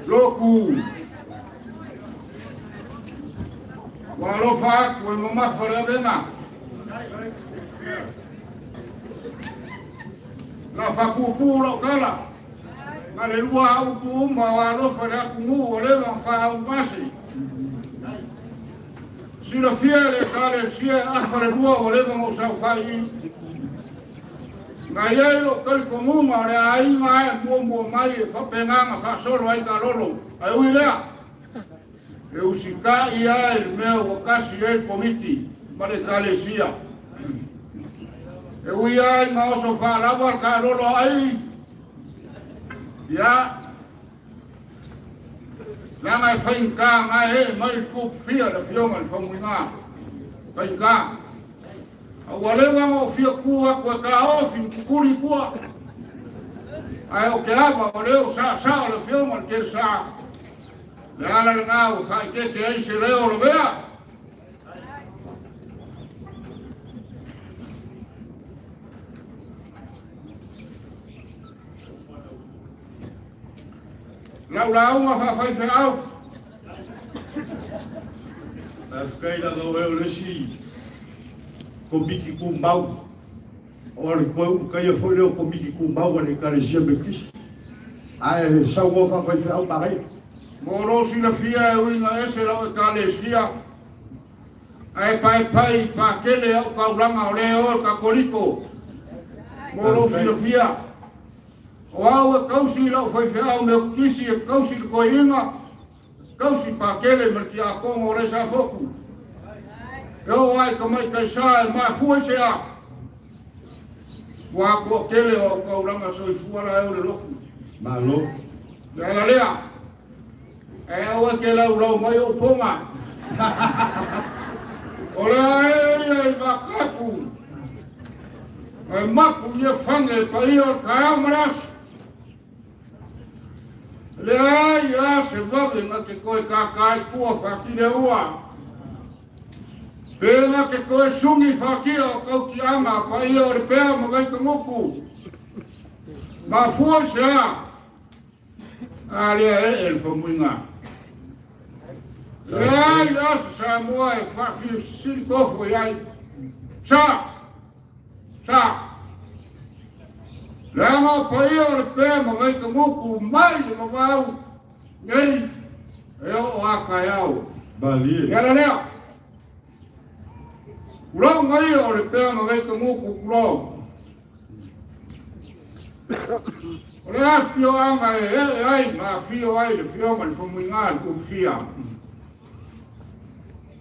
Loku. Walofa ko mama faragena. La fakupuro kala. Male lua utuma walofa la kumu ole fa umasi. Si lo fiel Ekalesia afare lua ole mo sa fai. Ngayelo kal komuma re ai mai mo mai fa penanga fa solo ai Taalolo. Ai uilea. Eusika ia el meu kasi el komiti mare Ekalesia. Ia i maoso fa lava Taalolo ai. Ya. Langa fainka ngai mai kup fia da fioma el famuinga. Fainka. Awalewa mo fia kua ko ka ofi kuri kua. Ai o ke ava o leo sa le fioma ke sa. Lala ngau sai ke ai se leo lo vea. Lau ma fa fai au. Afkaila do eu lesi. Komiki kumbau. Ora ko kai foi leo komiki kumbau ne Ekalesia bekis. Ai sa wo fa fai au parai. Moro si la fia e winga ese la Ekalesia. Ai pai pa kele au kaulanga o leo Katoliko. Moro si la fia. O au kausi la foi au me kisi kausi ko inga. Kausi pa kele me ki a kongo re sa foku. Eu ai kamai kai sa ma fu se a. Wa ko kele o kaulanga so fuara e le loku. Malo. La lea. O ke lau mai o ponga. O lea e wakaku. E maku ia whange pa ia kaamaras. Lea ia se wage na ke koe kakai kua whakire ua. Pena ke koe sungi whakia o kau ki ama pa ia o Lepea ma gai kamoku. Ma fua se a. A lea e el whamuinga. Lea ia se Samoa e whawhi silikofo iai. Sa! Lea ngā paia o Lepea ma gai kamoku mai ma wau. Ngei e o akai au. Bali. Lea. Kurau ngai o Lepea ma gai kamoku kurau. O lea fio anga e ai ma fio ai le fio ma le whamuinga le kumfia.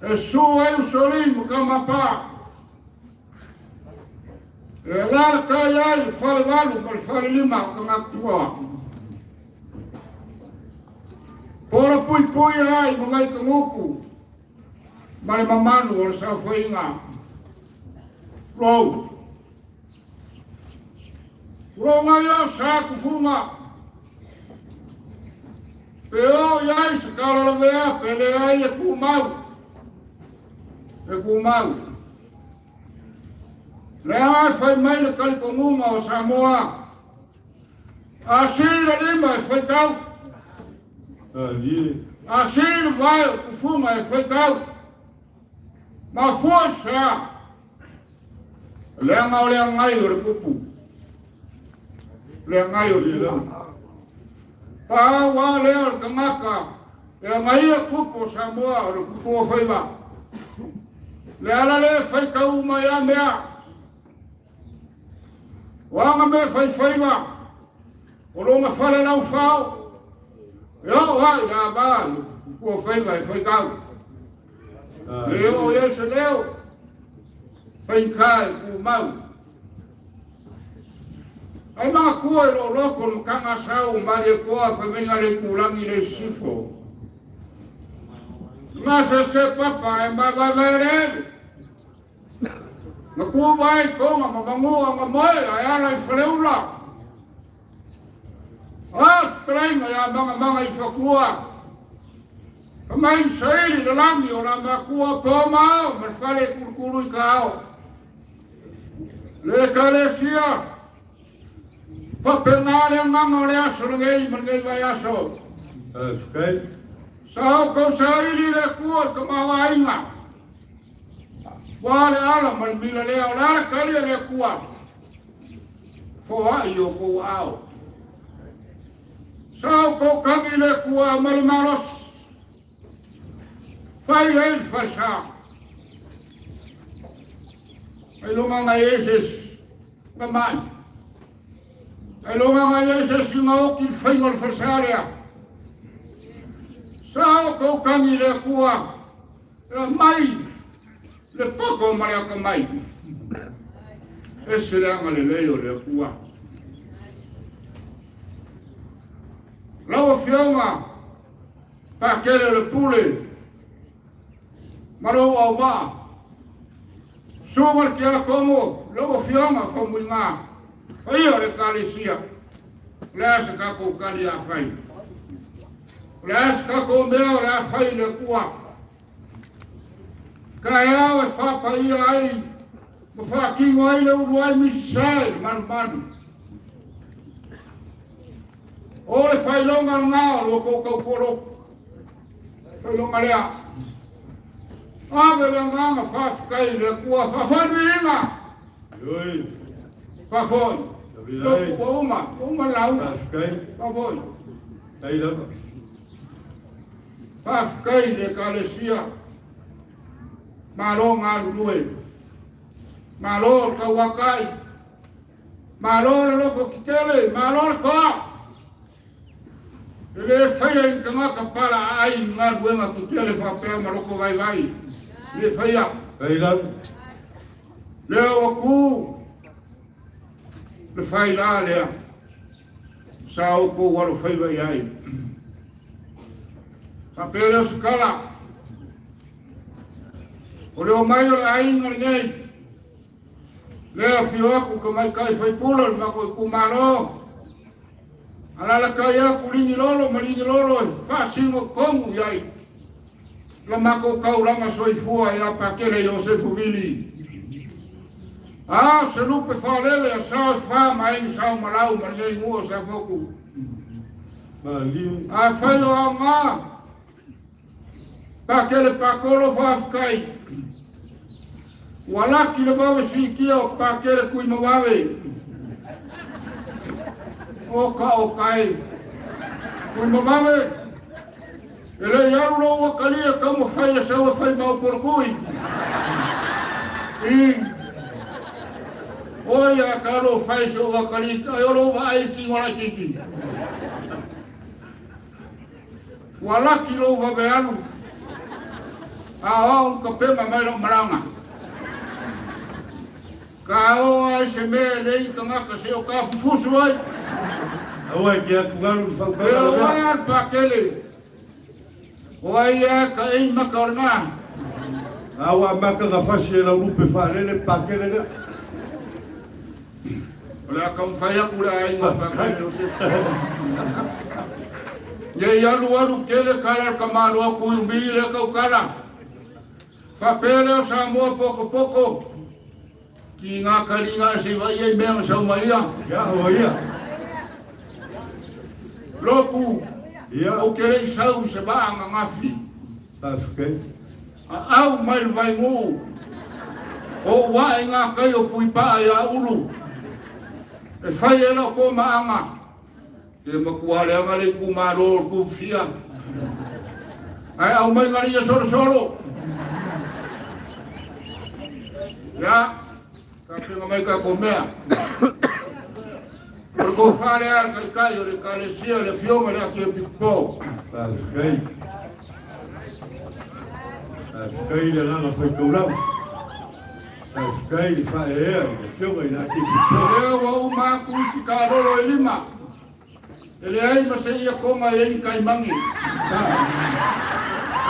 E su ai usori mo kamapa. E lar kai ai le fale walu ma le fale lima o kangatua. Pora pui ai mo gai kamoku. Ma le mamanu o le sauwhainga. Rau. Rau ngai a sa kufunga. Pe o iai se kala vea pe le ai e kumau. E kumau. Le ai fai mai le kalikongunga o Samoa. A sira lima e fai kau. A sira vai o kufunga e fai kau. Ma força. Le anga o le ngai o le pupu. Le ngai o le pupu. Pa wa le o kamaka. Le ngai o pupu Samoa o le pupu o faiva. Le ala le fai kau mai a mea. Wanga me fai faiva. O longa fale lau fau. E o ai la ba le pupu o faiva e fai kau. Leo e se leo. Pai kai ku mau. Ai ma kua e lo loko no kanga sau mare koa fa venga le kulangi le sifo. Masa se papa e ma va vere. Na ku vai konga ma mangua ma mai ai ala i freula. Strenga ya manga i fakua. Mai sairi le langi o la makua poma me fale kurkuru i kao. Le Ekalesia. Pa penale nganga le aso ngei vai aso. Okay. Sao kau saili le kuat ke mawa inga. Wale ala man mila leo lara kali le kuat. Foa iyo ko au. Sao kau kangi le kuat marimaros. Fai el fasa. Ai lunga na Jesus naman. Ai lunga na Jesus ngau ki fingol fasaria. Sao kau kangi le kua mai le poko maria ka mai. Ese le anga le leo le kua. Lawa fionga pa kere le pule. Maro au va. Sumar kia como lawa fionga famuinga. Ia le Ekalesia. Lesa ka ko kali a fai. Lesa ka ko mea la fai le kua. Ka ea e whapa ia ai. Ma whakingo ai le uruai misai man. O le whai longa ngā lo ko kauporo. Whai longa lea. Ave le nganga whafkai le kua whawhani inga. Oi. Whawhoi. Loku uma lau. Whawhoi. Ei lava. Whafkai le Ekalesia. Malo ngā lulue. Malo ka wakai. Malo le loko kitele. Malo le koa. Ele whaia i ka ngaka para ai ngā luenga kitele whapea maroko vai. Le whaia. Ei lava. Leo aku. Le whai la lea. Sao ko waro whaiwa iai. Whapea leo sukala. O leo mai o le ainga ngei. Leo fio aku ka mai kai whai pula le mako i kumaro. Alala kai aku maringi lolo e whasingo kongu iai. La mako kauranga soifua e apakele Josefu Vili. Se lupe whalele a sao wha mai sao malau maringi ngua sa foku. A whai o a ngā. Pakele pakolo whafkai. Walaki le bawe si kia o pakele kui mawawe. O kai. Kui mawawe. Ele yaru lo wakalia kamo whai sa wa whai mau porkui. Oia karo whai sa wakali. Ayoro wa ai ki ngora kiki. Walaki lo wa beanu. Aong ka pema mai lo maranga. Ka o ai se me lei ka ngaka se o ka fufusu ai. Awa ki aku garu whakara. E o ai al pakele. O ai a ka ei makarna. Awa maka ka whasi e la urupe wharele pakele na. Ola ka mwhaya kura ai ngā pakele o se. Ye alu kele kala ka maro ku umbile ka ukala. Whapele o Samoa poko. Ki ngā karinga se vai ei mea sa umaia. Ya o ia. Loku. Ia. O kere i sau se baanga ngafi. Whafkai. Au mai vai ngu. O wae ngā kai o pui paa ia ulu. E whai e la ko maanga. E makuare anga le ku maro ku fia. Ai au mai ngari e soro. Ya. Kapinga mai ka komea. Por ko fare al kai o le Ekalesia le fionga le ki pipo. Whafkai. Whafkai le langa whai kaurau. Whafkai le whae ea i le whionga i nā ki pito. Leo wau māku isi ka roro e lima. Ele ai mase ia konga e in kai mangi.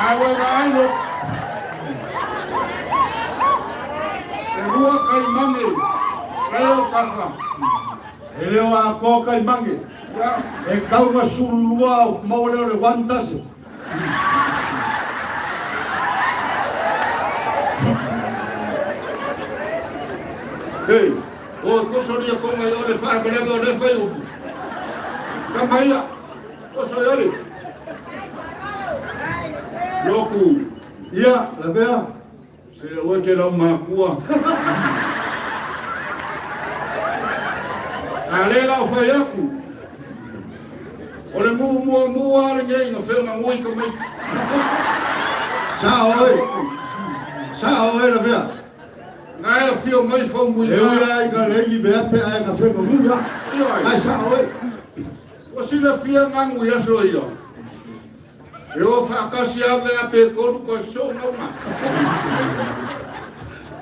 Ai wega aino. E rua kai mangi. Reo kafa. E leo a kō kai mange. E kaunga surulua o maoleo le wantase. Hei, o kosoria konga i ole whara perega o le whai upu. Kamaia, koso i ole. Loku. Ia, Lepea. Se oe ke lau makua. Ale lau whai aku. O le mua ale ngei ngā whenga ngui ka mei. Sa oe, Lepea. Ngai a whio mai whau mui E ui ai ka rengi mea pe ai ka whenga muia. Ai sa oe. O sila whia ngangu i aso ia. E o whakasi ave a pe koru ko so nauma.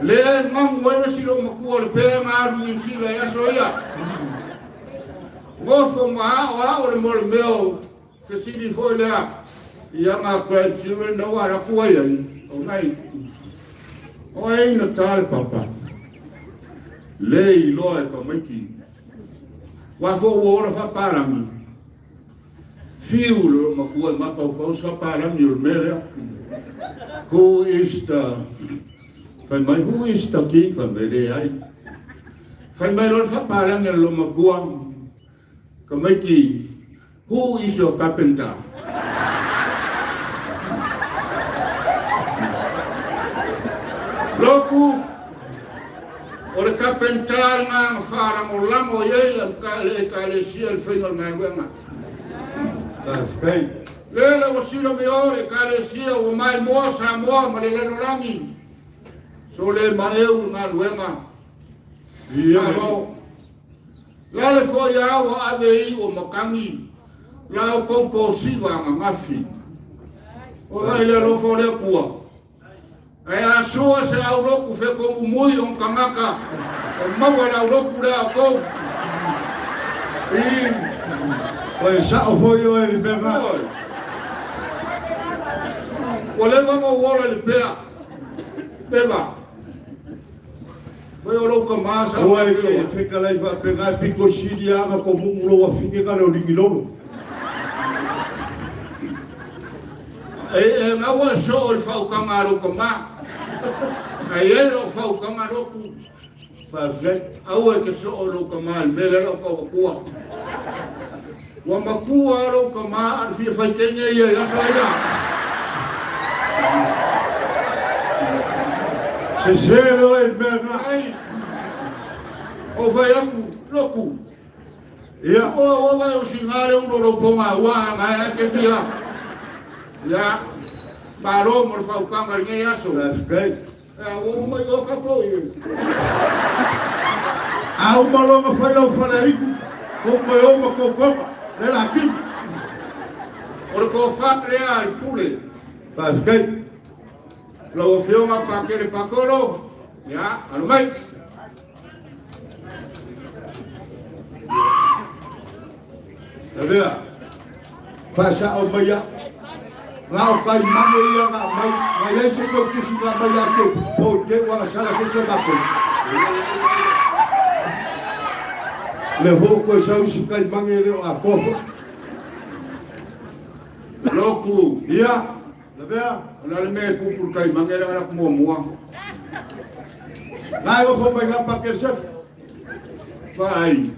Lea ngangu ena silo makua le pēa ngāru i sila i aso ia. Ngofo maa o a o le mole meo whesiri foi lea. Ia ngā grandchildren na wara kua iai. O ngai. O e ina tāle papa. Le i loa e ka maiki. Wafo ora whaparami. Fiu lo makua mawhau sa parami o mele. Who is the... Whai mai who is the king whai mai le ai. Whai mai lo whaparami lo makua. Ka maiki. Who is your carpenter? Loku. O le carpenter ngā whārang o lamo iei le Ekalesia le whainga ngā wenga. Lele o sila me ore Ekalesia o mai moa Samoa ma le lenorangi. So le maeu ngā luenga. Lale foi awa ave i o makangi. La o komposiva ngā mafi. O lai le rofo le kua. E a sua se au roku fe komu mui on kamaka. O maua la roku le a kou. Oe sa o foi o e Lepea. O le wanga wola Lepea. Beba. Vai o louca masa. Oe ke whekalai whapengai piko siri anga ko mungulo wa whike kare o ringilolo. E ngawa so o le whaukanga rouka mā. Ai e lo whaukanga roku. Au e ke so o rouka mā le mele ro kawakua. Wa makua rouka mā ar fia whaitenge i e asa ia. Se sero e Lepea. Ai. O vai aku, loku. Ia. O vai o singare uno lo ponga ua ngai ke fia. Ya. Paro mo whaukanga ngai aso. That's great. O mai o kapo i. Au malonga whailau whanaiku. Koko e oma kokoma. Le la ki. O le ko whakrea i pule. That's great. Lau whionga pakere pakoro. Ya, alo mai. Lepea. Whasa o maia. Ngao kai mange ia ngā mai. Ngai eise kau tusi ngā mai la keu. Pau te wanga sala se mako. Le hoko e sau si kai mange reo a kofo. Loku. Ia. Lepea. Ona le me kupur kai mangera ngana kumua mua. Ngai o fo mai ngā pakere sef. Vai.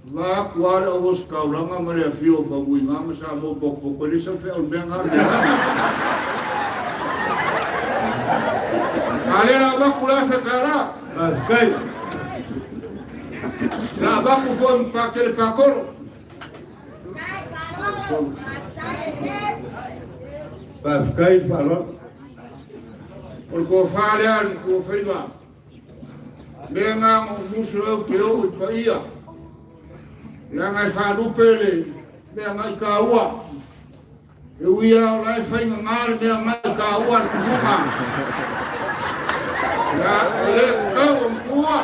Va kuara o skaulanga mare a fio fa mui ngā masa mo poko ko le sa fe o me ngā. Ale na va kula fe kara. Kai. Na va ku fo pakele pakoro. Kai whalon. O ko whare an ko whaiva. Me ngā musu au te au i paia. Ia ngai whanupele, mea ngai ka ua. E uia o lai whainga ngāre mea ngai ka ua ni kufunga. Ia ele kau o mpua.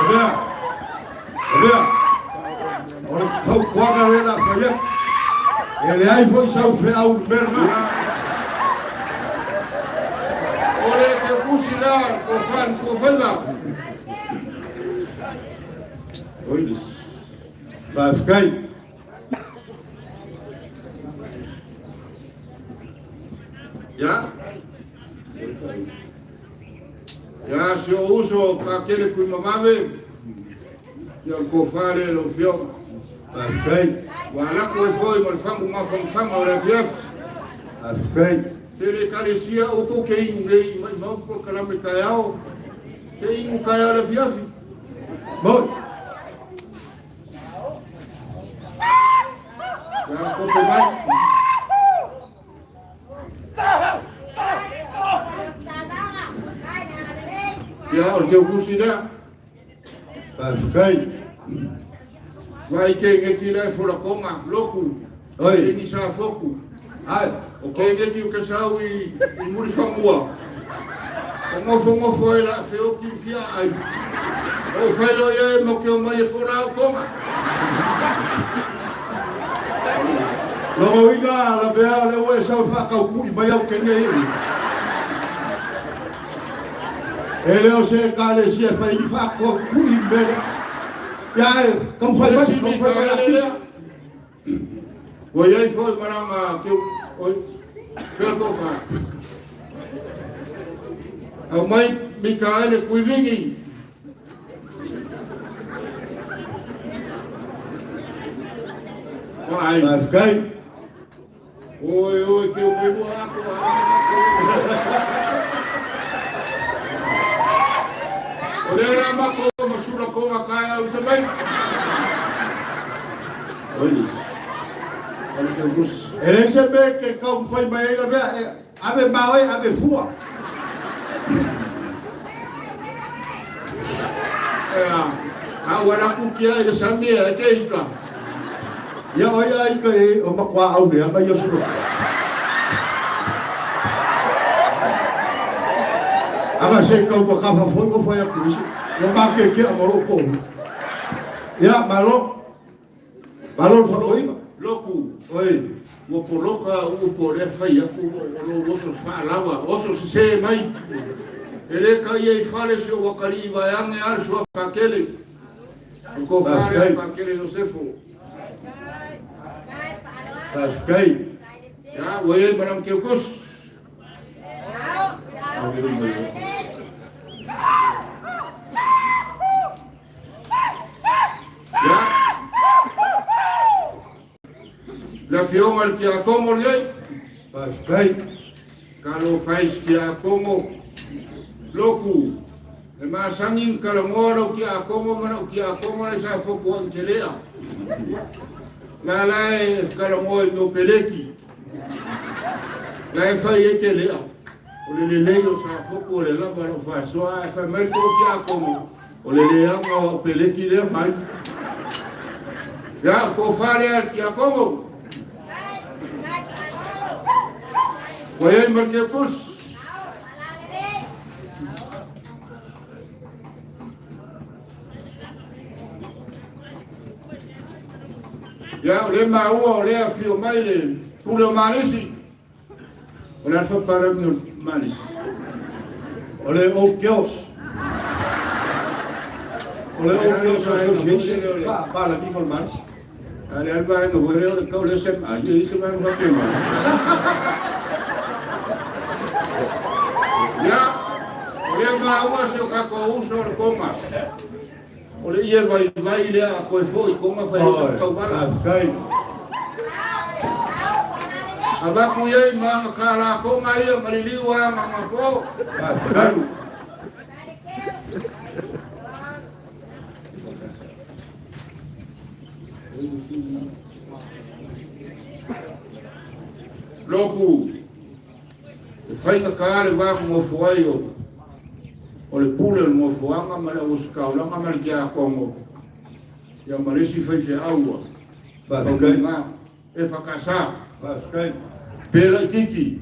Lepea. O le tau kuanga rena whaia. E le ai foi sau whea au merma. Ole ke kusi la ko whan ko whainga. Oilis. Kai. Ya. Ya se o uso pakele kui mamave. Ya ko whare lo fio. Kai. Wa la ko foi mal fangu ma fang o la fiaf. Kai. Tere Ekalesia o ko ke ingu nei mai mau ko kalame kai ao. Se ingu kai ala fiafi. Moi. Ya ko pe mai. Ya o ke kusi da. Paskai. Vai ke tira fora koma loku. Oi. Ni sa foku. Ai. O ke o kasau I muri famua. O ngofo ela fe o ki fia ai. O felo ye mo ke o mai fora o koma. Logo winga la vea le wo sa fa ka ku mai au ke nei. Ele o se Ekalesia fa I fa ko ku be. Ya, como foi aqui? O ye foi marama que o perco fa. O mai Mikael kuivingi. Vai. Vai ficar. Oi, que o primo ako. Olha na mako, masura ko makaya usa bay. Olha. Olha que bus. Ele se be que como foi mai la vea, ave mau ave fua. Agora ku kia e samia ke ika. Ya oia I ke o makwa au ne mai yo suru. Aga se ko ko ka fa foi a kusi. Yo ma ke amoro ko. Ya malo. Malo fa ko Loku. Oi. O poloka o pore fai a fu o oso fa lava, oso se mai. Ele kai e fale se o kari vai ange ar so fakele. Ko fare fakele Josefo. Paskai. Ya, oye, maram ke kus. Ya. La fioma al que como lei. Paskai. Kalau faz que como loku. E mas angin kalau moro que como mano que como esa foco antelea. La e kalau moi no peleki. La e fai e telea. O le leio sa foco le la para fa so a fa merco que como. O le leamo peleki le fai. Ya ko fare al que como. Oye, Marquepus. Ya, le maua, le afio maile, puro malisi. Ole alfa para mi malisi. Ole o kios. Ole o kios association. Pa la people mans. Ale alba no vorreo le cau le sem, ali se vai fazer mal. Ya, ole maua se o kako uso o coma. Ole ia vai le a coi foi coma fai isso cau bala. Kai. Abaku ye ma kala coma ia mariliwa mama po. Kai. Loku, fai ka kare va mo fuaio. O le pule o mo fuanga ma le uska o langa ma le kia kongo. Ya maresi fai fe aua. Paskai. E fakasa. Paskai. Pela kiki.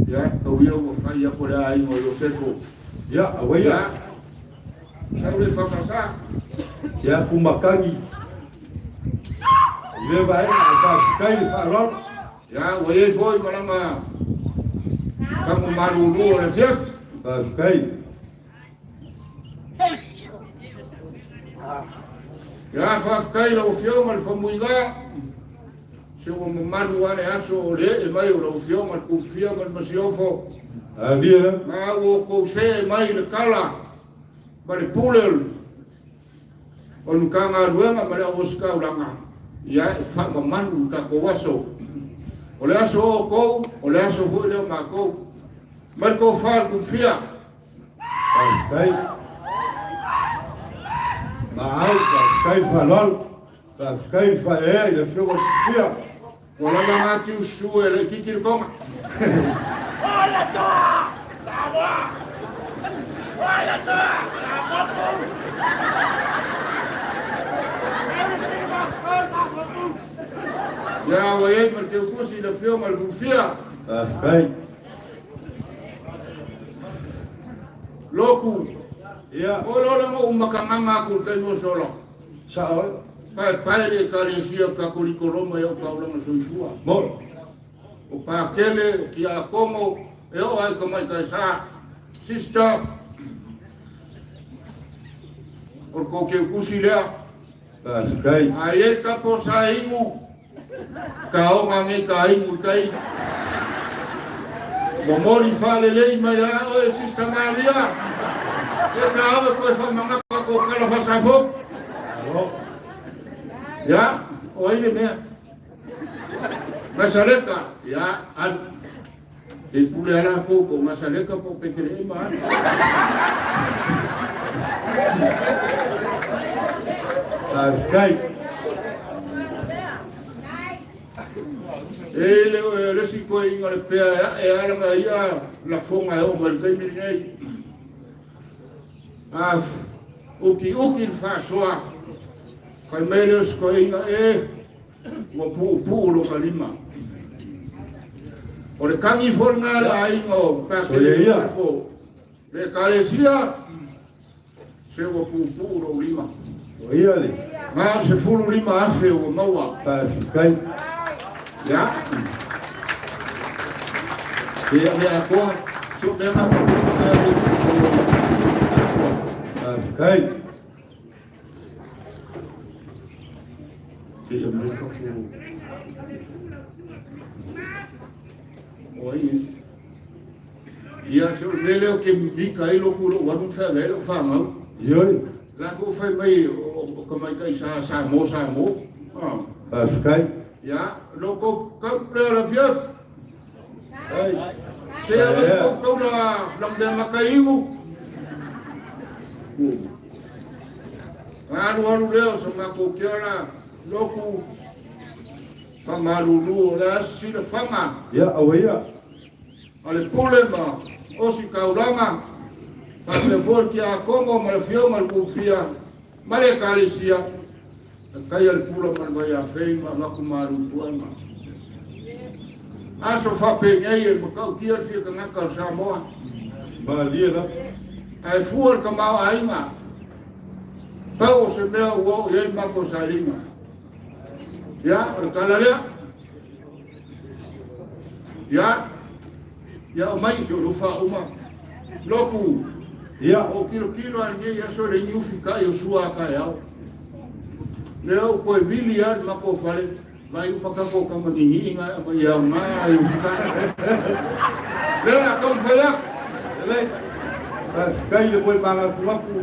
Ya, o ia mo fai ya por ai mo Josefo. Ya, awaya. Sa le fakasa. Ya kumakagi. Ye vai, paskai farol. Ya, o ye foi malama. Kamu marulu o le chef. Paskai. Ya fafkai lo fioma al famuiga. Se o maru ane aso le e mai lo fioma al kufioma al masiofo. Avira. Ma o ko se mai le kala. Ma le pulel. On kanga ruanga ma le oska ulanga. Ya fa maru ka ko waso. O le aso o kou, o le aso hui leo ma kou. Marko whaar ku whia. Kai. Mahau, kai whalol. Kai whae, le whio whia. O langa ngāti usu e le kikiri konga. Ola toa! Samoa! Ola toa! Ya wa ye mar te kusi le whio mar ku whia. Kai. Loku. Ia. O lora mo umakamanga ku te no solo. Sao. Pai le Ekalesia Katoliko Roma eu kaulama soifua. Mo. O pakele ki a komo e o ai kamai kai sa. Sister. O ko ke kusi lea. Kai. A e ka po sa ingu. Ka o ngange ka ingu kai. Mo mori fale lei mai a o Sister Maria. E ka ave koe whamanga ko kala whasafo. Alo. Ya, o ile mea. Masareka, ya, an. E pule ala ko masareka po pekele ma. Kai. Le si ko inga Lepea e ala nga ia la fonga o mal kai mi nei. Uki fa soa. Kai meles ko inga mo pu lo kalima. O le kangi fornga la ingo pa ke le fo. Le Ekalesia se o pu lo lima. O ia le. Ma se fulu lima afe o maua. Kai. Ya. Ya me akoa. So me ma Kai. Oi. Ia so lele o ke mika i lo kulo wanu fa lele o fa mau. Ioi. La ko fa mai o kamai kai sa mo. Kai. Ya, lo ko ka la fiaf. Kai. Se a ko la de makaimu. Aru leo so ma ko kiora loku famalulu la si le fama. Ya, awia. Ale problema o si kaulanga pa le forti a Congo ma le fio ma ku fia ma le Ekalesia kai al pula ma vai a feima ma ku maru tuama aso fa pe ngai mo ka kia fia ka ngaka Samoa Ba lia ai fuor ka ma ainga pa o se me o el ma ko salima ya o kalalea ya o mai so fa uma loku ya o kilo ali ya so le nyufi ka yo sua ka ya leo ko vili ya ma ko fale vai pa ka ko ka mangi nga ma ya ma yo ka le la kom fa ya le kai le ko ba ku ku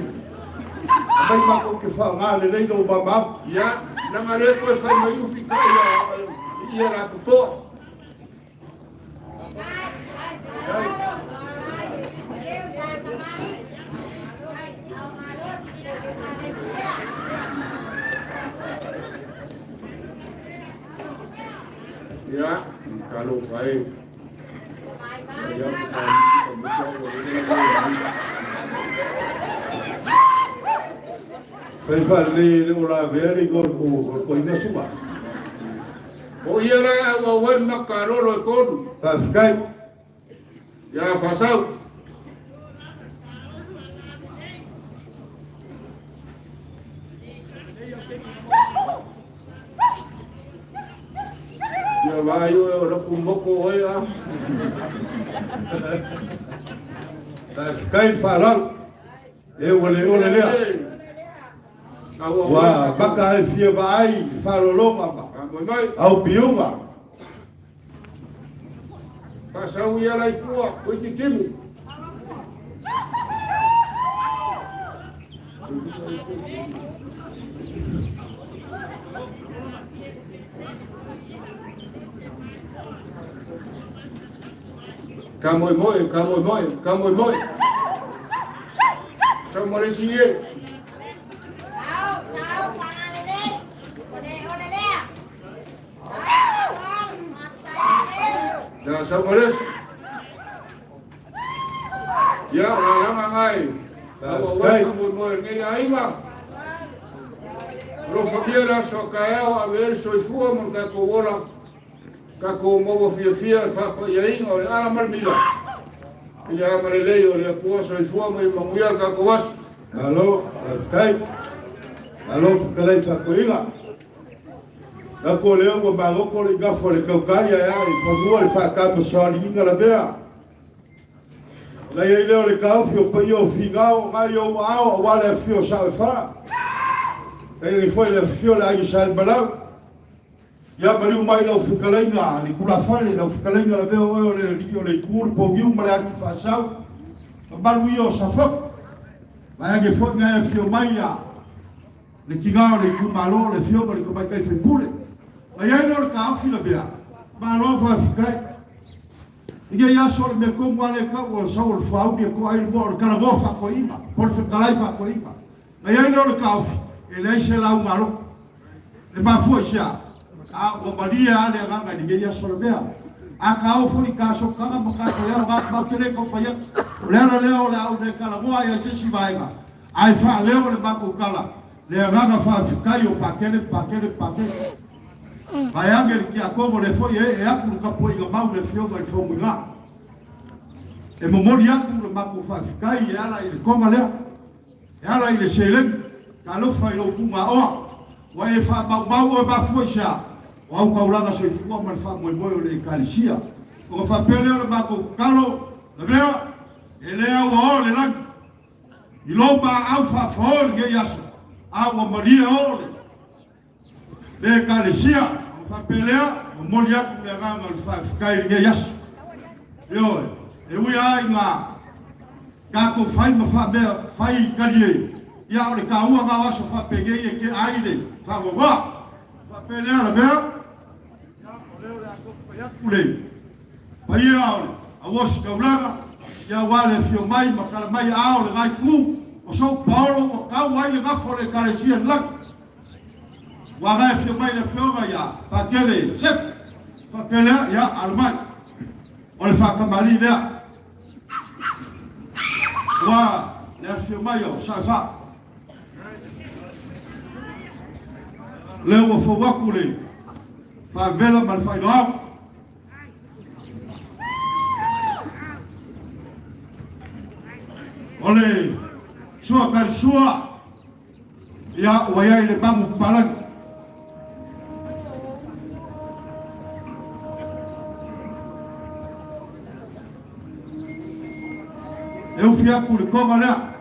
mai ma ko ke fa ma le no ba ya na ma le ko fa ma nyufi ka ya ra to ya kalau baik ya kai fa le ora veri ko ina suma o ia wa wan makarolo ko kai ya fasau ya vai o ra kumboko oia kai faral e ole le wa baka e fia vai farolo mama au piuma pasau ia lai tua o tikimu Kamoi moi. Samaresi ye. Ya samares. Ya orang ngai. Kalau kamoi moi ngai aiwa. Lo fakiera so kaeo a ver so fua mo ka ko ora ka ko mo fia fa pa yain o ala marmila ile amarele o le po so fua mo muiar ka ko was alo kai alo kalai fa ko ila ka ko le mo ba ko le ga fo le ka ya ya i fa mo le fa ka mo so ali ngala bea la ye le ka fio pa yo figao ma yo ao wala fio sa fa e foi le fio la isa balau ya bari mai lo fikalenga ni kula fale lo fikalenga la veo o le rio le kur po giu mala ki fa sau balu yo sa fo ma ya fo nga fio mai ya le kigao le ku malo le fio le ko mai kai fe pule ma ya no ka fi la bia ma lo fa fikai ia ya so me ko wale ka o so o fa u ko ai mo ka go fa ko ima por fikalai fa ko ima ma ya no ka fi ele se la umaro e ba foxa a o maria ale nga ni ya solbea a ka o foi ka so ka ma ka ya ba kere ko fa ya le la o de kala mo ya se si vai ga ai fa le o le ba ko kala le nga fa fikai o pa kere vai a ngel ki a como le foi e a ku ka poi ga mau le fio ga fo mu ga e mo mori a ku le ba ko fa fikai ya la ile ko ma le ya la ile se le kalau fai lo kuma o wa e fa ba o ba foxa o ka ula ga so fu ma fa mo le Ekalesia o fa pele o ba ko kalo le veo ele o le la i lo ba au fa for ge yaso a o maria o le Ekalesia o fa pele o mo ya ku le ga ma fa kai ge yaso yo e wi ai nga ka ko fai ma fa be fai kalie ya o le ka ua ga so fa pege e ke aile fa go va fa pele ala be ya o le a ko ya kule pa ia o a was ka ulaga ya wale fio mai makala mai a o le gai ku o so paulo o ka wai le ga fo le Ekalesia la wa ga fio mai le fio ga ya pa kele chef fa pele ya almai o le fa ka mari le wa le fio mai o sa fa leo fo wakule fa vela mal fai do ole sua kal sua ya waya ile bamu palang eu fia ku le koma la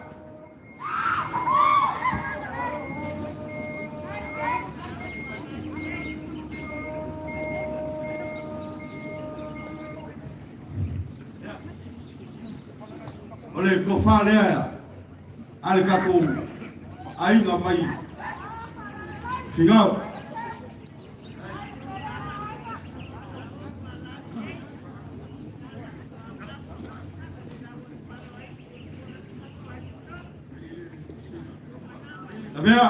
ole ko fa le ale ka ko ai nga mai figao avea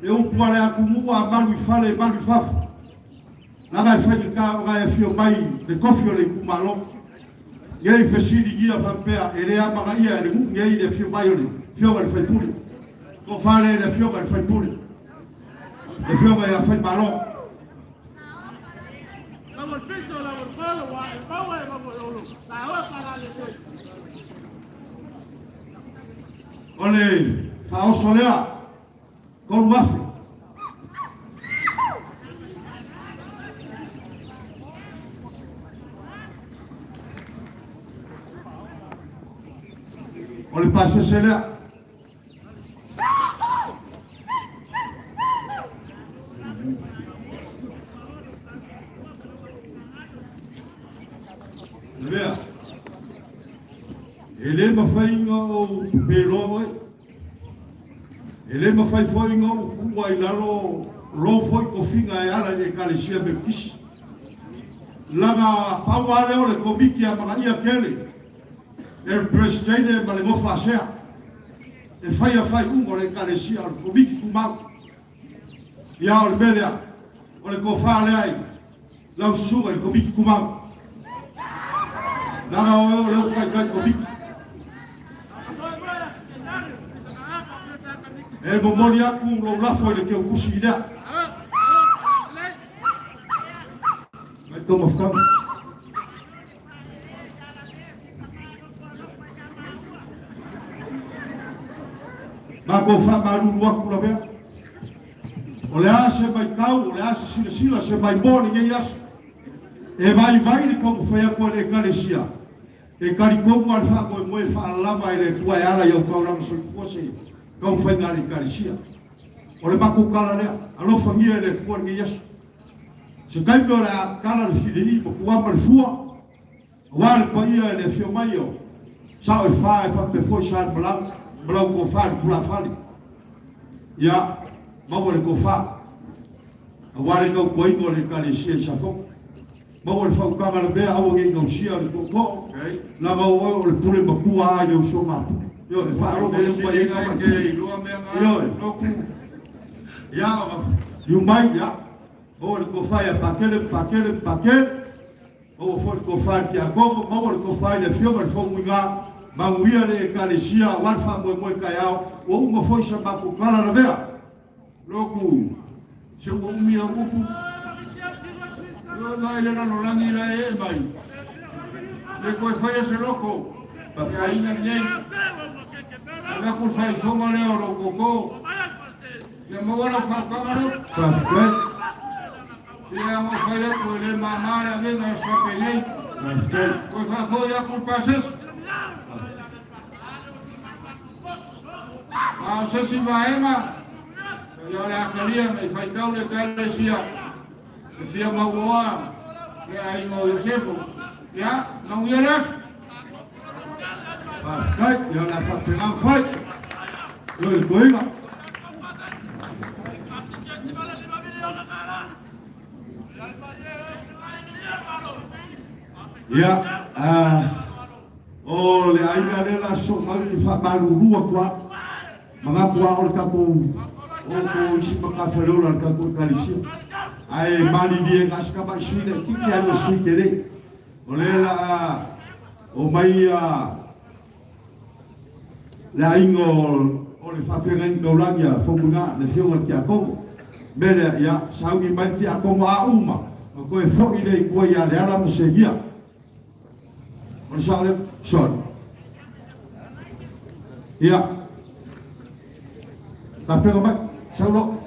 eu pole akumua malu fale malu fafu na ga fa ka ga fio mai de kofio le kumalo Yei fesidi gia fampea ele ama ga ia le mu yei le fio maioli fio ga fai puli ko fale le fio ga fai puli le fio ga fai malo Vamos piso la borpolo wa e pawa e babolo la wa para le toi ole fa o solea con wafi ole passe selea Lepea ele ma fai ngo pelo ele ma fai foi ngo ku ai lalo lo foi ko finga e ala de Ekalesia be kisi Langa paua leo le komiki a mga ia kele. El presidente ma le mofa asea. E fai a fai ungo le Ekalesia o le komiki kumau. Ia o le melea. O le kofa le ai. Lau suga le komiki kumau. Langa o eo leo kai komiki. E momoni aku lo lafo le ke o kusi idea. Mai toma fukama. Ma ko fa maruru aku la vea. O le ase mai kau, o le ase sila se mai moni ngai aso. E vai le kau fai aku le Ekalesia. E karikomu al fa moe fa lava ele tua e ala iau kau rama soi fuase. Kau fai ngā le Ekalesia. O le mako kala lea, alofa ngia ele kua ngai aso. Se kai me o le kala le fideli, mo kuama le fua. Wale pa ia ele fio mai o. Sao e fa pe foi sa malau. Malau ko fa pula fali. Ya, mau le ko fa. Wale ko ko ingo le Ekalesia sa fo. Mau le fa ka le vea au ngi ngau sia le ko. La mau o le pule makua ai o so ma. Yo e fa ro ko pa ia ke lua me nga. Yo. Ya, you mai ya. O le ko fa ya pakele. O fo le ko fa ki a ko, mau le ko fa le fio le fo nga. Mauia le Ekalesia walfa moe kai au o uma foi sa ba ku kala na vea loku se o mi o upu yo na ile na lorangi la e mai le ko fai ese loco pa ai na nei na ku fai so ma le o loco ko ya mo wala fa kamaro pa fe ya mo fai ko le mama la venga sa pe nei ko fa fo ya ku pases. A se si vaema, ia le akalia me fai kau le Ekalesia, e fia mauoa, ke ai ngau Iosefo, ia, nau ieras. Paskai, ia le whapengang fai, ia le koinga. Ia, o le ainga rela so mai ki whamarurua kua, mga kua o le kako o ko isi makaferola le kako Ekalesia. Ai mali die ngaska mai suine kiki ano suite rei. O le la o mai le aingo o le whawhengai kaulangia whomunga le whionga ki a kongo. Mele ia saungi mai ki a kongo a uma. O koe whoki rei kua ia le ala musegia. O le sale, sorry. Ia. Tapi apa? Saulo.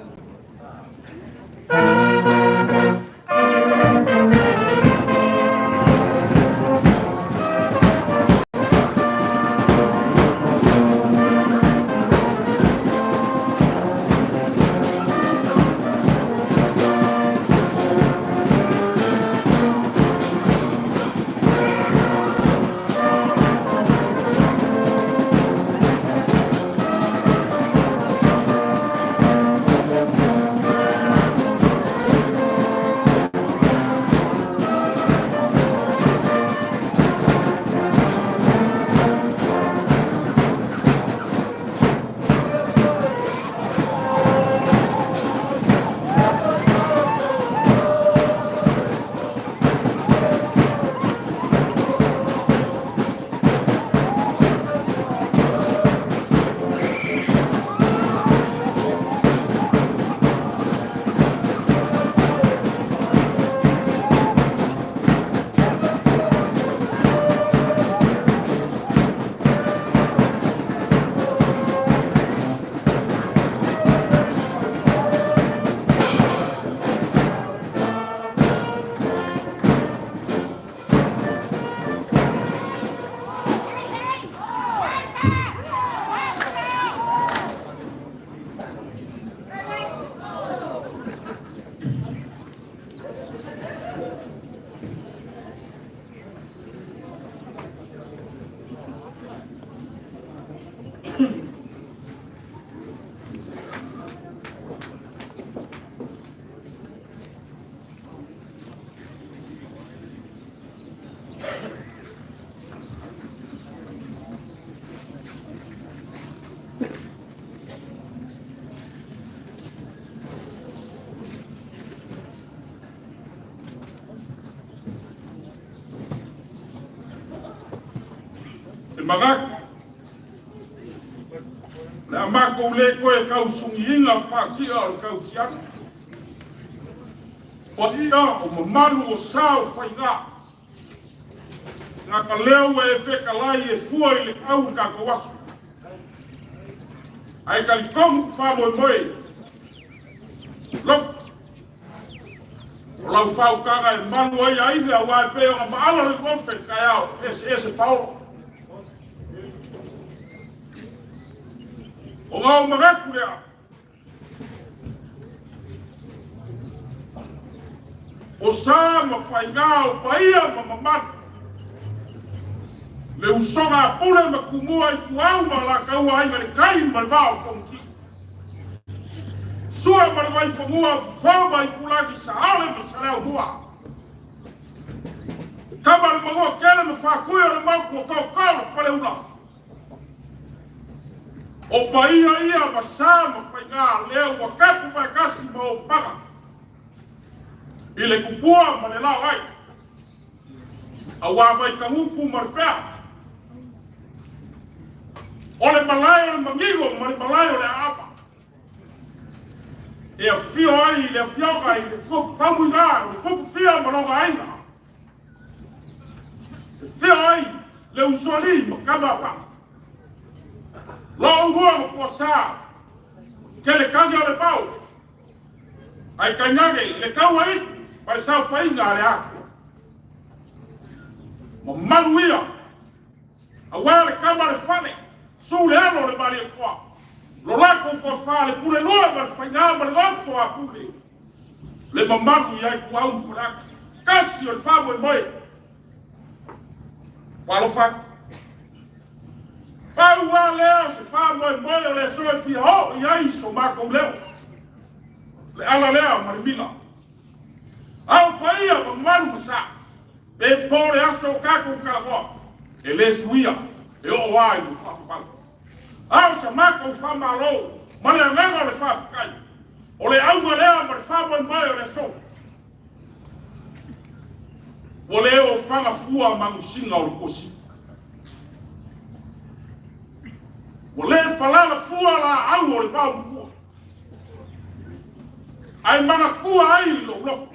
magak. Le amako le koe kau sungiinga whakia o kau kiana. O ia o mamalu o sao whainga. Ngā ka leo e whekalai e fua i le kau ka kawasu. Ai ka li kongu whamoe moe. Lop. O lau whaukanga e manu ai aile a wai peo a maala le kofe kai au. Ese Paulo. O ngau magaku lea. O sa ma whainga o paia ma mamatu. Le usonga pule ma kumua i kuau ma la kaua ai ma le kai ma le vao kongi. Sua ma le vai whamua whauma i kulaki sa ale ma sa leo hua. Kama le mangua kele ma whakuia le mauku o kau la whale una. O paia ia ma sa ma whainga leo wa kapu mai kasi ma o paga. I le kupua ma le lao ai. A wawai kanguku ma le pea. O le malai o le mangigo, ma le malai o le apa. E a fio ai, le a fioga ai, le kupu whamu ngā, le kupu fia maronga ainga. E fio ai, le usoli, ma kamapa. Lo uhua ma fuasa, ke le kangi o le pau. Ai kanyage, le kau ai, pa le sau whainga le ako. Ma manuia, a wea le kama le whane. Su le ano le mari e koa. Lo lako ko wha le pule loa ma le whainga ma le gafo a pule. Le mamaku iai kua un whanaka. Kasi o le whamu e moe. Walo wha. Pau wa leo se whamu e moe o le so e fia ho iai so mako leo. Le ala leo ma le mila. Au paia ma maru masa. Pe pole aso kako kalagoa. E le suia. E o wai mo whakapanga. Au sa mako whamalo, ma le anganga le whawhakai. O le aunga lea ma le whamoe mai o le so. O le o whanga fua mangusinga o le kosi. O le whalala fua la au o le pao mpua. Ai manga kua ai lo loko.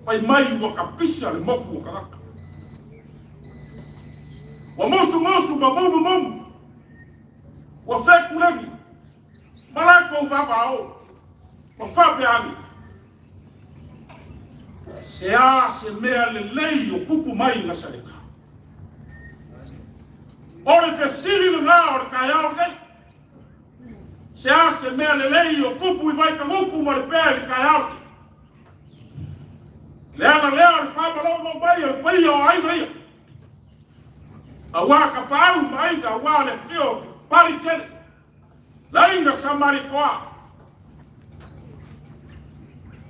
Pai mai ua kapisa le moku o karaka. Wa mosu ma mumu. Wa feku legi. Malako vavao. Wa fape ami. Se mea le lei o kupu mai na sareka. Ore fesili le ngā ore kai au rei. Se mea le lei o kupu I vai kamuku ma le pēr I kai au rei. Le ana lea ore whamalo mo mai o pai o ai mai. A waka pau mai ka wa le fio pali kene. La inga samari koa.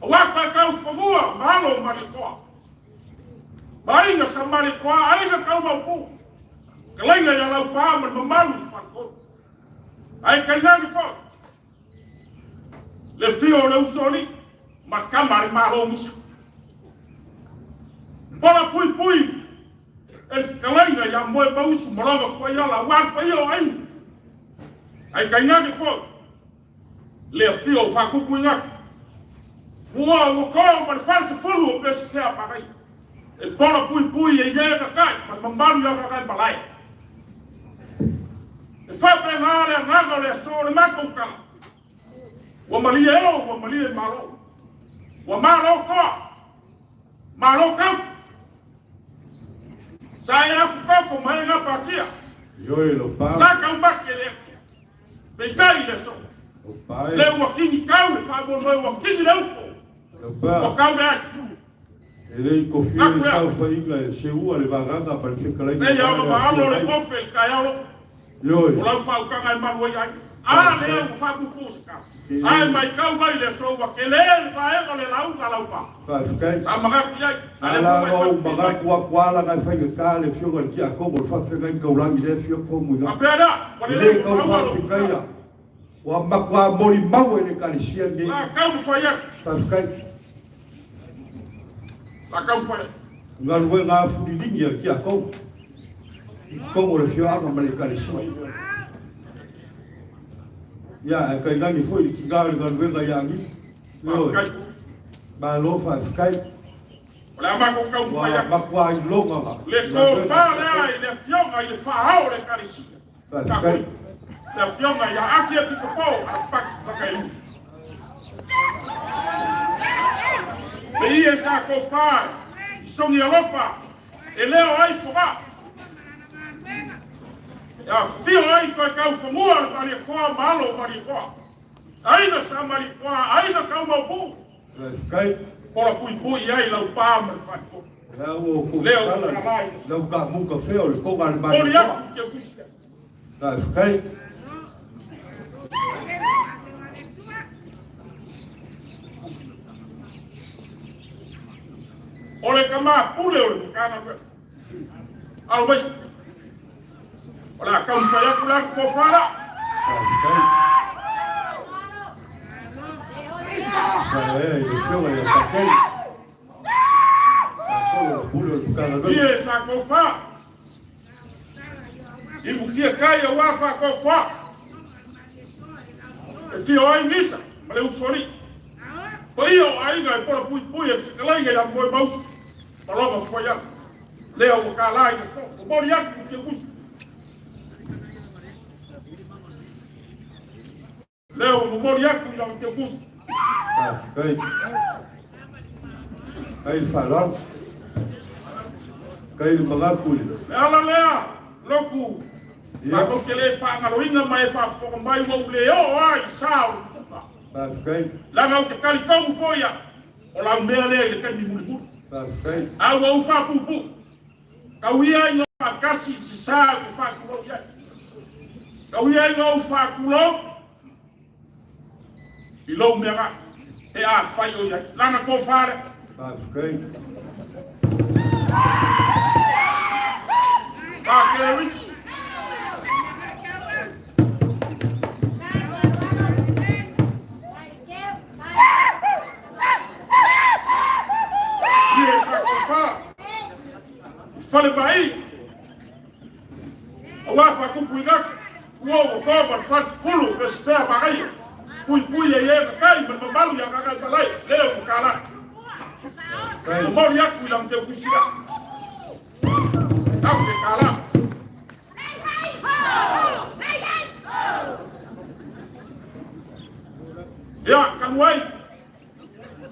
A waka kau whamua malo mari koa. Ma inga samari koa ainga kau maupu. Ka lainga ya lau pāma mamalu whanko. Ai kainagi whau. Le fio le usoli ma kamari malo misa. Bola pui. E kalainga ya moe mausu maranga whaiala wapa ia ai. Ai kainagi whau. Le fio whakupu ingaki. Mua ua koa ma le whanse fulu o pesi pēa pakai. E bola pui e ia kakai. Ma mamaru ia kakai malai. E whape ngā rea nganga rea so le mako kala. Wa malia eo, wa malia malo. Wa malo koa. Malo kau. Saya afukapo maenga pakia. Yoi lo pa. Saka umbake leke. Beitai leso. Lo pa. Le wakingi kau le fabo mo wakingi leuko. Lo pa. O kau le. Ele confia le sau fainga se ua le vaganga para le kalainga. Le ya ma alo le ofel kayalo. Yoi. Ola fa ukanga e malu ai. Ah le u fa bupuska. Ai mai kau vai le so wa kele vai le lau pa. Ka fikai. Sa maga piai. Ala o maga kuala ngai fainga ka le fio ngai kia ko mo fa fikai ka ulangi le fio ko mo nga. Apera, le ka fa fikai ya. Wa makwa mori mau ele Ekalesia ni. Ah kau fa ya. Ka fikai. Ka kau fa. Ngal we nga fu di dingi kia ko. Como le fio anga male Ekalesia. Ya kai ngangi foi ki gawe ngalwenga yangi. Yo. Ba lo fa skai. Ola ma ko kau Wa ba kwa longa ba. Le ko fa na ile fionga ile fa hao le Ekalesia. Skai. Le fionga ya aki e pito po apak pakai. Me ia sa ko fa. Songi alofa. Eleo ai foga. Ya fio ai ko kau famua mari ko malo mari ko. Aina sa mari ko, aina kau mau. Skai. Pola pui ai lau pa me fa. Leo ko. Leo Leo ka mu ka feo le ko ga le ba. Olia ke kusia. Skai. Ole kama pule ole kana ko. Albai. Ola kau fa ya kula ko fala. Skai. Yo ya pakai. Ako pulo kana. Ie sa ko fa. Ibu kia kaya wafa ko kwa. Si oi misa, male usori. Poio ai ga pola pui e kalai ya mo maus. Paloma foi ya. Leo o kalai so. O moria que gusto. Leo o moria que gusto. Skai. Kai falou. Kai magapuli. Ela lea, loku. Sabe que ele faz a ruína, mas faz fogo mais o leão, ai, sal. Skai. Lá não te cali como foi a. Olá o meu ele tem muito. Skai. Ah, o fa pupu. Kawia no kasi se sabe fa kulo ya. Kawia no fa kulo. Ilo mera. E a fa yo ya. Lá na ko fare. Skai. Ba que fale mai wa fa ku puiga wo ko ba fas fulu be sfer bagai pui ye kai ba balu ya ka balai leo ku kala mo ya ku lam te kusira afi kala ya kanwai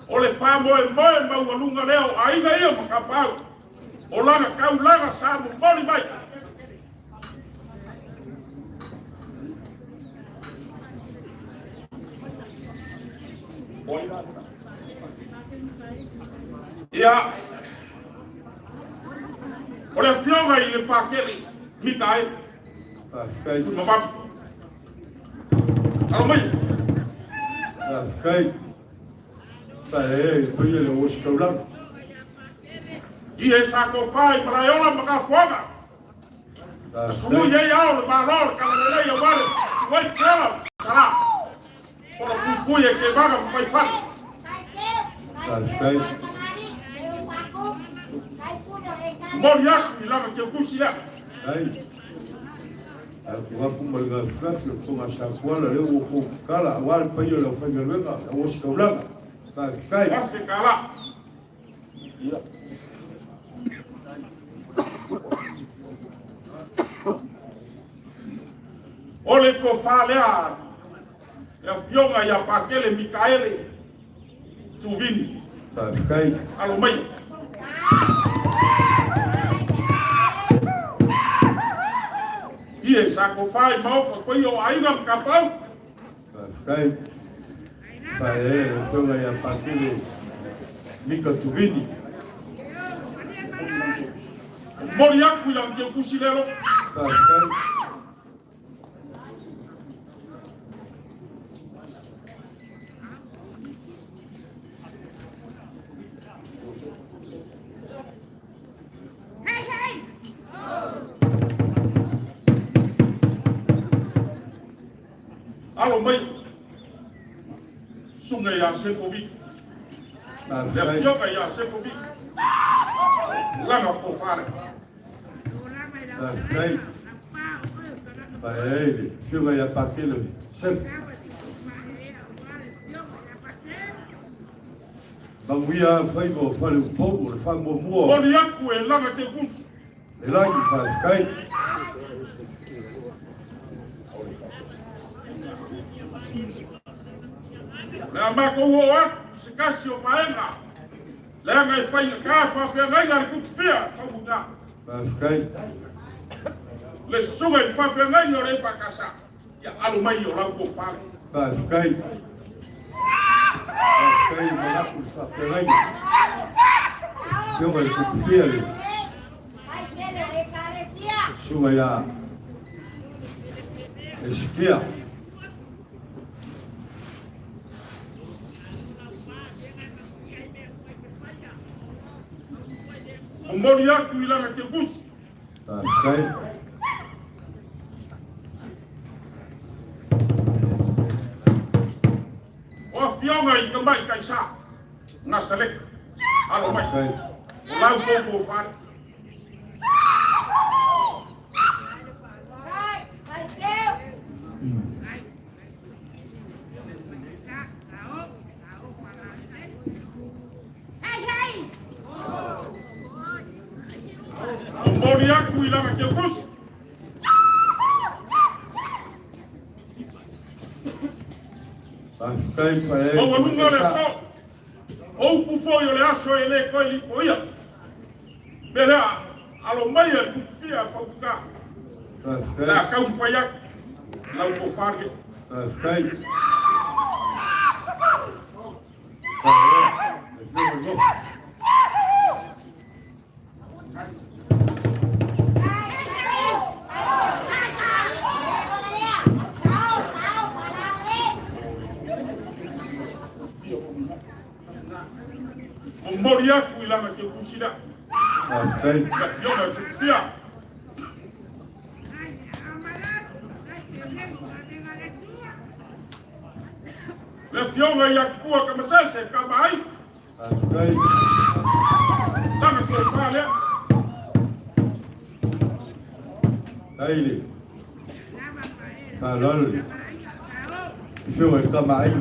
ole fa mo ma walunga leo ainga ia makapau Olanga kau laga samu mori mai. Ya. Olha fionga ile pakeli mikai. Skai. Mabam. Almai. Skai. Sai, tu ele o escolar. Ia sa ko fai braiola maka foga. Sumu ye ya o valor kala le ya vale. Suai kala sala. Por ku ye ke vaga mai fa. Skai. Moria ilanga ke kusia. Skai. Aku aku malga flash ko ma sa kwala le o ko kala wal payo le fa ngelwenga o escolar. Skai. Afi kala. Ia. Ole ko falea ya fionga ya pakele Mikaele tuvini Skai. alomai ie sa ko fai mau ko yo aiga kapau Skai. Sai, foi ya pakile Mika tuvini. moria ku ya ke kusilelo Skai. alomai sunga ya sefobi ya fionga ya sefobi langa ko fare Vai, vai ele, filma aí a paquela, chefe. Vamos ir a vai vou fazer um pouco, faz um momo. Olha com ele lá naquele curso. Ele lá que faz, cai. La ma ko o se kasi o maenga. La ngai fai ka fa fa ngai na ku fia fa buga. Vai, cai. Le sunga fa fa ngai no re fa kasa. Ya alu mai o la ko fa. Vai, cai. Vai, vai lá por fa fa ngai. Eu vou ku fia ali. Vai ver o Ekalesia. Suma ya. Esquia. Mori aku ila na ke bus. Vai. O fionga i ka mai kai sa. Na selek. Alu mai. Vai. La ko fa. Vai ver. Mori aku ila na ke bus. Vai, vai. O lunga le so. O ku fo yo le aso ele ko ili ko ia. Bela alo mai ku fia fa buga. Vai. La ka un faya. La ko farge. Vai. Mori aku ila na ke kusida. Vai. La fionga ku fia. Le fionga ya kuwa kama sasa kama ai. Vai. Dame ko fale. Aí. Taalolo. Filma está mais.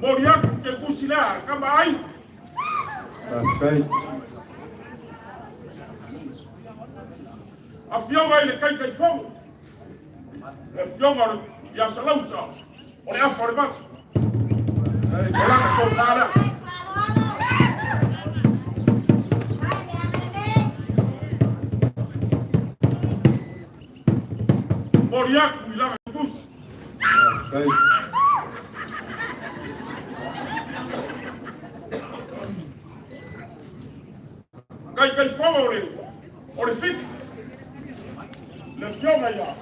Mori aku ke kusida kama ai. Vai. A fionga ile kai kai fogo. Le fionga ya salausa. O le afore ba. Ela na ko fale. Mori aku ila na kus. Vai. Kai kai fogo le. O le fit. Le fionga ya.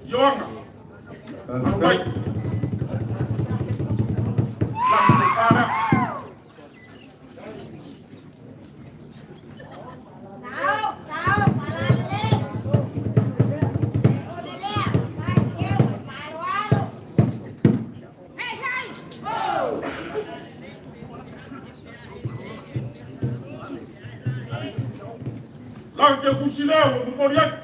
Yoanga. Vai. Vai. La ko fale. La ke kusile o mori aku.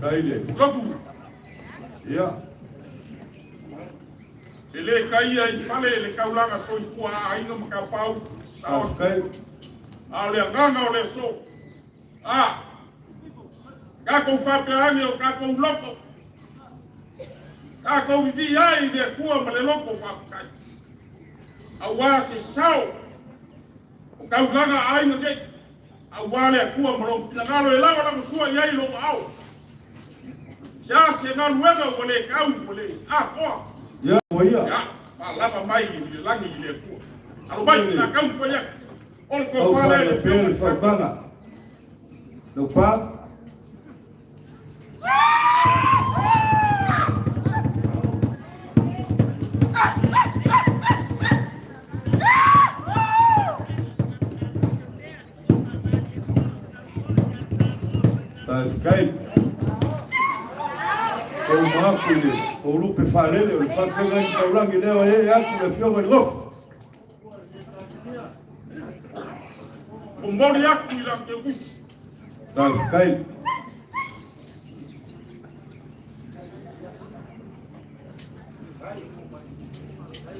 Vai. Logu. Ya. Ele caía e fale ele kaulanga so fua ainda makapau. Sao. Vai. Ale nganga ole so. Ah. Kako fapeani o kako loko. Kako vivi ai de kua male loko fakai. Awase sao. O kaulanga ai no ke. Awale kua malo finagalo e lawa na sua yai lo au. Já se na luega ole kau ole. Ah, ko. Ya, voia. Ya, falava mai langi ile kua. Alo mai na kau foi ya. On ko Ou fala fala ele pelo fabanga. No pa. Tá escape. o maku le, o lupe whalele, o le whawhenga i taurangi leo aku le whionga ni ngofu. O mori aku I la ke usi. Tā whikai.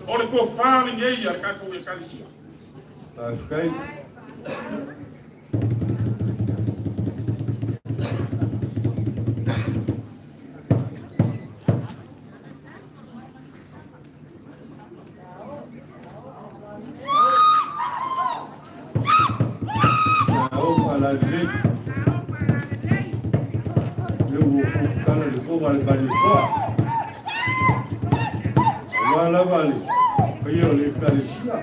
O le ko whāri ngei a kako Ekalesia. Tā whikai. Vale, vale, vale. Oye, le Ekalesia.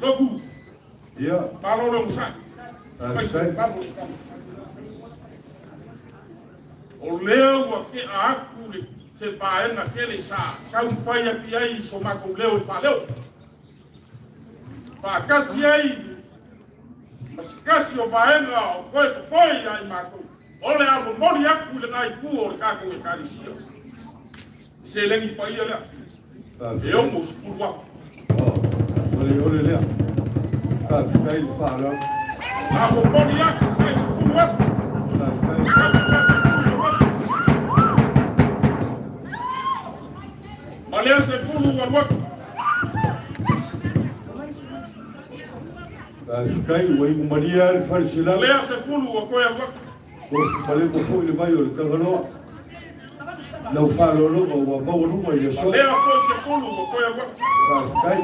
Logu. Ya. Taalolo musa. O leo wa ke aku le te paenga kele sa kau whai api ai so mako leo I whaleo. Whakasi ai masikasi o paenga o koe ko koe ai mako. Ole amo mori aku le ngai ku o le kako Ekalesia. Se lengi pa ia lea. E omo spuru wafu. Ole lea. Tā whikai whala. Amo mori aku kai spuru wafu. Tā whikai. Malea se fulu wa wak. Tā whikai wai umaria le wharisila. Malea se fulu wa koe wak. Ko pale ko fo le vai o le kanganoa. Lau whalolo o wa mauruma I le so. Malea ko se fulu wa koe wak. Tā whikai.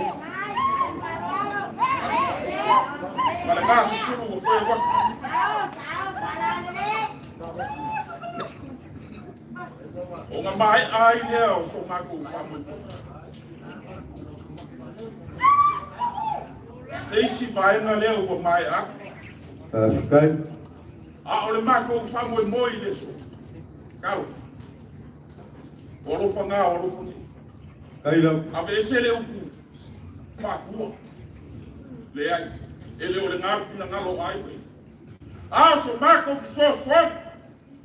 Malea se fulu wa koe wak. O ngā mai ai lea o so mako whamui. Te isi vaenga lea ua mai a. Tā whikai. A o le mako whamui moi le so. Kau. O rofa ngā o rofa ni. Kai lau. A ve ese le uku. Whakua. Le ai. E leo le ngāwhi na ngalo ai. A so mako so swak.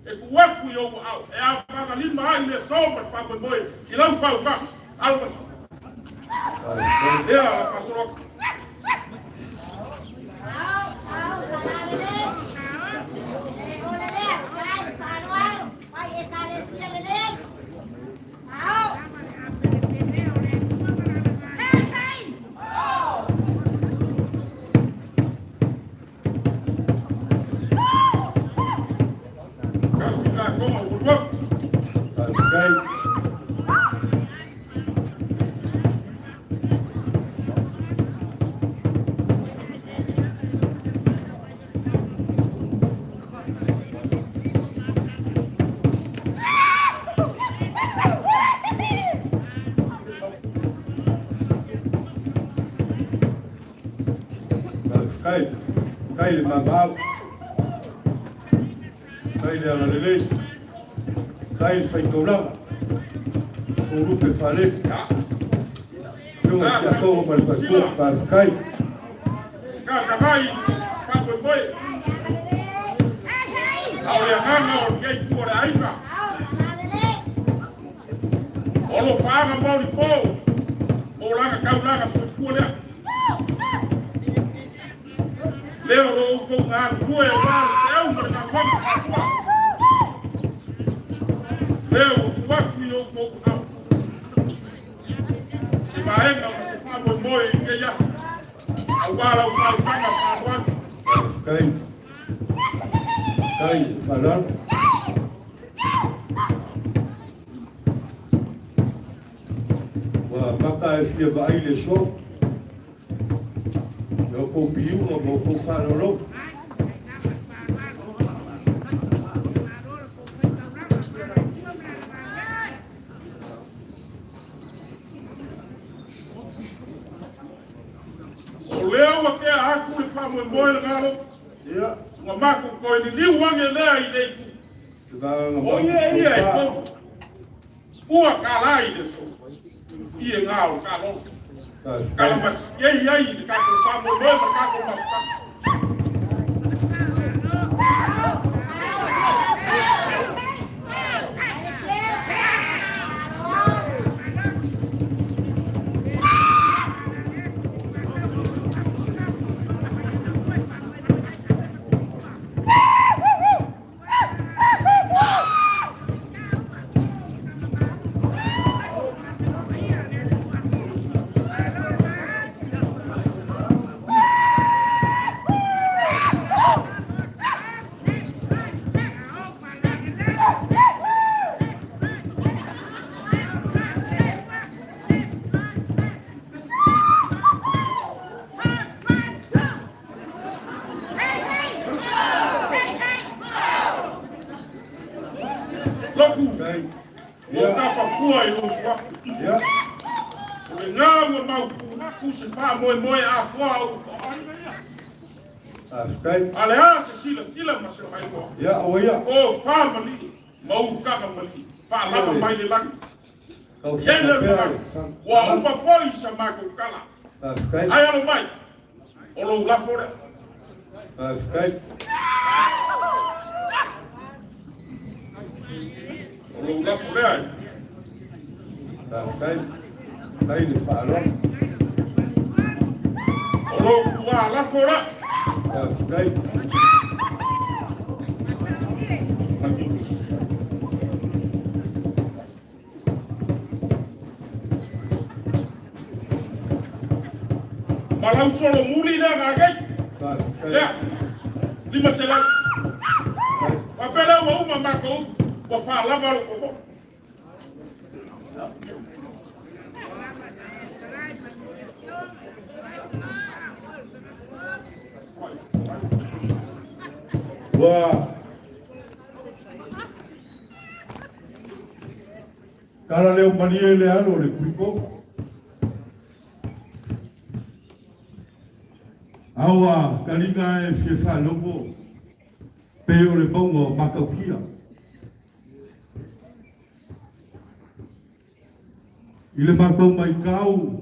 E kuwaku yo au e a panga lima ai le soba fa boy I lau fa ka alba e a pasoro Kai le mamau. Kai le alalele. Kai le whaikauranga. Ko rupe whale. Runga kia koho mali whaikua whaakai. Ka kawai fa boy au le nganga o kei kore aiva o lo whaanga mauri po o langa kaulanga so kua leo lo uko ngā kue o wāle te au mara ka whanga leo waku I o kou au se maenga ma se whaabo moi ke yasi au wāla o whaukanga whaaruanga Kai. Kai whalar. Wa maka e fia wa aile so. Yo ko piu o mo ko whanoro. o leo a ke a haku le whaamo e moe le ngaro Ia. Ngā mako koe ni liu wange lea I nei ku. O ia I kou. Ua kālai de so. Ia ngāo kālo. Kalamasi iai ni kako whamo noe ma kako mapaka. Moe a kwao. Aleasa sila masih mai ko. Ya, awaya. Oh, family mau kaka mali. Fa lava mai le lagi. Yele mai. Wa uma foi sama ko kala. Ai alo mai. Olo la fora. Olo la fora. Dai le fa lo. Olo wa la fora. Malau solo muli na ngagai. Ya. Lima selang. Papela wa uma mako wa fa lava ko. Wah, kalau leo manie le alo le kuiko, awa kalinga e fiefa lobo, peo le bongo makaukia. Ile makau mai kau,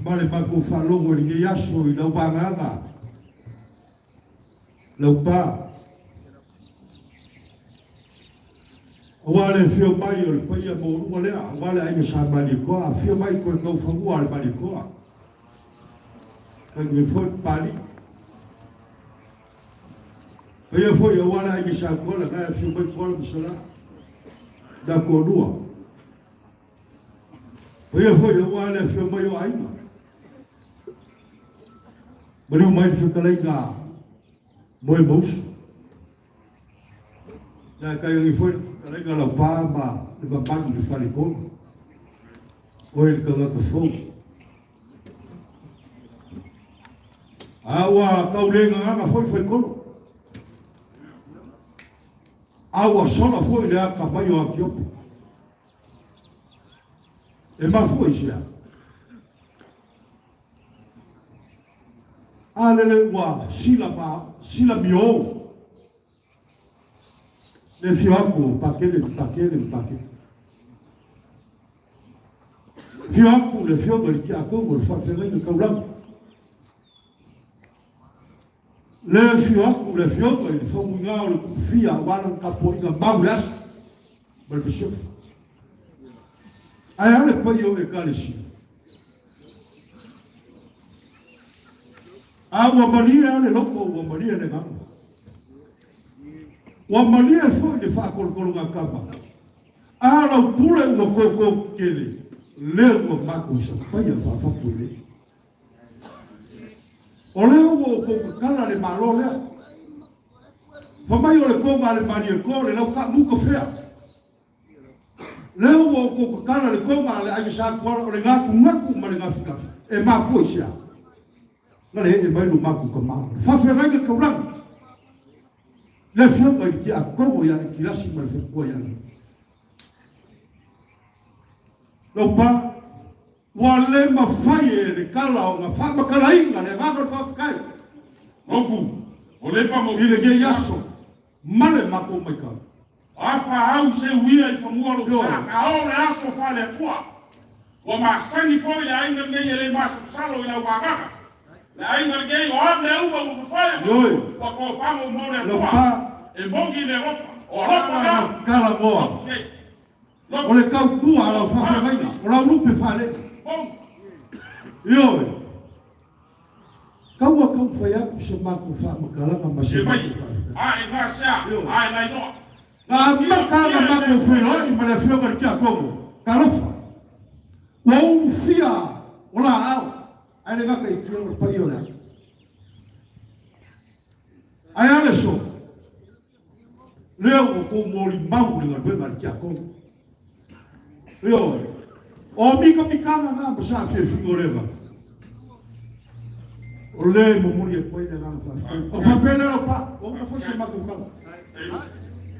male makau falongo ni yaso ila banganga, laupa. Wale fio mai o le paia mo runga lea, wale ainga sa malikoa, fio mai koe kau whangua le malikoa. Kai me foi pali. Paia foi o wale ainga sa kola, kai fio mai kola misala. Da kodua. Paia foi o wale fio mai o ainga. Mariu mai fio kalaiga moe mousu. Da kai ngi foi Kalau kalau pama, lepas pagi di falikon, oil kalau kesau, awa kau lengan apa foi kon, awa sola foi le akapayo akio, ema foi sia, alele wa sila mio. Le fioaku pakele. Fioaku le fioaku ki ako le fa fere de kaulang. Le fioaku le fa munga le fia wala kapo inga maulas. Bal bishop. Ai ale payo Ekalesia. Awa Maria le loko wa Maria le ngam. Wa malia foi de fa kolkolunga kapa. Ala pula no koko kele. Leo mako sa paia fa pule. Oleo wo ko kala le malole. Fa mai ole ko male mari ko le lo ka mu ko fea. Leo wo ko kala le ko male ai sa ko le ngaku male ngafika. E ma foi sia. Ngale e mai lu mako ko ma. Fa fe rega ko lang. Le fio mai ki a komo ya ki lasi mai fe ko ya. Lo pa wale ma faye de kala o nga fa ma kala inga le ga ko fa kai. Oku O le fa mo. Ile ke yaso. Male mako mai ka. Afa au se uia I famua lo sa. Ka o le aso fa le pua. Wa masangi fo le ainga ngai le maso salo ina wagaga. Le ainga ngai o ame uba mo fa. Yo. Wa ko pa mo mo le Lo pua. pa. E mongi le rofa. O rofa ga. Kala moa. O le kau kua ala fa maina. O la lupe fa le. Yo. Kau fa ya ku se mako fa makalanga masi. Ai nga sa. Ai nai no. Na makanga mako fa lo I male fio per kia komo. Kalofa. Wo fia. Ola au. Ai le ngaka I kio pa io le. Ai ale so. Leo ko mori mau le ngbe mar kia komo. Yo. O mika mikanga na basa fe figoreva. O le mo muri e koe de ngana fa. O fa pele o pa. O ka fo se makukala.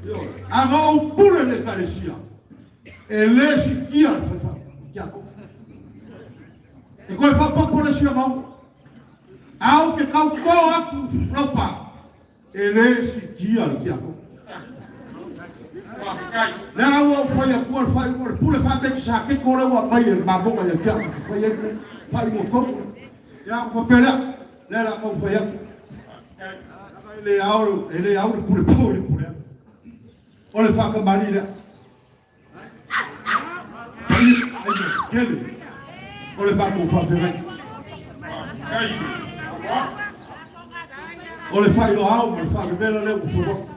Yo. Anga o pule le Ekalesia. E le si kia fa. Kia ko. E koe fa pa pole sia mau. Au ke kau ko aku lopa. E le si kia kia ko. Le awo fa ya ko fa ko pule fa be sa ke ko le wa mai e mabonga ya kia fa ya fa mo ko. Ya ko pele. Le la ko fa ya. Ele auro pule pule pule. Ole fa ka mari le. Kele. Ole ba ko fa fe. Ole fa ilo au, ole fa vela le ko fo.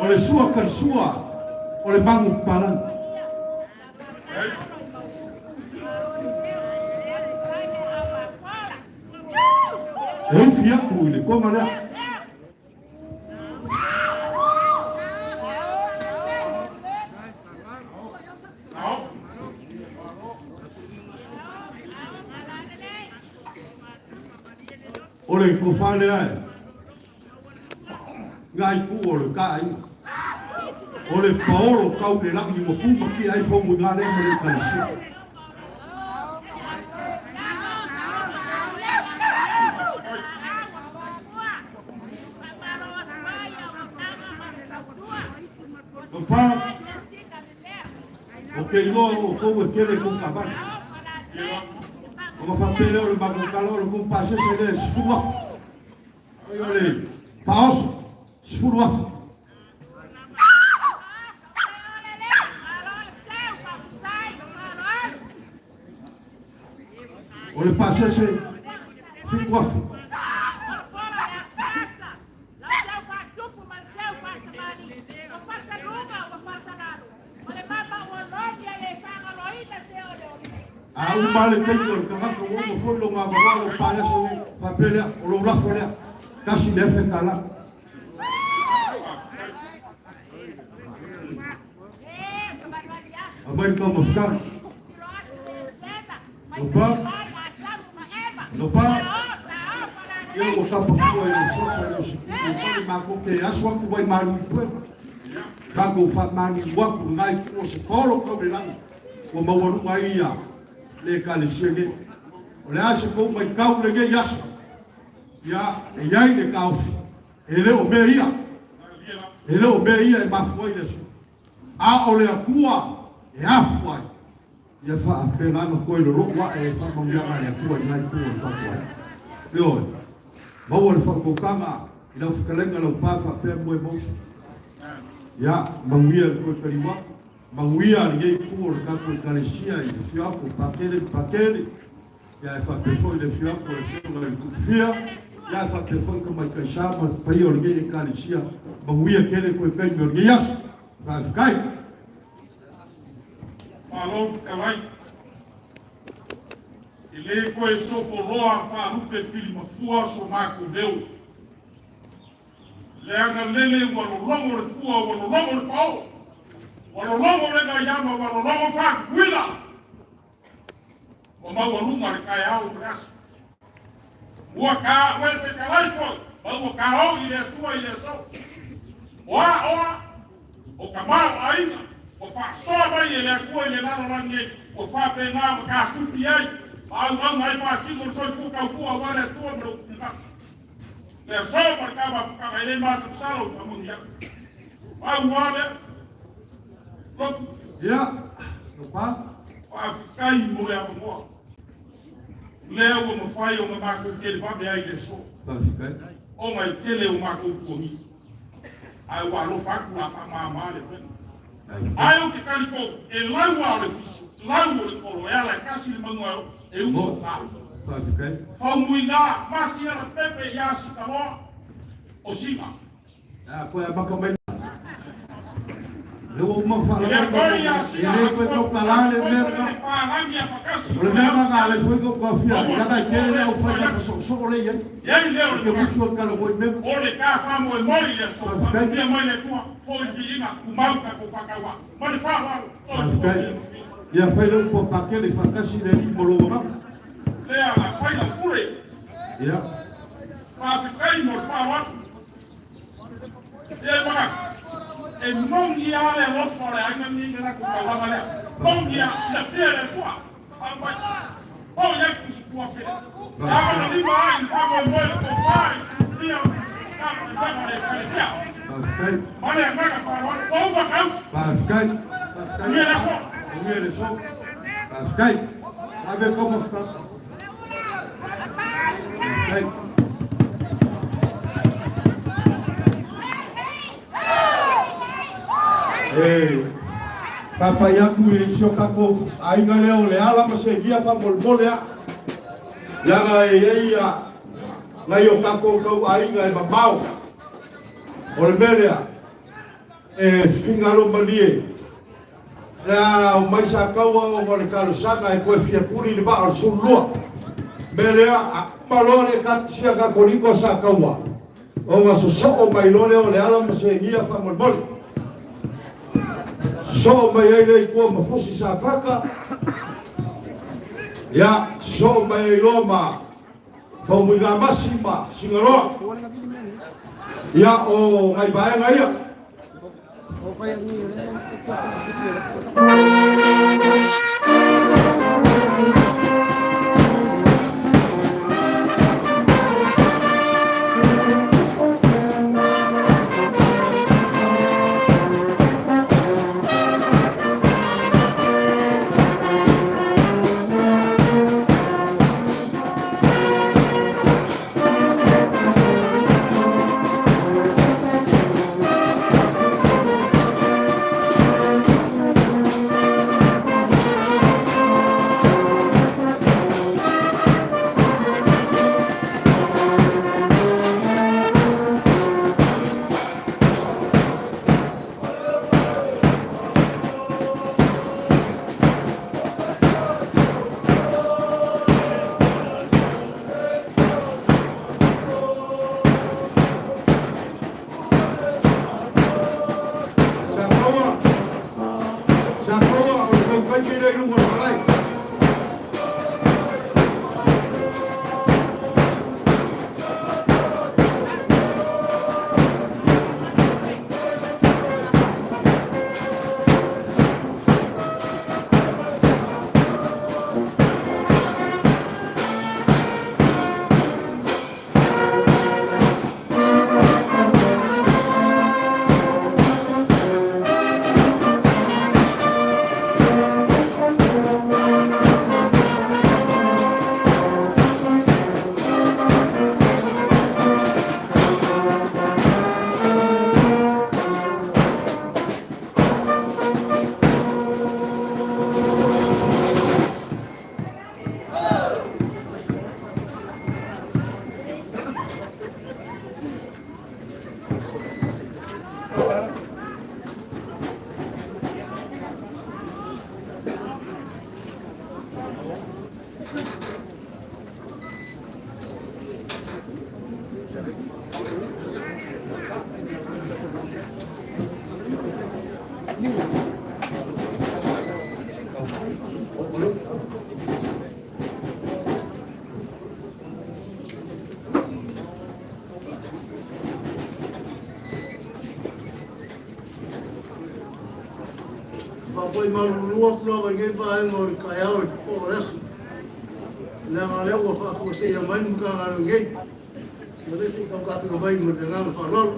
Ole sua kan sua. Ole bangu palan. Eu fia com ele, como é? Olha, que eu falei, ngai ku olha, cai. Olha, Paulo, cau de lá, e o puma que aí foi mudar, né, mas ele cresceu. Opa, ok, no, como quiere con cabana. Como fa pele o bago calor com passe se les fua. Olha, falso, fua. Olha, passe se fua. O male que ele coloca como foi lo ngavalo para so papel o lo la folha casi deve calar. Agora como ficar? Opa. Eu vou estar por fora no sofá, mas com que a sua vai mais muito. Vai com famani guapo ngai o se polo como lá. Como o mai le Ekalesia ge. O le ase ko mai kau le ge yaso. Ya e yai le kau. Ele o meia. Ele o meia e mafoi le so. A o le akua e afoi. Ya fa pena no ko le roa e fa mo ya le akua ngai ko o tapo. Yo. Ba o le fa ko kanga ina fikalenga lo pa fa pe mo emoso. Ya mangia ko kariwa. Manguia ninguém por cá por Ekalesia e fiapo paquele já fa pessoa de fiapo de fia já fa pessoa que mais cansava para ir ninguém Ekalesia manguia querer com quem ninguém vai ficar falou vai ele começou por lá falou que filho uma fua somar com Deus leva lele o longo de fua o longo de pau walo longo le yama walo longo fa gwila o ma walo mar kai au braço o ka o se kalai fo o ka o ile tua ile so o o ka ma ainda o fa so ba ye le ko le na ro nge o fa pe nga ka su fi ai au mai fa ki ko so fu ka fu wa le to no ka le so ba ka ba ka le ma su sa lo ka mo ya au wa le ko ya pa fa kai mo ya mo leo mo fai o ma ko ke va be ai le so o mai tele o ma ko ko ni ai wa lo fa ku fa ma le pen ai o ke Katoliko e lau wa le fisu lau o le kolo e la kasi le mangua e uso ka fa muina masi ala pepe ya si kamo o sima ko ya makamai eu uma fala ele foi com palavra ele mesmo ele foi com confiança cada aquele é o foi da só olhei ele leu que o senhor cara foi mesmo ole ka fa mo mori le so fa dia mai le tua foi de ina ku mau ka ko fakawa mari fa wa e a feira um pouco aquele fantasy dele boloma le a fa la pure ya fa fikai mo fa wa e ma e non gli ha le rosole anche mi nella cosa male non gli ha la fiera qua poi è che si può fare la di mai fa molto fare io capo di Ekalesia ma ne ma fa o va Pascal viene so Pascal a ver cómo está Papa yangu ilisio kako ainga leo le ala masegia fa molmolea yanga eia ngayo kako ko ainga e babao olmelea fingalo malie la maisa kawa o le kalosanga e ko fia puri le ba sulua melea malore katsia Katoliko sa kawa o maso o mailole o le ala masegia fa molmolea so mai ai nei kua mafusi sa whaka ya so mai ai loa ma whaumui ngā masi ma singaroa ya o ngai baenga ia Apo i marulua kula wa ngai pa ai ngor kai au fo resu. Na ma leo wa fa fo se ya mai muka ngaro ngai. Mo le si ka ka vai mo te ngam fa rol.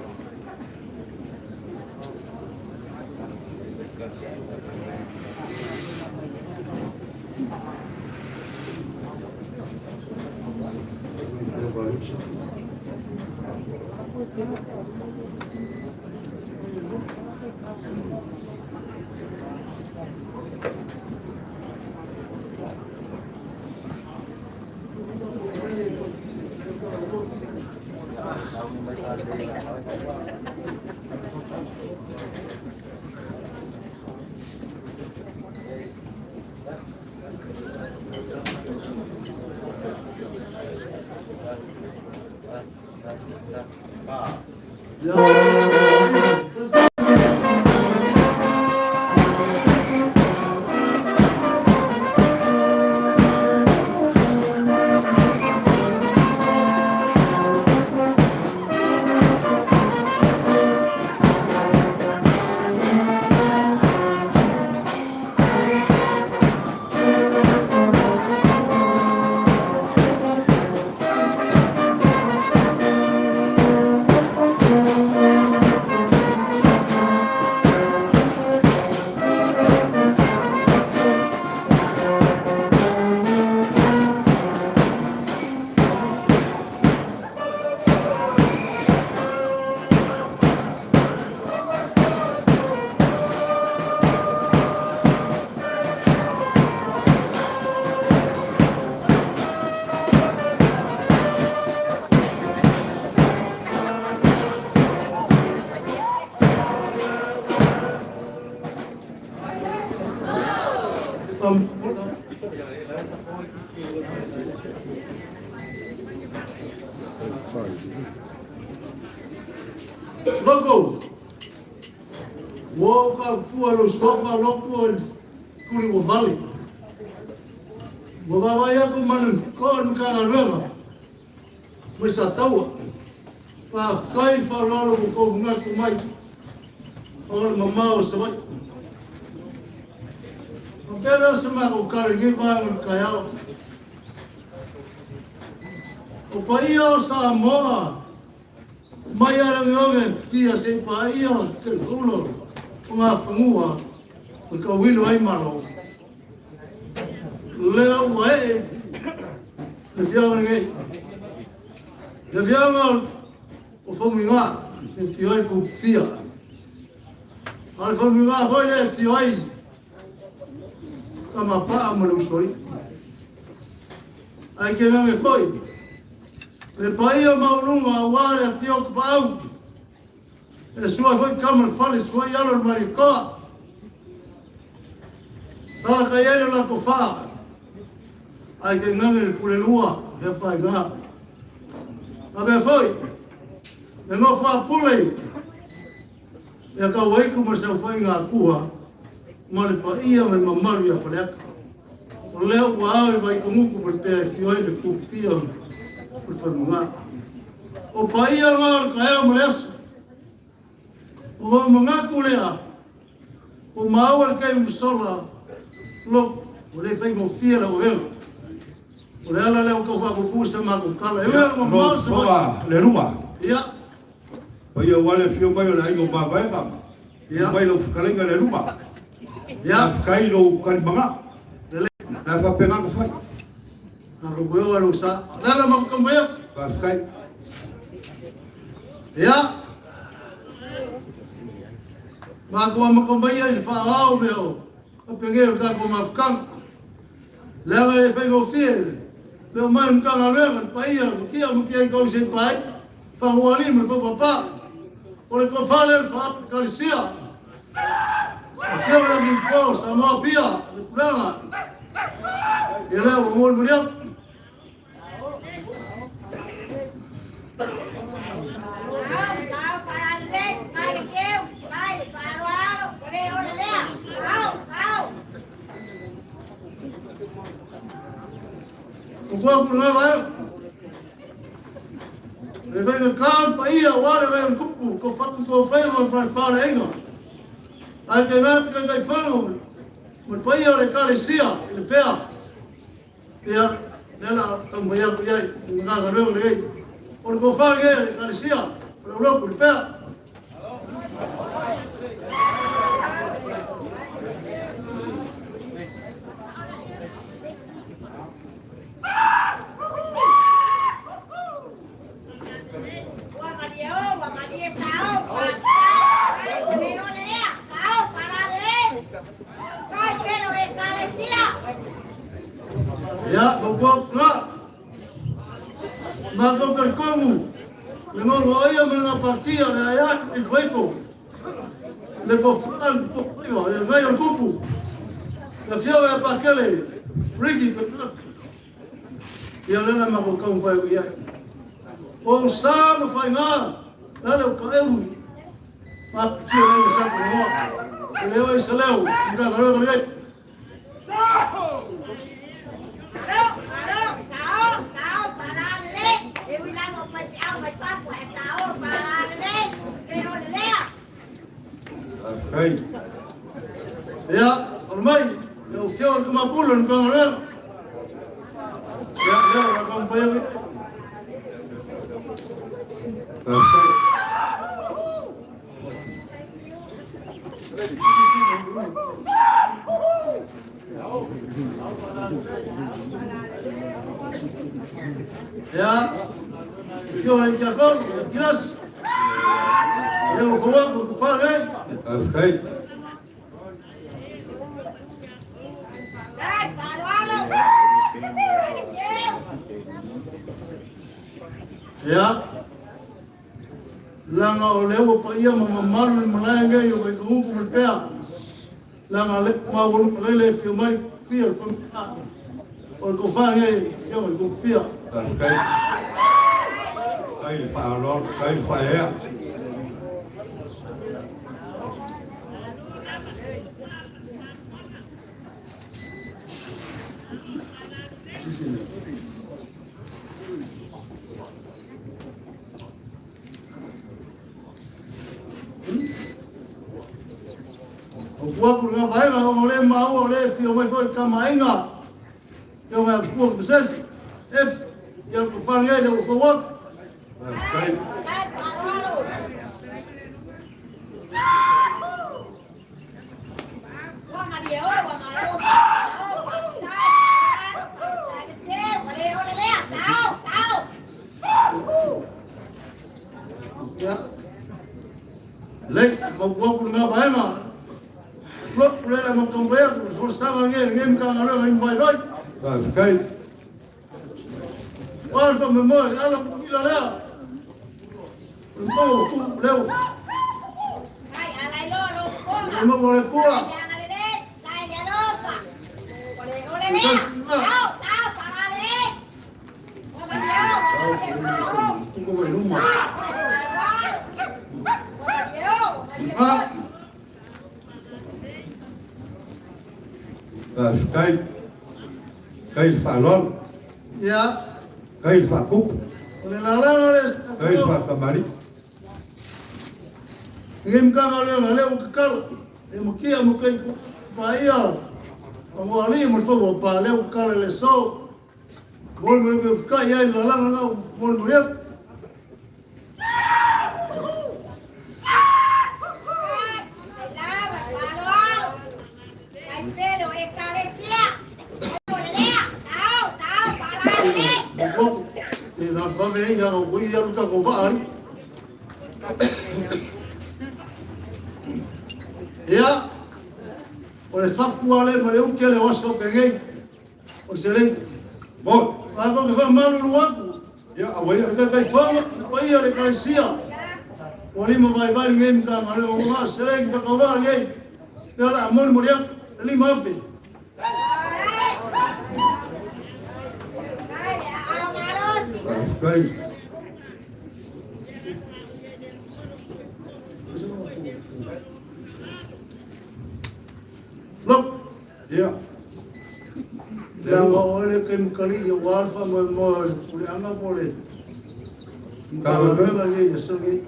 Logo, woka pua sofa lopo kuri mo vale. Mo baba ko man kon ka ruga. Mo sa tawa. Pa kai fa lolo ko nga ko mai. Ol mama o sabai. Pero sama ko ka ngi ba ka ya. O paia Samoa. Mai ara ngonge kia se paia ke ulo. Nga fungua. Ko wilo ai malo. Leo wae. Le fiawa ngai. Le fiawa o fominga. Le fioi ku fia. Al fominga foi le fioi. Kama pa mo sori. Ai ke ngai foi. Le paia maununga wale fio pau. E sua foi kama fale sua yalo marikoa. Ala ka yelo la kofa. Ai ke ngai kule lua he fai ga. Abe foi. E no fa pule. E ka wai ku mo se fai nga kua. Male paia me mamaru ya faleka. O leo wa vai ko mu ku pe fio e ku fio. Por favor, o país agora caiu mulher, o mangá culea, o maior que é sola, logo, o lei fez um filho o ele, o ela leu que eu vou puxar mas o cala, eu uma moça, le rua. Ya, Pa ia wale fio mai o lai o babai ka. Ya. Mai lo fkalenga le rua. ya, Fkai lo karimanga. Na fa penga ko fai. aku boleh orang sa, nada mau kembali, Ka fkai. ya, mas aku mau kembali ini faham meu, aku pengen aku maafkan, lama ele fez o filho, meu mano kan alweer, paia, mungkin kau simpai, faham ali, mas foi papá, oleh kau faham, faham Ekalesia, filho lagi pos, sama pia, pulang, ele umur beliau. Gua pernah bayar. Lepas kan paia wala bayar kupu, kau fakir kau fail orang fara enggak. Ada kan kai fail. Pai o Ekalesia, Lepea. Ia, nela tamo ia nganga reo le. O ko fa ge Ekalesia, o lo Lepea. Ya, bawa pula. Maka berkamu. Dengan ayah mengapakia le ayat ifaifu. Le kofan pokoyo le ngayon kupu. Le fiawa ya pakele. Ricky betul. Ya lena mako kamu fai ya. O sama fai nga. Lalu kau mak fiawa ya sak ngo. Leo isaleu. Muka kalau kerja. Ya, ormai, eu fior que mapulo no canal. Ya, acompanha. Ya, fior aí que agora, giras. Eu vou falar, hein? Ya, langa olewo pa ia mamalu malanga yo ko ku Lepea. Langa le mawulu lele fi mai fi o ko fa nge yo ko fi. Kai fa lo, kai fa ya. Gua kurang baik lah oleh mau oleh film itu kamainga. Yang aku proses yang kufanya dia ufawak. Ya. Lek mau gua kurang baik lah. Blok boleh mau convoyar, forçava ninguém cá na rua, vai. Kai. Alfa memória, ela pila lá. Não, tu leu. Ai, alai lo, koma. Não vou le pua. Jangan lele, lai dia lupa. Boleh lele. Tahu, para lele. Tunggu di rumah. Kai falon. Ya. Kai fakup. Oleh lalang Kai fakamari. Ngim ka ngale ukal. Mukia mukai paia. Amwali mo fo pa le ukal le so. Mol mo ke ka ya lalang na mol mo ya. Yang gue yang luka kovar, ya, oleh faktual maleu que le vas a pegar, o serem, Bom, algo que faz mal no banco, ya awaya. que cai fama, aí a Ekalesia, o lima vai ninguém cá, maleu o mas serem que kovar ninguém, ela amor muriak, ele mafe. Kai. Look, Ya. yang oleh kali yang alfa memor, oleh angga boleh. Kalau memang dia sengi,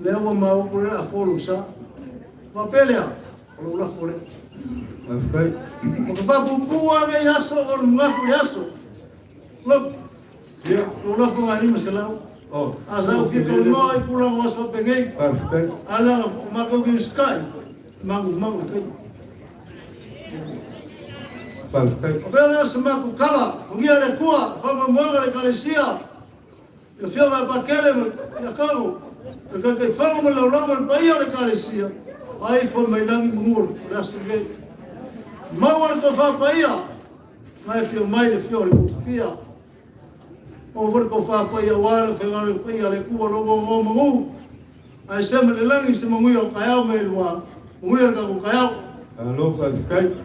lewa mau boleh afolu sa, papelnya, kalau ulah boleh. Afkai. O ka whapupua ngai aso o ngaku le aso. Lop. Ia. O la whunga lima se lau. Oh. Asa o whika le moa i pula ngā so pengei. Afkai. Ala mako ki sky. Mangu kei. Afkai. O pēle asa mako kala. Fungia le kua. Whama moanga le Ekalesia. Ia whionga pakele ia kago. Ia kai whanga me lau lama le paia le Ekalesia. Ai fo mai langi munguru. Le asa kei. Maua le ko whapaia. Ngai whio mai le whio le kufia. O vore ko whapaia wale whenga le paia le kua logo ngō mangu. Ai sema le langi se mangui o kaiau me lua. Mangui o kako kaiau. Alo Afkai.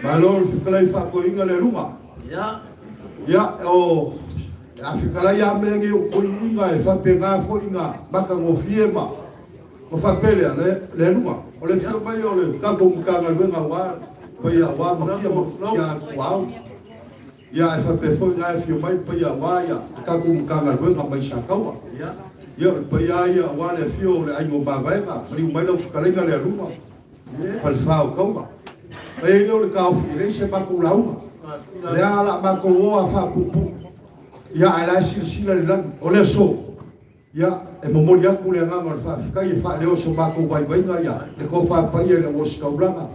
Malo le whikalai whakoinga le runga. Ia. Ia o whikalai a mengi o koinga e whapenga foinga maka ngofie ma. Ko whapelea le runga. O le whio mai o le kako mkanga luenga wale. Paia wa makia makia kuau. Ia e whapefoi ngai whio mai paia wa ia kako mkanga luenga mai sakaua. Ia. Ia paia ia wa le whio le aingo mawaiga. Riu mai lau whikalenga le runga. Pal whao kaunga. E leo le kao while se mako launga. Le ala mako oa whapupu. Ia e lai sila le langi. O le so. Ia e momori aku le nganga le whawhikai e wha leo so mako waiwainga ia. Le ko whapaia le woskauranga.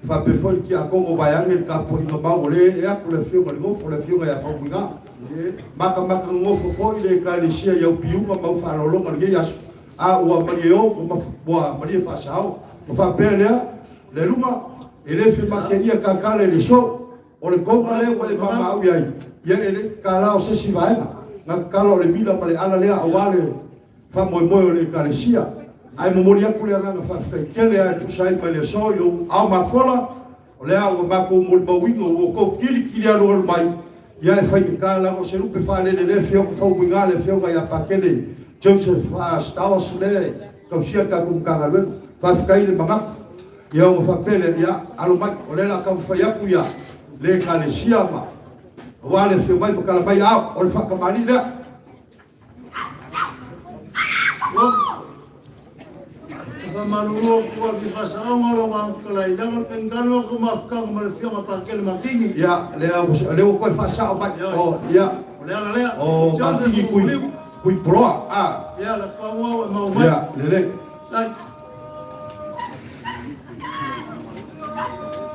Whapefoi ki a kongo waiange le kapo inga mau le e aku le whiunga le ngofo le whiunga ia whauminga. Maka ngofo foi le Ekalesia iau piunga mau whalolonga le gei asu. A ua mari e o, ua mari e whasao. O whapea lea, le runga, e le whi makeria kakale le so. O le konga le wa e mama au iai. Ia e le kalao sesi vaenga. Nga kakalo le mila ma le ala lea awale whamoemoe o le Ekalesia. Ai momori aku le nganga whawhikai kele ai tusai mai le so iu au mawhola. O le au mako mori mawingo o kou kiri alo al mai. Ia e whai ka lango se rupe whalele le whio ku whau winga le whio ngai a pakele. Joseph Stawa sule kausia ka kumkanga luenga. Whawhikai le mangaka. Ia o whapele ia alo mai. O le la kau whai aku ia le Ekalesia ma. Wa le whio mai pakala mai au. O le whakamani lea. Manulo kua ki whasaonga ro whawhikalai. Nanga pengano ko mawhikanga ma le whionga pakele makingi. Ia, leo koe whasao mai. Ia. O le ala lea. O makingi kui proa. Ia, la kua mau mai. Ia, lele.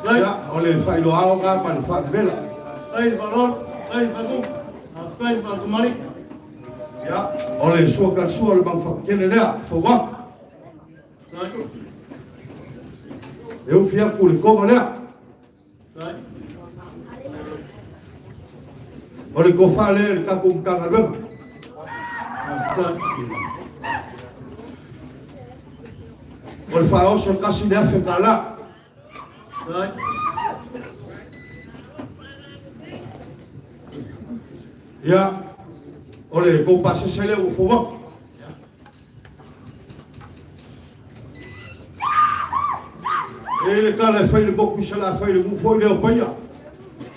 Ia, o le whailoao ngā ma le whakamela. Ai valor, ai whaku. Ai whakumari. Ia, o le sua karsua le mau whakakene lea. Whawak. Eu fui a cura, como né? Olha que eu falei, ele está com um carro mesmo. Olha, fala, o senhor está se defendendo lá. Já, olha, como passa se ele o fogo. Ele cara foi de pouco lá foi de foi de panha.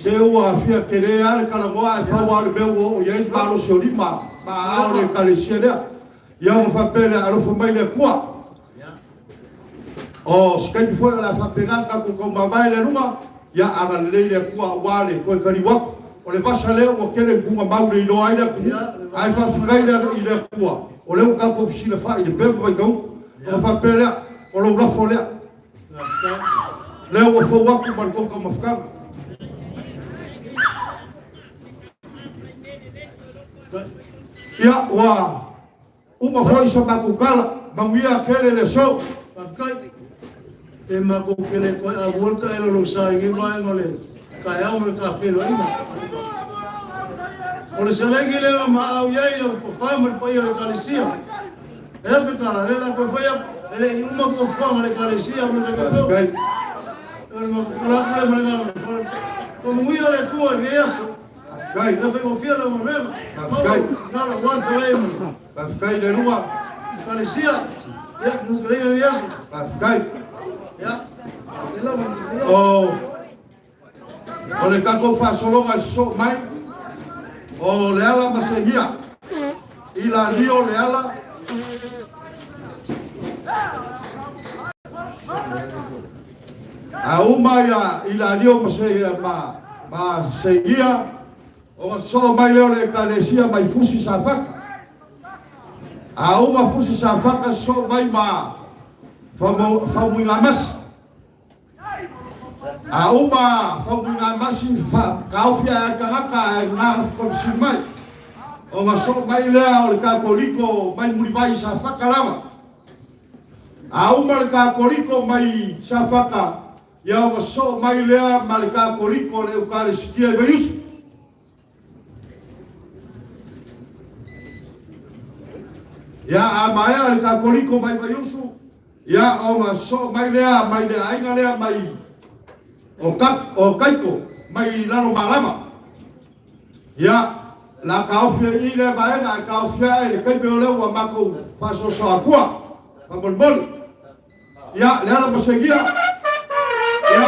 Se eu afia querer al cara moa para o meu e ele para o seu lima para a Ekalesia né. E eu vou pegar a rofa mais de qua. Oh, se que foi lá para pegar com vai le numa ya a le qua wale ko kariwa. O le vasa leo o querer com mau le no ainda. Ai fa ficar ile qua. O le ka ko oficina fa ile pego vai gau. O fa pegar o lo folha. Leo o fo waku man ko ma fkam. Ya wa uma foi so bakukala mawia kele le so. Pakai. E mako kele ko a volta elo lo sai ngi vai ngole. Kai au me ka felo ina. Ole se lengi le ma au yai lo ko fa mo pa yo le Ekalesia. E fe kala le la ko fa ele uma ko fa mo le Ekalesia mo le ka. Mas kala kule manga como muy ole ku ni eso gai no fue confía la morena gai nada igual que gai de rua Ekalesia ya no creio ni eso gai ya oh ole ka ko fa solo mas so mai o le ala masegia y la rio le ala Auma ya ila dio ma seguia o so mai leo le Ekalesia mai fusi sa faka. Auma fusi sa faka so mai ma famu ngamas. Auma famu ngamas kaufia kangaka na konsimai. O so mai leo le Katoliko mai mulivai sa faka lama. Auma le Katoliko mai sa faka. Ya o so mai lea ma le Katoliko le Ekalesia le Yusu. Ya amaya le Katoliko mai Yusu. Ya o so mai lea ainga lea mai o kaiko mai lalo malama. Ya la kaufia ile baenga kaufia ile kai beole wa mako faso so akua pabon ya le ala masegia ya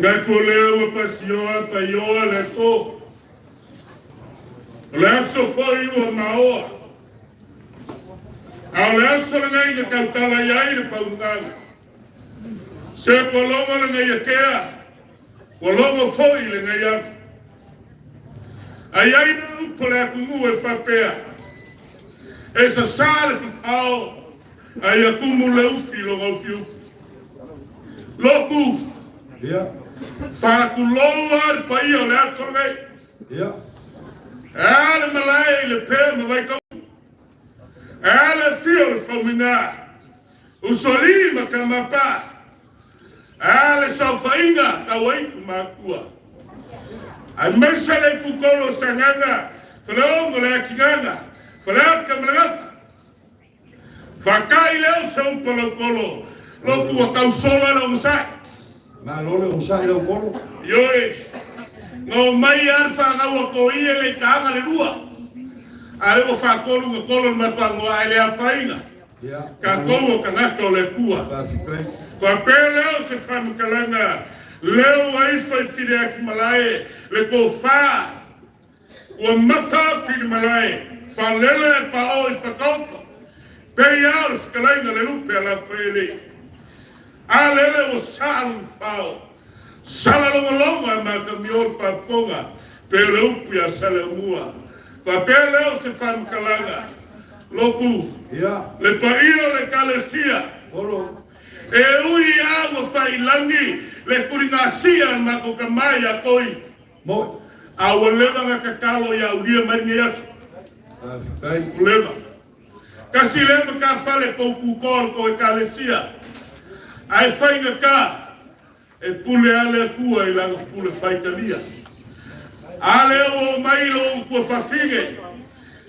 Nakoleo pasio payo leso foi o maoa. Ao leso ngai que cantala yai de paungana. Se polongo ngai kea. Polongo foi le ngai. Ai no pole kumu e fapea. Esa sale fao. Ai acumula o filo ao fio. Loku. ya Fakuloa pai o leso ngai. ya Ale malai Lepea me vai com. Ale fio famina. O solima kamapa. Ale saufainga tawai kumakua. Ai mesale ku kolo sanganga. Falao le kinganga. Falao kamrasa. Fakai leo seu polo kolo. Loku akau sola lo usai. ma lole usai lo kolo Yoi. No mai arfa ngau ko ile kanga le rua. Ale o fa kolo ma fa ngo ale afaina. ya Ka kolo ka ngato le kua. basikai Kwa pele o se fa mkalanga. Leo ai fa fide aki malae le ko fa. O masa fide malae. Fa lele pa o fa kofa. Pe ya o skalanga le lupe la fele. Ale o sal fao. Sala longa ma kamior pa fonga. Pele upia sala mua. Kwa pele o se fa mkalanga. Loku. ya Le paio le Ekalesia. kolo E ui awa whailangi le kuringasia ma ko kamai a koi. mo Awa leva nga kakalo ya ulia mani asu. basikai Leva. Kasi leva ka fale pouku kor ko Ekalesia. Ai whainga ka. E pule ale kua i langa pule whaitalia. Ale o mailo kua whawhinge.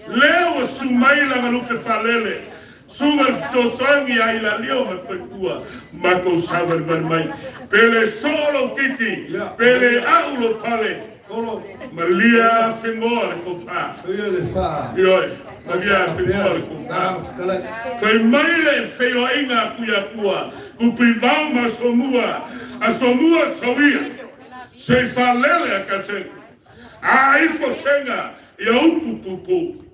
Leo su maila nga lupe whalele. Sunga sosangi ai la leo me pekua mako saber mai pele solo kiti pele aulo pale kolo malia fingor ko fa yo le fa yo malia fingor ko fa kala foi maile feo inga kua ku privau ma somua a somua sawia se falele a kase Ai fo senga ia upu pupu.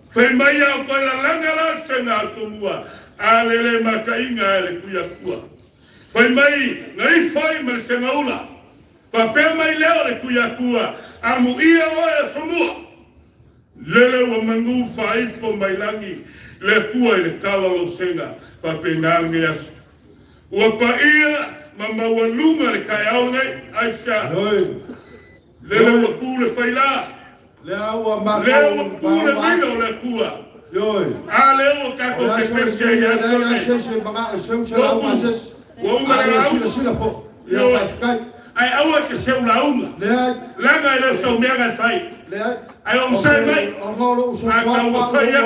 Fai mai au koe la langa la senga somua. A lele makainga ele kuia kua. Fai mai ngai fai mal senga ula. Fa pe mai leo le kuia kua. Amu ia oe somua. Lele wa mangu fai fo mai langi. Le kua ele Taalolo senga. Fa pe nalnge asu. Ua pa ia mama wa lunga le kai au nei Aisha. Lele wa kule fai la. Lea ua maka. Leo wa kule mino le kua. A leo kako te pese ia ai aua ke seu launga. Langa ele sau mega fai. Ai o sai mai. A kau fai ia.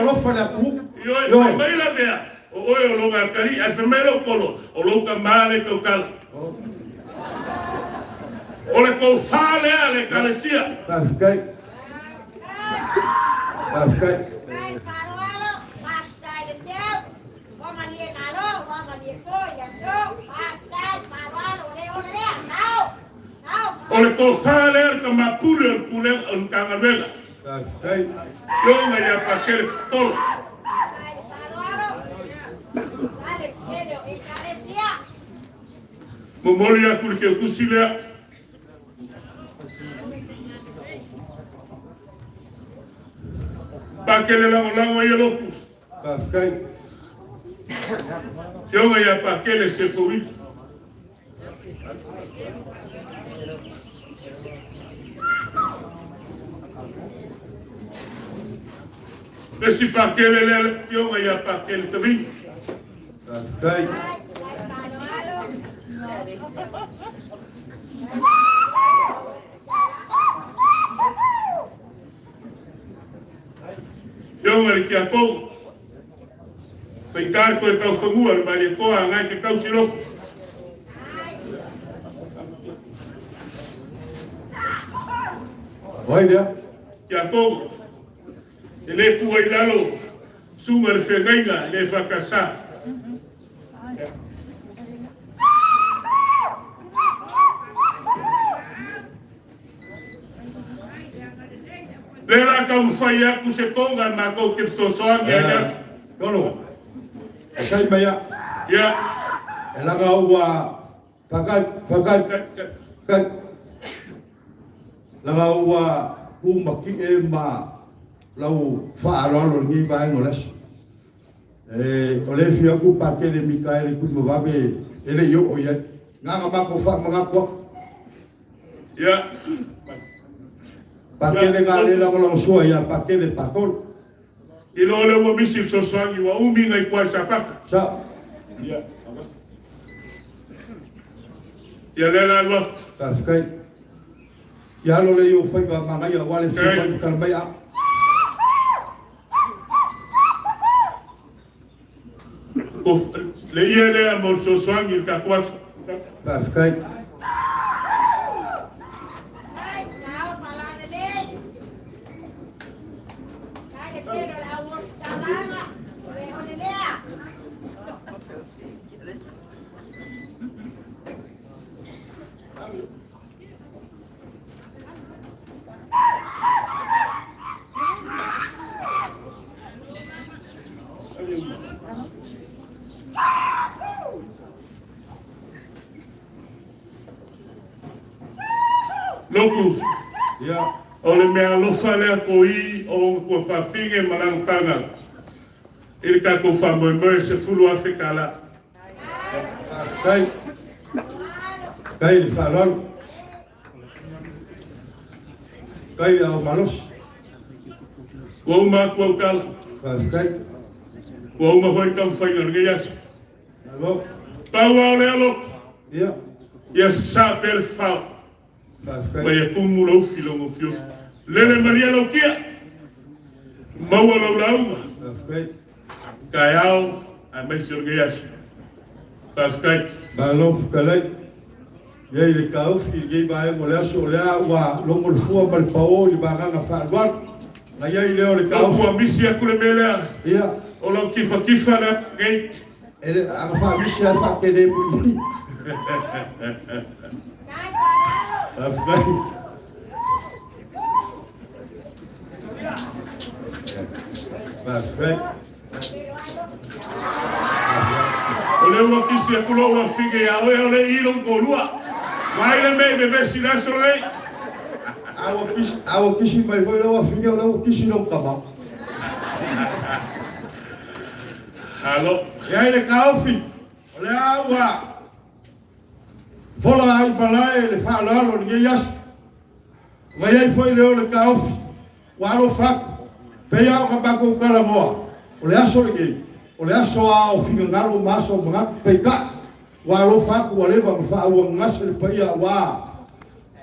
Yo e mai la vea. O oe o longa kari. Ai fe mai lo kolo. O longa male kau kala. O le kou fale a le Ekalesia. O le kou fale a ka mapule o pule o nkangaruela. Yo nga ia pakele tolo. Momoli a kuri ke kusilea. Pakele lango ia loku. Yo nga ia pakele se foi. Nesse pakele lele, yo nga ia pakele tavi. Yo nga ki a kou. Fai kar koe kau whamua, mai le koa ngai ke kau siroko. Ki a kou. E le kua i lalo, sunga le whengainga, le whakasa. Le la kau mwhai aku se konga ma kou ke ptosoangi a nasi. Kono. Sai mai a. Ia. E langa ua fakat. Langa ua umaki e ma lau whaarolo ngi vai ngoles. O le fia ku pakele Mikaele ku mwabe ele yo o ia. Nganga mako fa mga kwa. Ia. Pakele ngale lang sua ia pakele pakol. Ilo le ua misi ptosoangi wa umi ngai kwa sapaka. Sa. Ia. Ia le la lua. Kaskai. Ia lo le yo fai va mangai a wale fai kalmai a. Le ia le a mo ptosoangi ka kwasa. Kaskai. Loku. Ia. O le mea lofa lea ko i o kua whawhinge marangtanga. Ili ka ko whamoe se fulu Afrika la. Kai. Kai le whalol. Kai le au malos. Kua uma kua ukala. Kai. Kua uma hoi kam whainga nge yasu. Alo. Pau au lea loku. Ia. Ia se sa pere whao. Kai. Mai e kumula ufi longo fios. Lele maria lau kia. Maua lau launga. Kai. Kai au. A meisi nge yasu. Paskai. Balof kalai. Yei le kaufi yei vai mo le so le wa lo mo fu mal pao li ba nga fa wan. Na yei le o le Kau kaufi. kua misi aku le melea. Ia. O lau kifa na ngai. Ele a fa misi a fa ke de mu. Afgai. Ole ua kisi e kula ua whige a oe ole i long korua. Waile mei me vesi naso rei. Awa kisi mai hoi lau a whige o lau kisi long kama. Halo. Ia le kaofi. Ole awa. Fola ai balai le whaalalo ni nge yasu. Mai ai foi leo le kaofi. Walo whaku. Pea o kabako kala moa. Ole aso le gei. Ole aso a o whiga ngalo maso o mga peika. Walo whaku wa lewa mwha ua ngase le paia wa.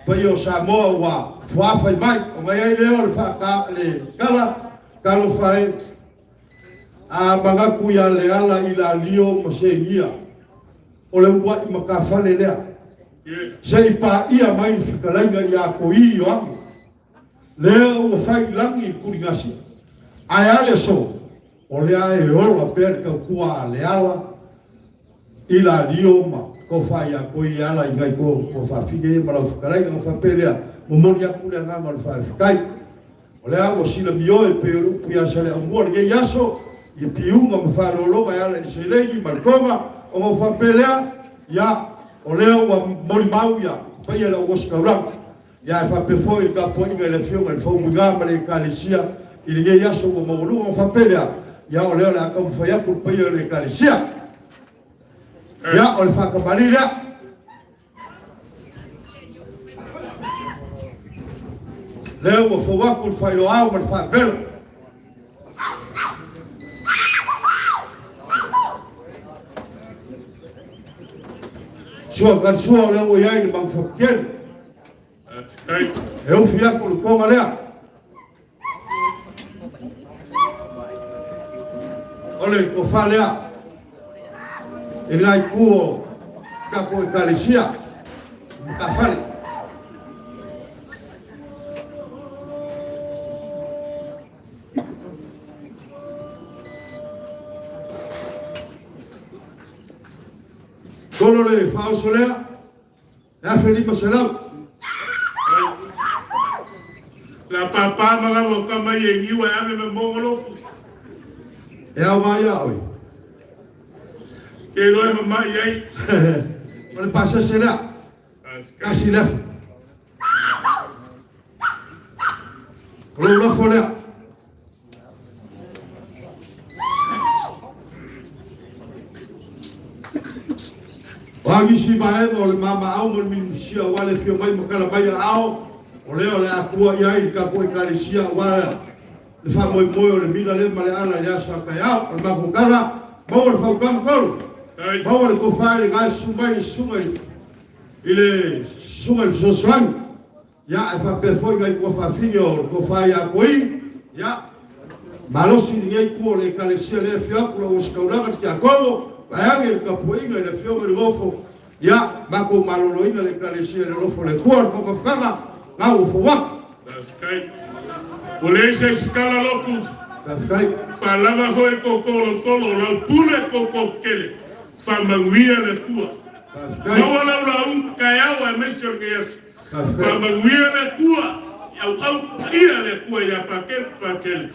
Paia o Samoa wa. Fuafai mai. O mai ai leo le whaka le kala. Kalo whae. A mga kuia le ala i la lio ma se ngia. Ole ua i makawhane lea. Se i pa ia mai ni whikalainga i a ko i o angi. Lea ua whai langi i kuri ngasi. Ai ale so. O lea e ola pere ka kua le ala. I la lio ma. Ko whai a ko i ala i ngai ko whawhige i mara whikalainga o whapelea. Momori a kule ngama le whawhikai. O lea ua sila mio e peru pia sale a mua nge yaso. I piunga ma whalologa i ala i seilegi marikonga. O ma whapelea. Ia. O leo wa mori mau ia, paia la oska uranga. Ia e whapefo i ka poinga i le fionga i whau mwinga ma le Ekalesia. I le ngei aso wa maulunga o whapelea. Ia o leo le aka mwhaiaku paia le Ekalesia. Ia o le whakamari lea. Leo wa whawaku le whailo au ma le whapela. Sua kan sua le o yai le bang fakien. E o fia ko le konga lea. Ole ko fa lea. E ngai kuo ka ko Ekalesia. Ka fale. Kolo le fao solea, e a Felipe Selau. La papa maga mo kama ye ngiwa ya me mongolo. E a mai oi. Ke lo e mama ye. Ole pasa será. Casi lef. Ole lo folea. Wangi si mai o le mama au mo minusia wale fio mai mo kala mai ao o leo le akua ia i ka ko Ekalesia wala le fa mo o le mila le male ala ia sa ka ia o ma ko kala mo le fa kan ko mo le ko fa le ga su mai sunga ile sunga so swang ia e fa perfo ga ko fa finio ko fa ia koi ia malosi ni ko le Ekalesia le fio ko o skaura ka ko Payange ka poinga le fionga le gofo ya mako maloloinga le Ekalesia le gofo le kuar ko mafanga nga ufo wa Kai. Polese skala locus. Kai. Falava foi kolo la pule kele. Famanguia le kua. No wala la kaya wa mention ke yes. Famanguia le kua. Au ia le kua ya pakel.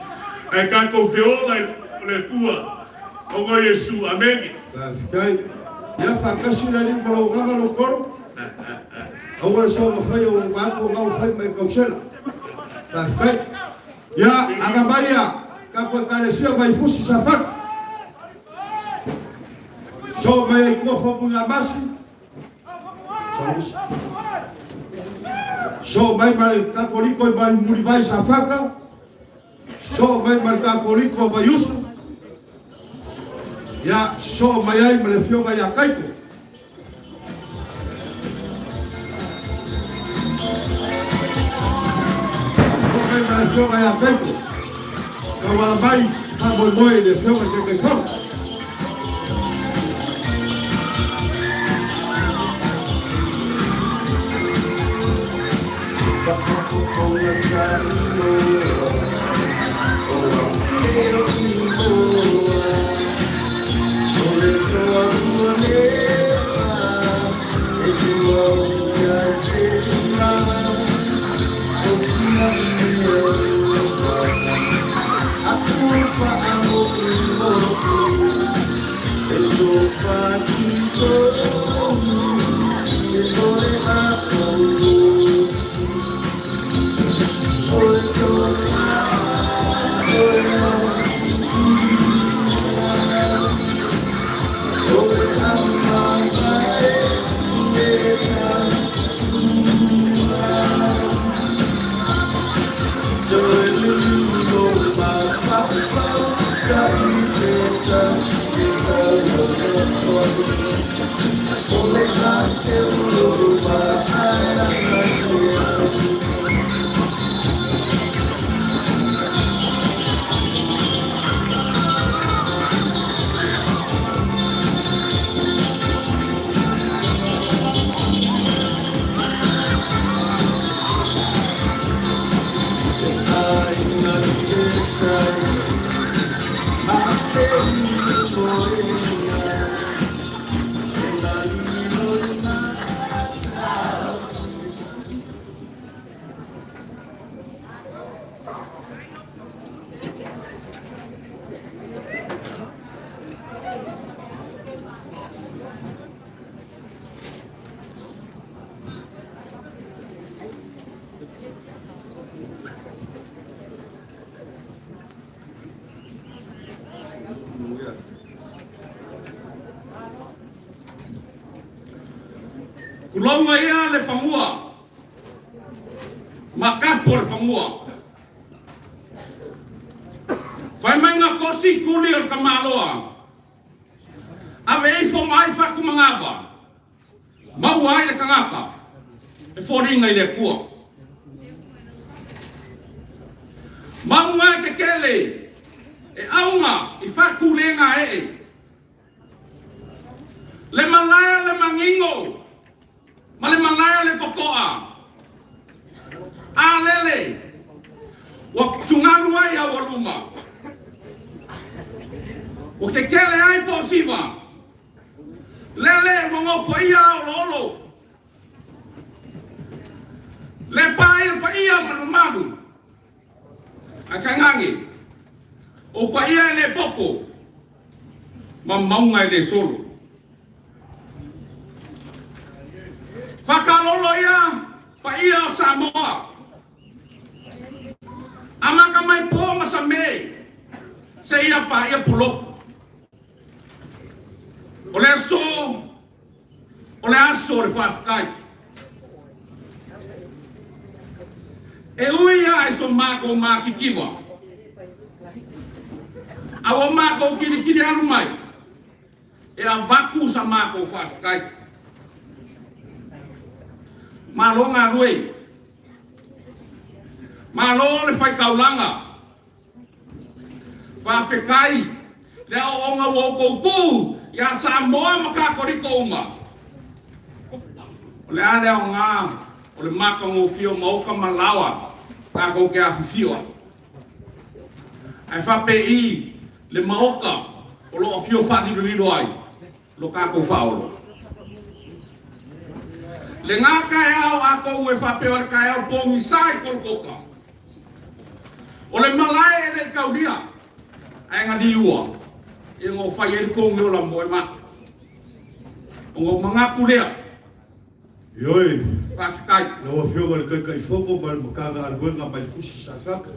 Ai ka confio le kua. Ogo Yesu, amém. Kai. Ya fa kasina ni para o gama no coro. Agora só o feio o barco não faz mais causela. Kai. Ya agamaria ka ko Ekalesia vai fusi safak. So vai ko fo bunga masi. So vai mal Katoliko vai muri vai safaka. So vai mal Katoliko vai usu. Ya so mai ai me fionga ya kaiko. So mai me fionga ya kaiko. Kawa mai ha moi le fionga ke kaiko. Kulonga ia le whamua. Makapo le whamua. Whai mai ngā kosi kuli o kamaloa. Awe eifo mai whaku mangapa. Mau ai le kangapa. E whoringa i le kua. Mau ngai ke kele. E aunga i whaku lenga e. Le malaya le mangingo. Ma le malaya le kokoa. A lele. Wa sungalu ai au aluma. O ke kele ai po siva. Lele mongo foia au lolo. Lepea il paia manumadu. A kangangi. O paia le popo. Ma maunga le solo. Taalolo ia paia o Samoa. Amaka mai po masame. Se ia paia pulo. Ole aso re whafkai. E uia e so mako maki kiwa. Awa mako kiri alu mai. E a vaku sa mako whafkai. Malo ngā rue. Malo le whai kaulanga. Whawhekai. Le o onga wokoukou. Ia Samoa Katoliko uma. O le ale o ngā. O le maka ngofio mauka malawa. Tākou ke awhiwhiwa. Ai whape I. Le maoka. O lo o fio whaniruriro ai. Lo kākou whaolo. Le ngā kai au ako ue whapeo le kai au pōngi sai kolokoka. O le malai e le kaudia. Ai ngā diua. E ngō whai e kongi o la moe ma. O ngō mangaku lea. Ioi. Whawhikai. Na o whionga le kai whoko ma le makanga aruenga mai fusi sa whaka.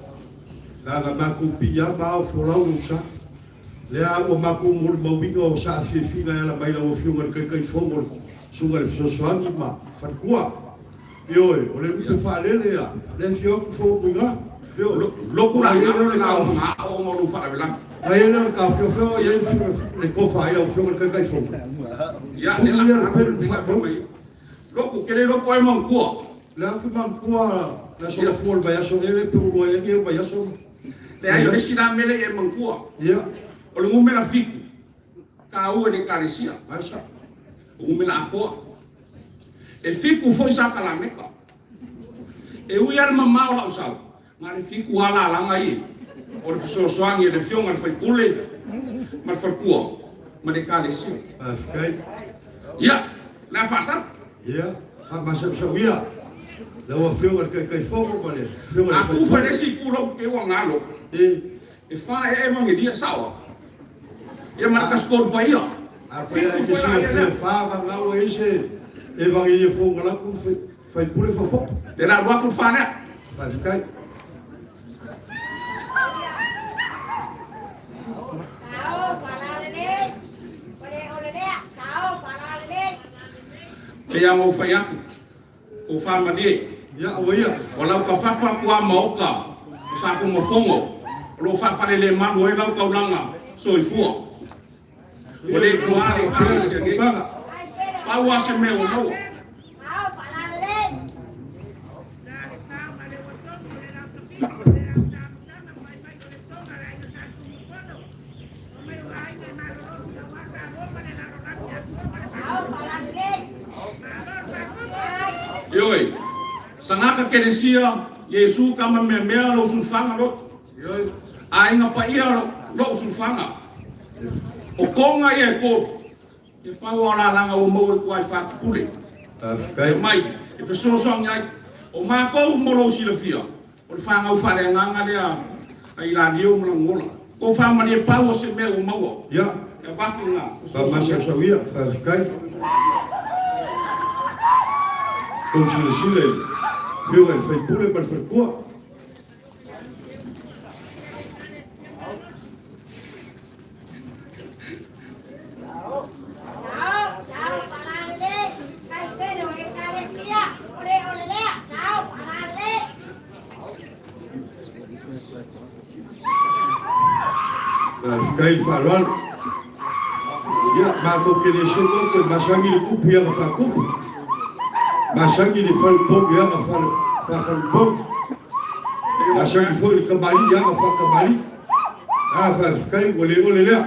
Nā ngā maku pia ma o wholau no sa. Lea o maku mori mawinga o sa whiwhinga ala mai na o whionga le kai whoko. Sunga le fisosoangi ma whanakua. Ioi, o le upe whaalele a. Le whioku whokunga. Loku la ngaro le ngā o ngā o moru wharawela. Ai ena ka whiowheo, ia le kofa ai au whionga le kai whoko. Ia, ne la ngaro le ngā whamai. Loku, kere roko e mangkua. Le aku mangkua, la sola fuol vai aso, ele pe uro e nge vai aso. Le ai le sina mele e mangkua. Ia. O le ngumena fiku. Ka ua le Ekalesia. Aisa. Umena akoa. E fiku foi sa kala meka. E ui ar mamau la usau. Ngare fiku ala alanga I. O le fisosoangi e le fionga le whaipule. Ma le whakua. Ma le Ekalesia. Afkai. Ia. Nā whasap. Ia. Masau ia. Le ua whionga le kai whoko ma le. A kufa le si kuro ke ua ngalo. E e fa e mangi dia sao e marcas cor paia a foi a que se fava lá o esse evangelho foi lá com foi por isso pop de la rua com fa né vai ficar e a mo fa ya o fa mani ya oia o lau ka fafa kua maoka o sa ko mofongo lo fa le manu e lau ka ulanga so i fua o le kua le Ekalesia ke pa wa se me o no Yoi, sanaka Ekalesia, Yesu kama mea lo sulfanga lo. Ai nga pa ia lo sulfanga. O konga ia ko. E pa wala langa o mo ko ai fa pule. kai Mai, e fe so song ai. O ma ko mo lo silafia. O fanga o fa le nganga le ai la dio mo ngola. Ko fa mani pa o se me o mo. ya E ba ku nga. pa masa sawia fa kai con Chile viu ele foi pure para fercua ficar ele falando ya ma ko que deixou com masangi de cupo ia fa cupo masangi de fal pog ia fa pog masangi foi de camali ia fa camali fa ficar ole lá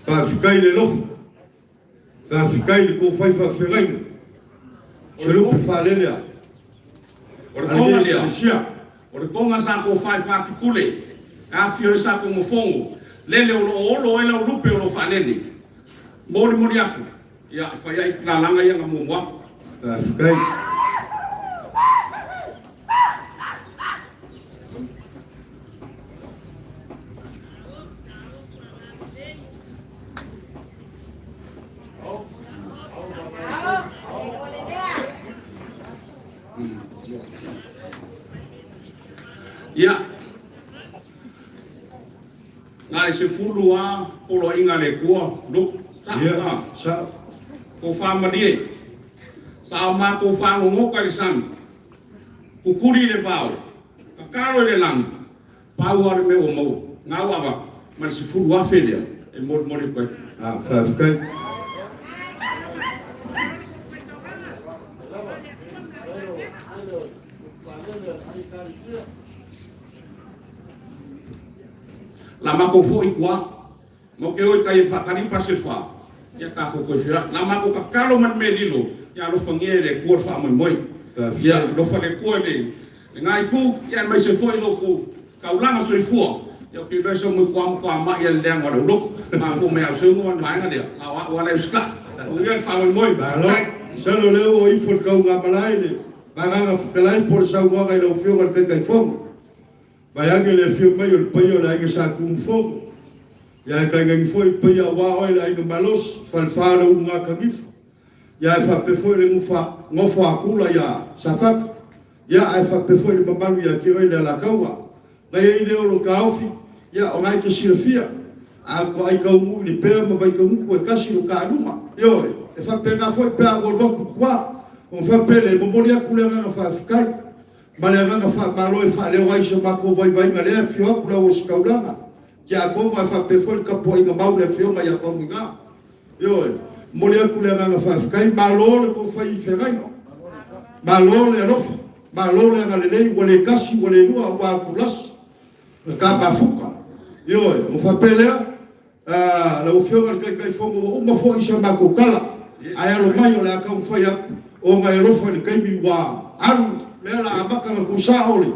fa ficar ele lof fa ficar ele com fai fa ferreiro chelo pe fale lá O konga le. O konga sa ko fai fa ki pule. A fio sa ko mo fongo. Lele o lo ela o lupe o lo fa lele. Mori aku. Ya fa ya ikla langa ya mo mo. Fikai Ya. Ngare se fulu a polo inga le kua luk. ya sa Ko fa mali. Sa ma ko fa ngo ka lisan. Ku kuri le pau. Ka karo le lang. Pau ar me o mo. Ngawa ba. Mal se fulu a felia. E mo le ko. fa fikai La ma ko fo i kua. Mo ke oi kai fa kani pa se fa. Ya ka ko fira. La ma ko ka kalo man me lilo. Ya lo fangere ko fa mo moi. Ya lo fa le ko le. Ngai ku ya mai se fo i lo ku. Ka ulanga so i fo. Ya ke lo so mo kwa ma ya le ngora lo. Ma fo me a so mo mai nga dia. La wa le ska. O ngai fa mo moi. ba lo sa lo le o ifo ka nga balai le ba nga kalai por sa wa ga lo fio ka kai fo ba ya ke le fio mai o pai o la ke sa kum fo ya ka ngai fo i pai wa o la ke malos fal fa lo nga ka gif ya fa pe fo le ngo fa kula ya sa fa ya ai fa pe fo le babalu ya ke o la kawa ga ye le o ka ofi ya o ngai ke silfia a ko ai ka mu ni pe ma vai ka mu ko kasi o ka duma yo e fa pe na fo pe a go do kwa on fa pe le bomolia kule nga fa fikai male nga fa malo e fa le wai so ma ko vai ngale fio kula o skaulanga ya ko va fa pe fo ka po nga mau le fio nga ya ko nga yo molia kule nga fa fikai malo le ko fa i ferai no malo le rof malo le nga le wole kasi wole lua wa kulas ka ba fuka yo on fa pe le la o fio nga kai fo o ma fo i so ma ko kala ai lo mai o la ka fa ya o ngai rofa le kaimi wa aru le la abaka na kusaole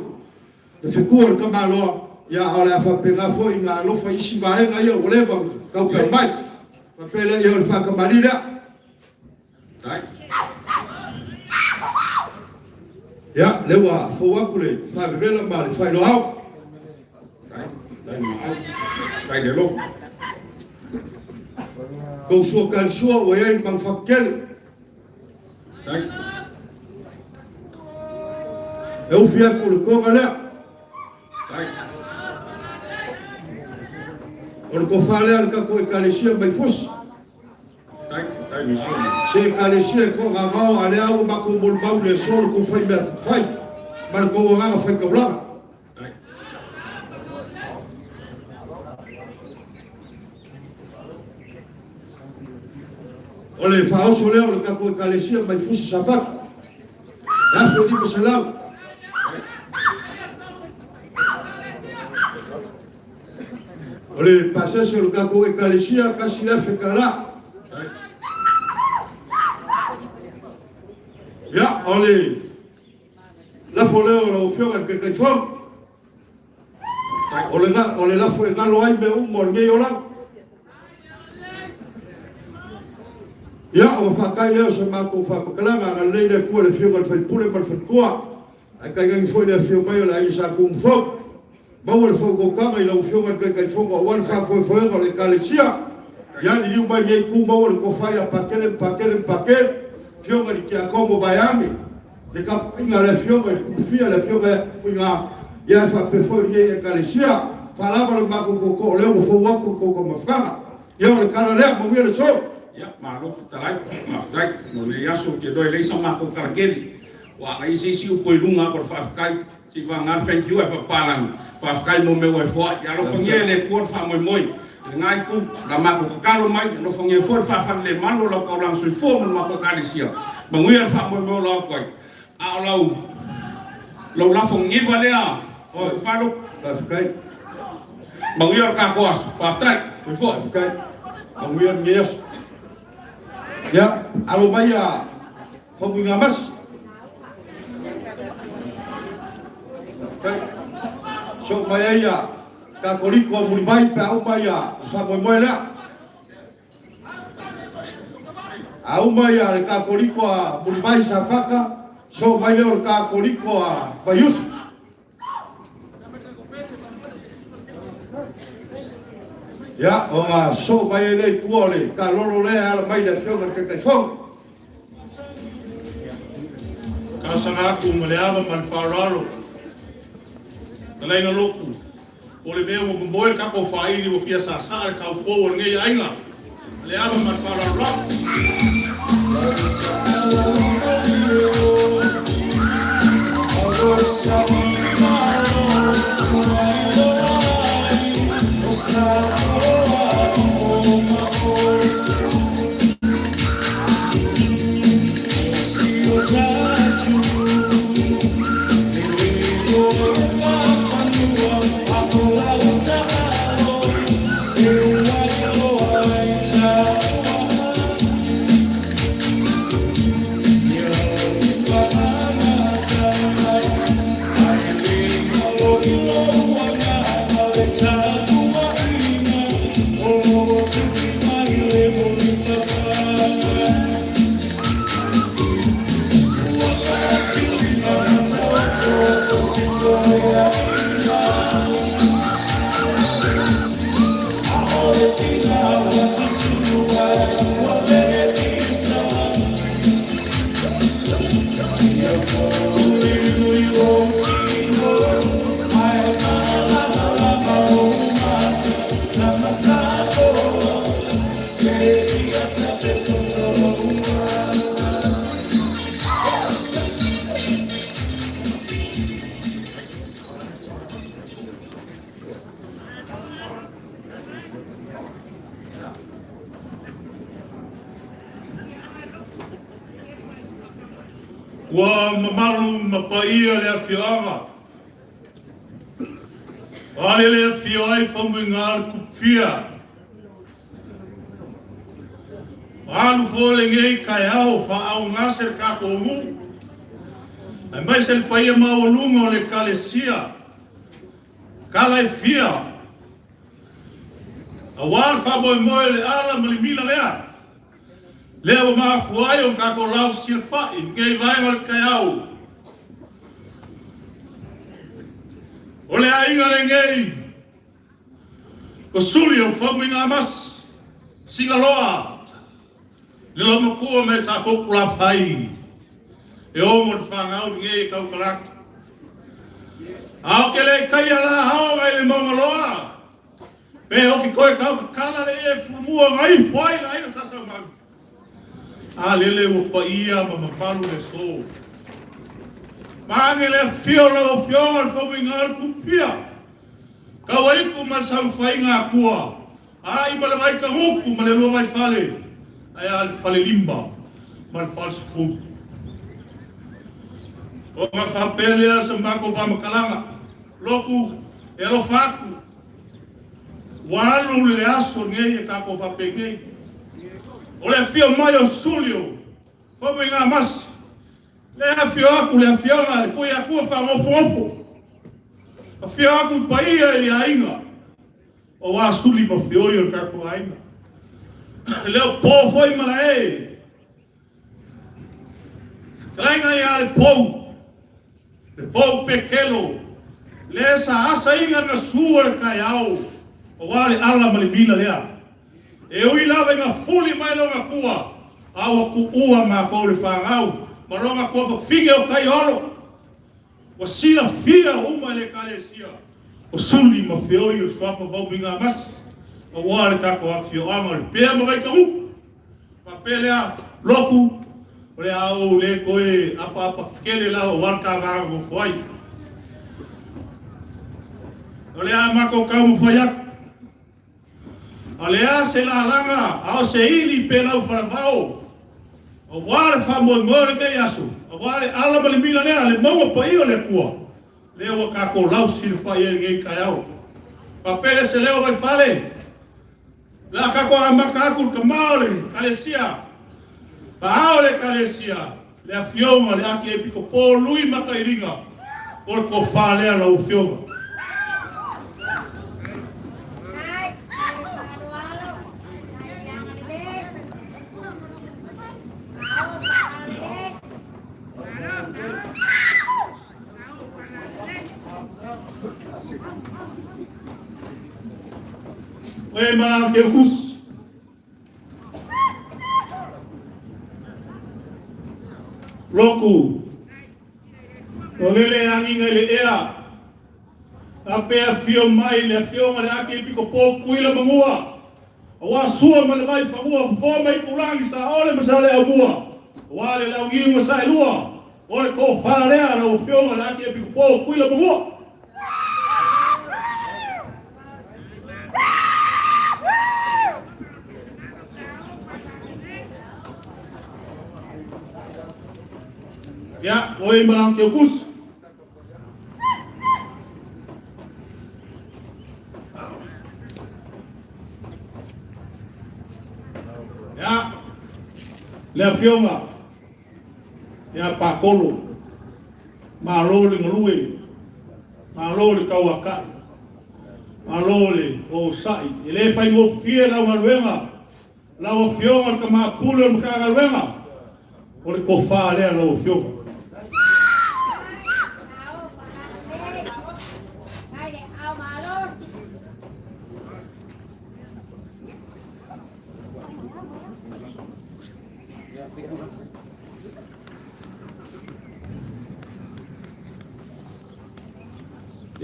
le fikuar ka malo ya ala fa pega fo ina lofa isi ba nga yo le ba ka ka mai fa pele yo fa ka malida tai Ya, lewa fowakule fa vela mali fa lo au. Kai de lo. Kau so kan so o ye mang fakkel. Eu fia kul ko gala. O ko fale al ka ko Ekalesia mai fus. Se Ekalesia ko ga mau ale au ma ko mol mau le sol ko fai me fai. Mar ko nga fai ka ulama. Ole fa o sole o ka ko Ekalesia mai fus safat. La fo di salam. Ole pasa sur ka ko Ekalesia kasi la fe kala. Ya, ole la foleo la ofio que kai fom. Ole la fo ngalo ai me un mornge yola. Ya, o fa kai leo se ma ko fa kala nga le le ko le fio le fe pule per fe ko. Ai kai ngi foi le fio mai la isa kum fo. Mau le fo ko kama i la ofio que kai fom o wan fa foi le Ekalesia. Ya ni liu mai ngai ku mau le ko fa ya pakel. Fionga di kia kombo bayami le ka pinga le fionga ku fia le fionga pinga ya fa pe fo ye Ekalesia falava le mako ko le fo wa ko mafanga ya le kala le mo le so ya ma lo talai ma fai no le yaso ke doi le sa mako karkeli wa ai si u poilunga por fa kai si va ngar thank you fa palang fa kai mo me wa fo ya lo fongele ko fa mo ngai ku da mako ko kalo mai no fonge for fa le malo lo ko lang sui fo mo mako Ekalesia manguia fa mo lo ko a lo la fonge vale a o fa lo kai manguia ka ko as fa tai ko fo kai manguia mies ya alo maya fongu ngamas kai so maya ya Katoliko muribai pe au maya sa mo la au maya le Katoliko muribai sa faka so mai le Katoliko bayus ya o so mai le kuole Taalolo le ala mai le fio ke te fo ka sanga ku mele ava man faralo le ngaloku o le mea mo moer ka ko fai ni o fia sa sa ka o po ngai ainga le ava man fara rock wa mamalu mapaia le fianga ale le fiai famungar kupia alu fole ngai kaiao fa au ngaser ka komu ai mai sel paia ma olungo le Ekalesia kala fia awal fa boy moel ala mlimila lea leo ma fuai o ka ko lau silfa in ngai vai o kaiao Ole ainga le ngei. Ko suli o whaminga mas. Singa loa. Lilo makua me sa kokula whai. E o mo whangau ngei kau kalaka. Ao ke le kai ala hao ngai le maunga loa. Pe hoki koe kau kala le e fumua ngai whai na aina sasa mau. A lele o pa ia ma mapalu le so. Mange le fio la o fio al whaminga kupia. Kau aiku ma sau whai ngā kua. Ai ma le mai ka huku ma le lua mai whale. Ai al whale limba. Ma le whale sifu. O ma whapelea sa mako whamakalanga. Loku e lo whaku. Walu le aso ngei e kako whapengei. O le fio mai o sulio. Whamu ngā mas. Le a fio aku, le a fio ngā, le koe aku a whangofo. A fio aku paia i ainga. O wā suli ma fio i o kako ainga. Leo pō foi mala e. Kainga i a le pō. Le pō pekelo. Le sa asa inga na sua le kai au. O wale ala ma le bila lea. E ui lawa inga fuli mai longa kua. Awa ku ua ma kou le whangau. Ma longa kua fa fige o kai olo. O sila fia uma le Ekalesia. O suli ma feo i o swafa vau minga mas. O wale kako a fio ama le pea ma vai ka uku. Pa pelea loku. O le au le koe apa kele la o warka vago fwai. O le a mako kau mu fwai aku. O le a se la langa, ao se ili pe lau wharavao. O wale whamoe moe kei asu. O wale ala mali mila lea, le maua pa iyo le kua. Leo wa kako lau sili whai e ngei kai au. Pa pele se leo vai whale. La kako a maka aku ka maole, Ekalesia. Pa ao le Ekalesia. Le a fionga, le aki e piko pō lui maka iringa. O le ko whalea lau fionga. Oe mana ke kus. Roku. O lele anginga le ea. A pea fio mai le fio ma le ake piko pō kuila mangua. A wā sua ma le mai whamua. Fō mai kurangi sa ole ma sa le au mua. Wā le lau ngiu ma sa e lua. Ole ko whārea la o fio ma le ake piko pō kuila mangua. Ya, oe marang ke kus. Ya, le fioma. Ya pakolo. Malole ngluwe. Malole kawaka. Malole o sai. Ele fai mo fie la malwenga. La o fioma ka mapulo mka galwenga. Ore ko fa le la o fioma.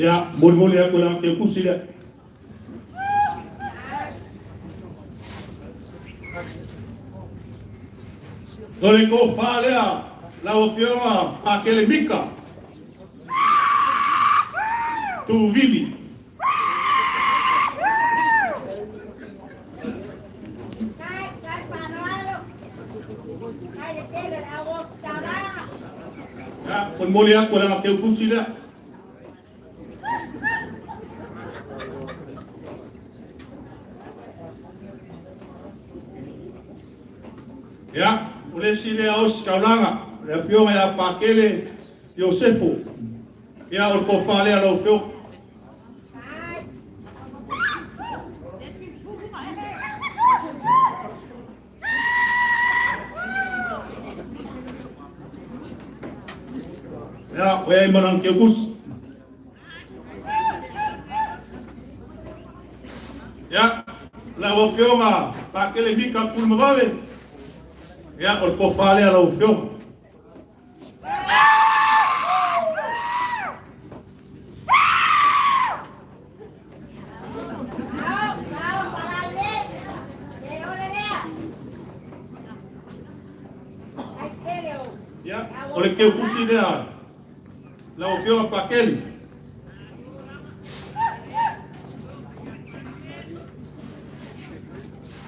Ya, mul aku lang ke kusila. Dole ko falea la ofioma aquele mica. Tu vili. Ya, mul aku lang ke kusila. Ya, ule sile aus kaulanga, le fionga ya pakele Yosefo. Ya o ko fale ala o fio. Ya, we manang ke kus. Ya, la ofionga pa que le mica por mabave. Ya, por cofale a la ofionga. Ya, oleh que kursi dia. La ofionga pa aquele.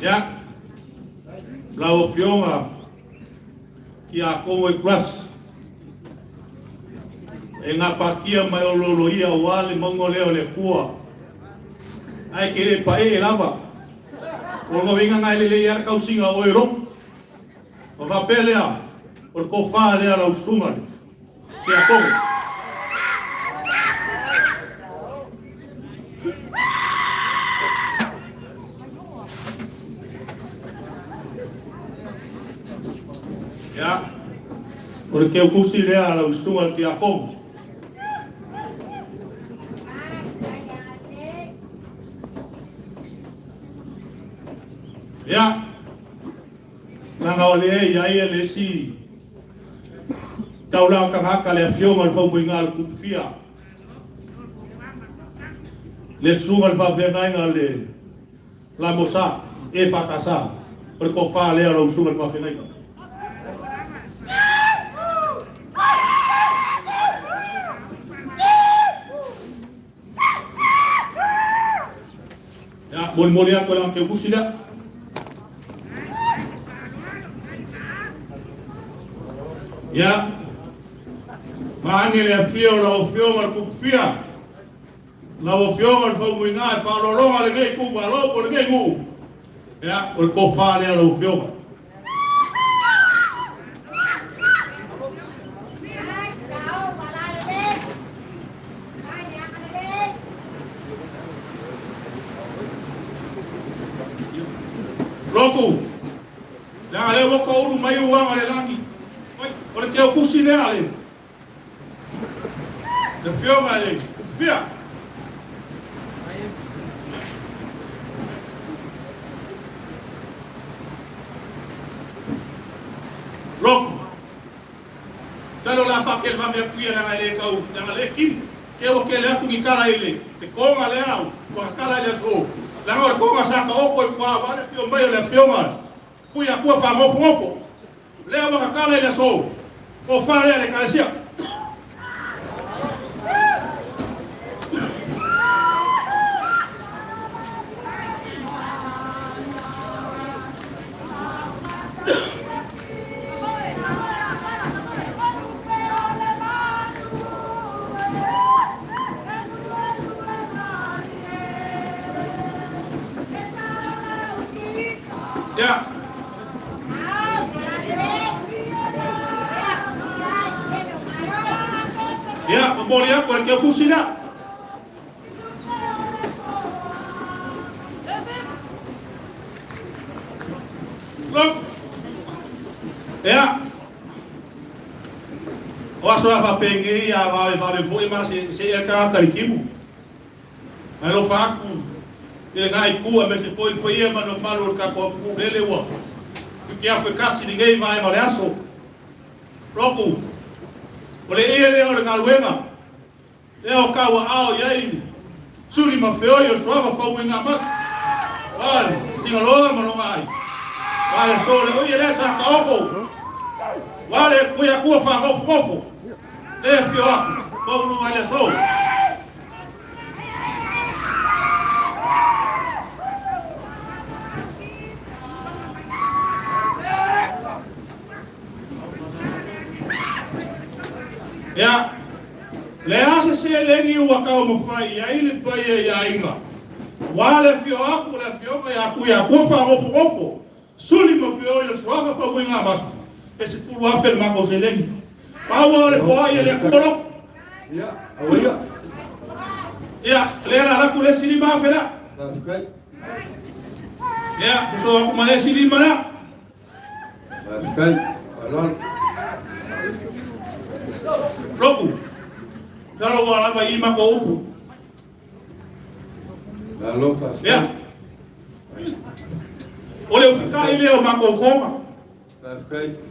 Ya, la ofionga que a como e class. E nga pakia mai o loloia o ale mongoleo le kua. Ai que le pa e lava. O no vinga ngai le iar kausinga o ero. O va pelea. Por ko fa le ala usuma. Que a como. Ya. Porque eu considero a usuma que a como. Ya, nanga ole ya ele si taulau kangaka le fioma fo buingal kufia le sungal fa venga le la mosa e fa casa per ko fa le lo sungal fa venga ya bol molia ko lang ke busila. Ya, maani le fio la ofio mal kufia, la ofio mal fo muinga fa lo le ngai ku ba lo por ngai ku, ya por ko fa le la ofio. Loku, jangan lewo ko uru mai uang ale langi. Oleh que eu considero ali. De filme ali. Via. Logo. Kalau la fa que vai me cuidar na ele cau, na ele kim. Que o que ele a tu cara ele. Te com ale au, com a cara ele so. La hora com a saca o coi qua vale filme vai le filme. Cuia cua fa mo foco. Leva a cara ele so. O fare a Ekalesia. Ya. Ya, memorial cualquier cosilla. Look. Ya. Oaso apa pengi ya vai foi mas se é Katoliko. Aí lo faco. Ele ngai ku a se foi mas no malo ka ko ele wa. Porque a foi casi ninguém vai malaço. Logo. Ole ele ora ngaluenga. Leo kawa ao yai. Suri mafeo yo swava fa wenga mas. Vale, tinha loga mas ai. Vale, sole o ele sa ka opo. Vale, kuya ku fa ngofo. Le fio ako. Ko no vale so. Ya, le asa se lengi ua kau mawhai, ia ili pai ia inga. Wale fio aku, le fio mai aku ia kufa ngofo. Suli ma fio ia suaka pa winga basu. Ese fulu afel mako se lengi. Paua le foa ia le kuro. Ya, awia. Ya, le la laku le sili ma afela. Nasukai. Ya, so aku ma le sili ma na. Nasukai. Alon. Roku. Kalau wala ba ima ko upu. Lalu fast. Ya. Ole ufika ile o makokoma. Perfeito.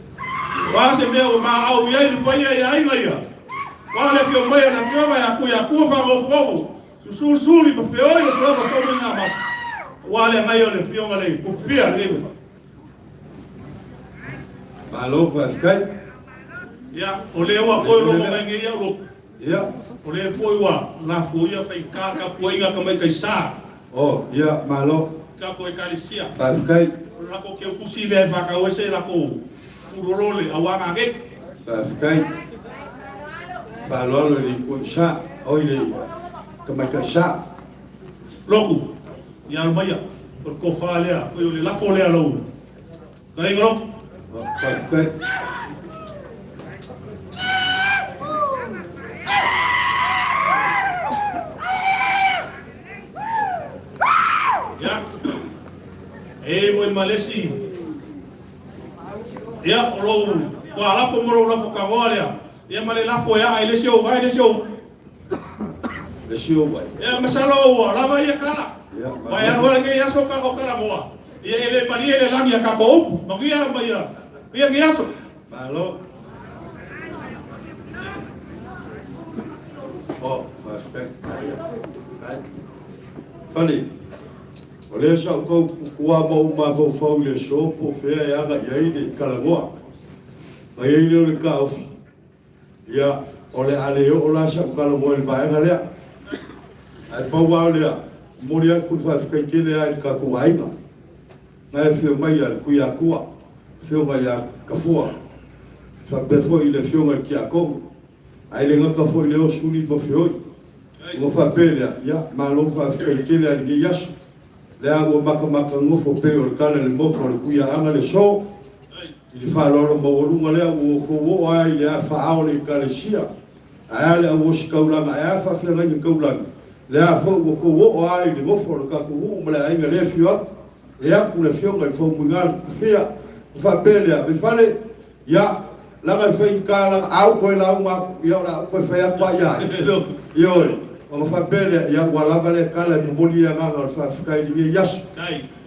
Wase meu ma au ye ni poye ya ia. Wale fio moya na fio ya kufa ngopo. Susuli pa fio ya sio pa fio ngama. Wale ngayo le fio ngale kufia lebe. Malo perfeito. Ya, ole wa ko lo ngai ya lo. Ja. Ole foi wa na foi sai ka poinga ka mai sa. Oh, ja, malo. Ka ko Ekalesia. Perfeito. La ko ke kusi le va ka wese la ko. Urole awanga ge. Perfeito. Falou ali com chá, olha como é que é chá. Loku. Ya maya. Por ko falea, ko le la folea lo. Ngai ngro. Perfeito. Ya. Mo malesi. Ya lo. Ko ala fo moro la fo ka wala. Ya male la fo ya ile show, vai ile show. Deixa eu vai. Ya masalo la vai ya kala. Ya. Vai ya wala ke ya so ka ko kala moa. Ya ele pali ele lang ya ka ko. Magia ba ya. Ya ke ya so. Malo. Oh, perfeito. Fali. Olha só o amor uma vovó le show por fé ya ga ya ile kalagoa. Mai ile le ka ofi. Ya, oleh ale yo olah siap kalau mau lepas kali ya. Ai bawa le, mulia ku fa fikai le ai ka ku ai na. Ngai fio mai ya ku ya ku. Fio mai ya ka fua. Fa be fo ile fio mai ki ako. Ai le ka fo le o suni bo fio. Mo fa pele ya, ma lo fa fikai le ai yas. Le ago maka ngo fo pe o kala le mo ko ku ya anga le so. Ili fa loro mo lunga le o ko o ai le fa ao le Ekalesia. Ai le o skaula ma ai fa fe la kaula. Le fa o ko o ai le mo fo ka ku mo le ai le fio. Ya ku le fio ngai fo mungal fia. Fa pele be fale ya la ga fe kala au ko la uma ya la ko fe ya kwa ya. Yo o fa pele ya wala vale kala mo boli ya nga fa fikai ni yas.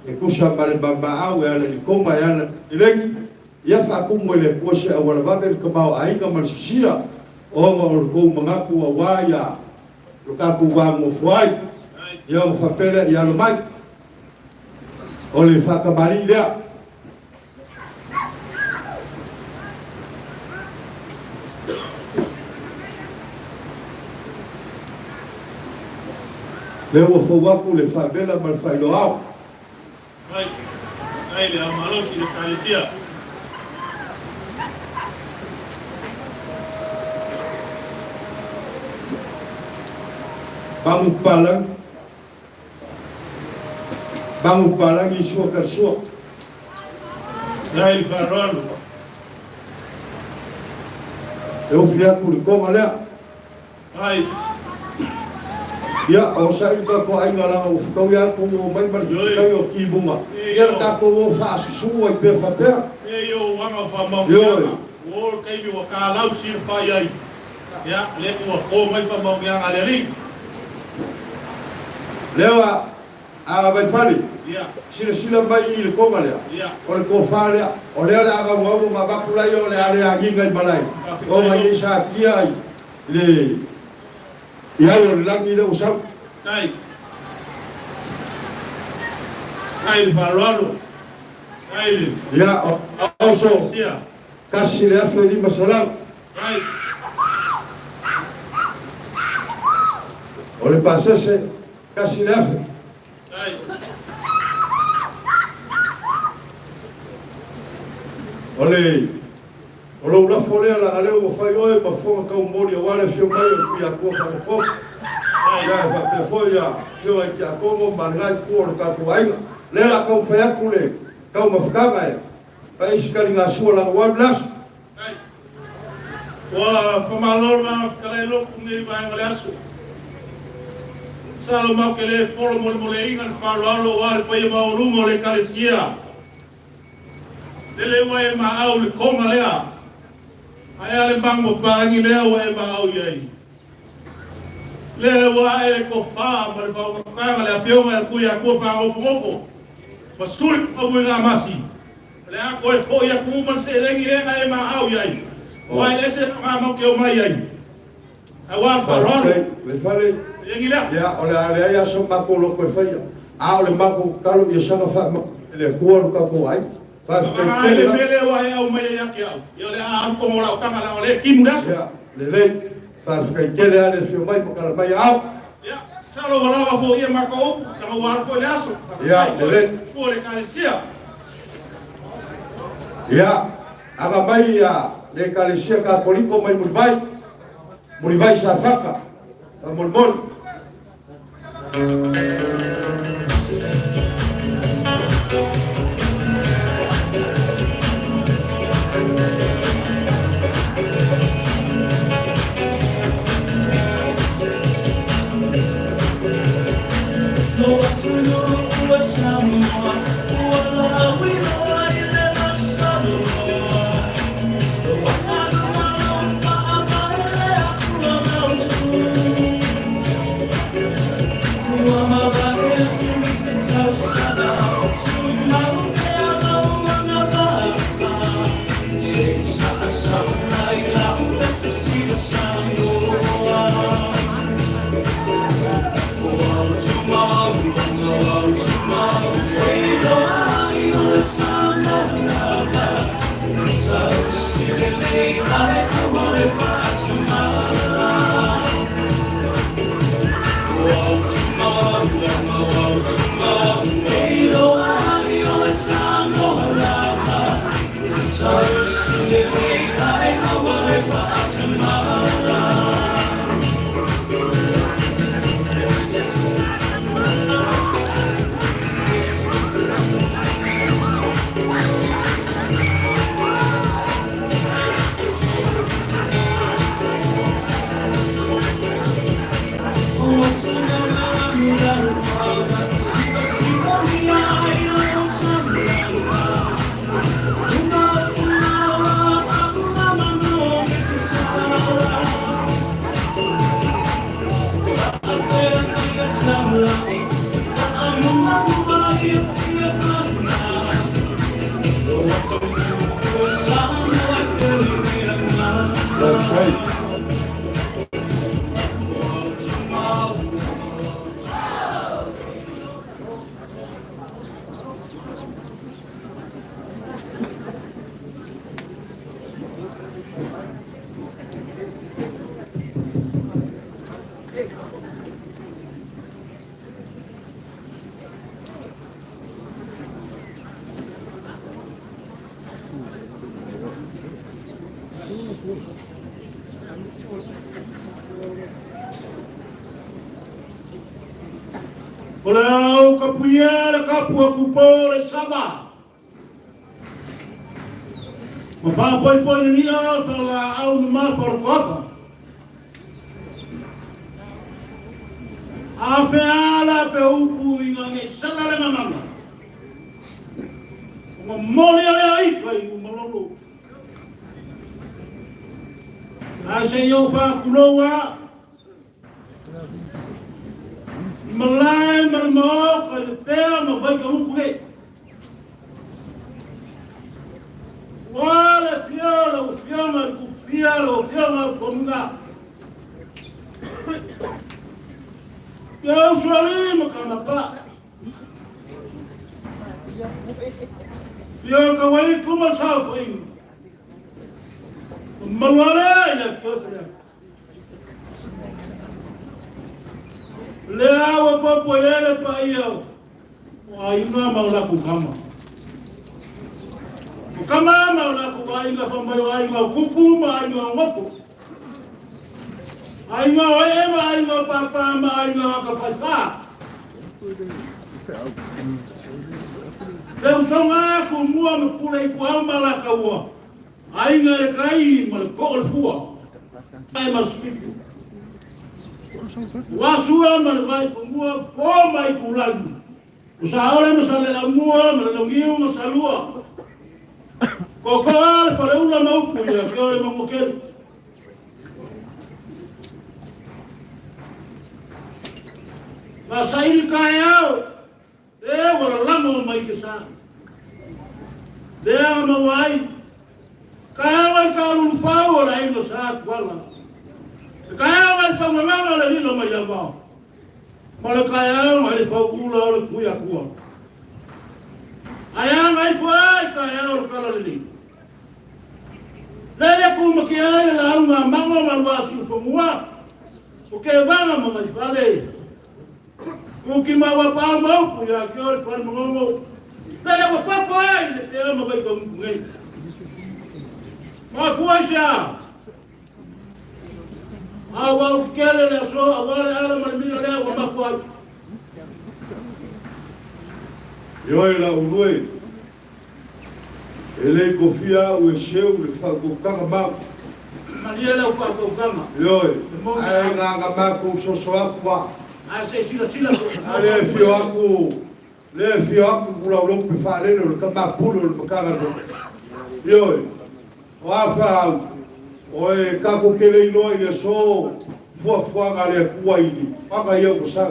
E ko sa male bamba au ya le koma ya le ia whaakumu ele kuose a wala wawe ka mau ainga marisia o ma kou mangaku a waia lukaku wango fuai ia o whapere ia lo mai o le whakamari lea leo o whawaku le whabela ma le whailo au Ai le amalosi le Ekalesia. Bangu palang isu kersuak. Dai Barolo. Eu fui a Katoliko olha. Ai. Ya, o sai ka ko ai ngala o ficou ya com o mai mar kai o kibunga. Ya ka ko o fa su ai pe fa pe. E eu anga fa mau. Yo. O kai o ka lau sir fa ai. Ya, le ko mai fa mau yang ale ri. Lewa a vai fali. Ya. Sila mai ile ko ngala. Ya. O ko fale, o le ala ga mo ma ba kula yo le ale agi ngai malai. O mai sa kia le ya yo langi le usau. Kai. Kai Barolo. Kai. Ya, also Sia. kasi le afeli masalam. Kai. O le pasese kasi le afeli. Kai. Ole, o lo la fole ala ale o fai oe ma fo ka o mori o wale fio mai o ku ya ko fa fo. Ya fa pe fo ya fio ai ka ko mo mangai ko ka ko ai. Le la ka fa ya ku le ka mo fka mai. Pa isi ka linga su la wa blas. Kai. Wa famalor ma Taalolo ngi ba ngalasu. Salo mau que le foro mo le ingan Taalolo wal pa ia mau rumo le Ekalesia. Dele wa ma au le konga lea. Ai ale bang mo bangi lea wa ma au yai. Le wa e ko fa ma le pa ka le afio ma ku ya ku fa o mo. Pasuri o mga masi. Le ako e fo ia kuman se lengi lenga e ma au yai. Wai lese ma ke o mai yai. Awan faron. Le fale. Lengi la. Ya ole ale ya so ma ko lo ko fa ya. A ole ma ko kalo ya sana fa le ko ka ko ai. Fa Ai le mele wa au mai ya ke au. Yo le a ko mo la tanga la ole kimuras. Ya le fa ka kele ale fi mai ko kala mai au. Ya. Salo wala fo ia ma ko. Ka wa fo le aso. Ya le fo le Ekalesia. Ya, aga mai ya le Ekalesia Katoliko mai mulivai sa faka, mulmol. Oleu kapuiera kapua kupore sama. Mapa poi ni ala au ma por copa. Afe ala pe upu ina ne sanare mama. Mori ale ai kai malolo. A senhor fa kuloa. Malai malmo ka Lepea ma vai ka upu he. Wala fiama ku fiama komuna. Ya uswali makana pa. Ya kawai kuma safai. Malwala ya kyotra. Leawa popo ele pa iyo. Wa inga maula kukama. Kukama maula kuwainga fambayo ainga kukuma ainga ngopo. Ainga oema ainga papa ma ainga wakafasa. Leo songa kumua mkula ikuamba la kaua. Ainga le kai malko fua. Ai masifu. Wasua malvai kumua koma ikulani. Usaole masalela mua malalongiu masalua. Kokoal faleula maupu ya kiole mamokeli. Masaili kayao. wala lamo mai ke sa. Dea mawai. Kaya wai ka ulu fau la ino sa wala. Kaya wai fa mama la lilo mai ba. Mala kaya mai fa ula la kuya kuwa. Aya mai fa kaya ul kala li. Lele ku makia la uma mama malwasi fumua. O que vanga mama fale. O que mawa pa mau ya que ol pa mau. Lele ko pa ko ai te ma vai ko ngai. Ma fuasha. Awa kele la so awa ala mal mila la wa ma fuasha. Yo la ulue. Ele confia o encheu de fago kama. Maria la fa ko kama. Yo. Ai nga ma ko so so akwa. Ase sila. Ale fio aku. Le fio aku kula lo pe fare no kama pulo lo kama do. Yo. Wa fa o e ka ko kele no ile so fo ngale kuwa ili. Aka yo ko sa.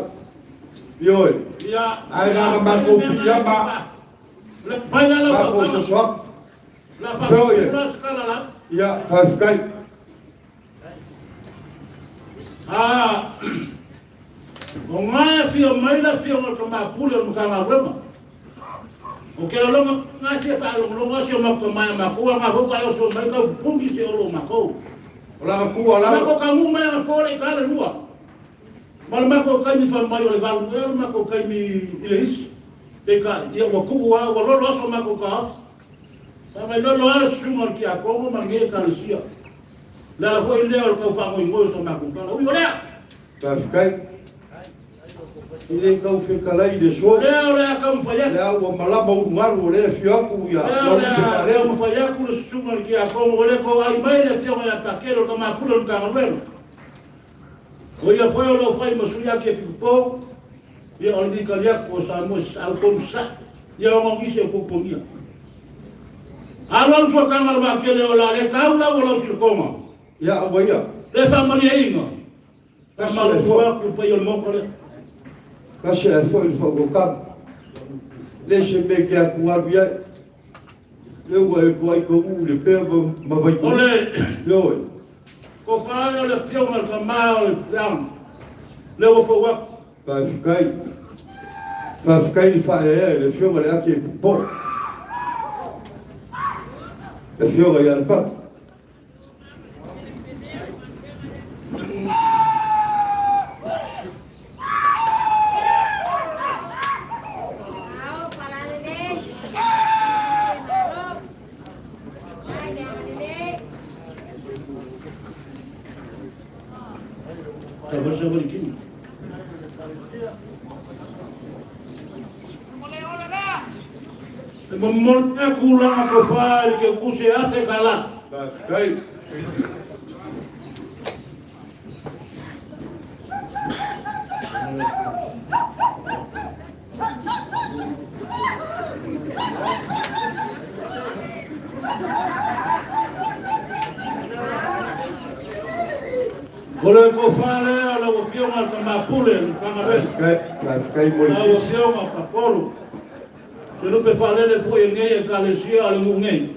Yo. Ya. Ai nga ma ko pijama. Le paina la Ma ko so so. La fa Ja, 5 kijk. O ngai fio mai la fio mo kama pulo mo kama rema. O ke lo ngai se fa lo ngai mo kama ma ko ma ko ka so mai ka pungi se lo ma ko. Ola ku ala. Ma ko ka mu mai ko le ka le lua. Ma ko ka ni fa mai le ba ma ko ka mi ile is. Te ka ia wa ku wa lo so ma ko ka. Sama lo ala sumar ki a Kongo marge Ekalesia. La foi leo ka fa ngoi so ma ko ka. Ui olea. Tá fikai. Ile ka fe kala ile so. Leo le ka mfaya. Leo wa malaba u ngaru le fiaku ya. Leo mfaya ku sumar ki a Kongo le ko ai mai le fio ya takero kama kulo ka ngwelo. Oi a foi lo foi masuya ki pipo. Ia oli kalia ko sa mo al konsa. Ia ngi se ko ponia. Alon so kama ma kele ola le kaula wala koma. Ya awaya. Le family inga. Kama lo fo ku pe yo mo kole. Kasi foi il faut ka. Le chebe ki a ku abia. Le wa ko ai ko u le pe ma vai ko. Ole. Yo. Ko fa le fio ma kama le plan. Le wo fo wa. Tá fikai. Tá fikai fa le fio le aqui po. Le fiore ya le pat. Tá você bonitinho. Momona kula ko fa ke ku se ate kala. Tá fikai. Ora ko fa le ala ko fio ma kama pule kama res. Tá fikai Na o bonitinho. fio ma papolo. Se não pe fa le foi ngai Ekalesia ale ngai.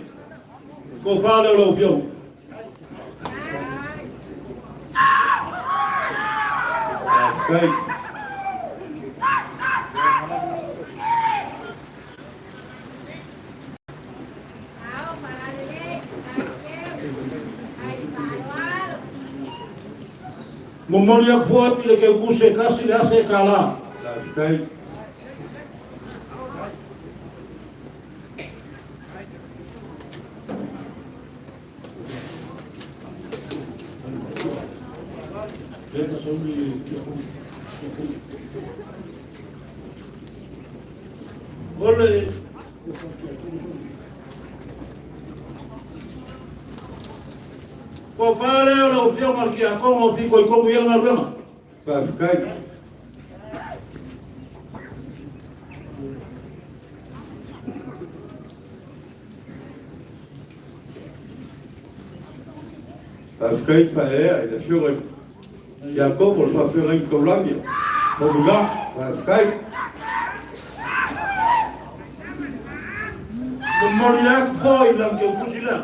Ko fa le o fio. Tá fikai. Momoria foi pile que ku se kasi le ase kala. Tá fikai. Ole. Ko fale o fio marki a como pico e como ele na rema. Tá fikai. Tá fikai fa le fiore. Ya como fa fiore in Colombia. Como lá, tá fikai. Moriak foi lang ke kusila.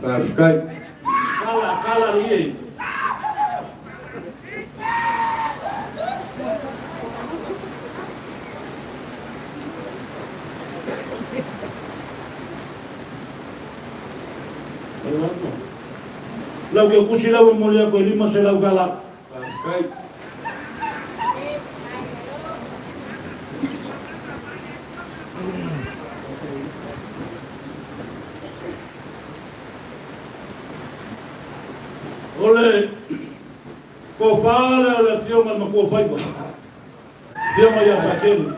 Paskai. Kala ie. Lau ke kusila wa Moriak ko lima se lau kala. Paskai. Ole ko fale ole tio ma ko fai ba. Tio ma ya pakeni.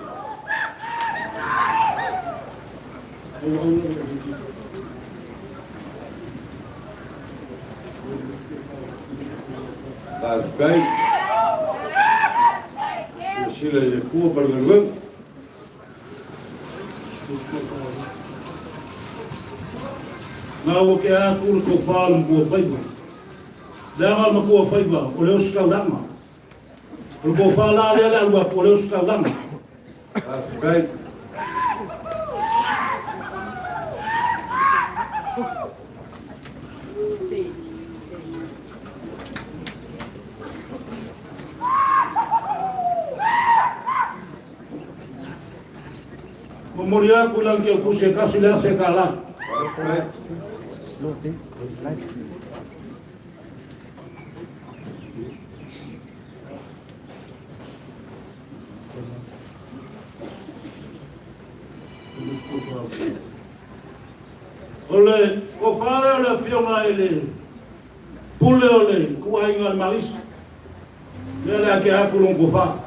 Paskai. Sila je kuwa bergerak. Mau ke aku ko fale ko fai ba. Jangan makua faiba, oleh uskau lama. Kalau fala dia dah buat oleh uskau lama. Paskai. Memulia pulang ke kuseka sudah sekala. Paskai. Oleh ko fale oleh fiona ele. Pule oleh kuah ingal maris. Dia lagi aku long kufa.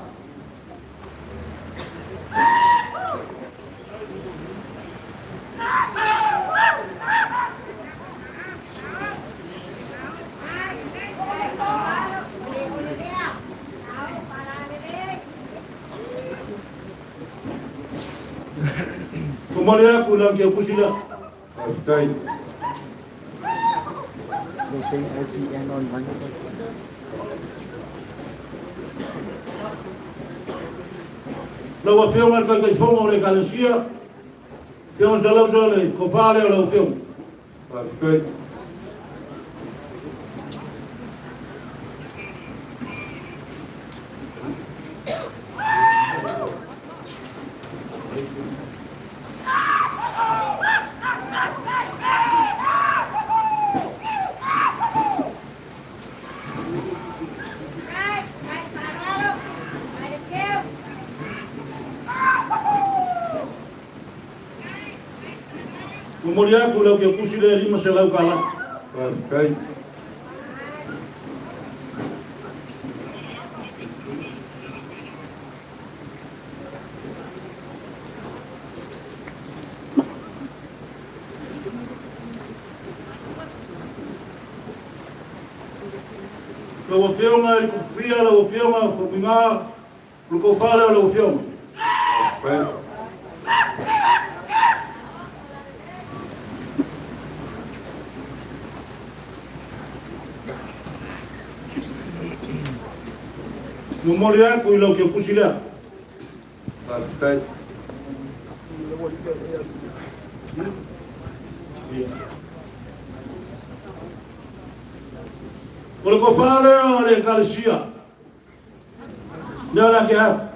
Kemudian aku lagi aku sila. Paskai. Lawa film al kai fomo oleh Ekalesia. Film dalam jole ko fale oleh film. Paskai. Kemudian aku lagi aku sila lima selau kala. Paskai. Lawa film al kufia lawa film ko binga ko fale lawa film. Paskai. Memulia aku lagi aku sila. Paskai. Kalau kau fale oleh Ekalesia, dia lagi apa?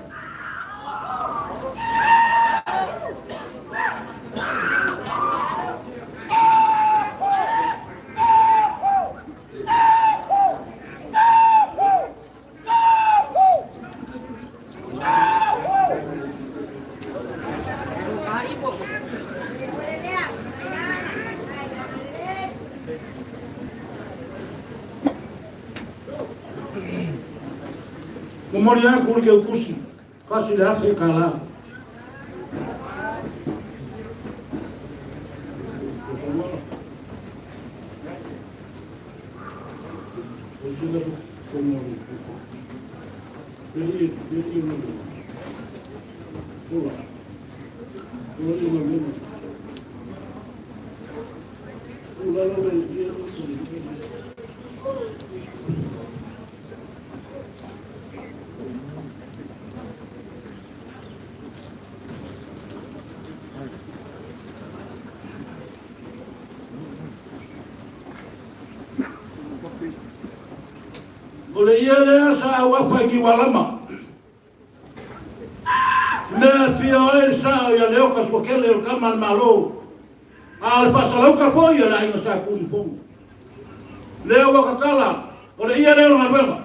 Kemudian aku lagi aku sih, kasih dah sekala. Ole ia lea sa wapa ki walama. Lea fio e sa ia leo ka skokele o kaman malo. Al fasalau ka po ia la inga sa kuni fongu. Leo wakakala. Ole ia leo ngarwema.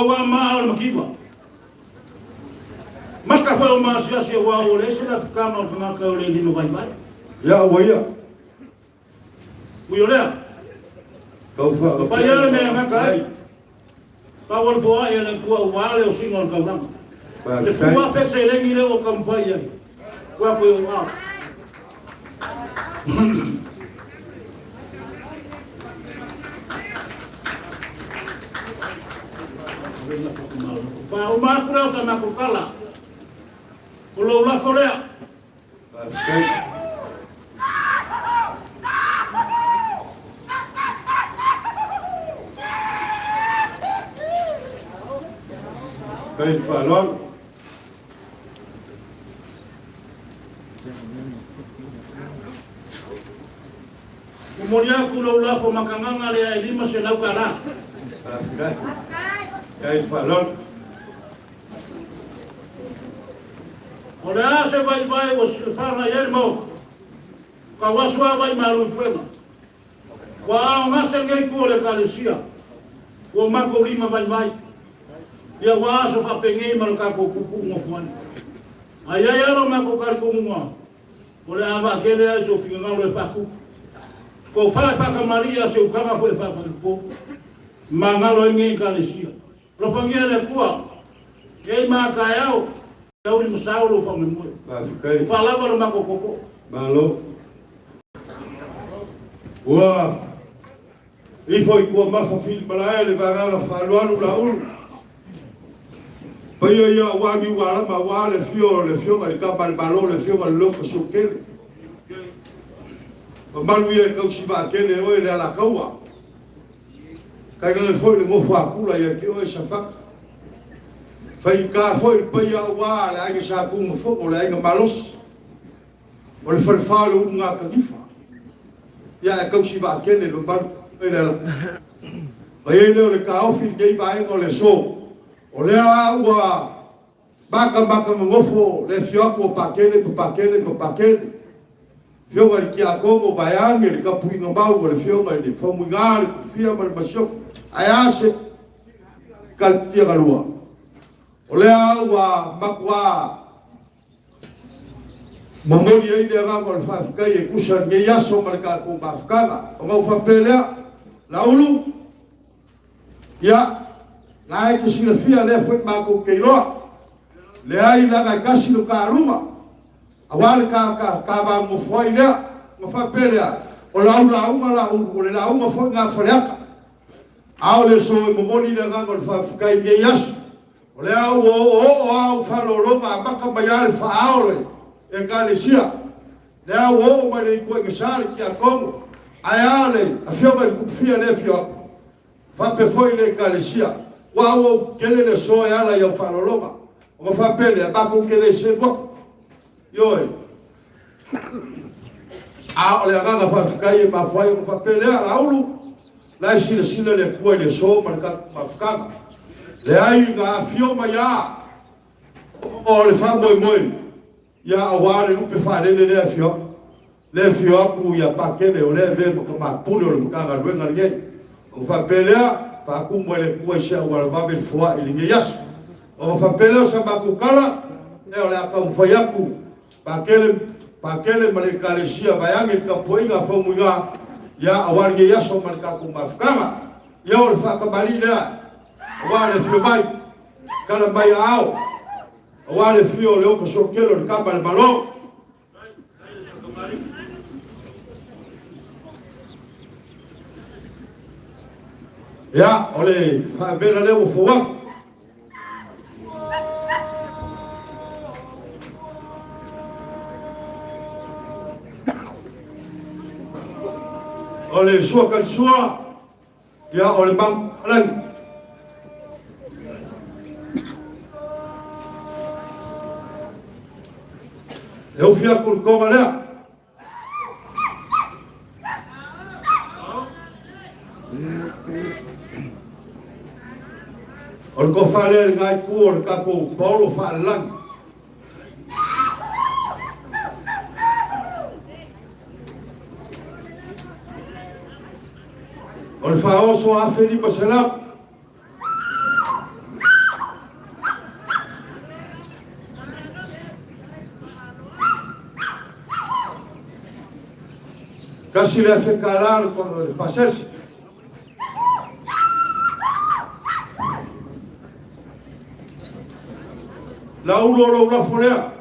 Wa maal makiba. Maka fa ma sia wa ole sina kama maka ole ni no vai. Ya wa ya. Uyola. Kau fa ya me maka. Pa wol fo ya na ku wa le o singon ka bang. Te fu wa fe se le ni le o kam fa ya. Wa ko yo wa. Pa uma kura sa makukala. Ulo la folea. Kain falon. Kemudian kulo la fo makanganga le lima se lau kana. Kain falon. Ora se vai o silfana yermo. Kawaswa vai malu pema. Wa ngase ngai ku le Ekalesia. Wo mako lima vai. Ia wa so fa pengai mal ka ko kupu mo fuan. Aya ya lo mako kar ko mo. Ora ava kele a so finga lo fa ku. Ko fa ka Maria se ukama foi fa ko. Mangalo ngai Ekalesia. Lo fangia le kuwa. Ei ma ka yao. Tauri musaulo fa memoi. Falava no makokoko. Malo. Wa. E foi com a filho para ele vai falar la ul. Pai ia wangi wala ma wale fio ma ka balo le fio ma loko sukele. Malu ia ka usiba kele o ele la kaua. Kai ga foi le mo fa kula ia ke o safaka. Fai ka foi pai wa la ai sa ku mo fo la ai malos. O le farfalo nga ka difa. Ya ka usi ba kene lo ba ela. Pai le ka ofi dei ba ngo le so. O le wa baka mo fo le fioko pa kene. Fio wa ki a como ba yange le ka pui no ba o le fio ma le fo mu ngal fia ma ba shof. Ai ase kal tia galua. Olea wa makwa mamoni ai de ga ko fa ka ye kusa nge yaso marka ko ba fkanga o fa pelea laulu ya lai ke sinafia le foi ma ko keilo le ai la ga kasi no karuma awal ka ba mo foi le mo fa pelea o laula uma la u le la uma foi nga faleaka ao le so mamoni de ga ko fa ka nge yaso ole au falolo ma maka bayar faole Ekalesia le au ma le ko ngasar ki akomo ayale afio ma kufia le fio fa pe foi le Ekalesia wa o kele le so ala ya falolo ma fa pele ba ko kele se bo yo a ole aga fa fikai ma foi fa pele ala ulu la sila le ko le so marka ma fkanga le ai ga fio ma ya o le fa moi ya awale upe fa le fio ku ya pa kele o le ve ko ma pulo le ka ga luenga ngai o fa pelea fa ku mo le ku sha wa va vel foa ile ngai yas o fa pelea sa ba ku kala le o le ka fa ya ku pa kele ma le Ekalesia ba yang ka poinga fa mu ga ya awale ngai yas o ma ka ku ma fkama ya o fa ka bali le wale fio bai kala bai ao wale fio le ko sokelo le kamba le balon ya ole fa vela le o foa o le sua kalsua ia o le mang lang e o fia kul konga lea o le ko whale ngai pu o le kako Paulo whaalang o le whaoso a Felipa Selam kasi le whekalar kwa le pasesi la ulo lo la folea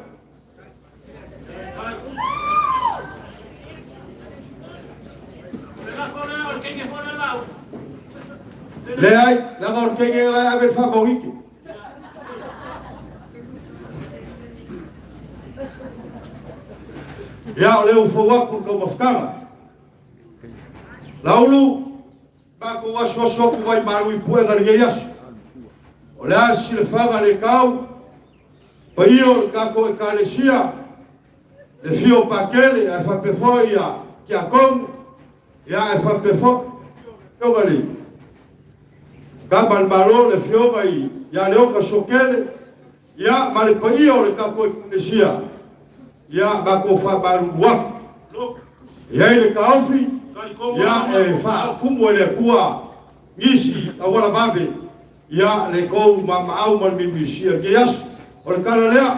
le ai la gor ke la ave fa boniki ya le u fo wa ko mofkama la ulo ba ko wa so ko vai maru i puega le yas o le asi le faga le kau pa io kako Ekalesia le fio pakele a fa pefoia ki a kom ya e fa pefo yo bali kabal balo le fio mai ya le oka sokele ya male pa io le kako Ekalesia ya ba ko fa balu wa ya le kaofi ya e fa kumo le kua isi awala babe ya le ko mama au mal mimisia ke yas o le kalalea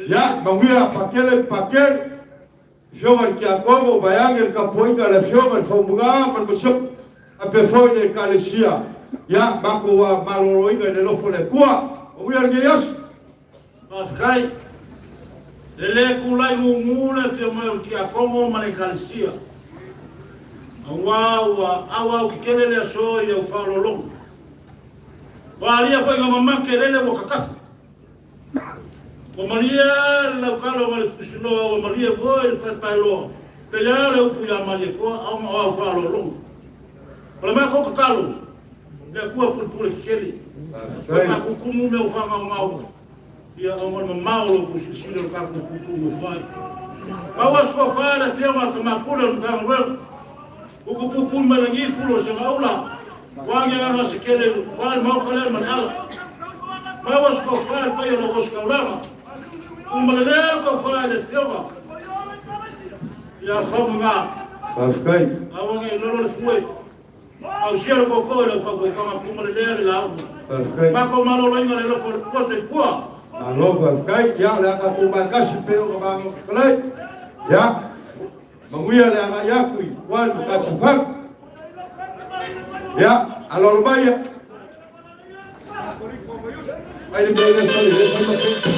ya mawia pakele fioma ki a komo bayange le kapoinga le fioma le fomunga man moso a pefoi le Ekalesia ya bako wa maloroinga le lofo le kua o wia ke yas Paskai, le kulai mumula fioma ki a komo man Ekalesia awa ki kele le so ya ufalolong walia foi nga mamake lele wakakasa o Maria la kalo mal fusino o Maria voi pa Taalolo pe ya le upu ya Maria ko au ma falo long para ma ko kalo le ku pulpul kiri pa ku kumu me o fanga mau ya o mo mau lo ku sino ka ku ku fai ma was ko fala te ma ma pula ka mo o ku pupul ma ngi fulo se maula wangi nga sekele wal mau kale man ala ma was ko fala pa yo was ko lama umalele ko fala tewa ya fomunga paskai awange lolo le fue au cielo ko ko le pa ko kama umalele la paskai ma ko malo lo ngale lo ko te fua alo paskai ya la ka ku ba kasi pe o ba kale ya mawia le aga yakui wal ka safak ya alor baya ai bele sali le fa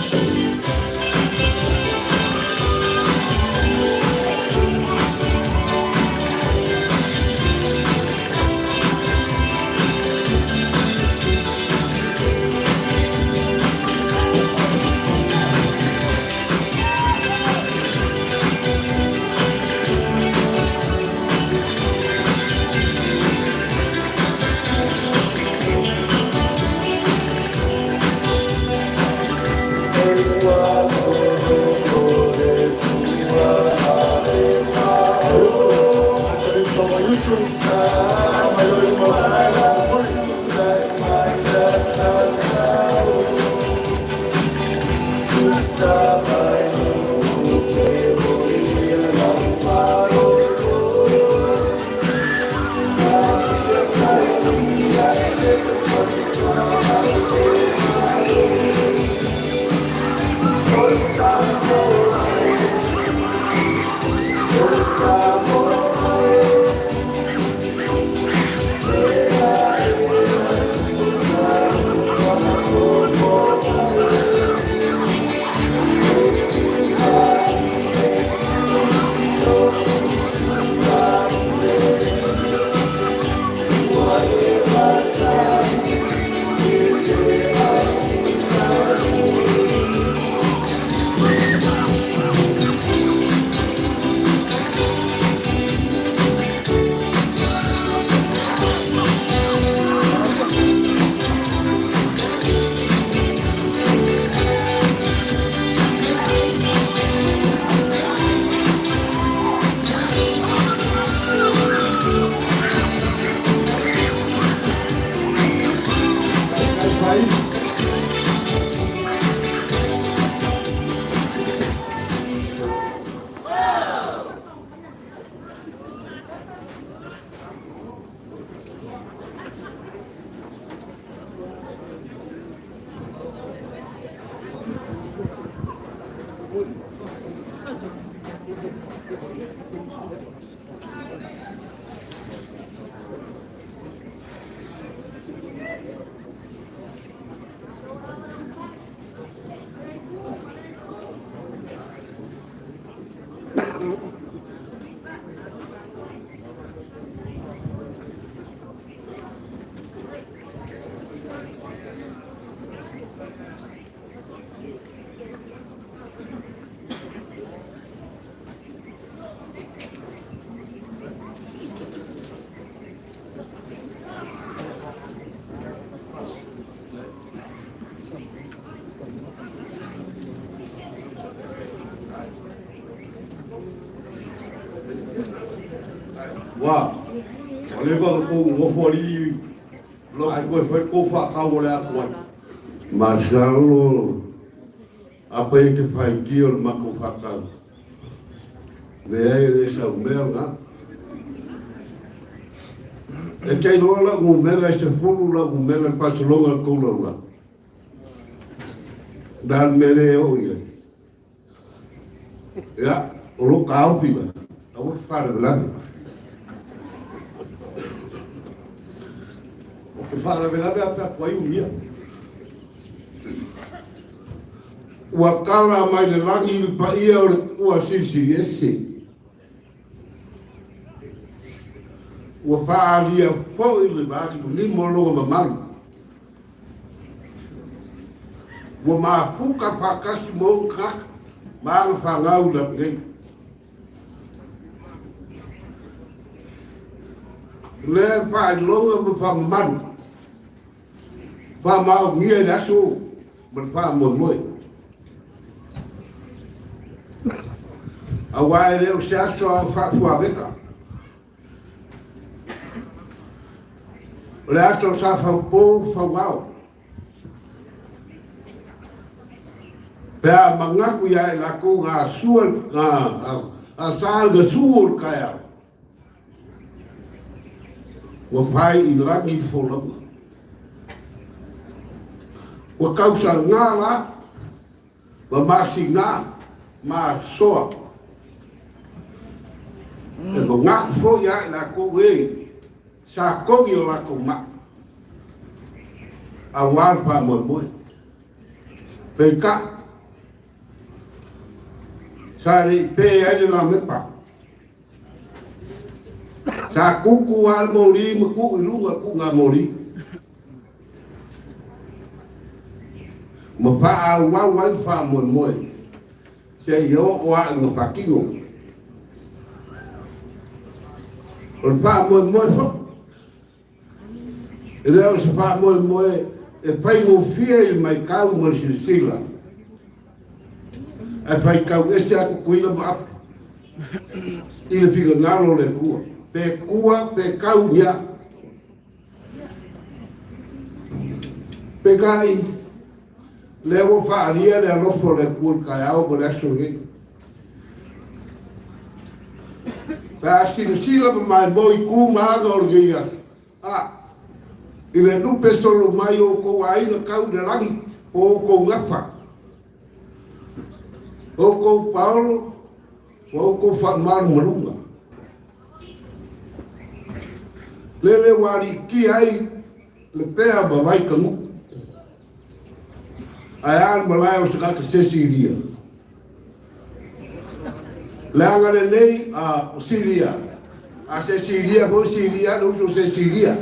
Wah, oleh bang ko ngofori lo ai ko foi ko fa ka wala ko. Masalo apa yang te fai ki o mako faka. Le ai de sa melga. E kei no la ngu mela se fulu la ngu mela pasolonga ko la. Dan mere o ye. Ya, o ka au piba. Au fara de la. O que fala verdade até foi um dia. Wakala mai le langi i pa ia o le kua sisi ese. Wa whaalia po i le baki ni molo mamalu. Wa maa fuka whakasi mo kaka maa le whangau la ngei. Le whaai longa ma whangamalu. Wha maa ngia naso ma wha mo moi. A wai leo se aso a whakua veka. Le aso sa whaupo whauau. Pea mangaku ia e lako ngā sua, a sāl ga suur kai au. Wa pai i langi wholama. Wa kausa ngā la, wa masi ngā, ma soa. E mo ngaku fo ia e lako wei, sa kongi o lako ma. A warpa mo moi. Peka. Sa re te ai la mepa. Sa kuku al mori mo ku ilunga ku nga mori. Mo pa a wa wa fa mo moi. Se yo wa no pakingo. O pa mo mo fo. Ele se pa mo mo e pai mo fie mai kau mo sila. E fai kau este aku kuila ma apu. I le whika ngalo le kua. Pe kua, pe kau nia. Pe kai, leo whaaria le alofo le kua kai au mo le aso ngi. Pe asina sila ma mai moi ku maaga o ngi as. I le lupe solo mai o ko aina kau de langi o ko ngafa. O ko Paulo, o ko Fatmar Marunga. Lele wari ki ai, Lepea ba vai kamu. Ai an malai o saka Siria. Langa le nei a Siria. A Siria bo Siria no so Siria.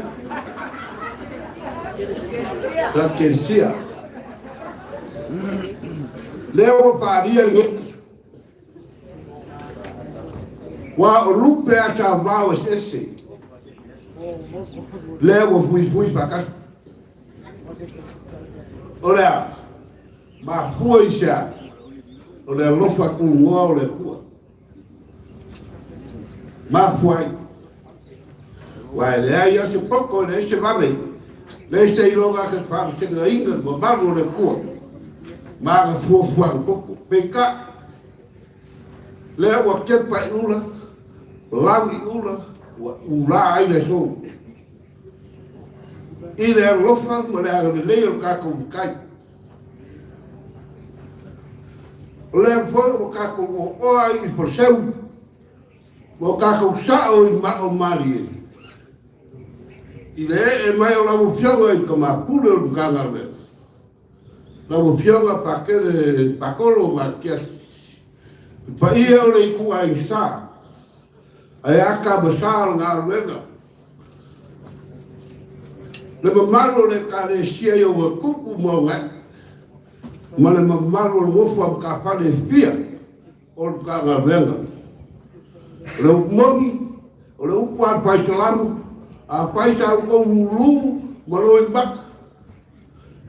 La Kalesia. Leo faria ngi. Wa lupe a sa vao esse. Leo fui pakas. Ora. Ma foi xa. Ora lofa ku ngoa le ku. Ma foi. Wa le ai se poco le se va bem. Le se loga que fa se ainda, ma malo le ku. Maga fuafua un poco, peka lea ua kepa i ula, lau i ula, ula ai le so. I le alofa, ma le aga lei o kako mkai. Lea foi o kako o oa i poseu, o kako sao i mao marie. I le e mai o lau fionga i kama pule o mkanga lea. La bofionga pa kele pakolo ma kia pa ia o le ku ai sa ai aka basal nga wega le mamalo le Ekalesia yo ma kupu mo nga ma le mamalo mo fo ka fa le fia o ka nga wega le mogi o le upar pa salamu a paisa ko mulu mo lo imbak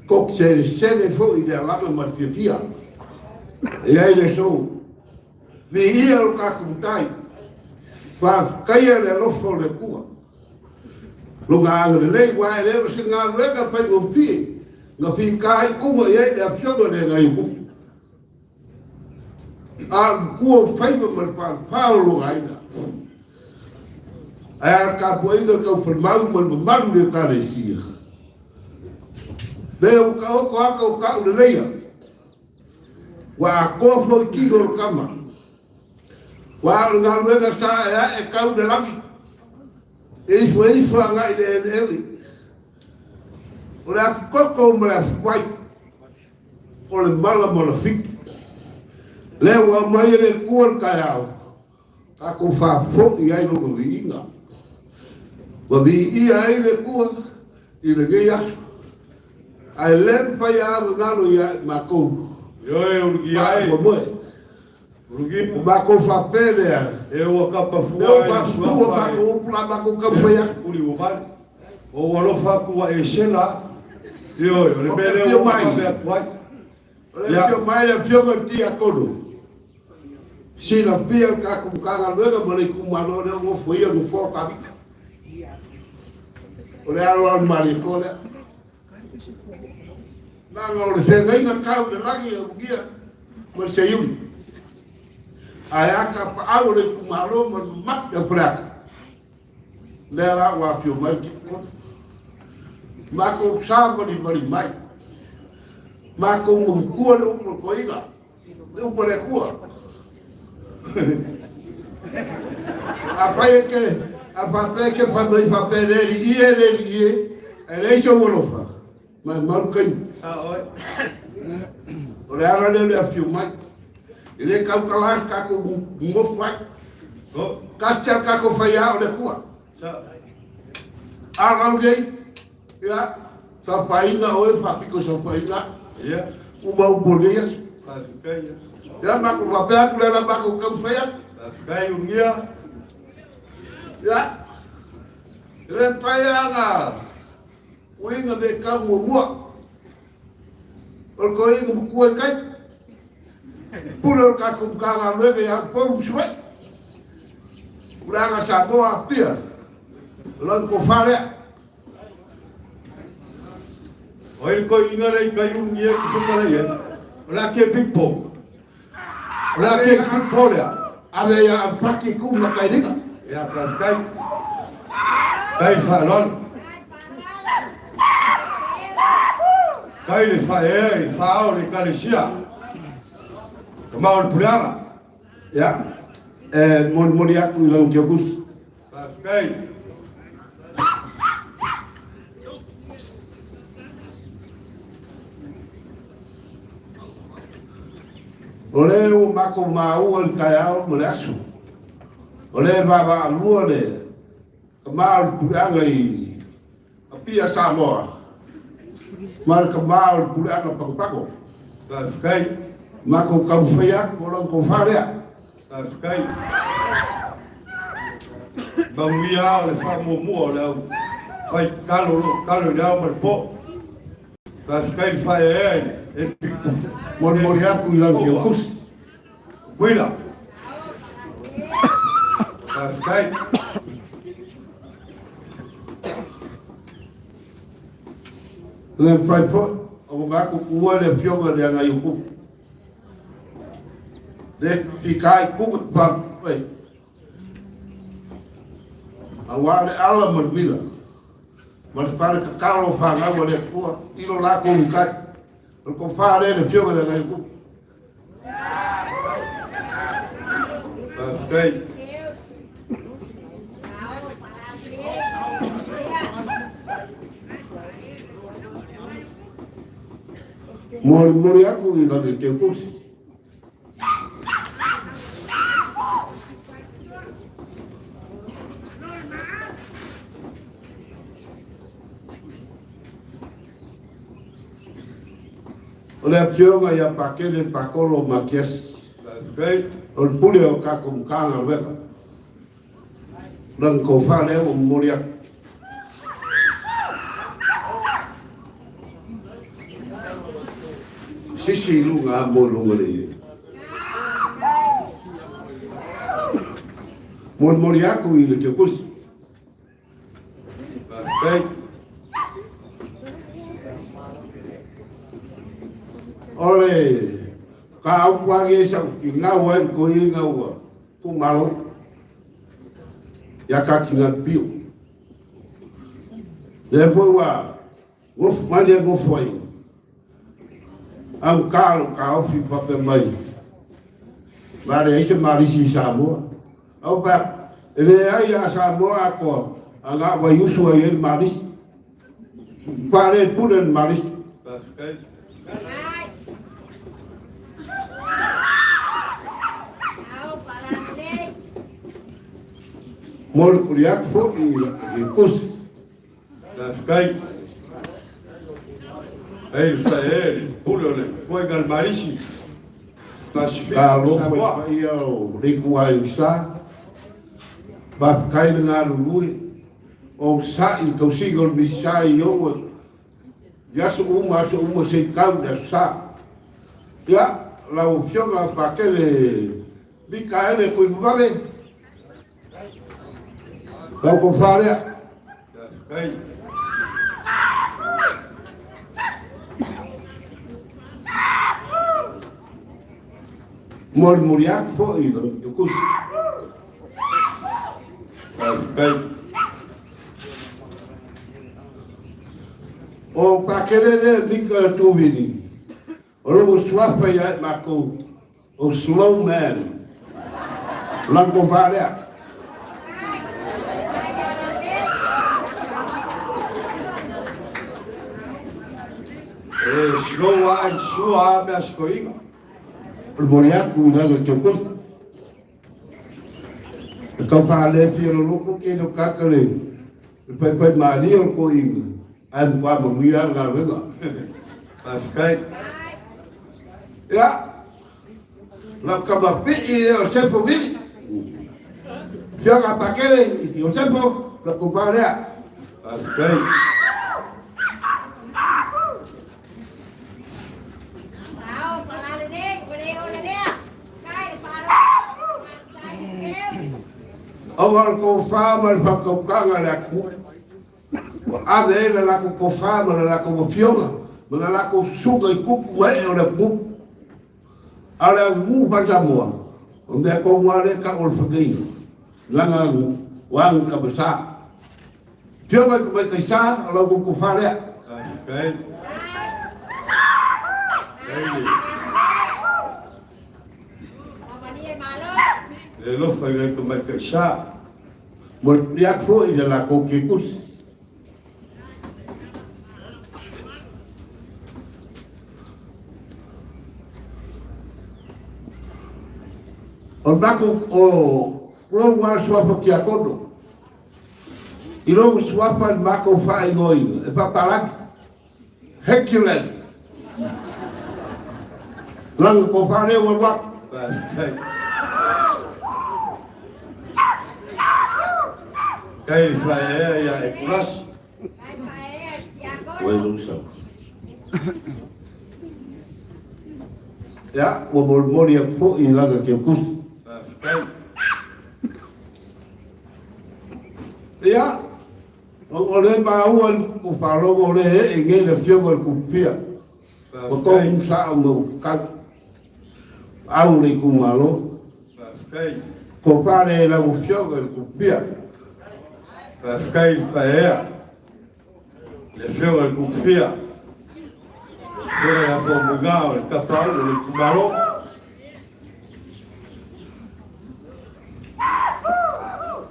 kok se fo i de langa ma fia. E ai le so. Vi ia o kakumtai. Fa kaya le lofo le kua. Lo ngā le wai le o se ngā reka pai o pi. Ngā pi kai kuma ia le afioga le ngai ku. A kua pai pa mar Paulo aina. Ai ka poinga ka formau mal malu le Ekalesia. Le o ka o ka le leia. Wa ko fo ki go kama. Wa ngā reka sa e ka le laki. E foi ngai le ele. Ora koko mala fwai. O le mala mala fik. Le wa mai le kuor ka au. Ka ko fa fo i ai no vinga. Wa vi i ai le kuor i le geia. Ai le fa ya ngalo ya mako. Yo e urgi ai. Ba mo. Urgi Ba ko fa pele. e o kapa Yo fua ba tu ba ko pula ba ko ka fa ya. uri o vale. O walofa kua e sela. Yo le pele o kapa kwai. Le pio mai le pio ma tia kono. Si la pia ka ku ka luega mo le ku malo le mo foi no fo ka. O le alo mari ko le. Na lo le se ngai na ka le lagi o gia. Mo se yuri. Ai ka pa au le ku malo mo mat de pra. Le ra wa pio mai ko. Ma ko sa ko di mai. Ma ko un kua le upo koiga. Le upo le kua. Apai que fa pereri ie ele so wolofa. Ma malu kai. Sa oi. Ora ara le afiu mai. Ele ka kala ka ko mo fai. Go. Kastia ka ko fai a le kua. Sa. Ara ngai. Ya. Sa painga o fa piko sa painga. Ya. Uma uboleas. Fa kai. Ya ma ko va pe ku le ba ko kam fai. Kai ungia. Ya. Ele paianga. Uinga de ka mua. O ko inga ku kai. Pulo ka ku ka le ya po swe. Ura sa boa pia. Lan ko fare. Oi ko ina le kai ungia ki so para ia. Ola ke pipo. Ola ke pipo ya. Ave ya paki ku ma kai dinga. Ya kai. Kai fa lon. Kai le fa o le Ekalesia. Kama o programa. Ya. Mon ya ku lang jogus. Kai. Ole o mako mau en kai au mo lasu. Ole baba luole. Kamal puranga i apia Samoa. Mal kamal puranga pangpako. Kai. Mako kamfaya ko ko farea. Kai. Bamia le fa mo le fai calo le mal po. Kai fa e pipo. Mon moria ku lang jogus. Cuida. Kai. Le pai po o mako ku le fionga le nga yuku. De pikai ku pa pai. Awale ala marbila. Mas para ka kalo fa nga le ku ilo la ku kai. Ko fa le fionga le nga yuku. Kai. Mori aku ni lagi kepus. Oleh pionga ya pakele pakolo makias. Kai. Ol pule o kakum kanga weka. Dan ko fa le o mori aku. Sisi lunga mo lunga le. Mori aku i le te kusi. Paskai. Ole, ka au wage sa ki ngau ai ko i ngau ku malo. Ya ka ki ngat piu. Le foi wa, wof mali go foi. Ang kalo ka ofi pape mai. Mare ese marisi Samoa. Au pa, ele ai a Samoa ko anga wa yusu ai maris. Pare pulen maris. Paskai. Mor kuriak fo i kus. Paskai. Ei, sai, pulole, coi gal marisi. Taalolo foi pai au riku ai sa. Ba kai na lui. O sa i kau sigol misai yo. Ya so uma se kau da sa. Ya la opción la pa que le di caer ko move. La ko fare. Paskai. Mor muriak fo i do kus. Paskai. O pa querer dica tu vini. O lo swapa ya mako. O slow man. Lang ko fare. Slowa en sua mes koinga. Muriak ku na do kus. Ka fa le fi lo loko ke do kakale. Pai mali o ko i. An kwa mo mia na venga. Paskai. Ya. La kama pi i o sepo vini. Ya ka pakele i o sepo la ko fare. Paskai. Awal ko fama fa ko kanga la ku. Ave la ko fama la ko fiona. Mana la ko suga i ku mai o la ku. Ala ngu pa jamoa. Onde ko ngare ka ol fagei. Langa wang ka besa. Fiona ko mai ka sa ala ko fare. Paskai. Le lo fai que mai ka sa. Mo dia fo i la ko ke kus. O bako o wa swapa ki akodo. I lo swapa mako fai ngoi e paparak. Hercules. Lang ko fare wa. Paskai. Kai fai ya e kulas. Bueno, so. Ya, o mormoria po i laga ke kus. Paskai. Ya. O le ba uan ko palo o le e nge le fio ko pia. O ko un sa mo ka au le ku malo. Paskai. Ko pare la u fio ko pia. Paskai paea. Le feo al confia. Fuera la formugao, il capallo, il cumalo.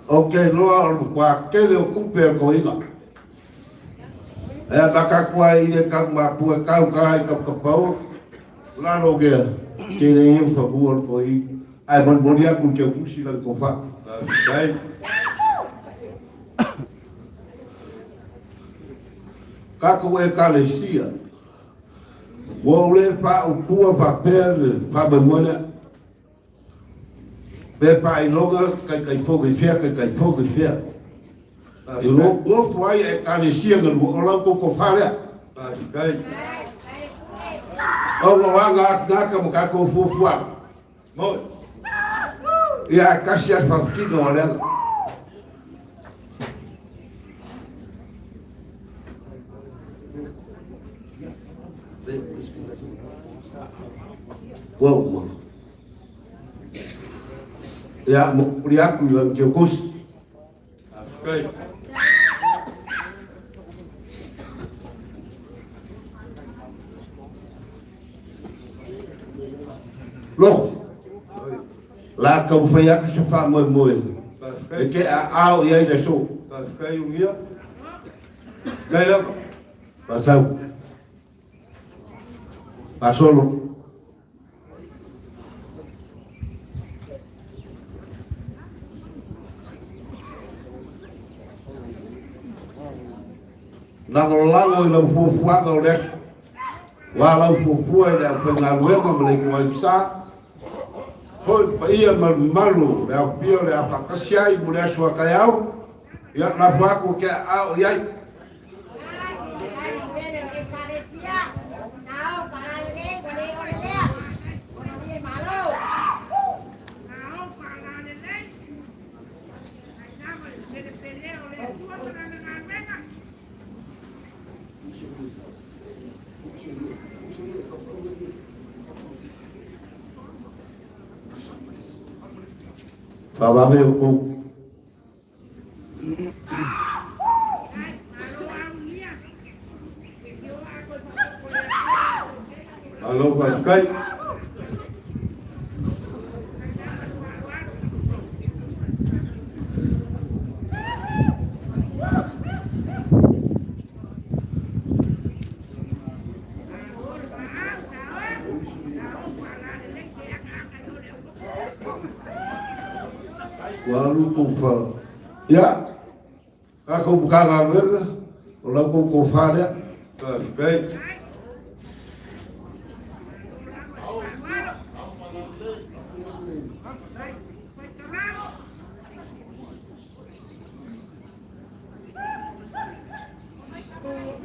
Ok, no kwa kele o kupe ko ina. E baka kwa ile ka ma pu ka ka pau. La no ge. Ke le yo fa bu ko i. Ai mon moria ku ke kusi la ko fa. Paskai. Kako Ekalesia. Wo le pa o tua papel pa memona. Pe pa i loga kai fogo fia kai fogo fia. E lo foi Ekalesia no lo ko fala. Paskai. O lo anga ka mo ka ko fu fu. Moi. Ia kasi a whakika o lea. Wow. Ia mo uri aku i lau teo kosi. Afkai. Loh. La kau whai aku sa wha moe moe. E ke a ao i aina so. Afkai ungia. Gai lapa. Pasau. Pasolo. Lango i lau fuafuanga o lea. Wa lau fuafua i lau penga luenga ma lei kua i sa. Hoi pa ia malu lea pio lea pakasiai mo lea sua kai au. Ia na puaku ke au iai. Ekalesia. Tahu para le, boleh boleh le. Boleh malu. Tahu para le. Nama de pelea oleh tua para dengan mereka. Baba me ko. Alo Afkai. Walu kufa. Ya. Aku buka gambar. Kalau aku kufa dia. Afkai.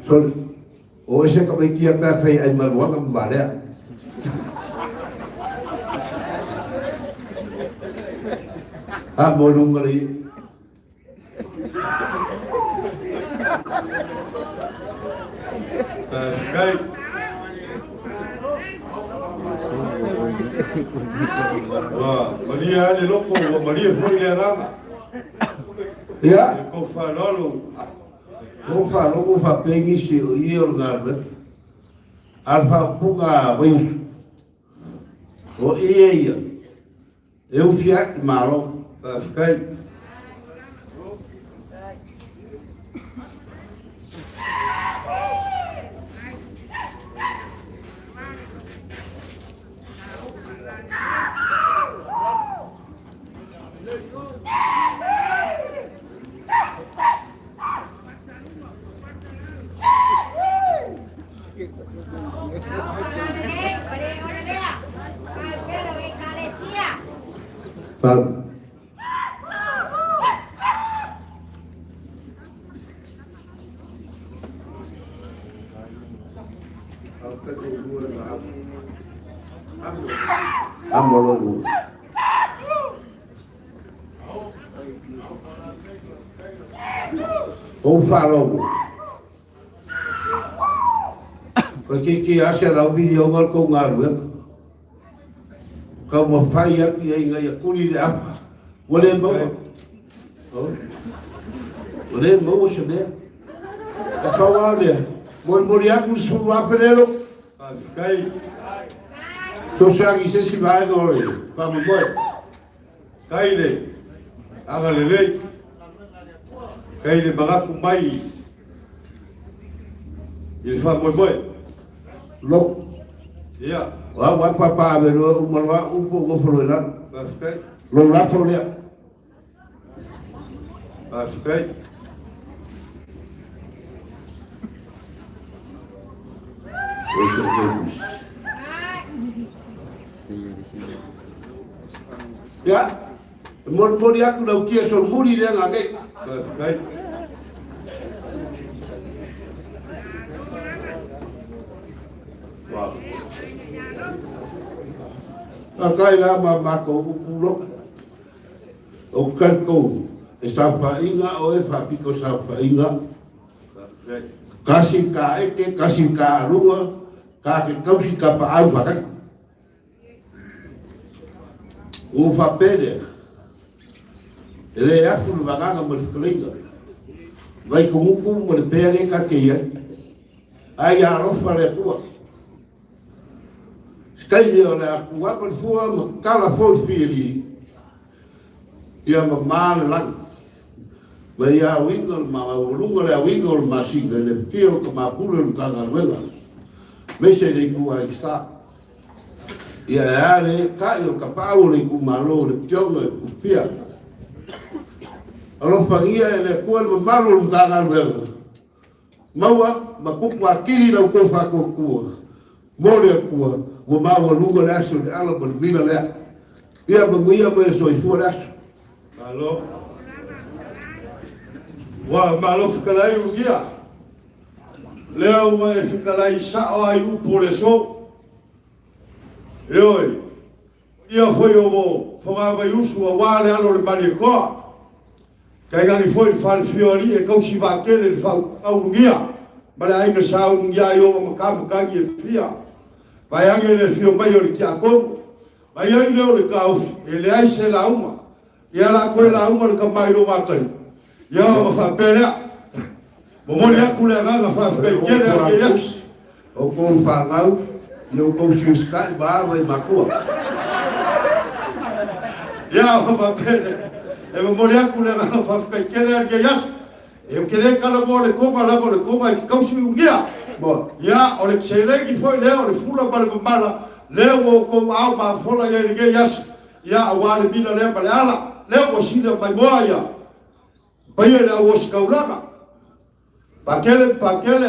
So, o ese que me quiere fe ay malwa ng bala. Bolong ngari. Afkai. Wah, Maria ni loko, Maria foi le rama. Ya. Ko falolo. Ko fa pegi si o i orgabe. Alfa puga win. O ia. Eu fiat malo. Afkai. Pag amolo. O falo. Porque que acha na vídeo ngal ko ngaru. Kau mafai aku yang ngaya kuli dia apa? Boleh bawa? Boleh bawa sudah? Apa awalnya? Boleh aku semua perelu? Afkai. Terus lagi saya si baik orang. Kamu boleh? Kaile. Agalele. Kaile baga kumai. Ilfa boy. Lok. Ya. Wah papa belu umarwa umpu ngofrolan. Afkai. Lo lapor dia. Afkai. Ya. Mon aku dah kia so muri dia ngagai. Afkai. Wow. Akai lama mako upulok. O kalko, e sa whainga o e whapiko sa whainga. Kasi ka eke, kasi ka arunga, ka ke kausi ka pa au whakai. O whapere, e re aku ni wanganga mo rikalinga. Vai kumuku mo le pere ka keia. Ai a rofa le kua. Skai leo le aku wapa fua ma kala fo fieri. Ia ma mare lang. Ma ia wingol ma ulunga le wingol ma singa le pio ka ma pulu ka ngalwela. Mese le kua i sa. Ia ale ka yo ka pau le ku malo le pionga ku pia. Alo fangia le kua ma malo ka ngalwela. Maua ma kupu akiri na ko fa ko kua. Mole kua, wo ma wo lunga le aso le ala ma mina le. Ia ma muia mo so i fu le aso. Malo. Wa malo fikalai ugia. Leo wa fikalai sa o ai upo le so. Eoi. Ia foi o fonga vai usu a wale alo le mali ko. Kai gangi foi fal fiori e kausi va kele le fa ugia. Bala ai sa ugia yo ma ka kangi e fia. Vai ange le fio mai o ki a ko. Vai ai le o le ka e le ai se la uma. Ia la koe la uma le kamai lo wakari. Ia o whapelea. Momoni aku le nganga whawhai kere a ke yas. O kon whangau, i o kou siuskai maawa i makua. Ia o whapelea. E momoni aku le nganga whawhai kere a ke yas. E o kere kala mo le konga lama le konga i ki kausu i ungia. Ia o le tseregi foi leo le fula ma le mamala. Leo o kou au ma fola i e ke yas. Ia a wale mina le ma le ala. Leo o sina mai moa ia. Paia le au osi kaulanga. Pakele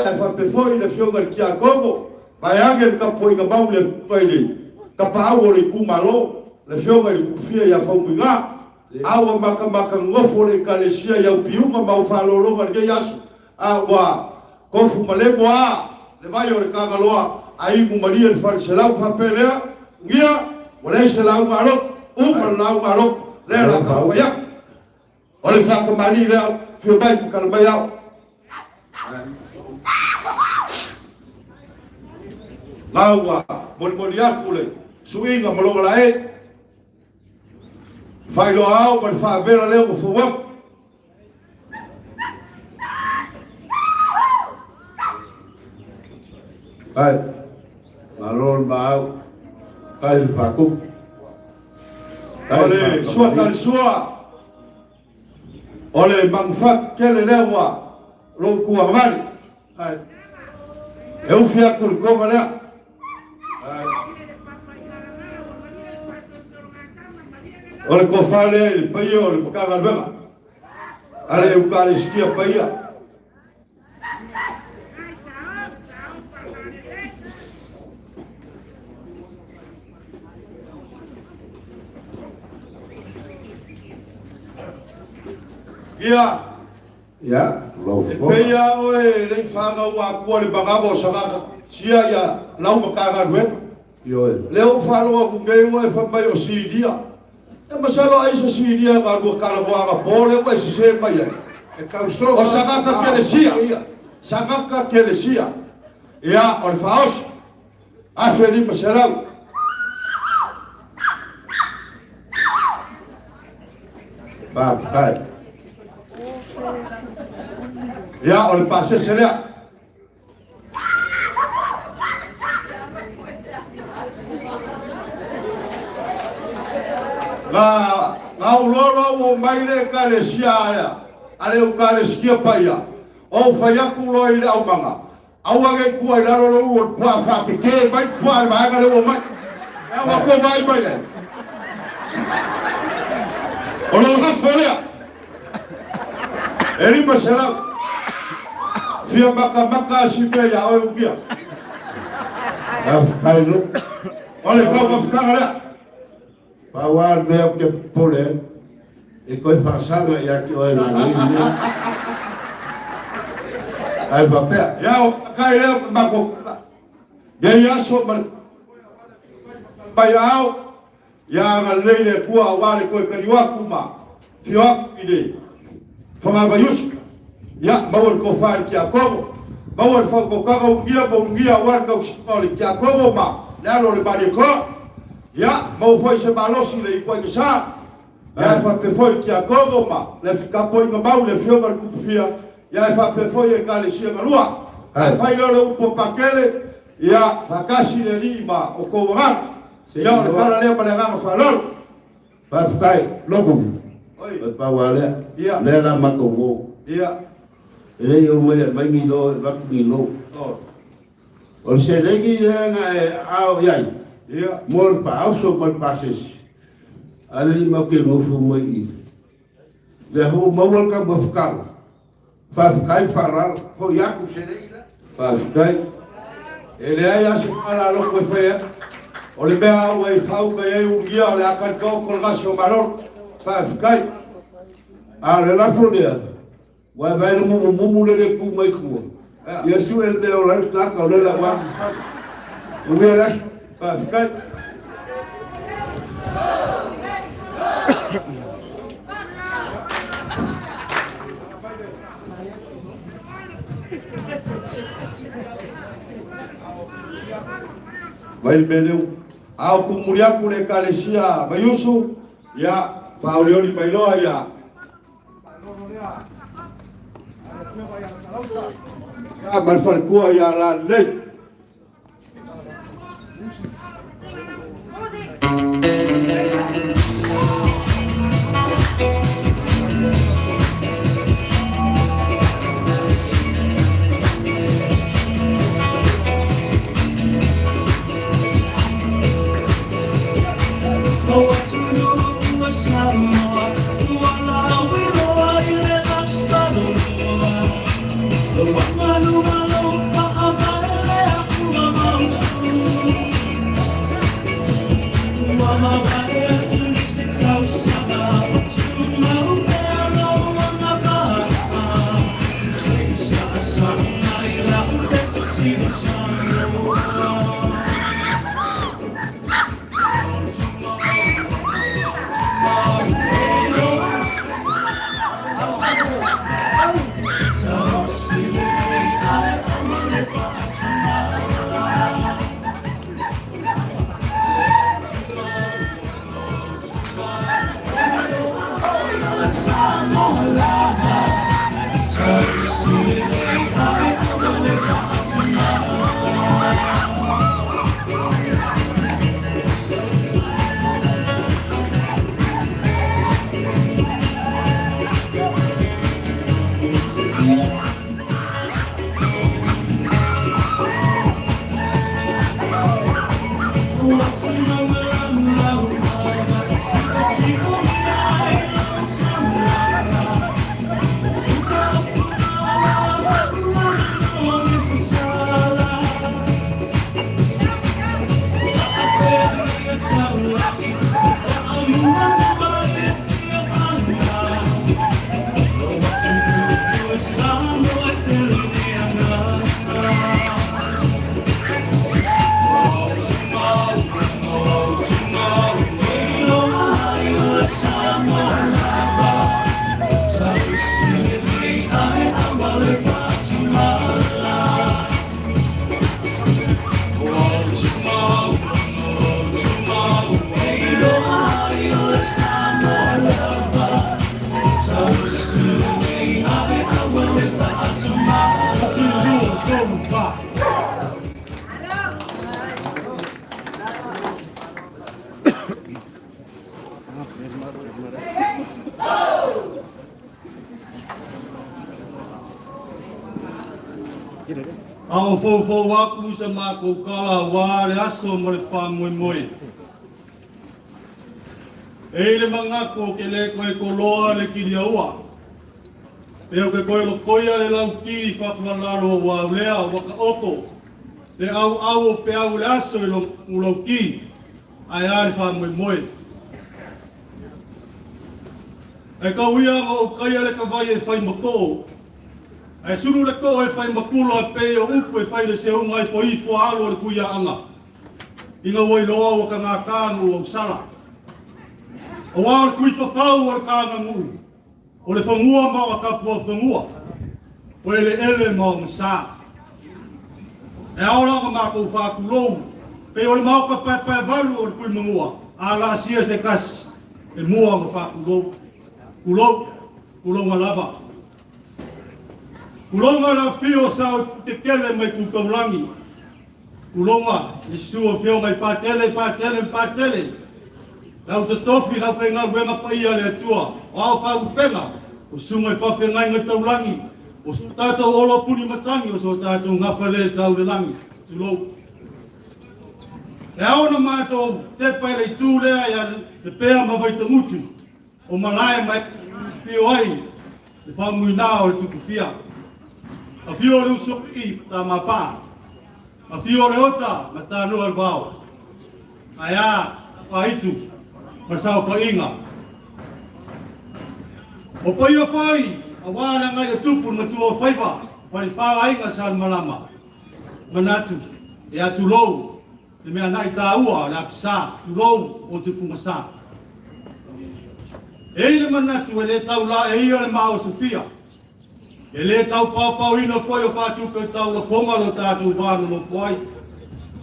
ai whapefoi le fionga le kia kongo. Pai ange le kapoinga mau le paile. Ka pāua le kumalo. Le fionga le kufia ia whauminga. Awa maka ngofo le Ekalesia ia upiunga mau whalolonga le yasu. Awa kofu malemo a. Le vai o le kangaloa. A imu maria le whaliselau whapelea. Ngia, wale se lau marok. Uma lau marok. Le la kawaiak. O le whakamari leo. Fio mai pukaramai au. Laua, moni aku le, suinga malonga la e. Whailo au, mani whaavera leo mo fuwap. Ai, malon mau, kai whaku. Ole, sua kari sua. Ole, mangfak kele leo wa. Lo kua mani. Ai. E ufi aku le koma lea. Ole ko fale le paia o le pakanga luenga. Ale Ekalesia paia. Ya, lo. Paia oe le whanga ua kua le bangavo sangaka. Sia ia lau pakanga luenga. Yo. Leo whaloa kungei oe whamai o siidia. E masalo ai sa siria nga rua kalagoanga pole wa se mai ai. E kauso. O sangaka Ekalesia. Sangaka Ekalesia. Ia o le faos. A feli masalau. Ba, kai. Ia o le pase selea. Nga ulolo o mai le Ekalesia ia. Ale Ekalesia paia. O whaiaku loi le au manga. Awange kua i laro lo ua pua whake ke mai pua i maenga le o mai. E awa kua mai mai e. O lo hafo lea. E rima selau. Fia maka si mea ia oi ukia. Kai lo. Ole kau wafutanga lea. Pawar mea ke pole. E koe pasanga ia ki oe na nini. Ai papea. Ia o kai lea mako. Ia iaso mai au. Ia nga leile kua awale koe kariwaku ma. Fio ide. Fama bayus. Ya mawal ko far ki akobo. Mawal fa ko ka ungia war ka ustori ki akobo ma. Lalo le bari ko. Ya mau foi se balosi le ko sa. Ya fa pe foi ki akobo ma. Le fika poi ma mau le fio mar kupfia. Ya fa pe foi Ekalesia malua. Fai lolo po pakele. Ya fa kasi le lima o ko ma. Ya le kala le pa le ga fa lolo. Fa kai logo. Pa wale. Le la makobo. Ya. Ele eu mai ngilo va ngilo. O se legi nga au yai. Ya. Mor pa au so mal passes. Ali ma ke mo fu mai. Le ho mo wal ka mo fukal. Fa kai parar ho ya ku se legi. Fa kai. Ele ai a se ala lo ko fe. O le bea o e fau ka e un guia le akal ko colgasio valor. Fa kai. A le la folia. Wa vai mo le ku mai ku. Yesu el de la ka le la wa. O me la fa kai. Vai beleu. Au kumuria ku le Ekalesia bayusu ya Paulioni Bailoa ya. Ya malfalkua ya la lei. Au fo waku sa mako kala wa le aso mo le fa moi. E le mangako ke le koe koloa le kiri aua. E o ke koe lo koia le lau ki whakumalaro wa ulea waka oko. Le au pe au le aso e lo ki. Ai are fa moi. E ka uia o kaia le kawai e whai mako. E sunu le ko e whai makulo e pe o upu e whai le se unga e po i fua alo le kuia anga. Inga wai loa o ka ngā kāngu o sala. O wā o kui whawhau o kāna ngū. O le whangua mau a kapua whangua. O ele ele mau msa. E aola ka mako whakulou. Pe o le mau ka pai valu o le kui mangua. A la sia se kas. E mua ma whakulou. Kulou ma lava. Kulou ma la fio sao te kele mai kutaulangi. Kulou ma e sua fio mai patele. Lau te tofi lau whenga wenga paia le atua. O au whakupenga. O sunga i whawhengai ngai taulangi. O tātou olo puni matangi. O so tātou ngawhale tau le langi. Tulou. E au na mātou te pai lei tū lea ia Lepea ma vai te mutu. O malai mai whio ai. Le whamui nā o le tuku whia. A whio le uso i tā mapā. A whio le ota ma tā nua le wāo. Ai a whaitu. Ma sao whainga. O pai o whai. A wāna ngai a tupu na tua whaiva. Whai whāinga sa malama. Manatu. E a tulou. Le mea nai tā ua le apisa. Tulou o te whungasa. E le manatu e le tau la e ia le mao Sofia. E le tau pau ino poi o whātu pe tau la whonga lo tātou wāna lo whai.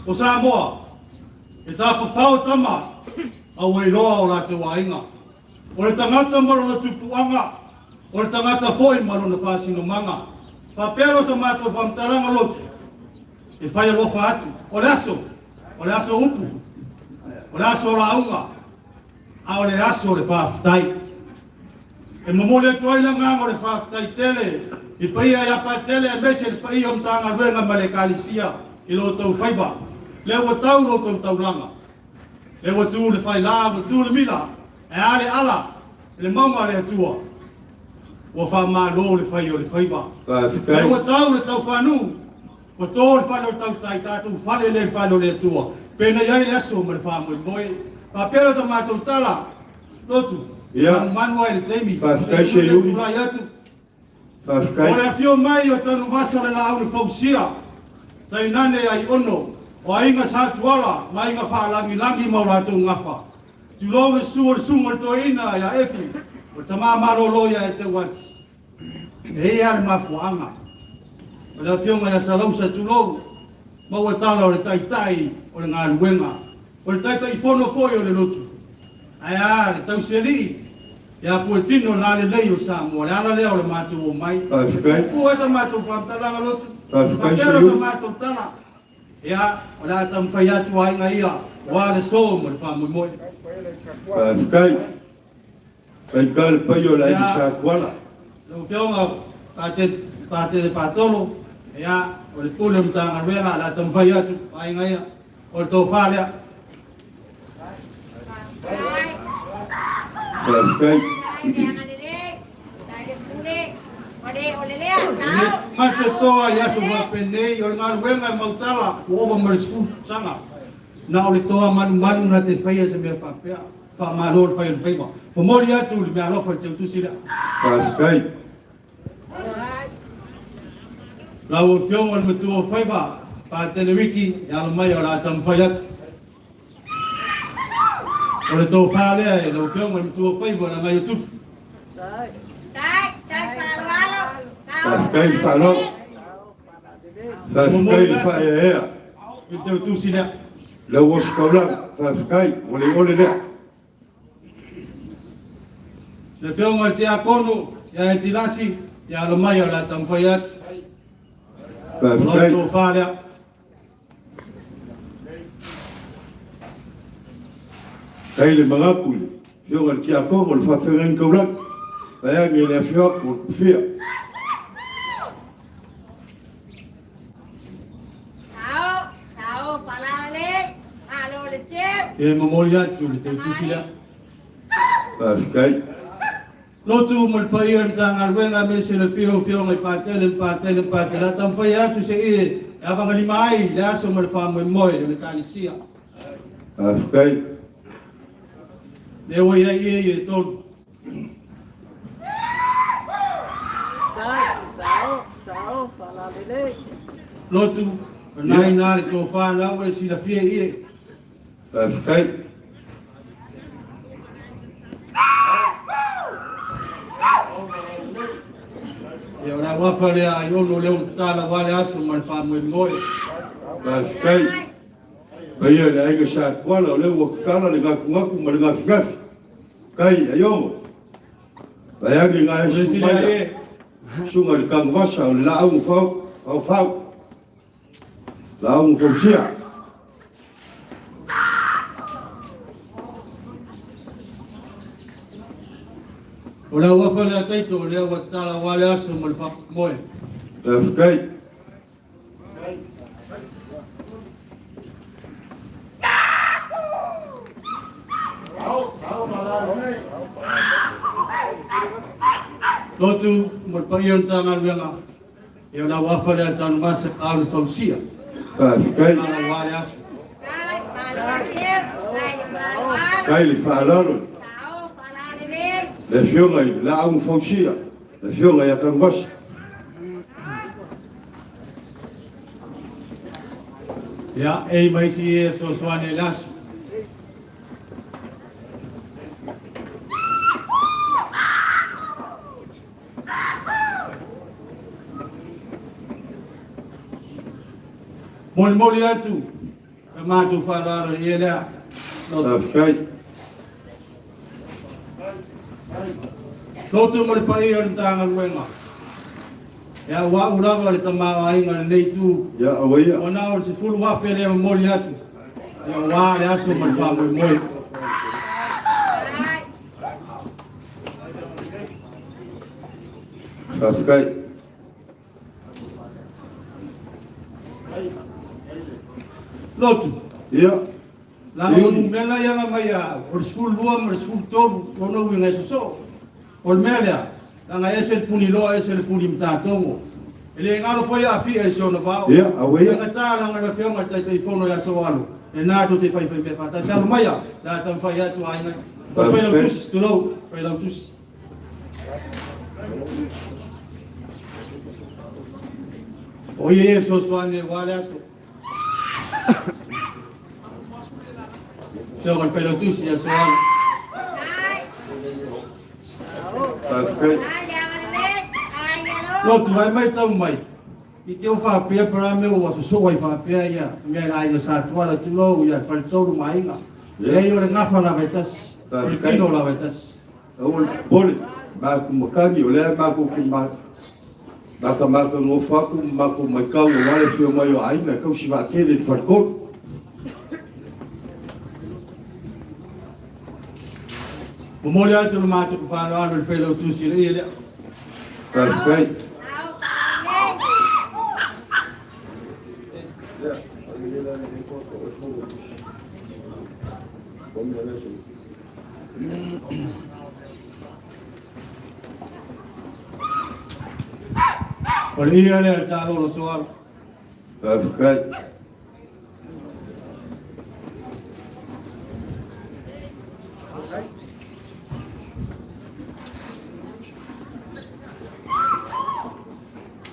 O Samoa. E tā whawhau tama. Au e loa o la te wainga. O le tangata maro na tupuanga. O le tangata foi maro na whasino manga. Papelo sa mato whamtaranga lotu. E whai alofa atu. O le aso upu. O le aso launga. A o le aso le whawhitai. E mamole tuaila ngā o le whawhitai tele. I paia ia pa tele e mese le paia o mtanga ruenga ma le Ekalesia. I lo tau whaiba. Le o tau lo tau langa. Le o tu le whai la, o tu le mila. E ale ala. Le maunga le atua. O wha maa lo le whai o le whaiba. Le o tau le tau whanu. O tō le whano tau tai tātou whale le whano le atua. Pena iai le aso ma le whamoi moe. Pa pero ta mātou tala. Lotu. Manu ai le teimi. Whawhikai se iuri. O le whio mai o tanu wasa le la au le whausia. Tai nane ai ono. O ainga sa tuala. Ma inga whaalangi mau la tau ngafa. Tulou le sua le sunga le toina ia efi. O tamā marolo ia e te wati. E ia le mafuanga. O le whionga ia salausa tulou. Mau e tala o le taitai o le ngā luenga. O le taitai fono foi o le lotu. Ai a le tau seri. Ia puetino la le lei o Samoa. Le ala leo le mātou o mai. Pua ta mātou whamtalanga lotu. Papero ta mātou tala. Ia, o la tam whai atu ainga ia. Wa le so mo le whamui moe. Whawhikai. Whaika le pai o la i sa kuala. Lau whionga pāte le pātolo. Ia, o le pule mtanga ruenga. La tam whai atu ainga ia. O le tō whalea. Whawhikai. Mate toa i aso wapenei, o ngā ruenga i mautala, o oba marisku sanga. Na o le toa manu na te whaia se mea whapea, wha maror whaia le whaiwa. O mori atu le mea alofa te utusira. Whawhikai. Lau o whionga le matu o whaiwa, pa tene wiki, i alo mai o la tam whaiat. O le tō whalea e lau whionga le matu o whaiwa na ngai o tupu. Whawhikai whanau. Whawhikai whaia ea. I te utusira. Lau o skaulang. Whawhikai. Ole lea. Le whionga le te akono, ia e tilasi, i alo mai o la tam whaiat. Whawhikai. Tō whalea. Kai le mangakule. Whionga le kia kongo le whawhikai kaulang. Whaiangi le whioak o kufia. E mamori atu le te utusira. Whawhikai. Lotu mo le pai o tanga ruenga me se le whionga i pātele. Tam whai atu se e awangani mai le aso mo le whamoe moe le Ekalesia. Whawhikai. Le o ia e tonu. Lotu, nai nā le tō whānau e sila whia ie. Whawhikai. E ora wafa le ai ono leo tala wale aso man fa mo moi. Ka skai. Pai le ai sa kwala le wo kala le ga ku ma le ga fikafi. Kai ayo. Pai agi ga su mai. Sunga le kang wasa o la au fau, au fau. La au fau sia. Ora wafa le taito le wa tala wale aso man fa moi. Ka skai. Lotu mo payon tangan wenga. E ora wafa le tan masa au fausia. Ka skai. Tala wale aso. Kai le fa'alalo. Le fionga la au fau sia. Le fionga ya kang wasa. Ya, ei mai si e so swane lasu. Moli atu, e matu whararo i elea. Ka skai. Lotu mori pai o tanga wenga. Ya wa urawa le tama ainga nei tu. Ya awaya. Ona o se fulu wa fele moli atu. Ya wa le aso mori fa moi. Ka skai. Lotu. Ya. La no mela ya mai ya. O se fulu lua mo se fulu tolu ono winga so. O mela. Langa ese punilo ese puni mtatongo. Ele ngalo foi a fi e so no ba. Ya awaya. Nga tala nga fe nga tai tai fono ya so alu. E na to te fai pe pata sa maya. La tam fai atu ainga. O fe lo tus tu lo, fe lo tus. Oye, so swane wala so. So con fe lo tus ya so alu. Ka skai. Lo tu vai mai tau mai. I te o whapea para me o wasu so wai whapea ia. Mea la ia sa tuala tu lo ia whalitoru mai inga. Ei ore ngafa la vaitas. Ore kino la vaitas. Awal bole. Ba ku makani o le ba ku ki ma. Ba ka ma ko fa ku ma ku mai kau o wale fio mai o ai na kau si va ke le farkol. O mole atu no mato ku whano anu le whelo tu si rea lea. Ka skai. O le ia lea le Taalolo soalu. Ka skai.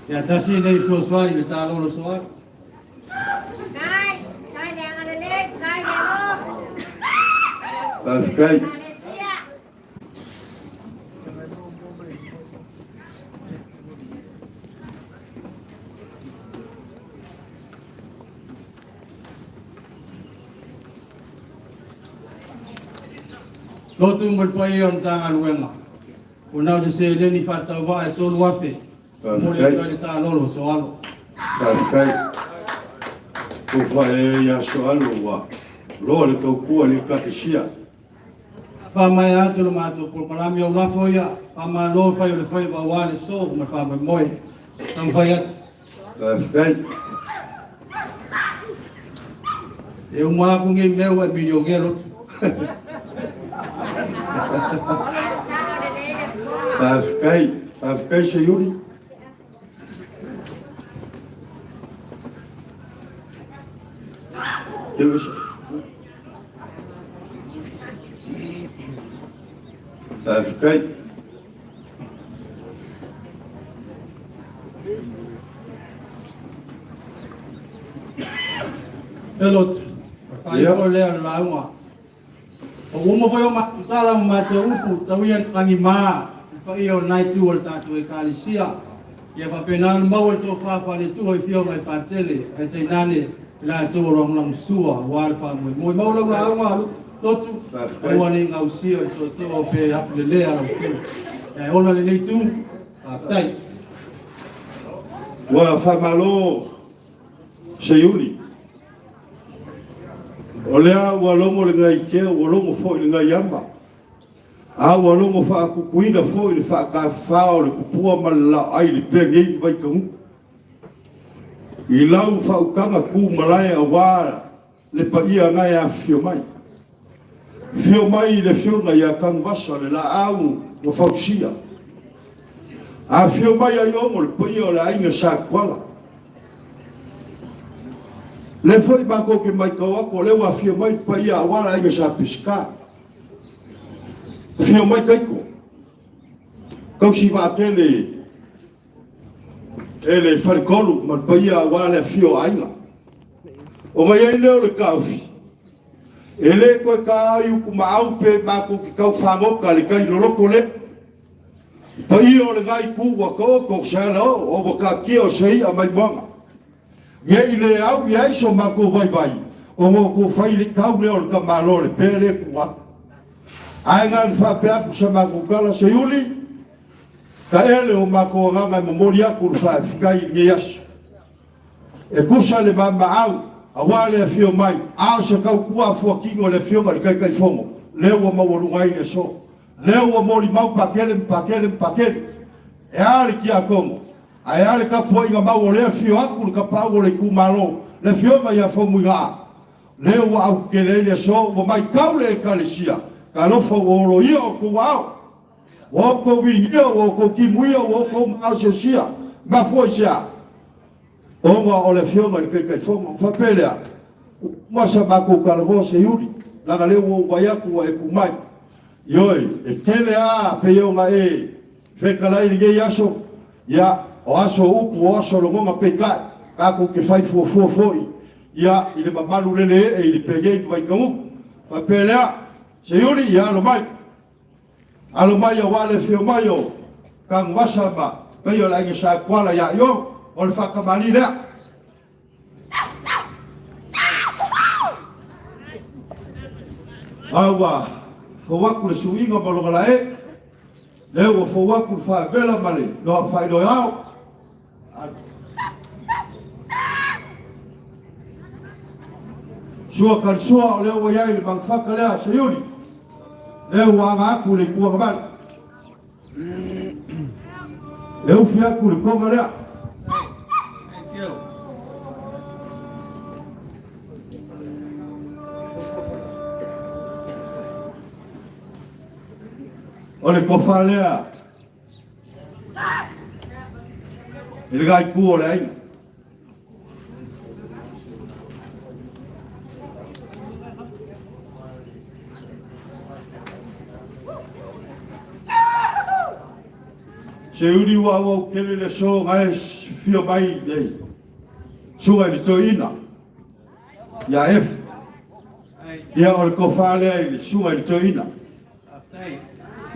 Ia tasi nei so soari le Taalolo soalu. Ka skai. Lotu mo pai on tanga luenga. O nau te se leni whatau wa e tolu afe. Mole atu le Taalolo soalu. Ka skai. Ko fa e ya so alu wa. Lo le kau kua le Ekalesia. Whamai atu le mātou por parami au lafo ia. Whamai lo whai o le whai wa wale so ma whamai moi. Tam whai atu. Ka skai. E o maa kungi meu e milio nge lotu. Ka skai. Ka skai se yuri. Teu se. Ka skai. E lotu. Pai o lea le launga. O uma foi o matala ma te upu tau ia tangi maa. Pai o nai tu o tatu Ekalesia. ia whapenana mau e tō whawhare tua i whio mai pātele, e te nane la tō rongang sua, wāre whamui. Moi maulang la aunga lotu, e wane ngau sia i tō pe hafle lea lau tu. E ona le nei tū, tai. Wa whamalo se yuli. O lea walongo le ngai kea, walongo fo i le ngai yamba. A walongo wha kukuina fo i le wha ka whao le kupua malala ai le pegei vai kaungu. I lau wha ukanga ku malai a wāra le paia ngai a fio mai. Fio mai le fio ngai a kang wasa le la au o fausia. A fio mai a iongo le paia o le ainga sa kuala. Le foi bako ke mai kawako le wa fio mai paia a wāra ainga sa piska. Fio mai kaiko. Kau si wātele ele farikolu man paia wale fio ainga. O mai ai leo le kaufi. Ele koe ka au ku maau pe mako ki kau whangoka le kai loroko le. Paia o le ngai ku wako ko sala o waka ki o sei a mai mwanga. Nge ile au i aiso mako vai vai. O mo ko whai le kau leo le ka malore pere ku wako. Ai ngan whapea ku sa mako kala se yuli. Ka ele o mako nganga momori aku fa fikai nge yasu. E kusa le mama au a wale a fio mai au se kau kua fua kingo le fio mai kai fongo. Leo wa mawarungai ne so. Leo wa mori mau pakele. E ale ki a kongo. Ai ale ka poi nga mau le fio aku ka pau le kumalo. Le fio mai a fomu nga. Leo wa au kelele so wa mai kau le Ekalesia. Ka no fo oro io ku wao. Woko vinyo, woko kimuia, woko maasesia, ma foi sia. Onga o le fiona i kai fonga, whapelea. Masa mako karago se yuri, langa leo o waiaku e kumai. Ioi, e kele a peionga e, whekalai ni gei aso, ia o aso upu, o aso rongonga pekai, kako ke whai foi. Ia, i le mamalu lele e i le pegei vai kamuku. Whapelea, se yuri, ia lo mai. Alo mai o wale fio mai o kang wasa ma kai o lai sa kwala ya yo o le whakamani lea. Awa, fōwaku le suinga malonga la e, leo o fōwaku le whaavela male, no a whaidoi au. Sua kansua o leo o iai le mangwhaka lea sa yuri. Leo wanga aku le kua kamani. Leo fi aku le konga lea. Thank you. O le kofa lea. Ele gai kua le ainga. Se uri wa wa kele le so ngai fio mai nei. Suga ni toina. Ya F. Ya or ko fale le suga ni toina.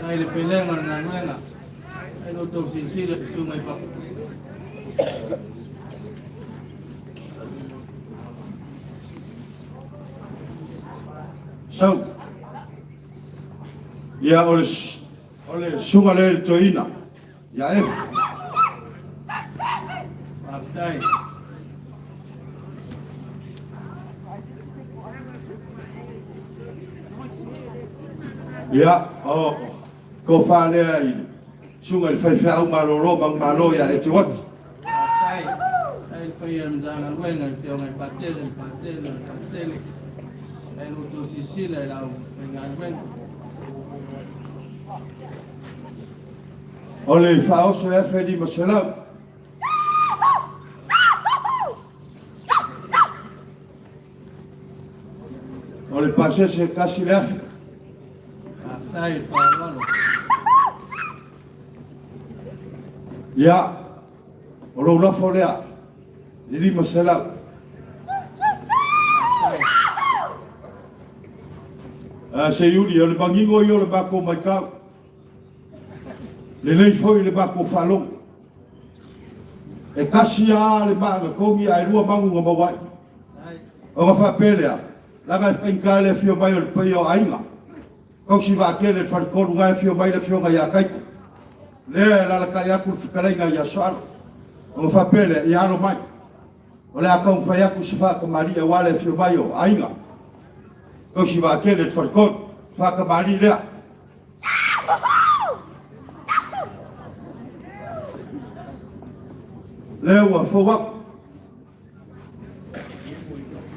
Tai le pelenga na nuenga. Ai no to sisile sunga i pa. So. Ya or suga le toina. Ya F. Aptai. Ya, oh, ko fale ai. Sunga fai fai malolo bang malo ya e tu wat. Aptai. Ai pai am dana wenga te mai patele. Ai no to sisile la wenga wenga. Ole faoso e fedi masela. Ole passe se casi le af. Aptai Taalolo. Ya. Olo una folea. Ili masela. Se yuri ole bangingo yo le bako mai ka. Le lei foi le bako falong. e kasi a le maa kongi ai rua mangu ngā mawai. O ka whapelea, langa e whainka le fio mai o le pai o ainga. Kau si wākele whanikoru ngai fio mai le fio ngai a kaiku. Le lalakai aku whikalenga i a soalo. O ka whapelea i alo mai. O le akau whai aku si whakamari e wale fio mai o ainga. Kau si wākele whanikoru, whakamari lea. Leo a fowak.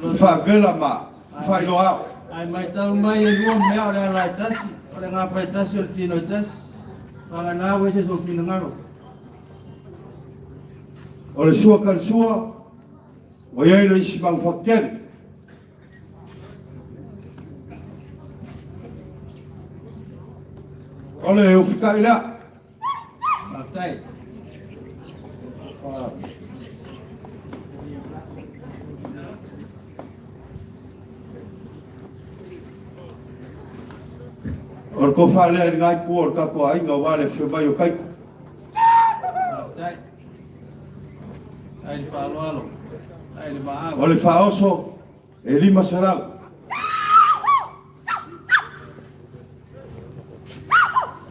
Whakela ma, whailoa. Ai mai tau mai e rua mea o le alai tasi, o le ngā whai tasi o le tino i tasi. Whangana o ese so fina ngaro. O le sua kan sua, o iei lo isi mang whakere. O le eu whikai lea. Matai. O ko whale ai ngai kua o kako ainga wale whio mai o kaiku. Matai. Ai le whaaloalo. Ai le maawa. O le whaoso e 5 sarau.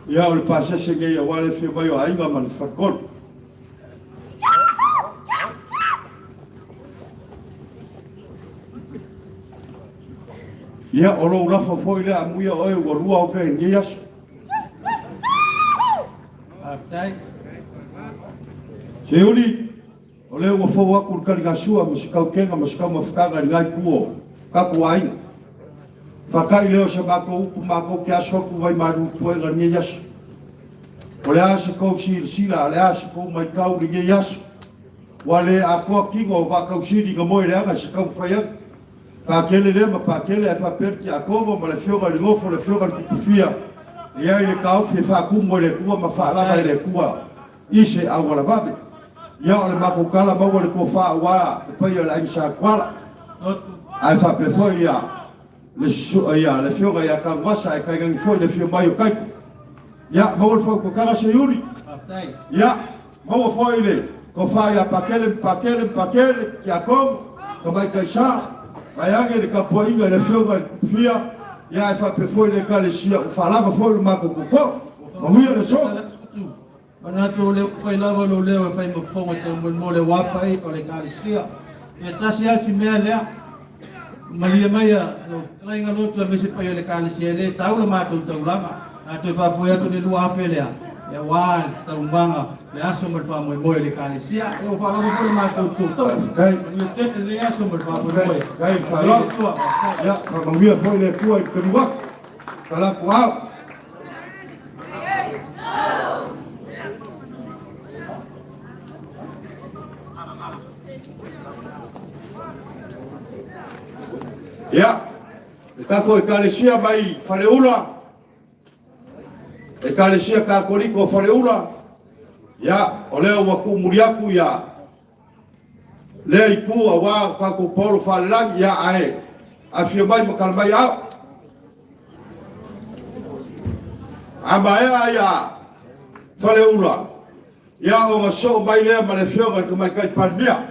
Ia o le pasese ngai a wale whio mai o ainga ma le whakoro. Ia o lo ulafa foi le amuia oe ua rua o pe ngai aso. Matai. Se uli, o leo ua fau aku le karigasua ma se kaukenga ma se kau mawhakanga ni ngai kuo, kako ainga. Whakai leo se mako upu mako ke aso aku vai maru puenga ngai aso. O le ase kou sila, le ase kou mai kau ni ngai aso. Wa le akoa kingo o wakau siri ka moe le anga se kau whaianga. Pakele le ma pakele e whaperki a komo ma le whionga li ngofo le whionga li kutufia. Ia i le kauwhi e whakumo le kua ma whaalama i le kua ise a wala vabe. Ia o le makukala maua le kua wha ua e pai o le aingsa kuala. Ai whapefo ia le whionga ia kawasa e kai gangi fo i le whio mai o kaiku. Ia maua le whakukara se yuri. Ia maua fo i le ko wha ia pakele ki a komo ka mai kai saa. Ai ange le kapoinga le whionga le kufia, ia e whapefoi le Ekalesia, o whalava foi le mako kuko, ma huia le so. Mana tō leo whai lava lo leo e whai mawhonga tō mo le wapai o le Ekalesia. E tasi asi mea lea, malia mai a lainga lotu a mese pai o le Ekalesia le, tau la mātou tau lama, a tō whafoi atu le lua awhe lea. E wā tau manga le aso ma le whamoe moe le Ekalesia, e o whalama po le mātou tō. Malia tete le aso ma le whamoe moe. Kai whalau, ia, ka mawia foi le kua i kariwak, ka laku au. Ia, e kako Ekalesia mai whareula, Ekalesia Katoliko whareula, ia, o leo waku muriaku ia, lea i kua wā kako polo wharelangi ia ae, a whio mai makalamai au. A maea ia whareula, ia o ngaso mai lea ma le whionga ka mai kai parmea.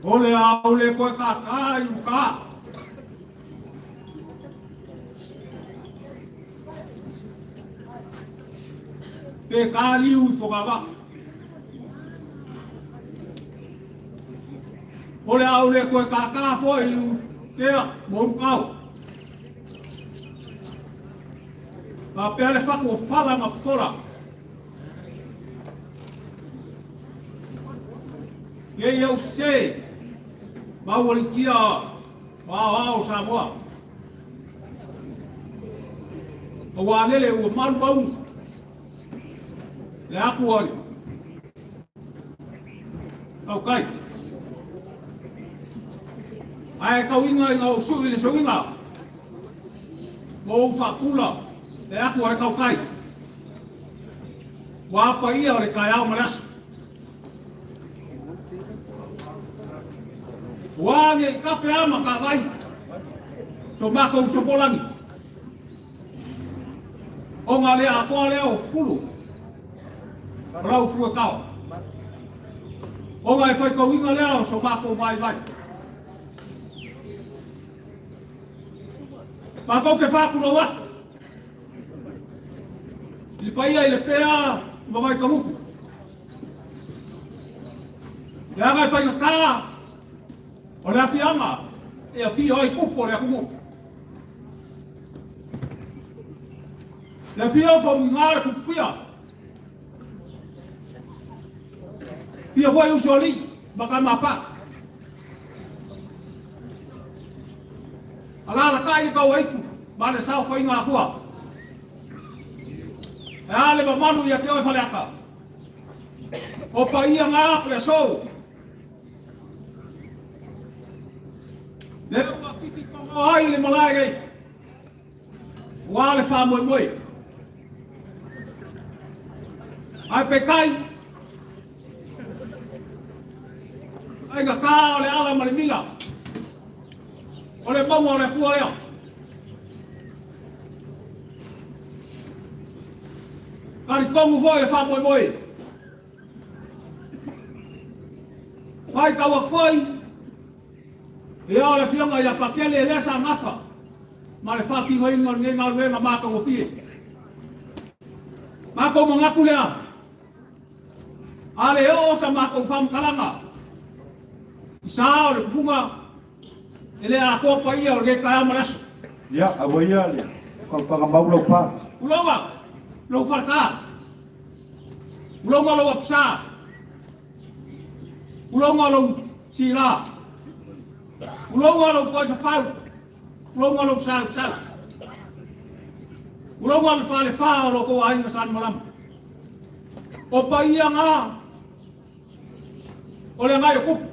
Ole au le koe ka i uka. Pe ka liu i whakawa. Ole au le koe ka fo i u kea moru kau. Ma pea le whako whala ma whora. Ye iau se, mawari kia, wao Samoa. O wālele ua maru bau, le aku ori. Kau kai. Ai kau inga inga o sui le soinga. Mo whakula, le aku ori kau kai. Wapa ia o le kai au marasu. Wange kafe ama ka vai. So mako so polangi. O nga le a ko le o fulu. Rau fu ka. O nga foi ko winga le so mako vai vai. Pa ko ke fa ku no wa. Li pai ai Lepea, ma vai ka huku. Ya nga fai ka. O le afianga, e a fia oi kupo le akumu. Le fia o whamingare kupu fia. Fia foi usuali, baka mapa. Alala kai kau aiku, ba le sao fai ngā kua. E ale ma manu ia te oi whaleaka. O pa ia ngā le sou. Le ua kiki kongo ai le malai gai. Ua le wha moi moi. Ai pe kai. Ai nga kā o le ala ma le mila. O le maunga o le pua lea. Kari kongu voi le wha moi moi. Ai kaua kwhai. E o le fionga ia pakele e lesa ngafa. Ma le whaki ngoi ngā ruenga māka o fie. Māka o mangaku lea. Ale e o sa māka o whamkalanga. I saa o le kufunga. E lea a kōpa ia o le kai amarasu. Ia, awa ia le. Whakapanga maulau pā. Ulonga, lau wharka. Ulonga lau apsa. Ulonga lau sila. Ulonga lau koi whawhau. Ulonga lau sal. Ulonga lau whale whao lau ko ainga san malam. O pa ia ngā. O le ngai o kupu.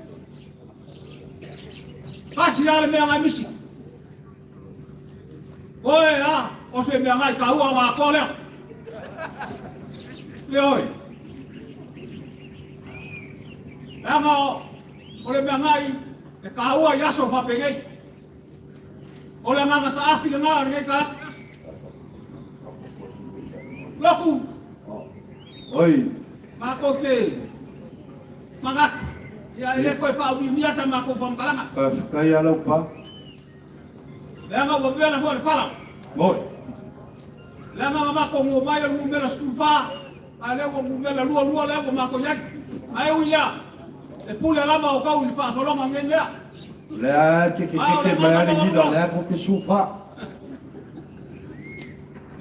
Kasi ale mea ngai misi. Oe a, o se mea ngai ka ua ngā kō leo. Leoi. Anga o le mea ngai e ka ua yaso whapengei. O le nganga sa afi le ngā ngei ka loku. Oi. Mako ke magati. Ia ele koe whao mia sa mako whamkalanga. Whakakai alau pā. Leanga ua mea hua le whala. Moi. Leanga mako ngō mai a ngūmela stufā. A leo ngūmela lua leo mako yaki. A eu ia. E pule lama o kau i whaasolonga ngei mea. Lea ke mai ari hina lea po ke sufa.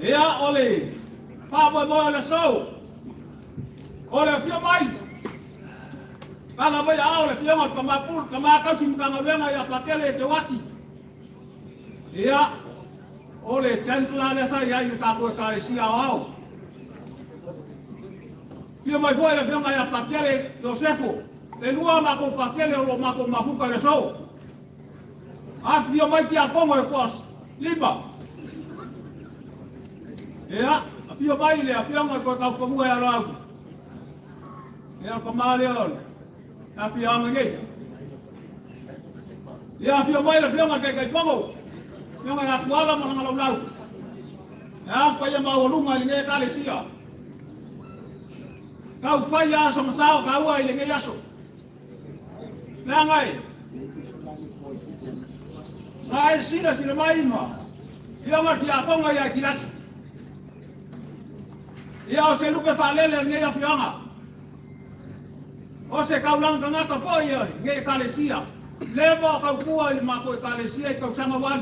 Ia ole. Pāmoe moe le sau. Ole fia mai. Kanga mai ao le fia mai kamapur. Kamakau simkanga wenga ia pakele te waki. Ia. Ole chancellor lesa ia i kako Ekalesia au. Fia mai foi le fia mai ia pakele Josefo. Le lua mako pakele o lo mako mafuka le sau. A fia mai tia kongo e kos. Lima. Ia. A fia mai le a fia mai koe kau whamua e arau. Ia ka maale on. A fia anga ngei. Ia a fia mai le fia mai kai whango. Fia mai a kuala mana lau lau. Ia pa ia mau lunga i ngei Ekalesia. Kau whai aso masao ka ua i ngei aso. Langai. Ngai sila mai ma. Ia ngati akonga ia kilas. Ia o se lupe falele ngai a fianga. O se kaulang kanga ka foi ngai Ekalesia. Levo kau kua i mako Ekalesia i kau sanga wan.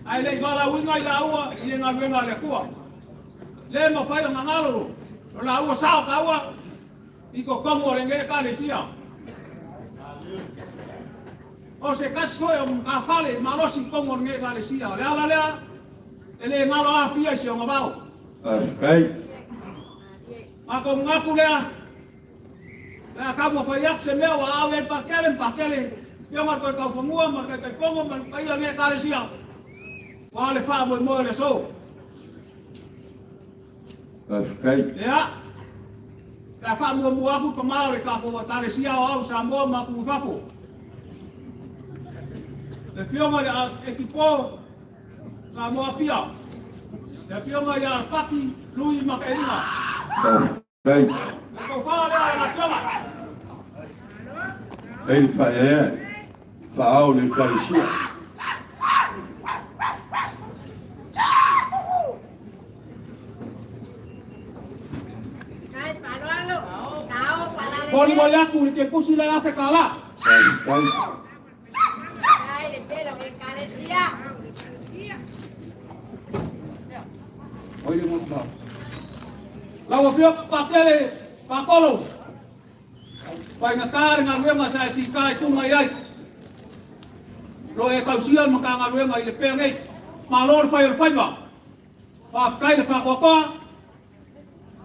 Ai le bala winga i laua i nga wenga le kua. Le mo fai ngangalo. O laua sao kaua i ko kongo le ngai Ekalesia. O se kasi foi o ka fale malosi kongo ngai Ekalesia. Le ala lea ele ngalo a fia si o ngabao. Ai. Ako ngaku lea. Lea kamo fai ap se mea wa awe pakele. Yo nga koe kau whamua, ma kai whango, ma kai a ngai Ekalesia. Wa le wha mo le so. Ai. Lea. Lea wha mua aku ka mao le kako wa Ekalesia o au Samoa ma ku whafo. Le whionga le ekipo Samoa pia. Le whionga le paki lui ma kai ringa. Ai. Ko wha le ala na whionga. Ai fa Fa'au le Ekalesia. Boli mo aku ni ke kusi le afe kala. Ai. Oi mo ba. Lawa pio pakele pakolo. Pai na kare nga wenga sa ti kai tu mai ai. Lo e kausia mo ka nga wenga i Lepea ngai. Malor fai ba. Pa kai le fa ko.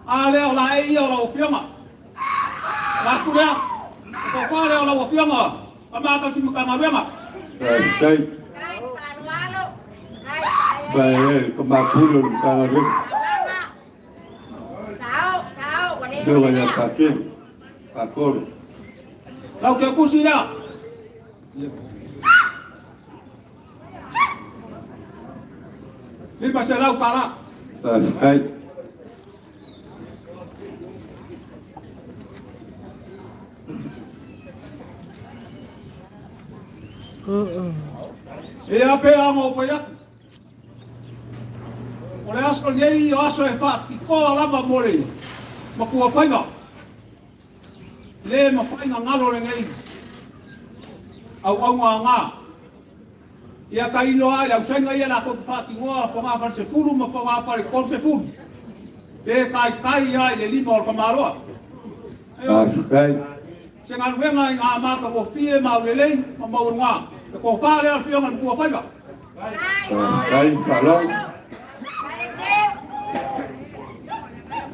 Ale o la e o la fioma. La kuria. Ko fale o la fioma. Pa ma ka simu ka nga wenga. Ai. Vai, como a pura do cara. Deu ganhar para quê? Para coro. Lau ke kusi dah. Ni pasal lau kala. Ai. E ape amo fayak. Ole asko yei o aso e fa ki ko lava mole. Ma ku fainga. Le ma fainga ngalo le ngai. Au nga. Ia ka ilo ai au senga ia la ko fa ki ngoa fa nga fa se fulu ma fa nga fa ko se fulu. E kai ai le limo ka maroa. Ai. Se ngal wenga nga ma ka wo fie ma le le ma ma nga. Ko fa le al fio ngan ku fainga. Ai falou.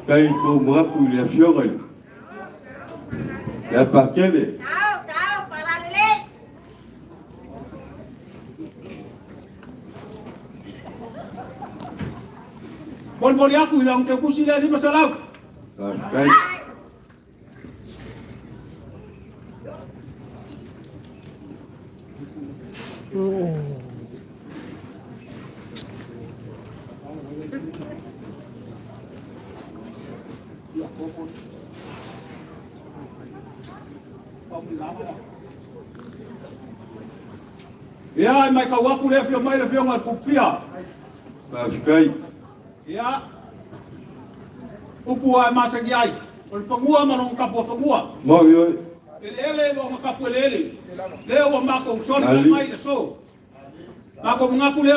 Kai ko mga kuya fiore. Ya pakele. Tao, para lele. Bol aku ilang ke kusi le di masalau. Ai. Ya, mai ka wapu le fio mai le fio ngal kupia. Ai. Ya. Upu ai masa giai. Ol pangua manong kapo pangua. Mo yo. Ele lo makapu ele. Le o mako son mai le so. Mako ngapu le.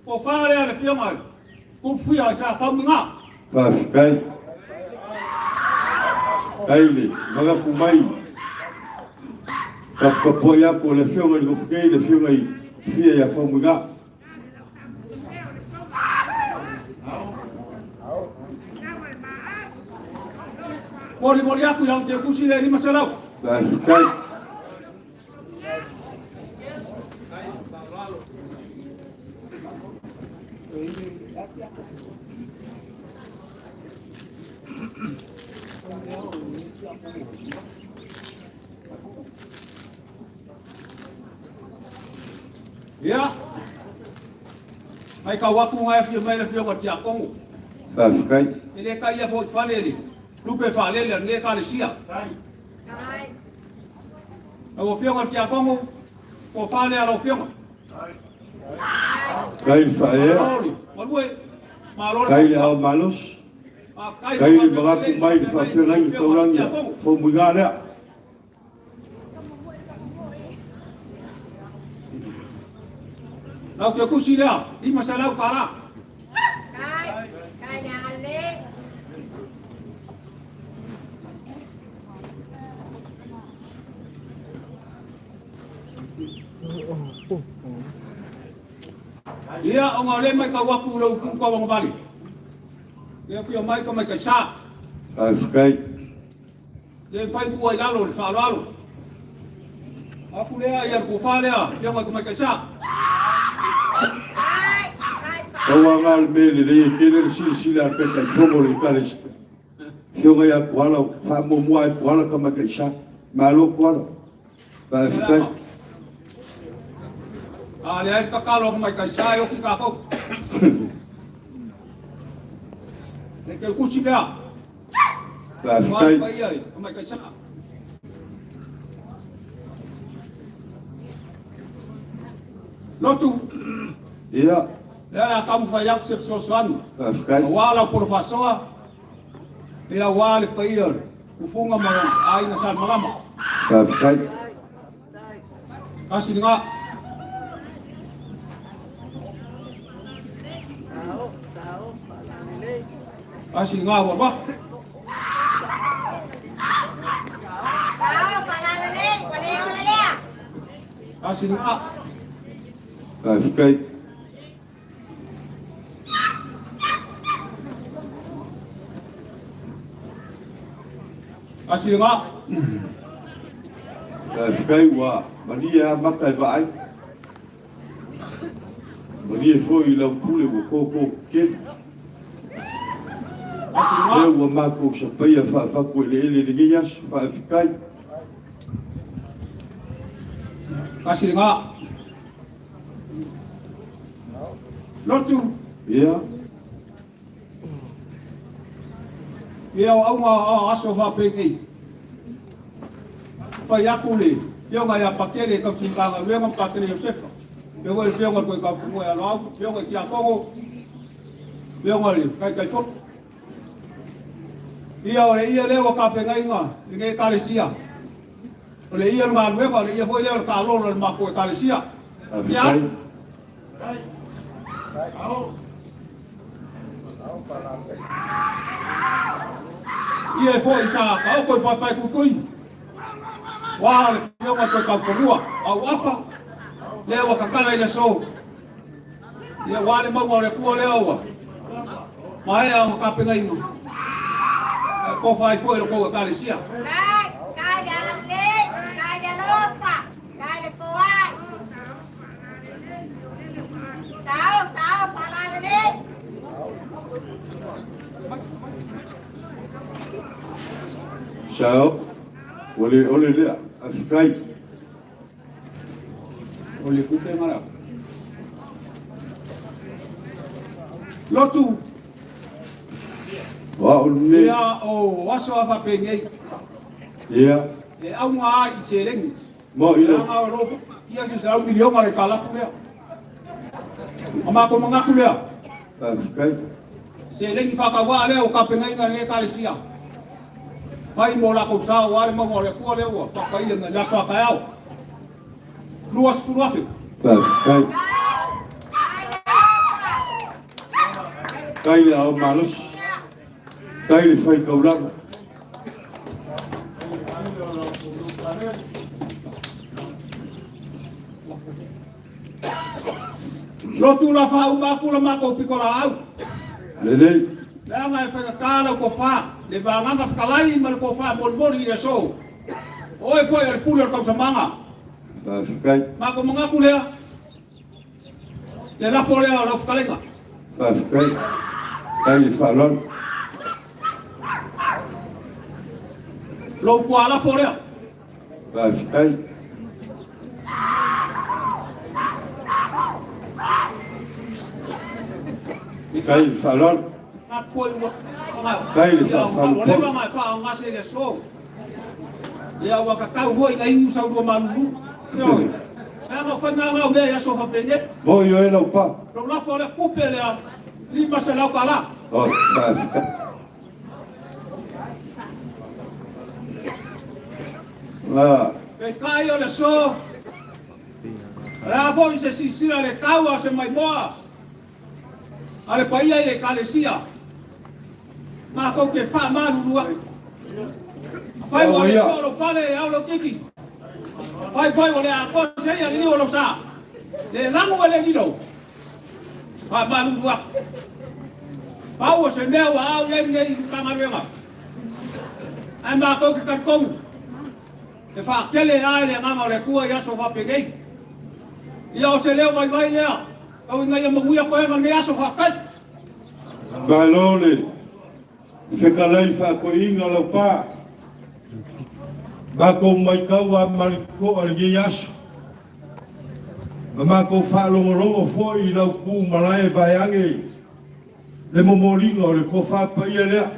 Ko fare le fio mai. Kupia sa famunga. Ai. Ai le, mga kumai. Kapoya po le fiona le fukei le fiona i fia ya famunga. Mori aku yang te kusi le di masalau. Ai. Ya. Mai ka wapu ngai fio mai le fio ka tia kongo. Ai. Ele ka ia fo falele. Lupe falele nge Ekalesia. Au fianga kia kongo. Ko fale ala fianga. Kai faea. Malue. Malore. Kai le au malos. Kai le magapu mai le whawhiangai le taurangia. Fo muinga rea. Lau kia kusi lea. Ima sa lau kara. Kai nhà anh đi. Ia o ngā le mai ka wapu lau ku ka wang vali. Ia pia mai ka mai ka sa. Ai whakai. Ia whai kua i lalo le whaalo alo. Aku lea ia ku whalea. Ia mai ka mai ka sa. Kaua ngā le mele le kere le sila peta i whongo le Ekalesia. Whionga ia kuala, whamomua i kuala ka mai sa. Malo kuala. Ai whakai. Le ai kakalo ka mai ka sa o ki ka kau. Le ke kusi lea. Ai whakai. Mai ia ka mai ka sa. Lotu. Ia. Ia kamu fai aku se sosuanu. Ai whakai. Wala por fasoa. Ia wale pa ia. Ufunga ma ai na sal malama. Ai whakai. Kasi nga. Kasi nga wa ba. Tahu pangalan ni, boleh dia. Kasi nga. Ai whakai. Kasi nga. Ai whakai wa. Maria makai vai. Maria foi lau pule wa koko kene. Kasi nga. Leo wa mako sa paya whaafako ele ele le gias whaafikai. Kasi nga. Lotu. Ia. Ia au nga aso fa peki. Fai aku le. Ia nga ia pakele ka tsinga le nga pakele Josefa. Ia nga ia nga ko ka mo ya no. Ia nga kia kongo. Ia nga le kai fot. Ia ore ia le wa ka penga inga. Nge Ekalesia. Ole ia nga me ba ia foi le ka lo le ma ko Ekalesia. Ia. Ia foi sa ka ko papai ku kui. Wa le fio ka ka ko au afa. Le wa ka kala ina so. Ia wa le mo le ku le wa. Mai au ka penga ino. Ko fai foi le ko Ekalesia. Kai jangan ni, kai jangan lupa, kai lepuai. Tahu pangalan ni. Sao. Ole le whakai. Ole ku pe mara. Lotu. Wa ole. Ia o waso afa pengei. Ia. E au nga i sereng. Mo Ia ilo. nga ro ia se sa milion ngare kala fulea. Ama ko mga kulea. Ai whakai. Sereng fa ka wa le o ka pengai nga Ekalesia. Pai mo la ko sa wa le mo le ko le wa pa kai nga la sa ka au. Luas puluafi. Ai whakai. Kai le au malos. Kai le whai kauranga. Lotu la fa uma pula ma ko pikola au. Lelei. La nga fa kala ko fa. Le va nga fa kalai ma ko fa bon bon i so. Oi foi al pula ko sa manga. Ai whakai. Ma ko mga kulea. Le la fole la fa kalenga. Ai whakai. Kai le whalon. Lo ko ala fole. Ai whakai. Kai le whalon. Foi Kai le whalon. le va ma fa nga se le so. ia wa ka kau hoi ka ingu sau dua manulu yo nga fa nga nga me ya so fa penge Mo yo e lau pa. lo la fo le kupe le ni masala kala Oh, tá. Lá. e kai o le so la fo se sisira le kaua se mai moa ale paia ile Ekalesia ma ko ke fa manulu fai mo le solo pale au lo kiki fai o le a ko se ia ni o lo sa le lango le nilo fa manulu pau se mea wa au nei kamarenga ai ma ko ke katkong e fa kele ai le ngama le kua ya so fa pegei ia o se leo mai lea au ngai mo uia ko e ngai so fa kai Balole. Fekalai fa ko inga lau pa. Ba ko mai kaua mariko al yaso. Ma ko fa longo fo I lau ku malai vayange. Le momolingo le ko fa pa ia lea.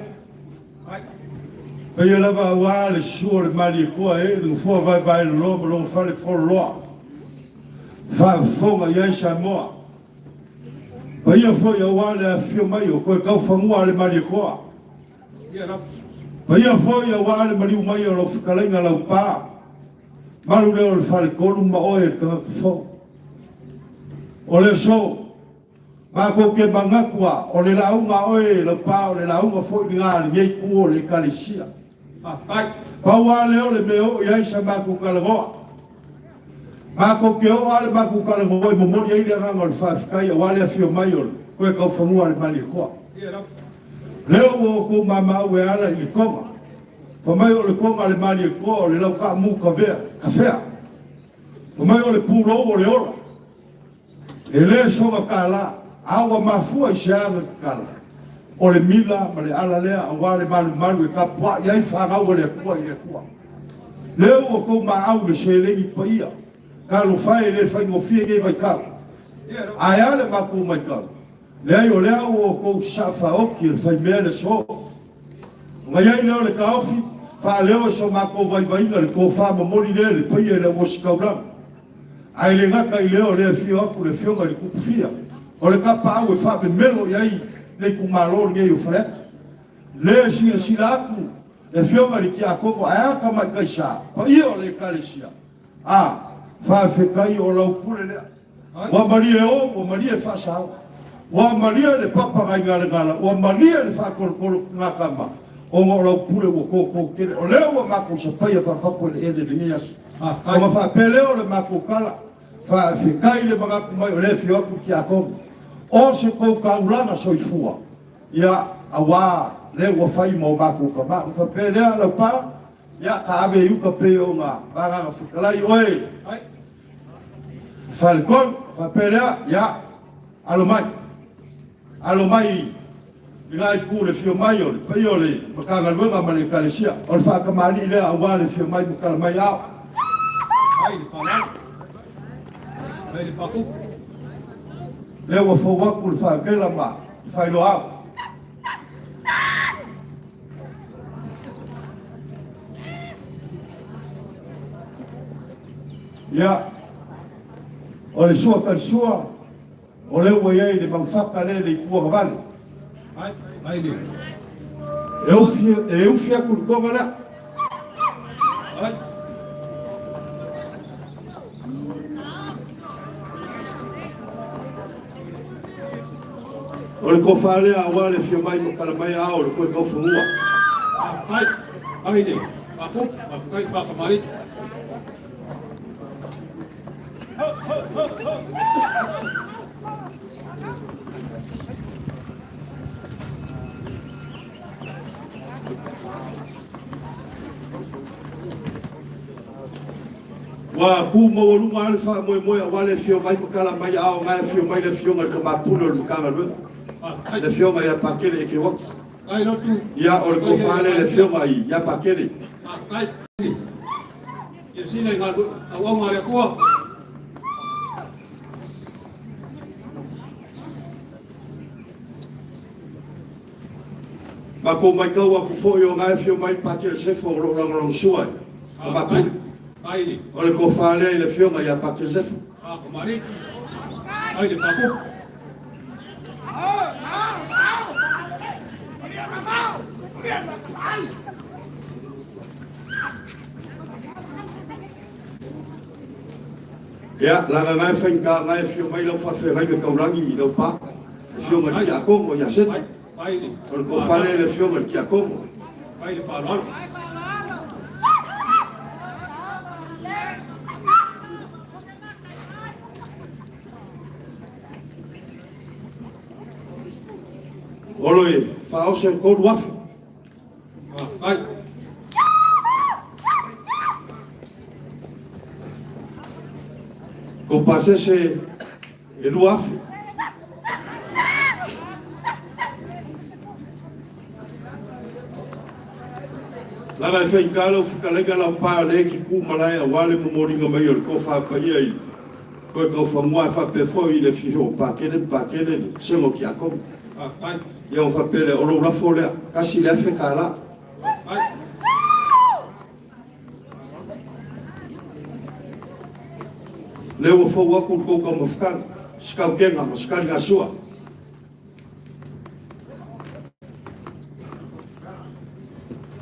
Pa ia lava wa le sua le mariko e le fo vai lo fa le fo lo. Fa fonga ia Samoa. Pa ia fo ia wa le afio mai o koe kau whamua le marikoa. Pa ia fo ia wa le mariu mai o lo whikalainga lau pā. Maru leo le whare konu ma oe le kanga kufo. O le so, ma ko ke mangakua, o le launga oe lau pā, o le launga fo I ngā le ngei ku o le Ekalesia. Pa wa leo le meo i aisa ma ko kalangoa. Ma ko ke o ale ma ko kalangoa I momori ai le nganga o le whawhikai a wale a fio mai o le koe kau whamua le marikoa. Leo o ko mamau e ala I le konga. Pa mai o le konga le marikoa o le lau ka mu kawhea. Pa mai o le pūro o le ola. E le songa kala, awa mafua I seanga kala. O le mila, ma le ala lea, a wale malu e kapua, iai whangau le kua I le kua. Leo o ko maau le selengi pa ia. Kalo whae le whaingofie nge vai kau. Ai ale mako mai kau. Lea o lea o ko safa oki le whai mea le so. Ngai ai leo le kaofi, wha leo so mako vai vainga le ko wha mamoni le paia le wosikaulang. Ai le ngaka I leo le fio aku le fionga I kupufia. O le kapa au e wha me melo iai le kumalor nge o whalek. Le sila aku le fionga I ki a koko ai aka mai kaisa. Pa ia o le Ekalesia. Fa fekai o lau pule lea. Wa maria o maria fa sao. Wa maria le papa ngai ngala. Wa maria le fa kolo ngakama. O ngo lau pule o koko kere. O leo wa mako sa paia fa fapo le ele le ngias. O ma fa peleo le mako kala. Fa fekai le mga kumai o le fio aku ki a komu. O se kou kaulana soifua. Ia awa le wa fai mo mako kama. Fa pelea lau pa. Ia ka ave yuka peo nga. Vanga fikalai oe. Falcon, fa pelea, ia, alo mai, ngai ku le fio mai o le, pai o le, makanga luenga ma le Ekalesia, o le whakamani lea awa le fio mai makala mai au. ai le pana ai le paku Lea wa fauaku le whakela ma, whailo au. Ia, o le sua karsua, o le ua iai le mangwhaka le I kua kawale. ai le E ufia kurukonga lea. ai O le kofa lea awa le fio mai makala mai au, le koe kau whamua. ai le paku kai whakamari Wa ku mo lu ma le fa mo wa le fio mai makala mai au ngai fio mai le fio ngal ka pulo le makanga lu. Le fio mai a pakele e ke wak. ai no tu Ya o le kofa le fio mai ya pakele. ai ia sile ngalu awang mare kua Ma ko mai kau aku fo yo ngai fio mai pakele se fo lo suai. Mapu. Ole ko whale le whionga ia pakesefu. Komari. Ai le whakupu. Ya, langa ngai whainga ngai whio mai lau whawhi ngai me kaurangi I lau pā. Whionga ki a kongo ia set. Ole ko whale le whionga ki a kongo. Ai le whāloalo. Olo e, whaose koru wafi. Ai. Ko pasese e lu afi. Lala e whaikalo whikalega lau pā le ki kūmalai a wale momoringa mai o le ko whapai ai. Koe kau whamua e whapefo I le whiho pākene sengo ki a kongo. Ai. Ia o whapere o lo rafo lea, kasi le awhi ka la. Ai. Leo o fau aku kou ka mawhikanga, skau kenga, ma skari ngā sua.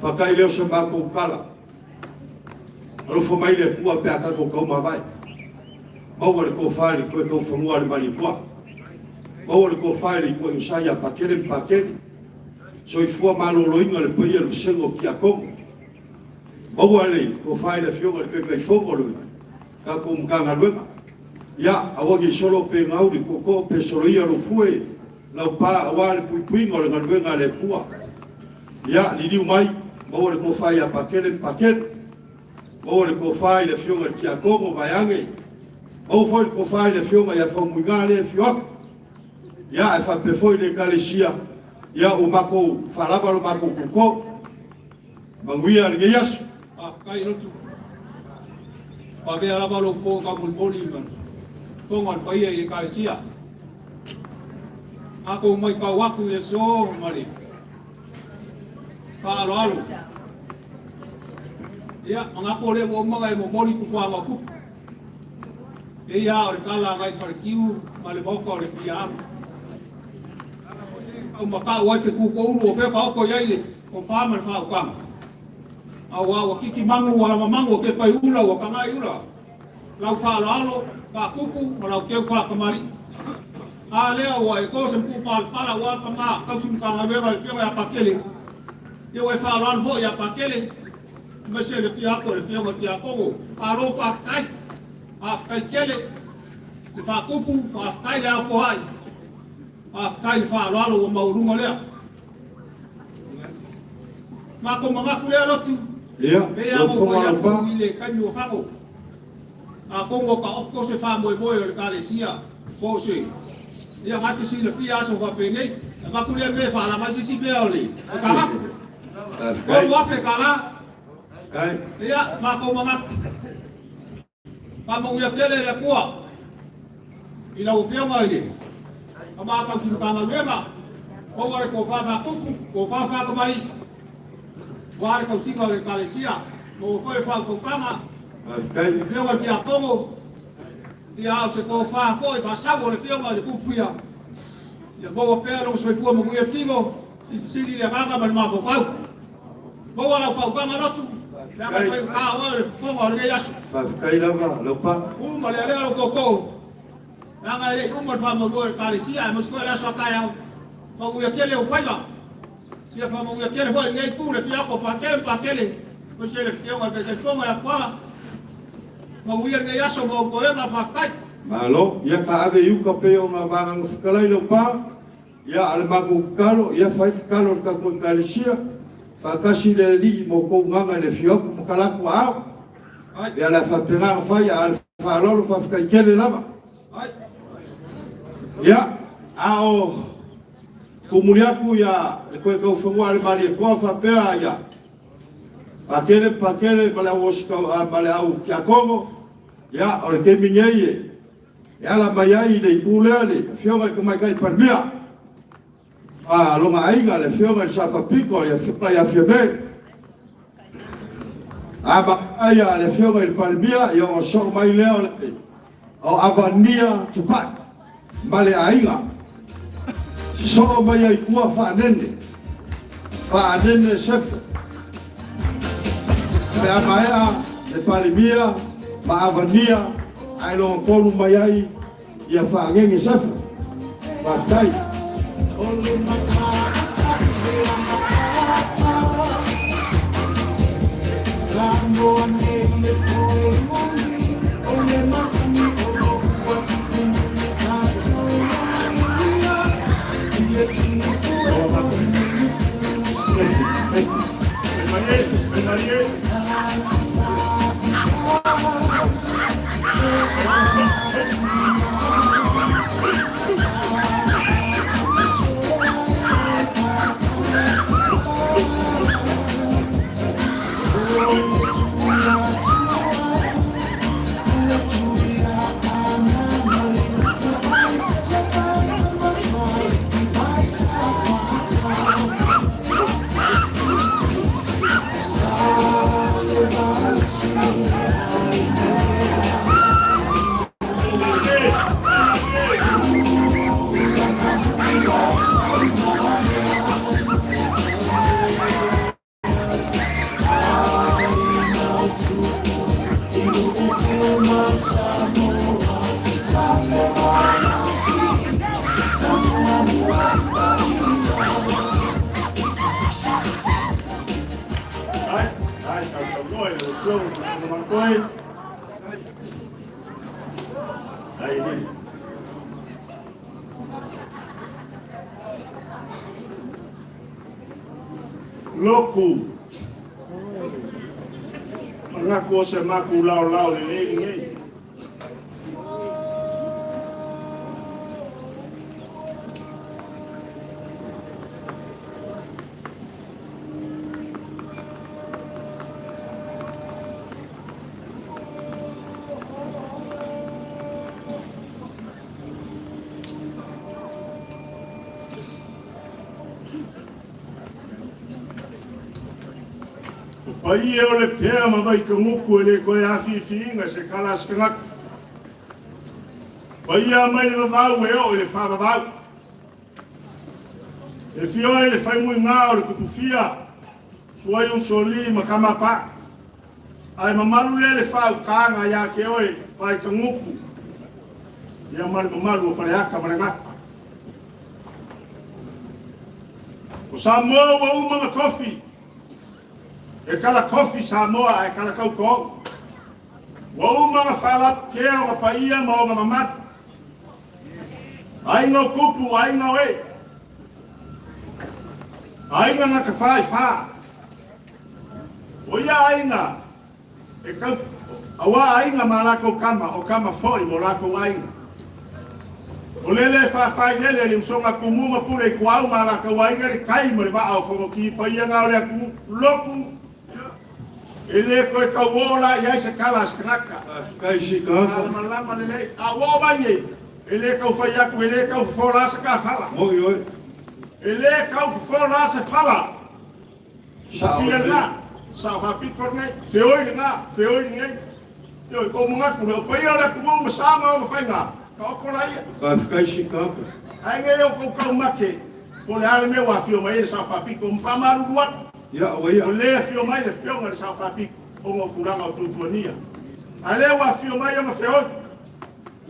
Whakai leo sa mākou kala. Alofo mai le kua pēa kako kau mawai. Maua le ko whaere koe kau whamua le mani kua. Maua le ko whaere koe usai a pakere. So I fua maloloinga le pia le sengo ki a kongo. Maua le ko whaere whionga le koe kai whongo le. Ka ko mkanga luenga. Ia, awagi solo pe ngauri ko pe solo ia lo fue. Lau pā awale pui ngole ngaluenga le kua. Ia, li liu mai. Maua le ko whaere a pakere. Maua le ko whaere whionga ki a kongo vai ange. Maua foi ko whaere whionga ia whamunga le whioaka. Ia, e whapefoi le Ekalesia. Ia, o mako whalaba lo mako kuko. Manguia le geiasu. Kai rotu. Pavea lava lo fo ka mulboli man. Fonga pai e Ekalesia. Ako mai ka waku e so mali. Alo. Ia, ngako le mo mga e mo moli ku fa ku. Ia, o kala ngai farkiu male moko le piam. O maka o fe ku ko uru fe ka ko yaile. O fa mal fa ka. Awa kiki mangu wala mamangu ke pai ula o kangai ula. Lau fa alo ka kuku o lau ke fa kamari. A lea o e ko se ku pala wa kama ka sim ka ngabe ba ke ya pakele. Yo e fa alo fo ya pakele. Mese le fia ko le fia mo tia ko. Alo fa kai. Afkai kele. Le fa kuku fa kai le fo hai. Afkai le fa alo o maurunga lea. Mako mamaku lea lotu. Ia, o fonga la pa ile kanyo fago. A kongo ka okko se fa moi moi o Ekalesia. Ko se. Ia ngati si le fia so va pene. Va ku le me fa la mai si be ole. O kala. Ko wa fe kala. Ai. Ia ma ko mama. Pa mo ia tele le kwa. Ila o fia mai le. Ama ka su ka ma lema. Ko wa ko fa kuku, ko fa ko mari. Ware kau singa o Ekalesia, mo foi fa ko kama. Ai, Fionga ki a Kongo. Ia se ko fa foi fa sabo le fionga de kufia. Ia mo pe lo so fu mo ia kingo. Si le gaga mal ma fa. Mo wala fa kama lotu. La ka foi ka o le fonga le yas. fa kai lava, lo pa. Ma le le lo koko. La ga le mo fa mo Ekalesia, mo so la so kaya. Mo ia kele o faiva. Ia fa mo ia kele foi ngai ku le fia ko pakele. Ko se le fia wa ke fonga ya kwala. Mo ia ngai aso mo ko ema fa kai. Malo, ia ka ave yu ka pe o nga vanga ngfikalai lo pa. Ia al magu kalo, ia fai kalo ka ko Ekalesia. Fa kasi le li mo ko nganga le fia ko mo kala ko a. Ia la fa pera fa ia al fa lo fa kai kele lava. Ia ao Komuniaku ya koe kau whamua le mari kua whapea ya pakele male au oskau male au kia Kongo ya o le ke mingei e ala mai ai le ikulea le whionga i kumai kai parmea longa ainga le whionga i sa whapiko ya whipa ya whiame Aba aya le fio mai palmia yo so mai leo o avania tupat male ainga so mai ai kua fa nene chef pe amaya le palmia ma avania ai lo kolu mai ai ia fa ngengi chef ma dai Loku Mengaku semaku lau lele. Pai o Lepea ma mai ka nguku ele koe awhiwhinga se kalas ka ngak. Pai a mai le mawau e o ele whamawau. E whio ele whai mui ngā o le kupufia. Suai un soli ma kamapa. Ai mamaru le le whau kānga ia ke oe pai ka nguku. Ia mari mamaru o whareaka marangaka. O Samoa wa umanga kofi. E kala kofi Samoa, e kala kauko. Wa umanga whala kea o ka paia ma o ka mamat. Ainga kupu, ainga we. Ainga nga ka whai wha. O ia ainga. E kau, awa ainga ma lako kama, o kama foi mo lako ainga. O lele whawhai lele li usonga kumuma pure i kuau ma lako ainga li kai mo li waa o whangoki paia ngā ole aku loku. Ele koe ka wola ia se kalas kraka. Kai si ka. Malama le a wo bangi. Ele ka fa ya ku ele ka fora sa ka fala. Mo yo. Ele ka fora sa fala. Sa fiela. Sa fa pikor ngai. Feoi ngai. Yo ko mo ngak ku pa ia la ku mo sama mo fa nga. Ka ko la ia. Kai si ka. Ai ngai yo ko ka make. Ko le ale me wa fio mai sa fa pikor mo fa maru duat. Ya o ia. O le fio mai le fio ngai sa fa pikor. O mo kuranga o tutuania. Ale wa fio mai o fio.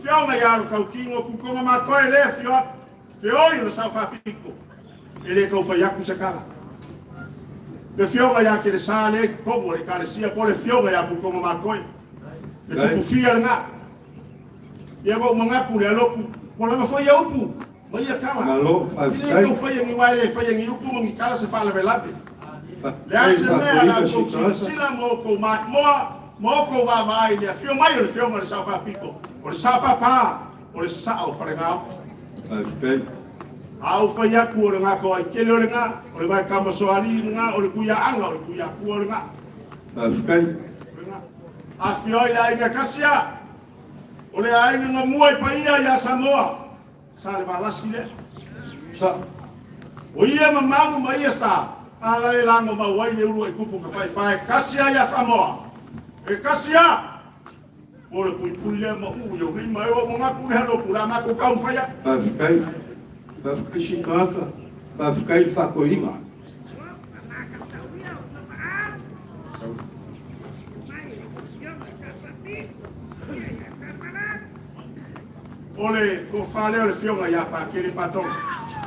Fio mai alo kau kingo ku konga ma koe le fio. Fio i lo sa fa pikor. Ele kau fa yaku se kala. Le fio mai ya ke le sa le komo le Ekalesia po le fio mai aku konga ma koe. Le ku fia nga. Ia go manga ku le aloku. Mo la foi ya upu. Mai ya kala. Malo fa Ele kau fa yangi wale fa yangi upu mo ngi kala se fa le velape. Le ase mea la kau sila moko moko wa vai le fio mai le fio le sa fa piko. O le sa papa, o le sa o fare ngao. Okay. Au fa ya ku o le ngako ai kele o le nga, o le vai kama so ali nga, o le kuya anga, o le kuya ku o le nga. Okay. A fio ia inga kasia. O le ainga nga muai pa ia Samoa. Sa le balasi le. Sa. O ia mamamu ma ia sa. Ala le lango ma wai le uru e kupu ka fai kasia ia Samoa. E kasia. Ora pui le mo yo ri mai o mo ngaku le halo pula ma ko kau faya. Pafikai shikaka. Pafikai fakoinga. Ole ko fale o le fionga ya pa kele patong.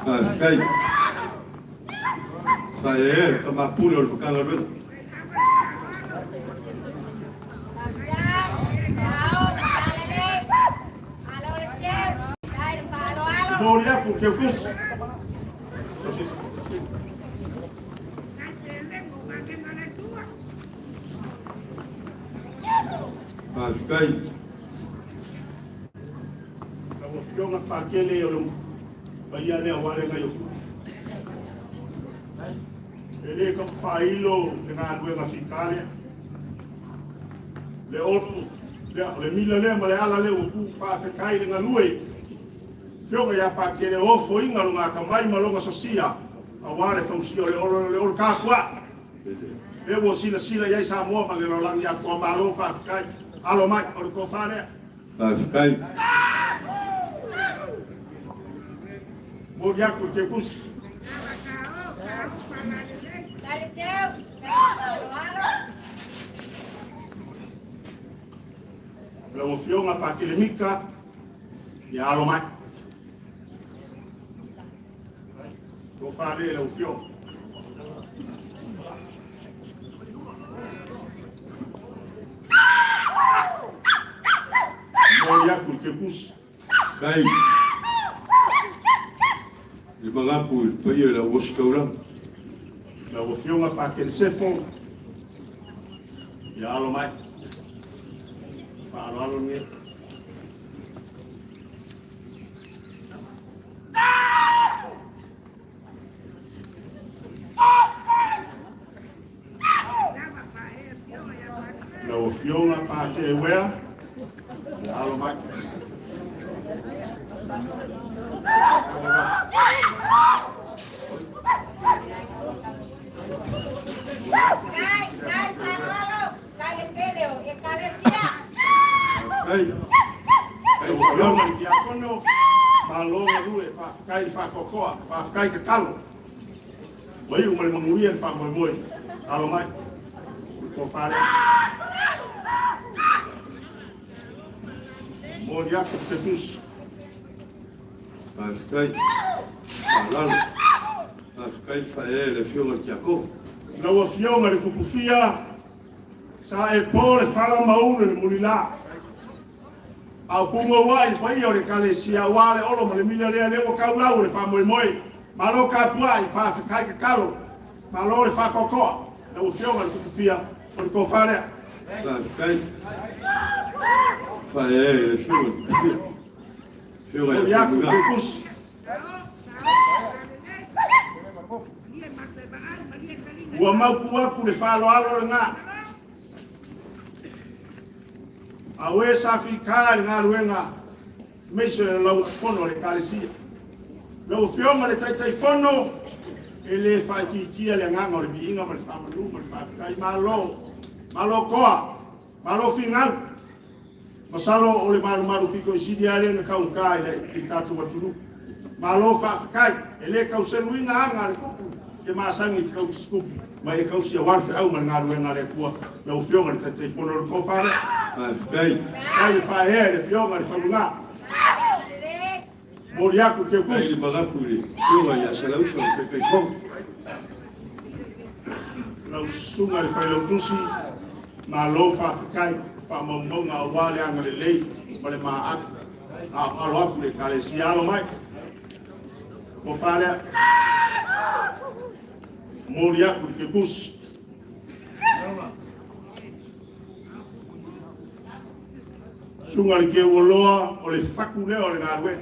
Pafikai. Fae kama pulo le kanga ru. Moria ku ke kus. Pafikai. Kamu fionga pa kele o Paya le awale ngayo. Ele ka failo dengan dua mafikale. Le otu le mila le male ala le ku fa fe kai dengan lui. Fionga ya pa kele o fo inga lunga ka mai malonga sosia. Awale fa usio le oro ka kwa. Le bo sila ya Samoa male lo lang ya ko malo fa kai. Alo mai o ko fa le. Pafikai. Moria ku te kus. La fionga pa kele mika ya alo mai. Ko fa le la fionga. Moria ku te kus. Kai. Di mangapu paya la woskaulang. La fionga pa kele sefo ya alo mai. Pa alo ni. La fionga pa te wea ya alo mai. Kai fionga ki akono malonga lue fa kai fa kokoa fa kai ke kalo. Wai umale manguia fa moi alo mai. Ko fa Moria ku te kus. Pafikai. Taalolo. Pafikai fae le fionga kiako. Na fionga le kukufia sa e pole fala maunu le mulila. Au pungo wai pai o le Ekalesia wale olo ma le mina le o kaulau le fa moi. Malo ka tua i fa kai ka kalo. Malo le fa kokoa. Na fionga le kukufia o le kofare. Pafikai. Fae le fionga. Fionga Ya ku te kus. Ua mau aku le falo alo nga. Awe sa fika nga luenga. Meso lau fono le Ekalesia. Lau fionga le tai fono. Ele fa ki kia le nganga le biinga ma le famalu ma le fakai malo koa. Malo fingau. Masalo o le maru piko isidi ale nga kau kai le tatu watulu. Malo fakai. Ele kau seluinga anga le kupu. Ke masangi kau skupu. Mai kau sia warfe au ma nga luenga le kua. Lau fionga le tai fono le kofare. Pafikai. Kai fa le fionga le falunga. Moria ku te Kai kus. di mangapu le fionga ya salausa le kai fong. Lau sunga le fai lau tusi. Ma lo fa kai fa mongonga wale anga le lei. Ma le maak. Alo aku le Ekalesia alo mai. Ko fale. Moria ku te kus. Sunga le ke woloa o le faku leo le ngarwe.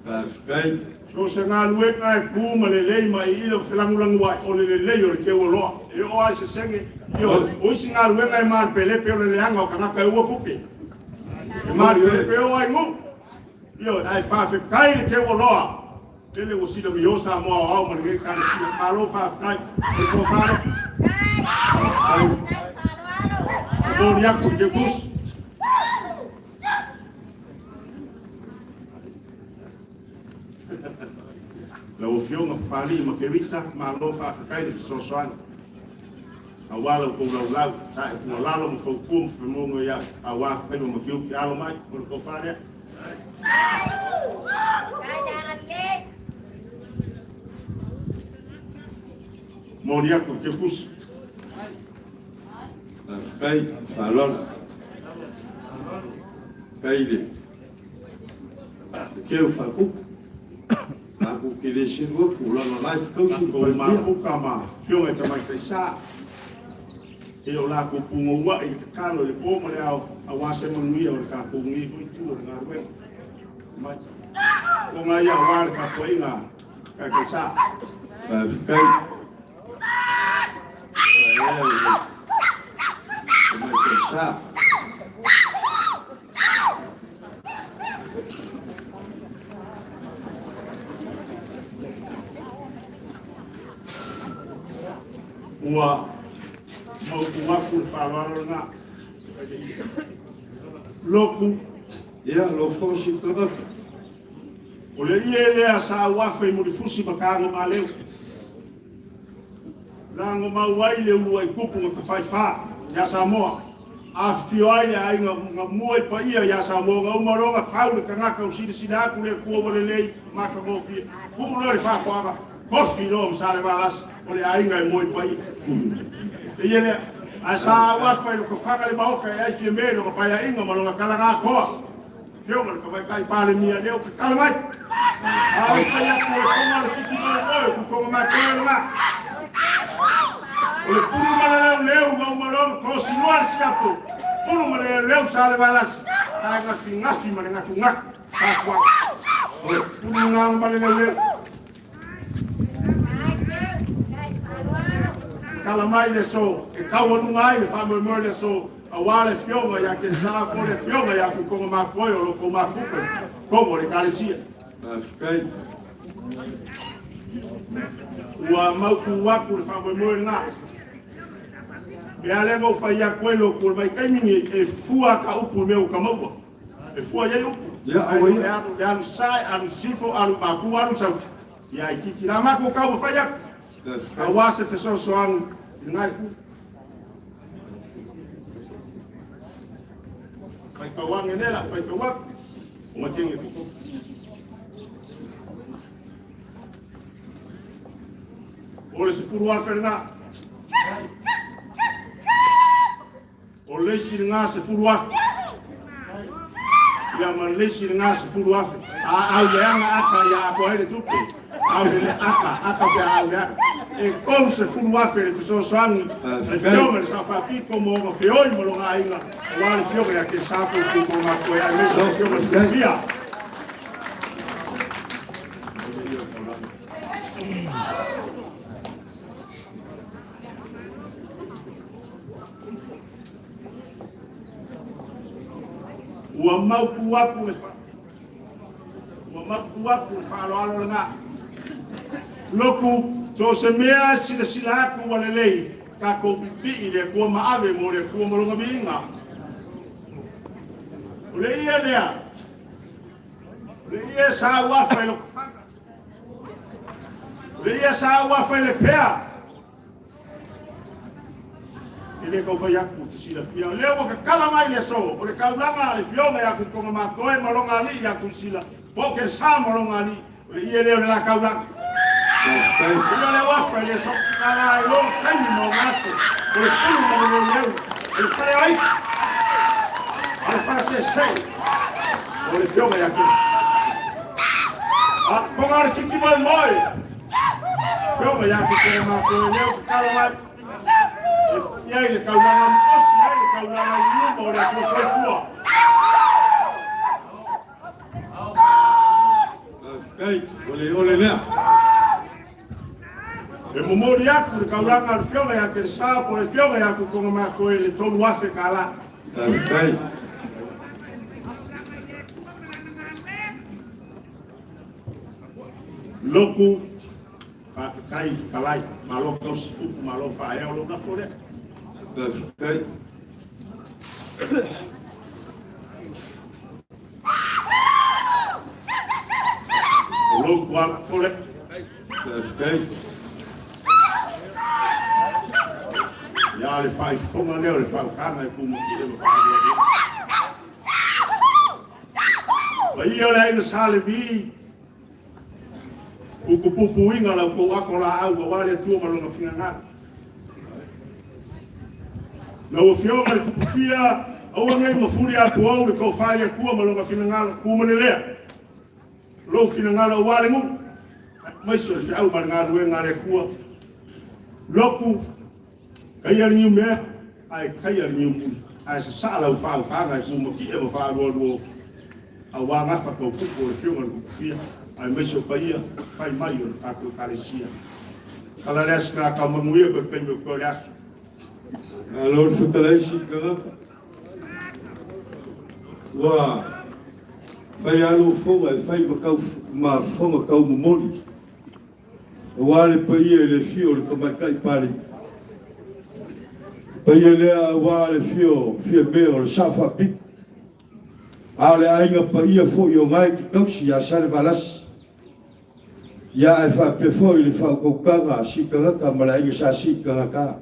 Pafikai. So se ngarwe na e kuma le lei mai ilo filangulangu wai o le lei o le ke woloa. E o ai se senge. Yo, o isi ngarwe na e maa pelepe o le leanga o kangaka e ua kupi. E maa pelepe o ai ngu. Yo, ai fafe kai le ke woloa. Tele o sida mi o Samoa o au ma le Ekalesia. Malo fafe kai. E ko fare. Mori aku ke kus. Lau fionga pali ma kerita ma lo fa kai de sosoan. Awala ko lau sa ko lalo mo fo kum fo mo ya awa pe mo kiu ki alo mai ko fa dia. Mori aku ke kus. Kai falon. Kai de. Keu fa ku. Aku kiri sini pulang lagi kau sudah mampu kama, fiong itu macam sa. Iyo laku pungo wa ikalo le pomo le awase mangi o ka pungi ko itu ngarwe. Mai. Ko ngai awar ka poinga ka sa. Kai. Mai sa. Ua mau kuaku whawaro ngā loku ia lo fosi kata o le ie lea sa wafe mo di fusi makango ma leo rango ma wai le ua i kupu ngā kawhaiwha ia Samoa a fio aile ai ngā mua i pa ia ia Samoa ngā umaronga kau le kangaka usida sida aku le kua wale lei maka ngofi kuku lori whakoanga kofi lo msale walas o le ai ngai moi pai e ele a sa wa fa lo ko fanga le maoka e ai fiemelo ko pai inga malonga kala nga ko fio mal ko vai kai pale mia leo ko kala mai a o pai ko ko mal ki mo ko ma ko nga o le pulu mal leo nga malonga ko sinuar siapo pulu mal leo sale balas a nga fi mal nga ku nga ka kwa o le pulu nga mal leo kala mai le so e kaua nunga ai le whamoi mō le so a wale fionga ya ke sa ko le fionga ya ku konga mā koe o lo ko mā fuka komo le Ekalesia. Ua mau ku waku le whamoi mō le ngā. E ale mau whai a koe lo kua mai kaimingi e fua ka upu meu ka maua. E fua yei upu. E anu sai, anu sifo, anu maku, anu sauki. Ia i kiki rā mako kau whai aku. A wase te sosoang i ngai ku. Whai kawang e nela, whai kawang. O matingi kuku. O le se furu awhare ngā. O leisi ngā se furu awhare. Ia man leisi ngā se furu awhare. Au leanga aka ia ako hele tupe. Au le aka pe au le aka. E kou se furu awhare te sosoangi. E whionga le sa whakiko mo ma whioi mo longa inga. Wale whionga ia ke sapo kuko ma koe. Ai mesa whionga te whia. Ua mau kuapu e whaaloalo le ngā. Loku, tō se mea sila aku wale lei, ka ko pipi le kua maawe mo le kua moronga vinga. O le ia lea, o le ia sa uafa e loko whanga. O le ia sa uafa e Lepea. Ele kau whai aku te sila whia. O leo ka kala mai le so. O le kaulanga le whionga i aku konga mā koe malonga li i aku sila. Po ke sa malonga li. O le ia leo le la kaulanga. O le wafa le so kala i lo kaini mo ngate. O le pulu mo le leo. O le whare ai. O le whare se sei. O le whionga i aku. A ponga le kiki mai moi. Whionga i aku konga mā koe leo ka kala mai. Ia le kaulanga osi, ia le kaulanga i lumo le kua soifua. Ole lea. E momori aku le kaulanga le whionga ia ke le sāpo le whionga ia ku konga mā koe le tolu afe ka la. Loku whaakai whakalai, malo kau sipupu, malo whaeau lo na fore. Lo kuala fole. Okay. Ya le fai fonga leo le fai kanga ku mo ki le fai lo. Fa ia le sale vi. Ku pupu inga la ko akola au wa wale tu ma longa fina nga. No fio ma ku fia au ngai ma furi a ko au ko fai le ku ma longa fina nga ku mo le le. Lo fina nga la wale mu. Mai so fi au ma nga ruenga le ku. Loku kaya ni me ai kaya ni ai sa sala u fa ka ga ku mo ki e fa ro awa nga fa ko ku le fio ma ku fia. Ai meso paia fai mai o tato Ekalesia. Kala leska ka mamuia ko penyo ko leso. Lord Ekalesia ka. Wa fai alu fonga fai ma fonga ka moli. Wa le paia le fio le kamakai pare. Paia le wa le fio me o safa pik. Ale ainga paia fo yo ngai ki kausi ya sale valas. Ya e fa pe fo ile fa ko kanga si kanga ka mala inga sa si kanga ka.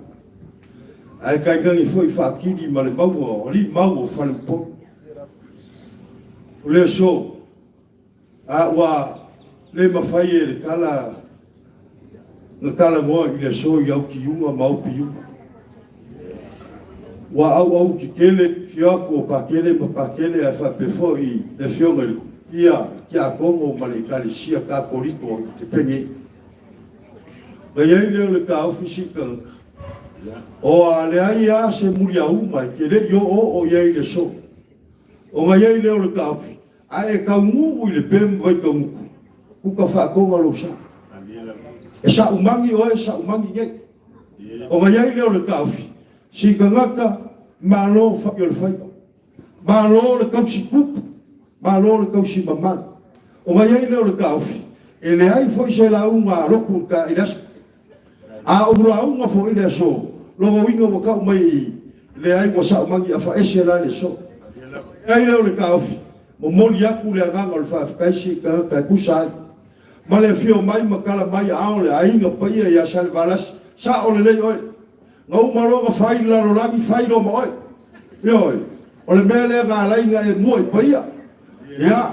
Ai kai kangi fo fa kiri male mau ri mau fa le po. Le so a wa le ma fai le kala na kala mo ile so yo ki uma mau pi uma. Wa au ki kele fio ko pa kele ma pa kele a fa pe fo I le fio ngel ia kia kongo ma le Ekalesia ka Katoliko te penge. Gaya ile le ka ofisi ka. O ale ai a se muria uma ke le yo o ia ile so. O gaya ile le ka ofisi. Ai ka ngu ile pem vai ka ngu. Ku ka fa ko lo sa. E sa umangi o e sa umangi ye. O gaya ile le ka ofisi. Si ka ngaka malo fa yo le fai. Malo le ka si kupu. Malo le kausi mamana. O mai ai leo le kaufi. E le ai foi se la unga roku ka iras. A o la unga foi le so. Lo winga mo ka mai le ai mo sa mangi a fa ese la le so. Ai leo le kaufi. Mo moli aku le anga o fa kaisi ka kusa. Ma le fio mai makala mai a le ai nga paia ya salvalas. Sa o le le oi. Ngau malo nga fai la lo lagi fai lo mo oi. Yo. O le mele nga lai nga e moi paia. Ya,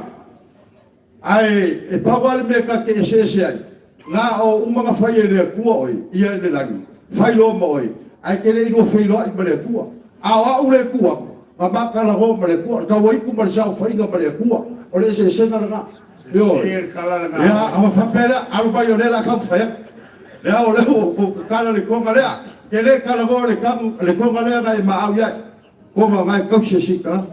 ai e pawale me ka ke ese ai. Nga o umanga fai le kua oi, ia le langi. Fai lo mo oi. Ai ke le no fai lo ai le kua. A o le kua. Ma ma ka la go le kua. Ka wai ku mar sa fai nga le kua. O le se na nga. Yo. Ya, ama fa pela alu ba yo le la ka fai. Ya o le o ka le konga le. Ke le ka la go le konga le ga ma au ya. Konga ga ka se ka.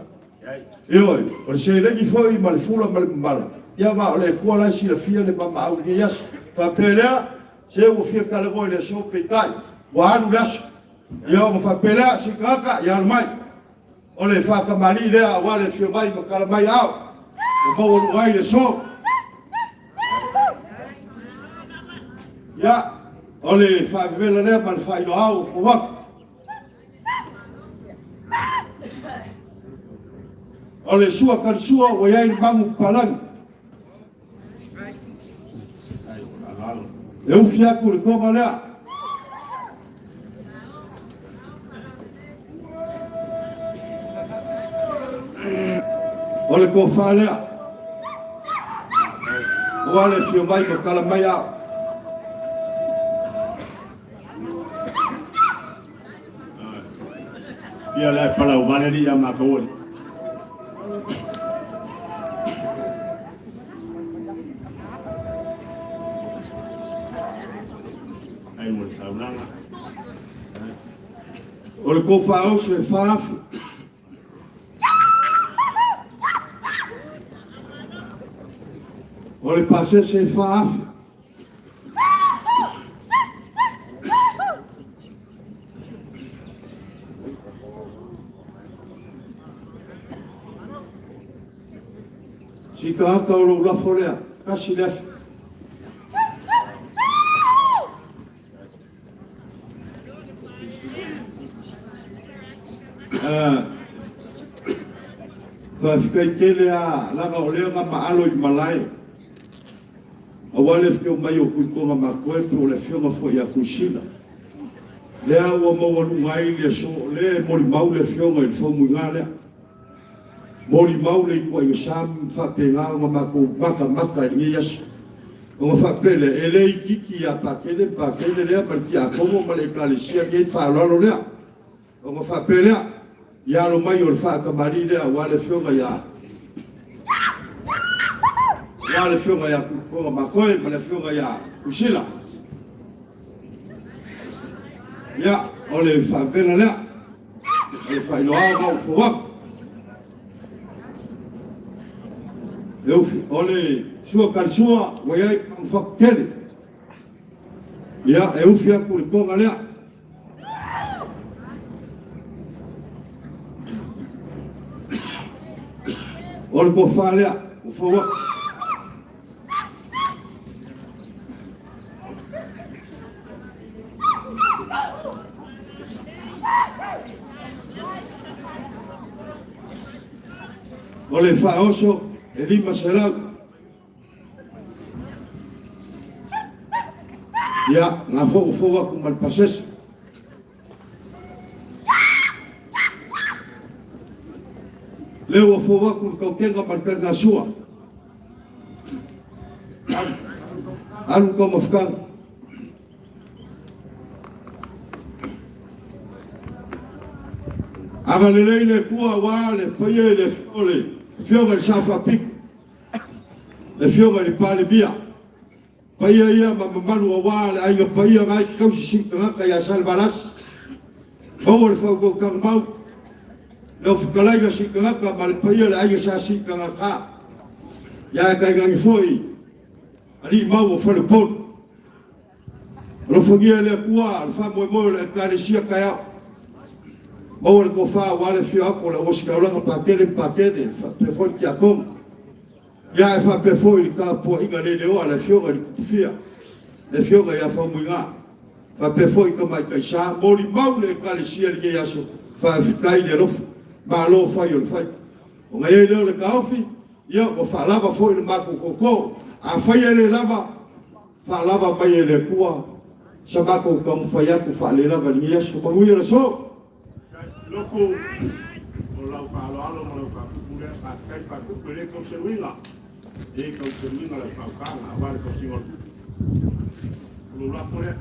Yo, o se legi foi ma le fula ma le mala. Ia ma o le kua la si la fia le mama au ke yas. Fa pelea, se o fia kala goi le so pe kai. Wa anu yasu. Ia ma fa pelea si kaka ia mai. O le fa kamali le a wa le fia mai ma kala mai au. O pa o ngai le so. Ia, o le fa vela le ma le fa ilo au fo wak. O le sua kan sua o iai mangu palang. Le ufiaku le konga lea. O le kofa lea. O le fio mai ma kala mai au. Ia le pala o vale li ama ko. O le kofa au se fafi. O le pase se fafi. Si ka aka o lo lafo lea, kasi lefi. Whawhikai tele a langa o lea ngā maalo I malai. A wale whikau mai o kuikonga makoe pe o le whionga fo I a kuisina. Lea ua mawaru ngai lea so lea mori mau le whionga I whaumui ngā lea. Mori mau le I kua I sam whape ngā ngā mako maka I ngi yasu. O ngā whapele e le I kiki a pakele lea mariti a komo ma le Ekalesia ngai whaalalo lea. O ngā whapele a ia lo mai o le whaakamari lea wale whionga ia. Ia le whionga ia kukonga makoe ma le whionga ia kuisila. Ia o le whaapena lea. O le whailoa ngau whawak. O le sua karisua wa iai ang whakele. Ia e ufi aku le konga lea. O le kofa lea, o whawa. O le whaoso, e lima serau. Ia, ngā whawa ku malpasesa. Leo o whawaku kau kenga markana sua. Alu kau mawhikanga. Aga lelei le kua wā le paie le whionga le safa piku. Le whionga le pale bia. Paia ia mamamanu a wā le ainga paia ngai kausi singanga ia salvalas. Maua le whauko kang mau. Leo whakalaiga sikangaka ma le paia le aiga sa sikangaka. Ia e kai gangi foi. Ali mau o whale pon. Lo whangia le kua, le whamoe moe le Ekalesia kai au. Mau le kofa wale whio ako le osika uranga pakene, pe foi ki a kong. Ia e wha pe foi li ka po inga le leo a le whionga li kupufia. Le whionga ia whamui ngā. Wha pe foi ka mai kai sa, mori mau le Ekalesia li ke aso. Wha whikai le rofu. Ma lo fai o le fai. O ngai e leo le kaofi, ia o whalava foi le mako koko, a fai e le lava, whalava mai e le kua, sa mako kamu fai aku whale lava ni iasu, mangui e le so. Loko, o lau whaaloalo, ma lau whakupule, whakai whakupule kau se ruinga. E kau se ruinga le whaukanga, a wale kau singol. Ulu lafo le.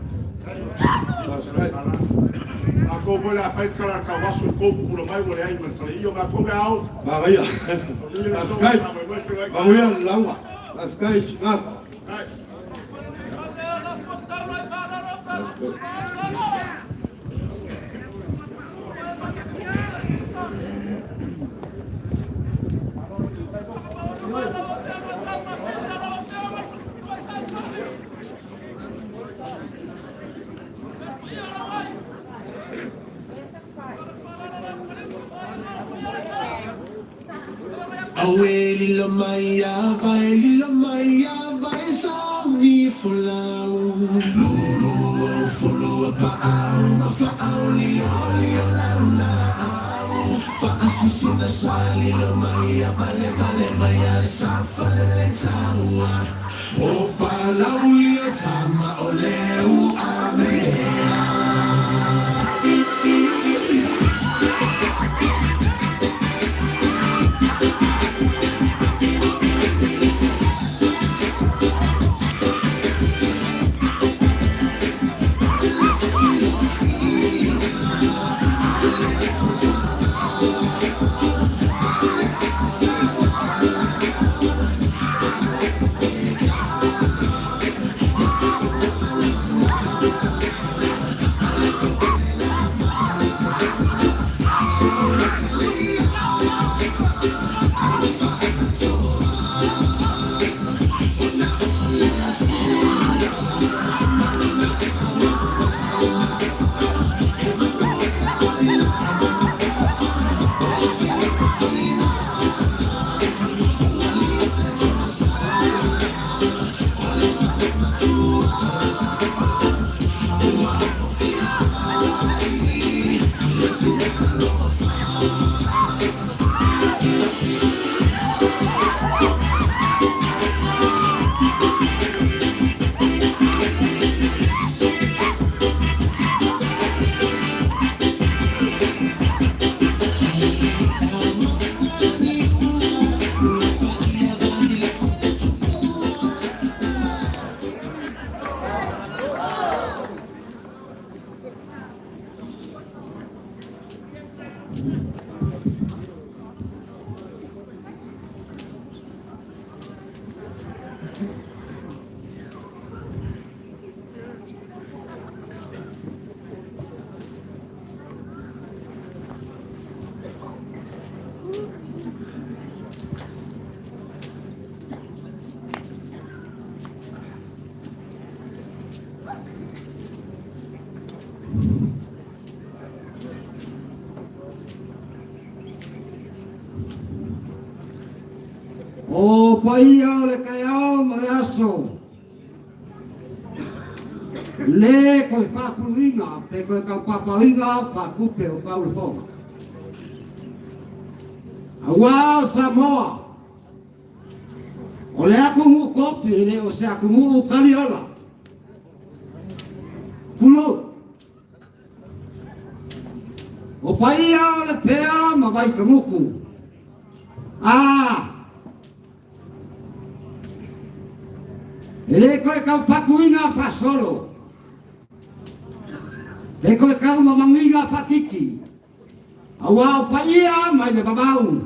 A ko foi la fai kala ka wasu ko pula mai wole ai man fale io ga ko ga au Ma vai. Afkai. Ma vai lawa. Afkai singa. Lila Maya, vai salvi fulau. Lulu, fulu, pa'au, fa'au, lio, lau. Fa'asusina sa Lila Maya, vale, vaya, safale, taua. O palau, lio, tama, oleu, amea. O paia le kai au mai aso. Le koe whakuringa, pe koe kau paparinga, whakupe o kau leponga. Awao Samoa. O le aku mu kopi, le o se aku mu kaliola. Pulo. O paia Lepea ma vai kamuku. Le koe kau whakuinga whasolo. Le koe kau mamanginga whatiki. Awao paia mai le babau.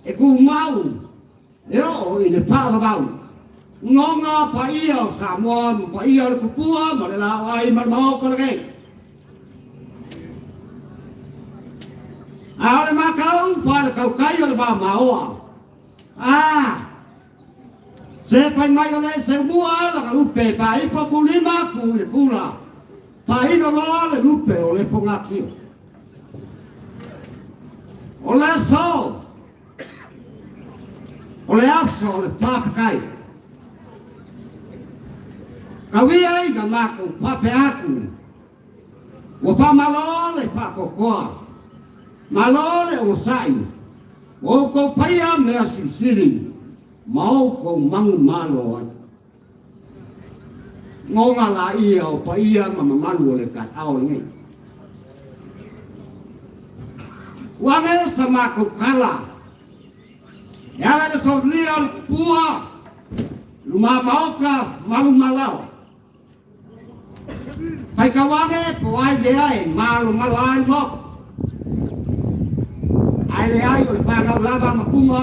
E ku mau. E o i le pā babau. Ngonga paia o Samoa, paia o le kupua, ma le lao ai ma maoko le kei. A ole makau, whare kau kai o le ba maoa. Se pai mai o le se mua la ka lupe pa i po kulima ku le kula. Pa i no le lupe o le ponga ki. O le so. O le aso o le papakai. Ka wia i ka mako pape aku. O pa malo le pa kokoa. Malo le o sai. O ko paia mea sisiri. Mau ko mangu malo ai. Ngonga la ia o pa ia mamalu o le katao ngai. Wange sama ko kala. Yala le soflia o pua. Luma mauka malu malau. Pai ka wange po ai le ai malu ai mo. Ai le ai o pa ka lava makunga.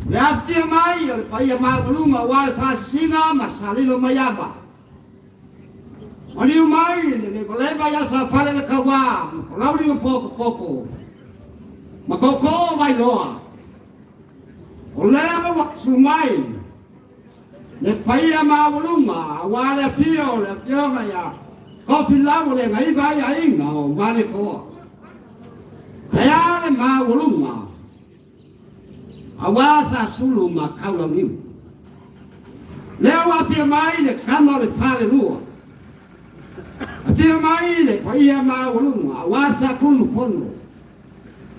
Le aftia mai o paia maulunga wale pasinga masalilo mayaba. Oni mai le koleva ya sa fale le kawa, lauri un poco. Makoko vai loa. O leva wa sumai. Le paia maulunga wale pio le pionga ya. Kofi lawo le ngai vai ai no wale ko. Aya le maulunga. Awasa sulu ma kaula miu. Leo apia mai le kama le pale lua. Apia mai le paia ma walunga. Awasa kulu pono.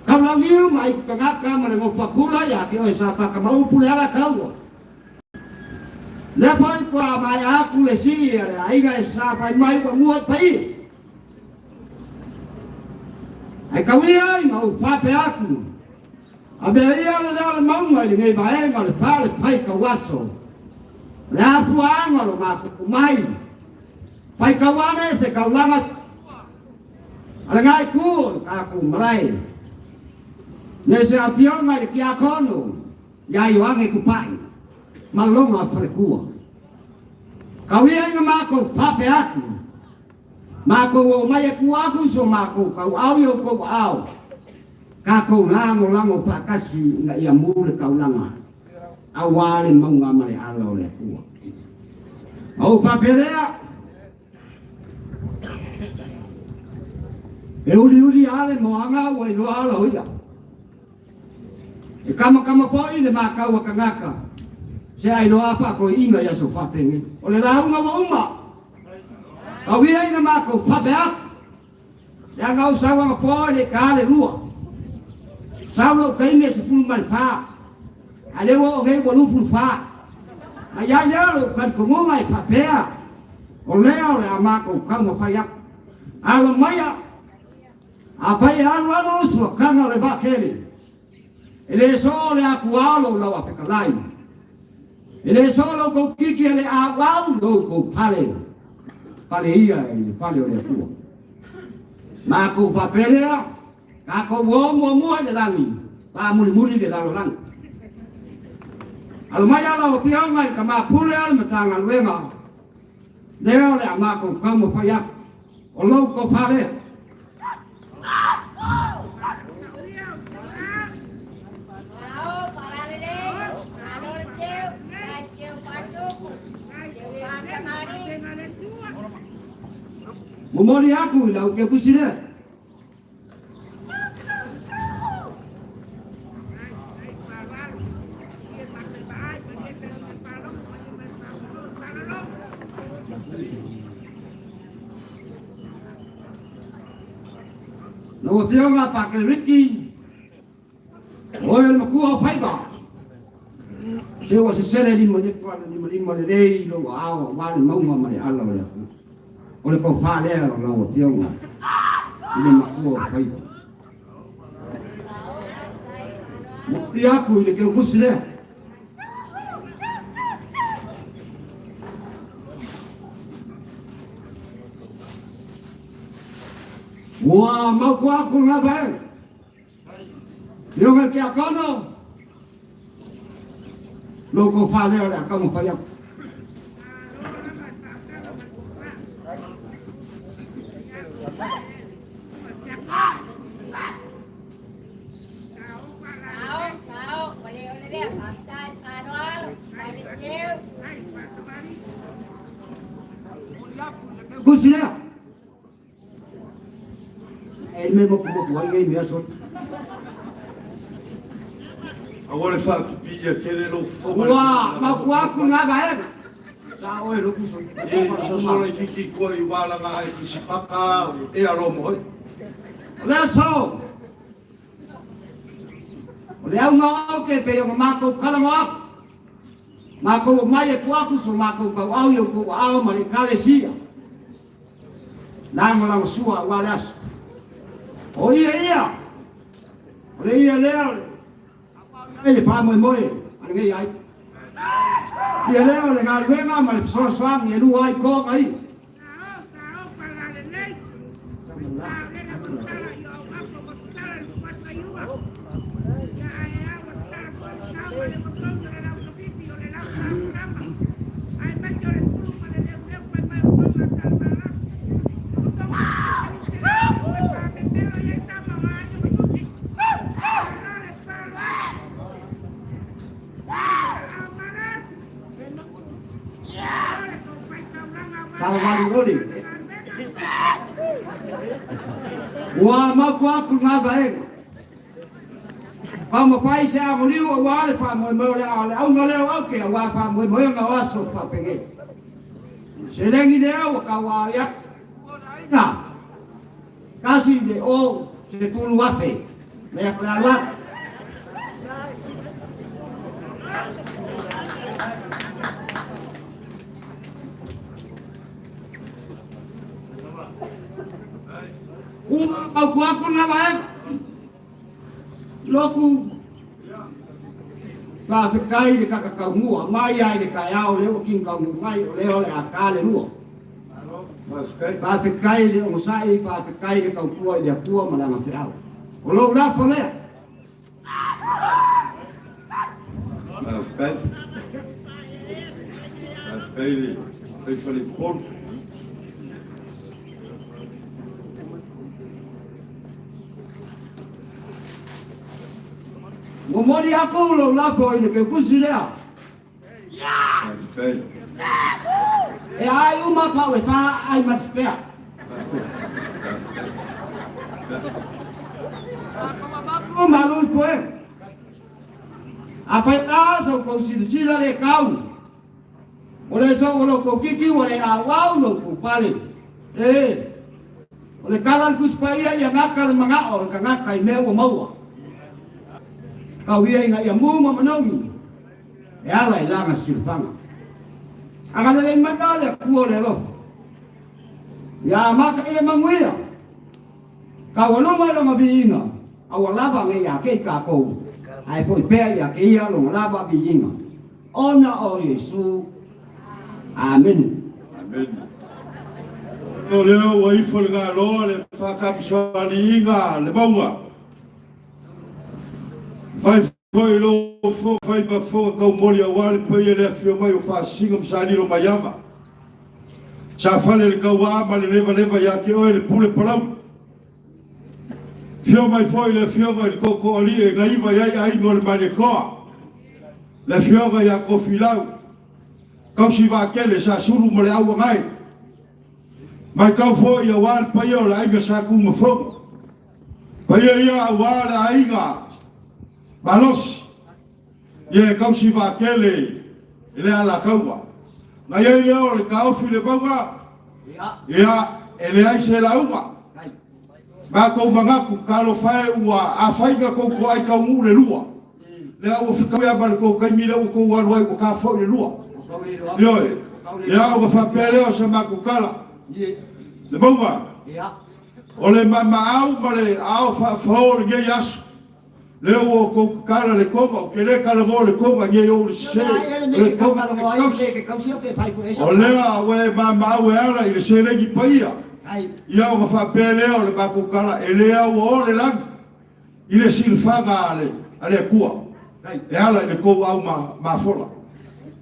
Kaula miu mai kangaka ma le mofakula ya ki oi sa paka mau pule ala kaua. Le pai kwa mai aku le sia le aiga sa pai mai kwa muat pai. Ai kawia mau fape aku. Abe ia le maunga i ngai vaenga le pale pai ka waso. Le afuanga lo mako mai. Pai ka wane se ka ulanga. Ala ngai ku ka ku malai. Ne se apionga le kia kono. Ya yoange ku pai. Malonga pale kua. Ka wia inga mako fape aku. Mako o mai ku aku so mako ka au yo ko au. Kako lango whakasi nga ia mule kaulanga. Awale maunga male ala o le kua. Au paperea. E uli ale moanga wa ilo ala hoia. E kama poi le makau wa kangaka. Se ai loa pa ko inga ya so whapenge. O le launga wa uma. Kawia ina mako whapeak. Ya ngau sawa nga poi le kale lua. Saulo kaine se fulu mal fa. Alewo o ngai walu fulu fa. Aya lo kan ko mai papea. O leo le amako kama paya. Alo maya. Apai alo so kana le bakele. Ele so le akualo la wa pekalai. Ele so lo ko kiki le awau lo ko pale. Pale ia ele pale o le ku. Mako papelea. Kako mo le langi, pa muli le langi lang. Almaya la pia ngai kama pule al matanga wenga. Leo le ama ko kamu payak. Olo ko fale. Momori aku lau ke kusire. Nó tiêu nga pa ke Ricky. Oil makuha fiber. Saya was sele di mana dei lo awa wal mau mama ala wala. Oleh ko fa le lo tiêu nga. Ini makuha fiber. Mukti aku ile ke kusle. Wah, mau aku ngapain? Yo nggak kaya kono. Logo fale oleh kamu payah. Kusnya. Ele mau buat ini biasa. Agora fa pia querer o fogo. Wah, mau aku ngapain? Sao oi lu kuso. Só só aqui ko i wala nga ai si paka e aromo. Leso. Leo ngau ke pe yung mako kalangok. Mako mai ku aku so mako ka au yo ku au mali Ekalesia. Nang lang suwa walas. Oh iya. Oleh iya leo. Ele pa moi moi, ana ngai ai. Ia leo le ngal wenga mal so swam ye lu ai ko ai. Kalau mali oli. Wah, mau aku ngabain. Kamu pai saya muliu awal pa mo le ale au no le au ke wa pa mo nga waso pa pege. Selengi leo ka wa ya. Na. Kasi de o se tulu wafe. Le akla. Aku na baik. Loku. Ba te kai de ka ka mua, mai ai de ka au le o king ka mu mai o le o le akale lu. Ba te kai de o sai ba te kai de ka pua de pua malanga pe au. O lo la fo le. Foi por Momori aku lo lapo ini ke kusila. Ai uma pau e pa ai mas pea. Aku malu poe. Apa ita so ko sila le kau. Oleh so lo ko kiki oleh awau lo ko pale. Oleh kalan kuspaya yang akal mangaol kangakai meu mau. Kau ia ingat yang mu memenuhi, ya lah ilang silpang. Akan ada yang mandala kuo lelo. Ya maka ia manguia. Kau lo mai lo mabinga, awal laba ngai ya ke kako. Ai poi pe ya ke ia lo laba binga. Ona o Yesu. Amen. Amen. No leo wai folga lo le fa kapsoni inga le bonga. Vai foi lo fo fai ba fo ka mori awal pe ele fio mai o fa singa msali lo mayama sa fale le ka wa ma le leva ya ke o le pule palau fio mai foi le fio mai ko ko ali e gaiva ya ai no le mane ko le fio ya ko filau ka si va ke le sa suru mo le au ngai mai ka fo ya wal pe yo la ga sa ku mo fo pe ya wal ai ga Balos, ye kau si va kele, ele ala kaua. Na ye leo le kau file banga, ya ele ai se la uma. Ba ko manga ku kalo fai ua a fai ga ko ko ai kau mu le lua. Le au fika ya ba ko kai mi le ko wa roi ko ka fo le lua. Yo, ya o fa pele o se ma ku kala. Le banga. Ya. Ole ma au ba le au fa fo le ge yasu. Leo ko kala le koma ke le kala mo le koma nge yo se le koma o le a we ma we ala ile se le ki paia ia o fa pele o le ba ko kala ele a o le lang ile silfaga ale kua e ala le ko au ma fola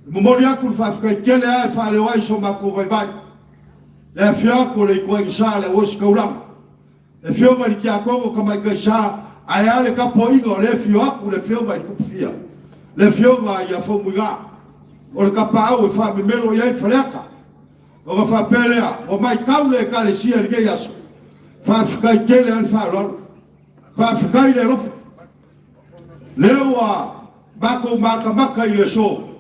mo mo ya ku fa ka ke le a fa le wai so ma ko vai le fia ko le ko sa le o skola le fia ma ki a ko ko mai ka sa ai ale ka poingo le fio aku le fio mai kupfia le fio mai ya fo muga o le kapau e fa melo ia fleka o fa pelea o mai kaule Ekalesia le yaso fa fkai kele al fa lo fa fkai le rof lewa bako maka ile so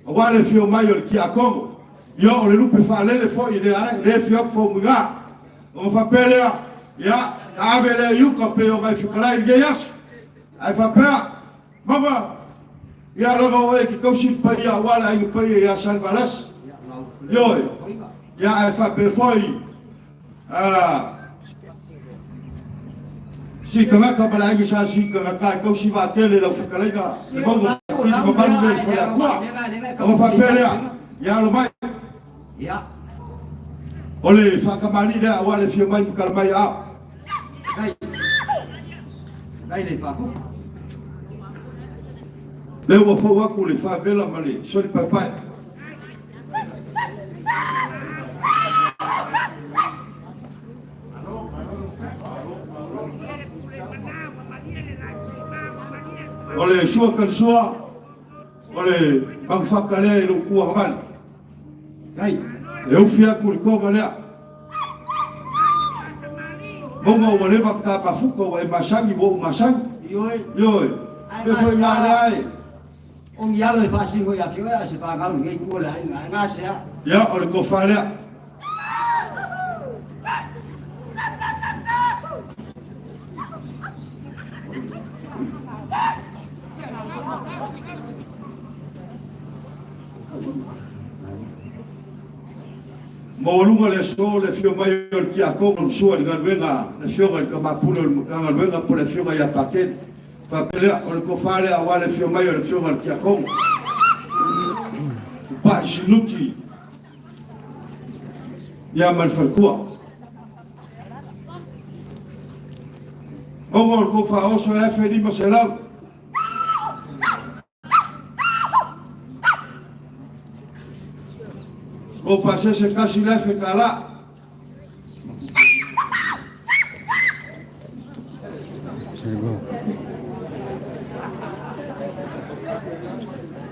o wale fio mai o ki akongo yo le lupe fa le fo ile le fio fo muga o fa pelea ya avele yuka pe o vai ficar ele gayas ai fa pa mama ya logo e ki kosi pa ya wala ai pa ya salvalas yo ya ai fa pe foi si kama ka bala ai sa si ka ka kosi va tele lo ficar ga le bongo ko ba le fa ya ko fa pe ya lo mai ya ole fa ka mani da wala fi mai ka mai a Dai le papo. Leo fo wa ku le fa vela mali, sori papai. Ole sua kan sua. Ole bang fakale lu ku avan. Dai, eu fia ku ko galea. Bongo wale bakta pafuko wa masangi bo masang yoi pe foi malai on ya le pasingo ya ke ya se pa ga nge ko la nga se ya o ko fala Molunga le so le fio mai o ki a ko on so le galuenga le fio ga ka pulo le ka galuenga po le fio ga ya paket fa pele o ko fale a wale fio mai o le fio ga ki a ko pa sinuti ya mal falkua o ko fa o so e feri masela o pasé se casi la fe cala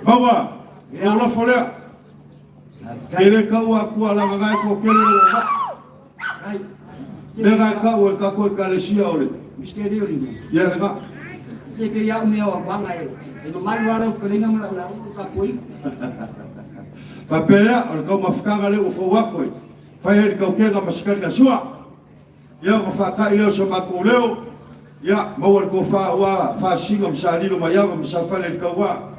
Bawa ya la folea kele kawa ku ala ga ko kele ai le ga kawa ka ko Ekalesia ole miskedi ole ya ga se ke ya me o bangai no mai wala ko linga mala ka koi fa pera o ko mafkanga le o fo wako fa ele ka o kega maskar ka sua ya ko fa ka ile so makuleo ya mo ko fa wa fa singo msali lo mayava msafale el kawa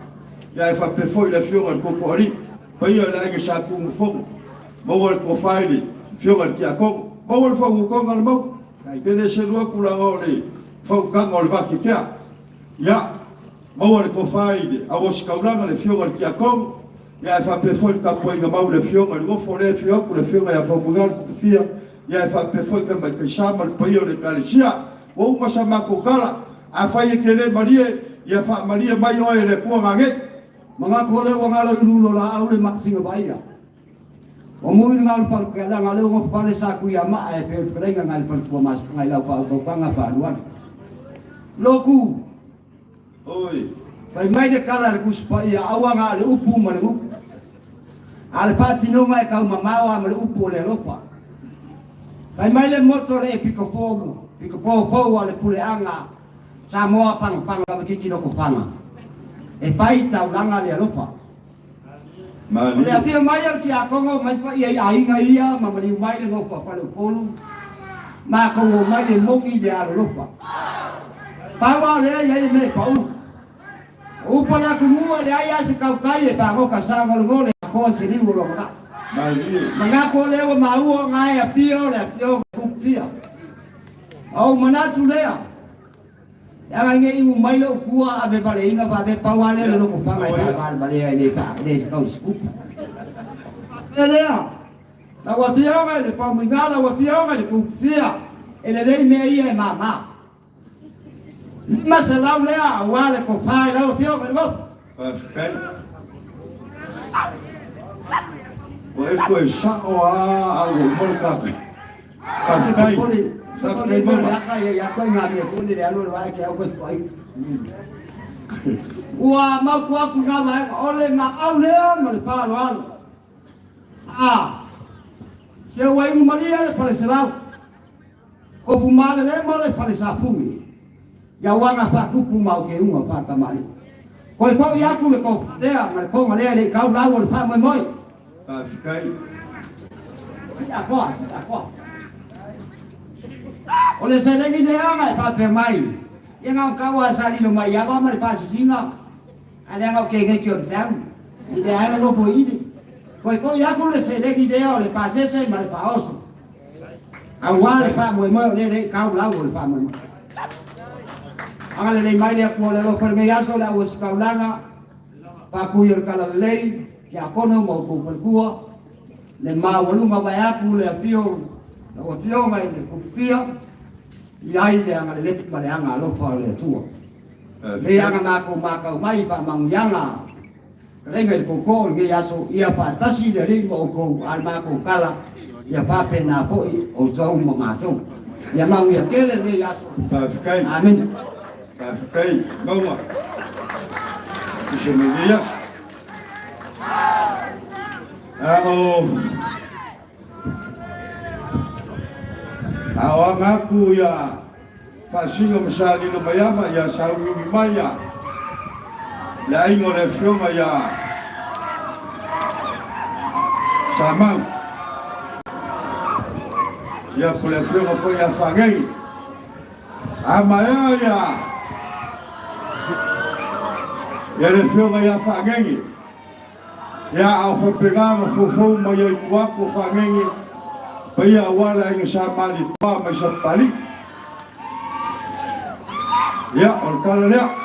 ya fa pe fo ile fio ko ko ri pa ia la ga sa ku fo mo ko fa ile fio ki ako mo fo ko ngal mo ke ne se lo ku la ole fo ka ngol va ki ya mo ko fa ile a os ka ulanga le fio ki ako ya fa pe fo ka po nga mau le fio ngo fo le fio ku le fio ya fo bugal ku fia ya fa pe fo ka mai ka sama le paio le Ekalesia o ma sama ko kala a fa ye kele marie ia fa maria mai oi le kua ngange Mga ko le wanga lo lulo la au le maksinga baia. O mui ngal pal ke la ngalo ngo pale sa ku ya ma e pe krenga ngal pal ku mas ngai lau pa ko panga pa luan. Loku. oi Pai mai de kala ku spa ya awanga le upu ma le upu. Al patino mai ka mamawa ma le upu le lopa. Pai mai le moto le piko fogo, piko fogo ale pule anga. Samoa pang ma kiki no ko fanga. E fai tau langa le lopa. mali Le atia mai al ki a kongo mai pa ia inga ia ma mali mai le ngofa pa le polu. Ma kongo mai le mongi de alo lopa. Pa wa le ia le me pa u. U pa la ku mua le ia se kau kai e pa ko ka sa ngol le ko se ni lo ka. mali Manga ko le wa ma u ngai a pio le pio ku pia. Au mana tu le. Ya ngai u mai lo kua a be pale inga pa be pa wa le lo ko fa mai pa ba le ai le pa le kau scoop. Elea, la watiaga le pamingala watiaga le kufia ele dei me ia e mama. Ma se lau lea wale ko fai lau tioga le gof. Pascal. Oi ko sa o a o molka. Pascal. Pascal mo ya ka ya ko ngami ko ni le alo wa ke au ko fai. Wa ma ku aku ngama ole ma au lea ma le pa lo. Ah, se wai maria le pale selau. Ko fumale le male pale safungi. Ya wanga pa kupu mau ke uma pa kamali. Ko pa ya ku le ko dea ma ko male le kau la wo pa moi moi. Pascal. Ya ko. Ole se le ni dea ma pa pe mai. Ya ngau ka wa sali no mai ya ba ma pa singa. Ale ngau ke ke sam. Ide ai no po ide. Poi ya con le sele idea le pasese mal paoso. Awale fa mo le kau la le fa mo. Angale le mai le ko le lo ferme ya so la us kaulanga. Pa ku yer kala lei ya kono mo ko fergua. Le ma wolu ma ba ya ku le pio. La o pio mai le ku pia. Ya ile angale le pa le anga lo fa le tua. Le anga ma ko mai fa mang yanga. Renga ko ko nge yaso ia pa tasi de ringo ko alma ko kala ia pa pena po o tau mo mato ia mau ia kele nge yaso Pascal. amen Pascal. Vamos. Deixa-me ver isso. Aku ya fasingo masali no mayama ya sawi maya. La ingo le fioma ya Samau. Ya por le fioma foi ya fangei. Amaya ya le fioma ya fangei. Ya au fa pegama fofo ma ya iguapo fangei. Paya wala ingo samali pa ma sa pali. Ya orkala ya.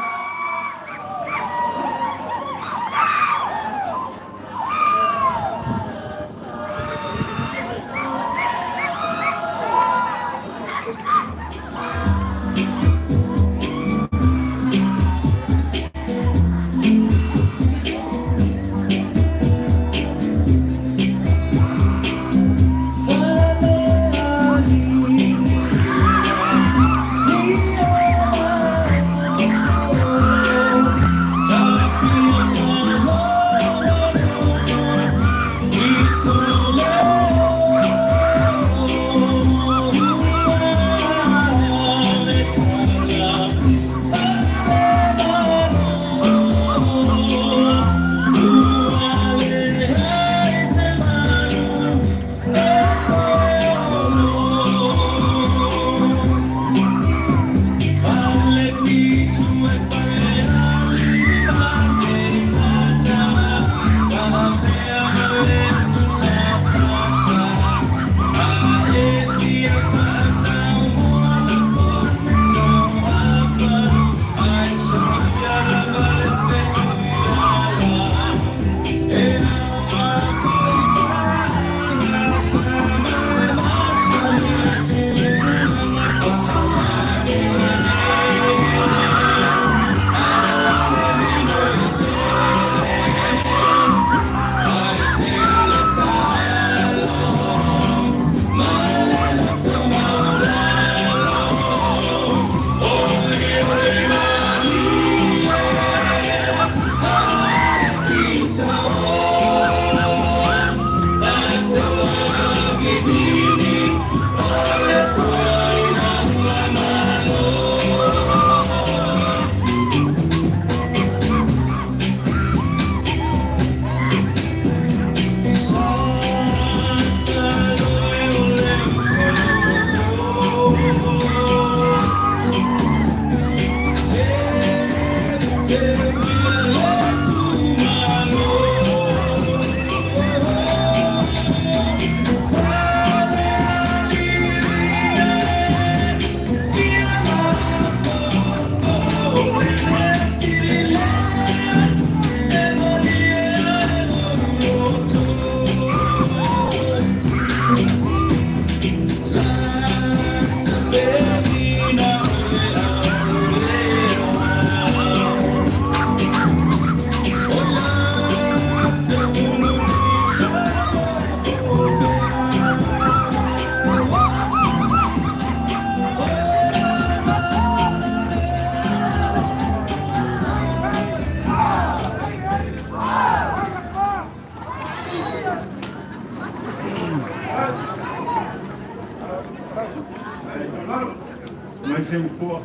se upo.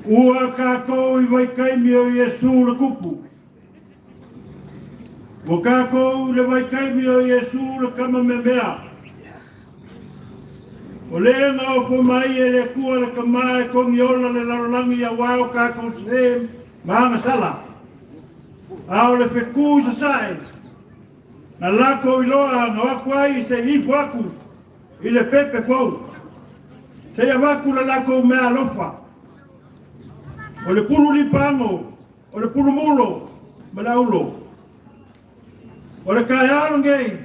Ua kako I vai kai mio Yesu le kupu. Ua kako le vai kai mio Yesu le kama me mea. O le ngā o mai e le kua le kamae kongi ola le larolangi a wao kako se maanga sala. A o le wheku sa sae. Na lako I loa ngā waku ai se hifu aku I le pepe fau. Se ia waku le lako mea lofa. O le pulu lipango, o le pulu mulo, malaulo. O le kaiaro ngei.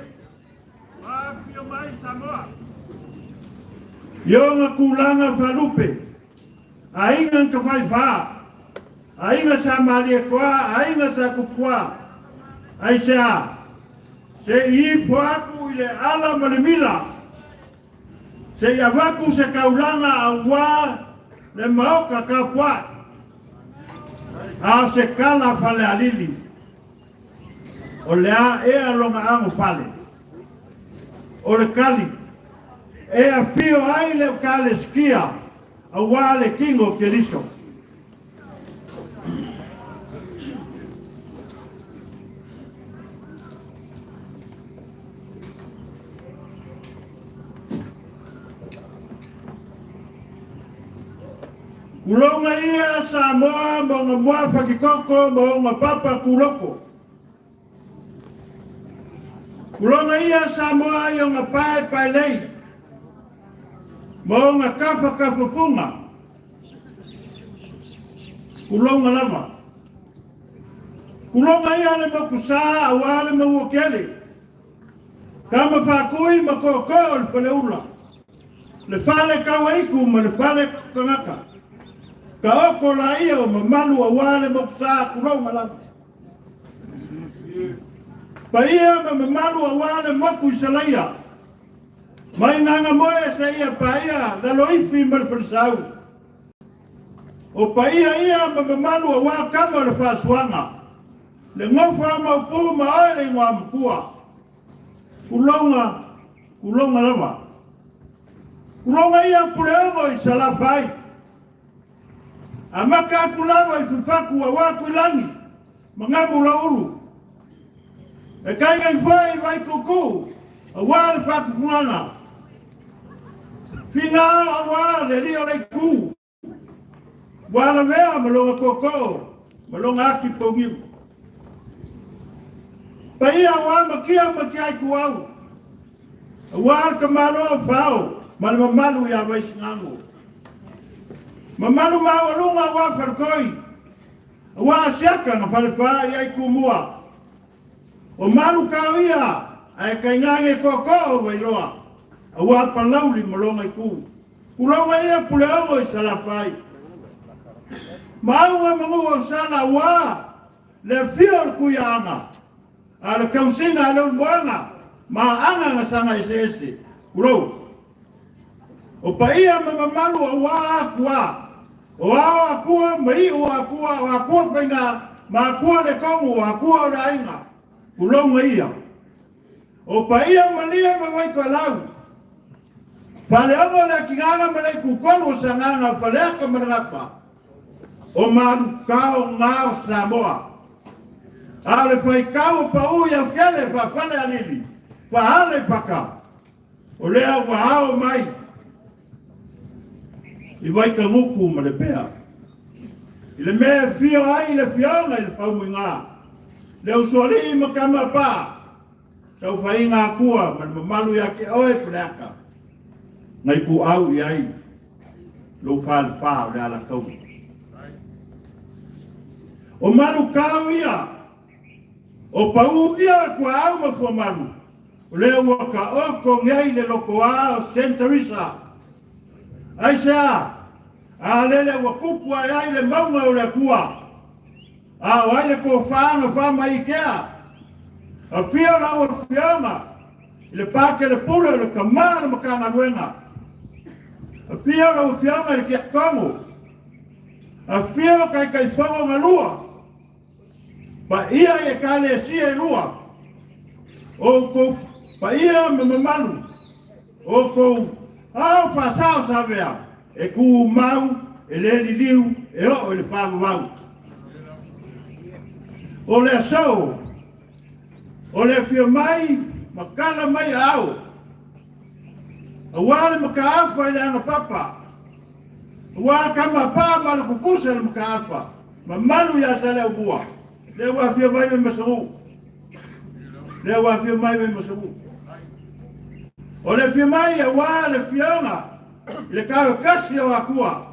Wapio mai Samoa. Ionga kulanga whalupe. Ainga ka whai wha. Ainga sa malia kwa, ainga sa kukwa. Ai se a. Se ifu aku I le ala malimila. Se ia waku se kaulanga a wā le maoka ka kwa. A se kala fale alili. O lea ea longa ango fale. O le kali. Ea fio ai le kale skia. A wale kingo keriso. Kulonga ia Samoa mga mua whakikoko mga papa kuloko. Kulonga ia Samoa yung pai pai lei. Mga kafa kafafunga. Kulonga lama. Kulonga ia le makusa awale mawokele. Kama whakui makoko le whaleula. Le whale kawaiku ma le whale kangaka. Ka oko la ia o mamalu a wale moksa kulonga lama. Pa ia ma mamalu a wale moku isalaia. Mai nganga moe sa ia pa ia dalo ifi mal falsau. O pa ia ma mamalu a wa kama le faswanga. Le ngofa ma upu ma oe le ngwa mkua. Kulonga lama. Kulonga ia puleongo isalafai. Amaka kulama ifufaku wa waku ilangi. Mangamu la ulu. E kai fai vai kuku. A wale faku fuanga. Finga a wale rio le ku. Wala mea malonga koko. Malonga aki pongiu. Pa ia wama kia makiai kuau. A wale kamalo fao. Malmamalu ya waisingangu. Mamalu mawalunga wa farkoi. Wa siaka na falfa ya kumua. O malu kawia ai kaingange koko wa iloa. Wa palauli malonga ku. Kulonga ia puleongo isalafai. Maunga mangu sala wa le fior kuyanga. Ala kausinga ala mwanga. Ma anga ngasanga isese. Kulo. O paia mamalu wa akua. O akua mai o akua penga ma akua le kongo akua la inga. Kulonga ia. O paia malia mai ko lau. Fale amo la kinganga male ku kolo sanganga fale ka manapa. O malu kao ngao Samoa. Ale fai kao pa u ya kele fa fale alili. Fa hale paka. O lea wa hao mai. I vai ka nguku ma Lepea. I le mea fia ai le fianga i le whauminga. Le usori ma kama pa. Sau whainga kua ma mamalu ya ke oe preaka. Ngai ku au i ai. Lo whal whao le ala kau. O malu kau ia. O pau ia kua au ma fua malu. O le ua ka oko ngai le loko a o Sentarisa. Aisa, a lele wa kupu ai le maunga o le kua. A o ai le ko whaanga whama i kea. A whia la o whianga. I le pake le pule le kamana makanga nuenga. A whia la o whianga le kia kongo. A whia kai whango ngalua. Pa ia Ekalesia e lua. O ko pa ia me mamalu. O ko au fasao savea. E ku mau, e le li liu, e o le whamu mau. O le so, o le fia mai, makala mai au. Awale makaafa ile anga papa. Wa kama pa malu kukusa le makaafa. Mamalu ya sale ubua. Le wa fia mai me masu. Le wa fia mai me masu. O le fia mai ya wa le fianga. Le ka kasi ya wakua.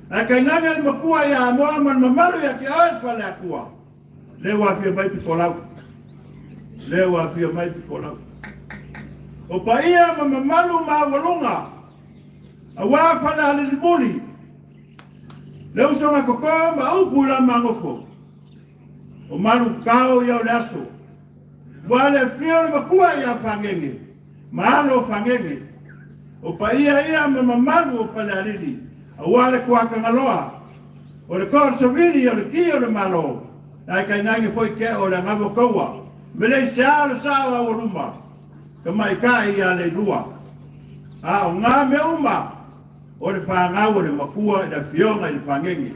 Akainanga le makua ya Muhammad mamalu ya kia fa le akua. Le wa fia mai pikolau. Le wa fia mai pikolau. O pa ia mamalu mawalunga. Awa fana halilibuli. Leo songa koko maupu la mangofo. O malu kao ya olaso. Wale fio makua ya fangenge. Mahalo fangenge. O pa ia mamalu o fana halili. Awale kwa kangaloa. O le kor savili o le ki o le malo. Ai kainangi foi ke o le ngavo kaua. Mele saa le saa o rumba. Kama ikai ya le dua. O ngā me uma. O le whangau o le makua i le fionga i le whangenge.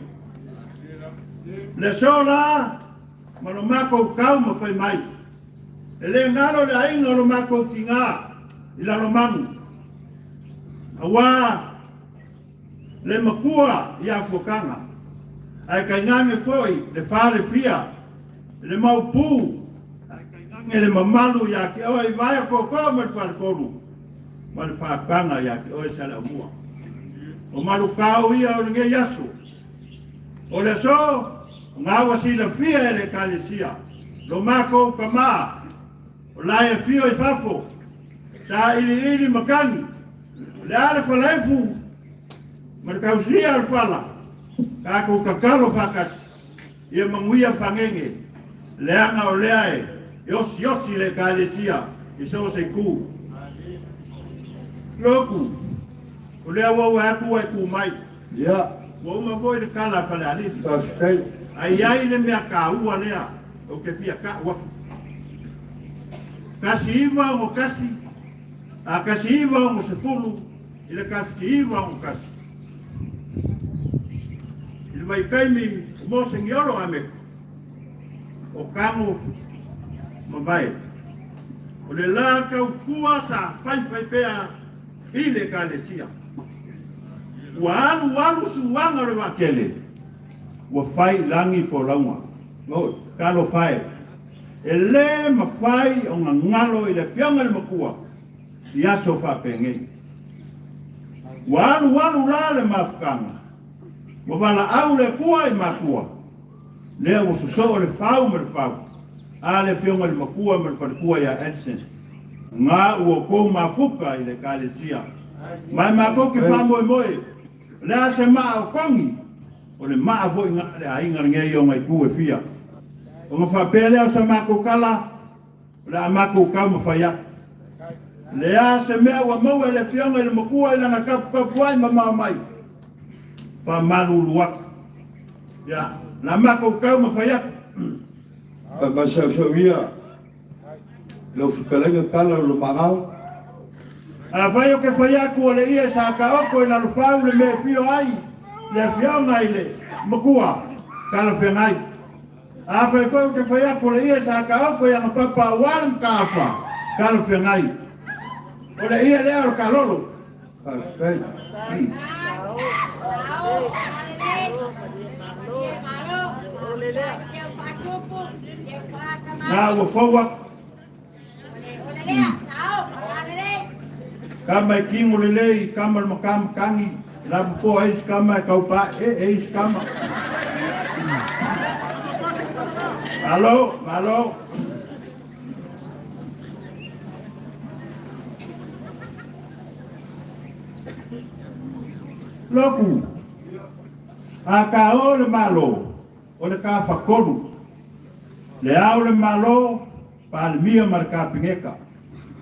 Le sola, mano mako kau ma whai mai. E le ngaro le ainga o le mako ki ngā i la lomangu. Awa, le makua i a fokanga. Ai kai ngange foi, le whare fia, le maupu. Le mamalu ya ki oi vai ko ko me fa koru mal fa kanga ya ki oi sala mua o malu kau ia o nge yasu o le so nga wasi la fia le Ekalesia lo mako kama o la e fio i fafo sa ili makani le ala falaifu mal kausia al fala ka ko kakalo fakas ia manguia fangenge le anga o le ai Yosi le Ekalesia, i so se ku. Loku, o lea wau atu ai ku mai. Ya. Wau ma voi le kala fale alisi. Taskai. Ai le mea ka ua lea, o ke fia ka ua. Kasi iwa o kasi, a kasi iwa o se fulu, i le kasi iwa o kasi. I le mai kaimi, mo se ngiolo ame, o kango, Mavai. O le la kau kua sa fai pea i le Ekalesia. Ua alu suanga le wakele. Ua fai langi fo launga. No, kalo fai. E le mawhai o ngalo i le whianga le makua. I aso whapenge. Ua alu la le mawhkanga. Ua wala au le kua i makua. Lea ua suso o le whau me le whau. Ale fionga le makua me le wharikua ya Edson. Ngā ua kou mafuka i le Ekalesia. Mai mako ke whamoe moe. Lea se maa o kongi. O le maa fo i ngā le ainga ngei o ngai kue fia. O ngā whapele o sa mako kala. Le a mako kau mawhaia. Lea se mea ua maua le fionga i le makua i langa kapu ai ma mai. Pa malu luak. Ya, la mako kau mawhaia. Masawia. Lo fikalenga kala lo magau. A vai o ke whaia kua le ia sa ka oko i la lufau le me fio ai. Le fio ngai le makua. Kala fia ngai. A vai o ke whaia kua le ia sa ka oko i anga papa wan kapa. Kala fia ngai. O le ia lea o kalolo. Taskai. Nā ua whaua. Kama i kingo le lei, kama le makama kangi. Lapu po eis kama e kaupa, eis kama. Alo. Loku. A ka o le malo, o le ka whakoru. Le au le malo, pa le mia marka pingeka.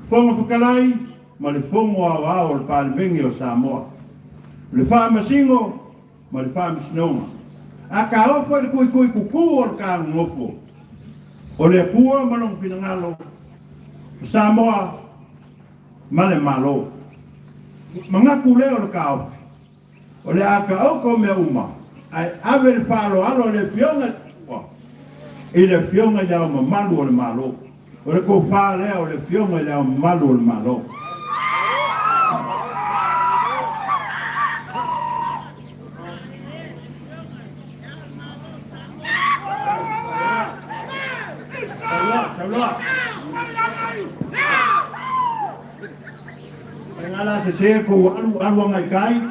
Fonga whakalai, ma le fongo au le pa le mengi o Samoa. Le wha masingo, ma le wha masinonga. A ka ofo e le kui kuku o le ka ngofo. O le pua malong finangalo, Samoa male malo. Mangaku leo le kaofi. O le aka o ko me uma. Ai ave le falo alo le fionga. I le fionga le au malu o le malo. O le ko fa le o le fionga le au malu o le malo. Ngala se se ko alu ngai kai.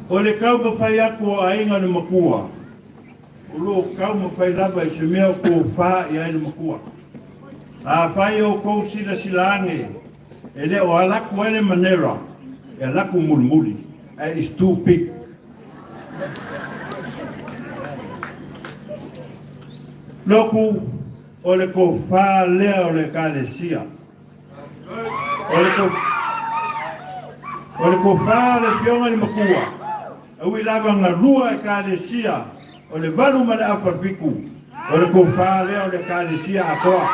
O le kau mawhai aku a inga ni makua. O lo kau mawhai lava i se mea ko wha i aina makua. A whai o kou sila silange. E le o alaku ene manera. E alaku mulmuli. E is too big. Loku o le ko wha lea o le Ekalesia. O le ko wha le fionga ni makua. Aui lava ngā rua Ekalesia, o le walu ma le awharwiku, o le kōwha lea o le Ekalesia a toa,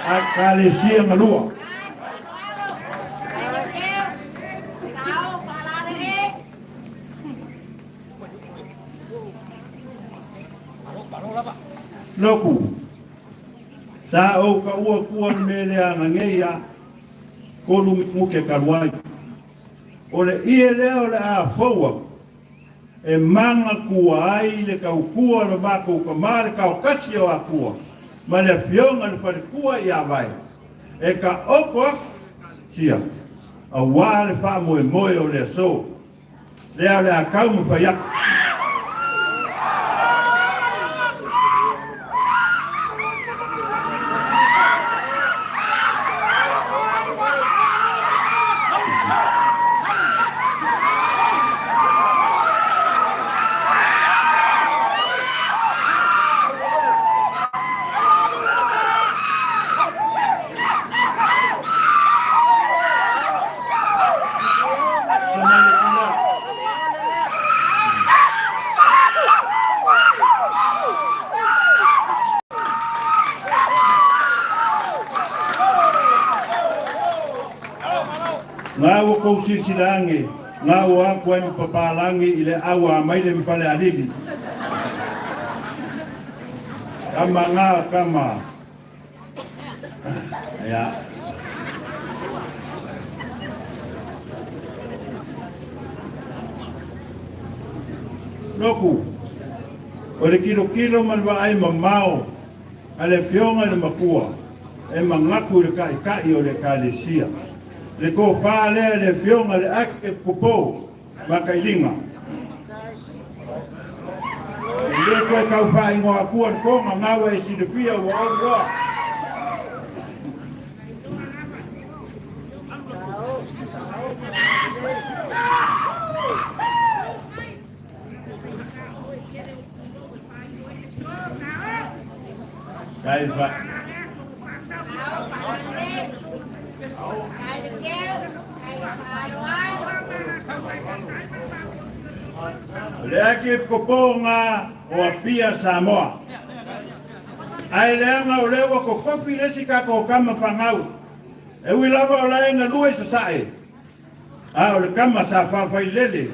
a Ekalesia ngā rua. Loku, sa o ka ua kua me lea ngā ngeia, kolu muke karuai. O le ie lea o le a fawak, e manga kua ai le kau kua le mako ka mare kau kasi o a kua ma le fionga le whare kua i a vai e ka oko sia a wā le wha moe moe o le so lea le a kau mu whaiak ngā ua kou sisirangi, ngā ua aku ai papalangi i le awa mai le mwhale alili. Kama ngā kama. Ia. Loku, o le kilo malwa ai mamao, a le fionga le makua, e mangaku le kai o le Ekalesia. Le ko wha lea le fionga le ake kupo makailinga. Le koe kau wha ingoa kua konga ngawa e sidefia wa au roa. Kai wha. Le ake kopo ngā o apia Samoa. Ai leanga o lewa ko kofi lesi ka ko kama whangau. E ui lava o laenga lue sa sae. A o le kama sa whawhai lele.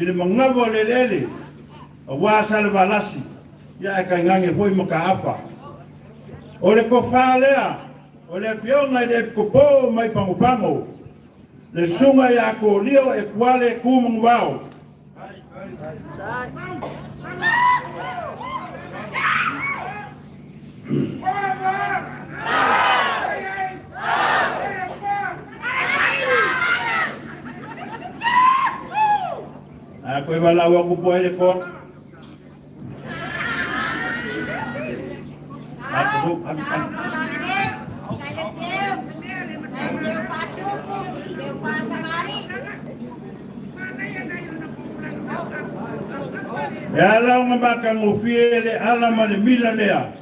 I le mangawa le lele. O wā TALA'LASI. Ia e kai ngange fwoi mo ka awha. O le ko whaalea. O le fionga i le kopo mai pangopango. Le sunga i a ko lio e kuale kumang wao. Aku wala wa ku poe le ko. E ala o ngā makangofie le ala ma le mila lea.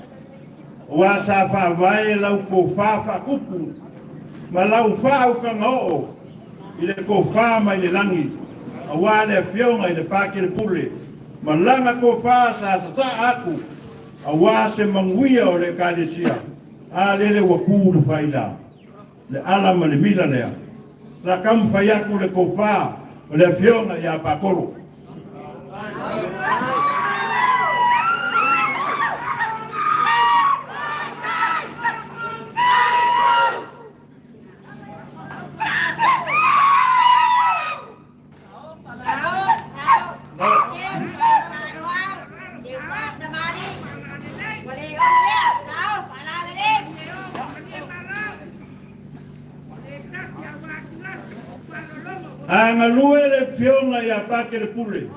Wa sa whawai lau ko whawha kupu. Ma lau whau ka ngao. I le ko wha mai le langi. A wā le whionga i le pākere pule. Ma langa ko wha sa aku. A wā se manguia o le Ekalesia. A lele wa kūru whaila. Le ala ma le mila lea. La kam whaiaku le ko wha o le whionga i a pakoro. Anga lue le whionga i a pākere pule.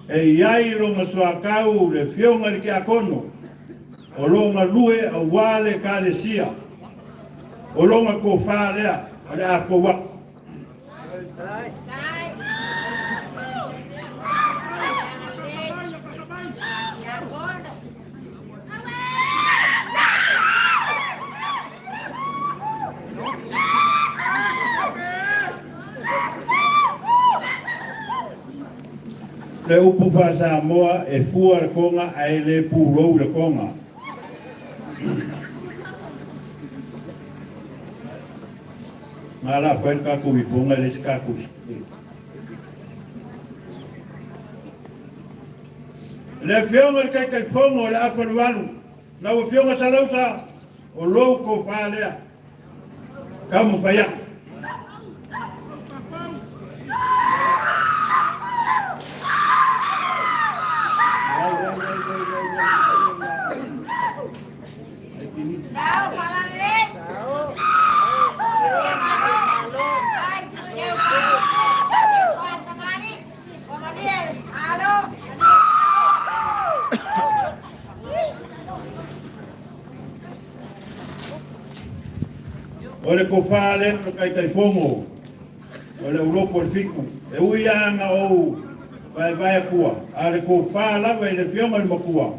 E iai longa soakau le whionga li ke a kono. O longa lue a wale Ekalesia. O longa ko whārea a le a whawak. Le upu wha Samoa e fua le konga ai le pūrou le konga. Ngā la whain kako i whonga le si kako si. Le whionga le kai whonga o le awhanuanu. Na o whionga sa lausa o lou ko whaalea. Kamu whaiak. O le ko whale o kai tai whongo. O le uropo le fiku. E ui anga ou vai a kua. A le ko whalawa i le whionga le makua.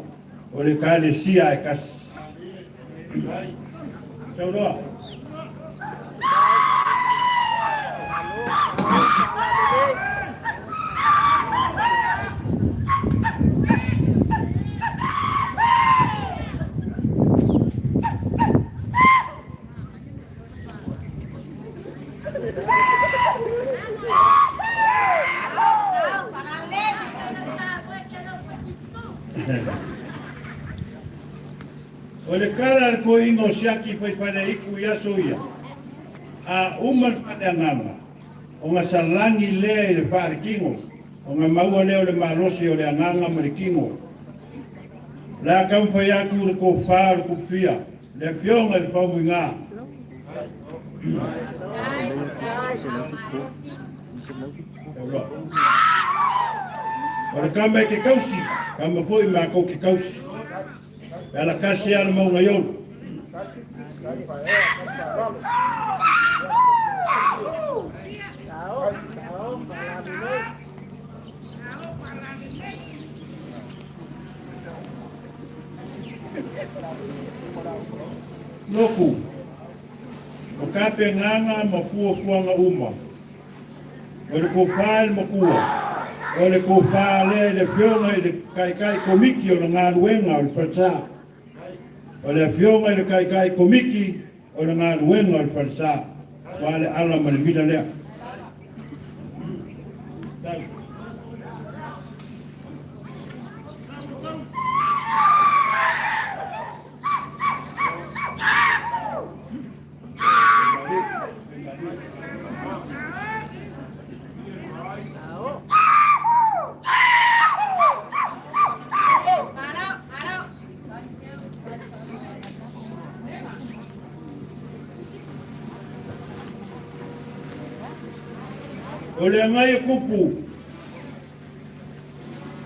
O le Ekalesia e kasi. Tau roa. O le kara ko ingo siaki fai whare iku iaso ia. A umal whane anganga. O ngā salangi lea i le whare kingo. O ngā maua leo le marosi o le anganga ma le kingo. La kam whai aku le ko whare kupfia. Le whionga le whaumu ngā. O le kama ke kausi. Kama foi ma ko ke kausi. Ela kasi ana mau ngayon. Noku. O kape nganga mafua uma. O le kofal makua. O le kofale le whionga i le kai komiki o le ngā luenga o le pratsa. O le whionga i le kai komiki o le ngā luenga o le pratsa. Wa le ala ma le mila lea. O le angai e kupu.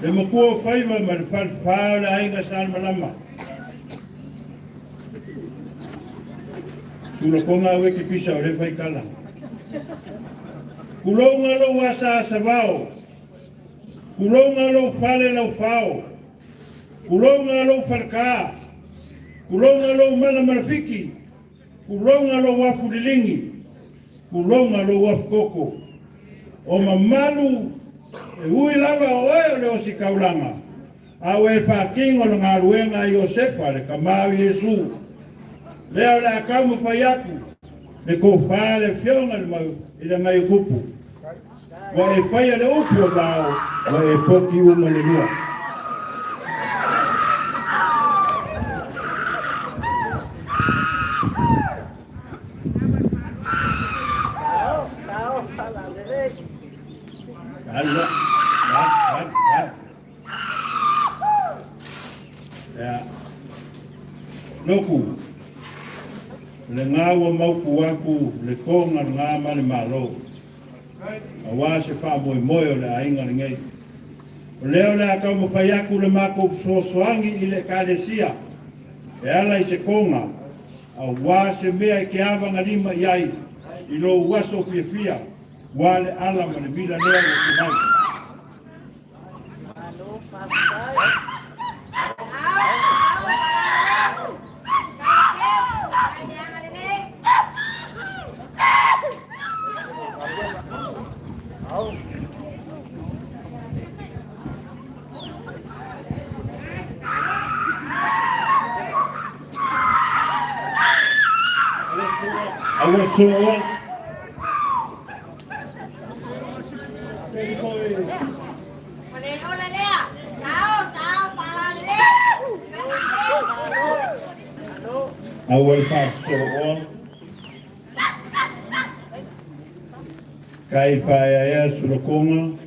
Le makua whaiva ma le whao le ainga sa malama. Sula konga awe ki pisa o le whaikala. Kulounga lo wasa sa vao. kulonga lo fale lau fao, kulonga lo falka, kulonga lo mana marafiki, kulonga lo wafu lilingi, kulonga lo wafu koko. O mamalu e hui lava oe le o si kaulanga. Au e whakingo le ngā ruenga Iosefa le kamau Yesu. Leo le akau mu whaiaku, le ko whaale whionga le mau i le ngai kupu. Wa e whaia le upu o lao, wa e poki uma le lua. Alla, ya. Noku. Le ngawa mauku aku le konga ngā mani malo. Awa se wha moe moe o le ainga le ngei. O leo le akau mo whai aku le mako sosoangi i le Ekalesia. E ala i se konga. Awa se mea i ke awa ngarima iai. I lo uaso fia fia. Wale ala ma le mila lea le kumai. Awal fasoon kai faia surakonga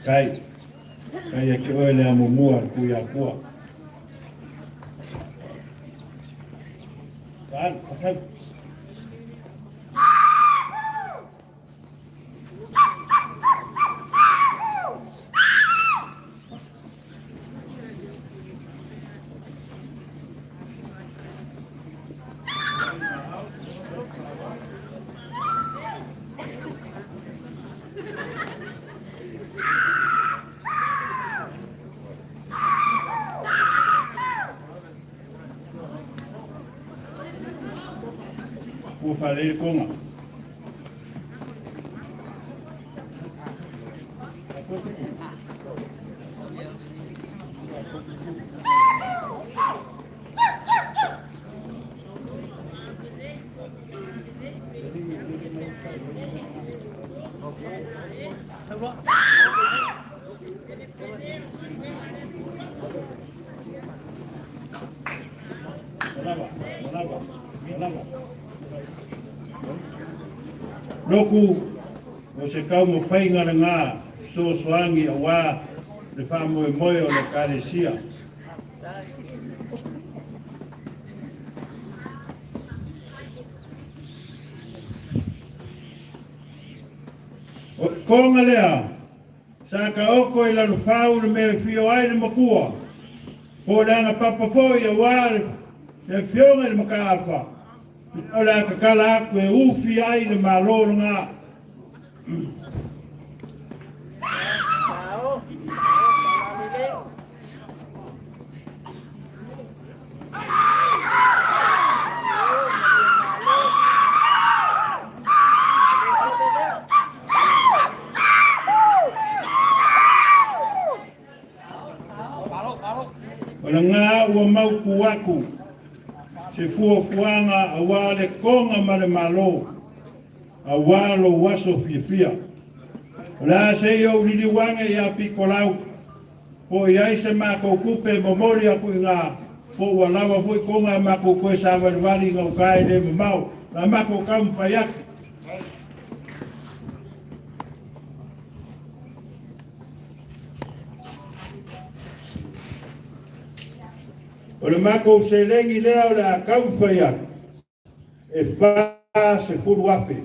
kai ke ole amumua kuya kuwa kan asal falei com Noku, o se kau mo whainga na ngā sosoangi a wā le wha moe moe o le Ekalesia. O konga lea, sa ka oko i lanu whau le mea whio ai le makua, po le anga papafoi a wā le whionga le makaafa. O le akakala aku e ufi ai le malo ngā. O le ngā ua mauku aku. Se fuafuanga a wā le konga ma le malo, a wā lo waso fia. La se iau liliwanga i a pikolau, po i aise mako kupe momori aku i ngā, po ua lawa fui konga mako koe sa wari ngau kai le mamau, la mako kam whaiaki. O le mako se lengi lea o le akau whaia, e wha se furu afe.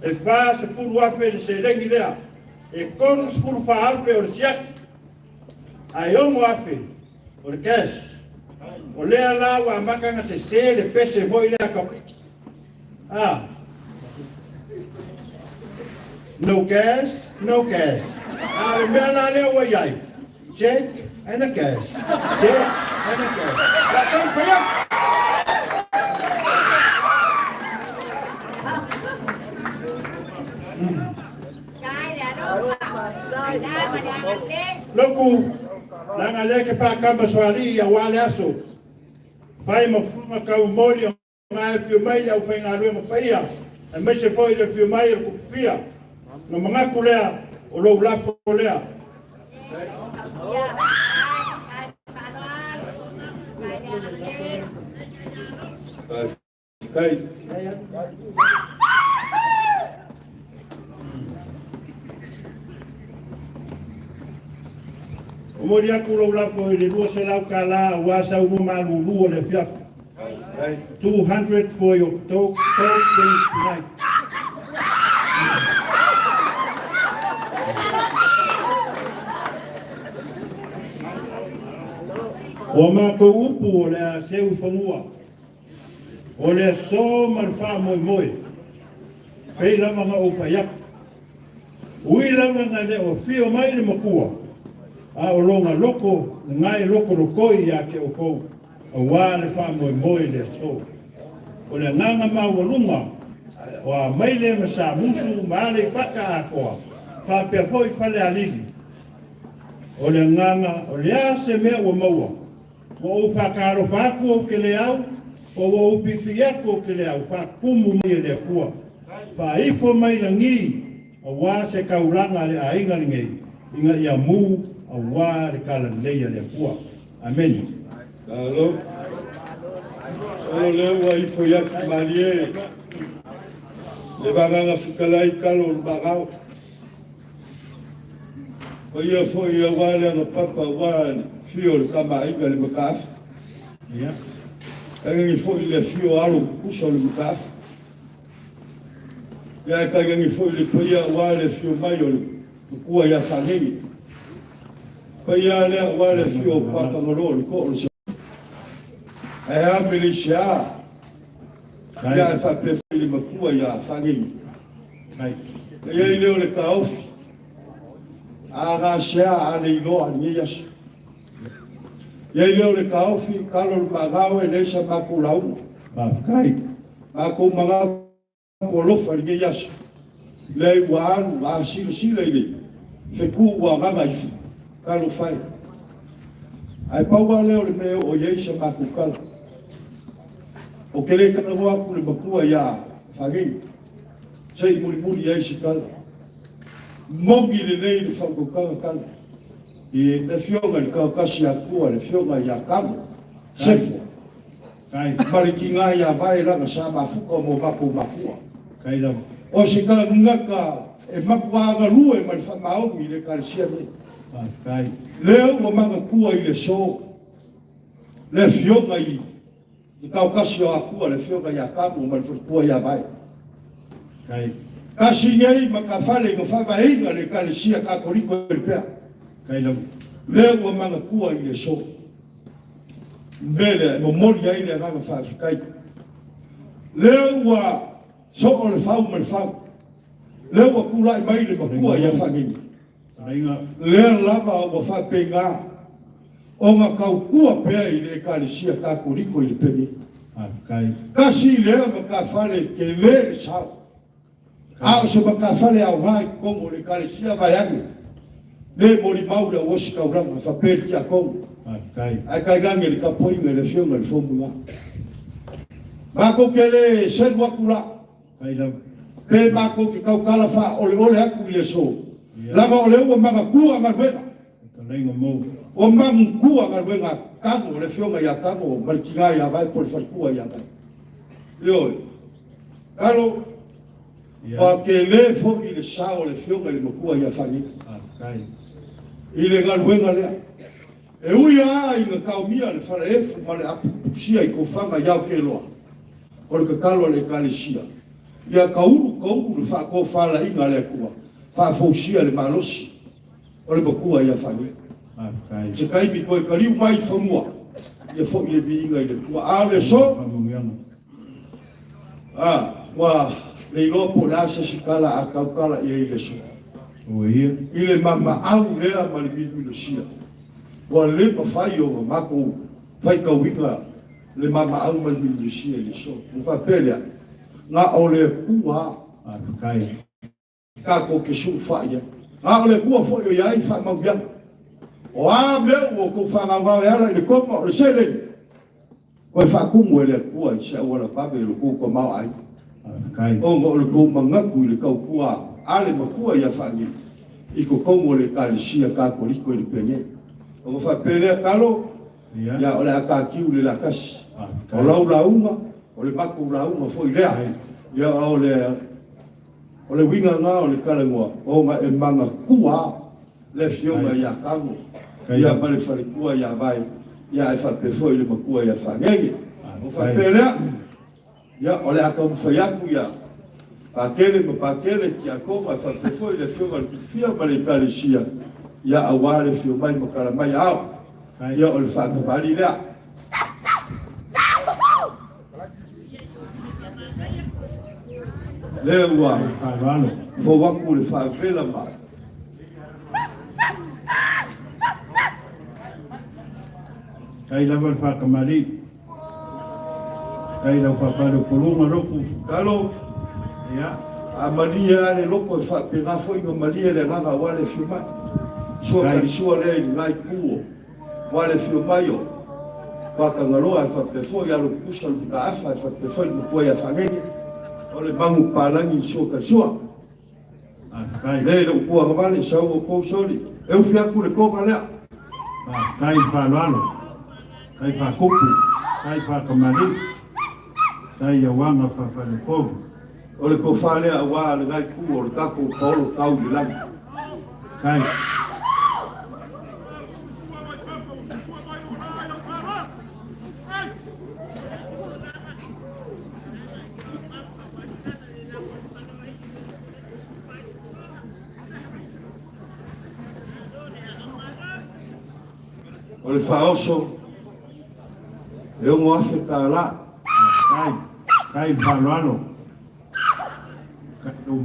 E wha se furu afe le se lengi lea, e konu se furu wha afe o le siaki, a iongo afe, o le kes. o lea la wa makanga se le pese foi le ka no gas le mea la le wa yai check and a gas la kan faya Loku, nanga leke fa kamba swali ya wale aso. Pai mafuma ka umori ngai filmai au fa ngalu mo paia. E me se foi le filmai ko fia. No manga kulea o lo la folea. Kai. O mori aku lo la foi le do se la kala wa sa u malu lu le fiaf. 200 for your talk tonight. O ma ko upu o le se u famua. O le so marfa moi. Pei lava nga o fayak. Ui lava nga le o fio mai le makua. A o longa loko, ngai loko rokoi ya ke o kou. O wā le wha moi le so. O le nganga mawalunga. O a maile ma sa musu maale paka a koa. Ka pia foi fale alili. O le nganga, o le ase mea o maua. O u whakaro whaku o ke le au. O u pipi aku o ke le au. Whakumu mai le kua. Pa ifo mai na ngi. O wā se kaulanga le a inga ngei. Inga ia mu. A wā le kala leia le kua. Amen. Taalolo. O le wa ifo yaki marie. Le vaganga fikalai kalo le bagao. O ia fo ia wale ana papa wale fio le kama inga le makafi. Ia. Kangangi fo ile fio alo kuso le makafi. Ia kangangi fo ile pia wale fio mayo le kua ya fangi. Pia le wale fio paka ngolo le ko le e a milisha ya fa preferi makua ya fangi ai e ile le kaofi a gasha a le lo a nias e ile le kaofi kalo magao e le sa makulau ba kai ako maga ko lo fa nias le wan a si le fe ku wa ga ifu kalo fai ai paua leo le me o yeisa makukala o kere kana hoa kule makua ya whagei sei muri yeisa kala mongi le nei le whakukanga kala i le fionga le kaukasi a kua le fionga ya kama sefo mariki ngā ya vai ranga sa mafuka mo maku makua o se ka ngaka e makua anga lue ma le whamaongi le Ekalesia me leo o manga kua i le so le fionga i kaukasi o akua le fionga ya kamu ma le kua ya vai kasi ngai makafale ngafava inga le Ekalesia Katoliko Lepea leo o manga kua i le so mbele mo mori ai le ranga whaafikai leo wa so o le fau ma le fau leo wa kula i mai le makua ya whangini lea lava o whapenga o ngā kaukua pēa i le Ekalesia Katoliko i le peni. Kasi lea makawhale ke le sao. Ao se makawhale au hai kongo le Ekalesia vaiange. Le mori maura o si kauranga whaperi a kongo. Ai kai gange le kapoinga le fionga le fomunga. Mako ke le sen wakula. Pe mako ke kaukala wha ole aku i le so. Lama o leo mama kua marwena. O mama kua marwena kango le fionga ya kango markinga ya vai por farkua ya vai. Yo. Kalo o ke le fo i le sao le fionga le makua ya fani. I le galwenga lea. E uia i nga kaumia le fara efu ma le apusia i kofanga yao ke loa. O le kakalo le Ekalesia. Ia kauru le whako whala inga le kua. Whafausia le malosi. O le makua ia whangi. Se kai mi koe kariu mai whamua. ia fo ile vinga ile kua ale so wa le lopo la se sikala akaukala ile so ile mama au lea malibidu le sia wa le pa fai o mako fai ka winga le mama au malibidu le sia le so mo fa pelea nga ole kua kai ka ko ke su fai nga ole kua fo yo yai fa ma bian o a me o ko fa ma va ala le ko le sele ko fa ku mo le kua se wala pa be lo ko ma ai kai o mo le ko manga ku le ka kua ale makua ia fangi iko komo le Ekalesia Katoliko le penye o fa pele kalo ya ole akakiu le lakasi o launga o le maku launga foi lea ya ole winga nga o le kalangoa o ma e manga kua le fioma ya kango ya pale fale kua ya vai ya e fa pe foi le makua ya fangi o fa pele ya ole akamu fayaku ya pakele ki akoma fa pefo ile fioma le Ekalesia ya awale fioma i makala mai au ya ole fa ka bali la lewa fo waku le fa vela ma kai lava fa kamali kai lava fa le koloma roku kalo ya a malia le loko fa pega foi no malia le ganga wale filma so ka lisua le ngai kuo wale filma yo pa ka ngaloa fa pe foi ya lo pusa lu ka fa pe foi no ko ya fa ngeni ole bangu palangi so ka so kai le lo ko vale sa o ko soli eu fia ku le ko kala kai fa lalo kai fa kupu kai fa kamali kai ya wanga fa le ko o le kofale a wa le ngai ku o le kako polo tau le lang kai o le faoso e o mo afeta la kai valalo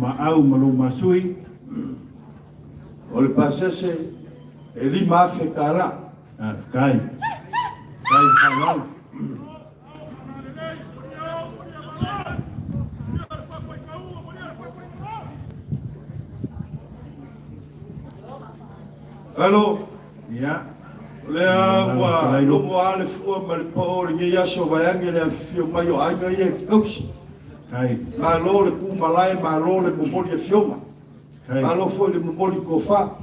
ma au maluma sui o le pasese e lima afeta la kai valalo alo ya le agua lo mo ale fua ma le paore nge yaso vayange le afio mai o ai ngai e kausi kai ma lo le ku malai ma lo le momoli e fioma ma lo foi le momoli ko fa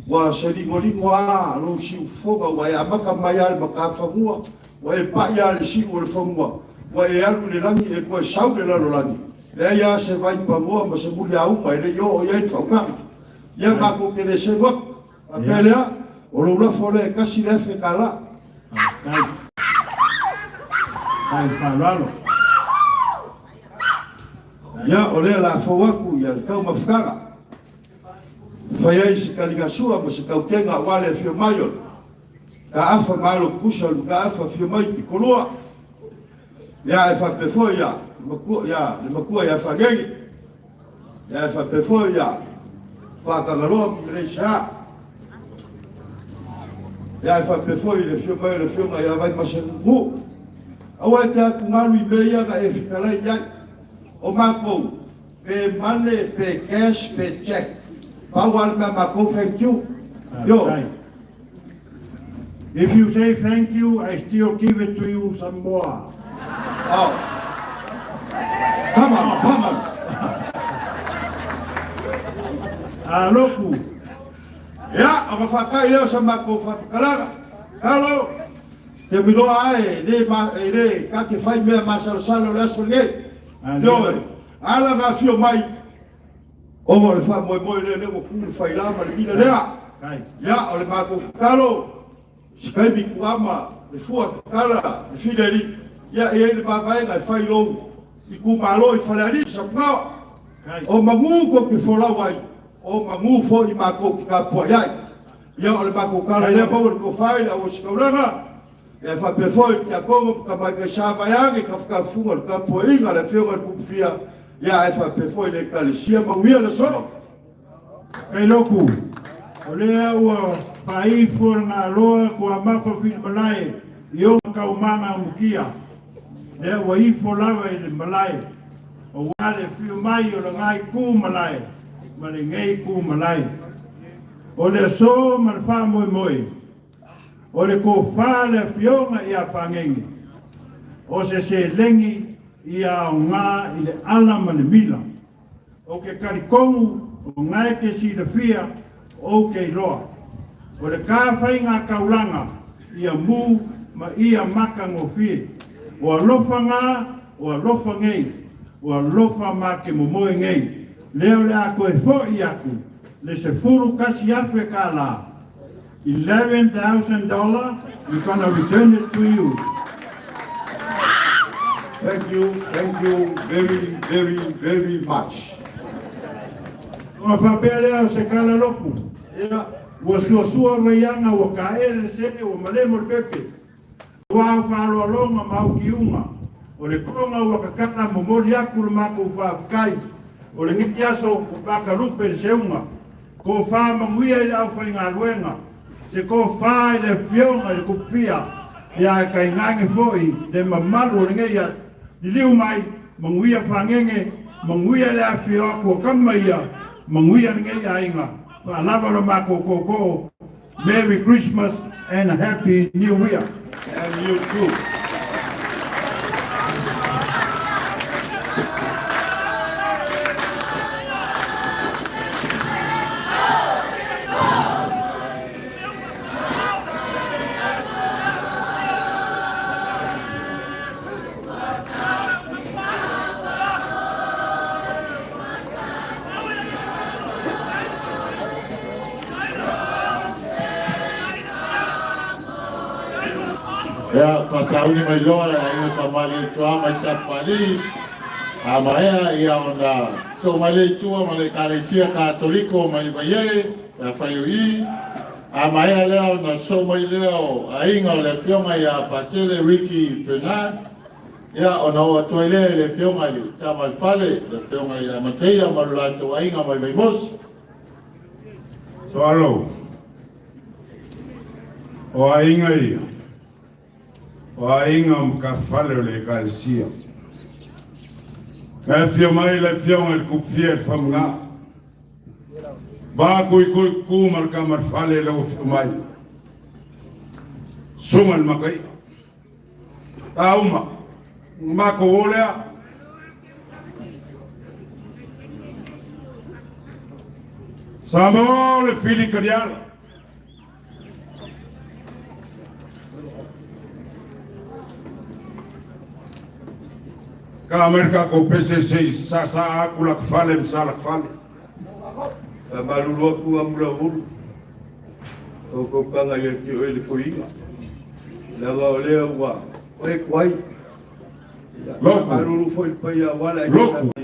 wa se lingo a lo si foga wa ya maka mai al maka famua wa e pa ya le si o le famua wa e alu le langi e ko sau le lalo langi le ya se vai pa mo ma se muli au mai le yo ya i fauka ya ma ko ke le se wa a pelea o lo la fole kasi le fe kala kai valalo ya ole la fowaku ya kau mafkara fai si kalinga sua mo se kau kenga wale fio mayo ka afa malo kusol ka afa fio mai pikoloa ya fa pefo ya le makua ya fa gegi ya fa pefo ya pa ka ngalo le sha ya fa pefo le fio mai le fio mai ya vai masengu awa ta kungalu ibeya ka e fikala ya o mako pe mane pe cash pe check pawal ma mako thank you yo if you say thank you I still give it to you some more oh come on loku ya ava fakai leo sa mako fa kala halo te miro ai le ka ke fai me masal salo la songe yo ala va fio mai o mo le fa mo le mo ku fai la ma le lea ya o le mako kalo skai bi kuama le fua kala le fideli ya e le ba vai ga fai lo i ku malo i falari sa nga o mangu ko ke fola wai o mangu fo i mako ki ka po ya o le mako kala le ba o ko fai la o skaulanga e fa pe foi ki a kongo ka mai ka sa vai agi ka funga ka poinga le fionga kupfia ya e fa pe foi le Ekalesia ma wia le so Kai loku, o lea ua whai ngā loa kua mawha whini malai i o kau manga mukia. Lea ua ifo lawa i le malai. O wale whiu mai o le ngai kū malai, ma le ngai kū malai. O le so ma le wha moi moi. O le ko wha le whionga i a whangengi. O se lengi i a o ngā i le ala ma le mila. O ke karikongu o ngai ke si le fia o ke loa. O le ka whai ngā kaulanga i a mū ma i a maka ngō fie. O a lofa ngā, o a lofa ngei, o a lofa ma ke momoe ngei. Leo le a koe fo i aku, le se furu kasi afe ka la. $11,000, we're gonna return it to you. Thank you very much. Ua whapea o se kala loku. Ua suasua waianga ua ka ele sene ua malemo le pepe. Ua whaloa longa mau ki unga. O le konga ua kakata momori aku le mako whaafikai. O le ngiti aso o baka lupe le se unga. Ko wha manguia i au whai ngā luenga. Se ko wha i le fionga i kupia. Ia e kai ngange foi le mamalu o le ngeia. Ni liu mai manguia whangenge. Manguia le a fio aku o kamaia. Manguia ngai ainga. Pa lava lo mako koko. Merry Christmas and a Happy New Year. And you too. Ya, fasauni mai loa ia sa mali tua mai sa pali. Amaya ia onda so mali tua mali Ekalesia Katoliko mai baie ya faiui. Amaya leo na so mai leo ainga le fionga ya patele wiki pena. Ya ona o toile le fionga li tamal fale le fionga ya mateia malulato ainga mai baimos. So alo. O ainga ia. O ainga mka fale o le Ekalesia. Ka fio mai le fionga le kupfia le whamunga. Ba kui kumar ka mar fale le o fio mai. Sungal makai. Tauma. Mako olea. Samo le fili kariala. Ka Amerika ko PCC sasa aku lak fale msalak fale. Malulu aku amula ulu. O ko kanga ia ki o le koinga. Lava o lea ua. Oe kwai. Loku. Malulu foi paia wala i Loku.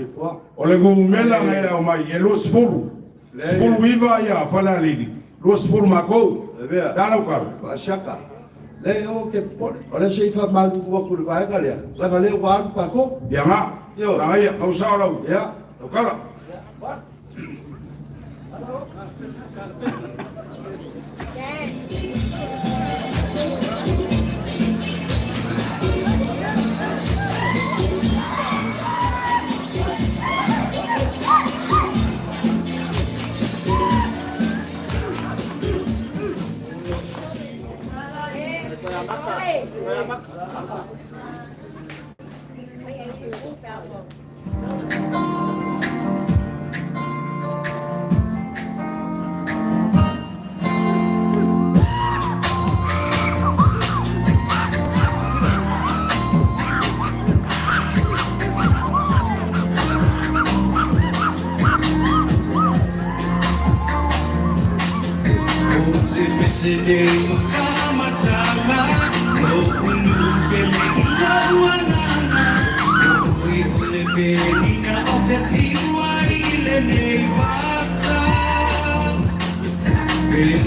O le gumela ngai au mai e los furu. Furu viva ia fale alili. Los furu mako. Lepea. Dala ukaro. Pasaka. Le o ke pole. Ole sei fa malu ku ku vai galea. La galea wa pa ko. Ya nga. Yo. Ai au saurau. Ya. Ukara.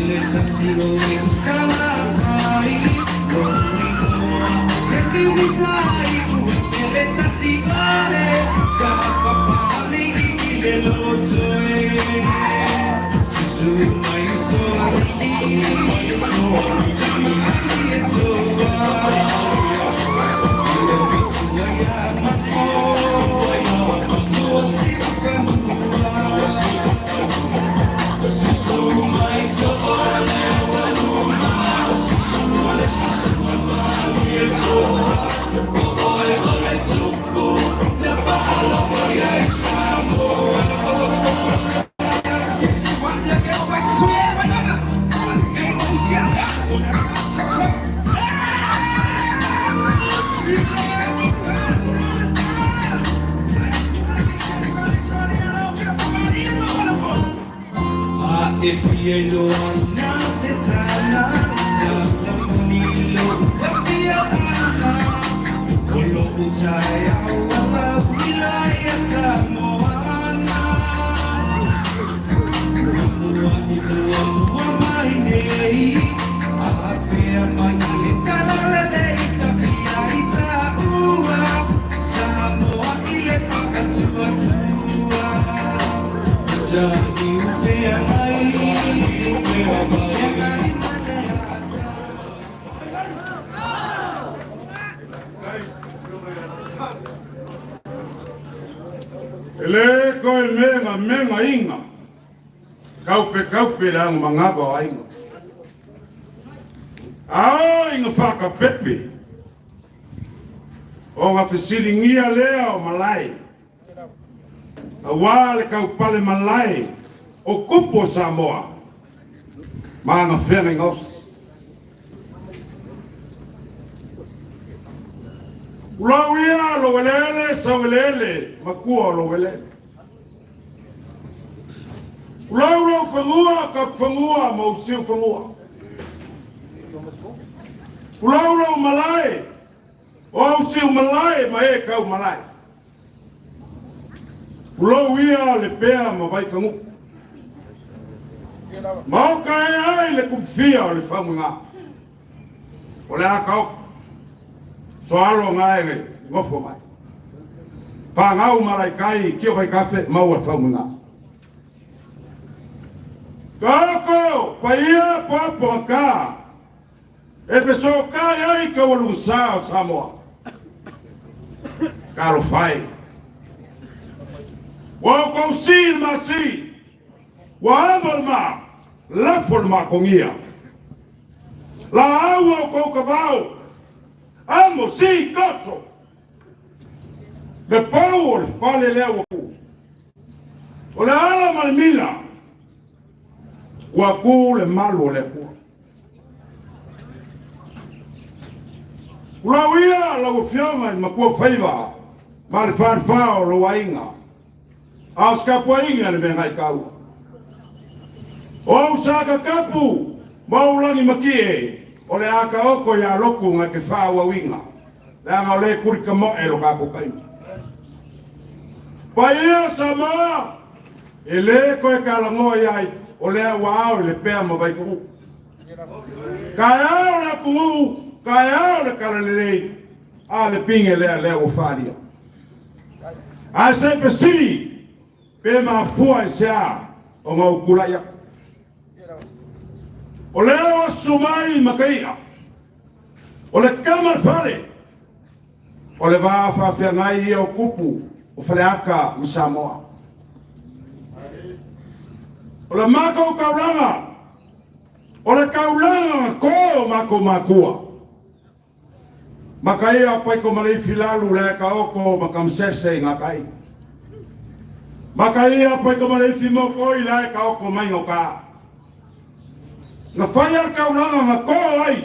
Let's see what we can Ele ko menga inga. Kaupe lang mangaba ainga. Inga whaka pepe. O ngā whisiringia lea o malai. A wale kaupale malai o kupo Samoa. Mā ngā whena ngos. Ulawia lo welele sa welele makua lo welele. Ulau whangua ka whangua mau siu whangua. Ulau malai o au siu malai ma e kau malai. Ulau ia Lepea ma vai kangu. Mau kai ai le kumfia o le whamunga. O le akau. Soalo ngai ngofo mai. Pangau malai kai kio kai kafe mau a whamunga. Kako, paia papa ka. E te so kai ai ka walu sao Samoa. Karo fai. Wa ko si ma si. Wa amor ma. La forma kongia. La agua ko kavao. Amo si gozo. The power fale leo ku. Ola ala malmila. Wa ku le malu le ku. Ula wia la ufioma ma ku faiva. Mal farfa lo wainga. Aska poinga le bengai kau. O saka kapu maulangi makie. O le aka oko ya loku nga ke whaua winga. Le anga o le kurika mo e lo kako kai. Pa ia sama. E le koe kalango iai. O le wao le Lepea ma vai kuru. Kai au le kuru. Kai au le karalelei. A le pinge le o wharia. A se pesiri. Pe ma fua e sea. O ngau kulaia. O leo sumai makaia. O le kamar fare. O le vafa whiangai o kupu. O whareaka mi Samoa. O le maka o kaulanga. O le kaulanga ko mako makua. Makaia pai ko malei filalu le ka oko makamsese ngakai. Makaia pai ko malei fimoko i le ka oko mai ngoka. Na whaiar kaulanga ma ko ai.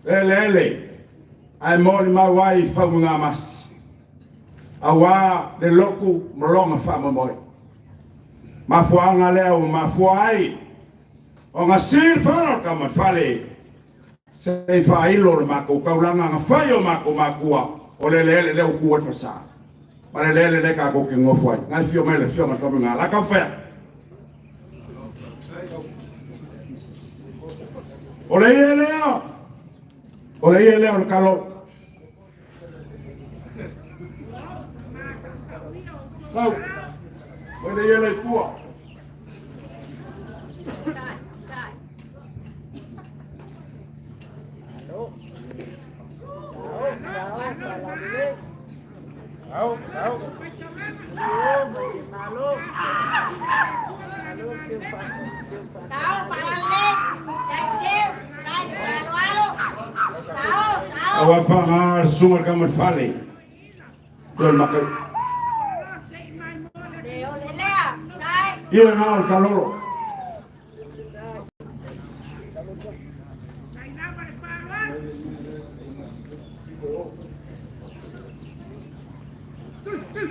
Ele. Ai mori mawai whamunga mas. Awa le loku mlonga whamamoi. Mafuanga leo mafuai. O ngā sir whara ka mawhale. Sei whailo le mako kaulanga ngā whaio mako makua. O le leo kuat whasa. Ma le lele ka koke ngofuai. Ngai fio mai le fio matomi ngā. La kamwhea. O le ia leo le kalo. Kau. Wala yan ay tua. Awafangar sumber kamar fale. Tuan makai. Iya ngal kalolo.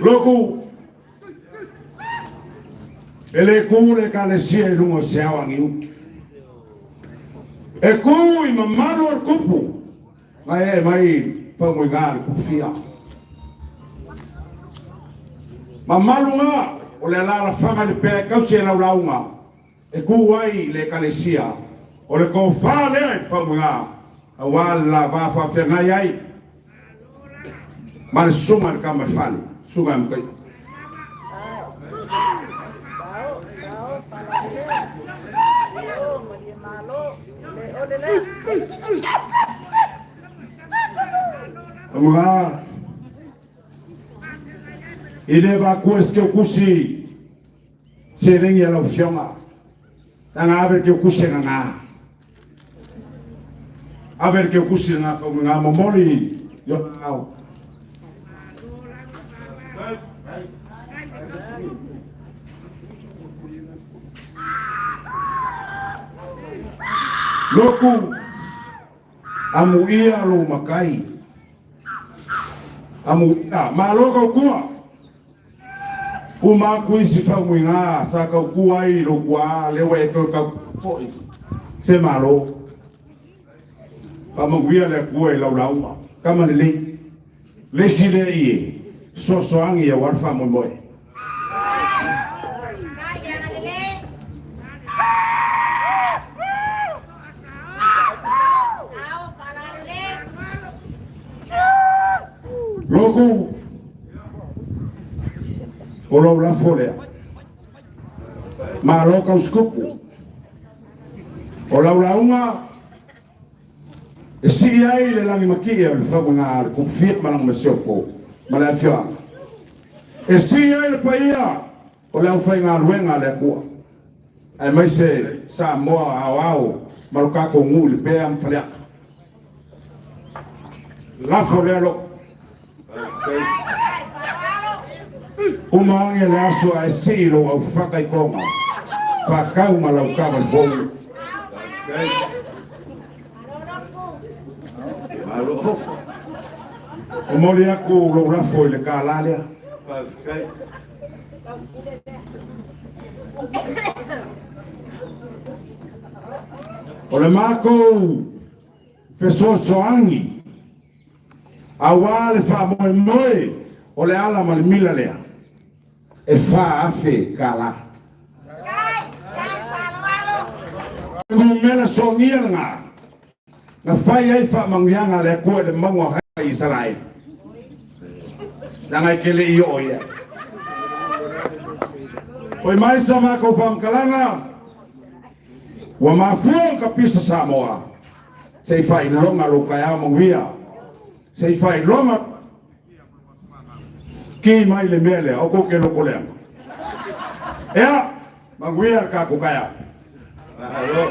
Loku. Ele kule Ekalesia ilungo siawang iu. Eku imamano kupu. Mai penguingan kufia. Mamalu nga ole la fama de pe ka se la nga. Eku wai le Ekalesia. Ole ko fa le penguinga. Awala ba fa fe nga yai. Mar sumar kamar fali. Sugam kai. Mga ile ba kueske kusi sereng ya la fiona tanga a ver que kusi nga a ver que kusi nga ko nga momoli yo au loku amu ia lo makai amu maloko kuwa uma kuisi famuinga saka kuwa i lo kwa lewe to ka foi se malo pamoguia le kuwa i laulauma kama le sile ie so angi ya warfa mo loku olo la folea ma loka uskupu ola unga si ai le langi makia le fa nga confirme malang mesofo mala fia si ai le paia ola fa nga luenga le kwa ai mai se Samoa awao maluka ko ngu Lepea mfalea la folea lo uma nge laso a silo au faka i konga fakau malau kama fogu umori aku lo rafo le kalalia ole mako feso soangi awale fa moe ole ala mal milalea e fa afe kala ngumela songia nga fai ai fa mangianga le ko le mango hai Israel nanga kele iyo ya foi mais sama ko fam kalanga wa mafu kapisa Samoa sei fai longa lokaya mongvia sei fai longa ki mai le mele o ko ke lo kolea ya mangwia ka ko kaya alo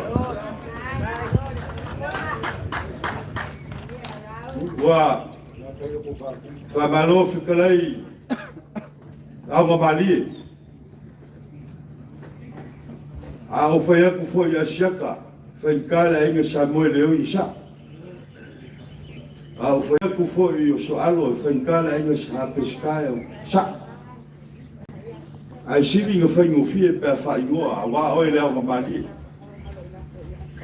wa fa malo fiklai ava bali a foi ku foi a shaka foi kala inga Samuel eu isa a foi ku foi o soalo foi kala inga sa pescaio sa ai sivi nga foi ngo fie pe fa yo a wa o ele ava bali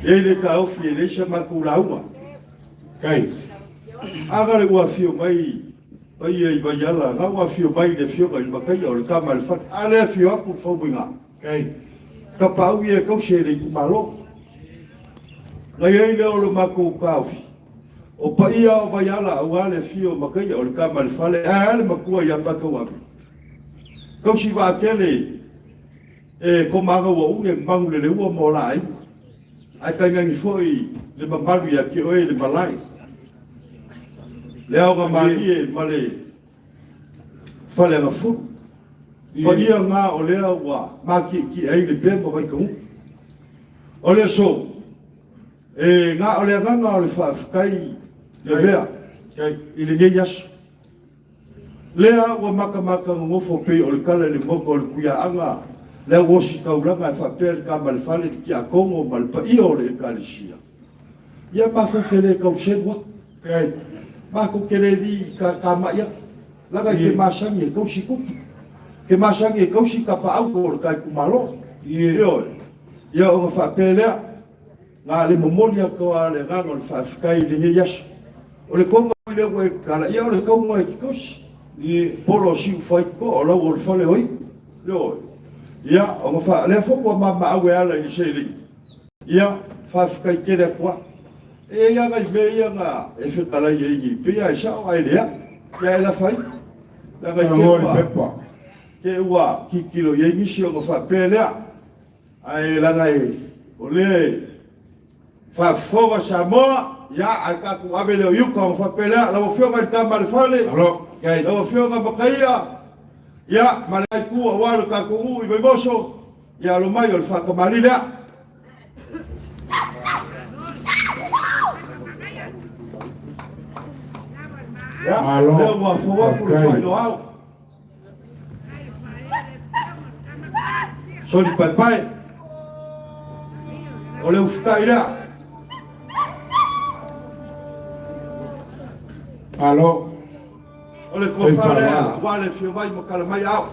ele ka o fie le chama kulaua kai agora o fio mai ai vai lá o fio mai de fio vai makai o kama al fat ale fio ku fo binga kai ka pau ye ko shere ku malo ngai ele o mako kafi o pa ia vai lá o ale fio makai o kama al fale ale makua ya pa ko kau si wa kele e ko manga wa unge mangu le ua mo lai ai kai ngangi foi le mamalu ya ki oe le malai le au ga mali e male fale nga fu pa ia nga o lea wa ma ki ai le pemba vai kau o le so e nga o le nga o le whaafikai le vea i le ngei aso lea ua makamaka ngofo pe o le kala le moko o le kuia anga lea wosi kaulanga e whapea le kama le whale ki a kongo ma le paia o le Ekalesia ia mako kere kau sewa mako kere di ka maia laga ke masangi e kau si kupu ke masangi e kau si kapa au o le kai kumalo ia o nga whapea lea nga le momoli a koa le nganga o le whaafikai le ngei aso o le konga i le ue kala ia o le konga e kikosi i polo si ufai ko o lau o le whale hoi leo ia o nga wha lea fokua mama awe ala i se li ia whaafikai kere kua e ia ngai me ia nga e whikalai e ingi pe ia e sao ai lea ia e la whai la ngai kua ke ua ki kilo i ingi si o nga whapea lea ai la ngai o le whafonga Samoa ia ai kaku ave leo yuka o whapelea la wafionga i kama le whale la wafionga makaia ia malai kua walu kaku u i vaimoso ia lo mai o le whakamari lea leo wafawafu le whaino au soli pai pai o le ufikai lea Alo. Ole kofarea wale fio vai mo kala mai au.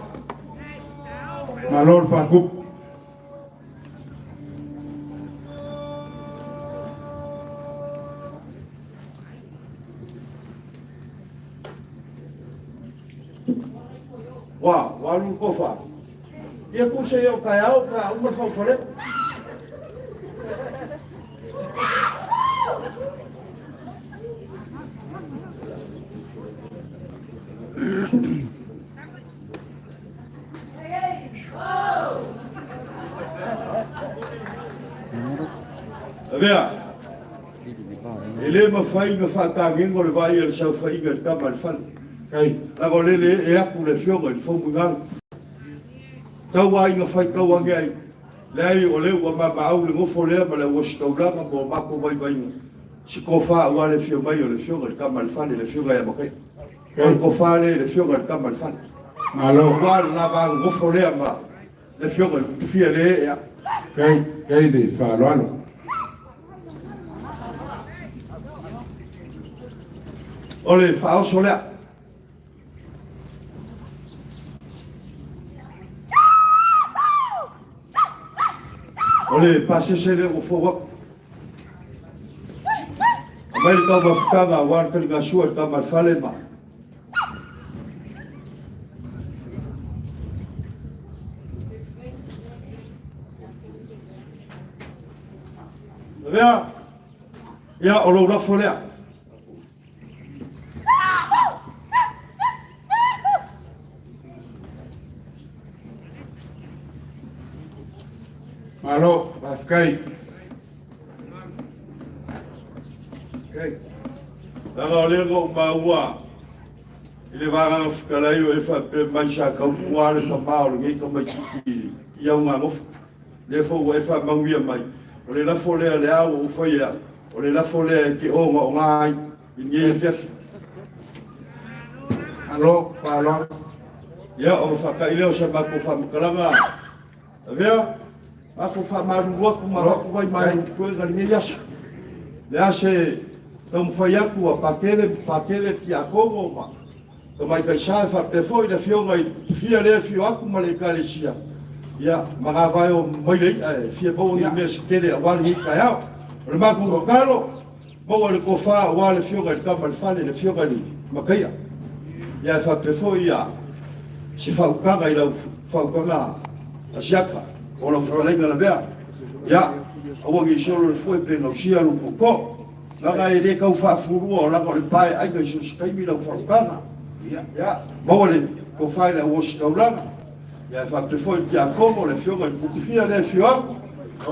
Malor fa kup. Walu kofa. Ia ku se eu kai au ka uma fa fore. Vea, ele ma fai nga whakagengo le vai ele sau fai nga kama le whale. Kai, lago lele e aku le fionga le fōmu ngang. Tau ai nga whai kau ange ai. Le ai o leu wa mama au le ngofo lea ma le wasikauranga mo mako vai vai nga. Si kofa ua le fionga i o le fionga le kama le whale le fionga ia makai. Kai kofa le fionga le kama le whale. Malo wa lava ngofo lea ma le fionga le fia le ea. Kai de whaaloano. Ole whao solea. Ole pase sele o fowa. Mai ka ba fkanga war ka nga suar ka mar fale ma. Vea. Ya o lo la folea. Alo, Afkai. Okay. Laga lego maua. Ile vanga fkalai o fa pe mancha ka kuare ka maul ngi ka mai ki ia nga ngof. Le fo o fa mangwia mai. O le la fole le au o foi ya. O le la fole ki o nga ngai ngi fias. Alo, alo. Ya o fa ka ile o sa ba ko fa mkalanga. Vea? Ako fa marua ku maraku vai mai ku ngi yas. Le ase tão foi aku a pakele ki akogo ma. Tomai kai sa fa te foi de fio mai fia le fio aku ma le Ekalesia. Ya maga vai o mai le fia bo ni mes kele a wali kai au. Le ma ku kalo mo le ko fa wali fio ga ka mal fale le fio ga ni makaya. Ya fa te foi ya. Si fa ka ga ila fa ka la asiaka. O la frolenga la vea. Ya, o ngi solo foi pe no sia lu ko. La ga ide ka fa furu o la ko le pai ai ga su skai mi la fa kana. Ya, mo le ko fa le o ska la. Ya fa pe foi ki a komo le fio mai ku fia le fio.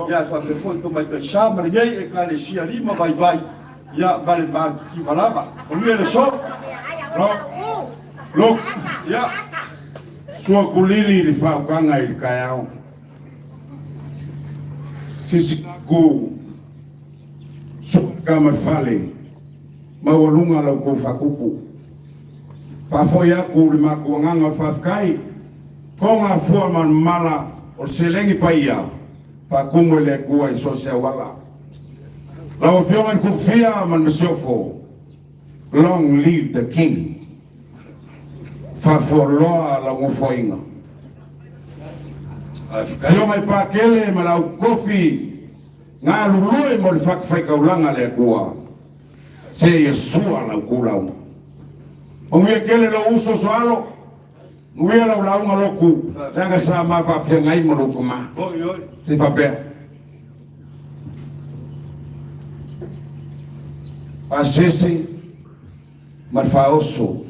Ya fa pe foi ko mai pe sa ma nei e ka le sia lima vai. Ya vale ba ki valava. O mi le so. Look, Ya. sua kulili li whaukanga i kai au. Sisi ku sua kama fale. Mawalunga lau ko whakupu. Pafoi aku li maku nganga whafkai. Konga fua man mala o selengi paia. Whakumu le kua i sosia wala. Lau fiongan ku fia man mesiofo. Long live the king. Whafoloa la ngofoinga. Fio mai pakele ma lau kofi. Ngā lulue mo li whakawhaikaulanga le kua. Se Yesua lau kulau. O ngia kele lau uso soalo. Ngia lau lau ngaloku. Tanga sa ma whawhia ngai mo luku ma. Te whapea. Pasese. Marfaoso.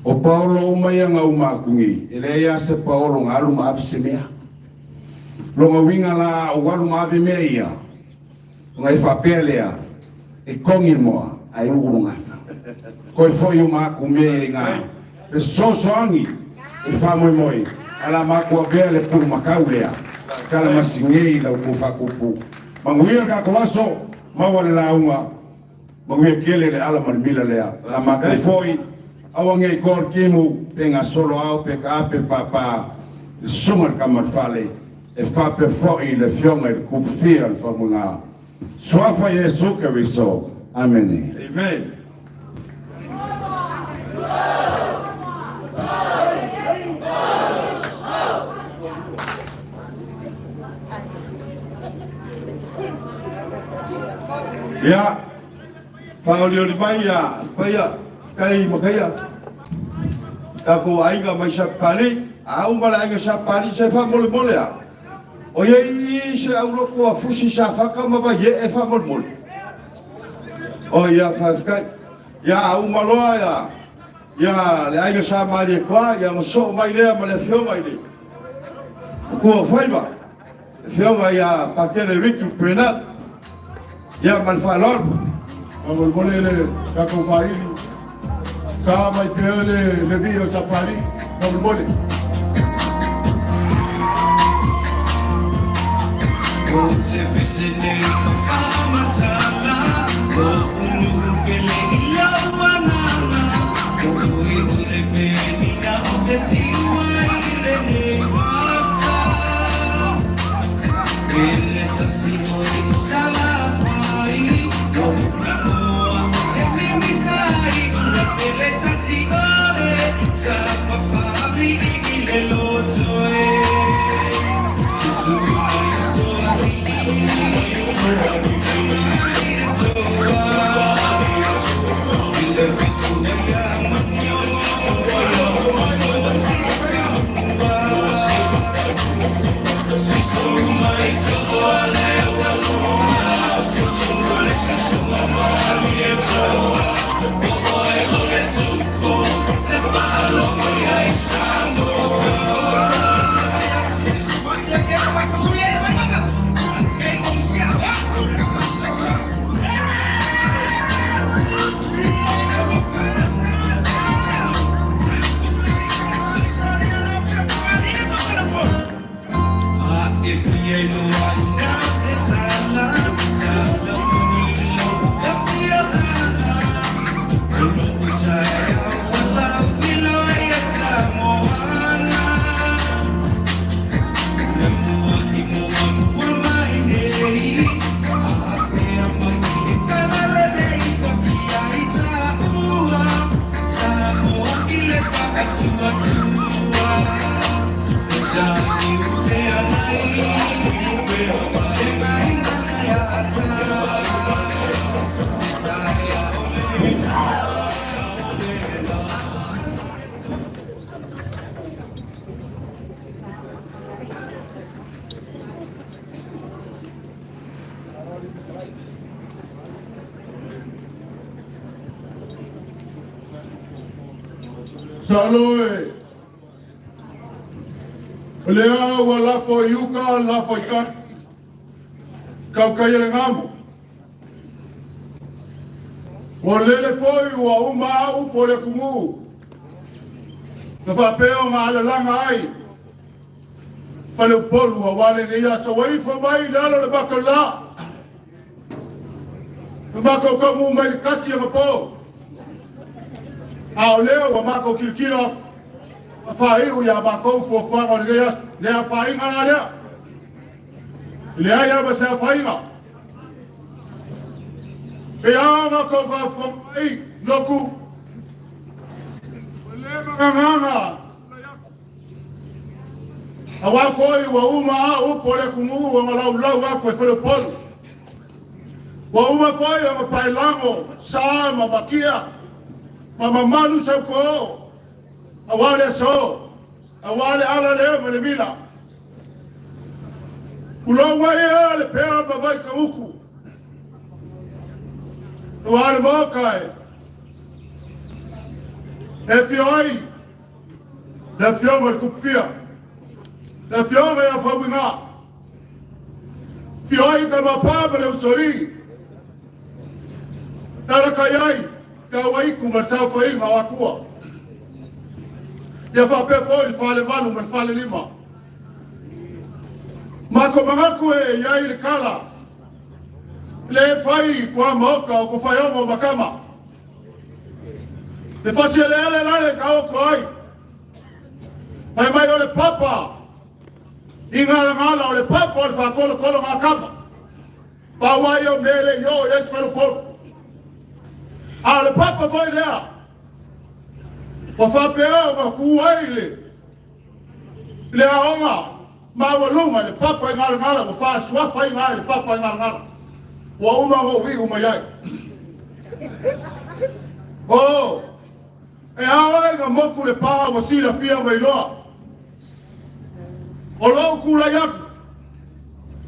O Paulo umaya nga umakungi. Ele ia se Paulo ngalu maafise mea. Longa winga la uwalu maafi mea ia. Nga iwhapea lea. E kongi moa. Ai uru ngafa. Koi foi umaku mea inga. E soso angi. E whamoi moi. Ala maku avea le puru makau lea. Kala masingei lau kufakupu. Manguia kako aso. Mawale la unga. Manguia kele le ala marmila lea. La maku foi. Awange kor kimu penga solo au pe ka pe papa sumar kamar fale e fa pe foi le fiona e kupfia al famuna swafa Yesu ke viso amen amen. Ya Paulio di Paya kai makaya ako aiga mai sapali au mala aiga sapali se fa mole mole a o ye se au lo ko fusi sa fa kama va ye e fa mole mole o ya fa kai ya au maloa ya le aiga sa mali kwa ya so mai le ma le fio mai le ko faiva fio mai ya pakele Ricky Prenat ya mal fa lor Mole mole le kako faili. Kama ipele levio safari kwa mbole. Wote visene kama tala, ulu kele ila wanana, ulu Lepea ina otetiwa ile nevasa, ile tasimo isala fai, ulu otemi mitai, ile tasinore, tapapari ile lotoe. Saloe. Lea wa lafo iuka, lafo ikat. Kau kaya le ngamo. Wa lele foi wa uma au pole kungu. Na whapeo ngā alalanga ai. Whale polu wa wale ngia sa waifa mai lalo le baka la. Le baka o kamu mai kasi ang po. Ao leo wa mako kirikira. Whaiu ya bako fuafuanga o ngia lea whainga nga lea. Lea ya ba sa whainga. E anga ko whafuanga ai loku. Nganga awa foi wa uma o pole kumu wa malau wa ko foi pol wa uma foi wa pailango sa mabakia mama malu sa ko awale so awale ala le malebila ulo wa ya le pea ba vai kamuku wa mo kai e fioi la fioma il cupfia la fioma ya fabinga fioi kama paba le usori tala kayai ka wai kumarsa foi nga wakua ya fa pe foi fa le valu man fa le lima ma ko mangaku e ya ile kala le fai kwa moka ko fa yo makama le facile le kao koi mai mai ole papa inga ngala ole papa ole fa kolo kolo makama pa wayo mele yo yes felo polo ale papa foi lea o fa pea ma kuaile le aonga ma walunga le papa ngala fa swa fa ngala le papa ngala wa uma ho wi uma yai oh e awa nga moku le paa wa sila fia mai loa. O lau kula yaku.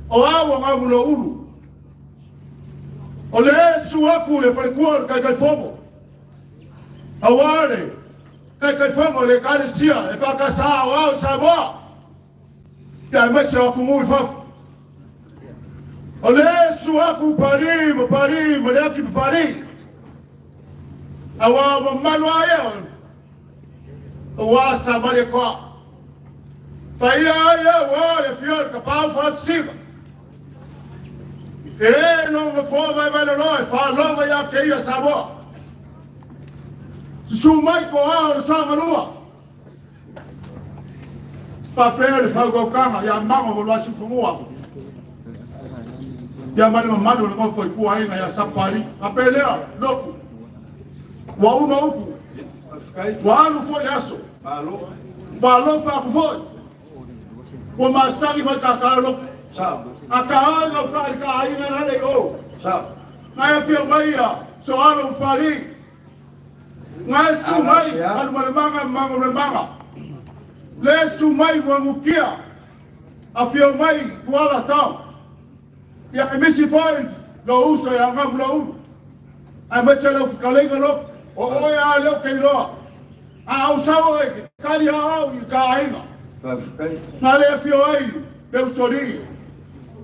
O awa nga mula ulu. O le esu aku le whalekua kai fomo. Awale kai fomo le Ekalesia e whakasa o au Samoa. Kia mese aku ngui fafu. O le esu aku pari le aki pari. Awa mamalo ayo awa sabale kwa pai ayo wa le fior ka pa fa siga e no me fo vai no fa longa ya ke ya sabo su mai ko a sa malua fa pele fa go kama ya mango mo lwasi fumua ya mali mamalo no foi ku ai ya sapari apele loku wa uma upu wa alu foi aso balo fa ku foi wa masari fa kakalo sa akaanga ka ai na le o sa na fia maia so alu pali ngai su mai alu manga le su mai wa mukia afia mai kuala tau ya misi foi lo uso ya ngablo ai meselo kalenga lo o ya leo que lo a usao kali ao ka ainga na le fio ai eu sori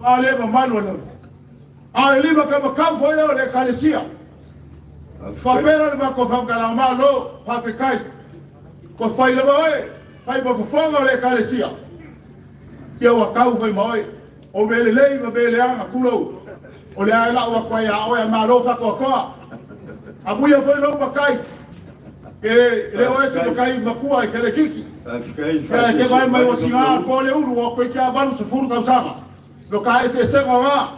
ale ba malo a lima kama kan foi le Ekalesia fa pera ba ko fa kala malo fa fikai ko fai le vai fai ba fonga le Ekalesia eu a kau foi mai o bele lei ba bele anga kulo o le ai la wa kwa ya o ya malo fa ko abuya foi lo bakai e le oese bakai makua ke le kiki ke vai mai o singa ko le uru o ko kia valu se furu ka usanga lo ka ese senga wa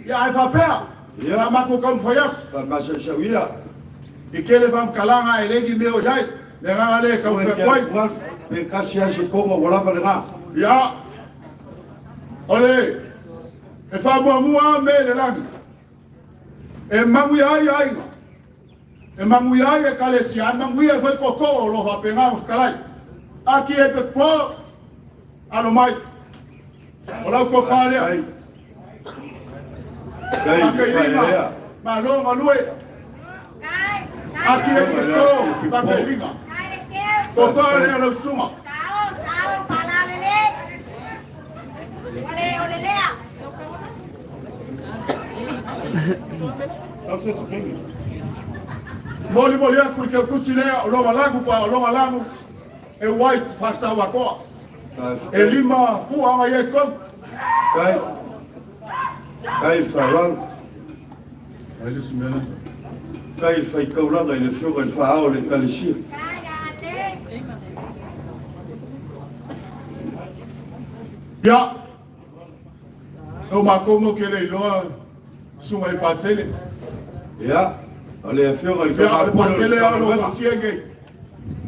ya ai fa pea ya mako kom foi ya ma se sawia e ke le vam kalanga e legi me o jai le nga le ka fe koi pe kasia se como wala pa nga ya ole e fa mo mua me le langi e mamu ya ai e manguia e Ekalesia, manguia foi cocô, lo va pegar os calai. Aqui é peco, ano mai. Olha o cofare aí. Aqui malo, malue. Aqui é peco, baquelinga. Cofare ano suma. Moli moli aku ke kusilea o longa lagu e white fasa wako e lima fu anga ye kom kai faral kai fai kaulanga i le fioga i whaao le Ekalesia. Ya o makomo ke le iloa sunga i patele Ya ale fioga i ya o patele ya lo kasienge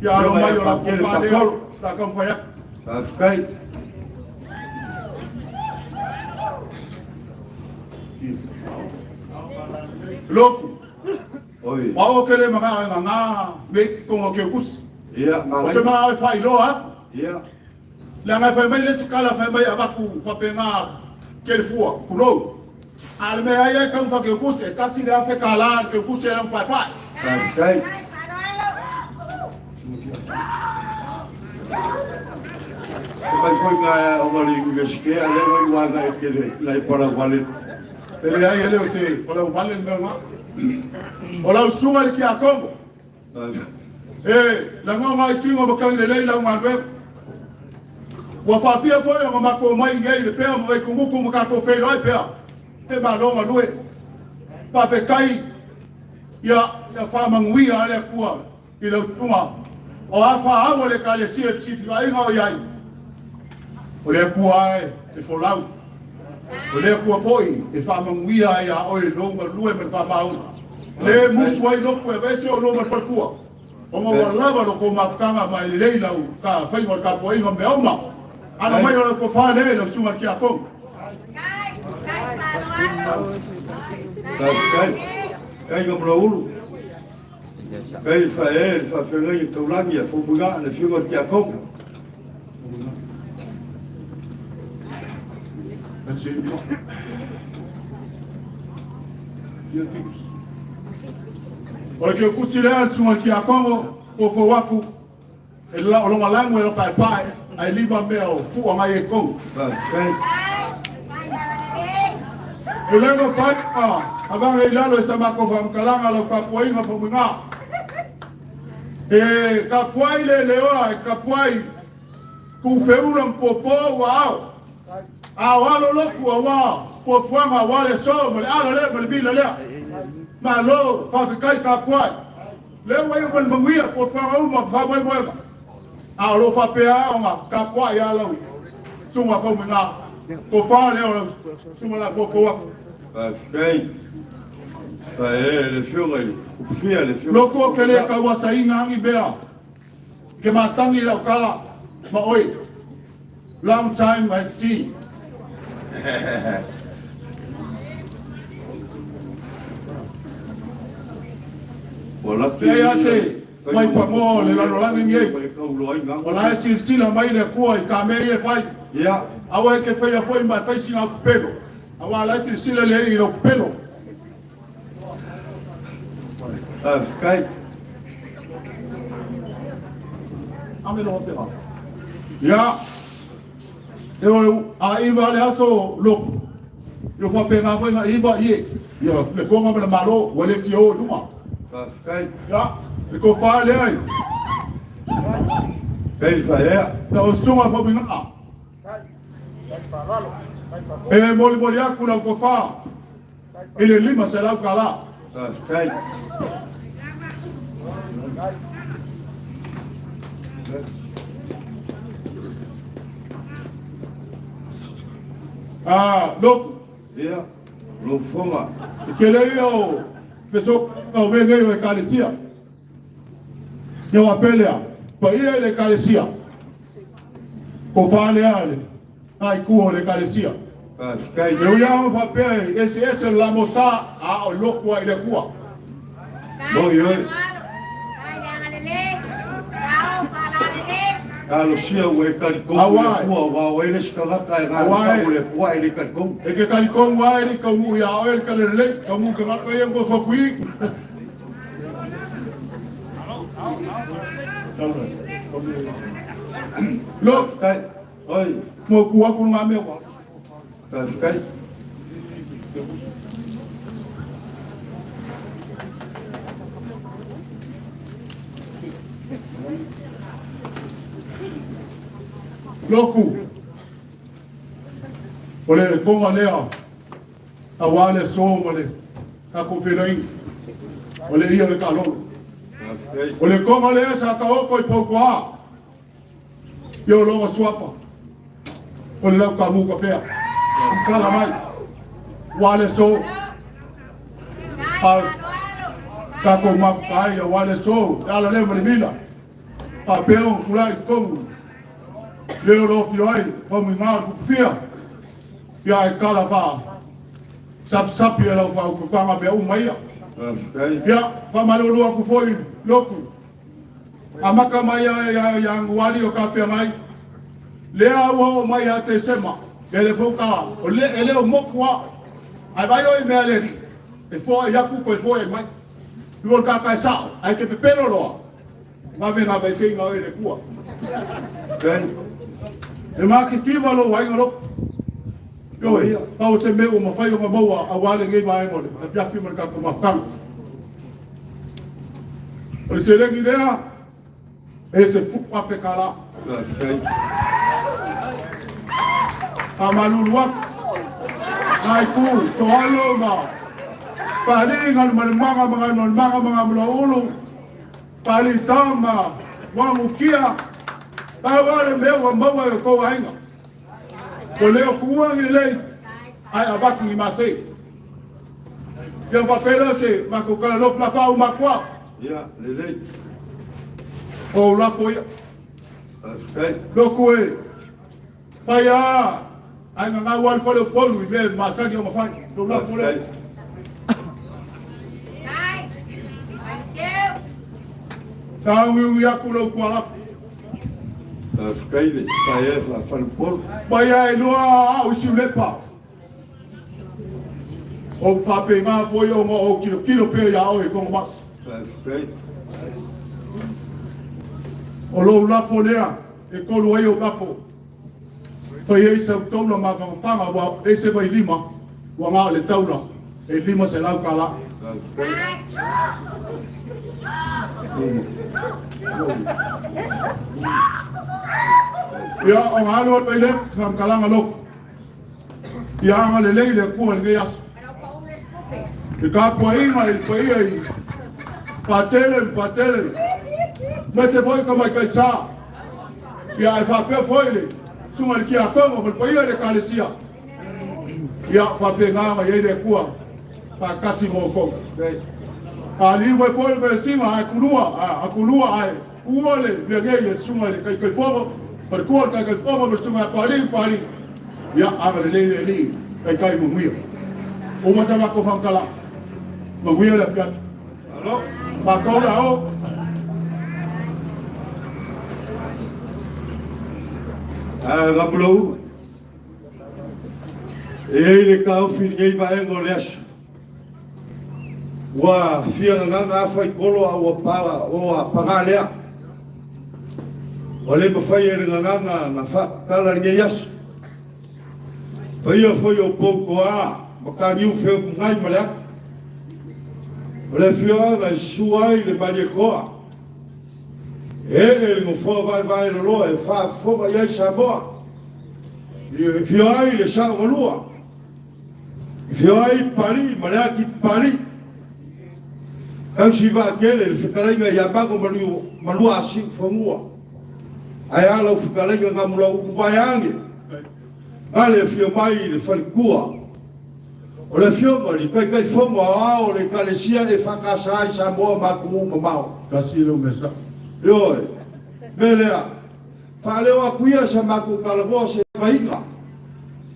ya lo mai o la kofale la kamfaya kai loku oi o ke le manga me kongo ke kus ya o ke ma fa iloa ya la nga fa mai le skala fa mai abaku fa penga ke fua kuno al me ai kan fa ke kus e kasi le fa kala ke kus e lang pai kai kai foi nga o mali ngeske ale wai wanga e kele lai para wale ele ai ele o se o la vale nga o la sunga ki a Kongo la nga mai ki ngo bakang le la ngwa wa fa fia foi ngo mako mai ngai Lepea mo vai kungu kumu ka ko fe loi pea te ba lo ngalue fa fe kai ya fa mangui ale kua i lo tunga o a fa awo le Ekalesia si fi ai ngo yai o le kua e fo lau o le kua foi e fa mangui ai a o e lo ngalue me fa mau le musu ai lo ko e vese o lo me fa kua o mo lava lo ko mafkanga mai le lau ka fa ngo ka po ngo me oma ana mai o ko fa le lo sunga ki a Kongo kai go braulu kai fa fengai taulangi fo buga na fio ki a Kongo o ke kutile sunga ki a Kongo o fo waku e la o longa langu e lo pai pai ai liba meo fu mai e Kongo kai eu lembro fai abang e lalo sa mako fam kalanga lo ka poi nga fo bunga e ka poi le leoa ka poi ku feula popo wao awalo lo ku wa fo fama wale so mo ala le mo bi le ma lo fa kai ka poi le wa yo mo manguia fo fama uma fa mo mo a lo fa pea nga ka poi ya lo suma fo bunga ko fa le suma la fo ko kai fa le fioga o fia le fioga loko kele ka wasainga ngi bea ke masangi la kala ma oi long time I see wala ya se mai pa mo le la langi ngi wala sila mai le ko i ka me e fai ya awa ke fai foi mai fai singa pelo awa la sila le i lo pelo kai amelo pela ya eu a iva le aso lo eu vou pegar foi na iva e eu le conga me malo o le fio duma kai ya le ko fa le ai kai fa na o suma fo binga e moli moli aku na ko fa ele lima se la kala kai look ya lo foma que le yo pessoa ao ver o Ekalesia eu apelea para ir a Ekalesia ko fale ale ai ku o Ekalesia kai eu ia fa pe esse la moça a louco ai de cua no yo alo sia o Katoliko wa wa ele skala kai ga o le wa ele Katoliko e que Katoliko wa ele ka mu ya o ele ka le ka mu ka ma fa yengo fa kui look kai oi mo ku wa ku nga me wa Whawhikai. Loku. Ole konga lea. Awale so mole. Tako filai. Ole ia le Taalolo. Ole konga lea sa ka oko I pokua. Yo longa suapa. Ole lau ka mu ka fea. Kala mai. Wale so. Kako mafukai wale so. Ala le mwana. Papel kulai kongu. Leo lo fioi, como ingar fia. Ya Ekalesia. Sap ya lo fa ku kanga be umaya. Ya, fa malulu aku foi loku. Amaka maya yang wali o kafe mai. Lea wo maya te sema. Ele foka, ele o mokwa. Ai vai o imele. E foi ya ku ko foi mai. Lu ka ka sa, ai ke pepelo lo. Ma venga be singa o ele kuwa. E maki kiwa lo wai ngalo. Yo ia, pau se me o mafai o maua a wale ngai vai ngole. A fiafi man ka ko mafkang. O se lengi lea. E se fupa fe kala. A maluluak. Ai ku, soalo ma. Pali ngal malmanga mga mlaulu. Pali tama. Wamukia. Awale meu maua ko ainga. Ko leo kuwa ngile ai abaki ni mase. Ya va pelo se makokala lo plafa o makwa. Ya, lele. O la foya. Lo kuwe. Faya. Ai nga wal fo le polu me masaki o mafai. Lo la foya. Tawi ya kulo kwa. Whawhikai, whae whawhanuporo. Baia e noa au si Lepea. O whapenga foi o kilo pe ya o e kongo mas. Whawhikai. O lo lafo lea e kolu ai o lafo. Foi ei sa taula ma whanga wa e se vai lima. Wa ngā le taula e lima se lau kala. Ya o ngalo o pele sam kalanga lo. Ya ngale le ku nge yas. E ka ko inga il pai ai. Patele. Mas se foi como que sa. Ya fa pe foi le. Suma ki a kongo mo pai le Ekalesia. Ya fa pe nga ye le ku pa kasi mo ko. Ali vai foi para cima a kunua ai. Uole le ngai suma le kai fogo. Per kuar ka fogo mo suma pari. Ya aga le kai mo mui. O mo sama ko fankala. Mo mui le fiat. Alo. Pa ko la o. Rabulau. Le kau fin ngai vai ngoleas. Wa fia nga fai kolo a pa o pangalea. Ole pa fai nga na fa kala ngai yas. Pai foi o pouco a makangiu fe ngai malak. Ole fia na suai le malikoa. Ele no fo vai lo e fa fo vai sa boa. E fia le sa lua. Fia pari malaki pari. Au si va aquele, ele fica lá e ia pago malua assim famua. Aí ela fica lá e ngamula o baiangue. Ale fio mai le falcua. O le fio mai kai fomo a o le Ekalesia e fakasai Samoa makumu mau. Kasilo mesa. Yo. Belea. Faleo a kuia sa maku kalavo se vainga.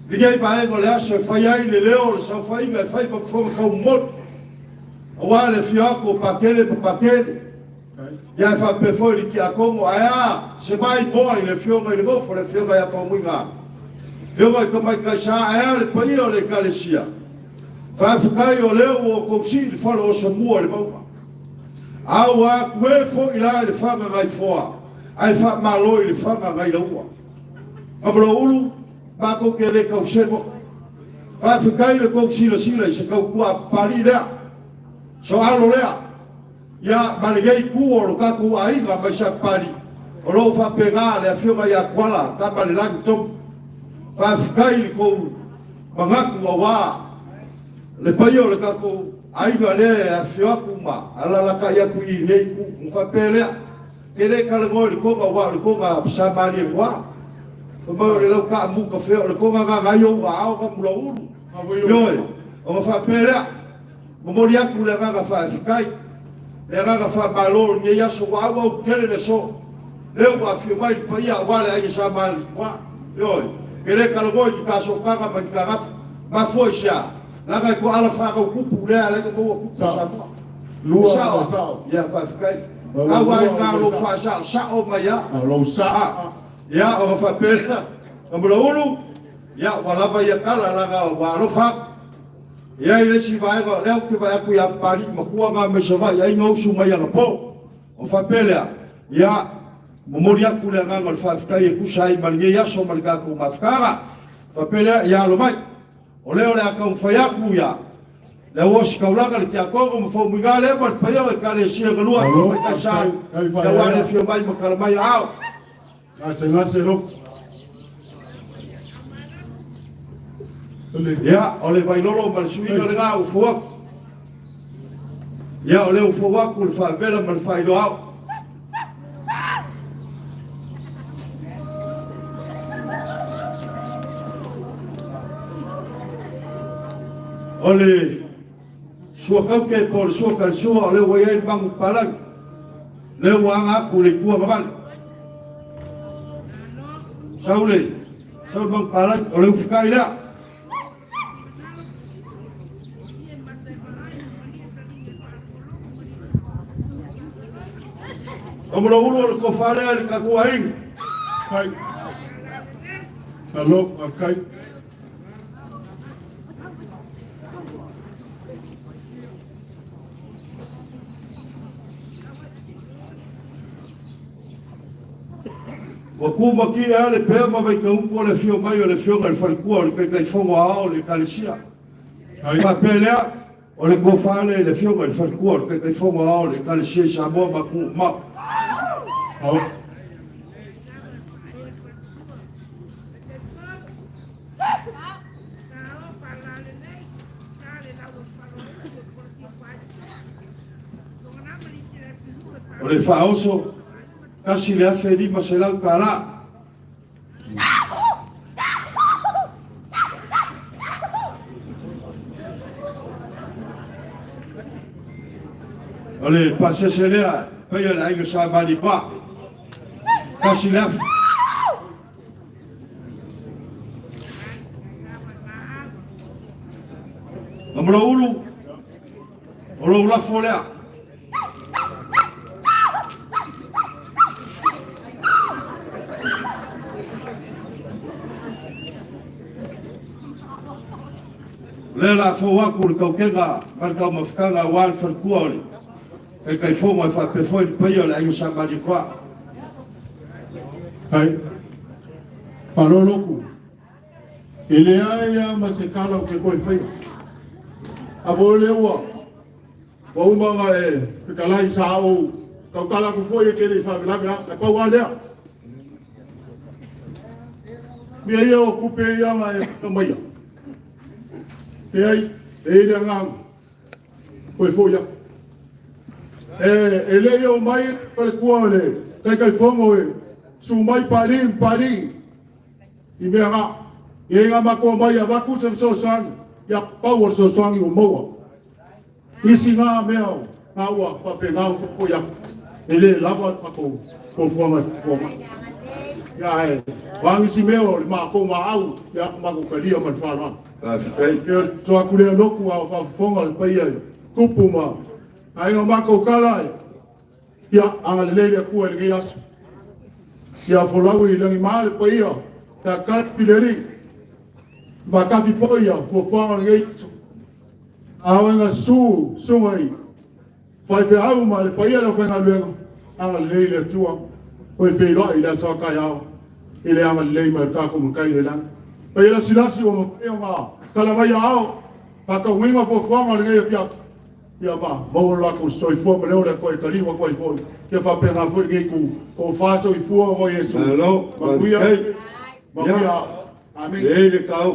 Ligai pae go le aso fai ai le leo le sa fainga fai pa fomo ka mo. Wale fiako pakele. Ya fa pe foi ki akomo aya se mai boy le fio mai le gofo le fio vai a pamuinga. Fio vai como que sa aya le pai o le Ekalesia. Fa fikai o leo o consil falo o samua le pau. Awa kwe fo ila le fanga ngai foa. Ai fa malo le fanga ngai laua. Abro ulu ba ko ke le kausemo. Whawhikai le kou sila i se kau kua pari rea. So alo rea. Ia marigei kua o kaku ainga mai sa pari. O lo whapengā le a whiunga ia kuala, ka mare langi tomu. Whawhikai le kou mangaku a wā. Le pai o le kaku ainga le a whiuaku ma. Alalaka ia ku i nei ku. Mwhapelea. Kere kalangoi le konga wā, le konga sa mari e wā. Pamau le lau ka muka wheo, le konga ngā ngai o wā au ka mula uru. Yoi, o ngā whapelea. Mamori aku le ngā whawhikai. Le ngā whamaloro ni yaso wā au kere le so. Leo wā whiu mai pai a wale ai sa mari wā. Yoi, kere kalangoi ki ka so kanga mai ka ngafu. Mafoi sia. Langa ko ala whakau kupu lea le ka maua kupu sa mua. Lua sao. Ia whawhikai. Awa i ngā lo whaasao sao mai a. Lo sa. Ia o ngā whapelea. Ka mula uru. Ia walawa ia kala langa wā rofa. Ia i resi vaenga leo ke vai aku ia pari makua ngā mesa vai. Ia i ngausu mai anga po. O whapelea. Ia momori aku le ngā ngal whawhikai e kusai maringe yaso marikako mawhikanga. Whapelea ia lo mai. O leo le akau whai aku ia. Le osi kaulanga le tia kongo mawhau mwinga le ma paya o Ekalesia galua ko mai kasau. Ia wane whio mai makara mai au. Ngase rok. Ia, o le vainolo ma le suinga le ngā ufuaku. Ia, o le ufuaku le whaavela ma le whaino au. O le sua kauke po le sua kalsua o le waiai mangu palang. Le wanga aku le kua mamale. Saule mangu palang o le ufikai lea. O mula ulu o le kofarea le kakua inga. Kai. Talo, kai. Wa kuma ki a le Lepea ma vai ka upo le fio mai o le fionga le whalikua o le kai fongo ao le Ekalesia. Ma pelea o le kofale le fionga le whalikua o le kai fongo ao le Ekalesia Samoa ma ku ma. O le whaoso kasi le afe lima se lau kara. O le pasese lea, paya le aiga sa mani pa. Kasi le afe. Amula ulu, o lo ulafo lea. Lela fo waku le kaukenga marka mafkanga wal farkua ole. Kai fonga fa pe foi payo le ayu sambali kwa. Hai. Paroloku. Ele aya masekala o que coi foi. A volewa. Wa umanga e Ekalesia o kaukala ku foi que ele fa la ka pa wale. Mi yo kupe ya mai kamaya. Ei, ele ngam. Foi foi. Ele o mai para cuore, kai fongo e su mai pari. I mea e nga mako mai a vaku se so sang, ya power so sang o moa. Isi nga mea, nga wa fa pe nga ko ya. Ele lava mako ko forma. Ya e, wangi si meo ma ko ma au, ya mako kalia man fa. So aku le loku a fa fonga le pai ai kupuma ai o mako kala ya anga le le ku el gias ya folau i le mal pai ya ta kat pileri ba ka fi foia fo fonga le anga su mai fai fe au mal pai le fa ngalu anga le tua o fe lo i la so ka ya ile anga le mer ka ku kai le lang pai la silasi o mo kala mai ao pa ka winga fo fo ma ngai fia ia ba mo la ko soi fo ma le ko ka liwa ko fo ke fa pe na fo ngai ko fa so fo mo yesu ma kuia amen le ka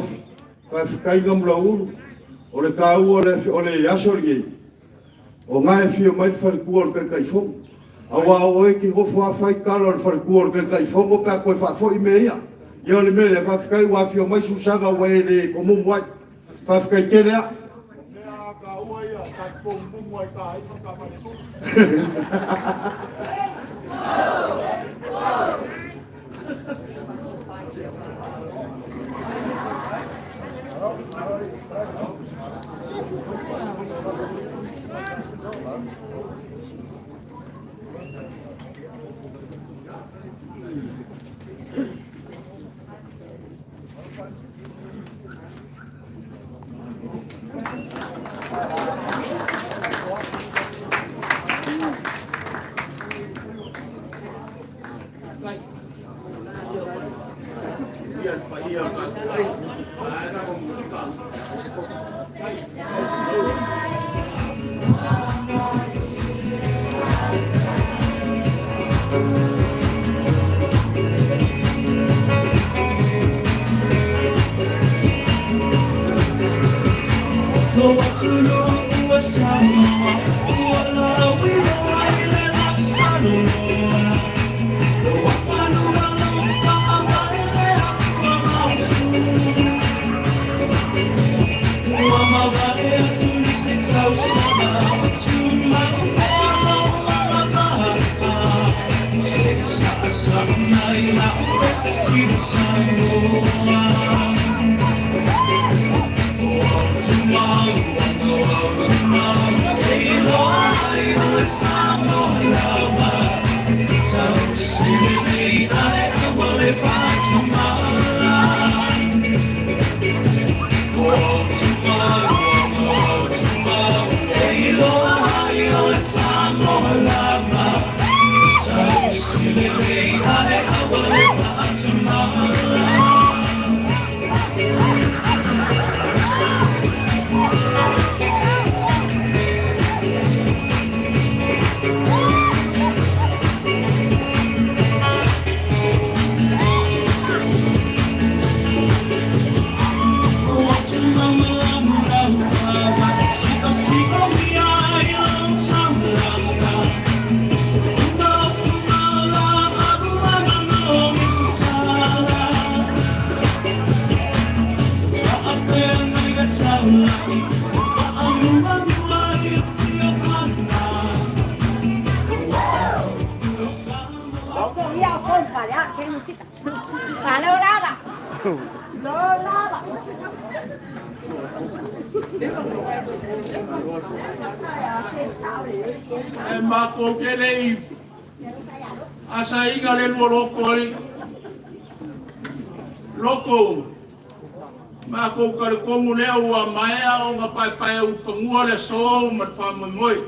fa kai ngam la u o le ka u o le yaso ngai o ngai fio mai fa ku ka kai fo awa o e ki hofo a fai kalo al farkuor ke kai fongo ka koe fa fo i mea ia le mele fa kai wa fio mai susanga wa ele ko mu mai fa kai kere a ka ua ia ka ko mu mai ka ai ka mai E mako kelei asa inga le loko loko mako kare kongu lea ua maea o nga pai pai u whangua le so mat whamamoi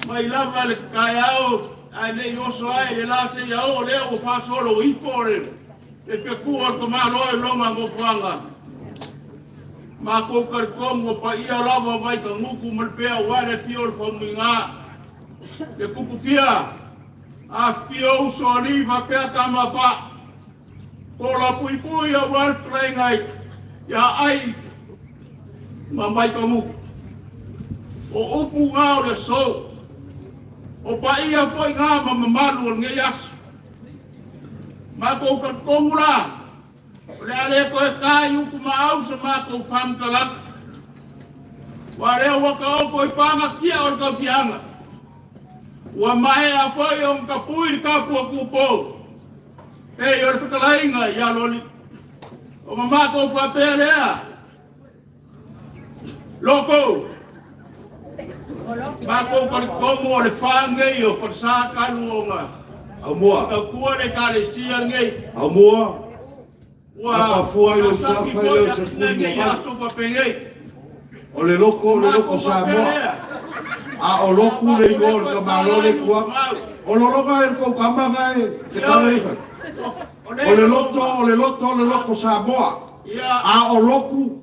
mai lava le kai au ai le yoso ai le lase iau lea o whasolo i fore e whekua ka maloe longa mo whanga ma ko kar kongo pa ia lava vai ka nguku malpea wale fiol faminga e kupu fia a fio so ni va pe kama pa ko la pui pui a wal flengai ya ai ma mai ka nguku o upu ngao le so o pa ia foi nga ma malu nge yas ma ko kar kongo la le ale ko kai u kuma au sa ma ko fam kalak wa le wa ka ko panga kia o ka pianga wa mai a foi on ka pui ka pu po e yo sa kalainga ya loli o ma ko fa pele loko ma ko como le fange yo forsa ka luonga amua ka ku le Ekalesia ngai amua Wa foi o sa fai o se o le loko Samoa a o loku le igor ka malole kua o lo loka el ko kama ngai le Ekalesia o le loko Samoa A o loku.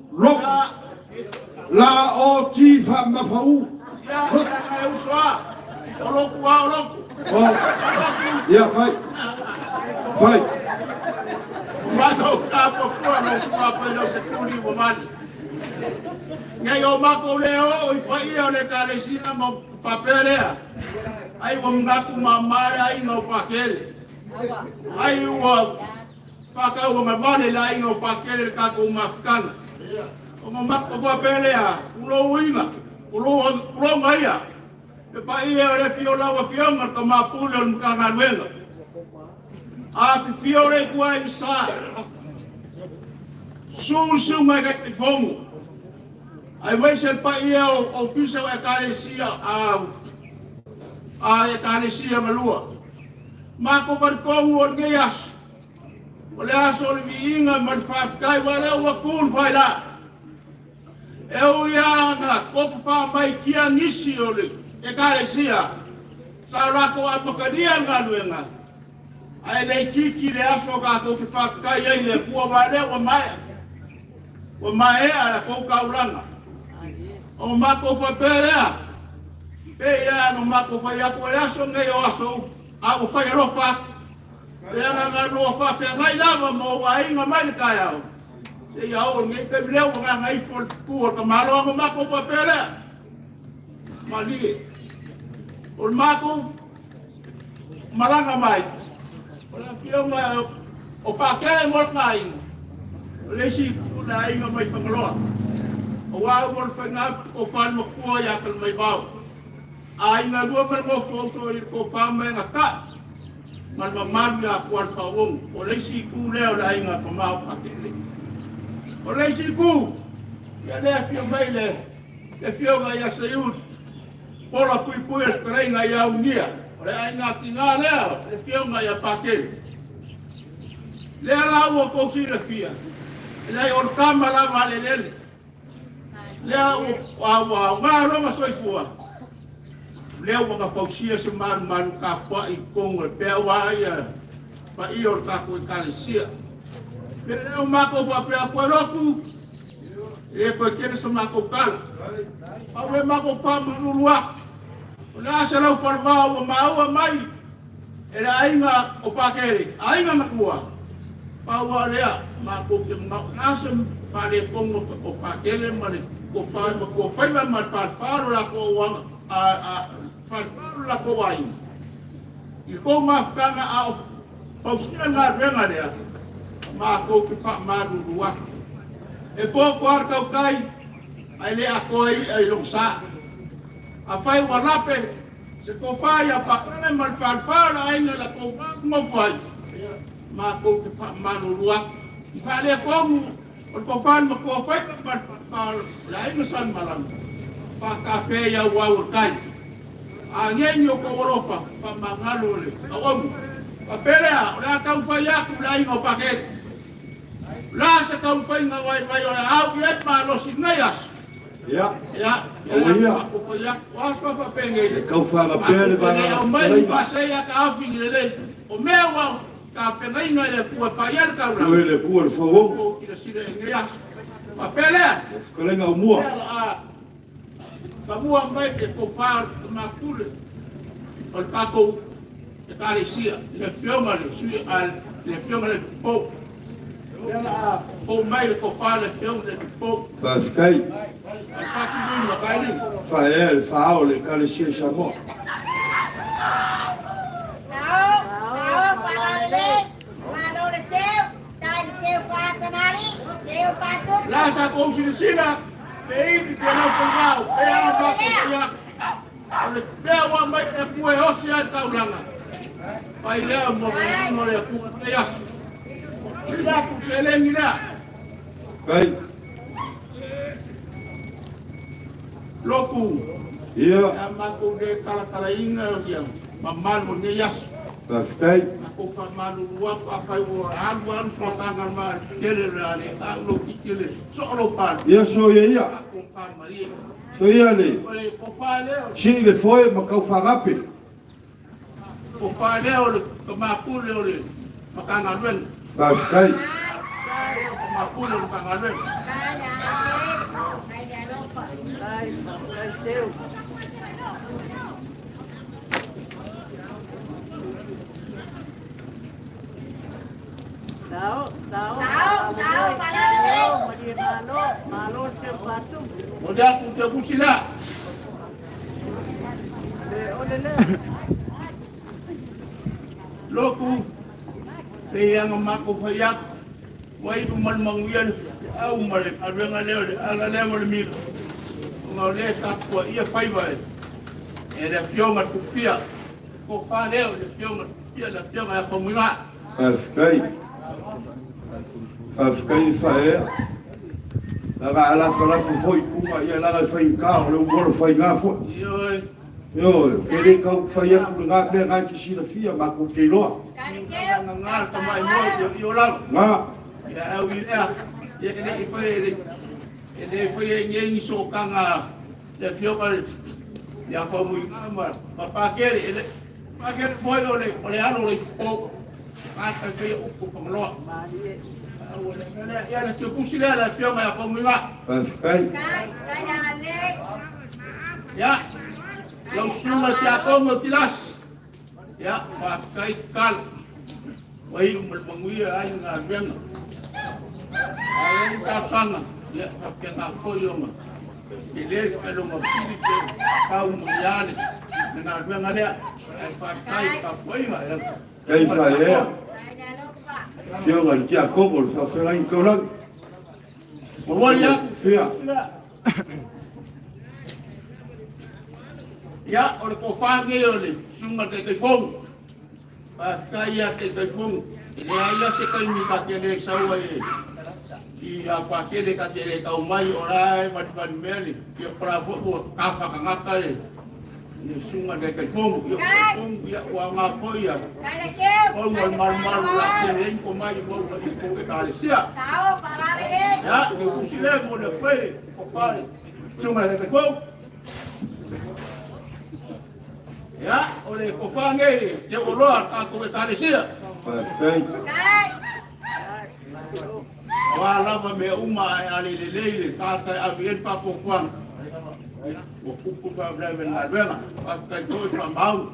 La o tifa mafau. O loku. Ia fai. Fai. Mano tapo kua no sua no se kuri mo mani. Ngai o mako leo o pai o le Ekalesia mo fapelea. Ai o ngaku mamare ai no pakele. Ai o faka o mavale la ai no pakele ka ko mafkana. O mako fapelea ulo winga. Ulo ngaia. E pai o le fiola o fionga ko mapulo nkana wenga. A te fiore kua i sa. Susu mai ka te fongo. Ai mai se pa ia o ofisa o Ekalesia a Ekalesia malua. Mako barkongo o ngeas. O le aso le viinga man whafkai wale o wakun whai la. E o ia na kofa wha mai kia nisi o le Ekalesia. Sa rako a mokania nganuenga. Ai le kiki le aso ka ko ki whafkai ei le kua wale o mai. O mai ala ko kauranga. O mako whaperea. E ia no mako whai ako e aso ngai o aso. A o whai arofa. E ana ngā roa whawhia ngai lava mo wa inga mai kai au. E ia o ngai te mireu ngā ngai whakua ka maroa mo mako whaperea. Mali. O mako maranga mai. O la pionga o pakele mo kai. O lesi kula inga mai whangaloa. O wau mo whanga o whanma kua ia kal mai wau. A inga lua mai mo whauto i ko whama inga ka. Man mamami a kuar whawong. O lesi ku leo la inga ko mau pakele. O lesi ku. Ia lea fio mai le. Le fio nga ia seiut. Pola pui pui e streinga ia ungia. O le inga ki ngā leo. Le fio nga ia pakele. Lea la ua kousi le fia. Lea o kama la vale lele. Lea o ngā ronga soifua. Lea o mga fausia se maru ka pa i kongo. Lepea wa ia. Pa i o kako Ekalesia. Lea o mako whapea koe roku. Lea koe kere sa mako kala. Pau le mako whama lulua. O lea se lau wharwao o maua mai. E lea ainga o pakere. Ainga makua. Pau a lea mako ke mako. Nasa whare kongo o pakere mare. Ko whaima ma whawharo la ko wanga. Whawharo la ko wai. I ko mawhkanga a o whauskia ngā renga rea. Mako ke whamadu rua. E po ko arkau kai. Ai lea koi ai longsa. A whai warape. Se ko whai a pakane ma whawharo ainga la ko wangmo whai. Mako ke whamadu rua. I whare kongu. O ko whan ma ko whaika ma whawharo. La inga san malam. Whakafe ia wau kai. A ngenyo ko worofa. Whamangalo le. A omu. A perea. O lea kau whai aku la inga o pakete. La se kau whai ngā wai o le au i et ma losi ngaias. Ia. Ia. Ia. Ko whai aku. Aswa whapenge. E kau whanga pere Ia. O mai pasei a ka awhingi le le. O mea wau. Ka pengainga le kua whai ar kaura. Koe le kua le whawong. O kira sire ngaias. Papelea. O whakarenga o mua. Ka mua mai ke ko whār ka makule. O le kako Ekalesia. Le whionga le sui al. Le whionga le po. Ko mai le ko whār le whionga le po. Whawhikai. Ai paki mui ma kairi. Whae le whaao le Ekalesia Samoa. Tao, parole, parole teu, tai teu patanari, teu pato. La sa ko sina. Pei te na ko ngau. Pei ana pa ko ia. O le pea wa mai e kue hosi ai tauranga. Pai lea mo le ku te as. Ia ku se le ni la. Kai. Loku. Ia. Ya ma ko de kala inga o dia. Mammal mo ne yas. Whawhikai. Ako fa malu wa pa fa wo anu so tanga ma tele rale. A lo ki tele. So lo pa. Ia so ia ia. Ako fa mari. So ia le. Ole ko fa le. Si le foi ma kau whangape. Ko fa le ole ko ma ku le ole. Makanga wen. Whawhikai. mapulo ka ngale. Mudah aku dia kusila. Loku yang mako fayak wai duman mangyal au male abenga leo ala mo mi ngole tapwa ia faiva ele fioma kufia ko fa leo le fioma ia la fioma ya famua Afkai fae. Laga ala fala foi kuma ia laga fai ka o mo fai ngafo. Yo, kere ka fai aku nga be nga kisira fia ma ko kelo. Ngal ka mai mo yo la. Nga. Ya awi ya ele foi ele foi nyengi so kanga le fioma ya famua ma pa kere ele pa kere foi ole ano le ko. Mata ke uku pamlo. Ya la que kusila la fioma ya famua. Afkai. Ya. Yang sunga tia kongo tilas. Ya, afkai kal. Wai mangui ai nga benga. Ai ka sanga. Ya, afkai na foyoma. Ele pelo mafili que kau mundial. Na benga dia. Afkai ka foyoma. Kai fae. Fio ngal kia kobo fa fera in kolang. Moria fia. Ya, ora ko fange ole, sunga te fong. Afkaya te fong. Ele ai se kai mi ka tele sawa e. Ia pa tele ka tele ka mai ora e van meli. Ia pra fo ka fa ka ngaka e. Ia sunga te fong, ia fong ia wa nga foia. O mal la tele ko mai mo ko Ekalesia. Sao para le. Ya, eu kusile mo le fe, ko pare. Sunga te fong. Ya, oleh kofange, dia ulur aku Ekalesia. Afkai. Wala ba me uma ali lele kata abien fa pokuang. O kupu pa bla ben albema, afkai foi fa mau.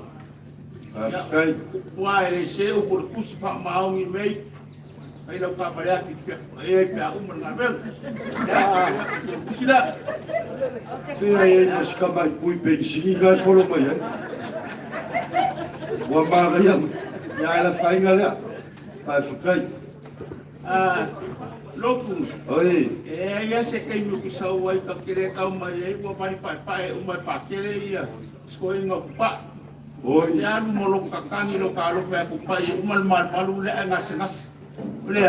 Afkai. Wa ele se o por kusi fa mau mi mei. Ai lo pa bala ki fe. E pe uma na ben. Ya, sila. Ai mas kama kui pensini ga folo mai. Wa ba ga ya la fai ngala. Afkai. Loku. Oi. Ya se kai no kisau wai ka kire ka mai wa pai pai uma pa kire ia. Skoi no pa. Oi. Ya lu molong kakangi lo ka lo fa ku pai umal mal malu le ngas ngas. Boleh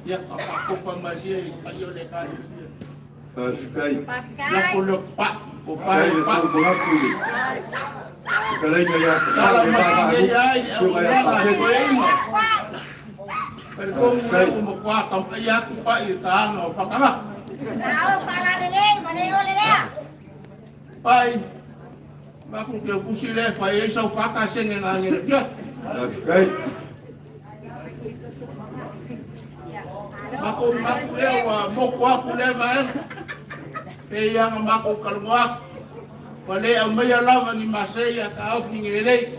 ya apa ko pa mai ayo le ka. Afkai. Ya ko lo pa ko fa pa ko la ku. Kalainya ya. Kalau masih ya pero como cuatro ya ku pa ita no fa kama. Sao para le, maneo le. Pai. Ba ku ke kusile fa ye sa fa ka senge na ngere dia. Afkai. Mako lewa moko aku lewa e yang mako kalwa wale ang maya lawa ni masaya ka au ngire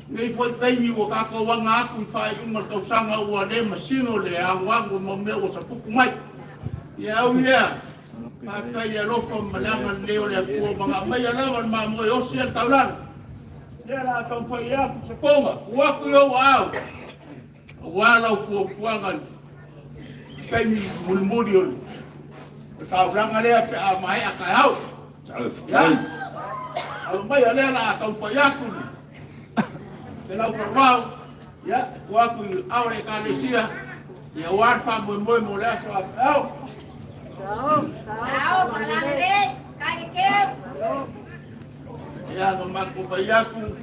nei foi taimi o ka ko wanga aku fai un marto sanga o le masino le angwangu mo me o sa puku mai ya uya pa ka ya lo fo malanga le o le ko mga maya lawa ma mo yo sia taulan ya la ka fa ya sa konga wa ku yo au wala fo fuangan taimi mulmuriol taulan ale a mai akau ya al mai ale la ka fa ya ku Kalau perwau, ya, waktu awal Ekalesia, ya warfa boy mulai soal tahu. Sao para le, kai ke. Ya, ngamaku bayaku,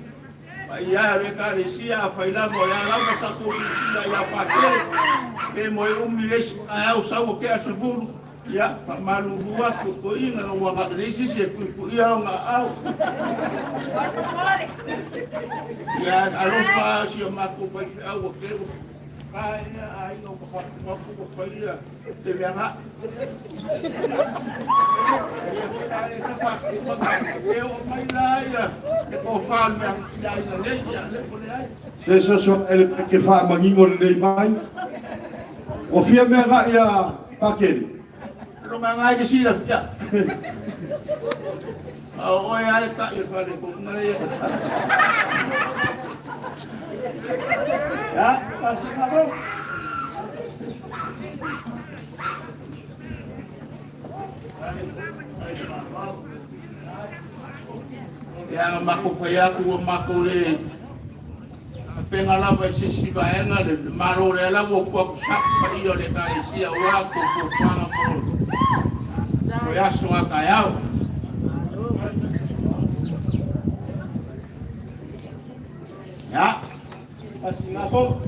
bayar Ekalesia, failah boleh lama satu sila ya pakai, ke moi umiles ayau sawo ke asaburu. Ya, pak malu buat ko ina ng mga krisis ya ko iya nga au. Ya, alo pa siya mako pa au ke. ai no ko ko faia te viaja Se so ele ke fa mangingo le mai. O fia me ga ia pakeri. Lo ngai ke sila ya. Oi ai ta i fa le ko ngai ya. Ya, pasti ngabo. Yang mako faya ku mako le pengala ba sisi ba enga le maro le la wo ko sak pa io le Ekalesia wa ko panga mo ko ya so aka ya ya pasti ngabo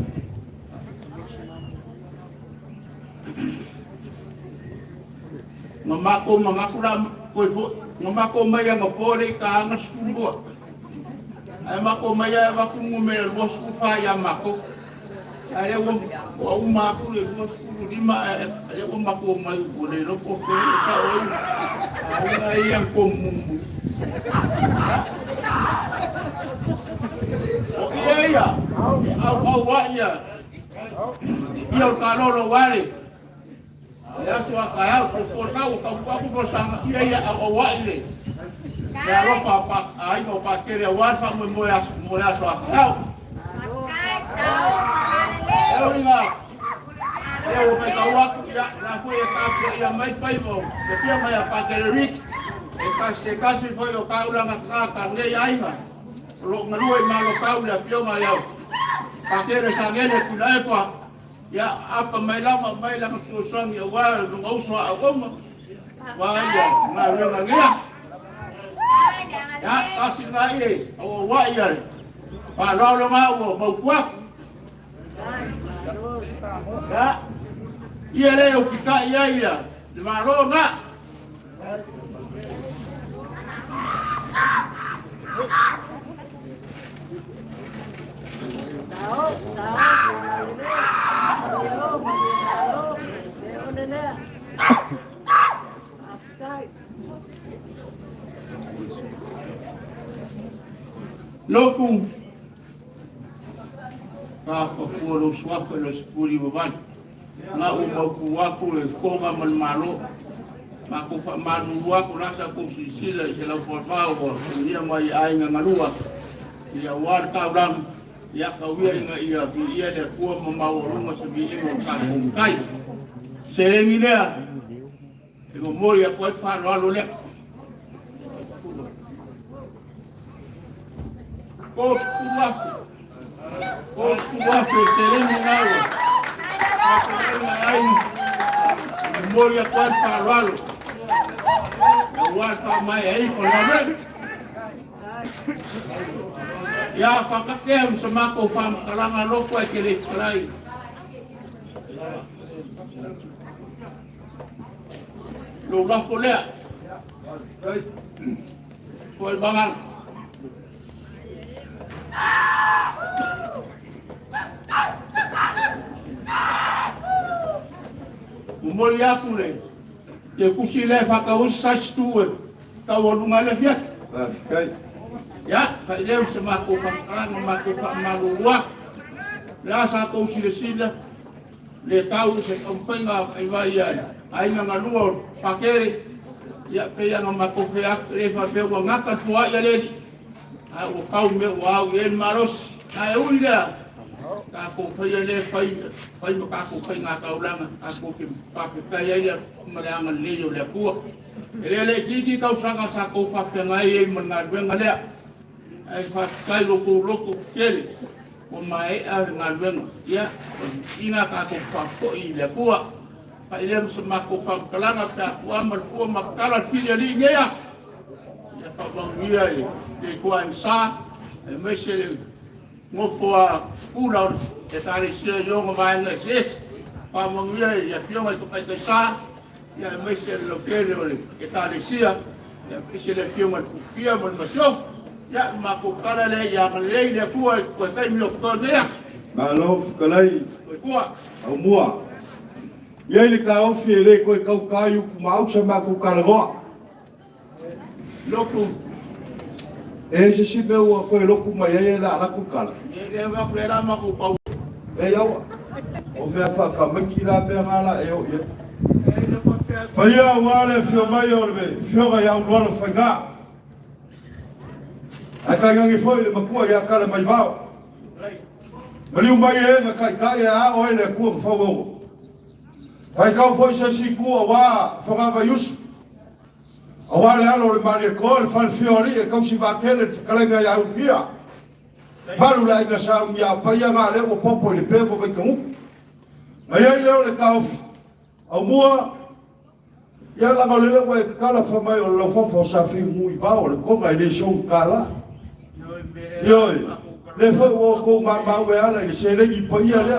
mamaku la ko fo mamaku mai nga pore ka nga sfungo ai mako mai va ku ngume lo sfu fa ya mako ai wo mako le lo sfu di ma ai wo mako mai wo le lo ko fe sa oi ai yang ko mu okay ya au wa ya io Taalolo wale ya so akaya so forta o ka ku sanga ia o wa ile ya lo fa ai no pa que le wa fa mo ya so akaya eu inga eu pe ka wa ya na foi ka ya mai fai mo de tia mai pa que le rit e ka se foi o ka ula ka ne ai ma lo ngaloi ma lo ka ula fio ma ya pa que le sangele ku lai pa ya apa mai lama susang ya wa ngau so agama wa ya na renga ngia ya kasi ngai o wa ya pa lo ma wo mo kwa ya ia le o fika ia de ma lo na Loku ka folo swafa lo skuli baban na umaku waku le konga mal malo ma ko fa manu waku rasa ko sisila se la forma o dia mai ai ngalua ia war ka bram ya ka wia ia ia de ko mau rumah sebi mo ka kai se ngi dia ko mori ya ko fa lo le Koskuwafu sereni nayo. Ai moria kwa Taalolo. Ya watu mai ai ko lawe. Ya fakake msamako fam kalanga loko akele frai. Lo la kolea. Ko bangal. Umori aku le, ye kusile fakau sastu, kau lunga le fiat. Ya, kau semaku fakran, semaku fakmalu luak. Lasa kau sila le kau se kamfenga aiwaya, ainga ngaluor pakere. Ya peya ngamaku fiat le fapewa ngaka tua ya le. O kau me wau ye maros, ai ulia. Aku fai mo kako fai nga kaulanga aku ki fa ia maranga leo le ku ele kiki kau sanga sa ko fa ngai mo na wenga le ai fa kai loko kele o mai a nga wenga ya ina ka ko fa ko i le ku fa ile mo ma ko fa kalanga fa wa mar fu makala filia li ya ya fa bang ia le ku an sa me se ngofua kula Ekalesia yongo vaenga ses pa mongia ya fioma ko kai sa ya mese lo kele ole Ekalesia ya pise le fioma ku fia mon masof ya ma ko kala le ya le ku ko kai mi ko ne Malo kalai au mua. Ia le ka ofi ele ko kau kai ku mau sa ma ku kalagoa. Loku. E se si meu ko loku mai e la ku kala. E va plera ma ku pau. E eu. O me fa ka maki la pe ngala e o ia. Paia wale fio mai orbe, fio ga ya uno fanga. Aka ngi foi le makua ya kala mai vao. Mari umai e na kai a o ele ku fo. Fai kau foi se si ku wa fanga va yus. Awale alo le mari ko le fal fiori e kau si va kele kala ga ya ubia. Balu la ga sa ya paia ma le o popo le pe vo vai ku. Mai ai le kau au mua ia la le wa kala fa mai o lo fofo sa fi muy ba o ko mai le son kala yo le fo o ko ma ba we ala le se le i pa ia le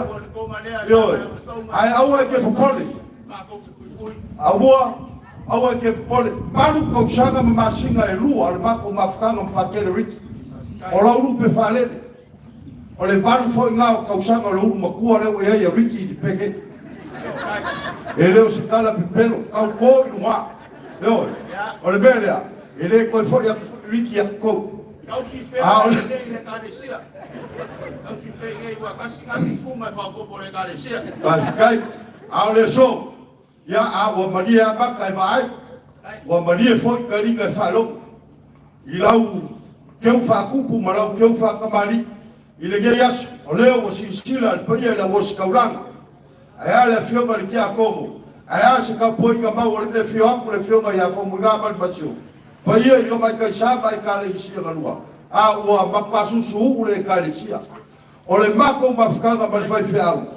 yo ai au ke popole au ke popole palu ko sanga ma singa e lu al ma ko ma fkanga pa ke le rit o la lu pe fale o le palu fo nga ko sanga lu ma ku ale we ia rit di peke ele o se kala pepelo kau ko luma no o le bela ele ko fo ya riki ya ko kau si pe le Ekalesia kau si pe ngai wa kasi kasi fuma fa ko por Ekalesia paskai a le so ya a wa maria ba kai vai wa maria fo kari ka falo ilau ke fa kupu malau ke fa kamari ile ge yas o le o si sila al paya la was kauranga aya le fio ma ki a como aya se ka poi ka ma o le fio ko le fio ma ya fo muga ma basio pa ia ko mai ka sa mai ka le sia ka lua a o ma pasu su le Ekalesia o le ma ko ma fka ma fai fiau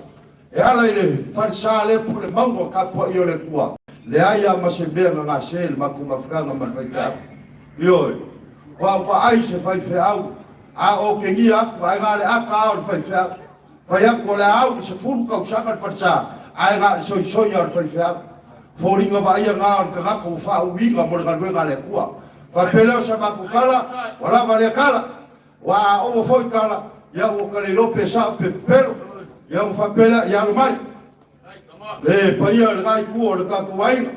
e ala ile fa sale po le mango ka po io le tua le aya ma se be na sel ma ko ma fka ma fai fiau io pa ai se fai fiau a o ke ia vai ga le a ka o fai fiau fai ko la au se fulu ka usanga farsa ai ga so ya fai fa foringa va ia nga ka ko fa uinga mo ga luenga le kua fa pelo sa ma ku kala wala va le kala wa o foi kala ya o kale lo pesa pe pero ya o fa pela ya lo mai le pa ia le mai ku o le ka ku ai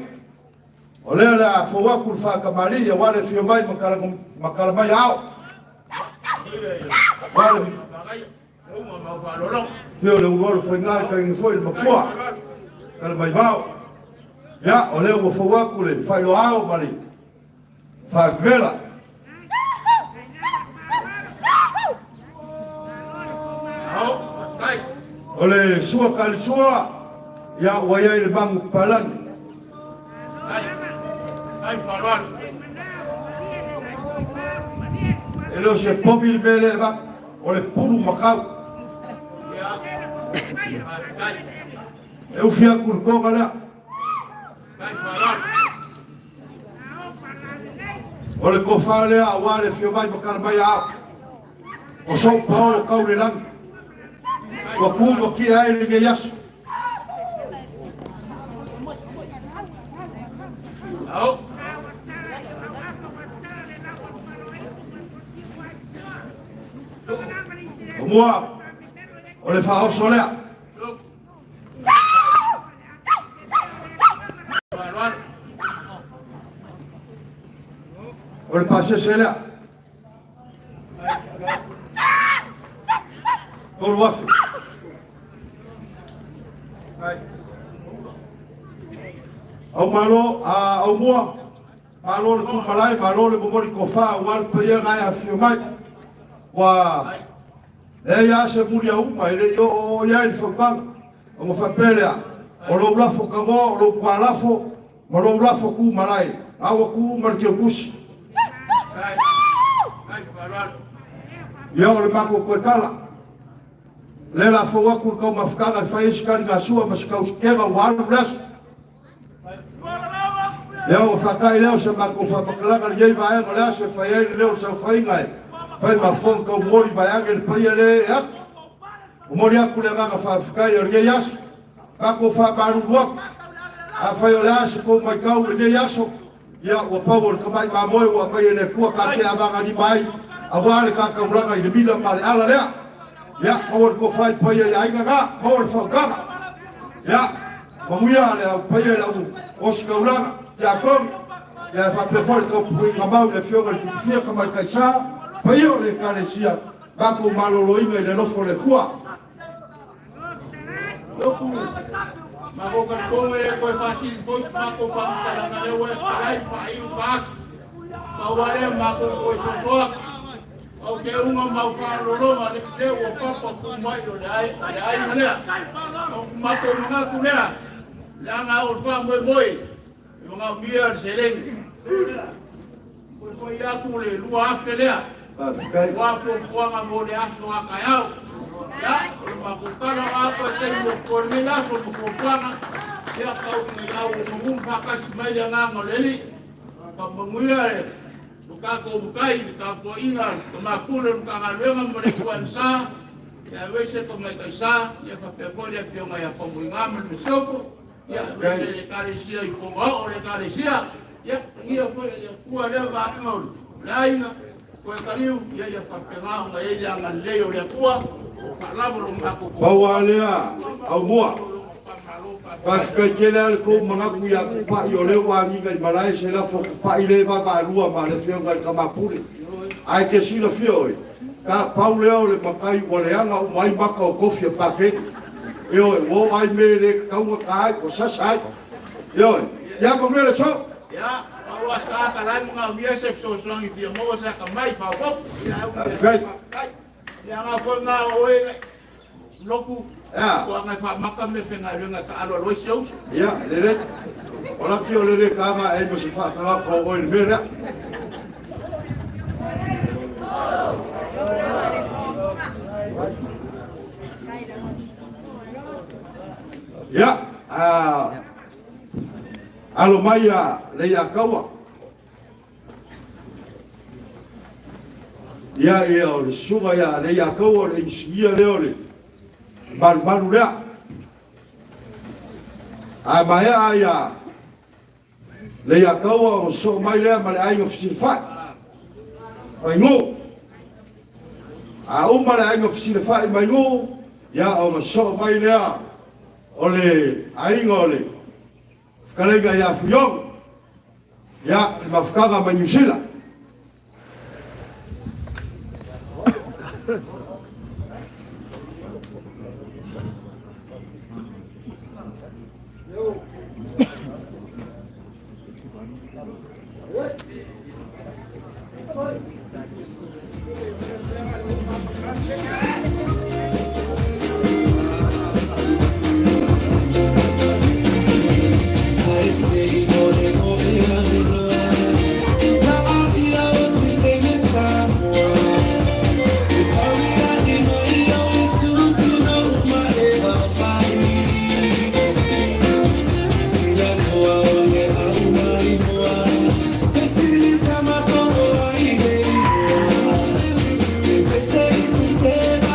o le la fo wa ku fa ka mari ya wa le fio mai makala mai au wale Fio le ulo foi ngai ka ngi foi makua. Kala mai vao. Ya, o le o fo wa ku le fai lo ao mari. Fa vela. O le sua kal sua. Ya wa ya le bang palang. ai falar Elo se pobil bele va. O le puru makau. Eu fui a curcoga lá. Olha que eu falei a wale fio vai para carbaia. O São Paulo caule lá. O cubo que é ele que yas. Moi, on les fera au solaire. On le passe chez là. On le voit fait. Au malo, au mois, malo le kumalai, malo le bobo de kofa, wal payer à fiumai. Wa, ya se muria uma, ele yo ya il fokang, on fa pelea. On lo blafo kamo, lo kwalafo, mo lo blafo kumalai. Awa ku marke kus. Yo le mako ko kala. Le la fo wa ku ko mafkanga fa iskari ga sua mas ka uskeva walu blas. Yo fa kai leo se mako fa bakala ye va e mola se fa ye leo se fa ingai. Fa ma fon ko mori ba ya gel pa ye ya. O mori aku le ga fa kai ye yas. Mako fa baru wak. A fa yo la se ko mai ka ye yaso. Ya o pawol ka mai ma moi wa mai le ku ka ke ava ngani mai. Awale ka ka ulanga i bila male ala lea. Ya, awal ko fai paya ya inga ga, awal fagama. Ya, mamuya le paya la oskaulanga, ya kom, ya fa prefer ko pui kamau le fio le fio kamau kaisa, paya le Ekalesia, ba ko malolo inga le no fo le kua. Loku, mako kan konge ko fasil fos mako fam kala ngale we ai fa iu pas. Mawale mako ko sosoak. O ke unga mau fa lolo ma le te o papa ku mai o le ai mane. O mako nga ku lea. La nga o fa moi moi. Nga mia sereng. Ko ya ku le lua afelea. Wa fo nga mo le aso akayao. Ya, mako kala apa te mo kornela so mo fana. Ya kau ngau mo fakas mai nga ngoleli. Kabanguya Kako bukai, kako ingat, kemakulan kangalengan merekuansa, ya wese komekaisa, ya fapefolia fiona ya komungaman mesoko, ya wese Ekalesia ikonga ole Ekalesia, ya ngia foi ya kuwa leva ngol, lainga, ko kaliu ya fapenga ngai ya ngaleo ya kuwa, falavo ngako. Bawalea au mua. Pasca kelal ko mga kuya pa yole wangi ngai malai se la fo pa ile va va lua ma le fio ngai kamapuri ai ke si lo fio ka pauleo le makai woleanga mai maka kofia pake yo wo ai me le ka un kai ko sasai yo ya ko ngele so ya awas ka kala mga biasa so so ngi fio mo sa ka mai fa ko ya nga fo nga oe loku ya ko nga fa maka me fenga nga ka alo lo shows ya le ola ki ole kama e mo se fa ka ko o le mera ya alo maya le ya kawa ya o le suga ya le ya kawa leisia le ole baru lea a maya ya le ya kawa o so mai lea ma le ai ofisi fa ai ngo a uma le ai ofisi fa mai ngo ya o so mai lea o le ai ngo le kalega ya fiong ya mafkaga manyusila Say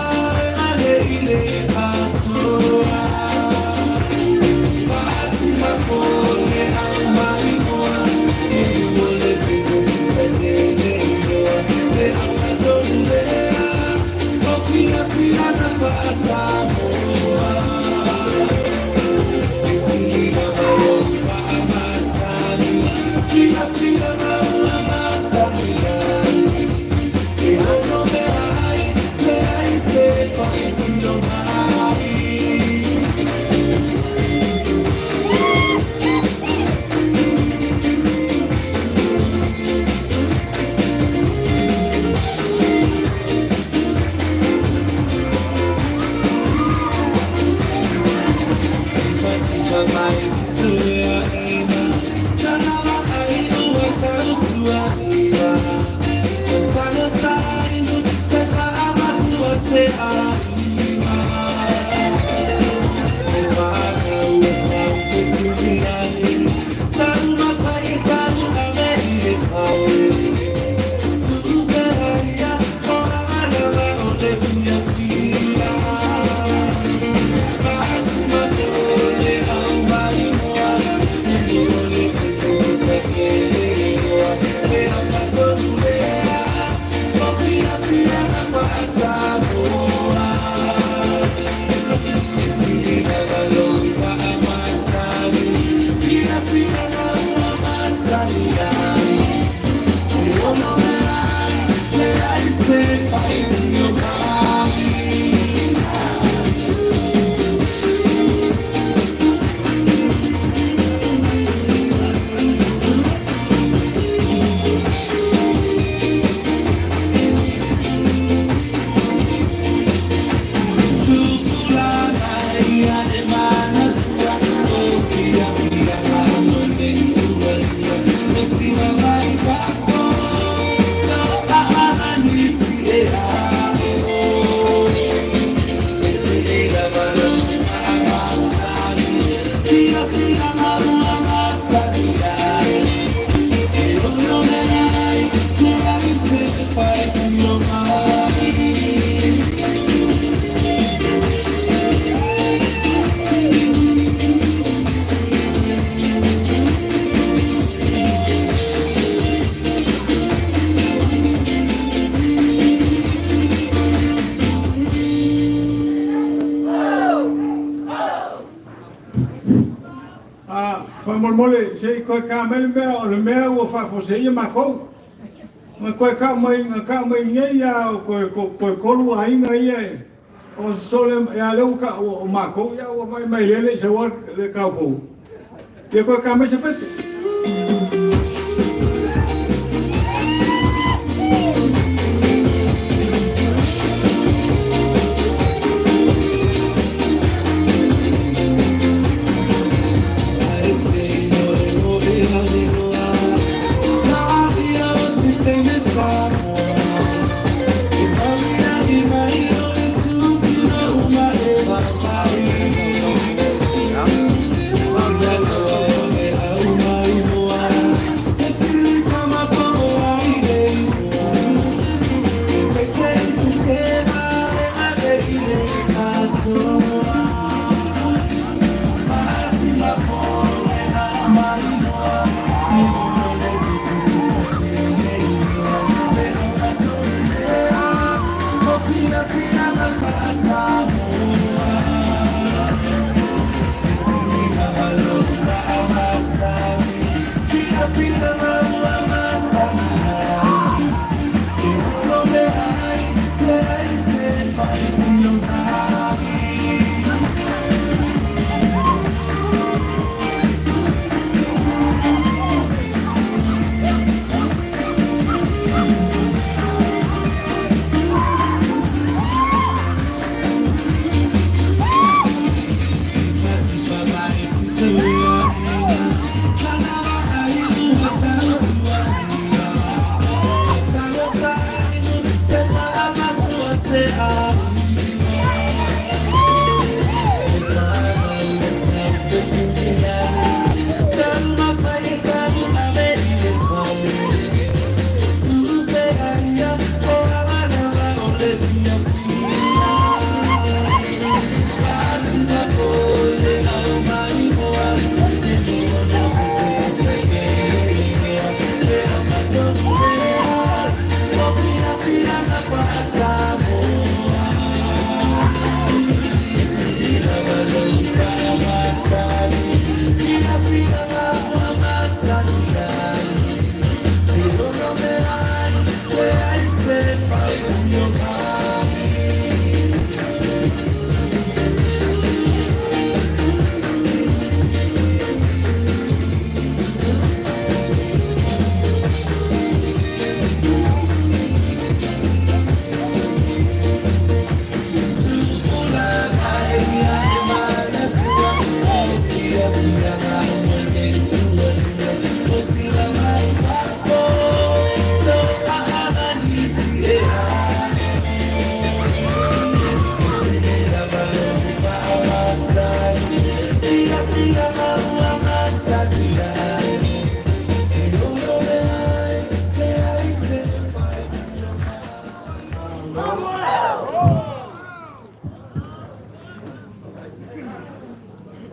mole se ko ka mele me le me o fa fo se ia mako ma ko ka mai nge ya ko lu ai nga ia o sole ya le ka o mako ya o mai le se wa le ka po ye ko ka me se pese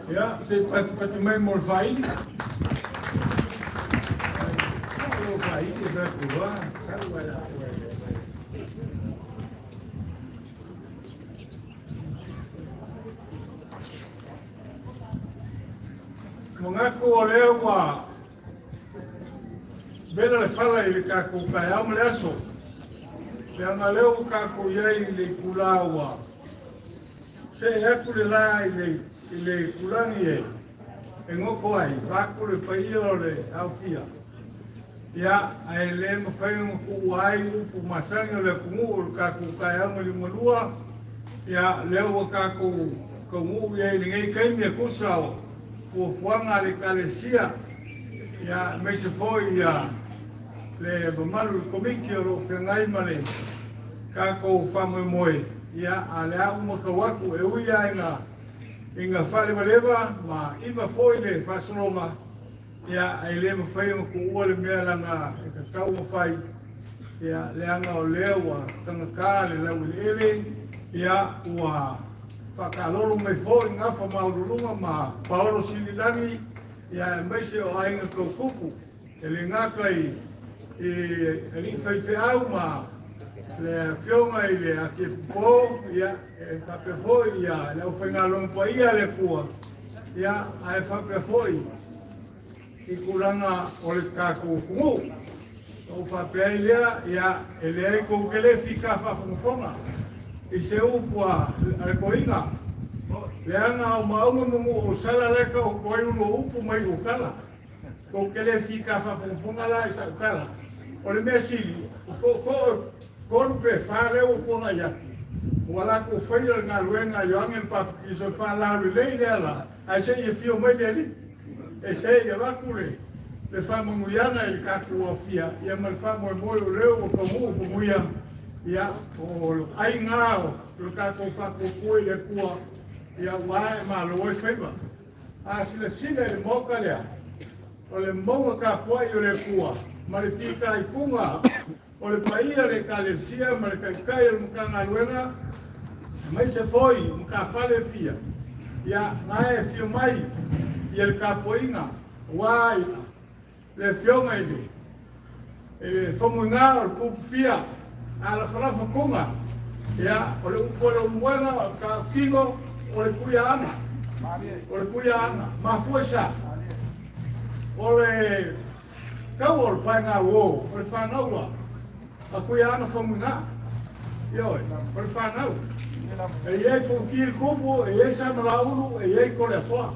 Ja, se pat mai mol fai. Lo fai che da qua, salva la. Mongako o leo wa bela le fala i le kako kai am le aso. Le anga leo kako yai le kulawa. Se eku le la i le kulani e ngoko ai, wako le paio le aufia. Ia, ai le mawhainga ku ai upu masanga le kungu le kako kai am le malua. Ia, leo wa kako kungu yai le ngai kaimi e kusao. Fuanga le Ekalesia ya me se foi ya le malu komiki ro fengai male ka ko famo moe ya ale au mo ka waku e uia inga fale valeva ma iva foi le fasoloma ya ele mo fai ko ole me langa ka tau fai ya le anga o lewa tanga ka le ele ya wa Taalolo me foi nga fa maurulunga ma Paulo Sililani ya mese o ainga kuku ele nga kai ele fai au ma le fionga ile ake po ya fa pe foi ya le ofenga long po ia le kua ya ai fa pe foi i kulanga o le kākūkungu. O whapea lea ia e lea kou kele whika whawhonga. I se upua ale koinga. Lea ngā o maunga mungu o sala leka o koi uno upu mai o kala. Kou kele whika whawhonga la i sa ukala. O le mea sili, ko rupe whare o kona iaki. Wala ko whaia ngā luenga i angen pa i so whalaru lei lea la. Ai se i whio mai lea li. E se i wakure. Le whamunguianga i kaku o fia. Ia mal whamoe moe o leo o kamu o kumuia. Ia o ai ngāo. Le kaku whako koe le kua. Ia wae ma loe whaiva. A sila sila le moka lea. O le maunga ka poai o le kua. Ma le whika i punga. O le paia le Ekalesia, ma le kaikai o mukanga luenga. Mai se foi, mka whale fia. Ia ngae fio mai. Ia le kapoinga. Wai. Le fionga ili. E whamuinga o le kupu fia. A la whalafa kunga. Ia, o le upo le umuenga, o ka kingo, o le kuia ana. O le kuia ana. Mafua sa. O le kau o le painga uo. O le whanaua. A kuia ana whamuinga. Ioi, o le whanau. E iei whukiri kupu, e iei samara unu, e iei kore wha.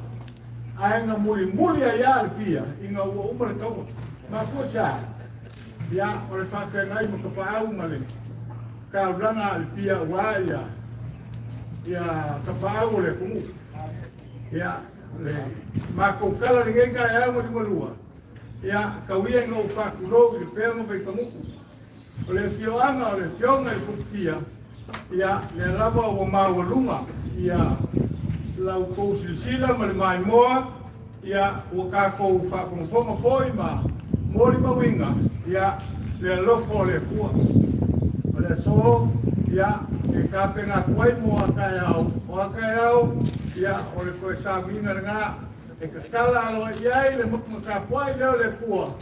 Ai ngā muri a ia pia, i ngā ua umare kaua. Mā fuasa, ia, o le whawhengai mo ka pāu male. Ka uranga al pia wā ia ka pāu le kumu. Ia, le, mā koukala ni ngenka e au mo di malua. Ia, ka uia ngā whakurou i pēr mo kai kamuku. O le fioanga, o le fionga i kupfia. Ia, le raba o mawalunga. Ia, lau kou silsila ma le mai moa, ia ua kākou whawhonga foi ma mori mawinga, ia le lofo le kua. O le so, ia e kāpenga kuai mo akai au. O akai au, ia o le koe sāwinga ngā, e kakala alo iai le mukma kāpuai leo le kua.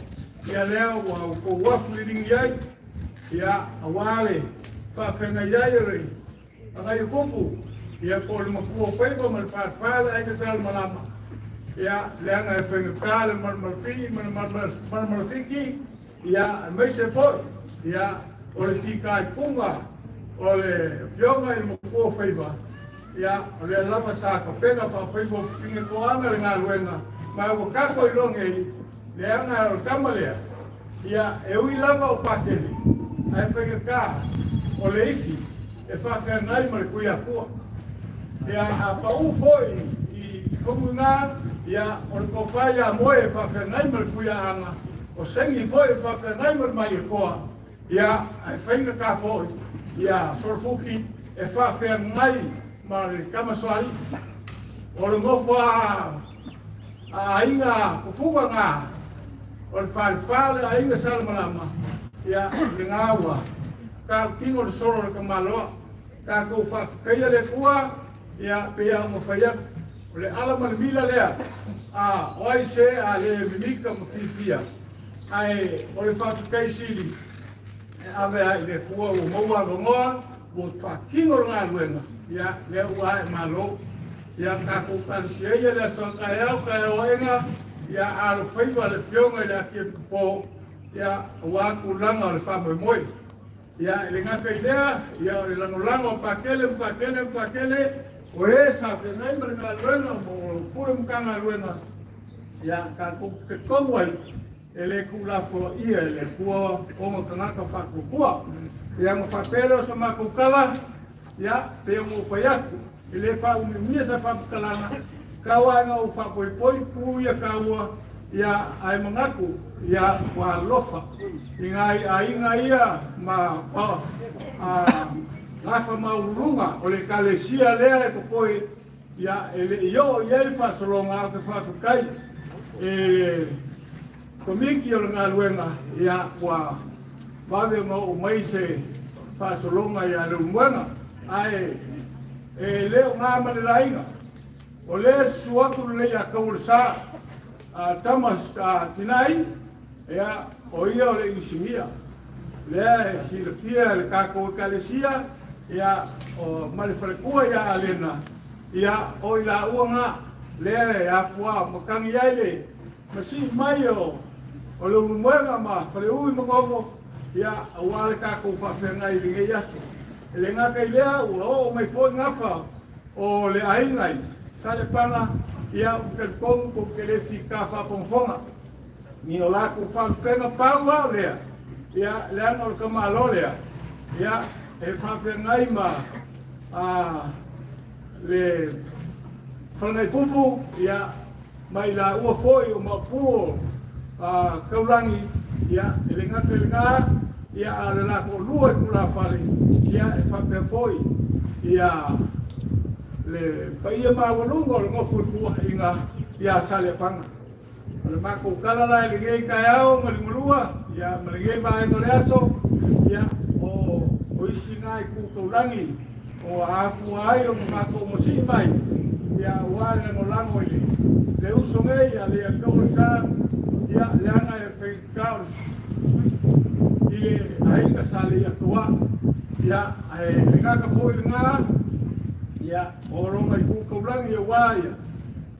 Ia leo ua kou wafu liringi iai, ia awale whawhenga iai rei. Angai kupu. Ia ko le makua whaiva ma le whawhala ai ka sal malama. Ia leanga e whenga kāle marmarpini, marmarfiki. Ia mai se foi. Ia o le whika i punga. O le whionga i le makua whaiva. Ia o le lapa sa ka pena whawhaiva whinga koanga le ngā luenga. Ma o kako i longe leanga o kamalea. Ia e ui lava o pakeli. Ai whenga kā o le ifi. E whawhengai ma le kuia kua. Ia a pau foi i whamunga, ia o le kowhai a moe e whawhengai mar kuia anga, o sengi foi e whawhengai mar mai e koa, ia a whainga ka foi, ia sorfuki e whawhengai mar kamaswari, o le ngofo a inga kufuga ngā, o le whale a inga salmalama, ia le ngāua, ka kingo le soro le kamaloa, ka kou whawhakaia le kua, ia pea mo whaiak, o le alama le mila lea, a oai se a le mimika mo whiwhia, ai o le whawhakai sili, e awe ai le kua o maua rongoa, o whakingo ngā luenga, ia le ua e malo, ia kako kansia ia le sonkai au kai oenga, ia alo whaiva le whionga i le akia kupo, ia ua kulanga o le whamoe moe, ia le ngaka i lea, ia le langolango pakele, o e sa whenai mara ngā luenga, mo pura muka ngā luenga, ia ka ke konguai, e le kulafo ia, e le kua onga kangaka whakukua, ia ngā whapere o sa makukala, ia te ongo whaiaku, e le whaumimia sa whakukalanga, kawa ngā o whapoipoi ku ia kaua, ia ai mangaku, ia wha lofa, i ngā inga ia, ma Rafa maurunga o le Ekalesia lea e kopoi ia ele io iei whasolonga o ke whawhakai e komiki o le ngā luenga ia kua wawe o mai se whasolonga ia le umuenga ai e leo ngā manerainga o le suaku le ia kaurasa tamas tinai ia o ia o le isimia lea e silafia le kako Ekalesia ia o malefalekua ia alena ia o ila uanga lea e afua makangi ai le Masi mai o le umuenga ma whare ui mongongo ia awale kako whawhenga i ringe yaso. E le ngaka i lea ua o mai fōi ngafa o le aingai. Sale pana ia ukelkongu ko kele fika whawhongfonga. Ni o lako whawhenga pau au lea. Ia leanga o kamalo lea. Ia e whawhenga i ma le whanai pupu ia mai la ua foi o mapuo kaurangi ia le ngā ia le lako lua i kula whare ia e whapea foi ia le paia mawalunga o le ngofu i kua inga ia sale panga le mako kalala e le ngei kai au ma limulua ia ma le ngei vae ngore aso ia o isi ngā i ku kaurangi o afu ai o mako mosi mai ia wale ngolango i le uso ngei a le akau sa ia le anga e whaikau i le ainga sale ia tua ia e ngaka fōi le ngā ia o ronga i kukaurangi e waia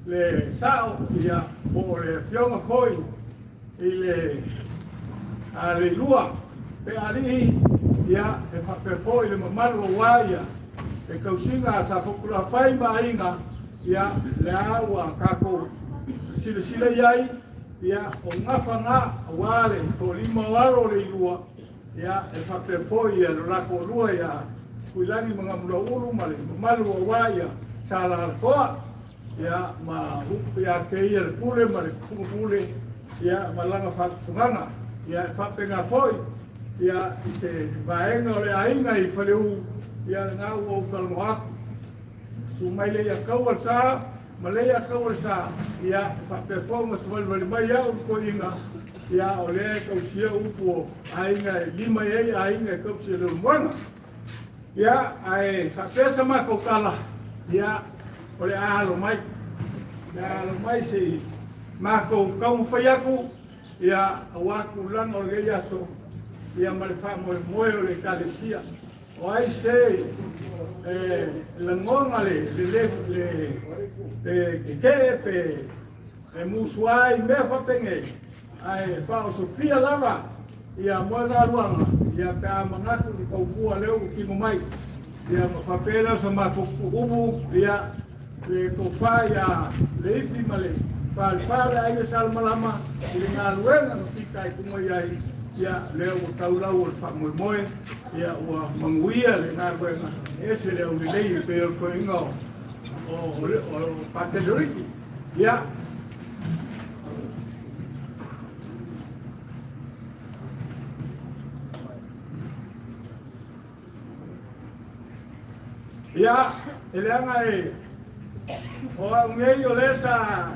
le sao ia o le fionga fōi i le lua pe alihi ia e whape fōi le mamaru o waia e kausinga sa whukura whai mainga ia le aua kako sila iai ia o ngafa ngā wale ko lima waro le ilua ia e whape foi ia lo rako lua ia kuilangi mga mula uru male malu o waia sa la koa ia ma hupu ia ke ia le pule male kufunga pule ia malanga whakfunganga ia e whape ngā foi ia i se vaenga o le ainga i whaleu ia ngā ua ukalungo aku sumai le ia kawal sa Malaya kawal sa ia performance wal mai au ko inga ia ole ka usia upo ainga lima ye ainga ka usia le mwana ia ai fa pesa ma ko kala ia ole alo mai se ma ko ka fayaku ia awaku lang ole ia so ia mal fa mo ole Ekalesia o ai se le ngonga le ke musuai me fa penge ai fa Sofia lava ia mo na luanga ia ka mangaku di kau leu ki mai ia fa pela sama ko ubu ia le ko fa ia le ifi male fa ai sal malama ile nga luenga no fikai kumo ai ia leo taulau o fa moi ia ua manguia le nga luenga ese leo le lei pe ko ingo o pakedoriki ia ia ele anga o ngei o lesa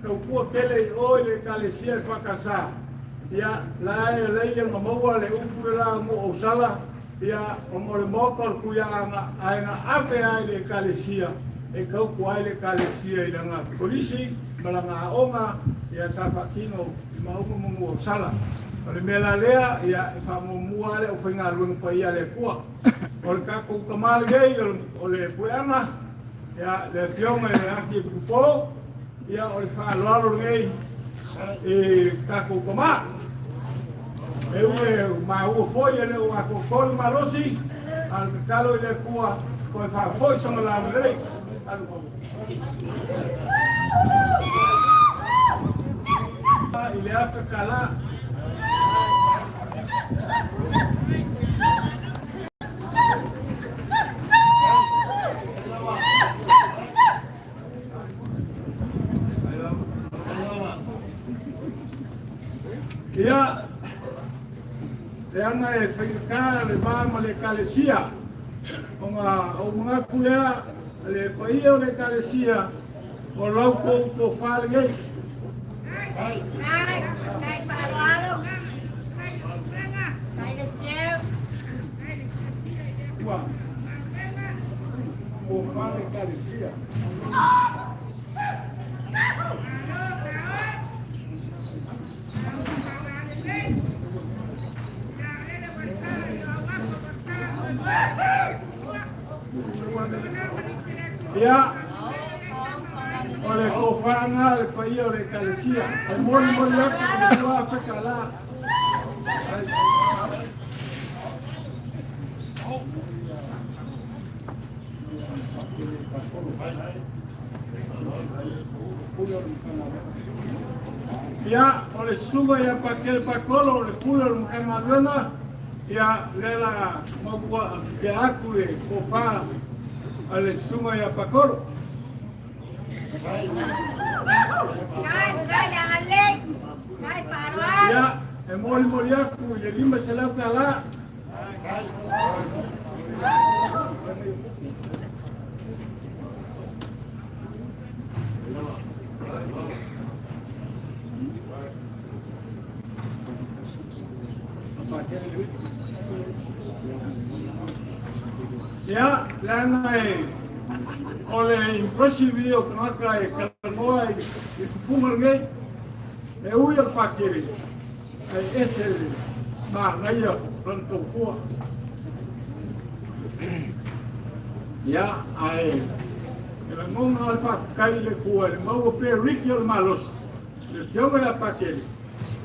ka ku pele o le Ekalesia fakasa ia la le ia ngamaua le upura mo o sala ia o mo le moko ku ia nga ape ai le Ekalesia e kau ku ai le Ekalesia i nga polisi malanga onga ia sa fakino ma o mo o sala le mela lea ia fa mo mua le o fenga lu pa ia le kua o le ka ku kamal gei o le puanga ia le fionga le aki pupo ia o le fa lalo ngei e ka ku kama e o ma o foi le o a kokol malosi al kalo le kua ko fa foi son la rei ile afa kala ia le ana e whaikaka le vāma le Ekalesia o mga kulea le paia o le Ekalesia o lauko ko whālingei Nei, Taalolo. Nei, le teo. Ua o whāle Ekalesia ia o le ko whanga le pa ia o le Ekalesia. Ai mori aku le Afrika la. Ya, oleh sungai yang pakai pakolo, oleh pulau Makamadona, ya lela membuat ke aku le kofa, oleh sungai yang pakolo. Ya, emol aku, jadi masalah kala. Ya, dan oleh impresi video kanakai kalmoai ifumargai uyar pakiri esel ma ngaya rantokua ya ai mong alfa kai le kual mau pe rikial malos le fioma ya pakiri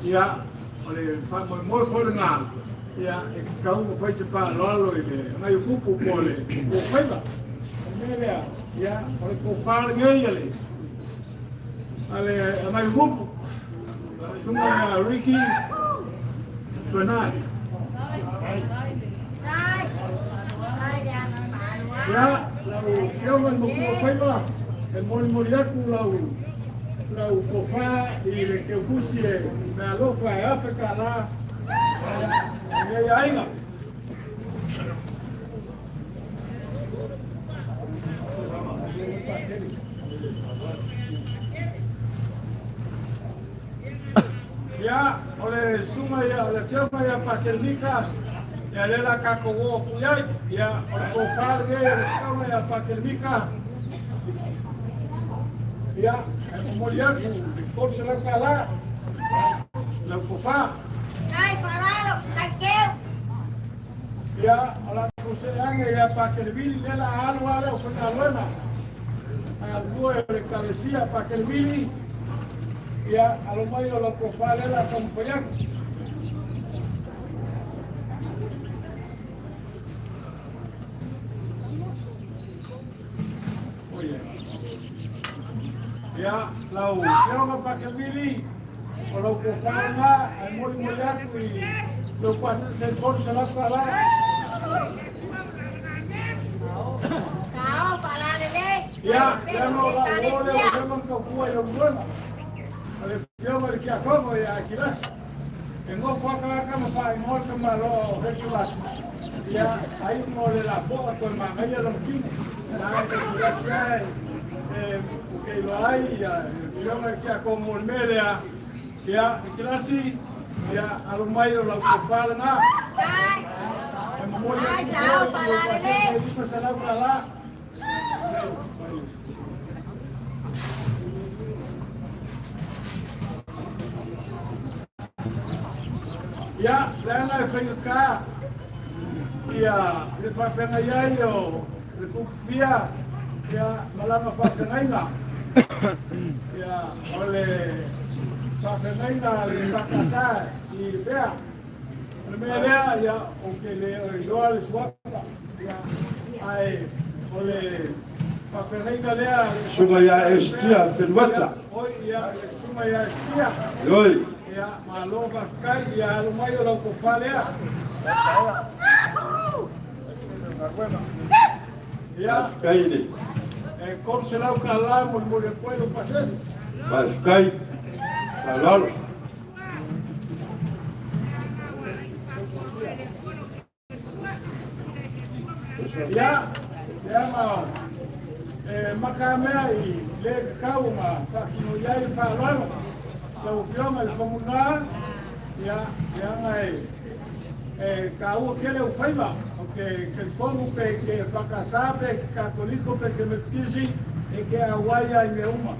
ya oleh famo mo folnga ya kau fai se fa lolo ile ngai kupu pole ko faiba Lepea ya oleh ko far ngai ale ngai kupu cuma ya Ricky benar ya lau fioma mo ko faiba mol yaku lau ko fa ile ke busie na lo fa Afrika la ya ainga ya oleh sungai ya oleh fioma ya pakelmika ya lela kakowo kuyai ya oleh kofar ge fioma ya pakelmika ya moliaku por se la kala la kofa ya ala kuseange ya pakelvili lela alwala ufanalona algo Ekalesia pakelvili ya alomayo la profile la compañía ya lau yang pakai bili kalau profile na mau melihat lo pasal sekor salah salah ya mau kau kuat yang bukan oleh fioma que acabo ya kilas tengo foca kama fa mo kama lo kilas ya ahí mo le la boca con magaya lo kin na kilas ya que lo hay ya fioma que como media ya kilas ya a lo mayo lo que fala na mo ya para ya lana fenka ya le fa fenga yo le kufia ya malama fa fenga ya ole fa fenga le fa casa y Lepea le Lepea ya aunque le yo al swapa ya ai ole fa fenga le Sumaya estia penwata hoy ya sumaya estia oi ya malova kai ya lumayo la kufalea ya kaile corse la kala mo le puedo pasar baskai salalo ya ma makamea y le kauma fakino ya el falalo so fioma el formular ya ngai kau kele ufaiba que el como que fracasabe católico que me quisi y que aguaya y me uma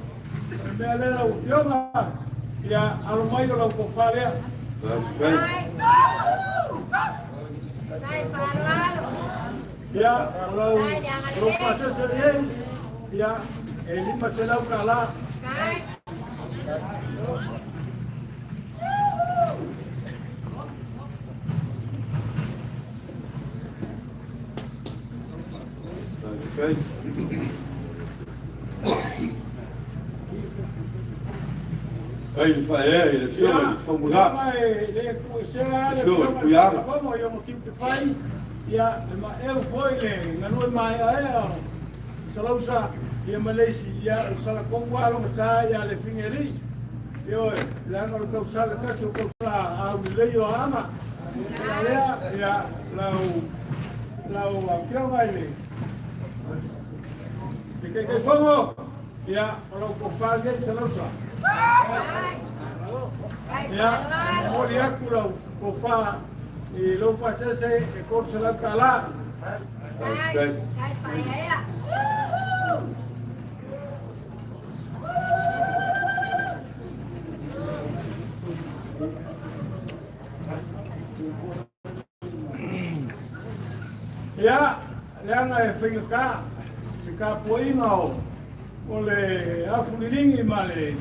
me alera ufioma ya alumayo la kofalea ya lo pasé bien ya el lima se la ukala Okay. Aí ele vamos lá. Como eu motivo que faz, eu fui na noite mais Salausa, ia Malaysia, ia Salakong Walong sa ia le fingeri. Yo, lang ang kausala ka sa kausala ang nilayo ama. Ya lau afiong ay kay fongo. Ya, kalau ko falga sa Salausa. Ya, mo dia ku lau ko fa e lo pasa se ko sa kala. Okay. Ya, yang ay fingka poingo ole afuliringi male.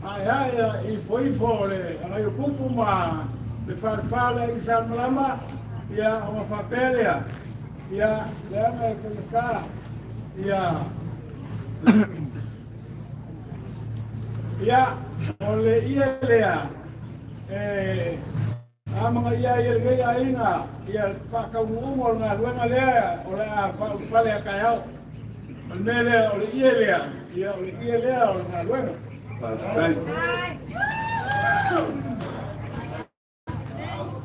Ai e foi fora, ai o cupo ma le farfala e salama ya uma fapelia. Ya, yang ay fingka ya. Ya, ole ielea mga iya gaya inga ya pakawumol nga luenga lea ole fale kayao mele ole ielea ya ole ielea ole nga luenga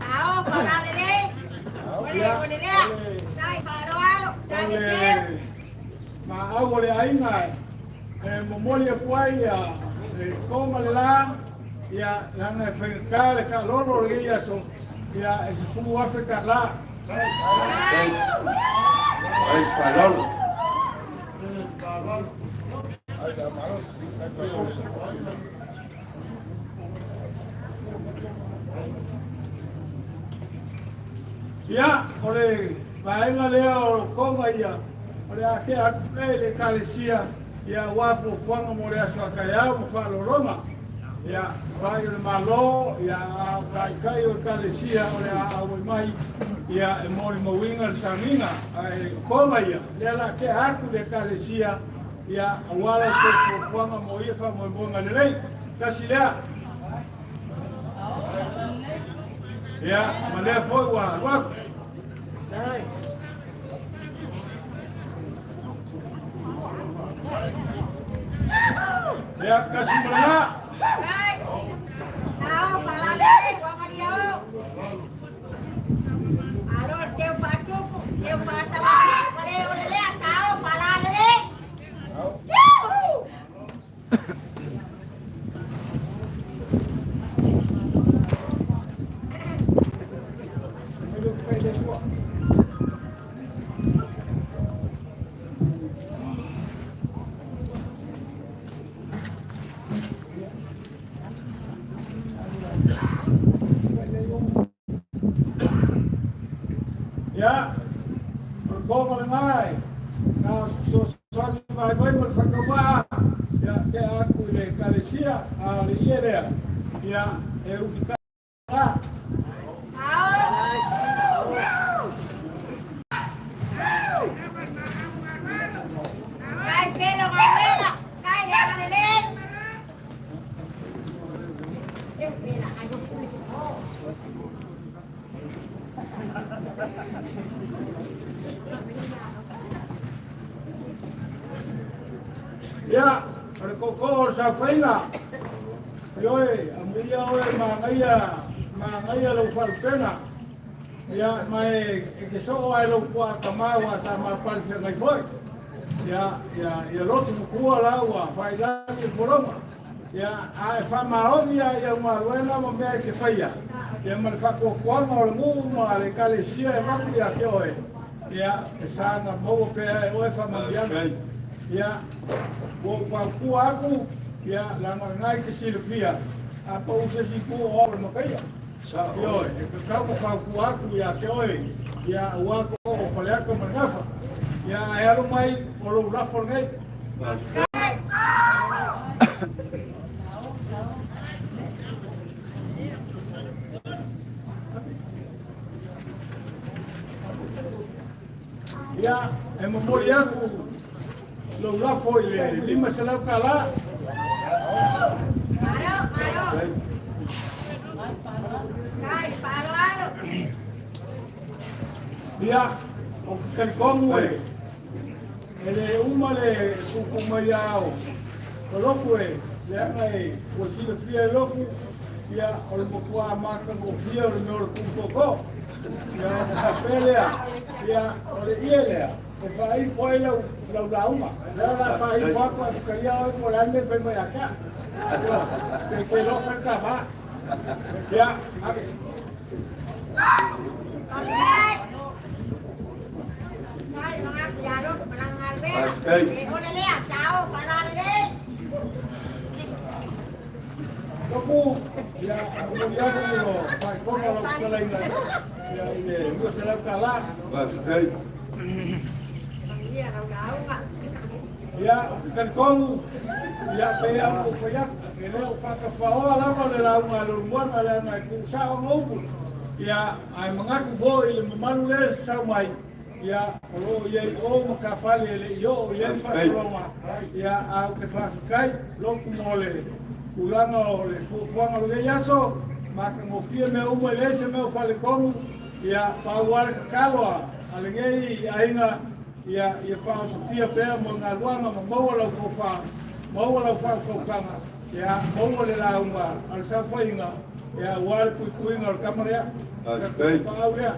Ao para dele. Ole lea. Dai para dai. Ma awole ainga momolia kuai ya koma la ya langa fengkale ka lolo ya so ya ese fumo Afrika la Ai falalo. ya ole vaenga leo koma ya ole ake akele Ekalesia ya wafu fanga morea sakaya mo falo Roma ya vai le malo ya vai kai o Ekalesia ole a mai ya mori mawinga samina koma ya la ke aku de Ekalesia ya wala ko fanga moia fa mo bonga nei kasila ya mane foi wa ya kasih mana Ao para dele, Guamariao. Alô, teu pachuco, teu patamar, ole lea, ao para dele. ya berkoma lengai na sosali mai mai berfakawa ya ke aku le Ekalesia ali ia ya ufika Kai pelo manera, kai de manele. ya berkokol sa faina yoi amulia oi mangaya lo farpena ya mai que so ai lo kwa kamawa sa mapal ngai foi ya lo tu kuala la fai la ni foroma ya ai fa maonia ya maruena mo me que faia ya mal fa ko kwa mo mo ale Ekalesia ma ya que oi ya esa na mo pe oi fa mandiana ya wo fa ku aku ya la ngai que Silvia apa usa si ku o mo kaya sa yo que ka ko fa ku aku ya que oi ya wa ko o fa le ko mangafa ya era mai o lo la fornei Ia, e mamori aku, lo lafo i le 5 selau kala. Ia, o kalikongu ele uma le kukumai au. O loku le anga o sila fia loku, ia o le mokua maka ko fia o le meo le kumtoko. Ia o kapelea, ia o le ielea. E whai foi lau lauma. Lea la whai whakua e whakaria o mo lande whai mai aka. Ke loka ka ma. Ia, ake. Aku ya kemudian itu faktor kalau sekali ya ini itu sedang kalah. Baik. Ya kan kau ya Lepea aku fayak ini faktor fawa lama dalam alumwan dalam aku usaha maupun ya ay mengaku bahwa ilmu manusia samai ya kalau ya itu makafal yo ya fasoloma ya aku fakai loku mole Kulanga o le fuanga lo yaso maka ngofia me uma lese me fale komu ya pauar kalwa alengei aina ya fa Sofia pea mo ngalwana mo mawala ko fa ko kama ya mawala la uma al safainga ya wal kuinga al kamera pauria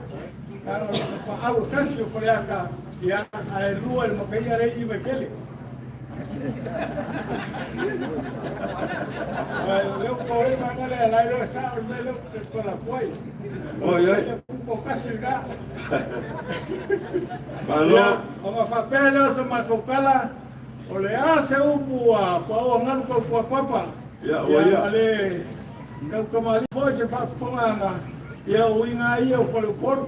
kana pau kasio faleaka ya ai lua el makaya rei bekele eu corri para galera lá eu sabe melhor que pela foi oi casi ga malo uma favela se matocala ole hace bua pa ngano ko papa ya oi ale não como ali foi se fanga ya uinga ia o falo por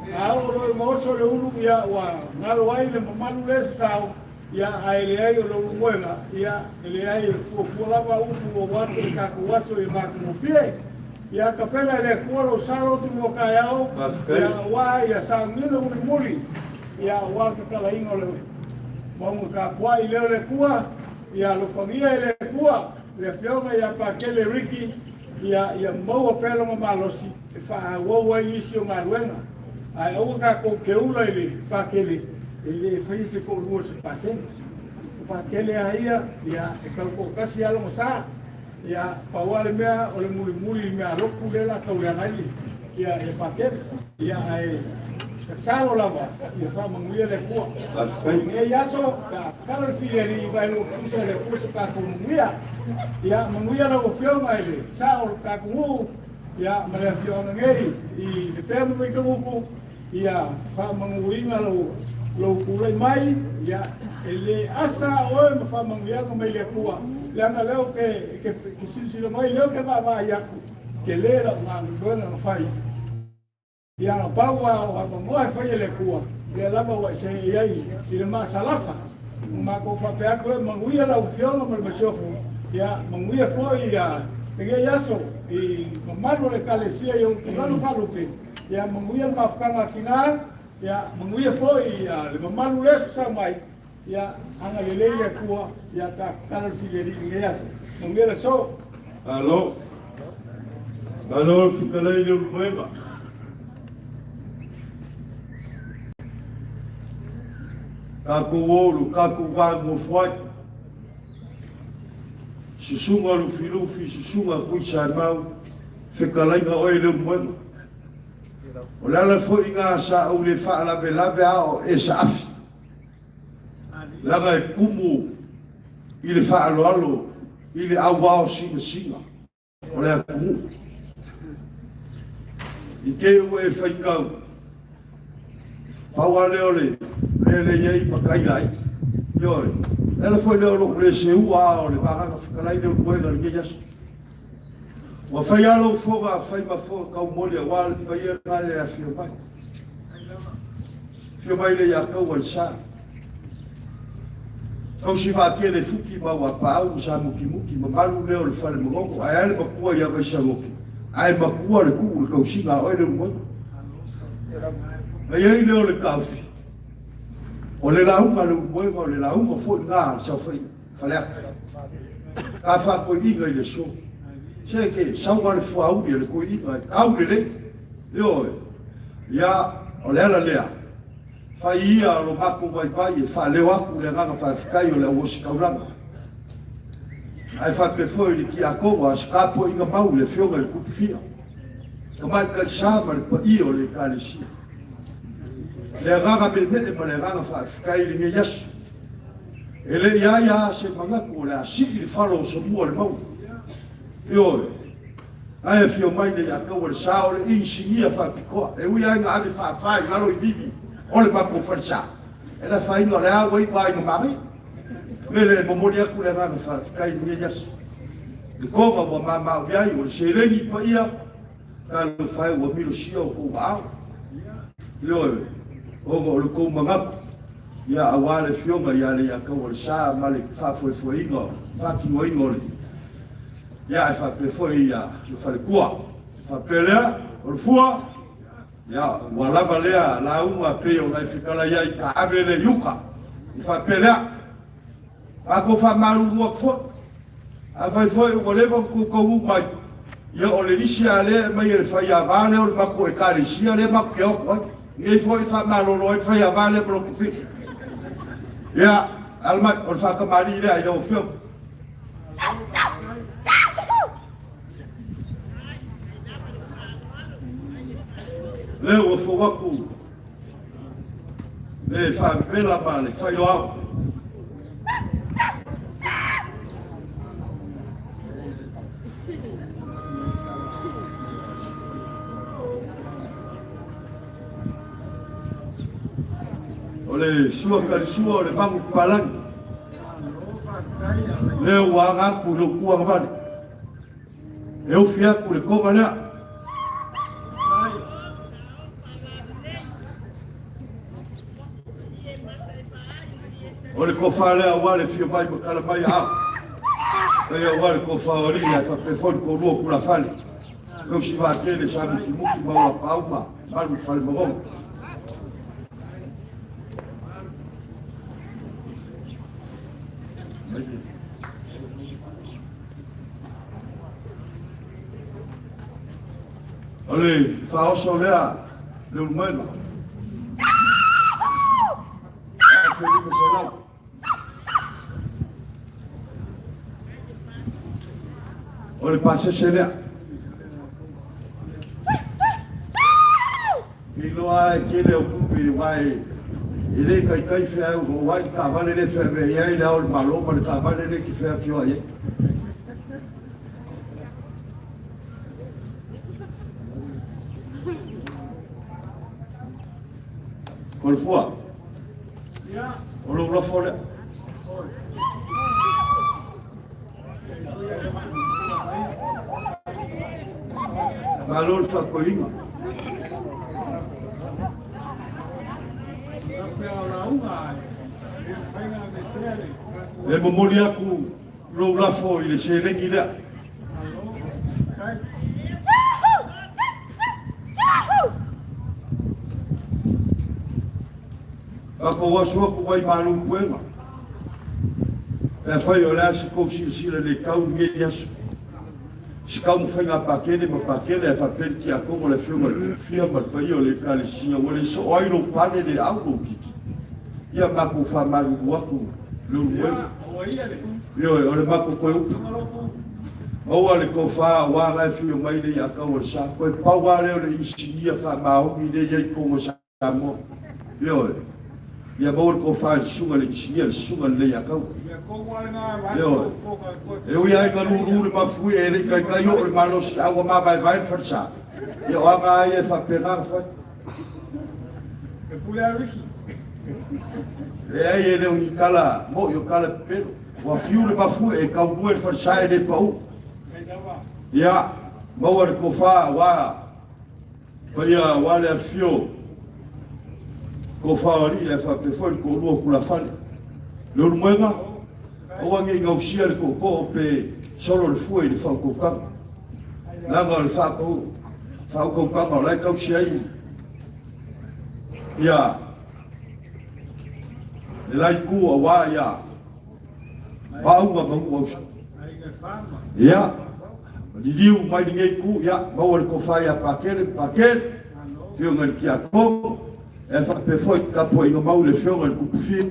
alo moço le ulu ya wa ngalo wai le mamalu le sao ya ele ai o lo buena ya ele ai fu lava o wato ka ko waso e ba no fie ya kapela le ko lo salo tu mo kaiao ya wa ya sa mino muli ya wa ka la ingo le mo ka kwa ile le kwa ya lo familia le kwa le fiona ya pa que le Ricky ya mo pelo mo malosi fa wo inicio maluena ai o ka ko ke ulo ile pa que ele fez com o rosto para aquele aí ya o casi algo sa ya para o mea o le muli mea loku dela tauliana ali ya para aquele ya caro lava ya fa manguia le cua e ya so caro filho vai no curso le curso para manguia ya manguia lo fio mai le sa o ka ku ya mare fio ngei e Lepea mo ko ya fa manguia lo kulai mai ya ele asa o me fa manguia ko mai le kua le anga leo que silo mai leo que va ya que le la ngona no fai ya no paua o mo fai le kua le lava o se ai ile ma salafa ma ko fa pe ko manguia la ufio no me shofu ya manguia foi ya peguei yaso e mamalo le Ekalesia yo que no fa lupe ya manguia ma fanga final ya manguia foi ya le mamalu le samai ya anga le le kua ya ta kana sileri ngeas ngela so alo fica lá ele nueva kako ouro kako vango foi susunga lu filufi susunga kuisa mau fica lá nga ele nueva o lala foi nga sa o le fa la velave ao e sa afi laga kumu ile fa alo ile awa singa o le kumu ike o e fai kau paua le yei pakai lai yoi ela foi le se ua o le vanga fikalai le kuega le jas wa fai alo foga fai ma foga kau mole wal pai le afio mai le ya kau al sa kau si va ke le fuki ma wa pau sa muki ma malu le o le fale mongo ai ale makua ya vai sa moki ai makua le ku kau si ga o le mo ai le o le kafi O le launga le umoenga o le launga fo ngā sa whai whaleaka. Ka wha koe inga i le so. Se ke saunga le fuauri le koe inga e kau le le. Leo e. Ia o le ala lea. Whai ia lo mako vai pai e wha leo aku le nganga wha whikai o le awosi kauranga. Ai wha pe foi le ki a kongo a skapo inga mau le whionga le kupu fia. Ka mai kai sama le pa i o le Ekalesia. Le nganga me me ma le nganga wha whikai le nge yasu. E le ia se mangaku le asi i whalo so mua le mau. Io ai fio mai de akau le sao le insinia fa pikoa. E ui ai ngā ave whawhai ngaro i vivi. O le mako wharisa. E la whai no le awa i pai no mami. Me le momori aku le nganga whawhikai ni yas. Le konga wa mamau iai o le serengi pa ia. Ka le whai wa milo sia o kou au. Io o le kou mangaku. Ia awale fionga ia le akau le sa male whawhoi ingo. Whakimo ingo le. Ia e whapewhoi ia le whare kua. Whapelea o le fua. Ia walava lea la unga peo ngai whikala iai ka ave le yuka. I whapelea. Ako whamaru mua kfo. A whaifoi o lewa kukou mai. Ia o le risi a le mai le whai a vane o le mako Ekalesia le mako ke oko. Ngai foi whamalolo e whai a vane pro kufi. Ia almat o le whakamari lea i rau whio. Leo o fōwaku le whawela ma le whairo au. O le sua karisua o le mangu palangi. Leo wangaku no kuang vane. E ufiaku le konga lea. O le kofa lea wale fio mai makala mai au. Ea wale kofa ori a whapefoni ko rua kula whale. Kau si wākele sa muki maua pauma. Maru whale magonga. O le whaoso lea le umaina. Felipe Serau. O le pasese lea. Kiloa e kele o kupi wai. I le kai whea o wai ka vale le whea me iai lea o le maloma le ka vale le ki whea fioa ie. Ko le fua. O lo la fora. Valor fa coima. Le momolia ku lo la fo ile serengi la. Ako wasua ku wai malu puenga. E fai o lea si kou sila le kau nge yasu. Si kau mwhenga pakele ma pakele e whapeli ki a kongo le whia ma pai o le Ekalesia. O le so oiro pane le au lo kiki. Ia mako whamaru waku leu mwena. Io o le mako koe uka. Oua le ko wha wāngai whio mai le a kau o sa. Koe paua leo le isinia whamaongi le iei kongo Samoa. Io e. Ia mau ko fa sunga le singa le sunga le akau. Yo. E ui ai ka luru le mafui e le kai o le malos awa ma vai farsa. Yo anga ai e fa pena fa. E pule ariki. E ai e le uni kala mo yo kala pelo. Wa fiu le mafui e ka bue farsa e le pau. Ya mau ko fa wa. Pa ia wa le fio. Ko whaori e whapewhori ko rua kula whane. Leo mwenga, o wangi ngau sia le ko pe solo le fua i le whaukokanga. Langa le whaukokanga o lai kau sia i. Ia, le lai ku a wa ya ba u ga ba u ya di liu mai di ngai ku ya ba o ko fa ya paket fio ngal ki a ko e fa pe foi ka po ino mau le fio ngal ku fi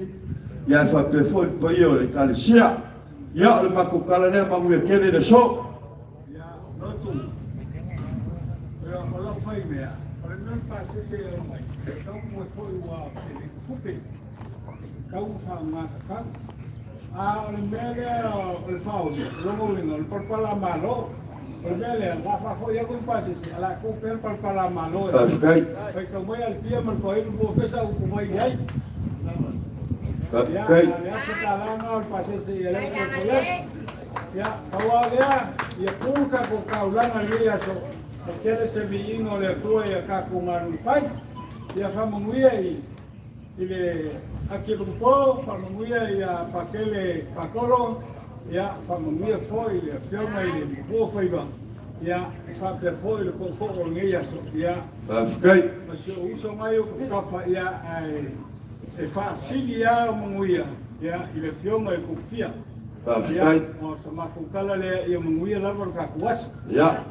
ya fa pe foi po io le Ekalesia ya le ma ko kala ne ma mu kene de so ya lotu pero hola fai mea para non pase se mai então como foi o se cupe kau fa ma ka a le mega el fauno logo vino el por la malo el mega la fa foi ya con pase se la cupe por la malo foi como al pie mal coi no professor como aí ya se talanga al pase se ya kawalea ya kuka ko kaulana lia so aquele semillino le tua ya ka com arufai ya famuia e ele aqui grupo famuia ya pakele pakolo ya famuia foi ele filma ele o foi ba ya fa pe foi le kokoro ngia so ya fikai mas eu uso mai o kafa ya e fa silia muia ya ele filma e confia fikai o sama kukala le ia muia la por ka kuas ya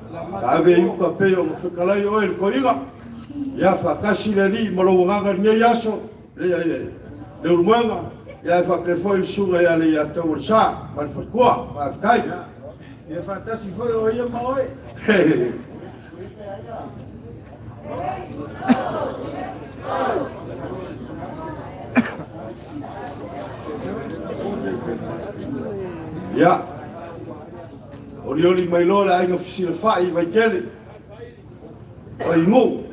ave yu ka pe o fikala yo el koriga ya fa kasi le li mo lo nganga ngia so le urmanga ya fa pe foi suga ya le ya to sa mal fa kwa fa fikai ya fa ta si foi o ia mai ya orioli mai lola ai ofisile fai vai kele ai mo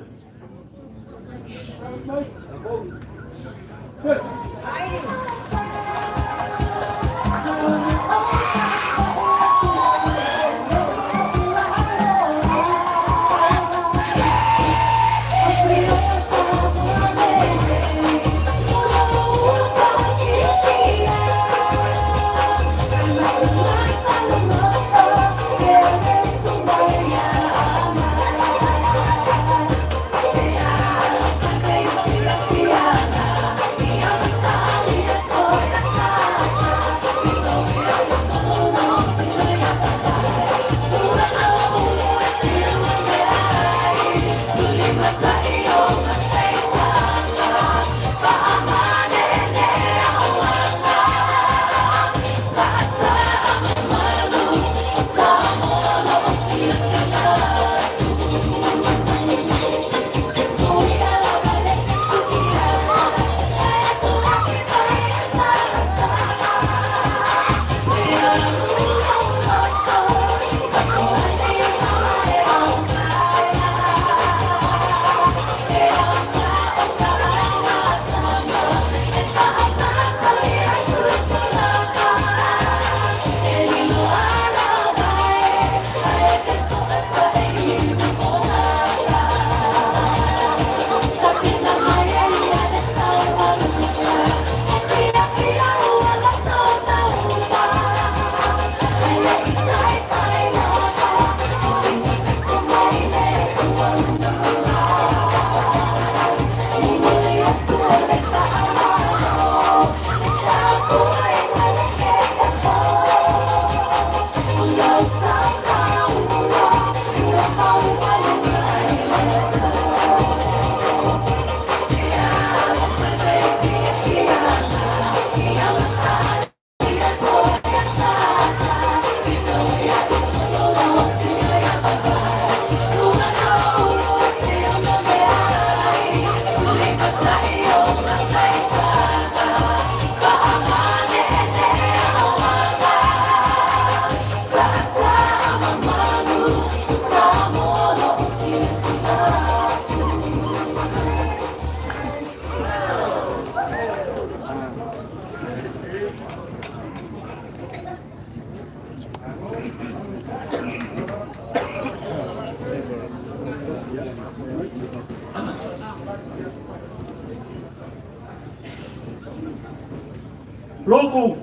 Loko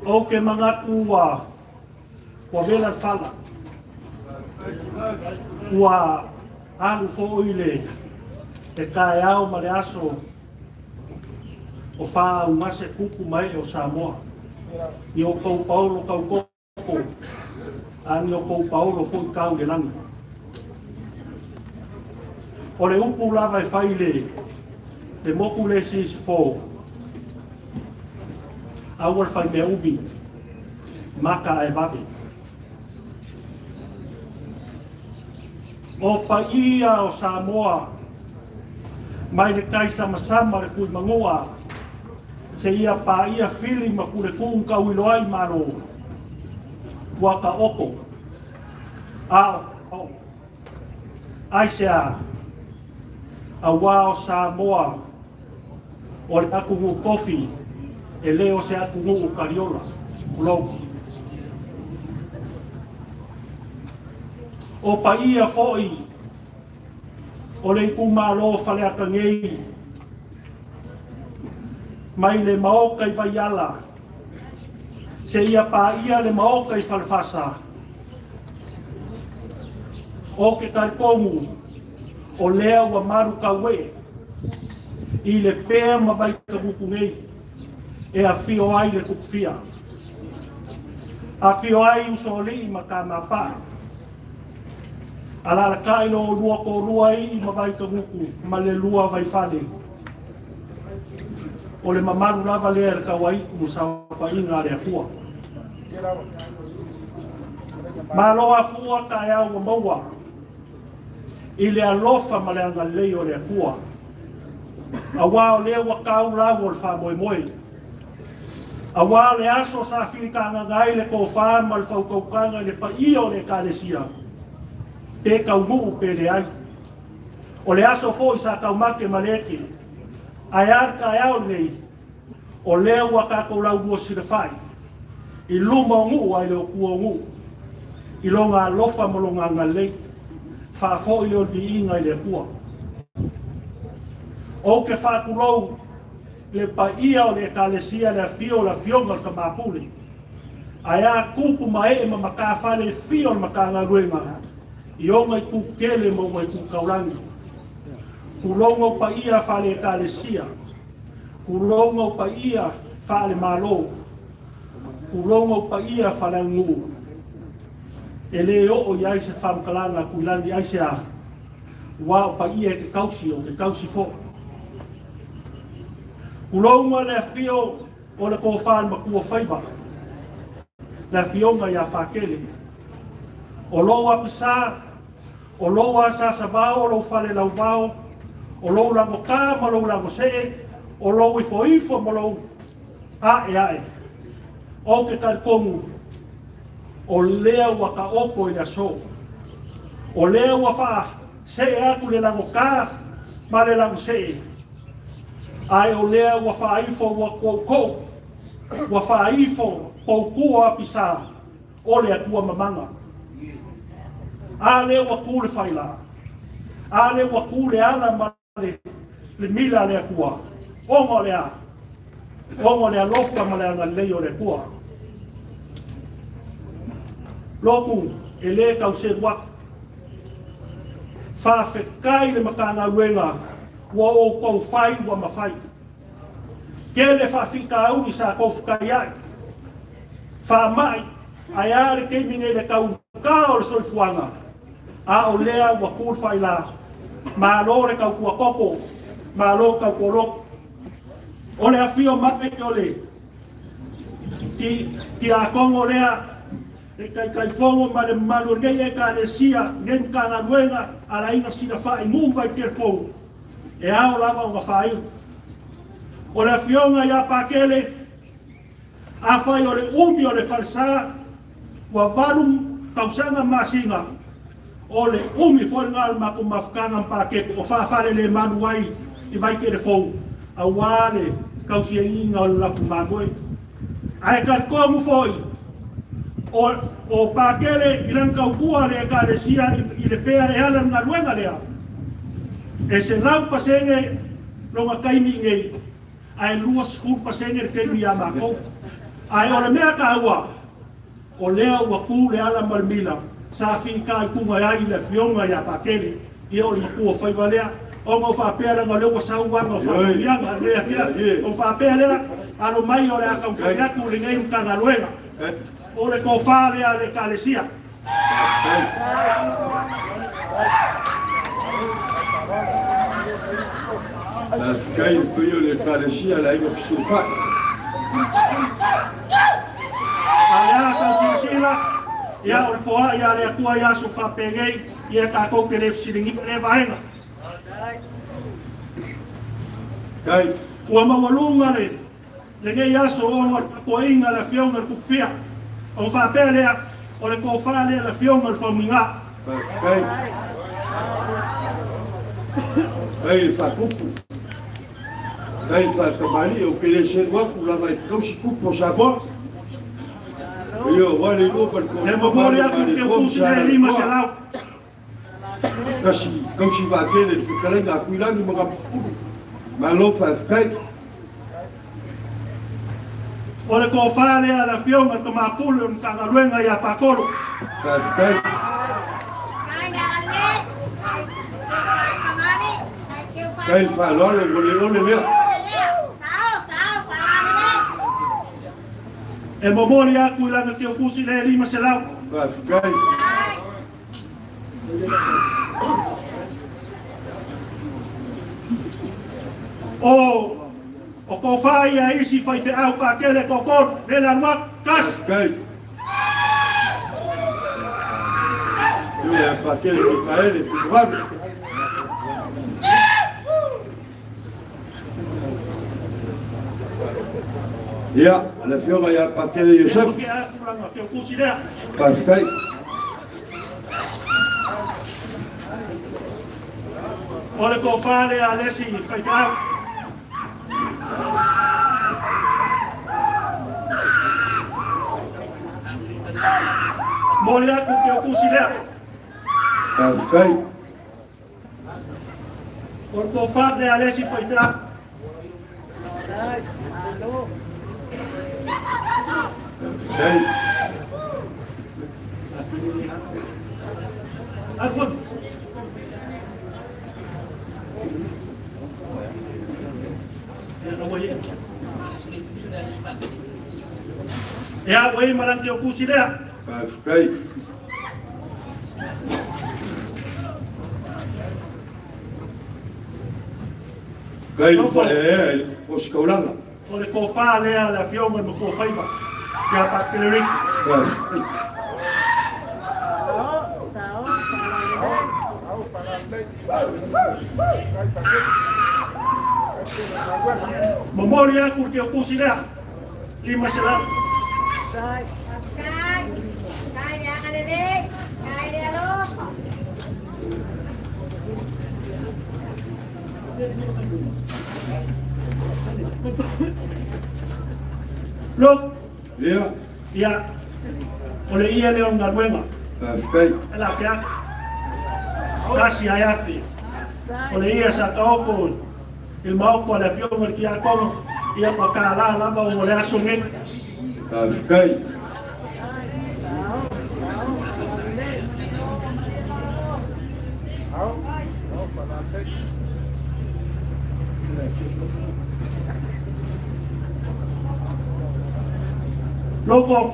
o ke mga ua wa vela sala ua angu fo ile e kai au ma le aso o wha umase kuku mai o Samoa. I o kou Paulo kau koko, ani o kou Paulo fui kau le langi. O le upu lava e whaile, te moku le sisi fō. Awal whai mea ubi, maka e wapi. O paia o Samoa, mai le kai sama le kui mangoa, se ia pa ia fili ma kure kung kau iloai maro, waka oko. Ai sea, a wao Samoa, o le akungu kofi, e leo se akungu kariola, ulau. O paia foi, o le kumalo fale akangei, mai le maoka i vaiala, se ia paia le maoka i falfasa. O ke karikongu, o lea ua maru kawe, i le pea mawai ka ngei, e a fio ai le kukfia. A fio ai usoli i makamapa. Ala la kaino o lua ko lua i mawai ka nguku, ma le lua vai fale. O le mamaru lava lea le kawai kumu sa whainga le akua. Ma loa fua ka ea ua maua, i le alofa ma le anga lei o le akua. A wao lea wa kau lawo le wha moe moe. A wao le aso sa whirikanga ngai le ko wha ma le whaukaukanga le pa ia o le Ekalesia. Pe kau muu pe le ai. O le aso fo i sa kau make maleke. Ai arka e au nei. O lea wa kako lau mua sirefai. I luma o ngu ai le o kua o ngu. I longa alofa mo longa ngalei. Fa fo i leo di inga i le kua. O ke whakulou le pa ia o le Ekalesia le fio la fionga ka mapule. Ai a kupu mai e ma maka whale fio le maka ngaruenga. I o ngai kukele mo ngai kukaurangi. Kulongo pa ia whale Ekalesia. Kulongo pa ia whale malo. Kulongo pa ia whale ngu. E le o iai se whamkalanga kuilandi ai se a. Wao pa ia ke kausi o ke kausi fo. Kulonga le fio o le kofan makua whaiba. Le fionga ia pakele. O loa pisa, o loa sa vao, o lo fale lau vao, o lo lango ka, ma lo lango se, o lo ifo ma lo ae. O ke karikongu, o lea waka oko i aso. O lea wafa se aku le lango ka, ma le lango se. Ai o lea wafa ifo wako, wafa ifo poukua pisa, o le atua mamanga. Ale waku le whaila. Ale waku le ala ma le mila le akua. Ongo lea. Ongo lea lofa ma le ana leo le kua. Loku e le kau se wak. Whawhekai le makanga ruenga. Wa o kou whai wa mawhai. Ke le whawhika au ni sa kou whakai ai. Whamai. Ai are ke mine le kau kao le soifuanga. A o lea wa kūr whaila, ma lo re kau kua koko, ma lo kau korok. O lea whio mape ki o le, ki a kongo lea, e kai whongo ma le malu ngei Ekalesia, ngen kanga nuenga, a la inga sina whai mumwai ke whongo. E ao lava o whai. O lea whionga ia pakele, a whai o le umi o le falsa, wa varum kausanga masinga. O le umi foi ngal ma ko mafkanga pa ke o fa fale le manuai i vai ke le fou a wale kausia inga o la fumagoi ai ka ko mu foi o pa ke le ilan ka kua le Ekalesia i Lepea e ala na luenga lea e se rau pasenge longa kaimi ngei ai luas fu pasenge ke mi ama ko ai o le mea ka wa o lea wa ku le ala malmila sa fi kai kunga ai le fionga ya pakele i o le kua whaiwalea o mo fa pera ngo le sa wa ngo fa ya nga le o fa pera aro mai o le aka fa ya ku le ngai ka luega o le ko fa le a Ekalesia Las cae cuyo le Ekalesia la iba sufa ala sa silsila ya o fo ya le ku ya su fa pegei ya ka ko ke le silingi le vaenga kai ua mawalunga le ngai aso o ma ko inga la fionga ku fia o fa pelea o le ko fa le la fionga le faminga kai kai fa kupu kai fa kamali o que le se wa ku la vai ko si kupu sa bo yo vale no per ko le memoria ku ke ku si le lima se lau kasi ko si va ke le fikala ga ku la ni mga ma lo fa kai o le ko fa le la fionga to ma pulu un kangaluenga ya pakolo fa kai kai fa lo le bolero le e memoria ku la ke ku si le lima se lau fa kai o ko fa ia isi fai fe au pa kele kokor le la ma kas kai yo ya pa kele ko kaele ku va ya la fiora ya pa kele Yosef pa kai o le ko fa le a lesi fai fe au Molia ku ke kusi le. Paskai. Por ko fa de Alesi faita. Hey. Akun. Ya, wei marang ke kusi le. Paskai. Kai fa o skaulanga. O le ko fa le a la fionga mo ko faiva. Ya pa keleri. Memoria ku ke kusi le. Lima sila. Look, ya, oleh ia leon garwenga. Paskai. Ela kya? Kasi ayafi. Oleh ia sa kaokon. Ilmau ko la fiong kia kom. Ia pakala la ba mo le asungin. Paskai. Loko.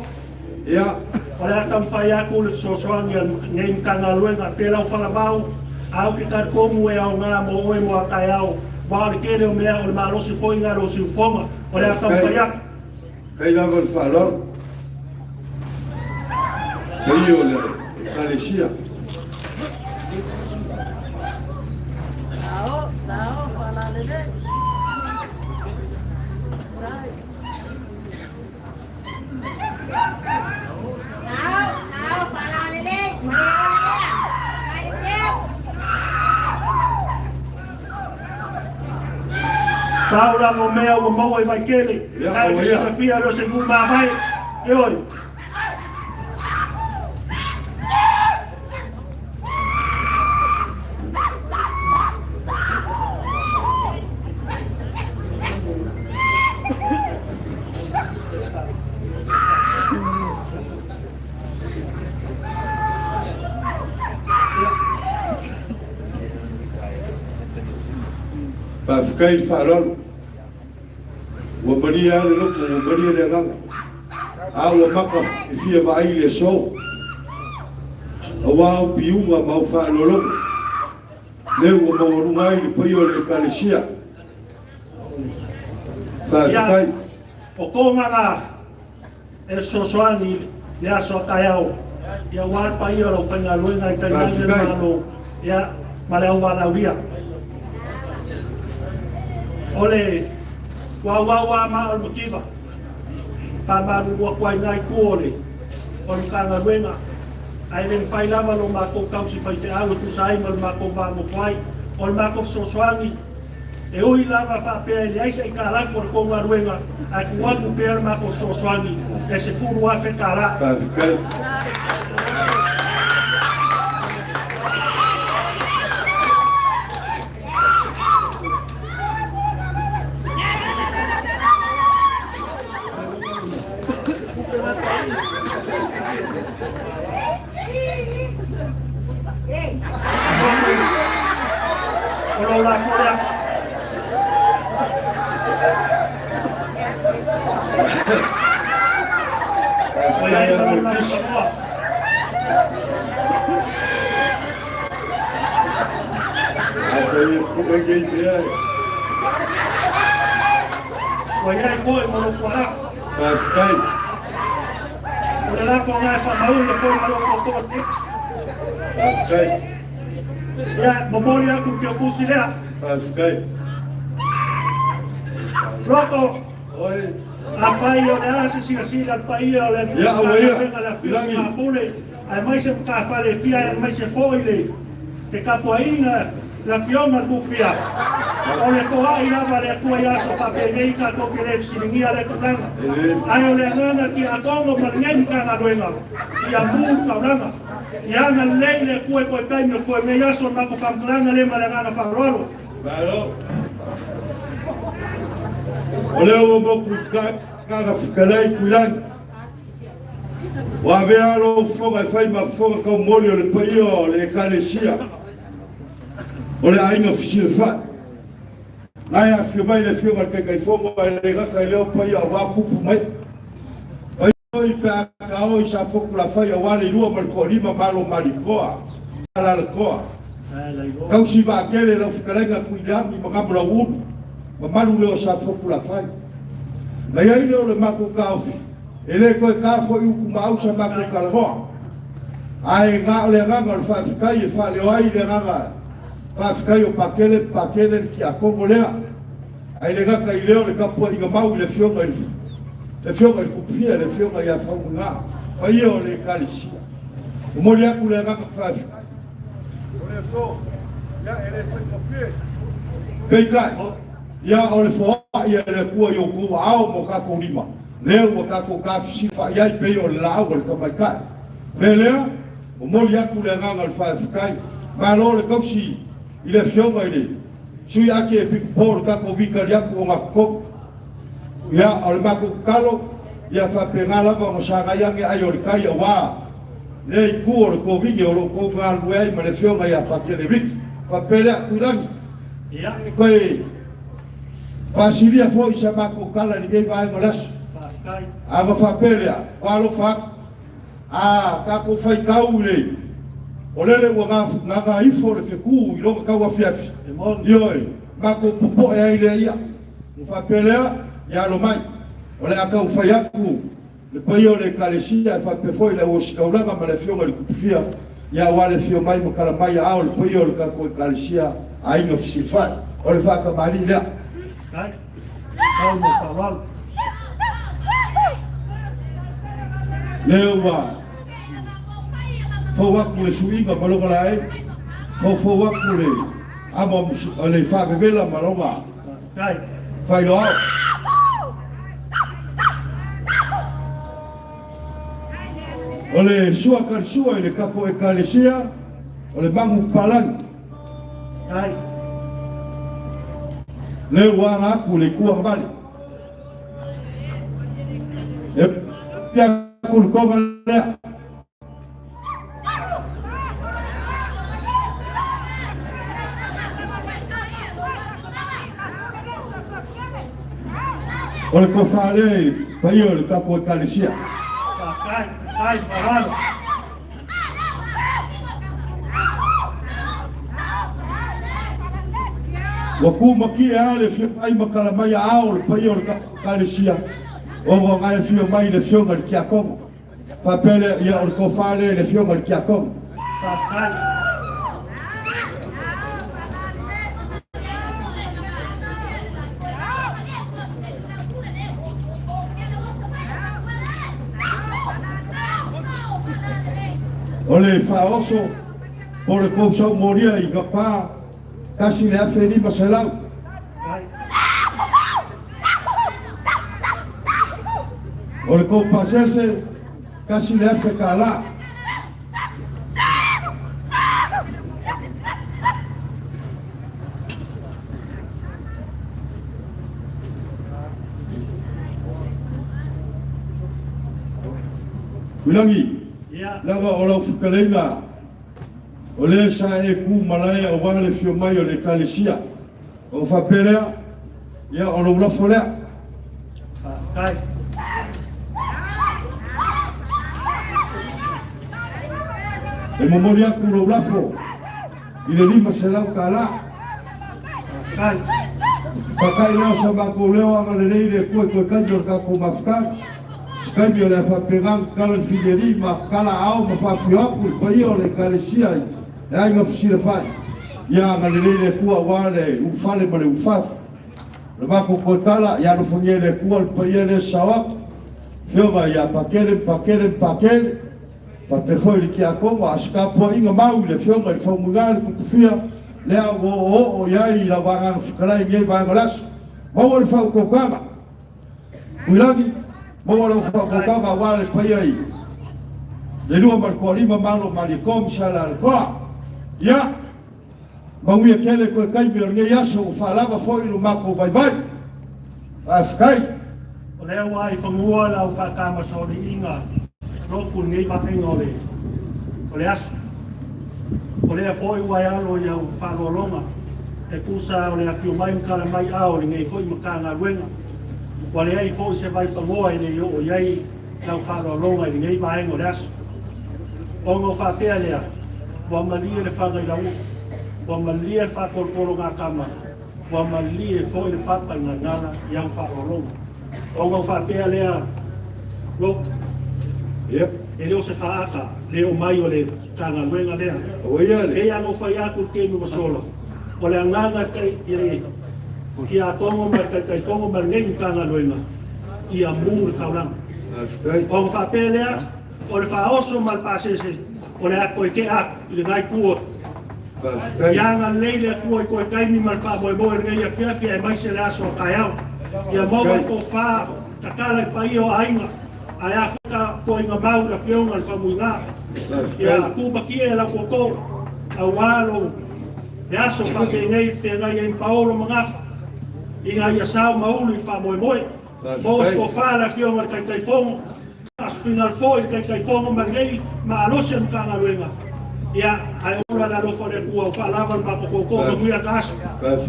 Ya. Oleh akan faya kul sosoang yang ngem kangaluenga pelau falabau. Au kita komu e au nga mo o mo atayau. Ba ke le me o ma lo si foi nga lo si foma. Oleh akan faya. Kai la vol falor. Kai yo le Ekalesia. Sao para le. Tau la mo mea o mo e vai kele. Ai que se fia lo segundo vai. E oi. Whawhikai whalolo. Ua maria le loko, ua maria le nganga. A ua maka I fia vai le so. A wau piunga mau whalolo. Le ua mawarungai le paio le Ekalesia. Whawhikai. O kōnganga e sosoani le aso tai au. Ia warpa ia rau whainga luenga I tainange malo. Ia male au walauria. Ole wawawa ma o motiva. Whamaru ua kwai ngai kuore. O lukanga luenga. Ai len whai lava lo mako kausi whai whiau tu sai mal mako wamo whai. O mako sosoani. E ui lava whapea ili aisa I kālaku o konga ruenga a kuwaku pēr mako sosoani e se furu afe kāla. Ora la fora. Wajai foi moro kuara. Whawhikai. Ora la fora fa mau le foi moro ko tix. Whawhikai. Ya momori aku ke kusi lea. Whawhikai. Roto. Oi. A fai o le asi siga pai o le. Ya awaia. Langi. Apule. Ai mai se ka fale fia ai mai se foi le. Te capoeira la fioma kufia. O le foa ina vale tua ia so fa penei ka to kere siningia le kutanga. Ai o le ngana ki a kongo marngen ka na ruenga. Ia mu ka ranga. Ia na leile kue koe taimi o koe me ia so na ko famplanga le male ngana fa rolo. Balo. O leo moku kaga whikalei kuilangi. Wa vea lo fonga fai ma fonga ka moli o le paio o le Ekalesia. O le ainga fisile fa. Ngai a fio mai le fio ma kai fonga le gata leo paio a wakupu mai. Oi pa ka o sa foku la fai o wale lua mal ko lima malo malikoa. Ala le koa. Kau si va kele lo whikalenga kuilangi ma kamula unu. Ma malu leo sa foku la fai. Mai ai leo le mako kaufi. Ele koe ka fo I kumau sa mako kalamoa. Ai ngā le nganga le whawhikai e whale o ai le nganga. Whawhikai o pakele ki a kongo lea. Ai le ngaka I leo le kapua I ngamau I le fionga I le fionga I kupfia le fionga I a whaunga ngā. Pai o le Ekalesia. O mori aku le nganga whawhikai. O le so, ya ele foi kopie. Peikai. Ia o le foa ia le kua I o kua ao mo kako lima. Leo o kako kafisi fa iai pei o le lau o le kamaikai. Me lea, o moli aku le nganga le whawhikai. Ma lo le kausi I le fionga I le. Sui ake e piku po le kako vikari aku o ngako. Ia o le mako kalo, ia whapengā lava o sanga iange ai o le kai a wā. Le I ku o le kovigi o lo ko ngā lue ai ma le fionga ia pakele riki. Whapere aku irangi. Ia. Koe, whasiria fo I sa mako kala ni kei vai malasu. Ava whapelea, walo whak. Kako whai kau le. O lele ua ngā ifo le wheku I longa kau a fiafi. Ioi, mako pupo e aile ia. Whapelea, ia lo mai. O le akau whai aku. Le pai o le Ekalesia, e whapefoi le osikaulanga ma le fionga le kupufia. Ia wale fio mai mo kalamai a ao le pai o le kako Ekalesia. A inga fisifai. O le whakamari lea. Kai, kau mo whawal. Leo wa fo le suinga malonga lai fo le amo le fa vela malonga Kai fai lo ole sua karsua le kako Ekalesia ole mangu palang Kai leo wa aku le kua vale e pia kulkova lea. O le ko whare, pai o le kako Ekalesia. Kai wharalo. Wa ku maki a le whio pai makala mai a ao le pai o le kako Ekalesia. O wa ngai whio mai le whionga le kia kongo. Whapele ia o le ko whare le whionga le kia kongo. O le whaoso, o le kousau moria I ka pā, kasi le awhi ni masalau. O le kou pasese, kasi le awhi ka la. Kulangi. Lava o lau whakalenga o le sa e ku malaya o wale whio mai o le Ekalesia o whaperea ia o lau lafo lea Kai e momori aku lau lafo I le lima se lau ka la Kai Pakai leo sa mako leo anga le reire koe kanjo ka ko mafkar Skai o le whapegang kala whileri ma kala au ma whawhiapu pai o le Ekalesia e ainga whisira whai. Ia nga le reire kua ware ufale ma le ufafu. Le mako koe kala ia no whangia le kua le pai e le sawak. Whionga ia pakere. Whape whoi le kia konga askapua inga mau le whionga le whaumungare kukufia. Lea o iai la wanganga whakalai ngai wanga lasu. Mau le whau kokanga. Kuirangi. Mo lo fa ko ka wale pai ai. Le lua mar ko lima malo mali kom sala al ko. Ya. Ma wi kele ko kai mi nge yaso fa lava foi no mako vai. Afkai. o le wai whamua lau whakama so le inga roku ngai mapenga o le asu. O le foi wai alo iau whalolonga e kusa o le awhio mai mkara mai ao le ngai foi makanga ruenga. Wa le ai foi se vai pangoa I le o iai lau whalolonga I le ngai maenga o le asu. O ngā whapea lea, wa malia le whangai lau, wa malia le whakorporo ngā kama, wa malia foi le papa I ngā ngana iau whalolonga. O ngā whapea lea, lo, e leo se whaaka, leo mai o le kanga luenga lea. E ango whai aku ke mi masola. O le anganga kai ki a tongo mai kai whongo mai ngai kanga luenga. I a mūre kauranga. O ngā whapea lea, o le whaoso mal pasese, o le ako I ke aku, I le ngai kua. Ia ngā leile a kua I koe kaimi mal whamoe ngai a whiawhia e mai se le aso a kai au. Ia maua I ko wha, takala I pai o ainga, ai a whaka ko inga mau na whionga I whamuinga. Ia kūpakia e la koko, a walo, e aso whake ngai whengai e mpaolo mangafa. Inga ia sao maulu I whamoe. Mos ko wha la whionga kai whongo. As final foi kai whongo mangai, ma alose mkanga ruenga. Ia, ai ola la lofo le kua o whalava ma koko ma muia kaso.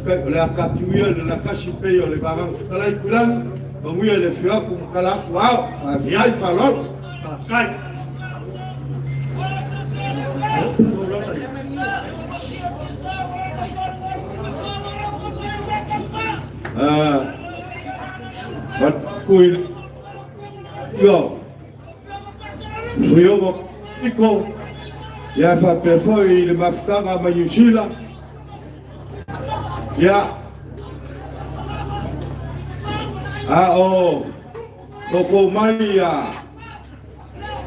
Le akakiwia le nakasi pei o le warang whakalai kulang, ma muia le whiaku mkalaku au, a whiai whalolo. Kai. Wat kui yo Whiongo iko ia whapewhoi I le mawhitanga mai New Zealand. Ia o whofo mai a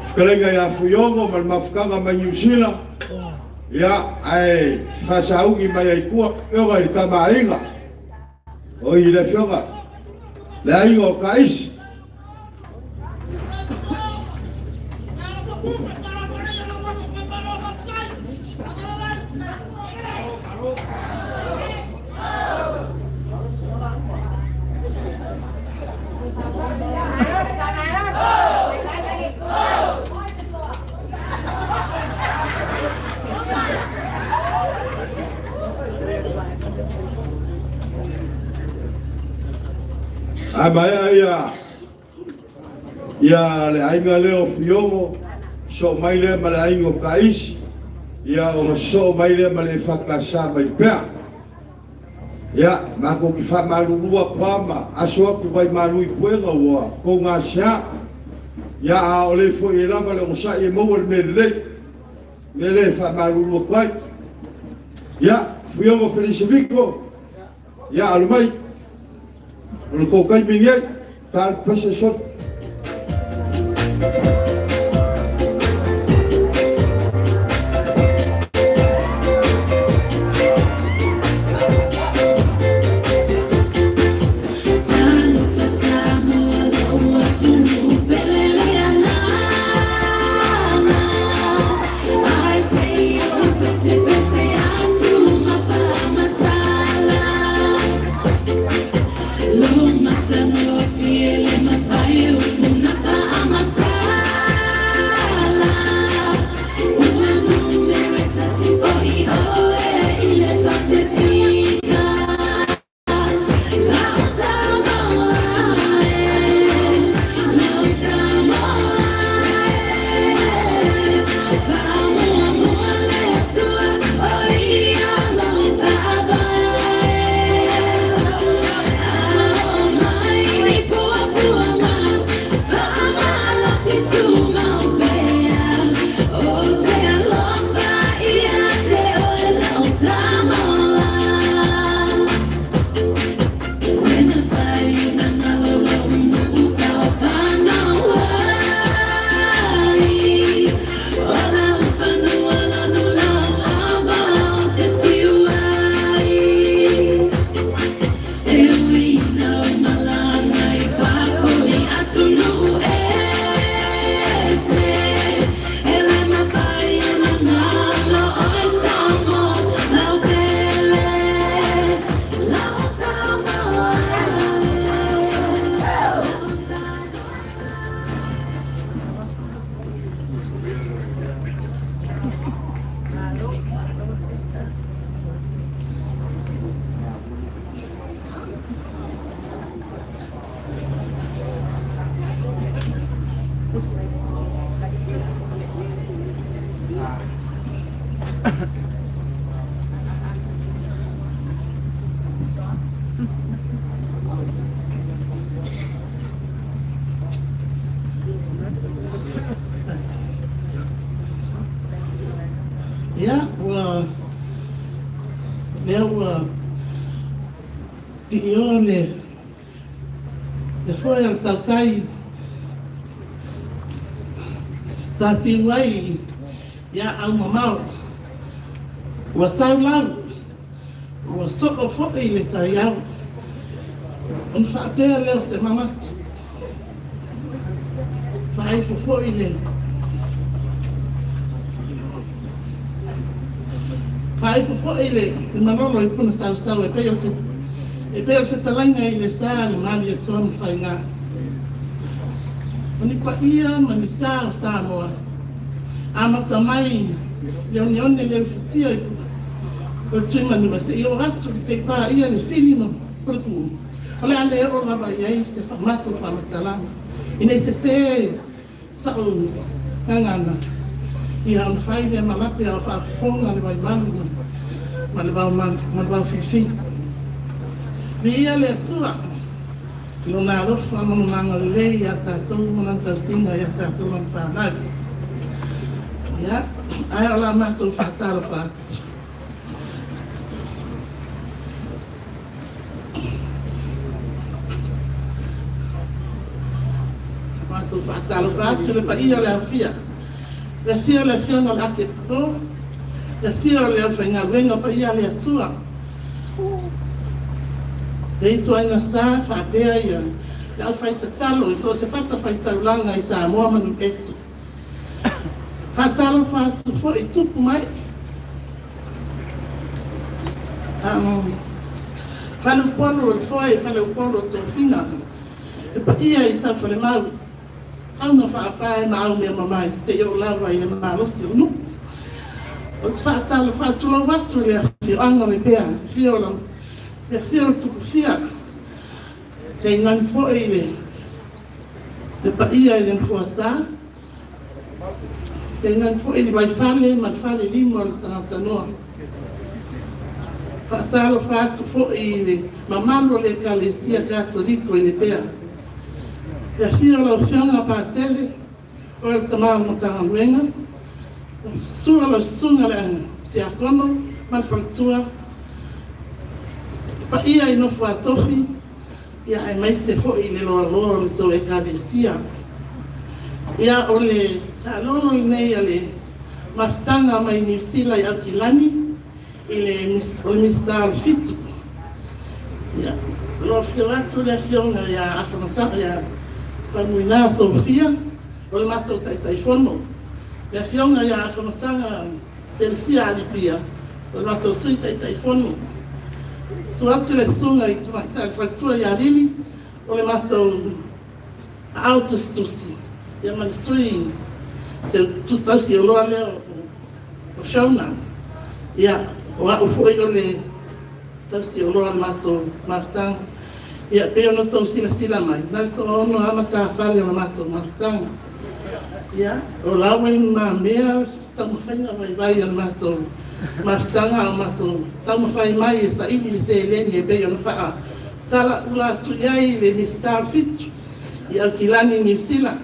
whakalenga ia Whiongo ma le mawhitanga mai New Zealand. Ia ai whasaungi mai ai kua whionga I le tamainga. O I le whionga le ainga o kaisi. Amaya ia le ainga leo fiongo so mai le ma le aingo kaisi ia o so mai le ma le whakasa mai pea ia mako ki whamarurua pama aso aku vai marui puenga ua ko ngā sia ia a o le fo i lava le osa i maua le le whamarurua kwai ia fiongo Felisiviko ia alumai o le koukai mingiai ta pese sot Ya, pione foi al tautai sa tiwai ya au mamau wa saulau wa soko fo ile tayau on fa pele le se mama fai fo ile fai fo ile mama mo ipuna sau e pe o fetalanga i le sa le mali e tonu whainga. Mani kwa ia mani sa o Samoa. Amata mai le one le ufitia i o tui mani wase i o ratu ki te pā ia le whilima purku. O le ale o lava iai se whamatu whamatalanga. I nei se sa o ngangana. I haun whai le malape a whafonga le wai malu ma le wau whiwhi. Via le atua, no na rofa mo nanga le ya tatou mo na tausinga ya tatou mo whanau. Ya, ai ala matou whatara whatu. Matou whatara whatu le pa ia le awhia. Le fia no ake pako, le fia le awhenga wenga pa ia le atua. Rei tuaina sa, whapea ia, le au whaita talo, so se whata whaita ulanga i Samoa manu esi. Whatalo whatu fo i tupu mai. Whalu polo o foi, whalu polo o tō whina. E pa ia i tau whale mau. Au na whaapae ma au mea mamai, se i o lawa i le marosi o nu. O te whaatalo whatu o watu i a whio anga Lepea, whio lau. E whio tuku whia. Te nan fo ele. Le pa ia ele fo sa. Te nan fo ele vai fale, ma fale limo al sanatanoa. Pasalo fatu fo ele. Mamalo le Ekalesia Katoliko e Lepea. Ya fio la ufianga pa tele. O le tamanga motanga luenga. Sua la sunga le se akono. Man faltua. Pa ia ino fo atofi. Ia e mai se fo i le loa loa le tau Ekalesia. Ia o le Taalolo i nei a le maftanga mai New Zealand i Akilani i le misa fitu. Ia, lo fio atu le fionga ia Afanasaka ia Pamuina Sofia o le mato taitaifono. Le fionga ia Afanasaka Telesia Lepea o le mato sui taitaifono. Suatu le sunga i tumatai fatua ia lili o le mato autostusi. Ia manisui te tustausi o loa leo o shauna. Ia o a ufoi o le tausi o loa mato martanga. Ia peo no tau sila mai. Nai to ono amata fale o mato martanga. Ia o lawa i ma mea samawhainga vai o mato martanga o mato tamawhai mai e sa ili se eleni e peo no faa. Tala ula atu iai le misal fitu. Ia Kilani New Zealand.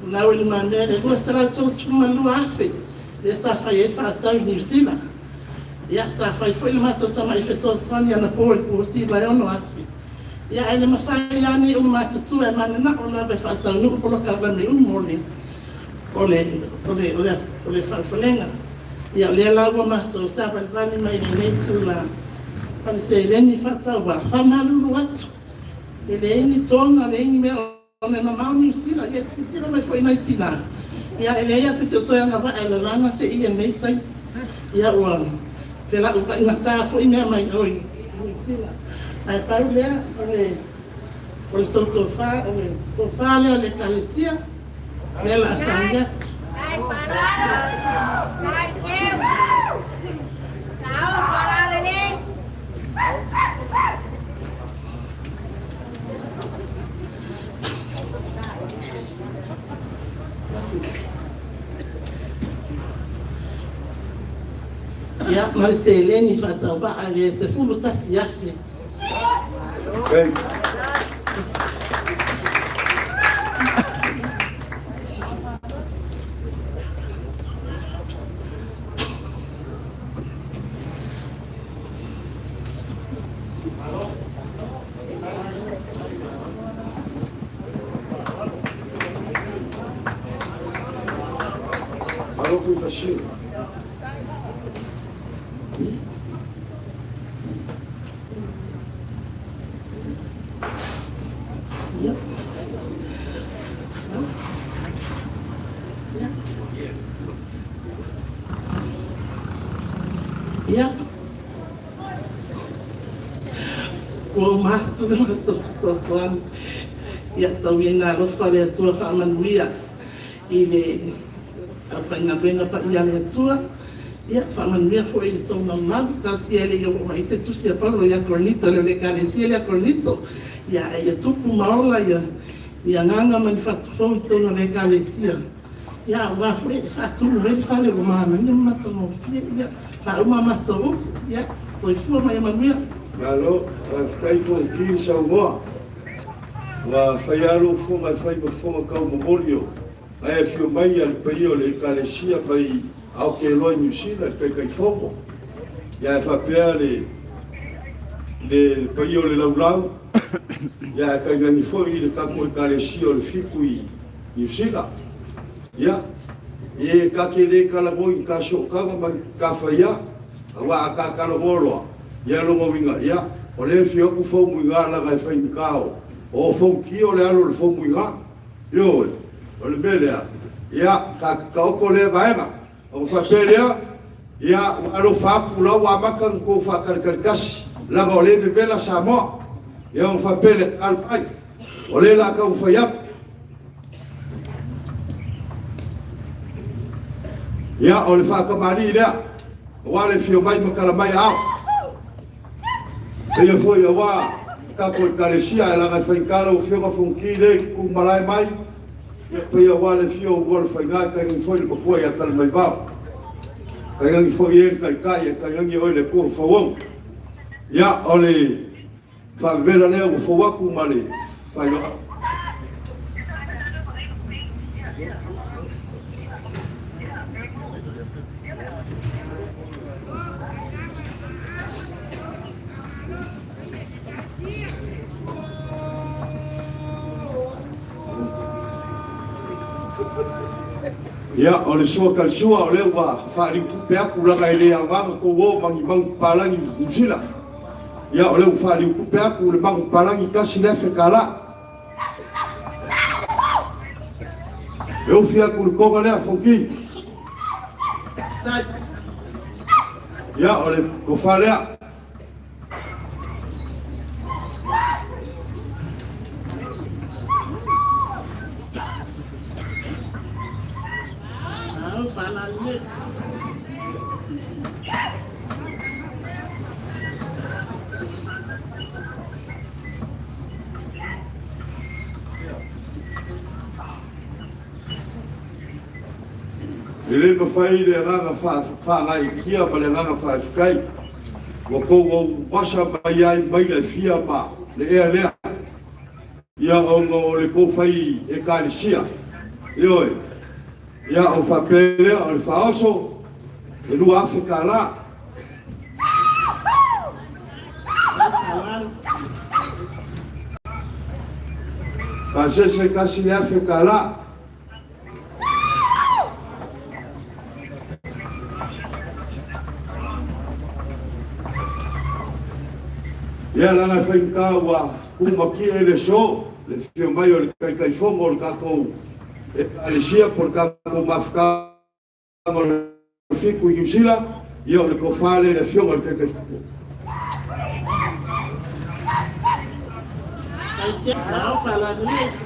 Nau ili ma mea e lua sara tau suma lua afe. Ia sa fai e faa tau New Zealand. Ia sa fai foi le mato tama i fesoa Spania na po po si vai ono afe. Ia ele mawhai ani o mato tu e mane na o lawe faa tau nuku polo kawame mole. Ole falfalenga. Ia le lawa mato sa vani mai nei tu la. Pani se leni faa tau wa whamalulu atu. Ele ini tonga le ini mea ona na mau New Zealand, yes, New Zealand mai foi nai tina. Ia ele ia se toi anga va ele langa se ia nei tai. Ia ua pela u ka ina sa foi mea mai oi New Zealand. Ai pau lea ole sofa le Ekalesia. Ela sangat. Ai parado. Ai que. Tao parale ni. Ia mai se leni fatau ba ale se fulu tasi afe. Okay. Alô, com fascínio. Ia. O mato não estou só ia tau ina lo fale atua whaamanuia i le whainga benga pa ia le atua ia whaamanuia fo i tau mamalu tau sia le i mai se tusia paulo ia kornito le Ekalesia le kornito ia e tupu maola ia nganga mani whatufau i tau le Ekalesia ia wa fo i whatu me whale o mana ia mata mo fia ia whauma mata o ia so i fua mai manuia Alô, vai ficar em Fonquinho, Samoa. Wa faialo fonga fai mo fonga kau momorio. Ai fio mai al paio le Ekalesia pai au ke lo New Zealand kai fongo. Ya fa pele le paio le laulau. Ya kai gani foi le kako Ekalesia le fiku i New Zealand. Ya. E ka ke le kala mo in ka so ka ma ka faia. Wa ka kala molo. Ya lo mo winga ya. Ole fio ku fo mu ga la ga fai kao. O fonki o le alo le fomu inga. Yo, o le melea. Ia, ka oko le vaenga. O fa pelea, ia, alo faku la wa maka ko fa karikasi. La o le vela Samoa. Ia o fa pele al pai. O le la ka o fa ya. Ia, o le fa ka mari lea. O le fio mai makala mai ao. Ia foi wa ka ko Ekalesia e langa fai kala o fionga fonki le ki ku malai mai ia pia wale fio wale fai ngai kai ngi foi ko poi atal mai vau kai ngi foi e kai ngi oi le ko fawong ia ole fa vela le o fawaku male fai lo ya o le sua kalsua o le wa whaari kupe aku langa i le anganga ko o mangi palangi usila ya o le whaari kupe aku le mangi palangi kasi lefe kala e o fia ku le konga lea fonki ya o le kofa lea ele no fai le ranga fa ngai kia pa le ranga fa skai wo ko wo pasa mai ai mai le fia ma le e le ia o ngo le ko fai Ekalesia yo ia o fa pele o fa oso e lu Afrika la pa se kasi le Afrika la ia lana fai kawa kumaki ele so le fio mai o le kai fongo le kako Ekalesia por kako mafka mo le fiku yusila ia le kofale le fio le kai fongo ai sao fala ni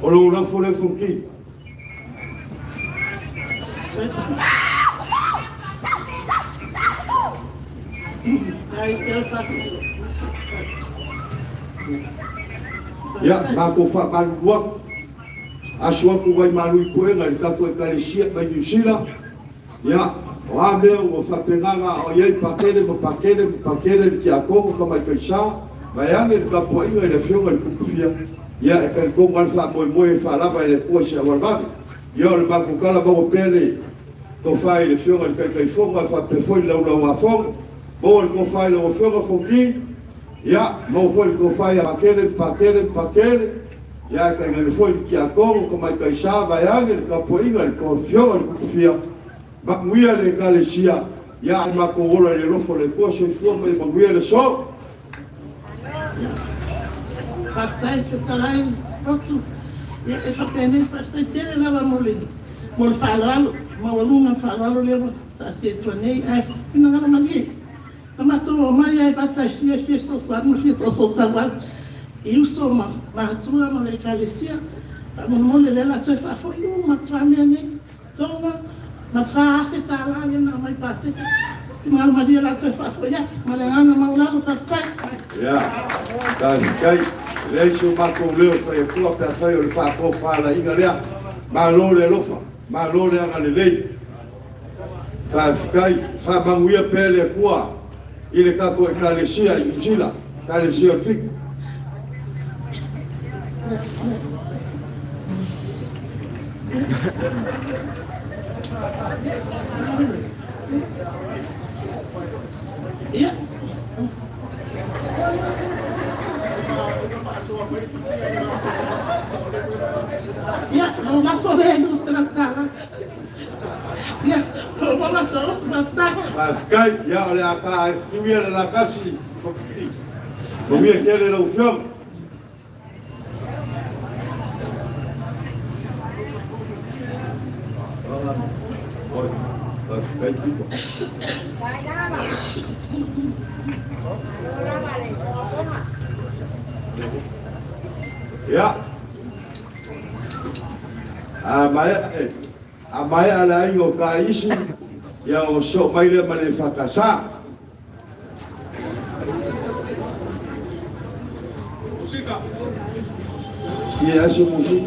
o lo la fole fonki ya ma ko fa ban luak asua ku vai malu puenga i ka ko Ekalesia mai usila ya o ame o fa penanga o ye pakele ki ako ko mai kaisa vai ane ka po inga le fionga le kufia ya e kan ko mal fa moi fa lava le ko sia warba yo le ba ko kala ba o pele ko fa le fionga le kai fonga fa pe foi la wa fong bo ko fa le o fionga fonki ya mo foi ko fa ya pakele ya kai le foi ki ako ko mai kaisa vai ane ka po inga ko fionga le kufia ba muia le Ekalesia ya ma ko ola le rofo le ko se fu mai ba muia le so Patai que sarai outro e fa pene patai tere lava molin mol falalo ma walunga falalo levo ta se tronei ai ina ngala mali ma so mai ai passa fie so no fie so tava e o so ma trua ma Ekalesia ma mole lela so fa foi uma tramene tonga ma fa afeta la na mai passe ma maria la so fa foi ma le ana ma ulalo patai ya kai Leisio Marco Leo fai pula pe fai o fa ko fa la inga lea ma lo le lofa ma lo le anga le lei fa kai fa manguia pele kua ile ka ko Ekalesia i usila Ekalesia fik ya ya no la fore no se la sala ya como la so basta kai ya ole aka kimia la kasi komia kele la ufiom kai tipo ya Mai ala ingo ka isi ya o so mai le mane fakasa. Musika. Iya si musik.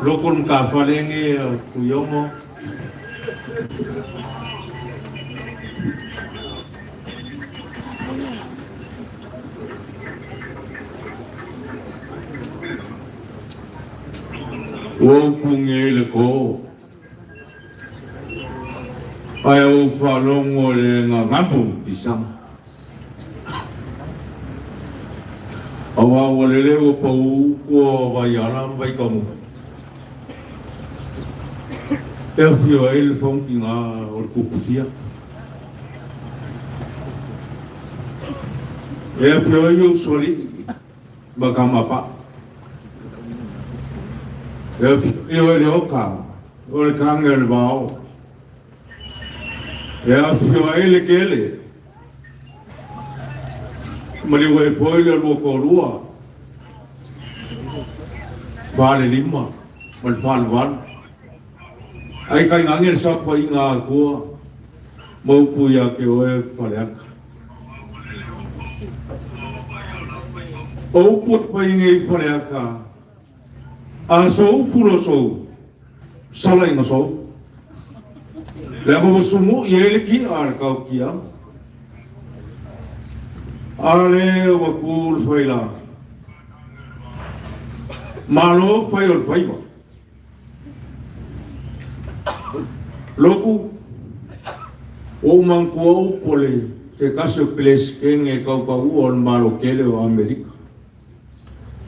Lokon ka falenge kuyomo. O kungele ko. Ai o falongo le ngambu pisang. Awa walele o pau ko vayalam vai kamu. Fio ele fong pinga or kupufia. Fio yo soli bagamapa. Fio ele oka or kangel bao. Fio ele kele. Maliwe foile lo korua. Fale lima, mal fal van. Ai kai ngangel sak pa inga ko mau puya ke oe falak o put pa inga falaka a so fulo so sala inga so la mo sumu yele ki ar ka kia ale wa kul faila malo fayol fayba Loku o manco pole se caso ples ken e kau kau o malo kele o Amerika.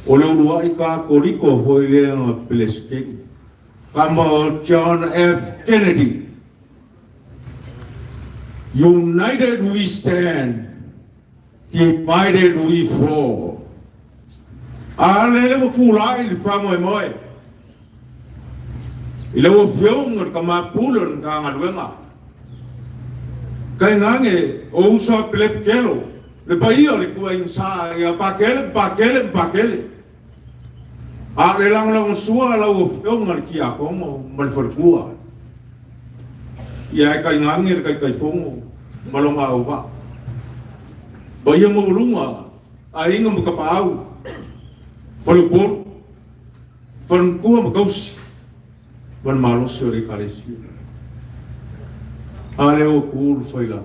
O le uruai ka Katoliko foi le ples ken. Kama John F. Kennedy. United we stand, divided we fall. Ale le kulai le famo e moe. Ila o fiong ngur kama pulon ka ngaluenga. Kai ngange o usa pelep kelo. Le paia le kua insa ya pakele. A le lang sua lau o ngal ki a ko mo mal forkua. Ia kai ngangi kai fongo malonga o ba. Ba ia mo lunga a inga mo kapau. Falupor. Falkua mo kaus. Ban malos se le Ekalesia. A le o kur faila.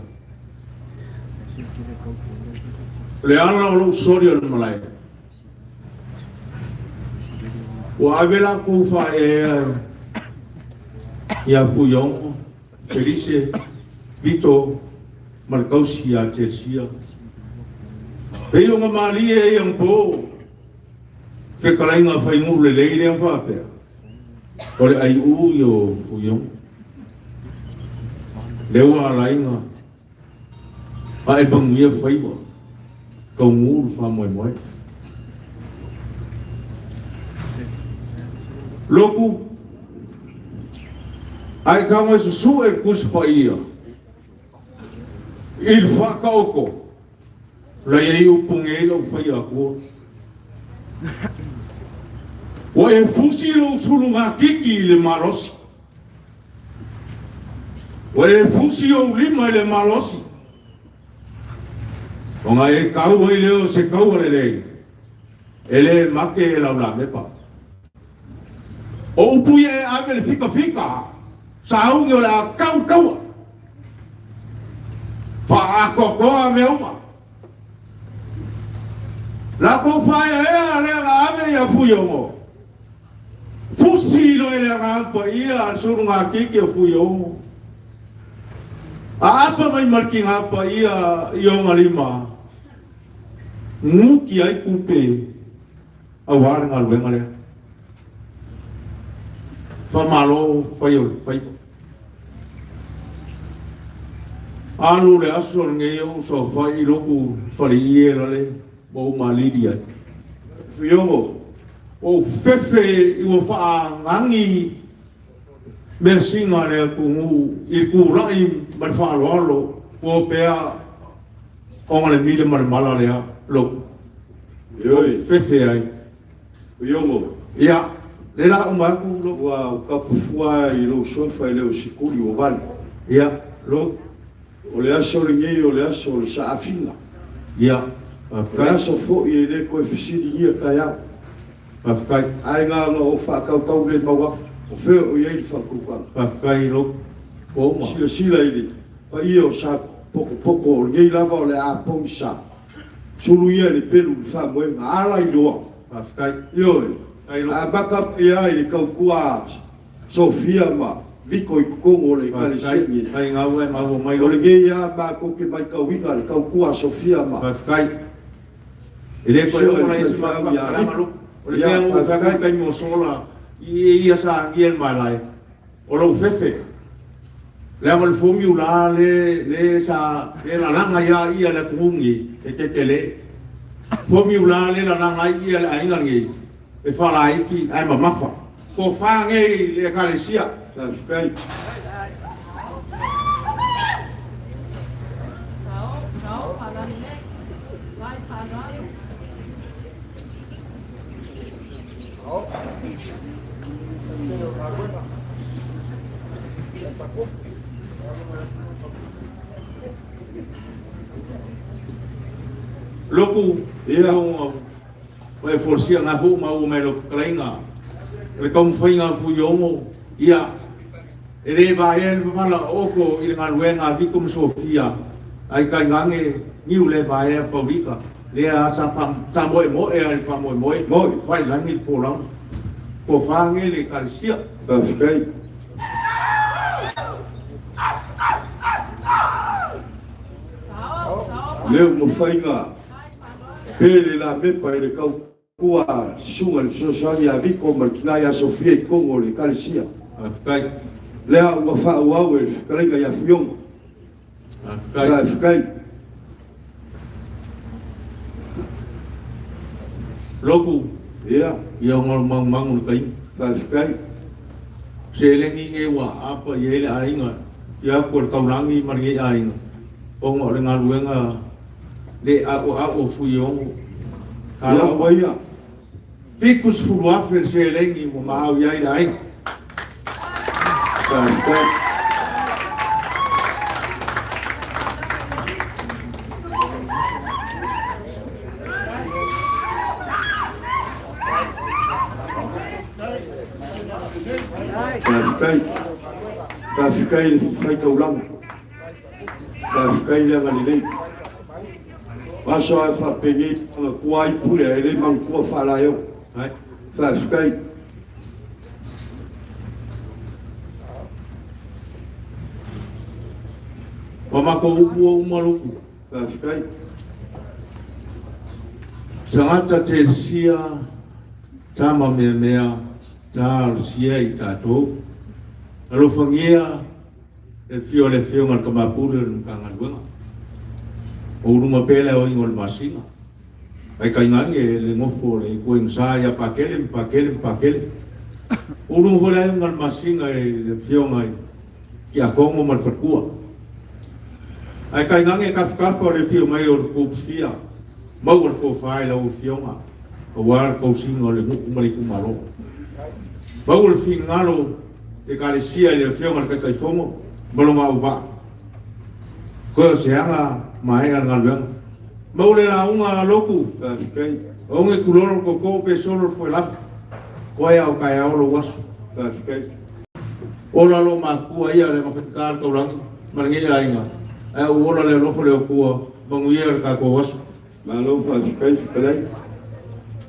Le ana lo sori al malai. Wa avela ku fa ia fuyong Felice Vito Marcausi a Chelsea. Eyo nga mali e yang po. Fe kalai nga fai ngu le leile ang fa pe. Ore ai u yo fuyong. Lewa alai nga. A e bang mia fai wa. Kau ngu fa moi moi. Loku ai kama susu e kuspa ia il fa kauko la ia upunge lo fai aku wa e fusi lo sulunga kiki le malosi wa e fusi o lima le malosi onga e kau e leo se kau le ele make la la mepa o upuye ave le fika Saung yo la kau. Fa ako ko a meuma. La ko fa e le ave ya fuyo mo. Fusi lo le pa ia surunga kiki fuyo mo. Apa mai marking apa ia yo malima. Nuki ai kupe. Awar ngal wengale. Fa malo fai. Alu le aso ngeo so fai loku fari ia le bo malidia. Fiongo o fefe i o fa ngangi mersinga le ku i ku rai mar fa lo o pea o le mile mar mala le lo. Yo fefe ai. Fiongo ia le la uma ku lo wa ka pufua i lo so fa le o sikuri o vale. Ia lo o le aso le ngei o le aso le saafina. Ia. Le aso fo i le koefisidi ia kaya. Pafkai. Ai ngā o whakau le maua. O whea o iei whakukanga. Pafkai lo. Poma. Sila i le. Pa ia o sa poko o ngei lava o le a pongi sa. Sulu ia le pelu le wha moe ngā ala i loa. Pafkai. Ioi. A baka ia i le kaukua Sofia ma. Viko i kukongo le Ekalesia. Ai ngā ue mau mai lo. O le ngei a ma koke mai kauinga le kaukua Sofia ma. Pafkai. E le koe o la isi ma ramalu. O le ngei o whakai kai mo sola. Ia sa ngien mai lai. O lau fefe. Le amal fomi ula le sa le la langa ia le kuhungi. E te tele. Fomi ula le la langa ia le aingangi. E whala iki ai ma mafa. Ko whangei le Ekalesia. Pafkai. Loku ia o forcia nga fu ma o melo klainga. Le kom fainga fu yomo ia ele ba ele fala oko i nga luenga vikum Sofia ai kai ngange niu le ba e publika le asa fam tamoe mo e al famoe mo fai langi folang ko fange le Ekalesia Pafkai. Leo mo fainga pele la mepa ele kau kua sunga le sosani a viko markina ya Sofia i Kongo le Ekalesia Pafkai. Lea ua whauau e kalenga ia whionga. Pafkai. Loku. Ia. Ia ngol mangun kai. Pafkai. Se lengi nge wa apa ia ele ainga. Ia kor kaulangi maringi ainga. Pongo le ngaluenga le a o whionga. Kala wa ia. Fikus fuluafe se lengi mo mau yai dai. Fikai fai taulang. Fikai le ngalilei. Maso a fa pegi kuai pule ele mang kua fala yo. Hai. Fikai. Pamako upu umaluku. Fikai. Sangata te sia tama mea tal sia i tatou. Alo fangia e fio ngal kamapule ngangan bunga. O ruma pele o ingol masina. Ai kaingangi le ngofo le kueng saya pakele. O ruma vole ngal masina le fio ngai ki akongo mal fatkua. Ai kaingangi kafkafo le fio mai o kupfia. Mau ko fai la o fio nga. O war ko singo le kumali kumalo. Mau le fingalo Ekalesia le fio ngal kai fomo balonga uba ko seanga mai ngal maule la unga loku kai onge kuloro ko pe solo foi la ko ya o kai o lo wasu kai ora lo maku ia le ngafekar ko lang mangi ya inga ora le lo fo ko banguier ka ko wasu malo fa kai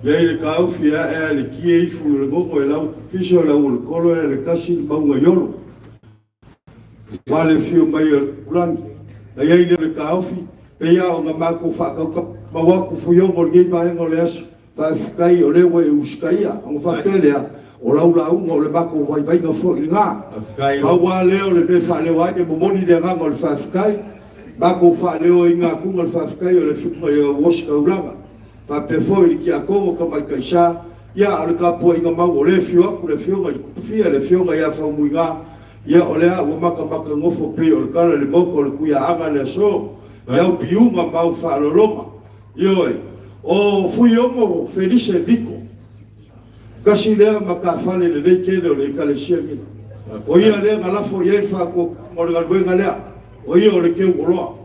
Lei kau fia le kiei fu le gogo e lau fisio lau le kolo e le kasi le maunga yolo. Wale fio mai e ulangi. Na iei le kau fi, pe ia o ngā mako whakauka, mawaku fuyongo ngei paengo le asu, whaifikai o lewe e uskaia, ang whatelea, o lau launga o le mako whaivainga fo i ngā. Maua leo le me whaleo aike momoni le nganga o le whaifikai, mako whaleo i ngā kunga le whaifikai o le whikma e o woska uranga. Pa pe foi ki a kongo ka mai kaisa ya al ka po inga mau le fio ngai fia le fio ngai a fa muiga ya ole a wa maka ngofo pe o ka le moko le kuia anga le so ya o piunga mau fa lo loma yo o fui mo felice vico kasi le maka fa le ke le Ekalesia mi o ia le ngala fo ye fa ko mo le galwe ngala o ia o le ke ulo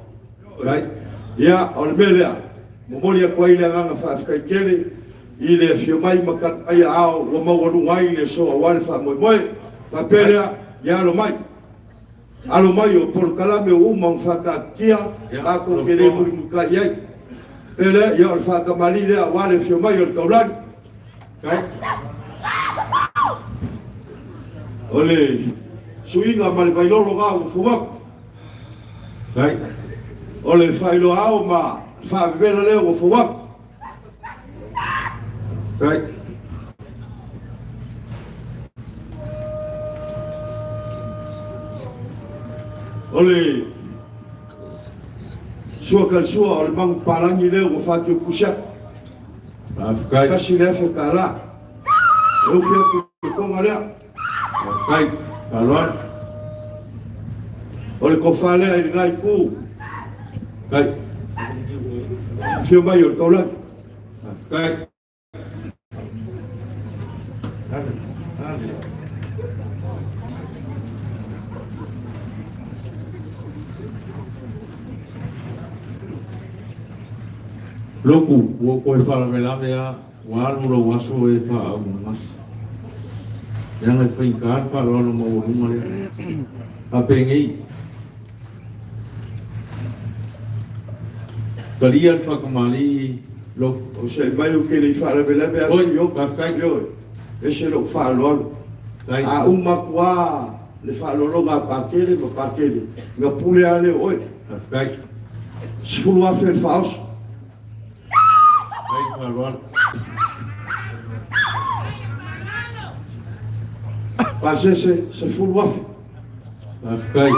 right ya o le mele Momolia kwai le nganga whaafikai kere, i le fio mai makat ai ao, wa mawaru ngai le so a wale wha moe, whapelea, i alo mai. Alo mai o por kalame o umang whaka kia, ako kere muri muka iai. Pele, i al whaka mali le a wale fio mai o le kaulani. Kai? Ole, suinga mali vailolo ngā u fumak. Kai? Ole, whailo ao ma, Favela leo o fuak. Right. Ole. Sua kalsua ole mang palangi leo o fatu kusak. Afkai. Kasi lefe kala. Eu fui com a lea. Afkai. Kalon. Ole ko fale ai ngai ku. Kai. Fio mai o kaulan. Kai. Loku, o ko fala mea, o alu lo waso e fa mas. Yang e finkar fa lo no mo rumale. Apengi. Kalian fa kamali lo o se mai o ke le fa la bela be aso yo ka kai yo. Ese lo fa lo. A uma kwa le fa lo nga pakele mo pakele. Nga pule ale oi. Kai. Sfulu a fer faus. Kai fa lo. Pase se fulu a fer. Kai.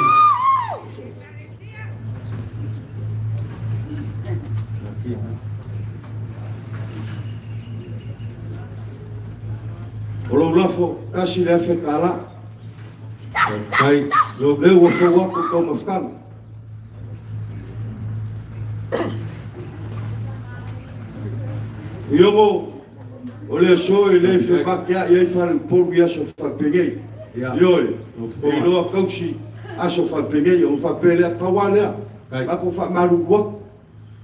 O lo lafo kasi le fe kala. Kai lo le wo fo wa ko ma fkan. Yogo O le so e le fe makia e fa le por ia so fa pegei. Yo e lo kausi aso fa pegei o fa pele pa wala. Ba ko fa maru wo.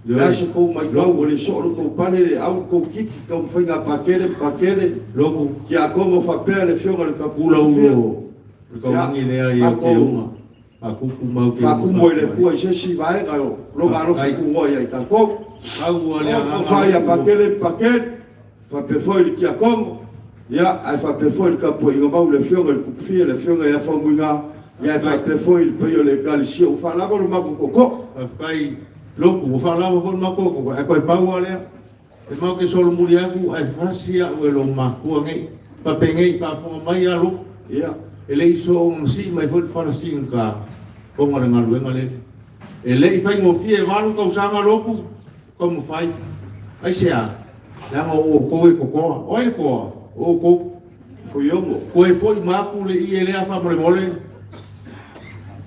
Ya se ko mai go o le so ko pane le au ko kiki ko fa pakele logo ki a como fa pele fio le kapula o. Ko ngi le ai ke uma. Aku mau ke. Aku mo le ku se si vai ga lo ga ro ku mo ia ka ko. Au ole a fa ia pakele fa pe foi ki a como. Ya ai fa pe foi ka po i go le fio le ku fie le fio ia fa muinga. Ya fa pe foi pe le Ekalesia o fa la ko ma ko ko. Fai loku o fa la ko ma ko ko e ko pa ole. E mau ke solo muri aku ai fasia o lo ma ku ngai. Pa pengei pa fo mai a lu. Ya. Ele iso on si mai foi fora sinka. Ko ngale ngalu ngale. Ele i fai mo fie valu ka usanga loku como fai. Ai sea. Nanga o ko e ko. Oi ko. O ko foi eu. Ko e foi maku le i ele a fa mole.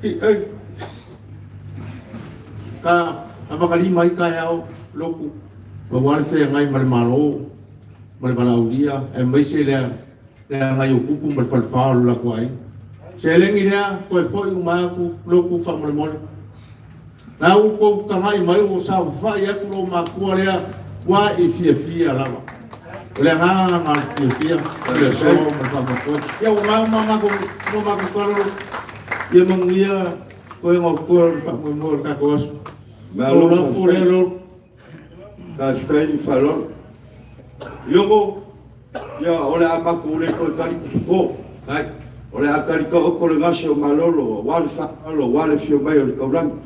Ei. Ka abakali mai ka yao loku. Ba wale fe ngai mal malo. Mal balaudia e mai se le ngai o kupu mal falfalo la kwai. Se lengi rea ko e foi maku loku fa mole. Na u ko ka mai o sa fa ya ku lo maku rea wa e fia lava. Le nga fia le so ma fa ko. Ya o ma ko ko ia mangia ko ngo ko fa mo ka kos ma lo furelo ka stai falon yo ya ola apa ko le ko kari ko ai ola akari ko ko le gaso malolo wal fa lo wal fio mai o ko ran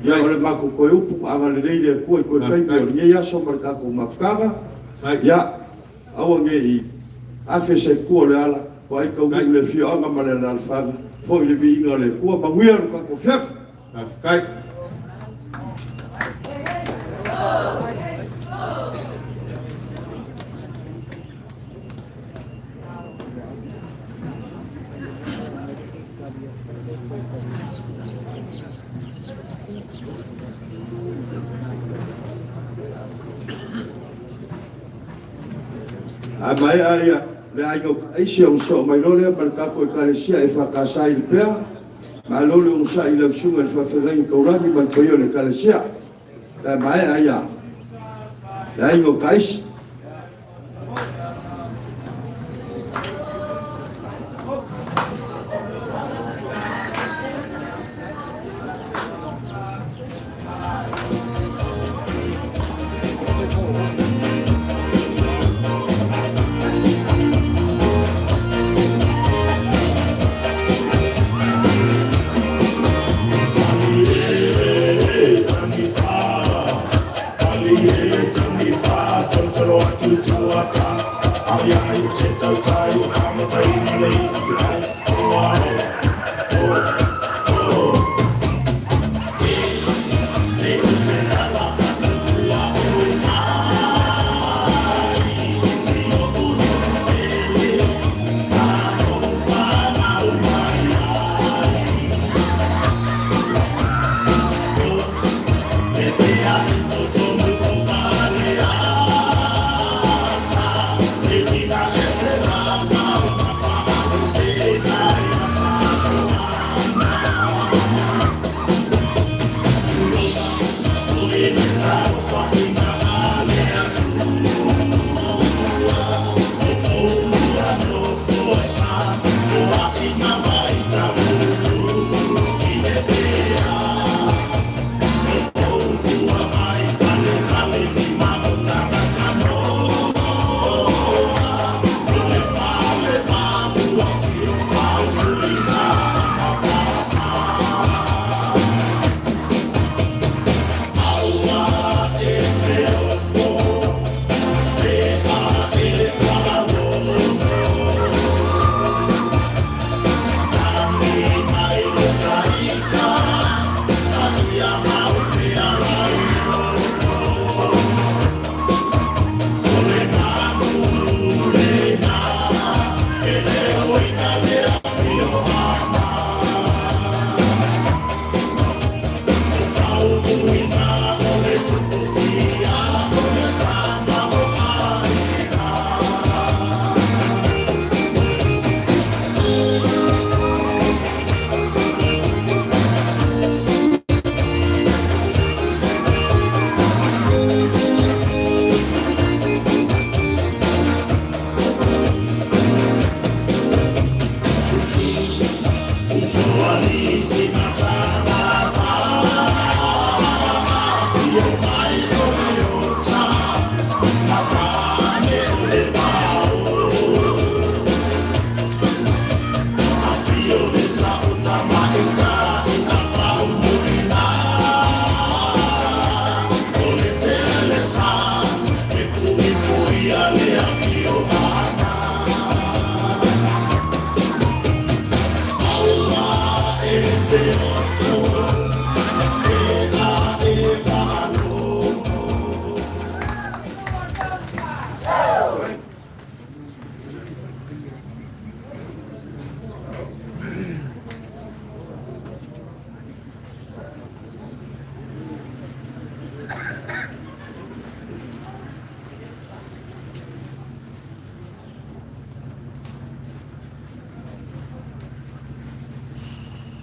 ya ola ma ko ko upu ava le le ko kai ko ya so marka ko mafkava ya awange i afese ko le ala ko ai ko le fio anga male na alfa foi le vinga le kua manguia no kako fiaf kai Amai aya le ai ko ai se o so mai lo le per ka ko Ekalesia e fa ka sai Lepea ma lo le un sai le sunga fa fa in ko rani man ko yo le Ekalesia da mai aya le ai ko kais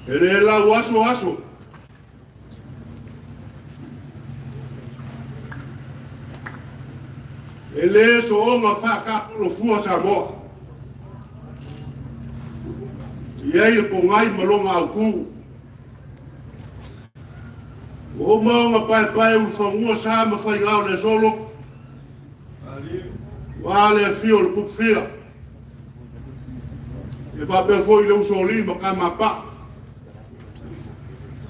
Ele lau aso. Ele so onga whakapolo fua Samoa. Iei po ngai malonga au ku. O maunga pai whangua sa ma whai ngau le solo. Wale fio le kup fia. E whape foi le usoli ma kama pa.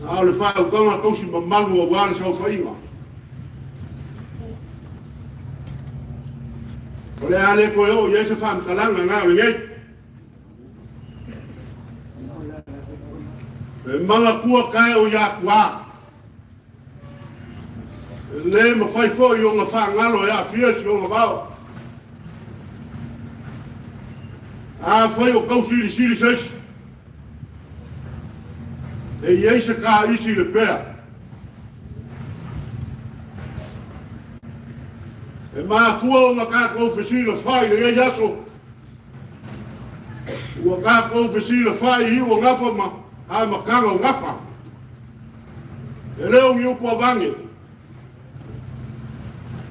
Au le whau kanga tausi ma malu a wale sau whainga. O le ale koe o iei se whamtalanga ngau le ngei. E manga kua kai o ia kua. Le ma fai foi o nga whangalo ia fia si o nga wao. A fai o kau siri seis. E iei se ka isi Lepea. E maa fua o nga ka kou whesira whai le iei aso. Ua ka kou whesira whai hi o ngafa ma. A makanga o ngafa. E leo ngi upo avange.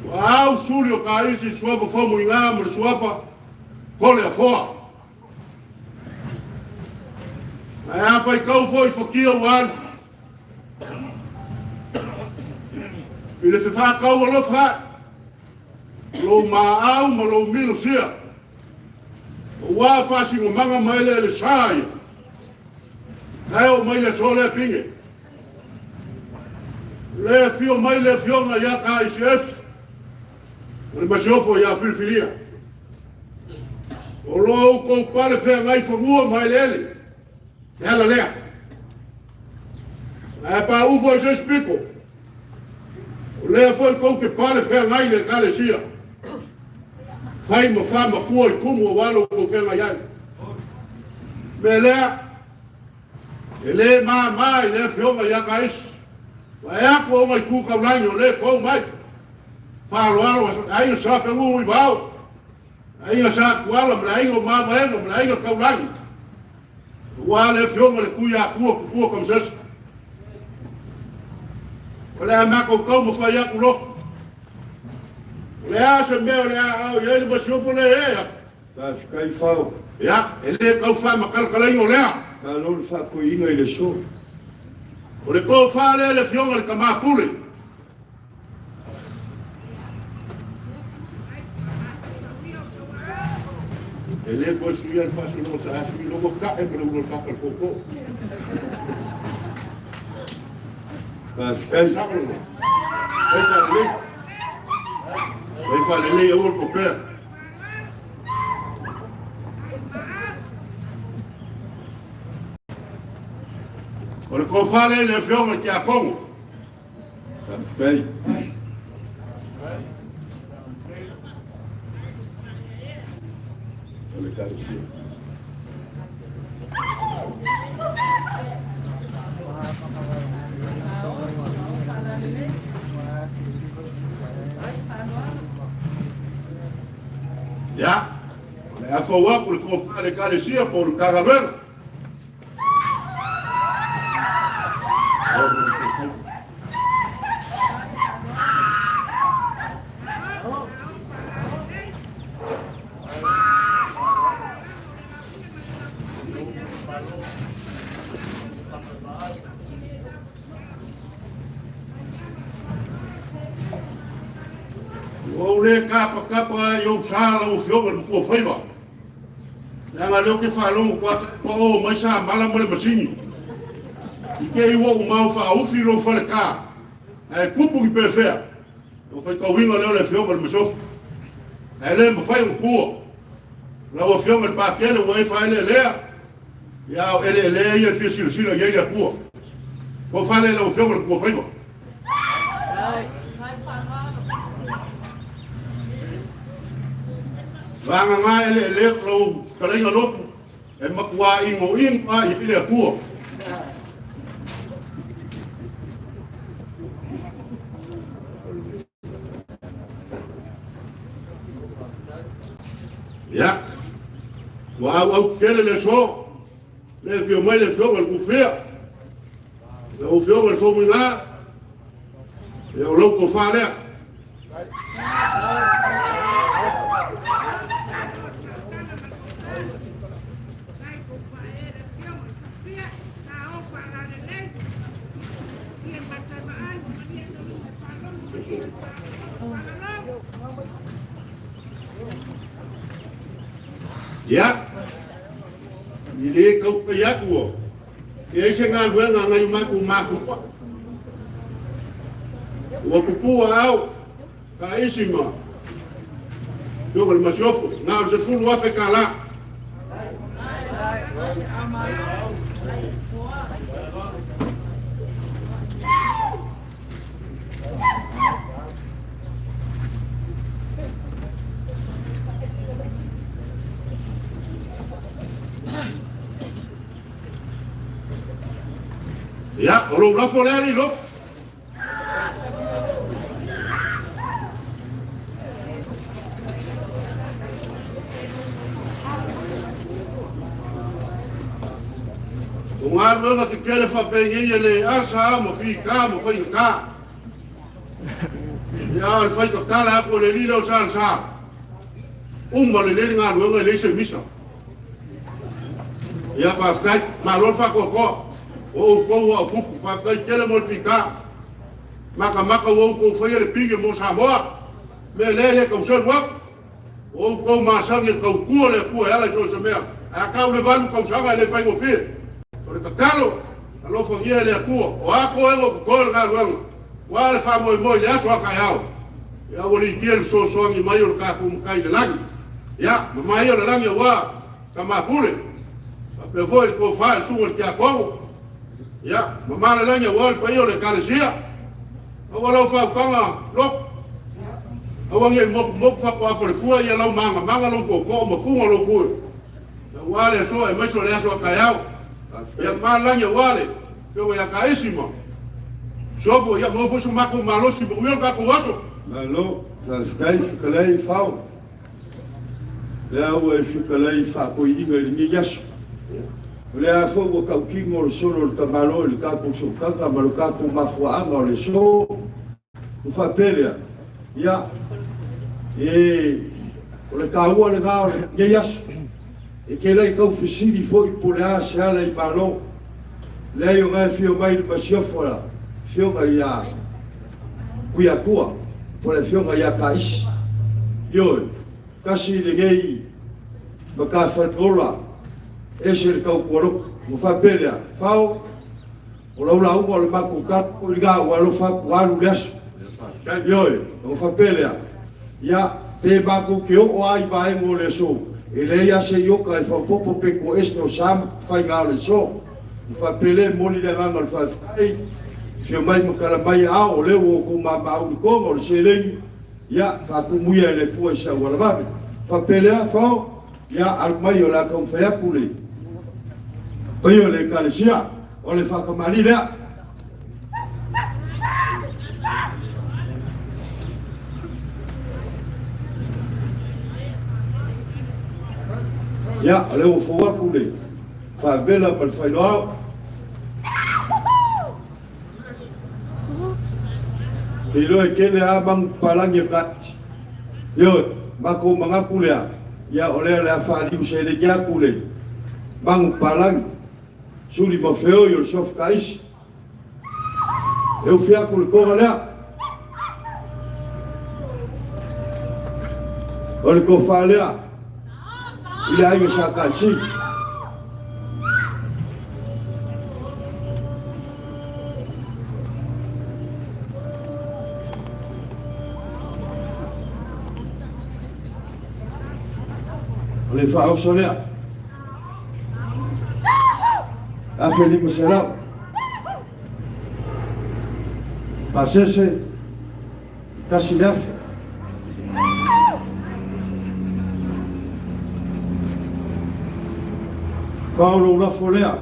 Wa au suri o ka isi suafa fomu i ngā mre suafa kole a foa. Ai a fai kau foi whakia wan. I le whiwha kau a lofa. Lo ma au ma lo milo sia. O wā whasi mo manga maile le sai. Ai o mai le sole pinge. Le fio mai le fio na ya ka ICF. Le masiofo ya filfilia. O lo ko pare fe ngai fo mai le. Ela lea. Ai pa ufo e se spiko. O lea foi kou ke pare fe ngai le Ekalesia. Fai ma fama kua i kumu o walo ko fe ngai ai. Me lea. Ele ma ele fionga ya kais. Wa ya ko mai ku ka lanyo le fo mai. Fa lo ai sa fe ngu i bau. Ai sa kwala mlai o ma no mlai o ka lanyo. Wa le fionga le kuya ku kom ses. Wala ma ko mo fa ya ku lo. Le a se me le a ye le basiofo le ya. Ta fikai fau. Ya, ele ka fa ma kal kalaino le. Ka lo fa ko ino ile so. O le ko fa le fionga le kama pule. Ele ko suia le fa so sa sui lo ka e lo ka ka ko. Ta fikai. Vai fare lei o ko per. O le ko fa le fionga ki a Kongo. Ta fikai. O le Ekalesia. Ya, le a fo wa le ko fa le Ekalesia por Carabel. O le kapa yo sala o fionga ko faiva. Nga leo ke fa lo ko o mai sa mala mo le masini. Ike i wo ma fa o fi lo fa le ka. E kupu ki pe fe. O fa ka winga le fionga le masof. Ele mo fa un ko. La o fionga pa ke le wo fa le le. Ya ele le ye fi si le ye ya ko. Ko fa le o fionga ko faiva. Vanga nga ele lo kalenga loku e makua i mo pa i pile pua. Ya. Wa au kele le so. Le fio mai le fio al kufia. e o fio le fo mina e o lo ko fa le ya ile kau ya ku e se nga lu nga ngai maku wa ku au ka isima yo el masofo nga se fu wa fe kala ya, o lo la foleri lo. O arma que quer fa penguinha le asa mo fica mo foi cá. Ya el foi cá lá por el hilo salsa. Mal le nga lo le se misa. Ya faz cai, malor fa cocó. O ko wa ku fa fa kele modificar maka o ko fa ele pinga mo Samoa me lele ko so wa o ko ma sa ni ko ku le ku ela jo se me a ka le valu ko sa le fa ngo fi por ka kalo alo fo ye le ku o a ko e ko ga lo wa le fa mo ya so ka ya o li kiel so ni mayor ka ku kai de lang ya mayor lang ya wa kama pule pe foi ko fa su el que akobo ya, mamá le daña igual para ellos Ekalesia. Ahora lo fa kanga lo. Ahora mo fa ko fa fu ya lo manga lo ko mo fu lo ku. Wale so e meso le aso kayao. Ya malanya wale. Yo ya carísimo. Sofo ya mo fu su mako malo si mo yo ka ko waso. Malo, la sky fikalei fau. La o fikalei fa ko inga ni yaso. Le a fo o ka kingo o solo o tamalo le ka ko so ka malo ka ko mafua anga le so o fa pelea ya o le ka o le ga ye yas e ke le ka ofisiri foi por a sala i malo le o ga fio mai le masio fora fio ga ya kuia kua por le fio ga ya kais yo kasi le gei ba ka fa dola ese el kau koro mo fa pelea fao o la o le mako ka o liga o lo fa walu les yo o fa pelea ya pe mako ke o ai vai mo le so ele ya se yo ka fa popo pe ko esto sam fa ga le so o fa pelea mo li le nga o fa ai fio mai mo kala mai a o le o ko ma o ko mo se le ya fa ku mu ye le pu sa wala ba fa pelea fao ya al mai o la kon fa ya kule Oyo le Ekalesia, o le whakamari rea. Ya, le o fōwaku le, whawela ma le whainoao. Ke ilo e kene a mang palangi o kati. Yo, mako mangaku lea, ya o lea lea whaariu se le kiaku le, mang palangi. Suri ma feo yo sof kais. Eu fia com o cor lá. Olha que eu falei. Ele aí já casi. Olha fa o solea. A Felipe será pasese casi nada Paulo una folea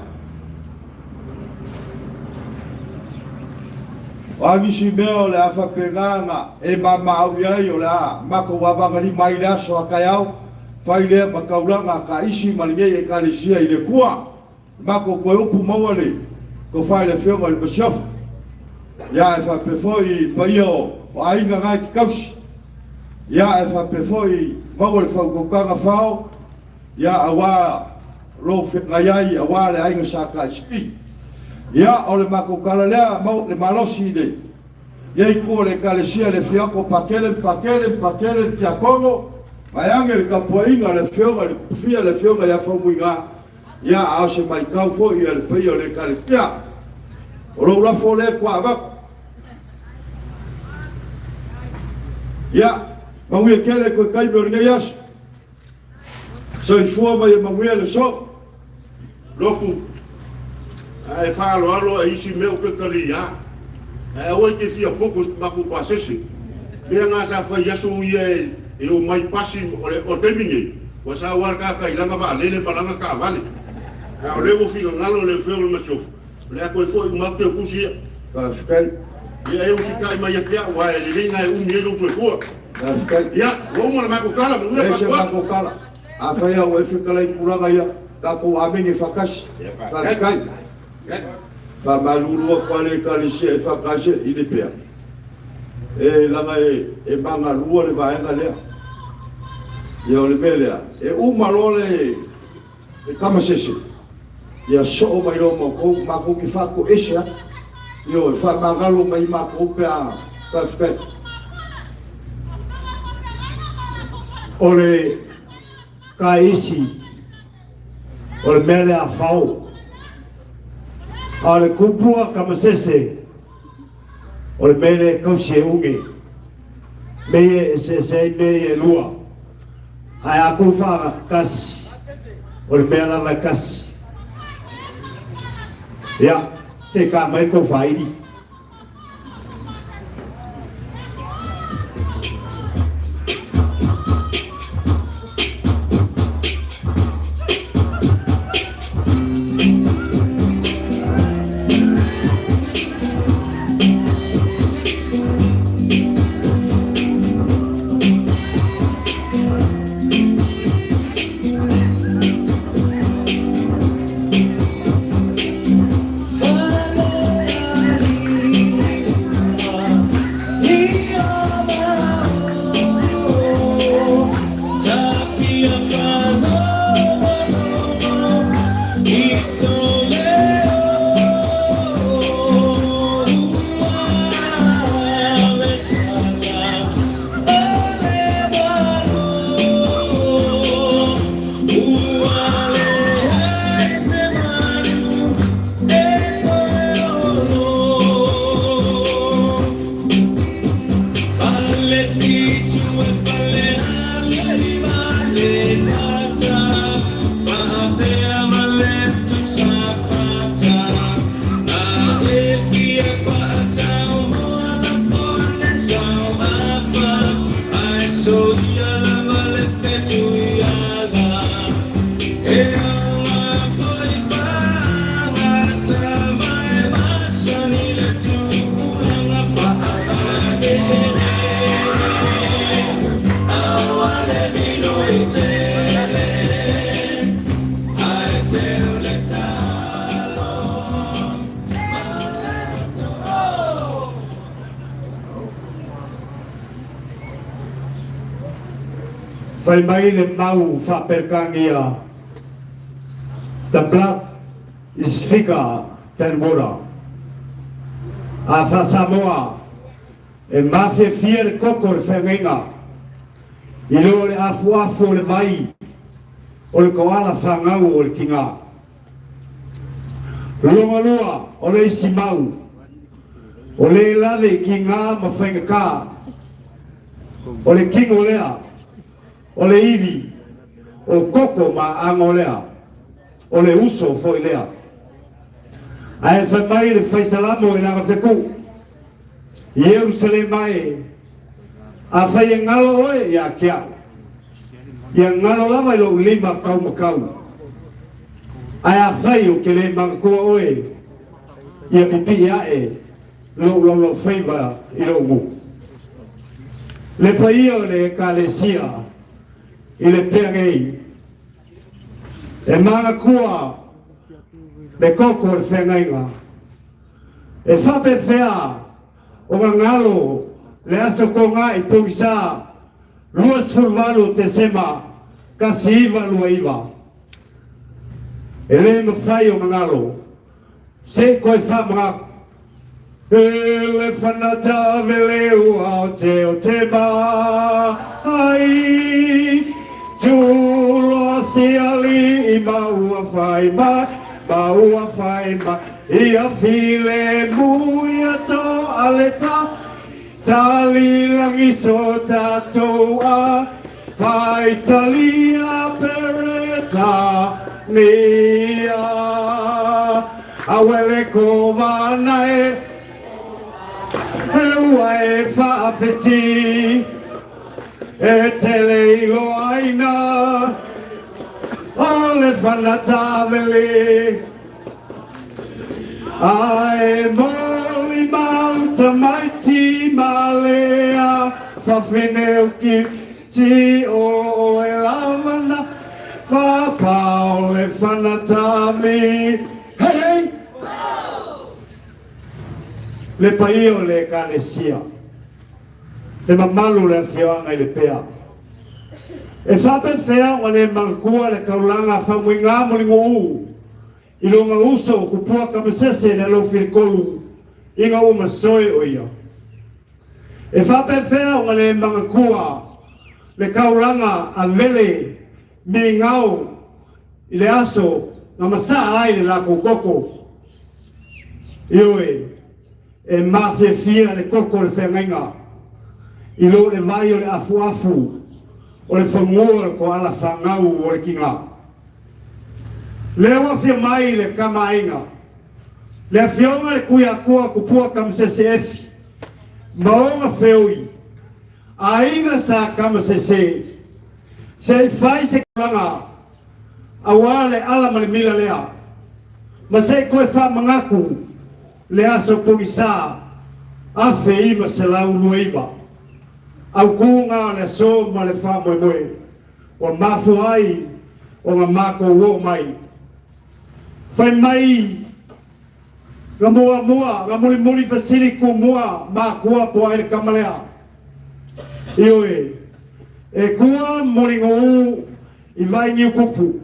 Wagi si meo le afa peganga e mama au yai o la mako wavangani mai la so akayau fai le makaulanga ka isi malinge Ekalesia ile kua mako ko upu mawale ko fai le fio le chef ya fa pe foi pa io ai nga ngai kaus ya fa pe foi mo le fa ko ka fa ya awa lo fe ngai awa le ai nga sa ka spi ya o le mako kala le mo le malosi de ya ko le Ekalesia le fio ko pakele ki akongo mai angel ka poinga le fio le fia le fio ya fa muinga ya a se mai kau fo ia le pe o le Ekalesia o lo la fo le kwa va ya ma wi kele ko kai no ngai as so i fo mai ma wi le so Loku, e whaaloalo e isi meo ke kari ia. E oi ke fia poko maku pasese. Mea ngā sa whai aso ia e o mai pasi o teminge. Wa sa warka ka ilanga wa lele palanga ka vale. O lewo figa ngalo le feo le masofu. Le ako e fo i mau te kusia. ka fikai Ia e usi kai mai atea wa e ringa e umi e lo tue kua. ka fikai Ia, o mo le mako kala mo e ngue se pa mako kala a fai o e fika lai kuranga ia ka ko ameni fakas ka fikai fa malulu ko le Ekalesia e fakas i Lepea e langa e manga lua le vaenga lea ia o le melea e umalole e kamasese ia so mai lo mako ki fako esha io e fa magalo mai mako pe a fa fikai Ole ka isi ole mele a fau ale kupua kamasese ole mele kausie unge meye se meye lua ai aku fa kas ole mele la kas ya te ka mai ko faidi Fai mai le mau fa perkangia. The blood is thicker than water. A fa Samoa e mafe fiel koko le whengenga. I lo le afu le vai o le koala whangau o le kinga. Lua o le isi mau o le lave ki ngā ma whengaka o le kingo lea o le iwi, o koko ma ango lea, o le uso foi lea. Ai whai mai le whaisalamo e langa wheku. I Jerusalem mai, a whai e ngalo oe i a kia. I a ngalo lama i lo lima kau makau. Ai a whai o ke le mangakua oe, i a pipi a e, lo whaiva i lo ngu. Le paia le Ekalesia, i Lepea ngei e manga kua le koko le whengainga E whape whea o ngalo le aso ko ngā I pungisa luas fulvalu te sema kasi iwa lua iwa. E le mawhai o ngalo se koe whamaka ele whanata veleu au o te mai tulo se ali I maua whai mai maua whai mai ia file muia to aleta tali langi so tatoa whai talia pereta nia awele ko vanae Ewa e whaafeti E tele ilo aina O le whanatawele Ai moli mauta maiti malea Whawheneu ki ti o e lavana Whapao le whanatawi Hei hei Le paio le Ekalesia Le mamalu le whioanga I Lepea E whape whea o le mangkua le kaulanga whamuinga molingo u I longa uso kupua kamasese le lo whirikolu Inga o masoe o ia E whape whea o le mangkua Le kaulanga a vele mi ngau I le aso na masa ai le lako koko Ioe E mawhewhia le koko le whengainga I lo le vai o le afu afu O le whangoa ko ala whangau o le kinga Le wawhia mai le kamainga Le awhionga le kuia kua kupua kamasese efi Maonga whioi A inga sa kamasese Se whai se kulanga A wale ala male mila lea Ma se koe wha mangaku Le aso pungisa Afe iwa se lau nuiva Au kunga le so ma le wha moe moe O mafu ai O ngā mako uo mai Whai mai Ngā mua mua Ngā muli muli fasili ku mua Ma kua po ai le kamalea Ioe E kua muli ngou I vai ngiu kupu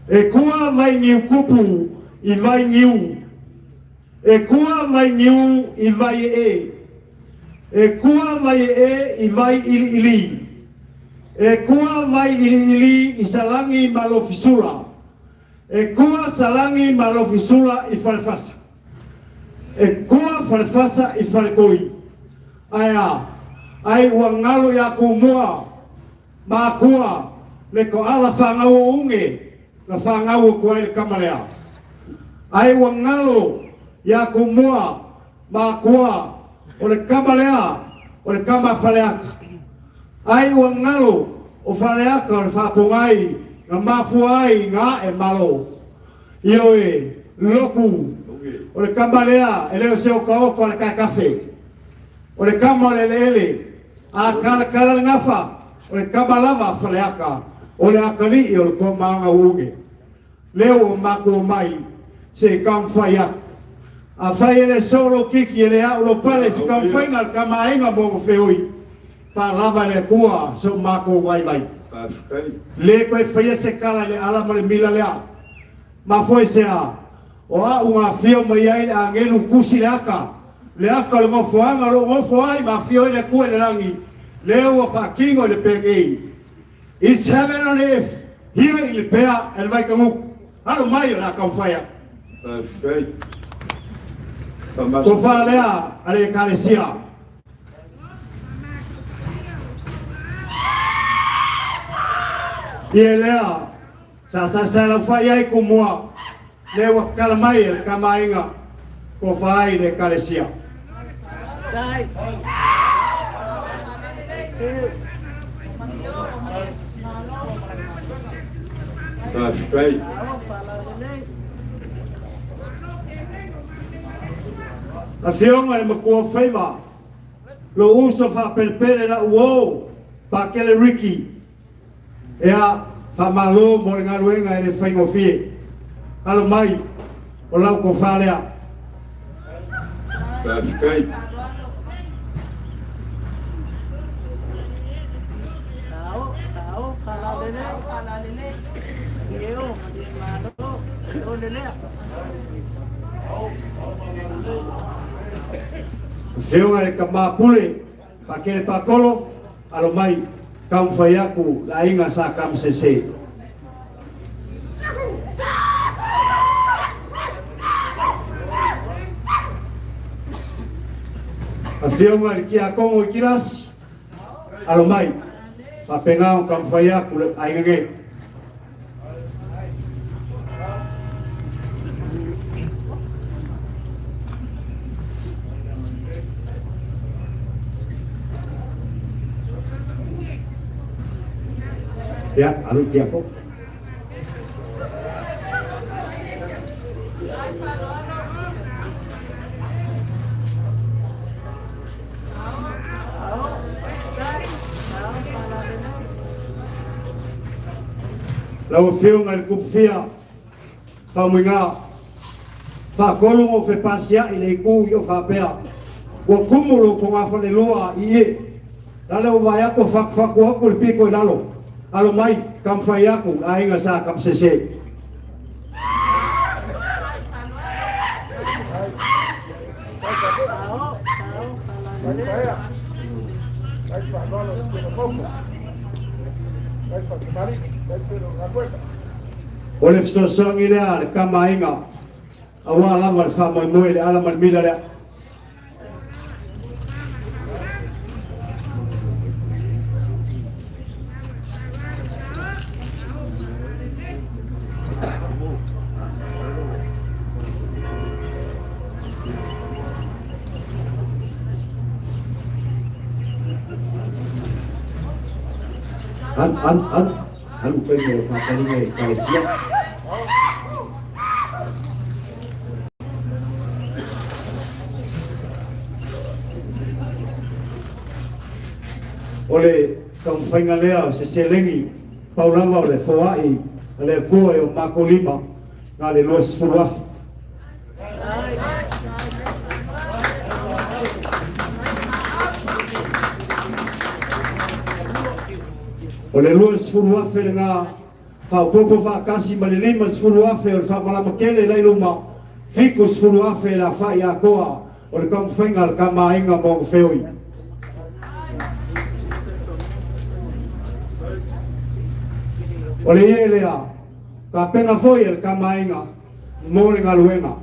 E kua vai ngiu kupu I vai ngiu E kua vai ngiu I vai E kua vai I vai ili ili E kua vai ili ili I salangi malofisula E kua salangi malofisula I falfasa E kua falfasa I falkoi Aya Ai uangalo ya kumua Ma kua Le ko ala whangau unge Na whangau kua ili kamalea Ai uangalo Ya kumua Ma kua O le kamalea O le kama whaleaka Ai uangalo O whaleaka o le whapongai Ngā mafuai ngā e malo Ioe Loku O le kamalea E leo seo ka oko le kai kafe O le kama le ele A kala kala le ngafa O le kamalava whaleaka O le akali o le komanga unge Leo o mako mai Se kamwhaiaka A whai ele solo kiki ele au lo pale si kam whainga kama inga mongo whioi. Wha lava le kua so mako vai vai. Le koe whaia se kala le ala ma le mila lea. Ma foi se a. O a unga whio mai ai a ngenu kusi le aka. Le aka le mofoanga lo mofoai ma whio le kua le rangi. Leo o whakingo le pengei. It's heaven on earth. Here in Lepea el vai kanguku. Halo mai o la kam whaia. Ko whalea ale Ekalesia. Ie lea, sa la whai ai ko mua, lewa kalamai el kamainga, ko whai le Ekalesia. That's great. A whionga e makua whaiva. Lo uso wha perpere la uo. Pa kele Ricky. Ea wha malo mo le ngaruenga e le whaingo fie. Alo mai. O lau ko whalea. Kafkai. Tao, kalalele. Iyo, malo. Iyo, lele. Feunga e ka mapule, pakele pakolo, alo mai, kam fayaku, la inga sa kam sese. A feunga e kia kongo i kiras, alo mai, papengao kam fayaku, la inga nge. Ya, alo kia ko. Lau feu ngal kupfia, fa mwinga, fa kolong o fe pasia ile ku yo fa pea, wa kumulo ko nga fa le loa iye, lale o vaya ko fak ko ko le piko lalo. Alo mai kam fayaku ai nga sa kam sese. Oleh sosong ini ada kamainga awal awal famo moe le alaman mila le. An pengen fakta ini Ekalesia. Oleh kang finalea seselengi paulava oleh foai oleh koe o makolima ngale los furuafi. Oleh luas furu afe nga fa popo fa kasi malilima furu afe o fa malama kele lai luma fikus furu afe la fa ya koa o kam fengal kama inga mong feoi ole yelea ka pena foi el kama inga mo le ngaluenga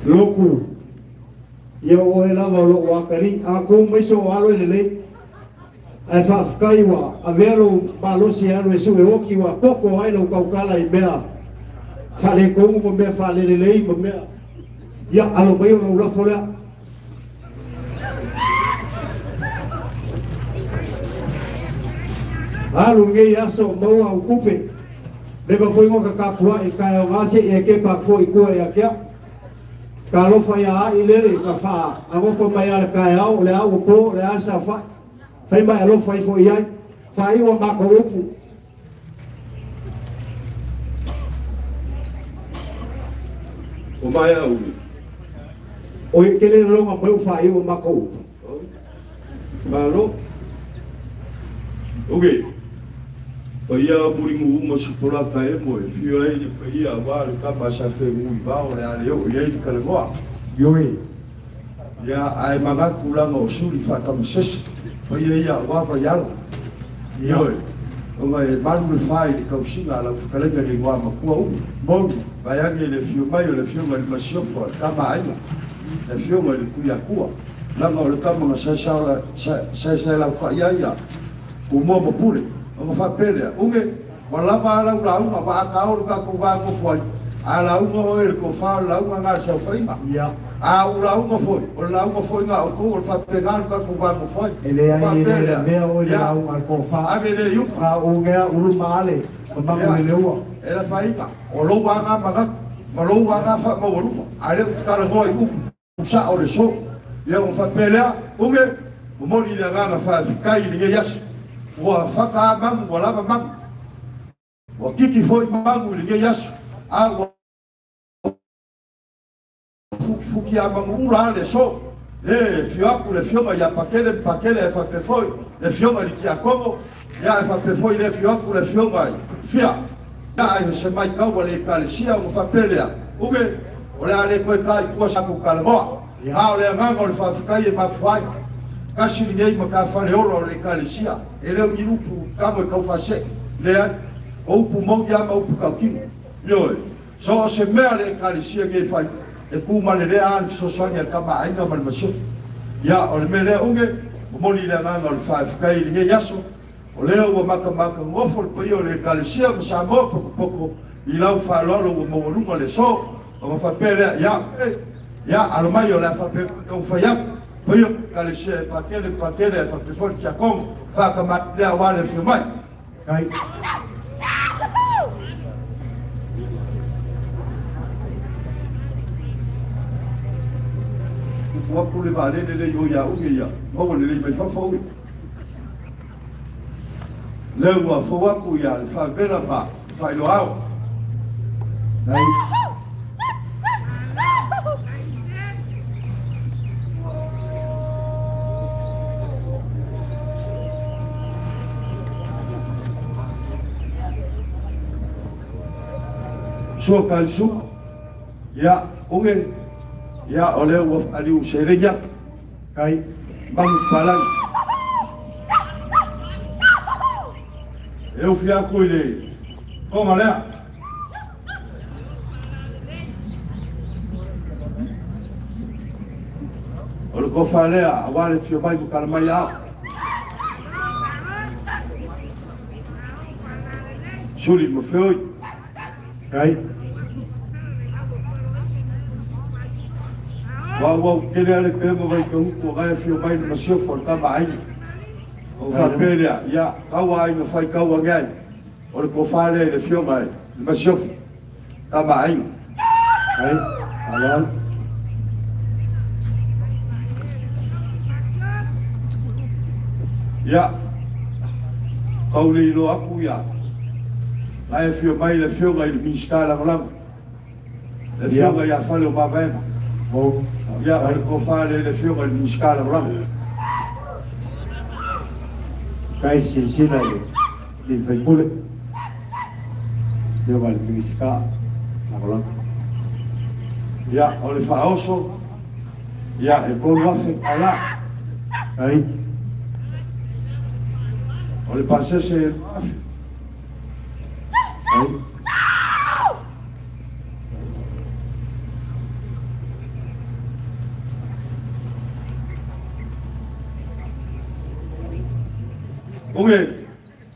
loku ia o e lava lo wakari a ko meso alo ele ai fa fkaiwa a vero balosi alo eso e oki wa poko ai no kaukala i mea fale ko mo me fale le mo me ia alo mai no la fola alo nge aso mo au kupe leva foi mo ka kapua e kai o ngase e ke pa foi ko e akia kalau faya ilere ka fa amo fo mai ala kai au le au po le asa fa fai mai alo fai fo ia fai o ma ko upu o mai au o ke le lo ma mo fai o ma ko upu malo okay ia muringu mo supora kai mo fio ai ia wa ka basa fe mu ba o le ale o ia i kala goa yoi ia ai maga kula no suri fa kam ses ia wa va yala yoi o mai malu fai di kausinga la kala ni wa ma ku o mo ba ya ni le fio mai le fio ma sio fo ka ba ai le fio ma ku ya ku la ma le ka ma sa la fa ia ku mo mo pule o fa pere unge wala ba la ba ka o ka ku va mo foi ala o e ko fa la nga sa fa ia ula uma foi o la uma foi nga o ko fa pegar ka ku va mo foi ele ai ele vea o la uma ko fa ave le yu ka o ngea ulu male ko ma le lewa ela fai ka o lo wa nga ma lo wa nga fa mo lu ale ka le ngoi u sa o le so ia o fa pelea o nge mo ni la nga fa kai ni yas wa fa ka mam wala va mam o kiki foi mam ni yas a fuki ama mula le so le fioku le fioma ya pakele fa pe foi le fioma li kia kongo ya fa pe foi le fioku le fioma fia ya se mai ka wale Ekalesia o fa pelea uge ola le ko kai ko sa ku kalmo ha ole nganga le fa kai ma fai kasi ni ma ka fa le oro le Ekalesia ele o minuto ka mo ka fa se le o pu mo ya ma o pu ka ki yo so se me le Ekalesia nge fai e kuma le rea al sosoanga ka ma ainga mal masuf ya o le mele unge mo ni le nganga le fa kai ni yaso o le o maka ngofo po yo le Ekalesia mo sa mo poko i lau fa lolo mo lunga le so o fa pele ya alo mai o la fa pe o fa ya po yo Ekalesia pakele fa pe for kia kom fa ka ma le wale fi mai kai waku le vale le yo ya uge ya o le mai fa fo le wa fo waku ya le fa vera ba fa lo ao dai so kalsu ya uge ya ole wo ali u sereja kai bang palang eu fia cuide como le o ko fale a wale fio bai ku kalma ya suli mo foi kai Wow, kele ale pema vai ka uko ga fio mai no sio for ka mai. O fa pelea ya kawa ai no fai kawa ngai. O ko fale le fio mai, no sio ka mai. Ai, alon. Ya. Kauli lo aku ya. Ai fio mai le fio ngai le miskala nglam. Le fio ngai ya fale o baven. Oh, ya ko fale le fio ngai miskala nglam. kai sisina di fai dia balik miska nglam. Ya, ole faoso. Ya, e ko lo fe ala. Ai. Ole pasese ai. Oke,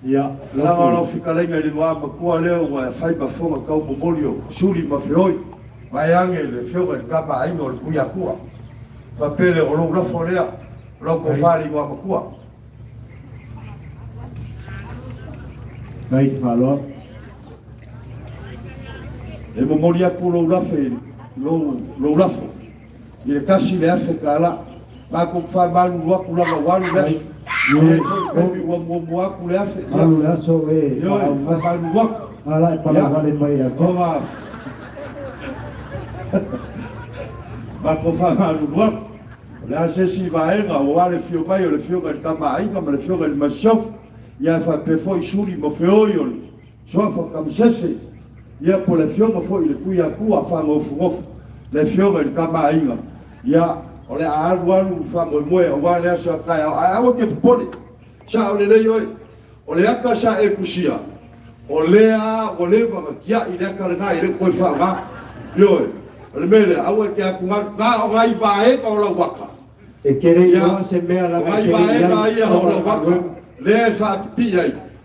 ya, lama lo fika lenga di wa makua leo wa fai ba fonga kau momolio suri ma feoi. Bayange le fioga ka ba ai no ku ya ku. Fa pele o lo folea, lo ko fari wa makua. Kai falo. E momolia ku lo fe lo lafo. Ile kasi le afe kala. Ba ko fa ba lu ku la walu gas. Mo aku le afe. Alu la so e. Yo, fa ba lu wa. Ala pa la vale mai ya. Toma. Ba ko fa ba lu wa. La se si va e ga o le fio mai o le fio ga ka ba ai ga le fio ga le masof. Ya fa pe foi suri mo feoio. So fa kam sese. Ya po le fio mo foi le kuia ku a fa mo fu. Le fio ga ka ba ai ga. Ya ole alu fa mo mo o wa le so ka a o ke pole sa ole le yo ole aka sa e kusia ole va kia ile ka le ga ile ko fa ga yo ole mele a o ke ku ga o ga va e ko lo waka e kere yo se me ala ga va e o lo waka le fa pi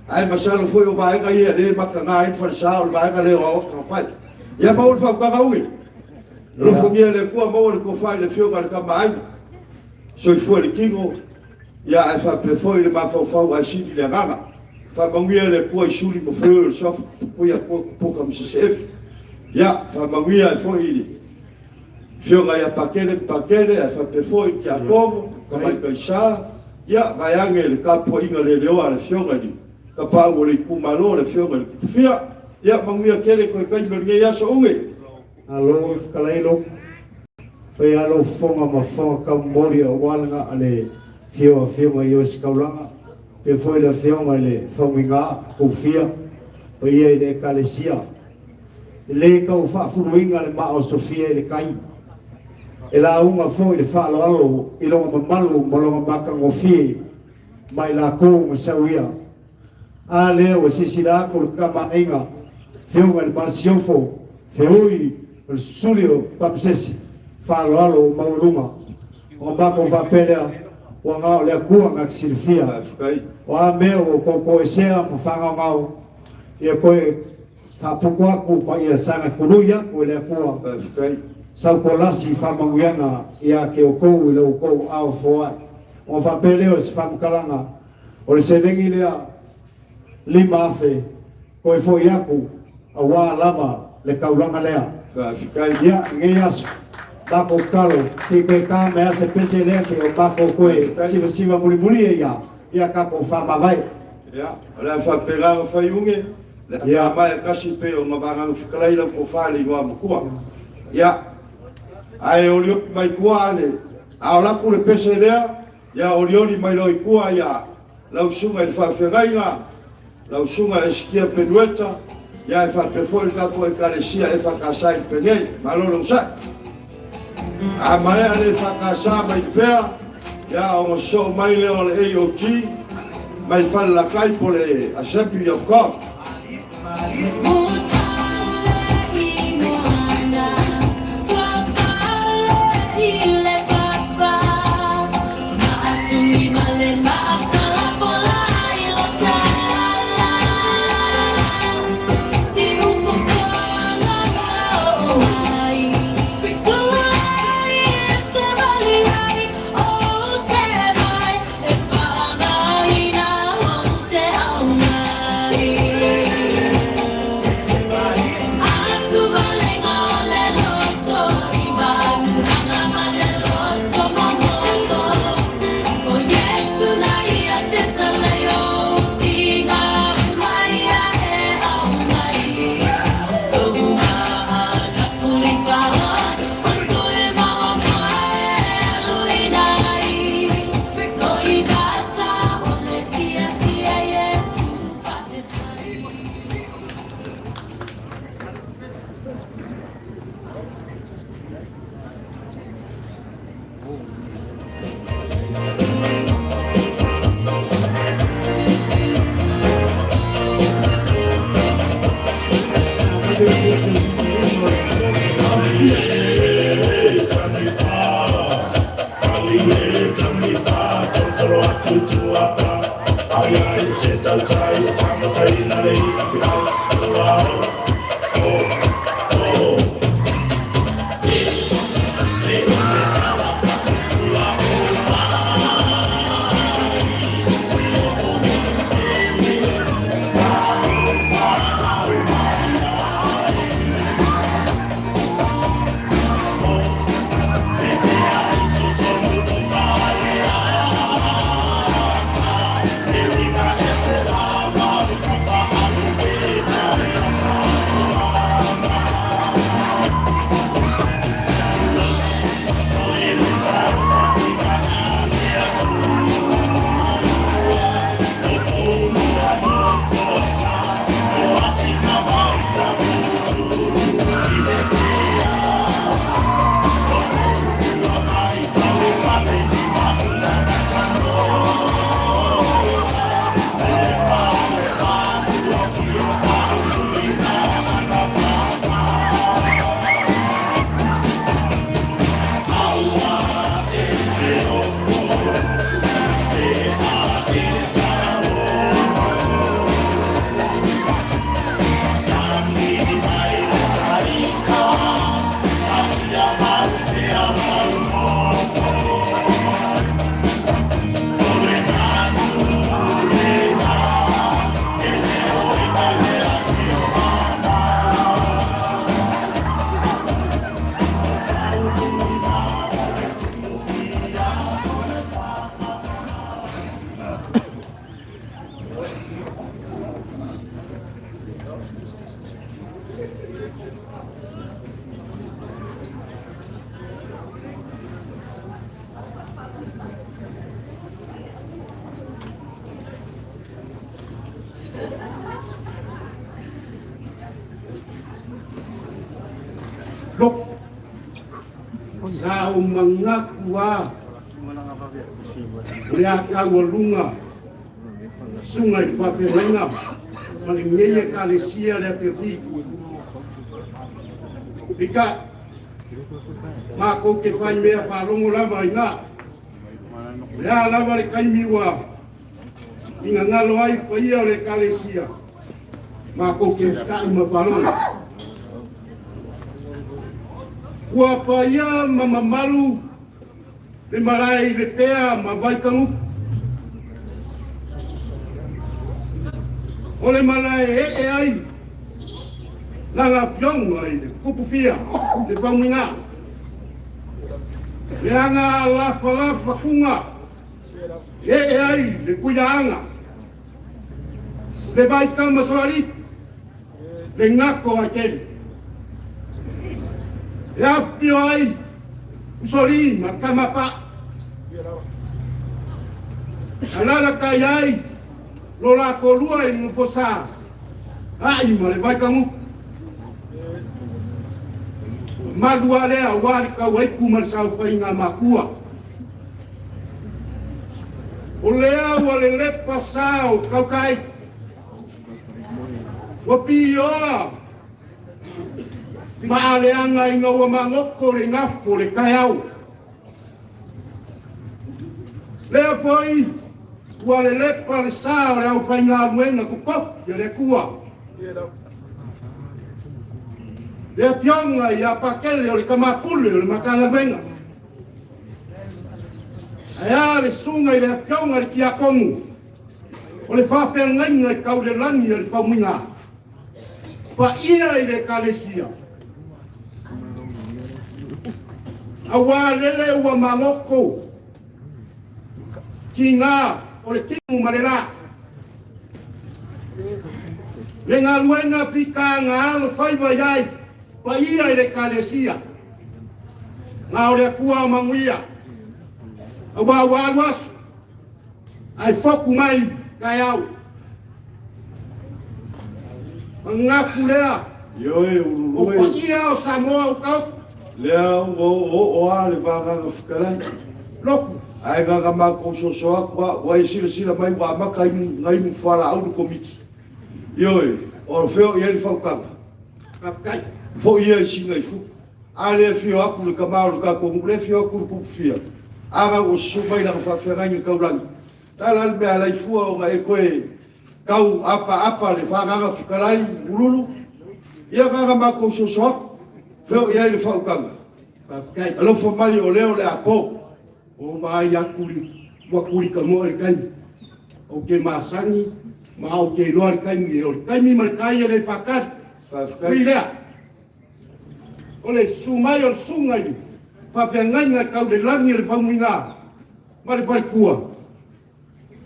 ai masalo foi o va ga ia le maka ga in fa sa o va ga le o ka fa ya ba o fa ga ui Lo fongia le kua mo le ko fai le fio ka mai. So foi le kingo. Ya e fa pe foi le ma fo a si le ganga. Fa mangia le kua suli mo fo so ko ya ko kam chef. Ya fa mangia foi fio ga ya pakele e fa pe foi ki a como ka mai ka sa. Ya vai ange le kapo inga le leo le fio ga di. Ka pa o le kumalo le fio ga fia. Ya mangia kele ko kai berge ya so unge. Alo Kalailo. Fai alo fonga ma fonga ka mori o walanga ale fio mai o skaulanga. Pe foi la fio mai le fonga ko fia. Pai e Ekalesia. Le ka fa furuinga le ma o Sofia le kai. E la unga foi le fa alo i longa malu mo longa maka ngofie. Mai la ko sawia. A le o sisila ko kama inga. Fio le mansiofo. Feoi o sulio papsesi falo alo mauluma o bako va pelea o ngao le kua ngak silfia o ameo ko esea mo fanga ngao e ko ta pukua ku pa ia sana kuluya ko le kua sau ko lasi fa manguiana ia ke o ko le o ko au foa o va pelea o fam kalanga o le sedengi le lima afe ko e foi aku a wa lava le kaulanga lea ya ngeas bako kalo si ke ka me ase pese le se o bako koe si muri ya ka ko fama vai ya ala fa pela fa yunge ya mai kasi pe o mabanga fikalai la ko fali wa mkua ya ai olio mai kuale ala ku le pese le ya oliori mai lo ikua ya la usunga il fa fegainga la usunga eskia penueta ya e fa pe foi la ko Ekalesia e fa kasai penei malolo sa a mai ale fa kasa mai Lepea ya o so mai le o AOT mai fa la kai por le Assembly of God au mangakua lea kaualunga sungai whaperenga malingeia Ekalesia lea te whi ika mako ke whai mea whalongo lama i ngā lea lama le kaimiwa inga ngalo ai paia o le Ekalesia mako ke uskai ma whalongo ua paia mamamalu le marae Lepea ma Waikangu o le marae ai langa fionga i le kupufia le whaunga le anga lafa kunga ai le kuiaanga le Waikanga masoari le ngako a kele e apio ai usori ma kamapa alala kai ai lo la kolua i mfosa ai ma le Waikangu madua lea wali ka waiku ma sau whainga makua o lea wale lepa sao kaukai wapioa maaleanga i ngaua mangoko le ngafo le kaiau lea foi ua le lepa le sao le au whainga amuenga kukofi le kua lea fionga i apakele o le kamapule o le makanga menga aia le sunga i le fionga le kiakongu o le whawhengainga i kau le langi o le whamunga pa ia i le Ekalesia awa lele ua mangoko ki ngā o le tingu marera le ngā luenga whika ngā alo whaiva iai pa ia i le Ekalesia ngā o le akua o manguia awa walu asu ai whoku mai kai au ngaku lea o pa ia o Samoa o kau lea o a le vānganga whikarai loku ai nganga mako sosoa kua wai sila mai wa maka ngai mu whala au du komiti ioi o feo ia le whaukanga kakai fo ia i singa i fu a le fio aku le kamau ka kongu le fio aku ku fia aga o sumai na whawhengai kaurangi tala le mea lai fua o ngai koe kau apa le whanganga whikarai urulu ia nganga mako sosoa feo ia le whaukanga alofa mai o leo le apo o mai akuri wakuri ka mo le kaimi o ke masangi ma o ke loa le kaimi o le kaimi ma le kai le whakari lea o le sumai o le sungai whawhengainga kau le langi le whamunga ma le whaikua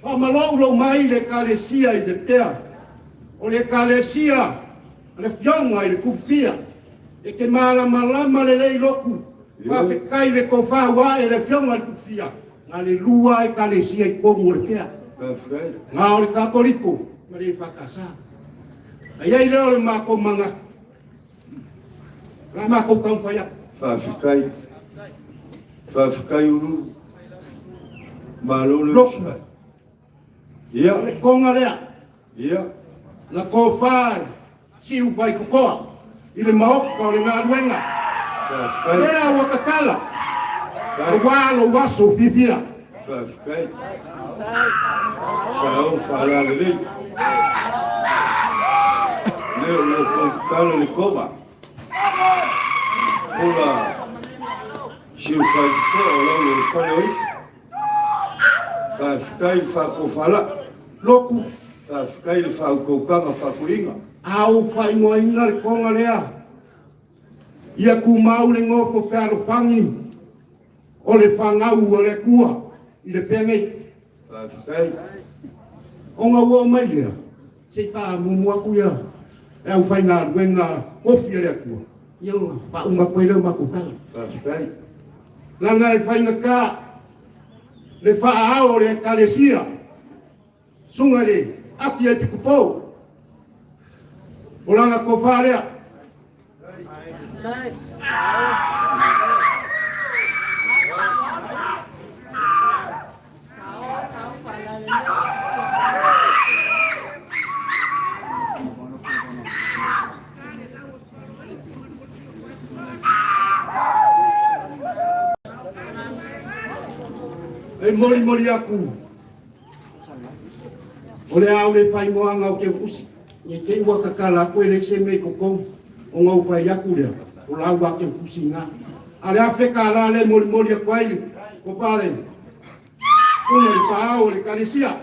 whamalou mai le Ekalesia i Lepea o le Ekalesia le fionga i le kufia e ke malama le lei loku whawhekai le kofa wa e le fionga le kufia ngā le lua Ekalesia i kongu Lepea ngā o le Katoliko ma le whakasa a iei leo le mako manga la mako kau whaia whawhekai uru malo le loku ia le konga lea ia na kofa siu vai kukoa i le maoka o le ngā ruenga lea wakatala o walo waso fifia whawhekai sao whala le lei leo le kala le koma ola siu whai kukoa o lau le whane oi whawhekai whakofala loku whawhekai le whaukokanga whakuinga au whai ngoa inga le konga lea ia ku mau le ngofo pēro whangi o le whangau o le kua i le pēngei whawhekai o ngā ua mai lea se tā mumu aku ia e au whai ngā ruenga kofi le kua ia ngā whaunga koe leo mako kala whawhekai langa e whai ngā kā le whaao le Ekalesia sunga le aki e tikupou o langa ko wharea E mori aku. O le au le whai moanga o ke usi. Ni te ua kakala koe le se me kokong. O ngau whai aku lea. O lau wa ke usi ngā. A le awheka la le mori aku aile. Ko pare. Kuna le whaao le Ekalesia.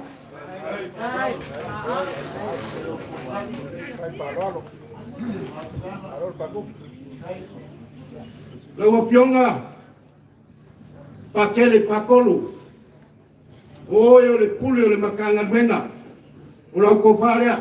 Lau fionga pakele pakolo o le pule o le makanga mena o lau ko farea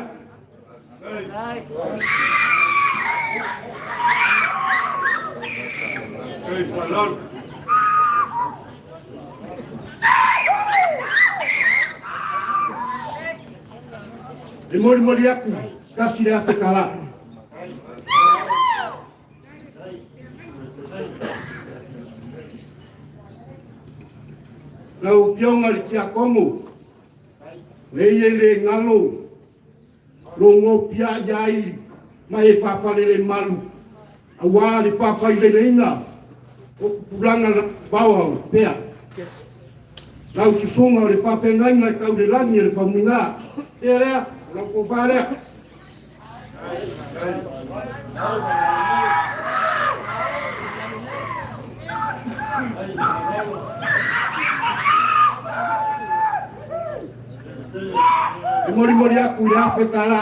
e mori aku kasi le afekala lau fionga le kia kongo le ie le ngalo longo pia iai mai e whawhale le malu a wā le whawhai le inga o puranga bawa pea lau susunga o le whawhengai ngai kau le langi le whamunga e rea lau ko wharea e mori aku le awhetara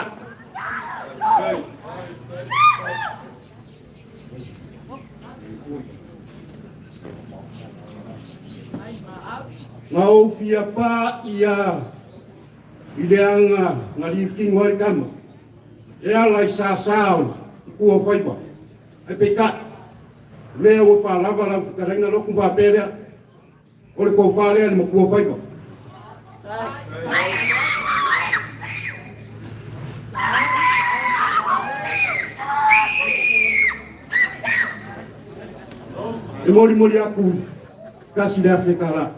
ngau fia pa ia ideanga ngari king wal kam e ala isa sao ku faipa e peka le o pa lava la karenga lo ku pa pere o le ko fale mo ku faipa e mori aku kasi le afekara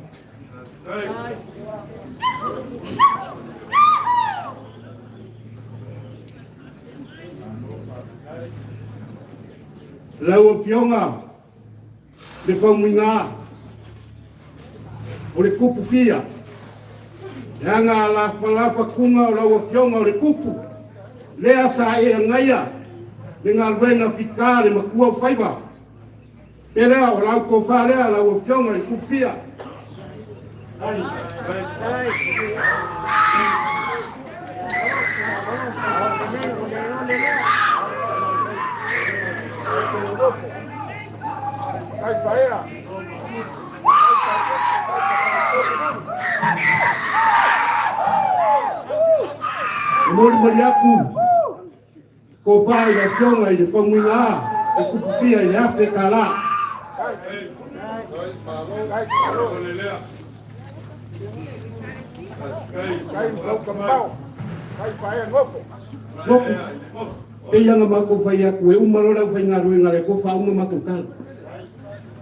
lau fionga le whamunga o le kupu fia Yanga la palafa kunga o lau fionga o le kupu lea sa e ngaia le ngā luenga fika le makua whaiva pelea o lau ko whalea lau fionga le kupu fia mori aku ko fai la fionga i le whamunga e kupufia i le Afrika la e ianga mako fai aku e umarora fai ngā ruenga le ko whaunga matukana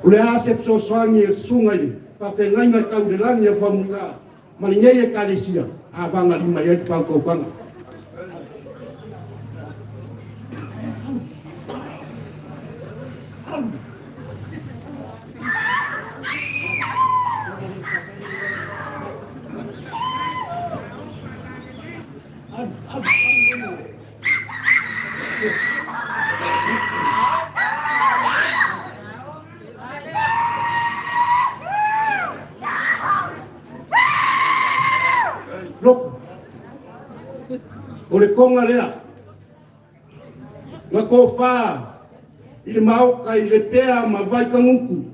o le asep so soangi e sunga i pa pengai ngai kau le langi e whamunga mani ngei Ekalesia a vanga lima i ati whaukopanga loko o le konga lea nga ko wha i le maoka i Lepea ma vai kanguku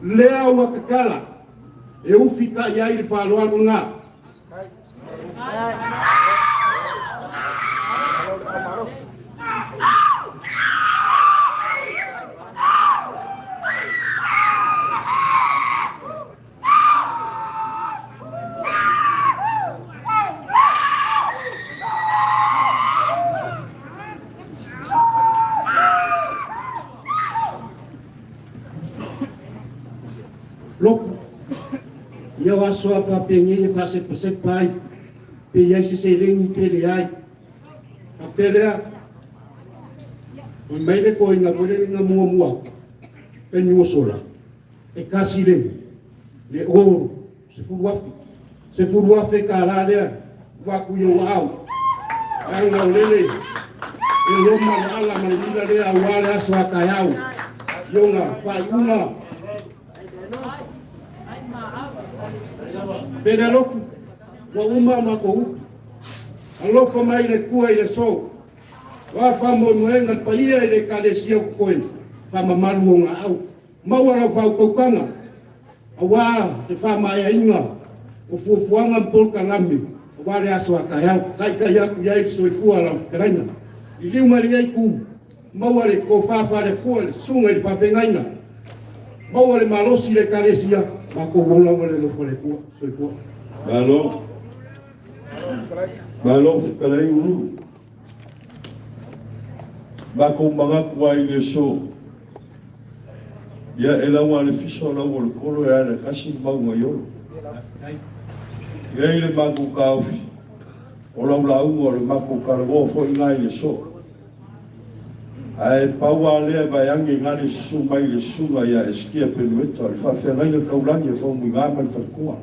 lea ua kakala e ufika i ai le whaloalo ngā loko ia waso apa pengi fa se pai pe ia se lengi pe le ai a pelea o mai le ko inga bole nga mua pe ni sola e kasi le o se fuluafe kala lea waku yo au ai ngau lele e loma le ala malila lea wale aso akayau yonga whaiunga pere loku wa uma mako upu alofa mai le kua i le so wa whamo muenga paia i le Ekalesia koe whamamalu o ngā au maua rau whau kaukanga a wā se whamai a inga o fuafuanga mpolka lami o wale aso a kaiau kai aku iai ki soifua lau whikaraina i liu mari ai ku maua le ko whawhare kua le sunga i whawhengaina maua le malosi le Ekalesia ma ko wonga le lofo le kua soifua Malo whikarai uru. Mako mga kuai le so. Ia e lau ale fiso lau o le kolo e ana kasi maunga yolo. Ia i le mako kaufi. O lau lau o le mako karago fo ingai le so. Ai paua lea vai ange ngane su mai le sunga ia eskia penueta. Le whawhengai le kaulangi e whau mwinga ama le whakua.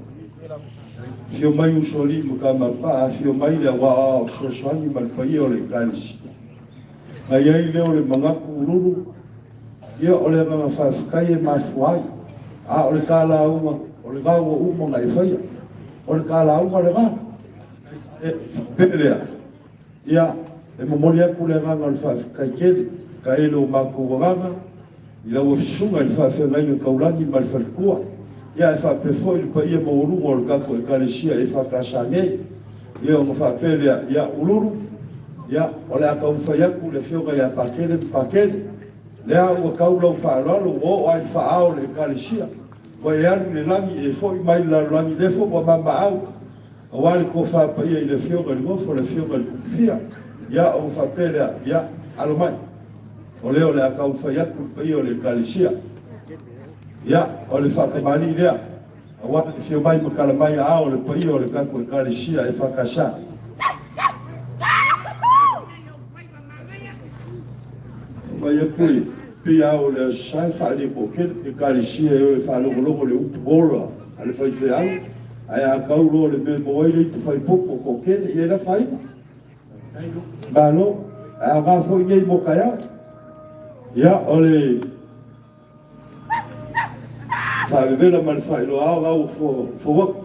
Fio mai usoli muka mapa, fio mai le wa o sosoangi malpai o le Ekalesia. Ngai ai leo le mangaku ururu, ia o le nganga whawhikai e mafuai, a o le kāla aunga, o le gaua uma ngai whaia, o le kāla aunga le ngā. E pelea, ia e mamori aku le nganga le whawhikai kele, ka ele o mako wanganga, i lau fisunga i le whawhengai o kaulangi ma le whalikua. Ia e whapefo i pa ia maurunga o le kako Ekalesia e whakasangei. Ia o mwhapelea ia ururu. Ia o le akau whaiaku le whionga ia pakele. Lea ua kaulau whaaralo o ai whaao le Ekalesia. Wa e anu le langi e fo i mai la langi lefo wa mama au. A wale ko whapaia i le whionga li ngofo le whionga li kufia. Ia o mwhapelea ia alomai. O leo le akau whaiaku pa ia o le Ekalesia. Ia, o le whakamani lea. A wata te whio mai makalamai a o le pai o le kako Ekalesia e whakasa. Mai a kui, pi a o le asai whaare poken, Ekalesia e o e whalongolongo le upu bora, a le whai wheau, ai a kaulo le me moile i tu whai poko kokene, i e la whai. Malo, a ngā fo i ngei mokaya. Ia, o le whaavevela ma le whaelo ao au fo wak.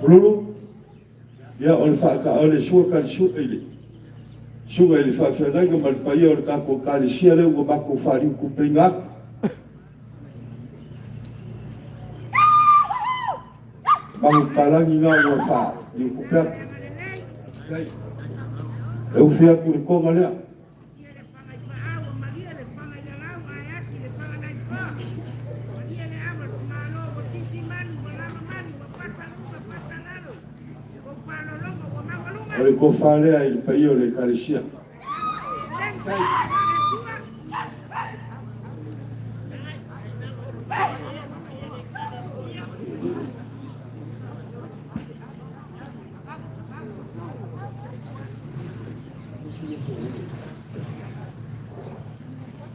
Ululu, ia o le whaaka o le sua ka le sua ele. Sunga ele whaawhengai ma le paia o le kako Ekalesia leo o mako whaariu kupenga. Mangu palangi ngā ua wha, i kupea. E ufia ku le konga lea. O le kofa lea i le pai o le Ekalesia.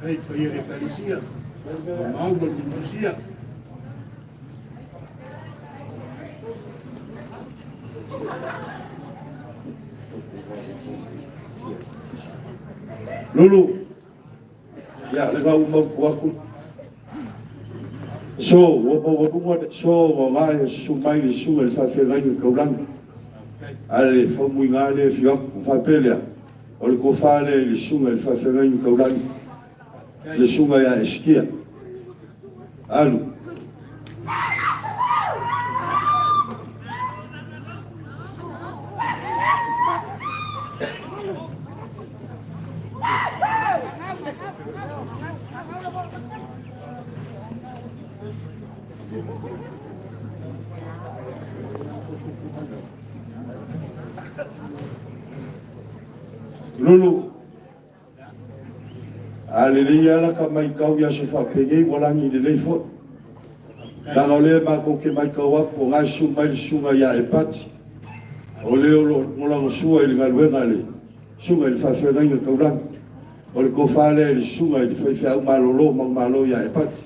Ei, pai o le Ekalesia. Mau le Ekalesia. Lulu, ya le kau mau kuaku. So, wapunga so ngai sumai le sunga le whawhengai o kaulangi. Ale whamui ngā le whiaku whapelea. O le kofale le sunga le whawhengai o kaulangi. Le sunga ia eskia. Alu. Lulu, alele ala ka mai kau ya se fa pege walangi le lefo. La ole ba ko ke mai kau ko ga su mai sunga ya e pati. Ole o la sua ile galwe ngale. Sunga ile fa fe ngai ka ulang. O le kofale le sunga i fai fai malolo malo ya e pati.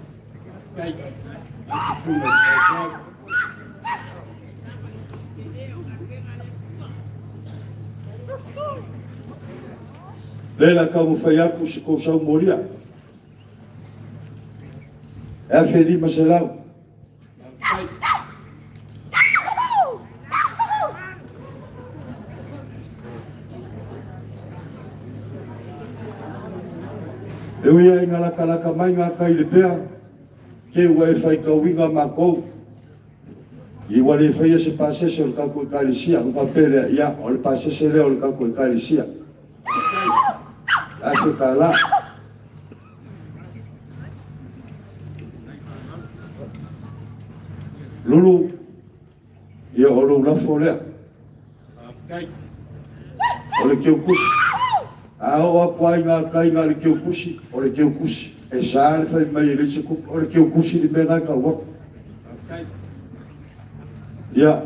Lela ka mo fai aku se ko sa moria. E fe di maselau. E ua inga laka mai ngā kai Lepea, ke ua e whai kauinga mā kou. I ua le whaia se pasese o le kako Ekalesia, o whapere ia, o le pasese leo o le kako Ekalesia. Ake ka la. Lulu, ia o lo lafo lea. O le keu kusi. Ao a kwai ngā kai ngā le keu kusi, o le keu kusi. E sā le whai mai le se kupu, o le keu kusi li mena ka wak. Ia,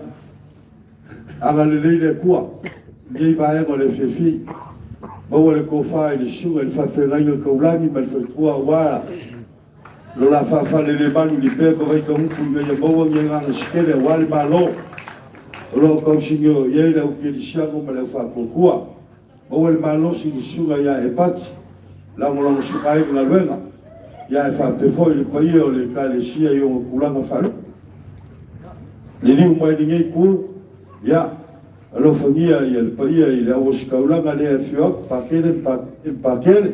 anga le leile kua, ngei vaenga le whiwhi, maua le kōwha i le sunga, le whawhengainga kaulangi, ma le whaikua wara. Lo la whawhale le manu li pēpa vai ka huku i ngai maua ngai nganga sikere, wale malo. Lo kausingio iei le uke li siango ma le whakokua. Maua le malosi li sunga ia e pati, lango sunga i ngā luenga. Ia e whapefoi le paia o le Ekalesia i o kulanga wharu. Le liu mai ni ngai kū, ia, alo whangia i le paia i le awas kaulanga le e whiok, pakere,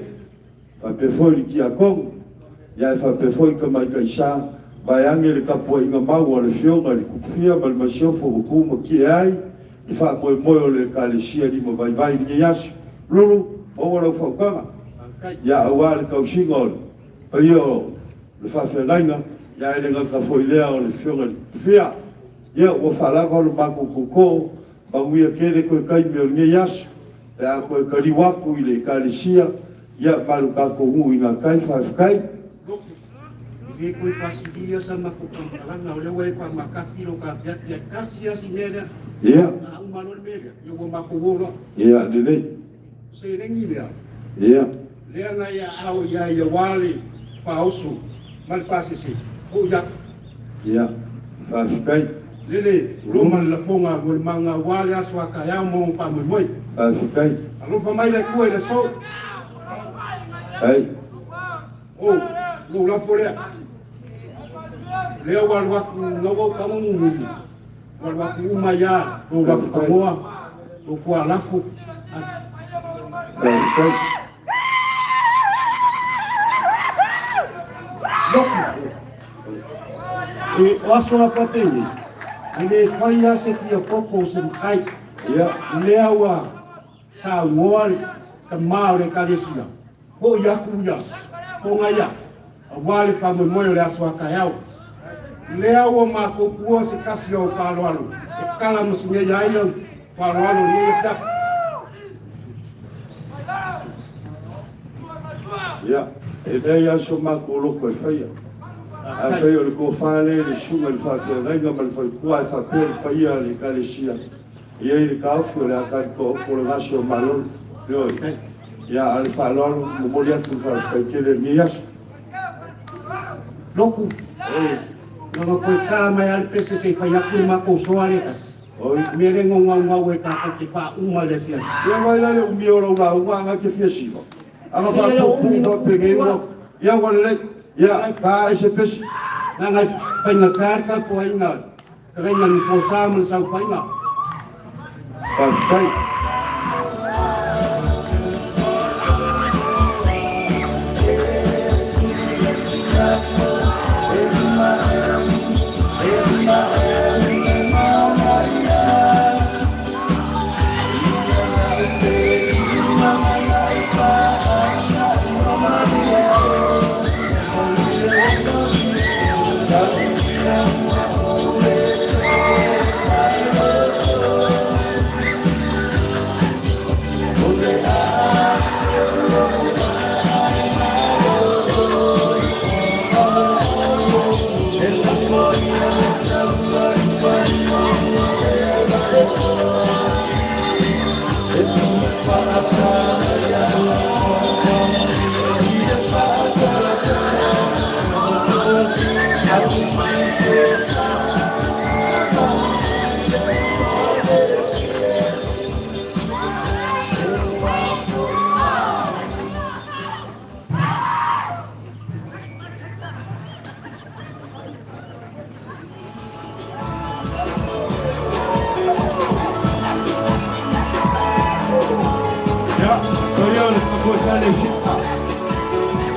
whapefoi li ki a kongu, ia e whapefoi ka mai ka isa, vai ange le kapua inga mau a le whionga, le kupia, ma le masiofo o kuma ki e ai, i whamoe moe o le Ekalesia ni ma vai ni ngai asu, lulu, o lau whaukanga, ia awa le kausinga o le paia o le whawhengainga, ia e le ngaka foilea o le whionga le kupia, ia ua whalawa lo mako koko, manguia kere koe kai me o ngai asu, e a koe kariwaku i le Ekalesia, ia malu kako ngu i ngā kai whawhekai. Ngai koe pasidia sa mako kamparanga, o lewa e pa makaki lo ka piati a kasi asi mea, ia, na umalo le mea, ia ua mako wora. Ia, lelei. Se rengi lea. Ia. Lea nga ia au ia ia wale whaosu, mal pasisi, o ia. Ia, whawhekai. Lele, roma la fonga mo manga wale aso akaya mo pa mo moi. Whawhekai. Alo fa mai le kua le so. Ai. O, lo la fore. Lea wal waku nogo kamu mumi. Wal waku umaya, lo la famoa, lo kua lafu. Whawhekai. Loku. E aso apateni. Ele fai a se fia poco se kai. Ia. Lea wa sa ngore ka mau le Ekalesia. Ho ya kuya. Ko ngaya. Wale fa mo moyo le aso akayao. Lea wa ma ko kuo se kasi o Taalolo. E kala musinye ya ilo Taalolo ni ta. Ia. E dei aso mako loko e whaia. A whai o le kōwhale, le sunga le whawhengainga, ma le whaikua e whapea le paia le Ekalesia. Ia i le kauwhi o le Katoliko o le ngasi o malolo. Leo i. Ia a le whalolo, mo mori atu whawhekele ngi aso. Loku. Nanga koe kā mai ale pese se whai aku mako soare kas. Mere ngonga ngau e kako te wha uma le fia. Ia mai lale umi o lau lau, anga ke fia siwa. Anga whakupu whapengengo. Ia wale rei. Ia, ka e se pesi. Nanga whainga kārka po inga. Karenga ni fosā man sau whainga. Whawhekai.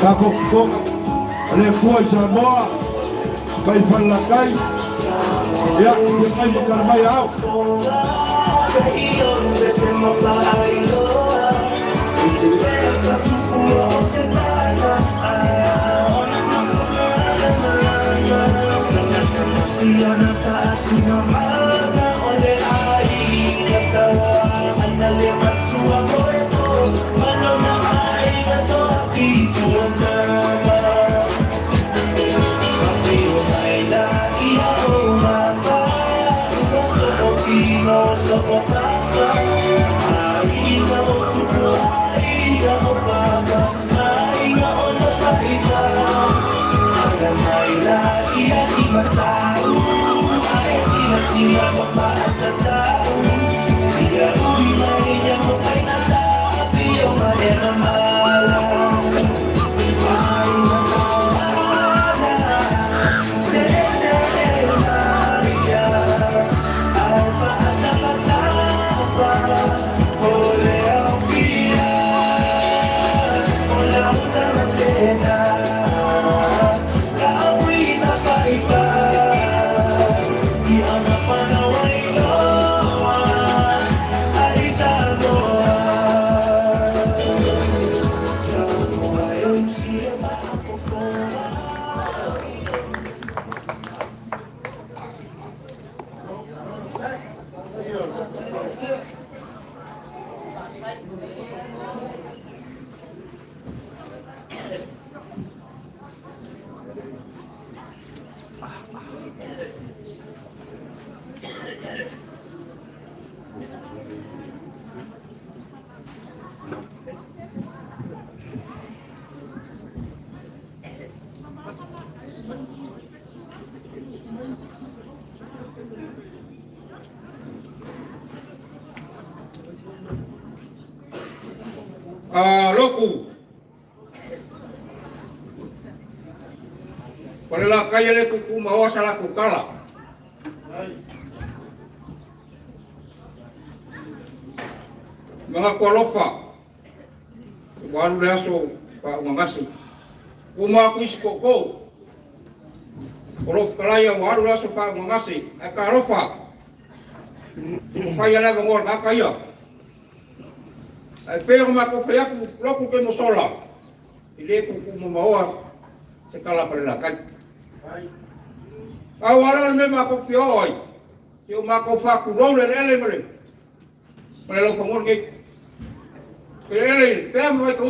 Kako le foi Samoa vai falakai ya mai karmai au Loku. Parela kaya le kuku mawa salah kukala. Mga kualofa. Waru leaso pa umangasi. Uma kuis koko. Kolof kalaya waru leaso pa umangasi. Akarofa. Kaya le bangor kakaya. Ai pega mako fayaku loku ke mosola. Ile kuku mawa sekala parela kai. Awalnya memang aku fioi, cuma aku faku role ele mere, mereka famor ke, ele pem vai tu,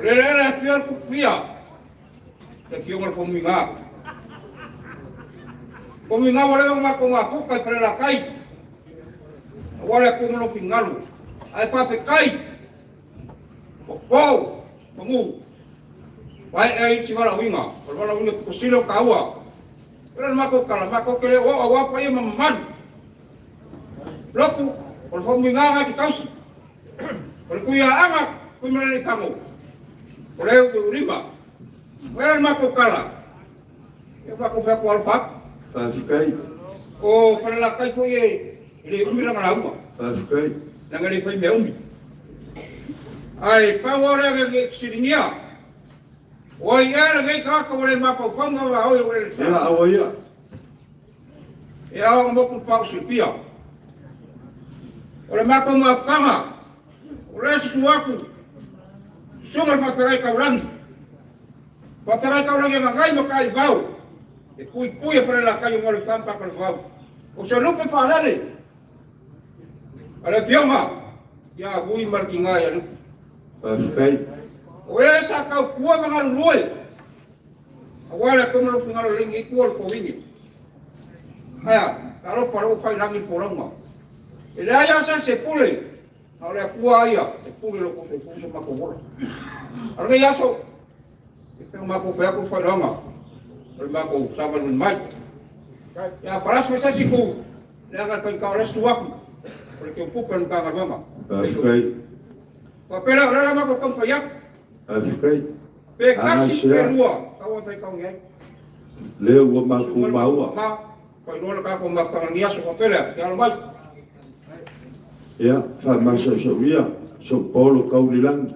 ele fior ku fia, le fior fominga wale aku kai parela kai, wale aku melo fingalu, ai pa pe kai, pokau, kamu. Wai ai siwala winga, wala winga kusilo kawa. Pero mako kala mako kele o awa pa yema man. Loku, por fo winga ga tikausi. Por kuya anga, kumele kango. Por eu ku rimba. Wala mako kala. E mako fa ko alfa. Fa fikai. O para la kai fo ye, ile umira ngala uma. Fa fikai. Nangale fo me umi. Ai pa wala ga siringia. Oi era ngai ka ko le mapa fonga wa oi le. Ya awoya. Ya mo ku pa Silvia. Ole mapa ma kama. Ole suaku. Sungal pa perai ka ulang. Pa perai ka ulang nga ngai mo kai bau. E kui para la kai mo le pampa ka bau. O se lupe pa lale. Ale fioma. Ya bui markinga ya lu. Perfect. Oe sa kau kua mangalu loi. Awala komo lo fungalu lingi kuol ko wingi. Aya, kalau palo fai langi polonga. Ele aya sa se pule. Awala kua aya, se pule lo ko se fuso mako bola. Arga yaso. Este mako pe aku fai langa. Ole mako saban min mai. Ya paras mesa siku. Le agar pai kau les tuaku. Ole ke ocupan ka ngarmama. Perfect. Papela ora mako kom fayak. Perfect. Pe kasi pelua, kau tai kau ngai. Leo wa maku maua. Ma, kau dole ka ko makang nias ko pele, ya mai. Ya, fa masa so via, so polo kau dilang.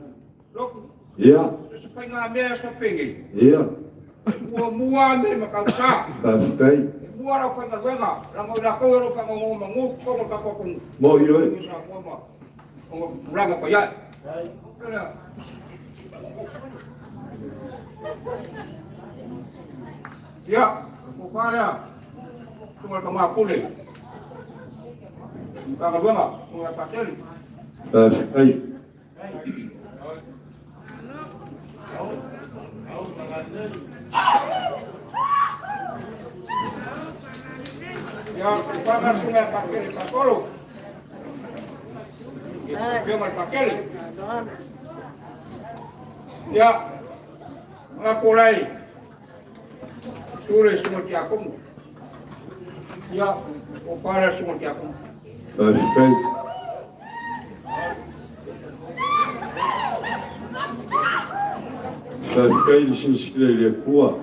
Ia. Pai ngā mea sa pengi. Ia. Mua me makausa. Whawhikai. Mua rau pai ngaruenga. Rango ila kau ero ka ngongo mangu. Kau ka kokong. Mo ioi. Ongo ranga pa iai. Ya, kupaya. Tunggal ka mapuli. Muka ngaruenga. Tunga pateli. Whawhikai. Ya, pagar sungai pakeli Taalolo. Jangan pakeli. Ya, aku lagi. Tulis semua tiakung. Ya, opara semua tiakung. Whawhikai. Whawhikai ni sinsikile le kua.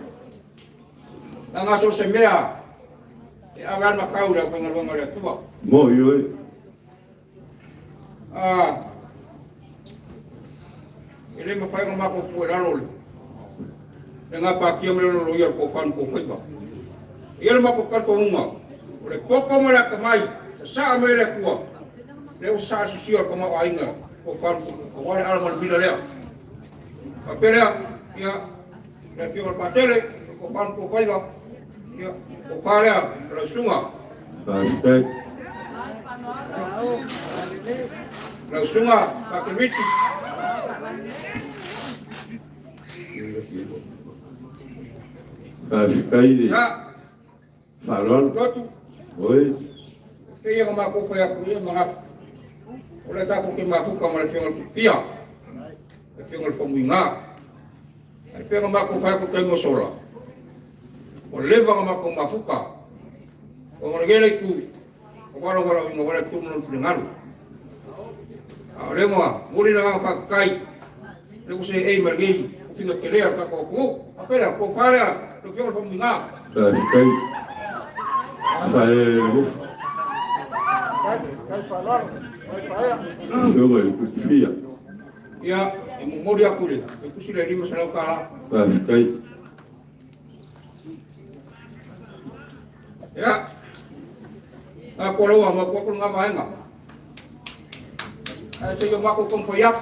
Nanga so semea. Agar makau dah pengaruan ada tua. Mo ioi. Ini mapai ngamaku kue lalu. Dengan pakai melulu ya kopan kopan ba. Ia maku kartu rumah. Oleh pokok mereka kemai. Sah mereka kuat. Leu sah sisior kemau ainga. Kopan kopan alaman bila lea. Papelea ya. Lagi orang patele kopan kopan ba. Ya, opara la sunga. Whawhikai. La sunga pakai miti. Whawhikai ni. Ya. Whalon. Lotu. Oi. Kaya nga mako kaya kuya mga. Wala ta ko kimaku ka malapingal pia. Malapingal pamuinga. Malapingal mako kaya ko kay mosola. Oleh bang mak mafuka, orang gelai tu, orang tu menurut dengar. Oleh mana, muli nak pakai, lepas saya mergi, kita kerja tak kau, apa dah kau kaya, tu kau pemingat. Whawhikai. Whaeluf. Kai falor, kai faya. Whiunga i kukufia. Ya, mori aku le, aku sudah lima salau kala. Whawhikai. Ya, aku lawa, aku ngapa enggak? Saya maku kompoyak,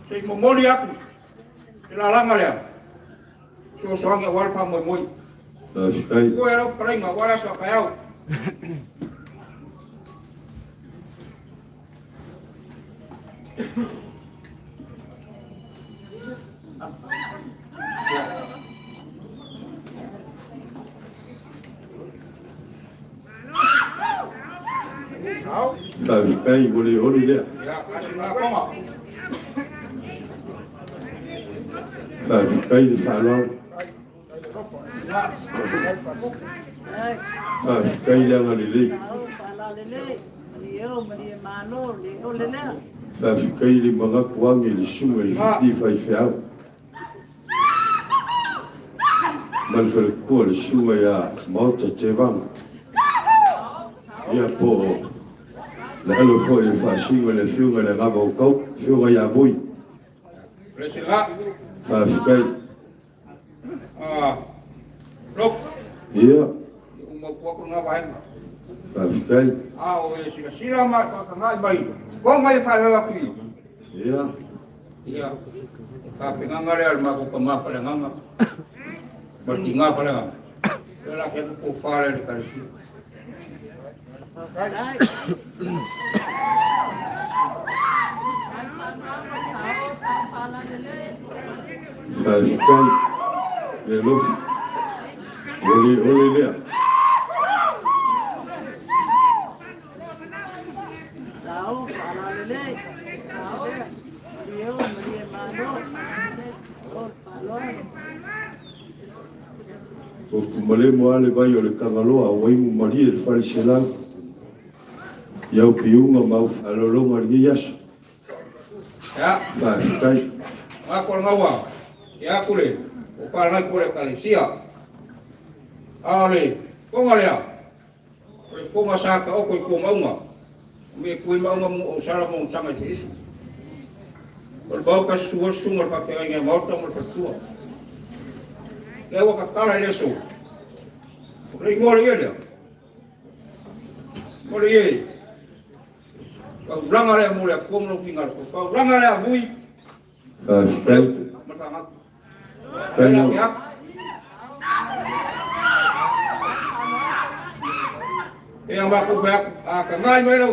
saya memoli aku, dilarang ya. Soalnya awal pamoi moi. Whawhikai. Kau yang paling awal asal kau. Whawhikai boleh oli lea. Ya, kasih nak kau. Whawhikai ni whalon. Whawhikai langa ni lei. Whawhikai ni mga kuangi ni sunga ni whiti whaiwheau. Malwhalekua ni sunga ya mauta te wanga. Ia po le alo fo e whasinga le whiunga le ngama o kau, whiunga ia vui. Whawhikai. Lok. Ia. Aku ngapa enggak? Whawhikai. Oh, sila mak ngai bai. Kau mai fai aku. Ia. Iya. Tapi ngangare al mak ko ma pala nganga. Berarti ngapa pala. Kalau aku ko fare di Ekalesia. Whawhikai. Le lof. Oli lea. O kumale mo ale vai o le kangaloa o imu mali e whaliselau. Iau piunga mau whalolonga ringi yaso. Ya. Whawhikai. Aku ngawa. Ya aku le. O pala ngai ko le Ekalesia. Ale, ko ngalea. Ko ngasaka o ko maunga. Me ko maunga mo sala mo sanga isi. O le bau kasi sunga pa ke ngai mauta mo le tua. Le wa ka kala le so. O le ngore ye le. O le ye. Ka ranga le mo le ko mo fingar ko. Ka ranga le bui. Mata ngak. Kaya ya. Yang baku banyak kengai melo.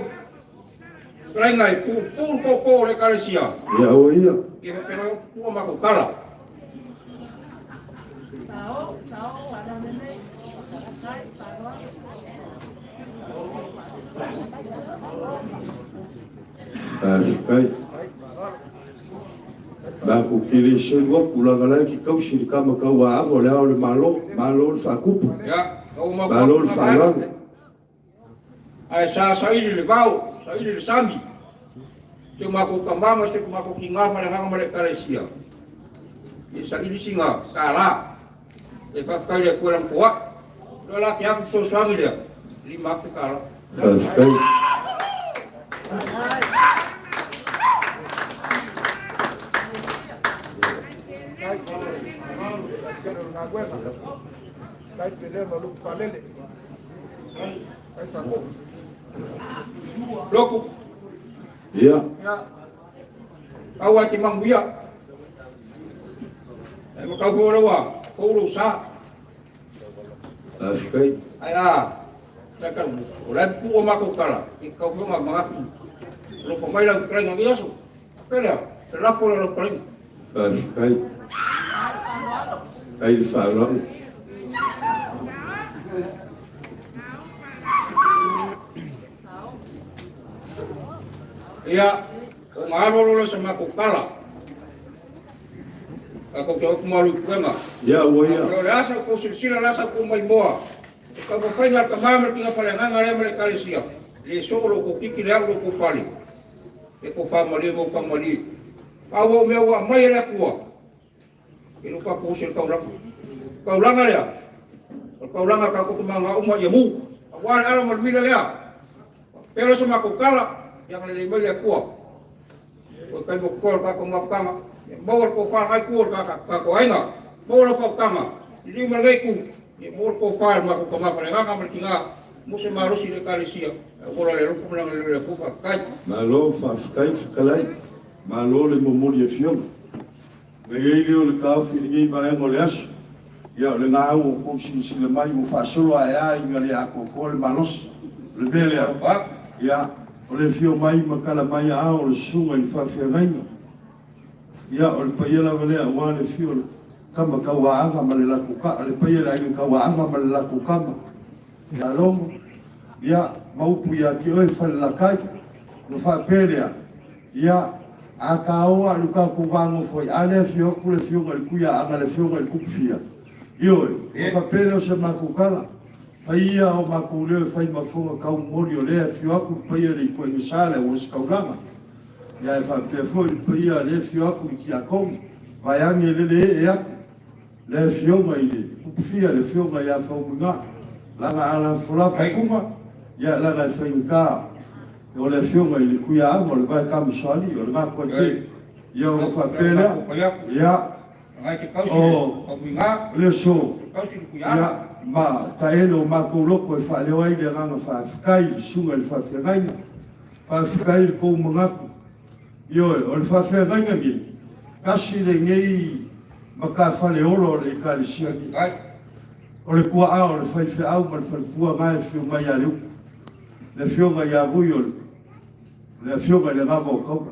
Ngai pun koko le Ekalesia. Ya o ia. Ia pero tu maku kala. Sao ada nene. Sai parwa. Kai. Baku kiri semua pulang lagi kau sini kama kau apa le ole malo le fakup. Ya, kau mau malo le falang. Ai sa ini le bau, sa ini le sami. Cuma aku kembang mesti cuma aku kinga pada hang mereka Ekalesia. Isa ini singa kala. Eka kai dia kurang kuat. Dola yang suami dia. 5 kala. Kai pele no lu falele. Kai faku. Loku. Iya. Ya. Awak timang buya. Kau boleh wa, kau rusak. Kai. Ayah. Takkan orang tua maku kala. Kau pun mengaku. Lu pemain lagi keren lagi asu. Pela. Terlalu lalu keren. Kai. Kai falang. Iya, ngaro sama aku kala. Aku kau kemalu kuema. Ya, woya. Kalau rasa aku silsilah rasa aku mai boa. Kau berfanya kemana tinggal pada ngare mereka Ekalesia. Di solo ku kiki le aku ku pali. Eko famali mo famali. Kau meu mai le aku. Ilo pa ku sil kau lang. Kau lang ya. Kau lang aku kemanga umat ya mu. Awan alam berbeda ya. Pero sama aku kala. Yang lima dia kuat. Bukan bukor kakak mapkama. Bawal ko far ay kuor kakak ay nga. Bawal ko kama. Hindi malagay ko. Bawal ko far mako kama pa nga kamar tinga. Musa maros ile Ekalesia. Wala lero ko lang lero ko kay. Malo fa kai kalai. Malo le momoli fiom. Ngei le ka fi ngi ba ngol yas. Ya le nga o ko sin mai mo fa solo ai ngali ako ko le manos. Le bele ya. Ole fio mai makala mai a o sunga i fa ferenga. Ya ole payela vale a wane fio kama kawaanga malela kuka ole payela i kawaanga malela kukama. Ya longo ya maupu ya ki oi fa la kai no fa pelea. Ya akaoa luka kuvango foi ale fio kule fio ngal kuya anga le fio ngal kupfia. Yo fa pelea se makukala. Faia o makuleo fai mafunga kau mori o lea fio aku paia le koe ngisale o skaulanga. Ya fa pe foi paia le fio aku ki akong. Vaiangi le aku. Le fio mai le kupfia le fio mai ya fa unga. Langa ala fula fa kuma. Ya langa fai ka. O le fio mai le kuya amo le vai kam sali o le ma ko te. Ya o fa pela. Ya. Ngai ke kau si. Le so. Kau si kuya. Ma taelo mako loko e fa leo ai le ranga fa fikai sunga le fa fikai fa fikai ko mangaku yo o le fa fikai ngi kasi le ngai maka fa le olo le Ekalesia ki o le kua a o le fa fi au mal fa kua mai fi mai ya le fio mai ya buyo le fio mai le ngavo ko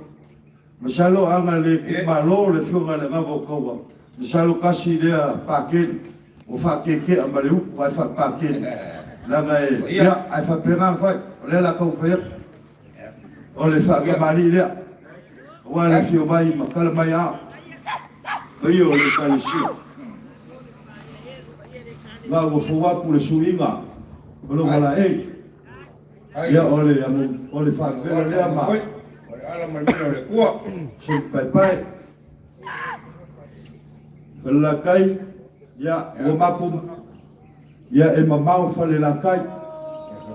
masalo anga le malo le fio mai le ngavo ko masalo kasi le paket o fa keke a mareu vai fa pake la ngai ya ai fa pera fa le la ko fa o le fa ka mari le wa le fio mai ma kala mai a io le Ekalesia ma mo fo wa ku le suinga o lo mala e ya o le fa pera le ma ala marmino le kuwa se pai la kai ya o mapu ya e mamau fale la kai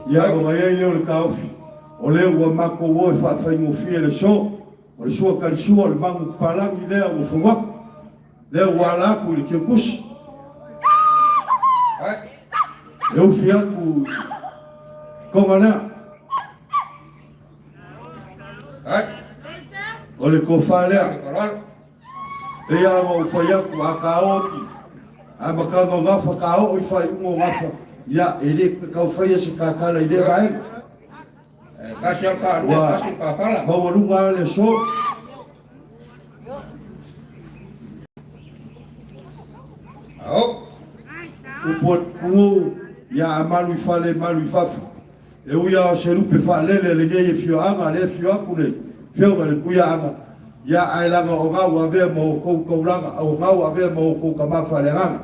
ya o mai le o kaofi o le o mako o fa fa mo fie le so O le sua karisua le mangu palangi lea o fuwaku. Lea wala aku le kiokusi. E ufi aku konga nea. O le kofa lea. E ia ma ufai aku a ka oki. A makanga ngafa ka o i fai ungo ngafa. Ia e le kau fai se kakala i le vai. Kasi ang kaarua, kasi kakala. Mawarunga le so. Upot kungu ya amalu fale malu fafu. E uia o se rupe falele le ngai fio anga le fio akule. Fio le kuia anga. Ya ailanga o ngau ave mo kou langa o ngau ave mo kou kamafa le anga.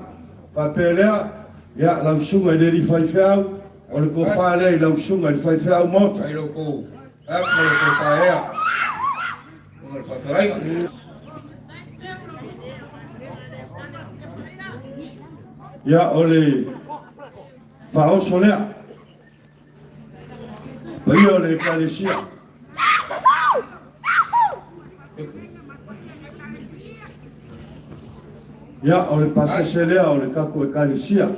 Fa pelea ya la sunga le ri fai fau o le ko fale la sunga le fai fau moto. Ai lo ko. A ko le ko faea. O le patai. Ya ole faoso lea. Pai ole Ekalesia. Ya ole pasese lea ole kako Ekalesia.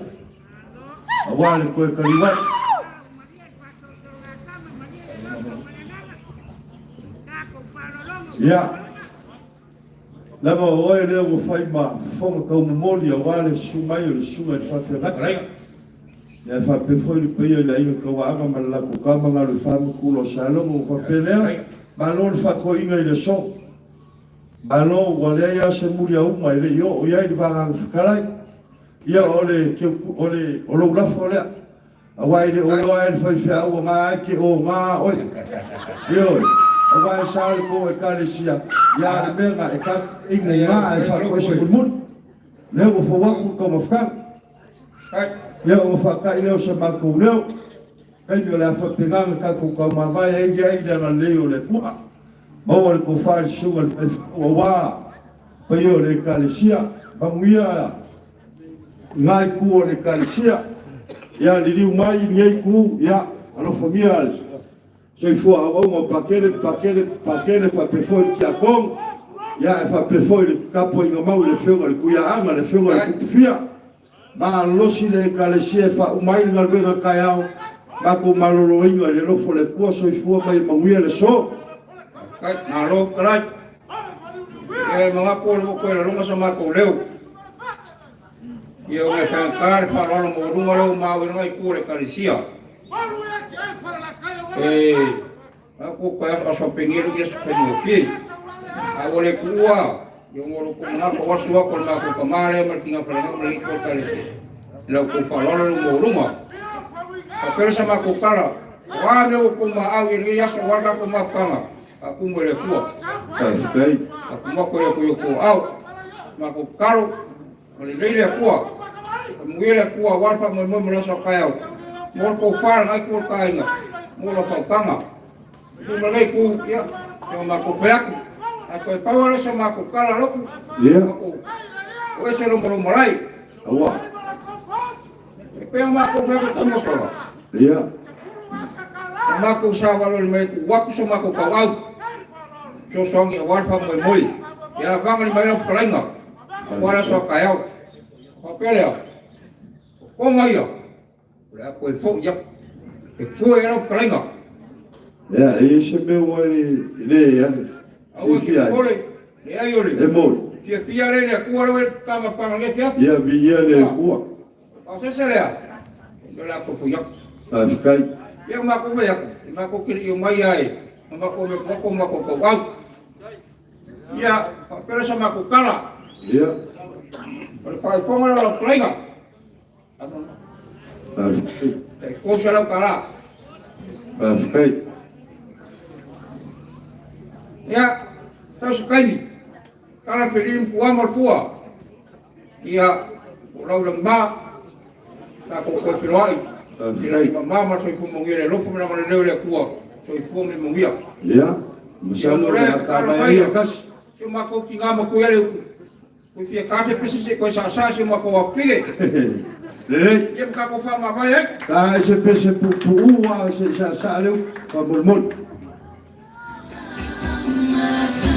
Awale ko Ekaliwa. Ya lama oe lea mo fai ma fonga kau mamoli awale sumai o le sunga i whawhianga. Ya whapefoi le peia le inga kau anga malako kamanga le whamakulo salongo o whapelea. Malo le whakoinga i le so. Malo wale ia se muri a uma i le io o iai le wanganga whakalai. Ia ole olo lafo lea. Awai le olo ai le whaiwhia ua ngā ake o ngā oi. Ioi. Awai sāle ko Ekalesia. Ia le menga e ka ingu ngā e whako se mulmun. Leo o whawaku kau mawhang. Leo o whakai leo sa makou leo. Kai mi o le a whapenganga kako kau mawai e iai langa leo le kua. Maua le ko whare sunga le whaiwhua wā. Pai o le Ekalesia. Banguia ngai ku o le Ekalesia. Ia li riu mai ngai ku. Ia alofangia le. Soi fua aonga pakele whapefoi ki a kong. Ia e whapefoi le kapo inga mau le whiunga le kuia anga le whiunga le kutufia. Ma losi le Ekalesia e wha umai ngā luenga kai au. Ma ko malolo inga le lofo le kua soi fua mai manguia le so. Kai, nā lo karai. E mga kōle mo koe la runga sa mako leo. Ia o me whangkare whanala mo runga leo mau ina ngai kōle Ekalesia. Aku kaya asa pengiru dia sepenuh awalnya kuah yang ngoro kumana kawas dua kalau aku kemarin mertinggal pelanang meliput kali lau kufalol rumah tapi sama aku kala wah lau kumah ini ya sewarga kumah kanga aku boleh kuah aku mau kuah kuah aku kalau melilih kuah kemudian kuah warfa mau merasa kaya mau kufal aku kaya mau lapau kanga mulai ku ya yang aku beak aku power sama aku kala loku aku wes belum mulai awak Lepea aku beak kamu soal iya sama aku sawal meku waktu sama aku kawau so songi awal pam moi ya bang ni bayar kelenga wala so kayau papelea kok ngai ya aku info ya ku ya kelenga. Ya, esse meu olho, ele é. É bom. Fia ele é cura, ele tava falando que fia. E a via ele é cura. Você se lê? Eu lá com o Ah, fica aí. Eu não vou ver, não vou que eu mai aí, não vou ver como vou. Ya, pero sama ku kala. Ya. Pai ponga la prenga. Ah, fica aí. Cosa la kala. Ah, fica aí. Ya, terus kami kalau film kuah merfua, ya pulau lembah, tak kau pilih, pilih mama masih fumongile, lo fumong mana leo le kuah, so fumong mongia. Ya, misalnya kalau ayah kas, cuma kau tinggal makuya le, kau fia kasih pesisi kau sasa cuma kau afige. Lele, dia kau faham apa ya? Ah, esse peixe pupu, esse sasa leu, para mulmul. That's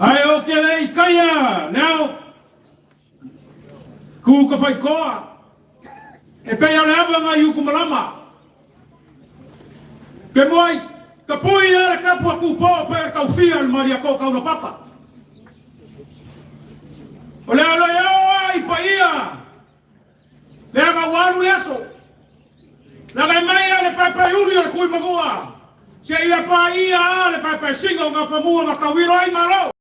Ai o ke lei kaya now ku ka fai koa e pe ale ava nga yu kumalama ke moi ka pui ala ka pu ku po pe ka fia al maria ko ka no papa ole alo yo ai pa ia le aga waru leso la ga mai ale pa pa yuli al kui magua se ia pa ia ale pa pa singo nga famu nga ka wiro ai malo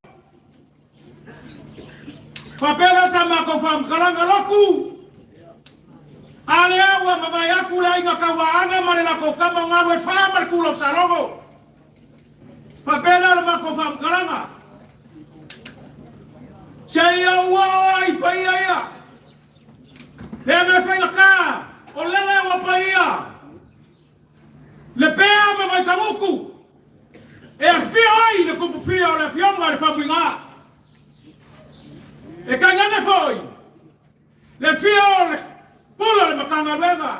papela sama ko fam kalanga loku ale awa mama yaku la inga kawaanga male la ko kama ngawe fama kulo sarogo papela ma ko fam kalanga saya wa ai pa ia le me fenga ka o lele wa pa ia Lepea me vai kamuku e fia ai ne ko fia o le fionga le faminga e kanganga foi le fio le pulo le makanga luega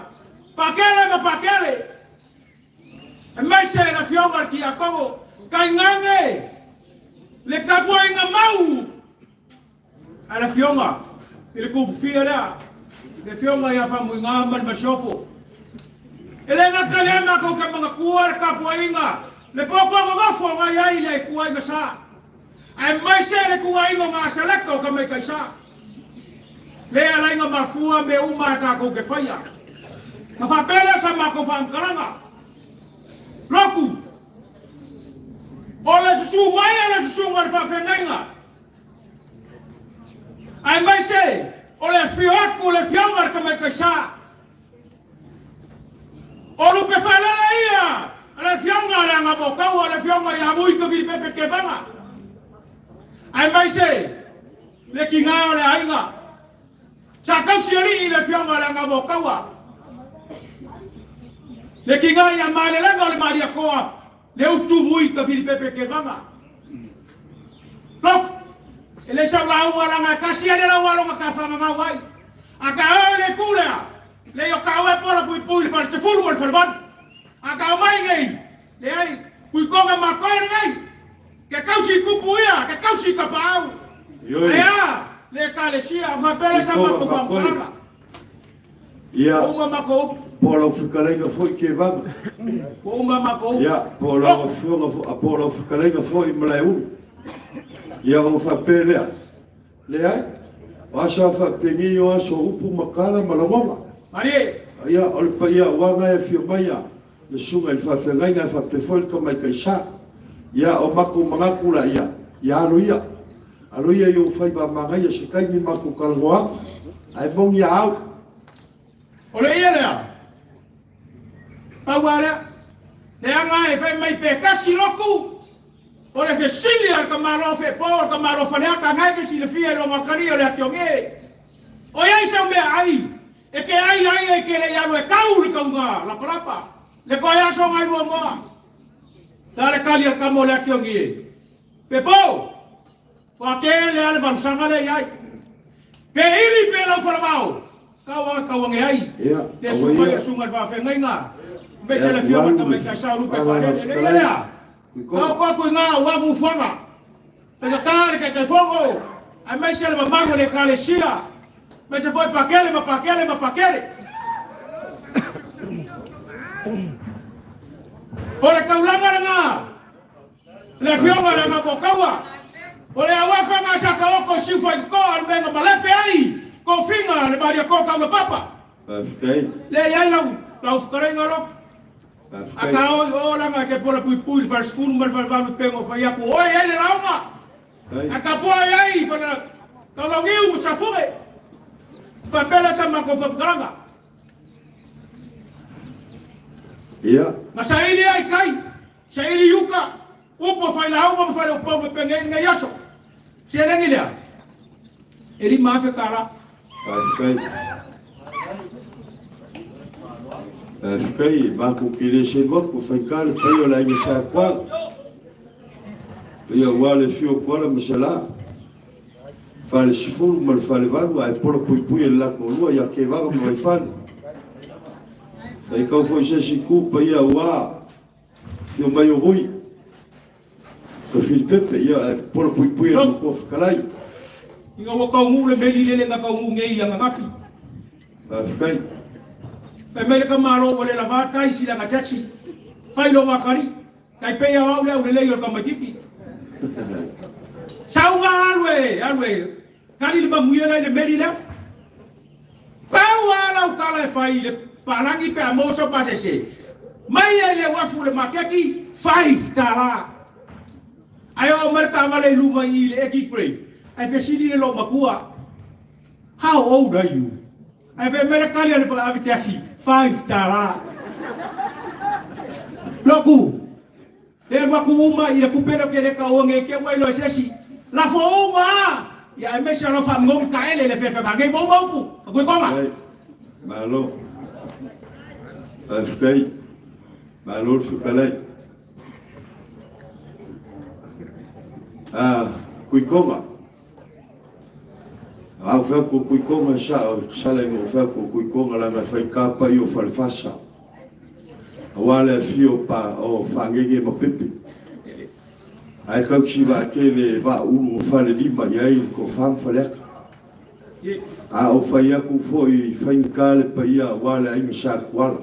pakele ma pakele e mai se le fionga ki akobo kangange le kapo inga mau ala fionga ile ku fio le fionga ya famu inga mal mashofo ele nga kalema ko ka mga kuar kapo inga le popo ngafo nga yai le kuai nga sa ai mai se le kuai nga salako ka mai kaisa le ala nga mafua me uma ta ko ke faia ma fa pele sa ma ko fam karanga loku ole su mai ala su war fa fenenga ai mai se ole fioku le fiangar ka mai kaisa olu pe fa la ia le fiangar nga bokau le fiangar ya mui ka vir pepe ke banga ai mai se le kinga le ainga sa ka siari le fianga la nga bokawa le kinga ya male la nga le maria koa le utubui ka filipepe ke banga lok ele sa la wala nga kasia le la wala nga ka fa nga wai aka ole kula le yo ka we pora pui fal se fulu mal falban aka mai ngai le ai pui ko nga ma ko ngai que causi cupuia, que causi capau. Aya, le Ekalesia, ma pele sa ma ko fam karanga. Ya. Uma ma ko. Polo ficarenga foi que va. Uma ma ko. Ya, polo ficarenga foi mleu. Ya o fa pele. Le ai. Asa fa pengi o so upu makala malongoma. Mari. Ya, ol pa ya wanga e fio maya. Le sunga il fa fenga fa pe foi como ai kaisa. ia o maku mangaku la ia ia aloia yo fai ba mangai se kai mi maku kalgoa ai bong ia au ole ia lea pauara le anga e fai mai pe kasi loku ole fe silia ka maro fe po ka maro fa ka ngai ke si le fia lo makari ole ationge o ia sa me ai e ke ai e ke le ia lo e kau le kaunga la palapa le ko ia so ngai mo dale kali ka mo le ationge pe po wa ke le ale ban sanga le ai pe iri pe la fa mau kawa ngai le sunga fa fe ngai nga be se le fio ka me ka sa lu pe fa le ya ko nga wa mu fanga pe ka kare ke fongo a me se le mamango le Ekalesia me se foi pakele ma pakele ora kaulanga nga le fio ma na bokawa ora awa fanga sa ka ko sifa ko al menga Lepea ai ko finga le baria ko ka papa le ya la ufkarenga lo akao ora nga ke pora pui first school mar pengo fa ya ko oi ele launga akapo ai fa ka lo ngiu sa fuge fa bela sa ma ko fa granga ia masaili ai kai saili yuka upo fa launga fa le upo penga nga yaso se lengilia eri mafe kara Fikai baku kile se mo ko fai kale pai o la i sa kwa ia wale fio kwa msala fale sifuru mal fale valu ai por pui la ko lua ia ke va mo fale fai ka foi se siku pai wa yo mai o voi ko fil pepe ia por pui no ko kalai inga wo ka ngule meli le nga ka ngei nga ngafi fikai pe mele ka malo ole la vata isi la taxi fai lo makari kai pe ya ole le yo ka majiki saunga alwe kali le mamuya le meli la pa wala kala fai le parangi pe amoso pasese mai le wafu le makeki 5 tala ayo merka ngale luma ile eki pray ai fesidi le lo makua how old are you ai fe merka le pa avitiasi 5 tala loku le waku uma ile kupero ke le ka onge ke wai lo sesi la fo uma ya me se lo fa ngom ka ele le fe ba ngai bo ku ko ma malo afkai malo fukalai kuikoma au fa ko kuikoma sa le mo fa ko kuikoma la me fai kapa io falfasa wala fio pa o fangege mo pepe ai ka chiva ke le va u fa le lima ia ko fam falek o fai aku foi fai kale pa ia wala ai misa kwala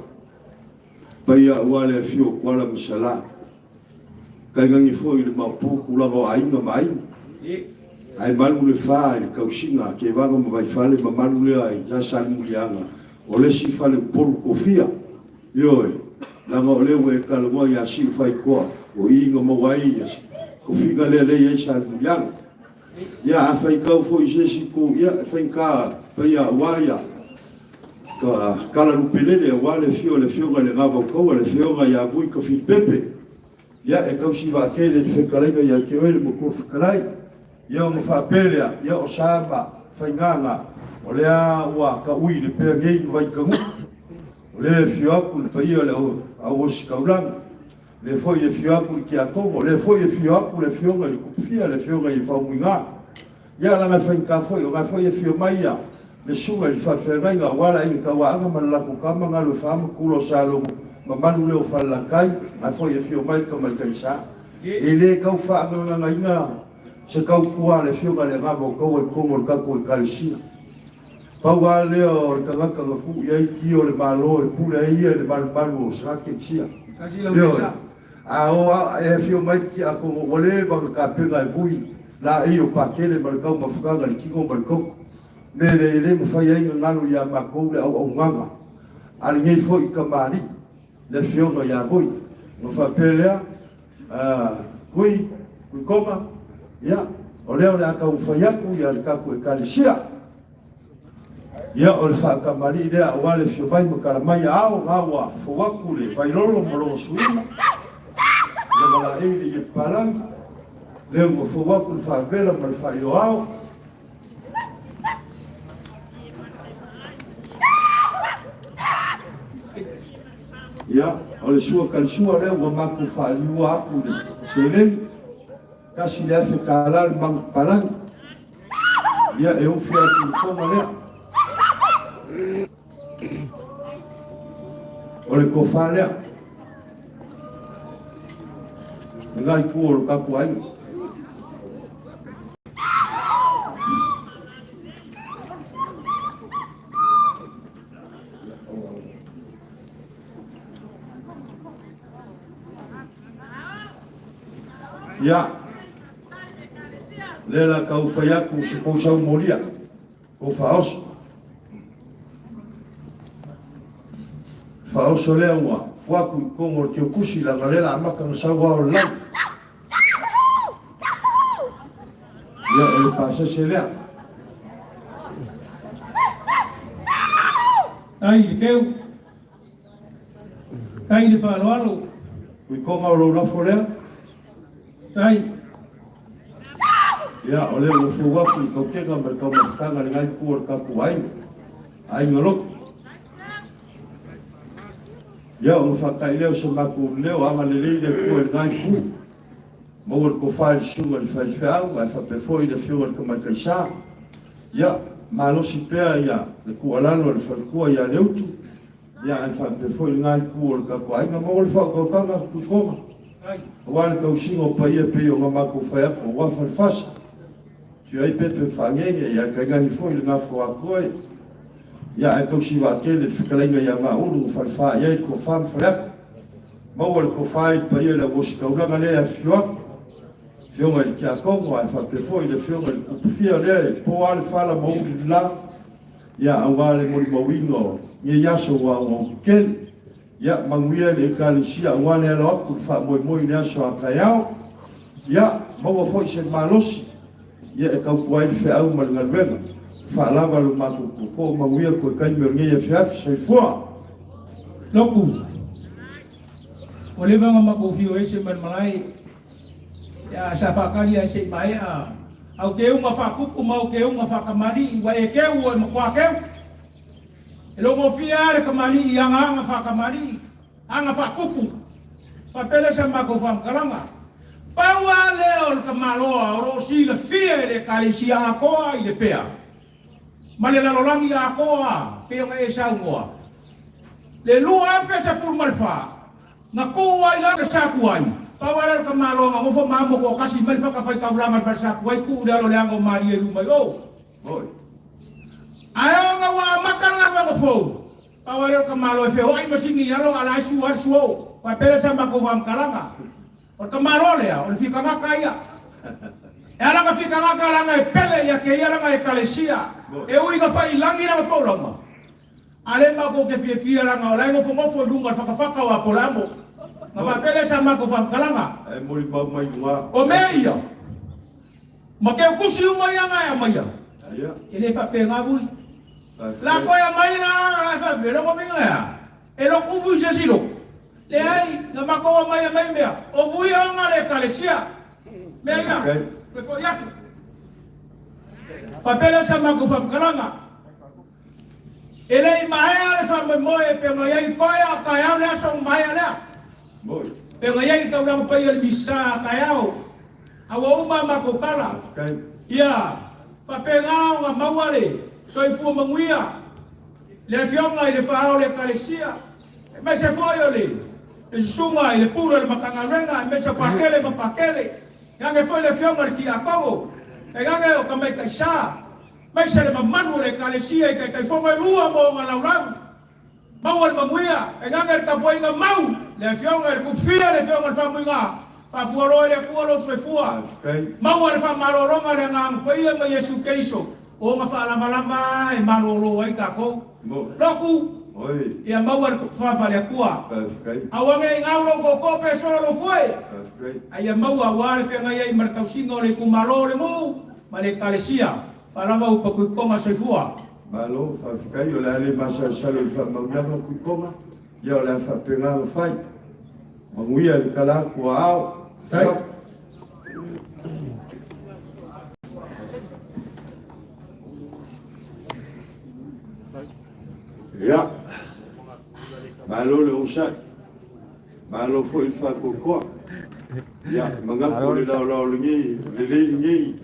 pa ia wala fio kwala msala kai ngangi foi le mapu kula go ai no mai ai malu le fa le kausinga ke va mo vai fale ma malu le ai ja sal mulianga o le si fale por kofia yo la mo le we kala mo ya si fai ko o ingo mo wai ya kofika le ya sal mulianga ya fai kau foi jesi ko ya fai ka pa ya waya ka kala lupelele wale fio le ngava ko le fio ya bui ko fi pepe ya e kau si va ke le fe kala ya ke ele mo ko kala ya mo fa pelea ya o saba fai nganga o le wa ka ui le pe ge vai ka mu o le fio ku le pa ia le o skaulang le foi e fio ku ki a ko le foi e fio ku le fio le ku fia le fio ga i fa muinga ya la me fai ka foi o ga foi e fio mai ya le suga il fa fe venga wala in ka wa ma la ku kama nga lo fa ku lo salo ma manu le o fa la kai a foi e fio mai ka mai kai sa ele ka fa nga nga se kau kua le fio le ngabo ko e kongo ka ko Ekalesia pa wa le o ka ka ku ye ki o le malo e pula ia le balbalo sa ke sia kasi la mesa e fio mai ki a ko wole ba ka pega e vui la io pa ke le balkau ma fuga le ki ko balkau me le mo fa ia ngalo ya ma ko le au nganga al ngai fo i ka mari le fio no ya vui no fa pelea kui koma ya o leo le aka ufayaku ya le kaku Ekalesia ya o le whakamari lea o wale fio vai makaramai ao ngawa fuwaku le vailolo molo suima le wala eili ye palang leo mo fuwaku le whavela ma le whaio ao ya o le sua karisua leo wa maku whaaliua aku le se lei kasi le afe kalal mang palang ya e ufi aku koma lea o le kofa lea ngai ku o kapu ai ya lela kau fayaku se pousau molia o faos lea ua waku kongo ke kusi la galela amaka no sawa o lai ya ele pasa se lea ai le keu ai le whaloalo kui konga o lo lafo lea ai ya ole o fu waku ko ke ga mer ko mastanga ngai ku ka ku ai ngolo ya o fa kai leo so maku leo ama le le ku ngai ku mo ko fa il su el fa fa va fa pe foi de fior ko mai kaisa ya ma lo si pe ya le ku ala lo le fa ku ya leutu ya fa pe foi ngai ku ka ku ai mo fa ko ka ku ko wale ka usingo pa ia pe o mamako fa ko wa fa fasa tu ai pepe fangenge ya ka gani foi le ngafo akoi ya ka usi wa ke le fikalenga ya ma ulu fa fa ya ko fam fa ma wal ko fa pa ia la wos ka ula ngale ya fio ngal ki akong wa fa pe foi le fio ngal ku fia le po al fa la mo la ya wale mo wingo ye ya so wa o kel ya manguia le Ekalesia wane lo ku fa mo ina so akayao ya mo foi se malos ya ka ku ai fe au mal ngalwenga fa lava lo maku ko manguia ko kai me ngia fiaf se fo loku o le vanga mako fio ese man malai ya sa fakali ese mai a au ke uma fa kuku mau ke uma fa kamari wa e ke u mo kwa ke elo mo fiare kamari yang anga fa kamari anga fa kuku fa pele sa mako fam kalanga pawa leo kamaloa ro si le fiere Ekalesia koa i Lepea male la lolangi a koa pe nga e sa ngoa le lua fe sa pur malfa na koa i la sa kuai pawa leo kamaloa mo fo mamo ko kasi malfa ka fa kablanga fa sa kuai ku da lo leango mari e luma yo ayo nga wa makanga wa fo aware kamalo fe oi masingi yalo ala su arso pa pele sa mako vam kalanga o kamalo le o fika makaya ela ka fika makala e pele ya ke yala nga Ekalesia e ui ka fa ilangi na fo rama ale mako ke fie la nga ola ngo fo lunga faka wa polamo na pa pele sa mako vam kalanga e mo ba mai wa o meia make kusi mo yanga ya maya ya ele fa pe ngavuli la koya maina fa velo ko minga ya elo kubu jesilo le ai na mako maya maya o buya nga le Ekalesia mega pe fo ya fa pele sa mako fa kalanga ele mai fa mo e pe no yai koya ka ya le so mai le pe no yai ka ulang pa yel bisa ka ya awo uma mako kala ya fa pe nga mawale so i fu manguia le fionga i le fao le Ekalesia me se foi ole e sunga i le pula le makanga renga me se pakele yange foi le fionga ki akogo e gange o kamai kaisa me se le mamanu le Ekalesia i kai fonga lua mo nga laulau mau le manguia e gange ka poinga mau le fionga le kufia le fionga fa muinga fa fuoro le kuolo so fua mau le fa maroronga le ngang poia me Yesu Kristo o nga fa lama e malolo ai ka ko loku Oi. Ia mauar fafa le kua. Whawhikai. Awange ngaulo ko kope solo lo foi. Whawhikai. Ai maua wale fe ngai ai markausinga le kumalo le mu. Ma le Ekalesia. Farama upa kui koma soifua. Malo, whawhikai, o le ale masa salo i whamaunanga kui koma. Ia o le whapenga o whai. Manguia le kala kua ao. Ya. Malo le usai. Malo foi il whakokoa. Ya, mangaku le lau le ngi, le rei ngi.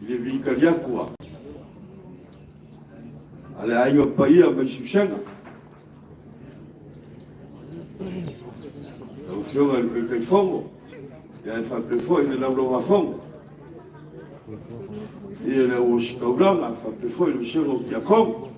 Le vikaria kua. Ale ainga paia mai susanga. O fionga le kai fongo. Ya e whake foi le lau wa fongo. Ia le o shikauranga, whake foi le sengo kia kongo.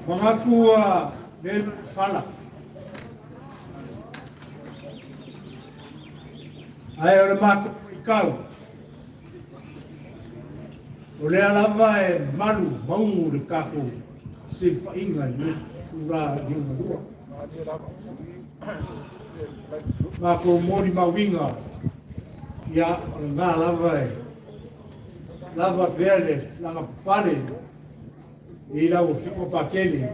Mangaku le fala. Ai o le mako i kau. O le alava e malu maungu le kako se whainga i ura i ungarua. Mako mori mawinga ia o le ngā lava e lava verde langa pale i lau whiko pakele.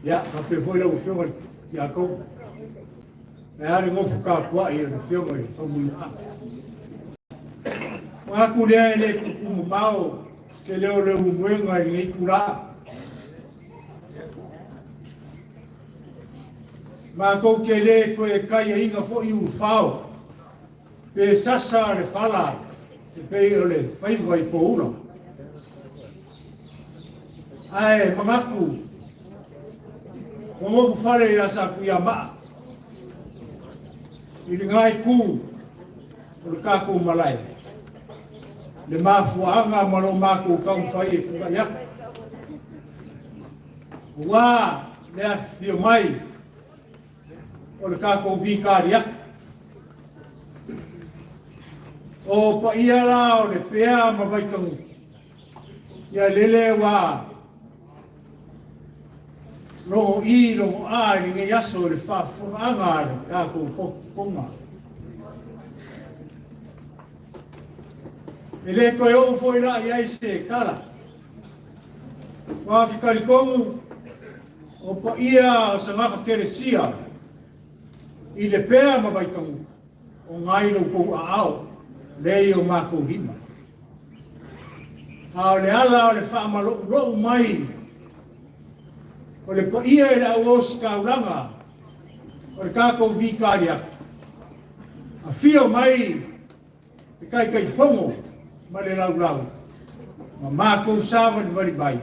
Ia, ka pe foi lau whiko ki a kou. E are ngofu ka pua i o le whiko i whamuina. Ngaku lea e le kukumu mao se leo leo mwenga i ngei kura. Ma kou ke le koe kai e inga fo i ufao. Pe sasa le fala pe o le whaiva i pouna. Ai, mangaku, ngofu whare i asa ku ia maa. I le ngai ku, o le kako malai. Le mafuanga malo mako kau whai e kuka ia. Ua, le a fio mai, o le kako vikari ia. O pa ia la o le pea ma vaikangu. Ia lele wa lo i lo a ni nge yaso le fa anga ka ko konga. Ele ko yo foi la ia se kala. Wa ki karikongu o pa ia sa ngaka Ekalesia. I Lepea ma vaikangu. O ngai lo ko ao. Lei o mako rima. A le ala o le wha lo mai. O le pa ia e la uos kauranga. O le kako vikaria. A fio mai. E kai fongo. Ma le lau. Ma mako sawa ni maribai.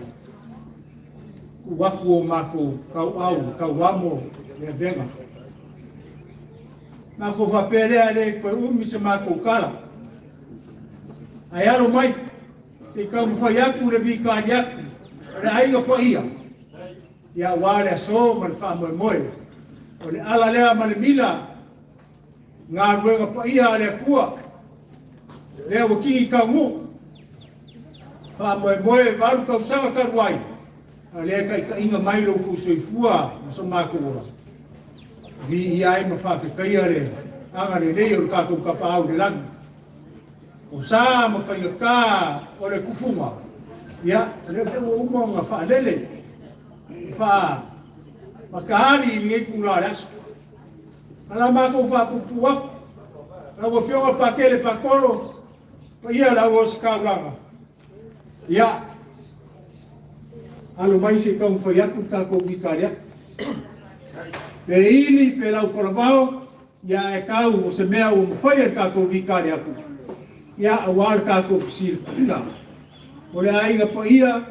Ku waku o mako kau au, kau wamo le venga. Mako whapelea le koe umi se mako kala. Ai alo mai, se kau mwhai aku le vikari aku, le ainga po ia. Ia wale so ma le wha moe moe. O le ala lea ma le mila. Ngā ruenga po ia le kua. Lea wakingi ka ngu. Wha moe moe waru kau sanga ka ruai. Lea ka inga mai lo ku soifua ma so mako ora. Vi ia e ma wha whikaia le. Anga le nei o kātou ka pāu le langi. O sā ma whainga kā o le kufunga. Ia, le whenua umo ngā wha lele. Wha makahari i ngei kura le aso. Ala mako wha pupu waku. La wa whionga pakele pakoro. Pa ia la wa skawanga. Ia. Alo mai se kau whaiaku kako wikaria. Pe ini pe lau wharamao. Ia e kau o se mea o mwhai kako wikaria aku. Ia awar kako pisir pina. O le ainga pa ia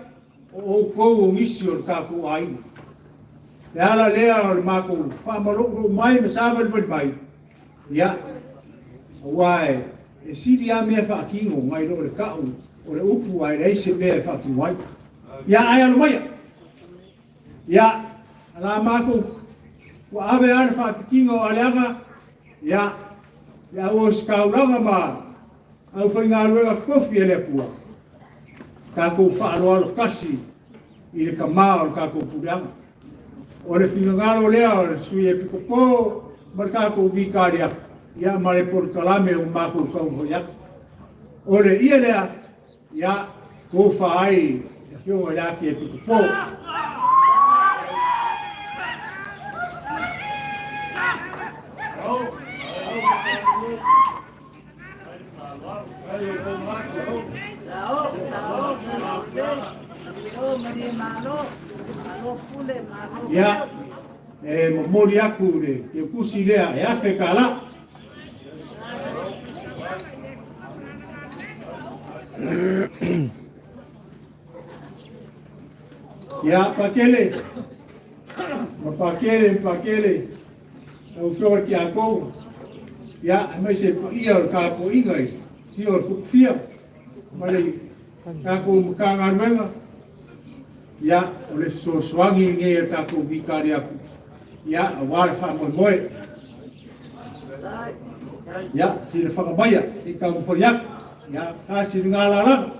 o kou o ngisi o kako ainga. Le ala lea o le mako whamaroko mai me sāwari mai. Ia. Awae e siri a mea whaakingo mai lo le kau o le upu ai rei se mea whaakingo ai. Ia ai alo maia. Ia. Ala mako wa ave ana whaakingo o aleanga. Ia. Ia o skauranga maa. Au whainga aluenga kofi e le pua. Kako whaaloalo kasi i le kamao le kako pureanga. O le whinangaro lea o le sui e pikopo ma le kako vikari aku. Ia ma le por kalame o mako kau hoi aku. O le ia lea, ia ko whaai e whionga le aki e pikopo. Ia, e mori aku le, ke kusi lea, e afe kala. Ia, pakele. Ma pakele. Au flor ki a kou. Ia, mai se ia o kako ingai. Fia o kukfia. Ma le kako mkanga nuenga. Ia, o le soangi ngai e kako vikari aku. Ia, a wale wha moe moe. Ia, si le whakamaya, si kako whariaku. Ia, kasi ngā lalanga.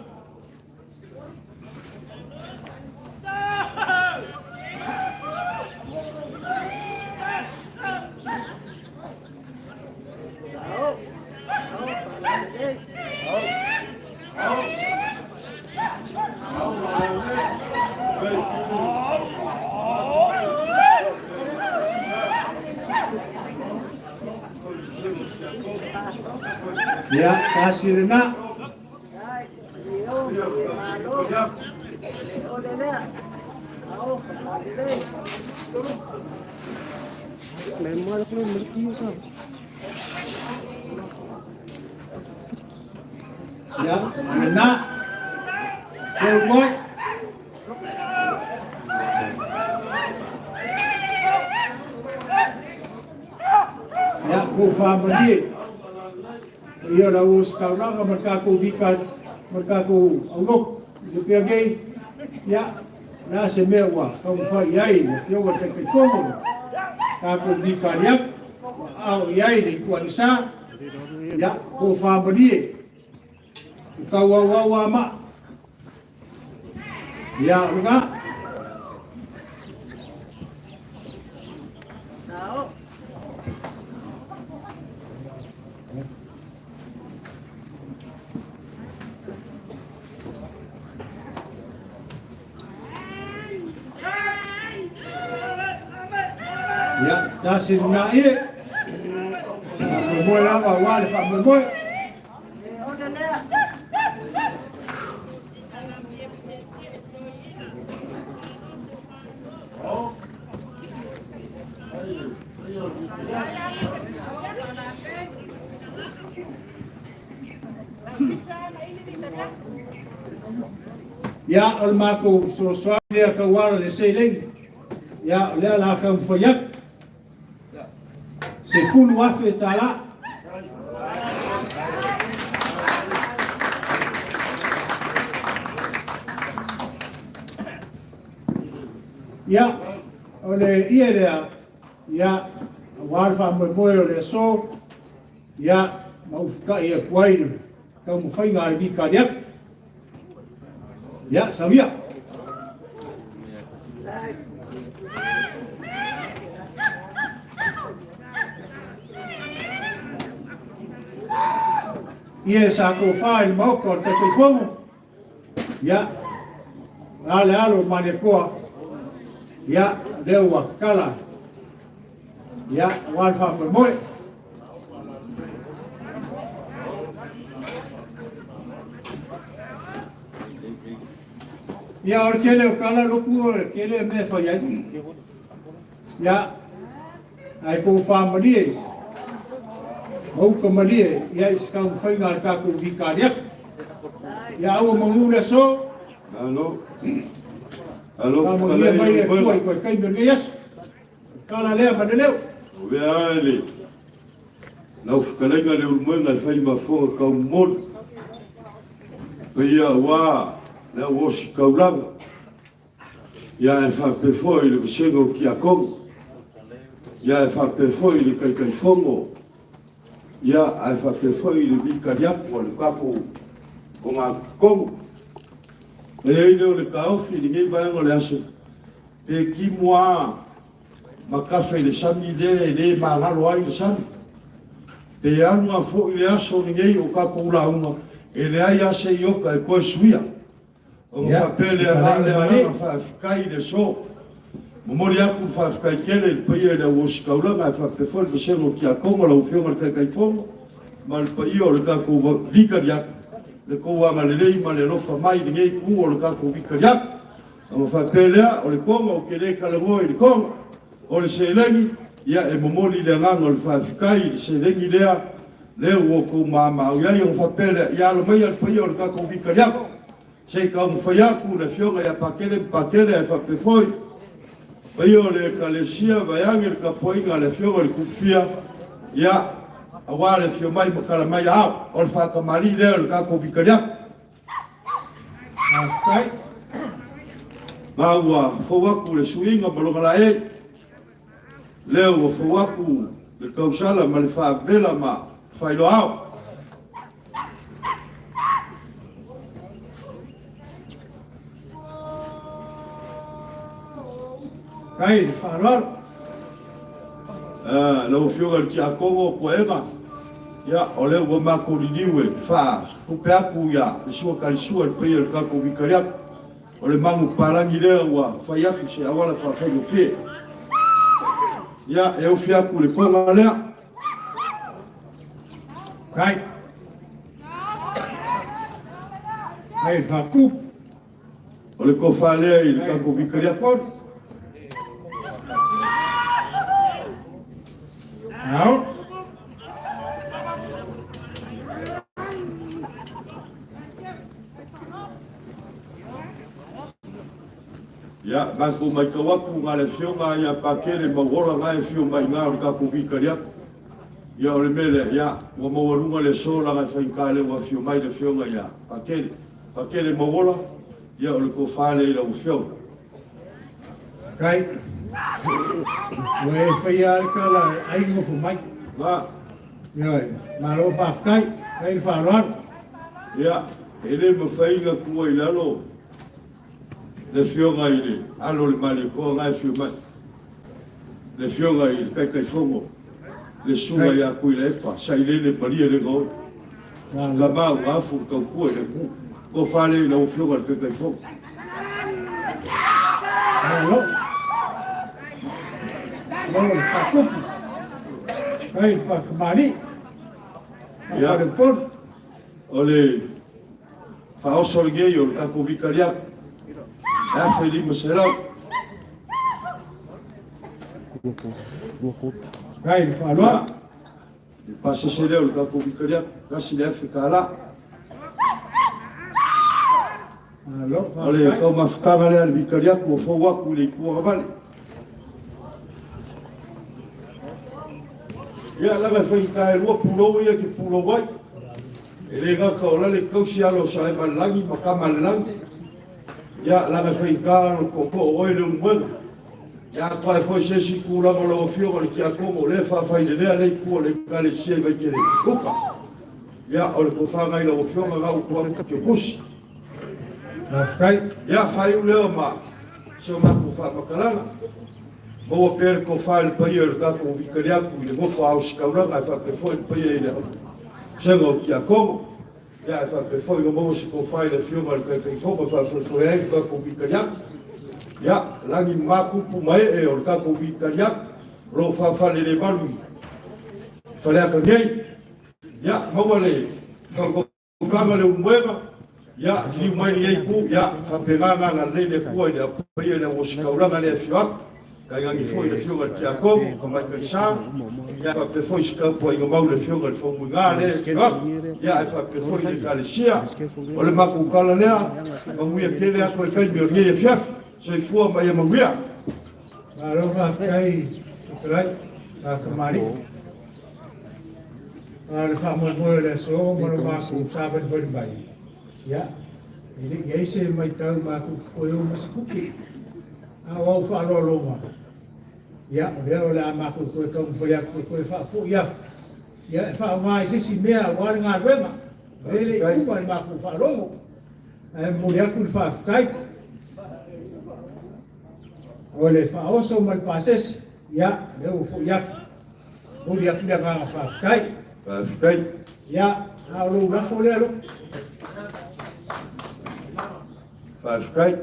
Ya, kasih nak. Memang aku mesti usah. Ya, nak. Buat. Ya, ku faham dia. Ia dah us kau nak merkaku bikan, merkaku uluk, Lepea gay. Ya, na semewa kau faham yai, yo te ke komo. Kaku bikan yak, au yai di kuanisa. Ya, ku faham dia. Kau wawa mak. Ya, enggak. Ya, dasir na ie. Moe lama wale pa moe. Ya, almako so dia kawala le seleng. Ya, le la kham fayak. Se fulu wafe tala. Ya, ole ia lea, ya, warfa mo mo le so, ya, mau ka ia kuai, ka mo fai ngar bi ka dia. Ya, sabia. Ia sa ko fai mo ko te te fomo. Ya, ale alo mane koa. Ya, dewa kala. Ya, warfa mo mo. Ya, or kele o kala lupu, kele me fa ya. Ya, ai ko fa mali. Au ko mali, ya iskam fa ngal ka ko vikaria. Ya au mangula so. Alo. Alo, kamu dia mai ko ko kai be yes. Kala le ma leo. Veale. Nau fkalenga le ulmenga fai mafo ka mon. Pia wa le wosi kaulanga. Ya e fa pe foi le sengo ki a kong. Ya e fa pe foi le kai kai fongo. Ya e fa pe foi le vikaria ko le kapo ko ma kong. Le ino le kaofi le ngai vai ngole aso. Pe ki moa makafe le sami le malalo ai le sami. Pe anu a fo ile aso ni ngai o kapo ula uma. Ele ai ase ioka e koe suia. O fa pele a male a fa fikai le so. Momori aku fa fikai kele le paia le wosi kaulanga fa pe fo le selo ki a kongo la ufionga le kai fongo. Ma le paia o le kako vika dia. Le ko wanga le lei ma le lofa mai ni ngai ku o le kako vika dia. O fa pele o le kongo o kele kalango le kongo. O le selengi ia e momori le nganga le fa fikai le selengi lea. Le wo ko mama o ia yo fa pele ia lo mai al paia o le kako vika dia. Sei ka mo faia ku le fionga ia pakele e fa pe foi. Paio le Ekalesia vai angel ka poinga le fionga le kufia ia awa le fio mai makala mai au o le fa ka mari le ka ko vikaria. Kai. Maua fowaku le suinga malonga la e. Leo fowaku le kausala ma le fa vela ma failo au. Kai, farol. Lo fioga ki a kongo ko ema. Ya, ole wo ma ko liniwe fa. Ku pe aku ya, so ka su al pe el ka ko vikaria. Ole mangu parangi le wa fa ya ku se awala fa fa go fe. Ya, e o fia ku le ko ma le. Kai. Kai fa ku. Ole ko fa le il ka ko vikaria ko. Out. Ya, mas ko mai ka waku ngale fionga ya pakele magora ngai fio mai nga ka ko vikaria. Ya ole mele ya, wa mo runga le sola ga fa kale wa fio mai le fionga ya. Pakele magora ya ole ko fale la fio. Kai. Wei fai kala ai mo fu mai. Va. Ya, ma lo fa kai, kai fa ron. Ya, ele mo fai ga ku ai lalo. Le fionga ile, alo le mali ko ngai fio mai. Le fionga ile kai kai fongo. Le sunga ya ku ile pa, sai le palia le go. Ka ba wa fu ka ku ile ku. Ko fale la fionga kai kai fongo. Alo. Lalu takut, kain pak kembali, ya pun, oleh faosol geyo kako vikaria, ya feli masalah, kain falwa, passa sereu kako vikaria, kasih dia fikala, oleh kau mafkar ale vikaria ko fawa ko le ko avale. Ya la ga fai ka lo pulo ya ki pulo wai. Ele ga ka ola le kausi alo sa e malangi makama langi. Ya la ga fai ka ko ko o le mo. Ya kwa foi se si kula mo lo fio o ki a komo le fa fa ile le ku le Ekalesia vai kere uka ya o le ko fa ngai lo fio nga u ko ki kus na kai ya fa u le ma so ma ku fa makalanga mo per ko fa le pai o ka ko vikaria ku le mo fa o skaura nga fa pe foi pai ile se go ki a komo ya fa pe foi mo se ko fa le fio ma le kai fo fa foi ka ko vikaria ya langi maku pumai e o ka ko vikaria ro fa fa le malu fa le ka ngai ya mawale fa ko kama le umwema ya ni mai ni ku ya fa peganga na le ku ile pa ile o skaura na le fio ka ngi foi le fio ki a ko mai ka sa ya fa pe foi ska po i mau le fio le fo ngale ya fa pe foi le Ekalesia o le maku kala lea ma mu ye kele a ko kai mi ye fiaf so i fua mai ma wia ma ro ka kai trai ka kamari le fa mo le so mo ma ku saben bon bai ya ile ye se mai tau ma ku ko yo ma ku ki a o fa lo ma ya o le ma ku ko ko fo ya ku fa fu ya fa mai si mea wa nga rema ele ku ma ku fa lo mo mo ya ku fa kai ole fa oso mal pases ya le fu ya mo ya ku nga fa kai ya a lo la fo le lo fa kai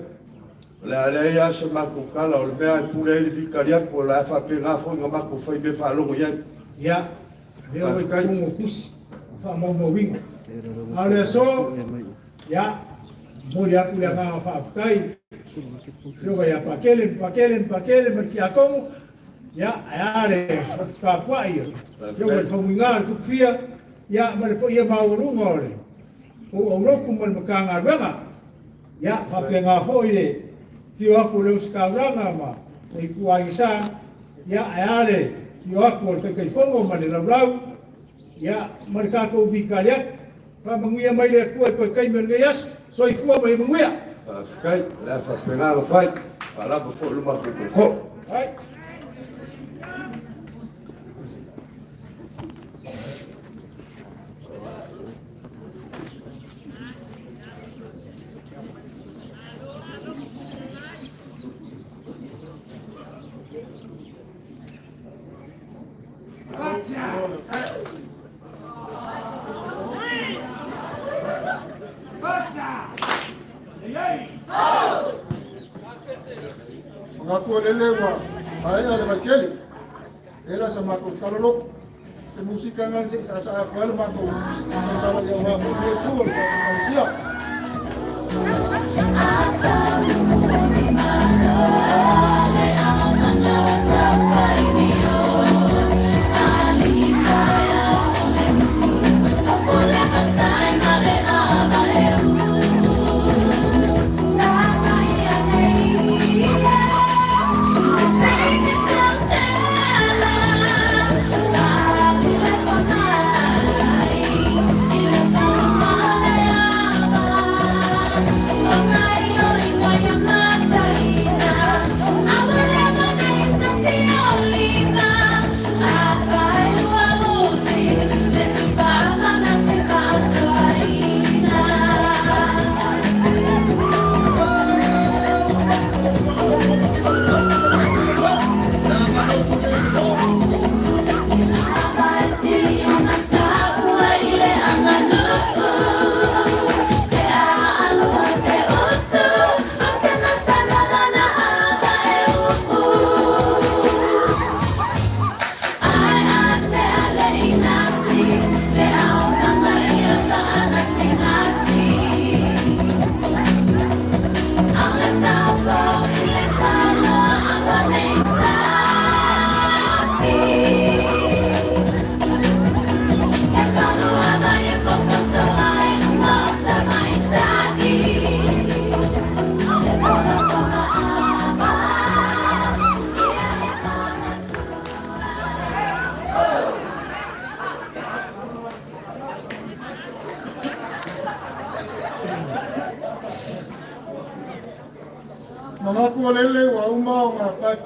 la le ya se ma ku kala o le mea pu le vikaria ko la fa pe nga fo nga ma ku fa be fa lo ya le o kai mo kus fa mo wing ale so ya mo ya ku nga fa kai yo ya pakele merki akomo ya are ka kwai yo el fomingar ku fia ya mer po ya mauru ngore o no ku mer makanga rema ya fa penga foire fio aku le skauranga ma e ku aisa ya are fio aku te kai fongo ma le lau ya mer ka ko vikaria fa manguia mai le ku ko kai mer gaias so i fua mai manguia kai la fa penga fai para po lu ma ko ai Ngaku lelewa, ayah ada bakeli. Ela sama aku Taalolo, musika ngasih saya aku maku. Salah yang aku dia tu, siap.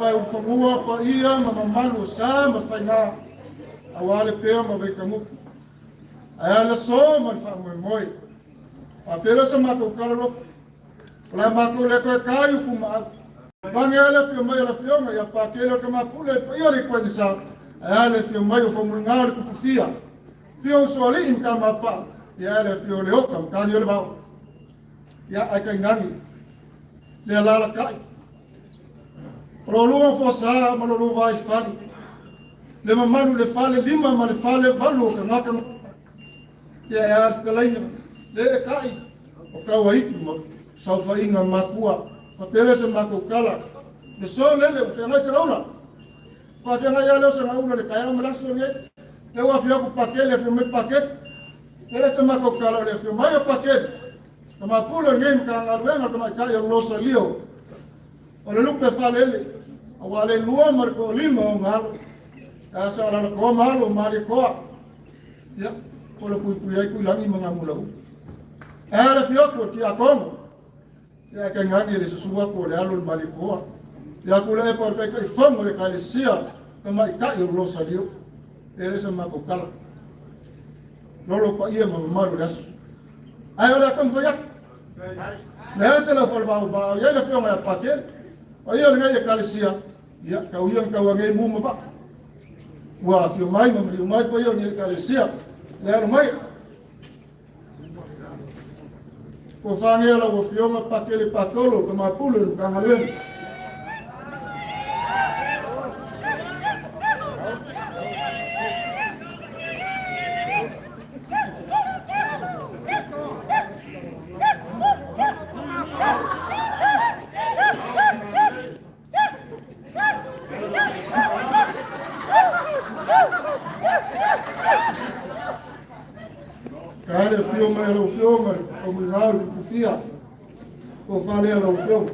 pai o whamua pa ia ma mamanu sa ma whainga a wale pēa ma vei kamuku. Ai ala so ma wha moi. A pēra sa mako karalo. Lai mako le koe kāiu ku maa. Bangi ala whio mai ala whionga ia pākele ka mapule pa ia le koe nisa. Ai ala whio mai o whamuinga le kupufia. Whio soali im ka mapa. Ia ala whio le oka mkani ole vau. Ia ai kai ngangi. Le alala kai. Rolua fosa ma lolu vai fali. Le mamanu le fale lima ma le fale valu ka ngaka. Ia e Afkalaina. Le kai. O kaua iku ma saufa inga makua. Pa pere se mako kala. Le so lele o whiangai se rauna. Pa whiangai aleo se rauna le kaya malaso ni e. Le ua whiaku pakele, whiamai pakele. Pere se mako kala le whiamai pakele. Ka mapula ngei mka ngaruenga ka mai kaya ulosa lio. O le lupe whalele, a wale lua mariko lima o ngalo. E asa ala koa mahalo, maari koa. Ia, o le pui ai kuilangi mga mulau. E le fioko ki a kongo. Ia ke ngangi le susua ko le alo le mali koa. Ia kule e por peka i whango le Ekalesia, ka mai kai o losa lio. E le se mako kala. Lolo pa ia mamaru le asu. Ai ole a kamwhayak. Le ase la whalwau ba, ia le whionga e pakele. O ia ngai Ekalesia, ia kau ia kau ngai mu ma. Wa fio mai ma mri mai po ia ni Ekalesia. Le mai. Ko fange la wo fio ma pakele pakolo ka mapulu ka ngalen. Kare fio mai lo fio mai o mi rau ku fia. Ko fale lo fio.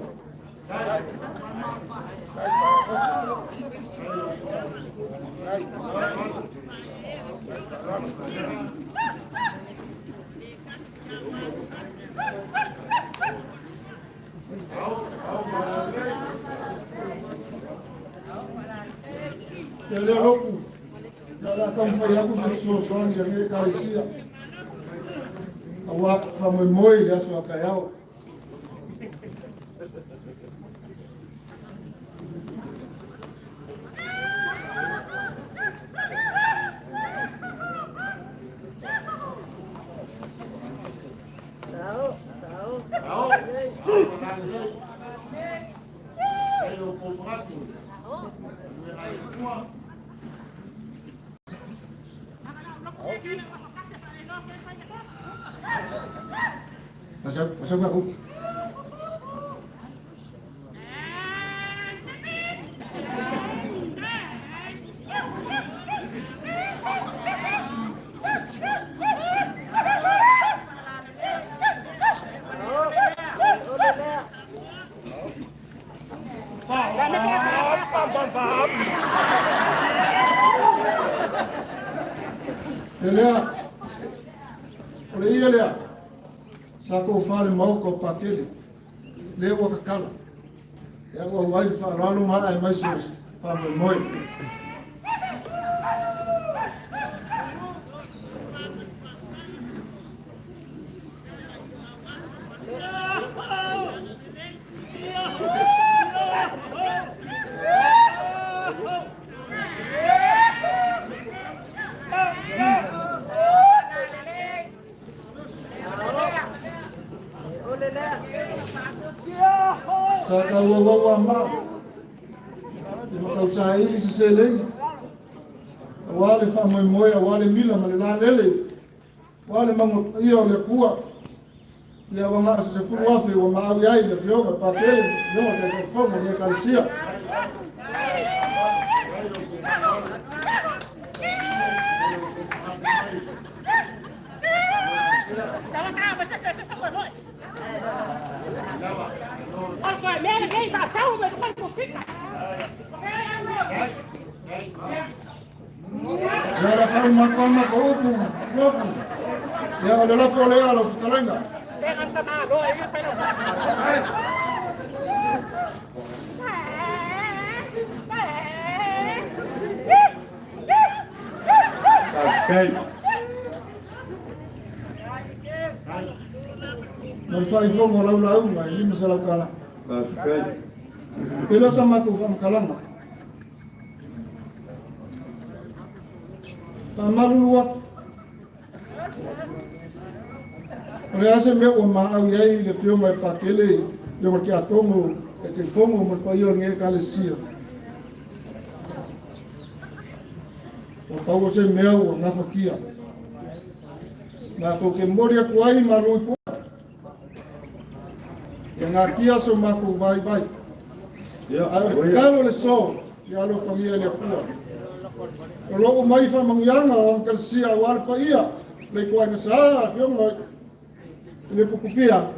Ele é louco. Já como foi a construção só de Ekalesia. Awak famoi ya so kayao. Masuk aku. Elia, oleh Elia. Sako fale mau ko pakele. Lewa ka kala. Ya ko wai fa ralo ma ai mai so fa moi. Saka wawa ma. Di kau sai sesele. Wale fa moi wale mila ma la lele. Wale mango io le kua. Le wanga se fu wafe wa ma ai ai le fioga pa ke yo le fogo ni Ekalesia. Ya la fai makama ko opu. Ya la fole ala fukalanga. Kai. Mai fai fongo lau ngai lima salau kala. Kai. Pelo sama ku fam kalama. Mamaluluak. Rease me o mau yai le fio mai pakele yo marki atongo ke fongo mo pa yo nge Ekalesia. O pau se meu na fakia. Na ko ke moria kuai malu pu. Ya na kia so mako vai. Ya kalo le so ya lo familia le pu. Kalau mai fa mangyanga o Ekalesia wal pa ia le kuai na sa fio mo le pukufia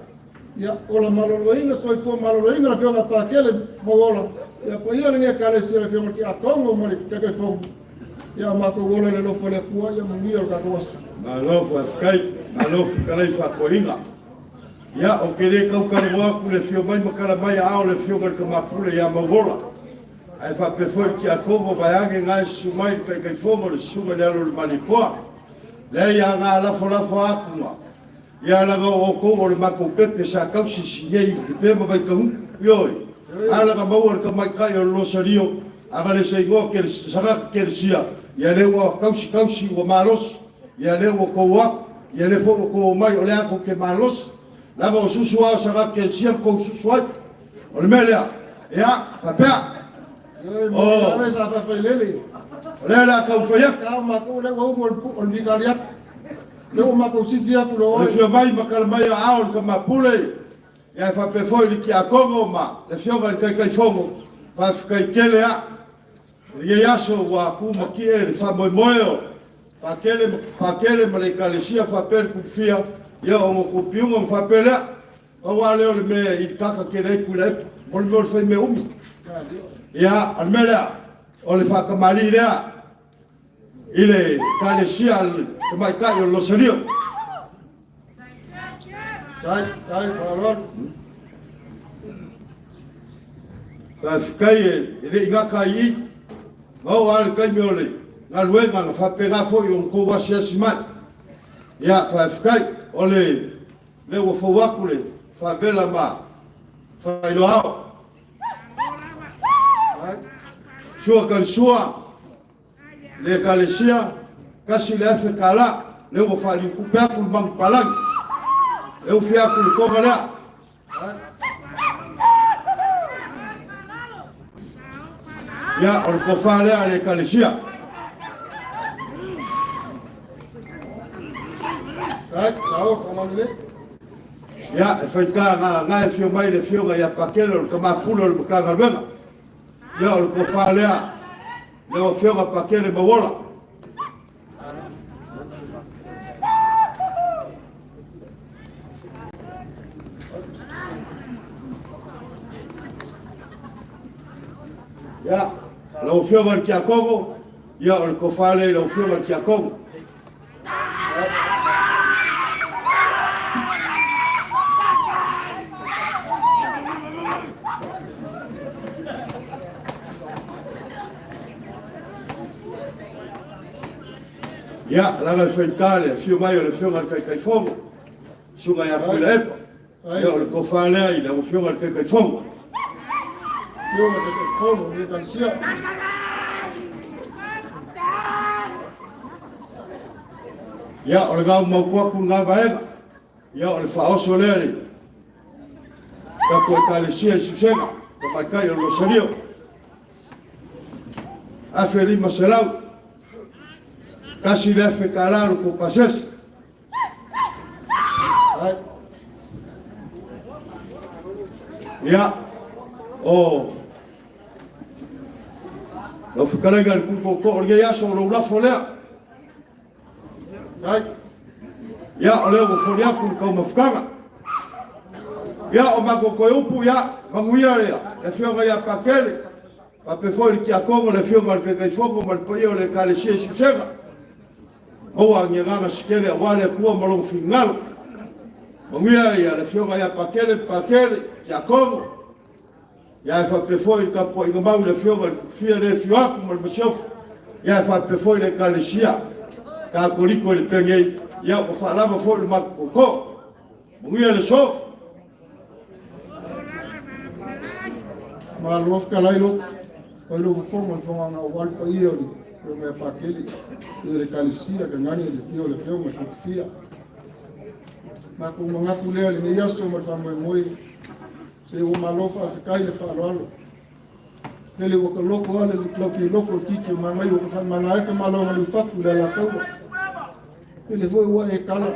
ya ola maloloinga so fo maloloinga la fio na pakele mo ola ya pa ia le Ekalesia le fio mo ki atongo mo le ke fo ya mako wole le lo fole kuai ya mungia ka was Alofa Skype, alofa Kalaifa Koinga. Ya o kere kau karwa ku le fio mai makala mai ao le fio ka mapule ya magola. Ai fa pe foi ki akomo vai age ngai sumai kai fomo le suma le alo le malikoa. Le ya nga la fola fa kuma. Ya la go o ko le mako pepe sa kau si ye pe mo vai kau. Yoi. Ala ka mau ka mai kai o lo sario. Aga le sei go ke sa ke sia. Ya le wo kausi o malos. Ya le wo ko wa. Ya le fo ko mai o le ko ke malos. La va susu a sa ke sia ko susu. O le melia. Ya fa pa. Oh, esa fa felele. Lela ka fa ka ma ko le wo mo o vikaria. Le wo ma ko sifia ku lo. Le fio mai makal mai a ka mapule. Ya fa pe fo li ki a kongo ma. Le fio va kai fongo. Fa kai kele a. Ye yaso wa ku ma ki e fa moyo. Fa kele ma le Ekalesia fa per ku fia. Ya o mo ku piungo fa pele. O wa le me I kaka ke rei ku le. O le fa me umi. Ya almela o le fa kamari rea. Ile Ekalesia le mai kai o lo serio. Dai, falor. Fa kai le inga kai. Mau al kai me ole. Na luenga fa pega fo yo ko wa sia siman. Ya fa kai ole le wo fo wakule fa vela ma. Fa ilo ao. Sua kan sua le Ekalesia kasi le fe kala le wo fa li ku pe ku bang palang. Eu fui a ku ko gala. Ya or ko fa le ale Ekalesia. Sao falale. Ya fa ka nga fio mai le fio ya pakelo ka ma pulo le ka ga. Ya or ko fa le o fio ka pakele ba wola. Ya, lo fio va ki a Congo. Ya or ko fa le lo fio va ki a Congo. Ya, la fentale, fio mai le fio kai fongo. Suga ya pele. Ya le ko fa le ila o fio kai fongo. Fio kai fongo le Ekalesia. Ya, o le ga mo ko ku nga vaega. Ya, o le fa oso le. Ka ko Ekalesia si sega, ka mai kai o lo serio. A feri maselau. Casi le fe calaro ko pases. Ya. Oh. Lo fe calanga ku ko orge ya so lo la folea. Ya ole o folea ku ko mafkanga. Ya o ma ko upu ya, manguia ya. Le fe ya pakele. Pa pe foi ki a Congo le fe mal ke fogo mal poio le Ekalesia si sega. O a nganga skele wale ku malo final. Manguia ya le fio ya pakele ya Congo. Ya fa pe foi ka po ingama le fio fia le fio ku mal beshof. Ya fa pe foi le Ekalesia. Katoliko le penge ia ko fa lava fo le makoko mungia le so Maluaf Kalailo, kalau performan fanga awal pa iyo ni may pakili, yung Ekalesia kangani le pio mas kufia. Na kung mga kulea le yaso malfamay moy, se umalofa kai le falalo. Ele waka loko ale le loko tiki mamai waka fan manai ka malo malufaku le la kawa. Ele foi wa ekala.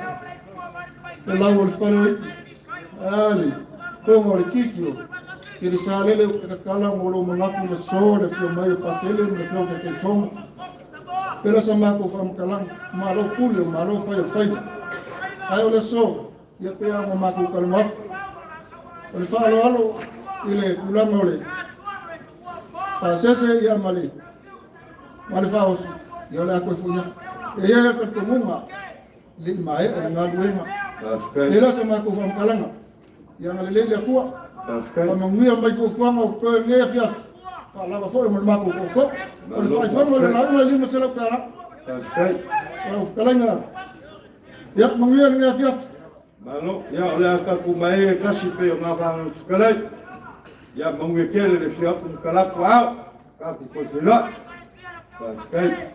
Le lawo le falo ali, como le kikio. Kiri salele kakala ngolo mangaku le so le fio mai pakele le fio ke fom. Pero sama ko fam kalang malo pulio malo fai. Ayo le so ya pea mo maku kalma. Le falo alo ile kulama ole. Pasese ya mali. Mali faos yo le ako funya. E ya ka tumunga. Li mai ngaluenga. Ela sama ko fam kalanga. Ya ngalele le kuwa. Manguia mai fofanga o ko nge fiaf. Fala ba foi mal mako ko. Ol fai fama le na lima selo kala. O kalanga. Ya manguia nge fiaf. Malo ya ole ka ku mai kasi pe nga ba kalai. Ya manguia kele le fiaf ku kala kwa. Ka ku ko sila. Kai.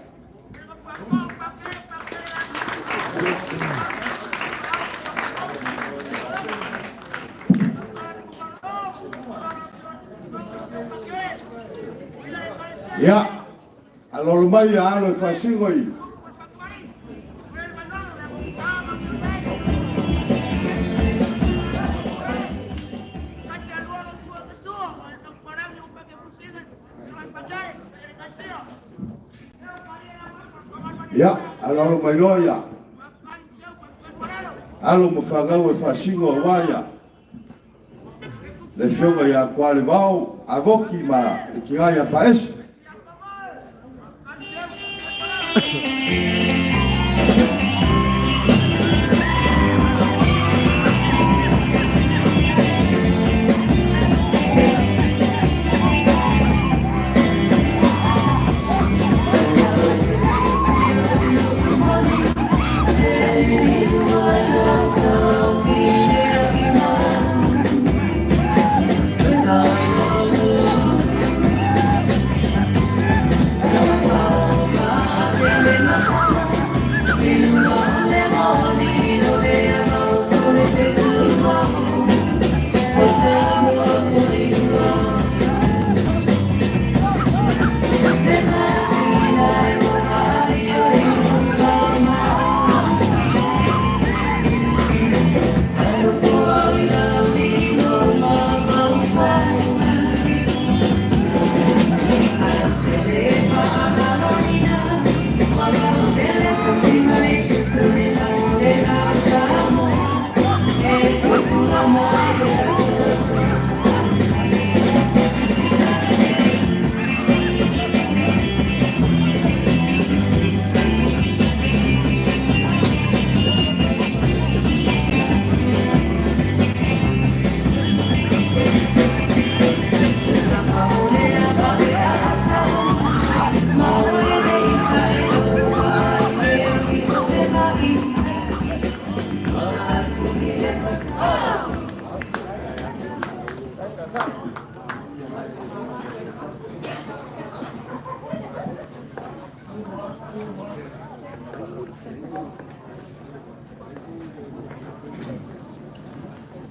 Ya, alor mai ya lo fasingo i. Ya, alor mai lo ya. Alo mo fagao fasingo waya. Le fionga ya kwale vao avoki ma kinga paes.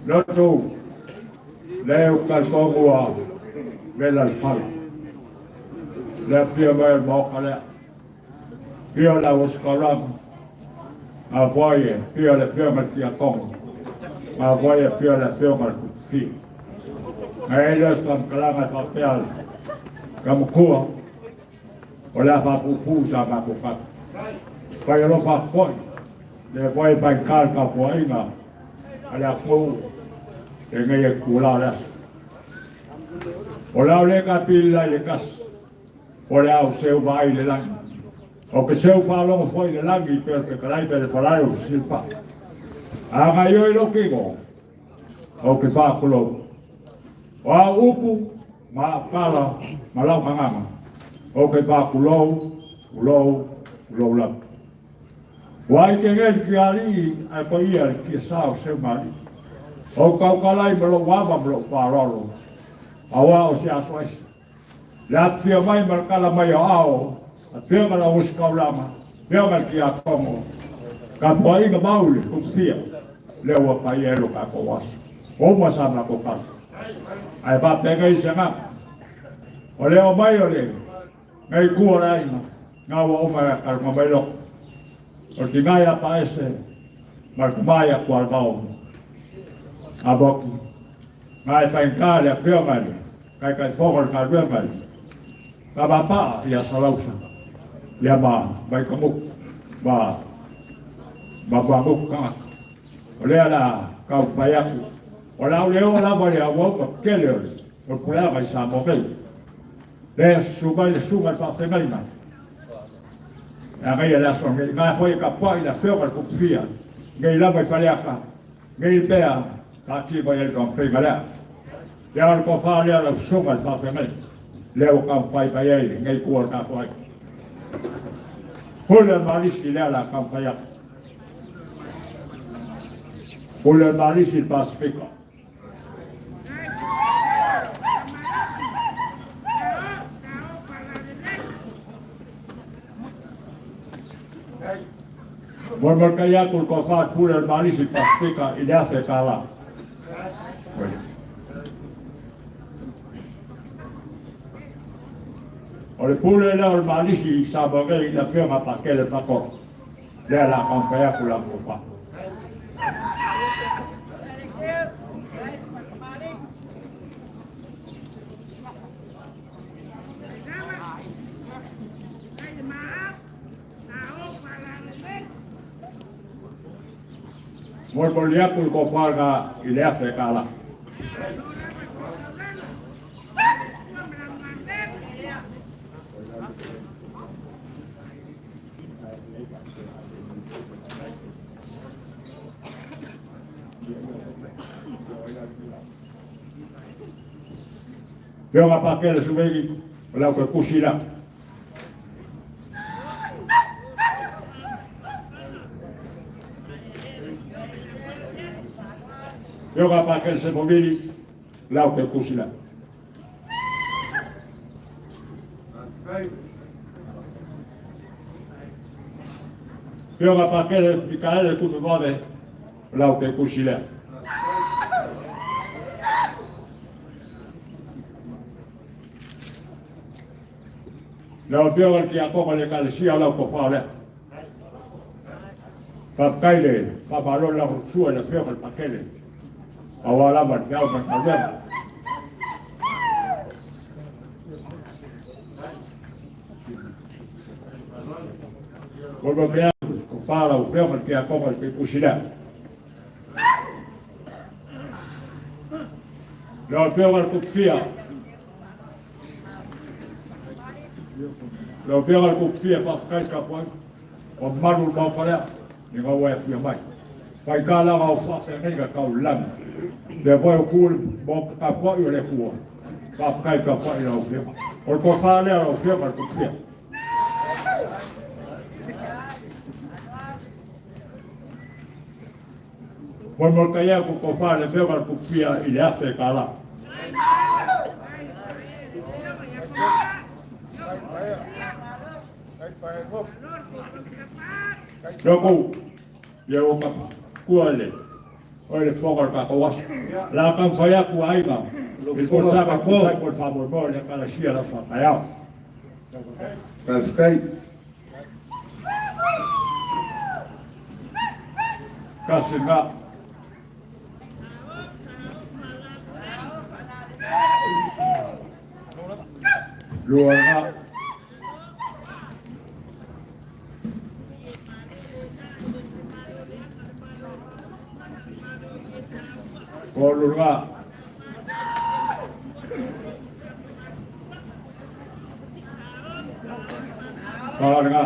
Noto leo kalpogua melal pal le pia mai mokale pia la uskaram avoye pia le pia matia kong avoye pia le pia malfi ailes kam kalanga papel kam kuwa ola fa pupusa ba pupat fa yo fa koi le voy fa kal ka poinga ala ko e ngai kula las ola le ka pila le kas ola o seu vai le lang o que seu fa lo foi le lang i per que kalai per palai o silfa a ngai yo lo que go o que fa kulo wa upu ma pala malau mangama o que fa kulo la Wai ke ngel ki ali ai ko ia ki sao se mali. O kau kalai melo wava melo parolo. Awa o se aswais. La tia mai markala mai ao. A tia mala uskau lama. Tia mal ki a kongo. Ka pai ka maule kupsia. Lewa pa yelo ka ko was. O masama ko ka. Ai va pega i sanga. O leo mai o le. Ngai kuora ina. Ngawa o mai ka mai lo. O ki ngai apa ese. Markumai a kwa bao. Aboki. Ngai whaingkale a whiongale. Kai kai whokor ka whiongale. Ka mapa ia salausa. Ia mai kamuk. Ma wanguk kangak. O lea la kau whaiaku. O lau leo lawa lea wauka kele ole. O pulea kai sa mokei. Lea sugai le sungai whawhengai mai. Ia ngai lea son. Ngai hoi ka pai la whiongale kukfia. Ngai lawa i whaleaka. Ngai Lepea. Ka ki mai el kong whenga lea. Lea al ko wha lea lau sungai whawhengai. Leo kau whai pai eile. Ngai kuar ka whai. Hule malisi lea la kau whaiaka. Hule malisi Pasifika. Mormor kaya kul ko wha hule malisi Pasifika i lea te kala. O le pule lea o malisi i sabagei la whionga pa kele pako. Lea la kau whaiaka la ko wha. Mormor liakul ko whaga i lea te kala. Whionga pa kele suvegi, o lau ke kusila. Whionga pa kele se movili, lau ke kusila. Whionga pa kele Mikaele kutu vave, lau ke kusila. Lau whionga ki a koma le Ekalesia lau ko whale. Whapkaile, whaparo lau sua le whionga le pakele. Awala ma te au ma whawema. Kono mea ko whala o whionga ki a koma le kusila. Lau whionga le kukfia. Lau whionga le kukfia whawkai ka poi. O maru mau palea. Ni ngau e whia mai. Pai ka langa o whawhengai ka kau langa. Le voi o kūri mō ka poi o le kua. Whawkai ka poi lau whionga. O ko whalea lau whionga le kukfia. Mormor kaya ko wha le whionga le kukfia i le ate ka la. Roko, ia o ka kuale, o le whokar ka kawas. La kam whaia ku aiga, i ko saka ku sai ko whamor mo le Ekalesia la whakaiao. Pasifika. Kasi nga. Lua nga. Kolo nga. Kolo nga.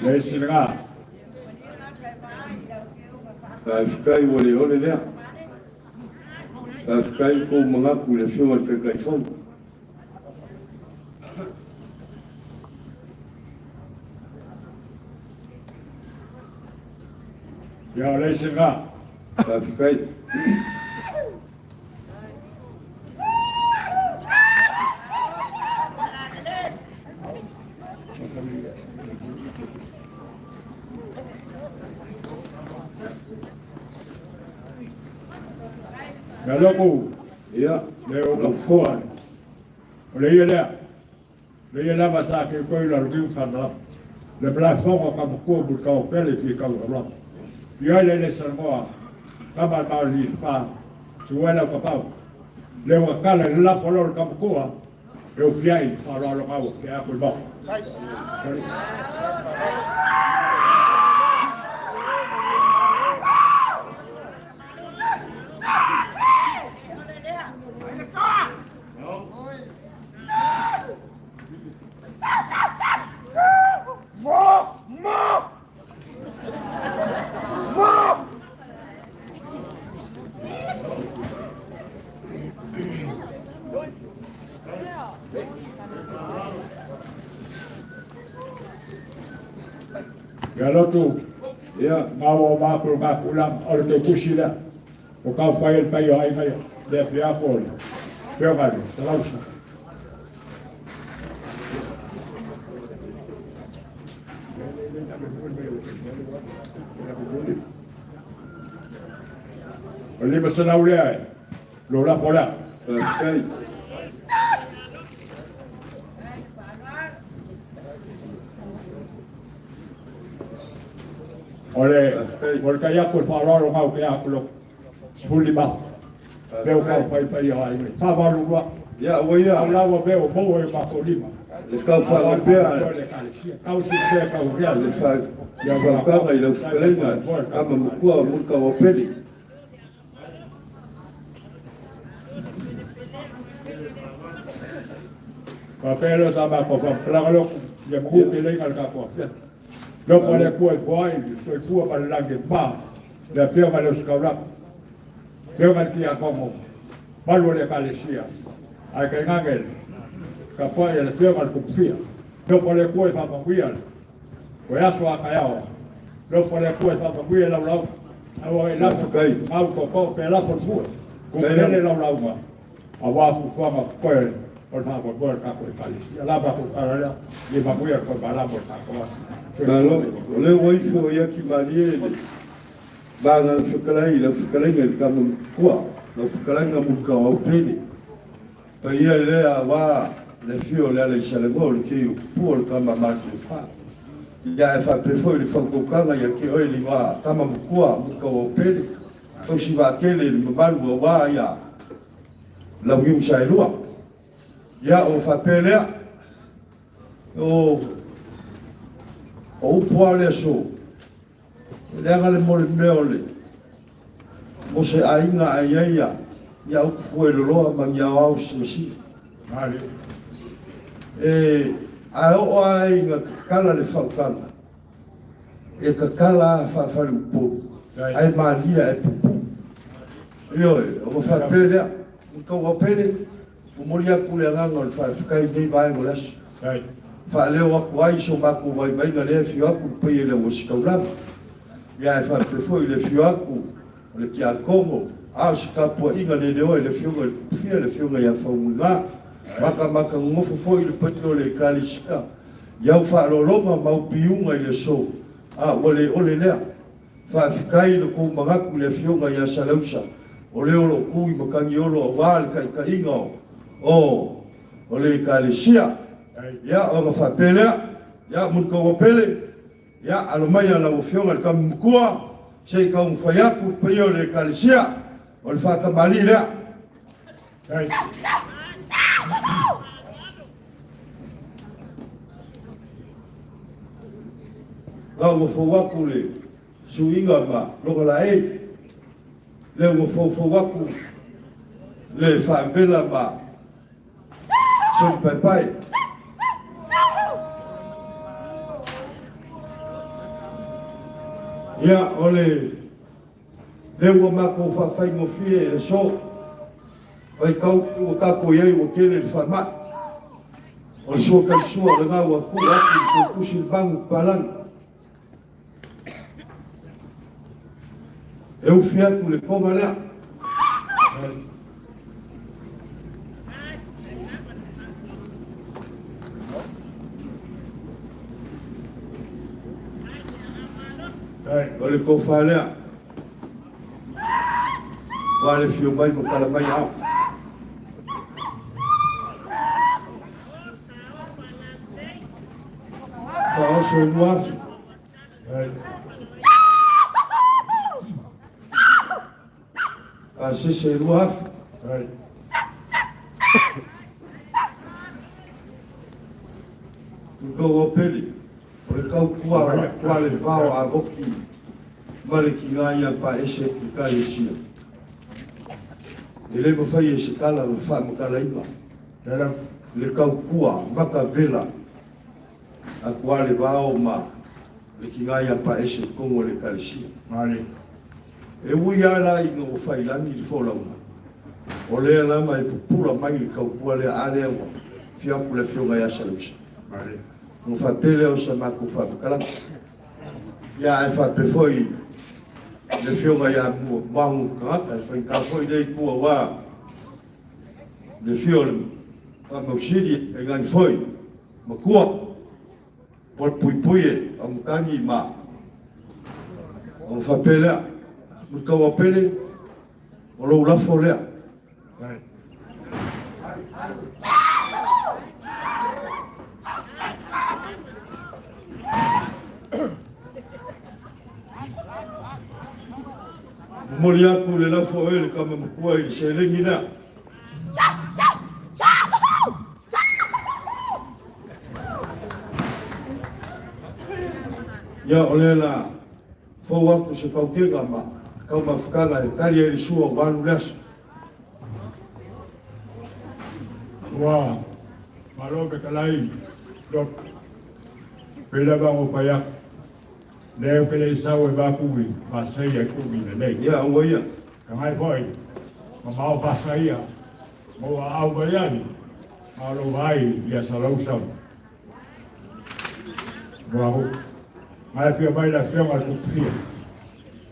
Lesi nga. Fikai ole lea. Fikai ko mengaku le fiona ke kai fon. Ya le singa. Fikai. Galoku, ya, leo ufuan. Le ia masa ke ko la riu sana. Le platform ka ko bu ka pele ki ka ro. Ya le Samoa. Ka ba ma li fa. Tuela ka pa. Le wa ka le la folor ka ko. Eu fiai fa ro ka ke a ko ba. Garoto, ya, mau makul makulam orte kusila. O ka fai el paio ai mai. Le fia por. Pero vale, salausa. Oli masana ulia. Lo la fola. Fikai. Ole, porque ya por favor mau que ya lo suli más. Veo que fai pai ai. Tava lua. Ya, voia. Hablava veo boa e macolima. Le ka fa Lepea. Kausi pe ka uria Le fa. Ya fa ka i le Ekalesia. Ama mkua muka wa peli. Papelo sama ko fa plagalo ya mu ke le ngal ka ko. Lo pone kuai foi, soi tua para langue pa. La firma los kaula. Firma ti a como. Malo le Ekalesia. Ai que ngangel. Kapoi la firma kupfia. Lo pone kuai fa manguial. Ko ya so akayao. Lo pone kuai fa manguial la la. Awa ila Fikai. au ko pe la fo fu. Ko pele la la ma. Awa fu fa ma ko por favor, por capo Ekalesia. La ba ko para le ba muia ko bala por capo. Galo, ole waifu ya ki malie. Ba na fikalai la fikalai ngal ka mkua. La fikalai ngal muka wa peli. Pa ia le awa le fio le ale chalego le ki pour kama ma fa. Ya fa pe foi le fa ko kanga ya ki oi liwa kama mkua muka wa peli. To shiva kele le mbalu wa ya. La wiu shailua. Ya o fa pele. O poale so. Le ngale mo le meole. Mo se ainga aiaia. Ya o fue lo ma ya o si. Vale. A o ai nga kala le faukanga. E ka kala fa fa lu po. Ai Maria e pupu. Yo, o fa pele. Ko o pele. O moria kule nganga fa kai dei vai molas. Fa leo aku ai so maku vai vai na le fio aku pe le o skaula. Ya fa pe foi le fio aku le ki a Congo. A ska po inga le leo le fio ya fa munga. Maka ngofo foi le petro le Ekalesia. Ya fa lo longa mau piunga le so. Ole le. Fa fikai le ko mangaku le fio ya salausa. Ole lo ku i makangi olo wal ka inga. Ole Ekalesia. Ya o fa pele ya muka o pele ya alomaya la ofionga ka mkua sei ka mfayaku peyo le Ekalesia o fa ka malira mo fo waku le suinga ma lo la le mo fo waku le fa vela ba son papai. Ya ole le ua mako whawhai mo fie le so ai kau ua kako iai ua kele le whamai o le so kaisua le ngā ua ku aki te kusi le bangu palang e ufi aku le konga lea o le kofa lea wa le fio mai mo kala mai au fa oso e nuafu a sese e nuafu ko o peli o le kau kua le vao a roki ma le ki ngā ia pa ese ki Ekalesia e le mawhai e se kala le wha makala inga le kau kua maka vela a kua le vao ma le ki ngā ia pa ese kongo le Ekalesia e ui ala i ngā whai langi le wholaunga o lea lama e pupura mai le kau kua le alea wa fiaku le fionga ia salusa mo fa pele o sa mako fa kala ya e fa pe foi le fionga ya mo bangu ka fa ka foi dei ku wa le fiol fa mo shiri e gan foi mo ku por pui o mkangi ma o fa pele mo ka wa pele o lo la folea mori aku le lafo ele kama mkua ili selengi na ya olela fo waku se kaukega ma kama fukanga e kari ili sua wanu lesu wa malobe kalai dok pela bango payak leo pele sawe ba kuwi masaya kuwi le nei ya ngoya kangai foi mamau pasaya mo au bayani alo vai ya salousa bravo mai fio mai la fio ma kupfia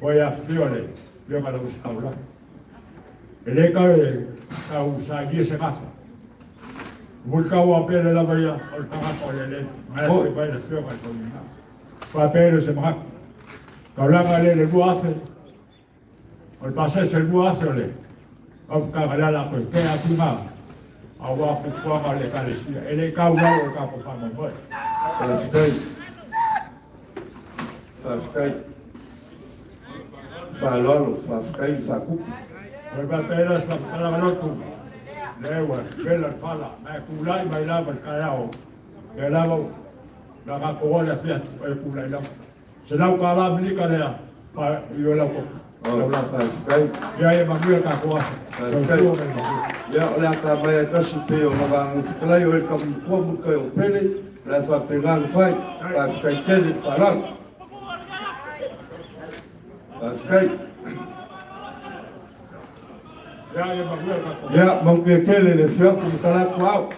foi a fiole fio ma la usaula ele ka usagi se gata mulka wa pele la vaya al tanga le mai fio mai la fio ma komina papel se mak kalanga le buafe al passer se buafe le of ka la ko ke atima awa ko kwa le Ekalesia ele ka wa o ka pa mo boy fa lolo fa ku el papel es la lotu lewa bella fala ma kulai mai la ba kayao ke la la ka ko la fiat e kula ila se la ka la bli ka ya pa yo la ko la pa ya ma mira ka ko ya la ka mai ka si pe o ma va kla yo el kam ko mu ka o pele la fa pegar fai pa ka kele falar pa ya ma mira kele le fio ku ka la ko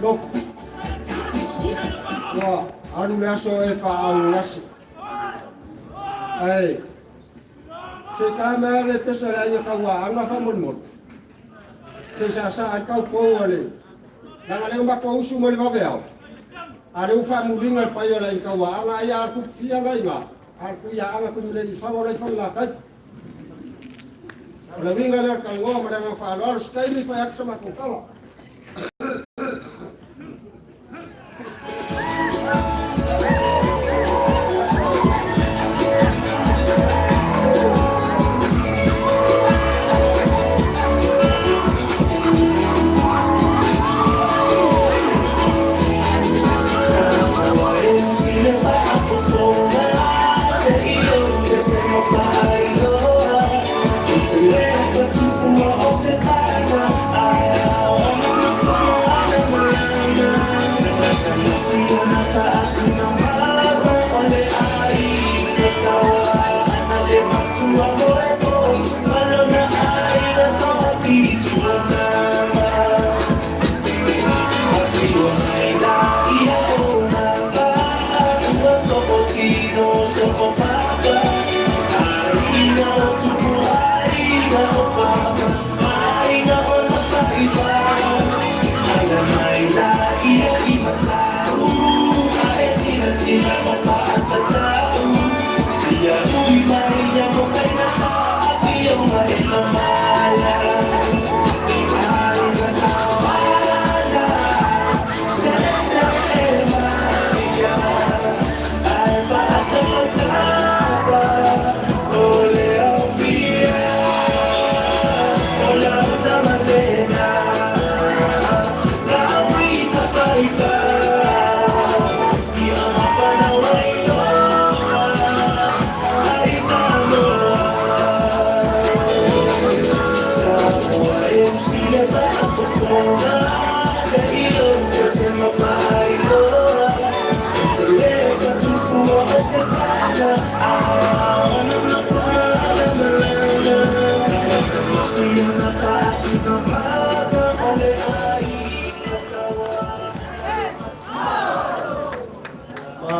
Look. Wa anu le aso e fa au lasi. Ai. Se ka me le pesa le ka wa anga fa mon. Se sa ka po ole. Danga le ba ko usu mo le ba veo. Ale u fa mulinga pa yo le ka wa anga ya ku fia ga inga. Al ku ya anga ku le di fa ole fa la ka. Le vinga le ka ngo ma danga fa lor skai ni fa yak sama ku ka.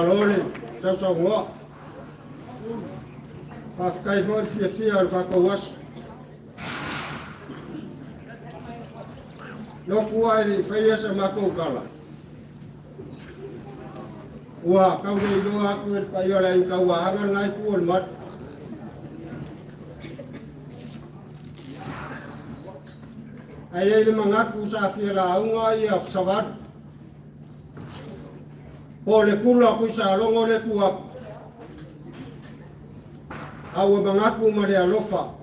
Taalolo le sau ngoa. Whakakai fo fia al whakawas. Loku ai li whaia sa mako kala. Ua kau nei loa aku el paiola i kau ahangar ngai kuol mat. Ai ai le mangaku sa fia la aunga i af savat. Po le kula ku sa longo le kuap. Au mangaku ma le alofa.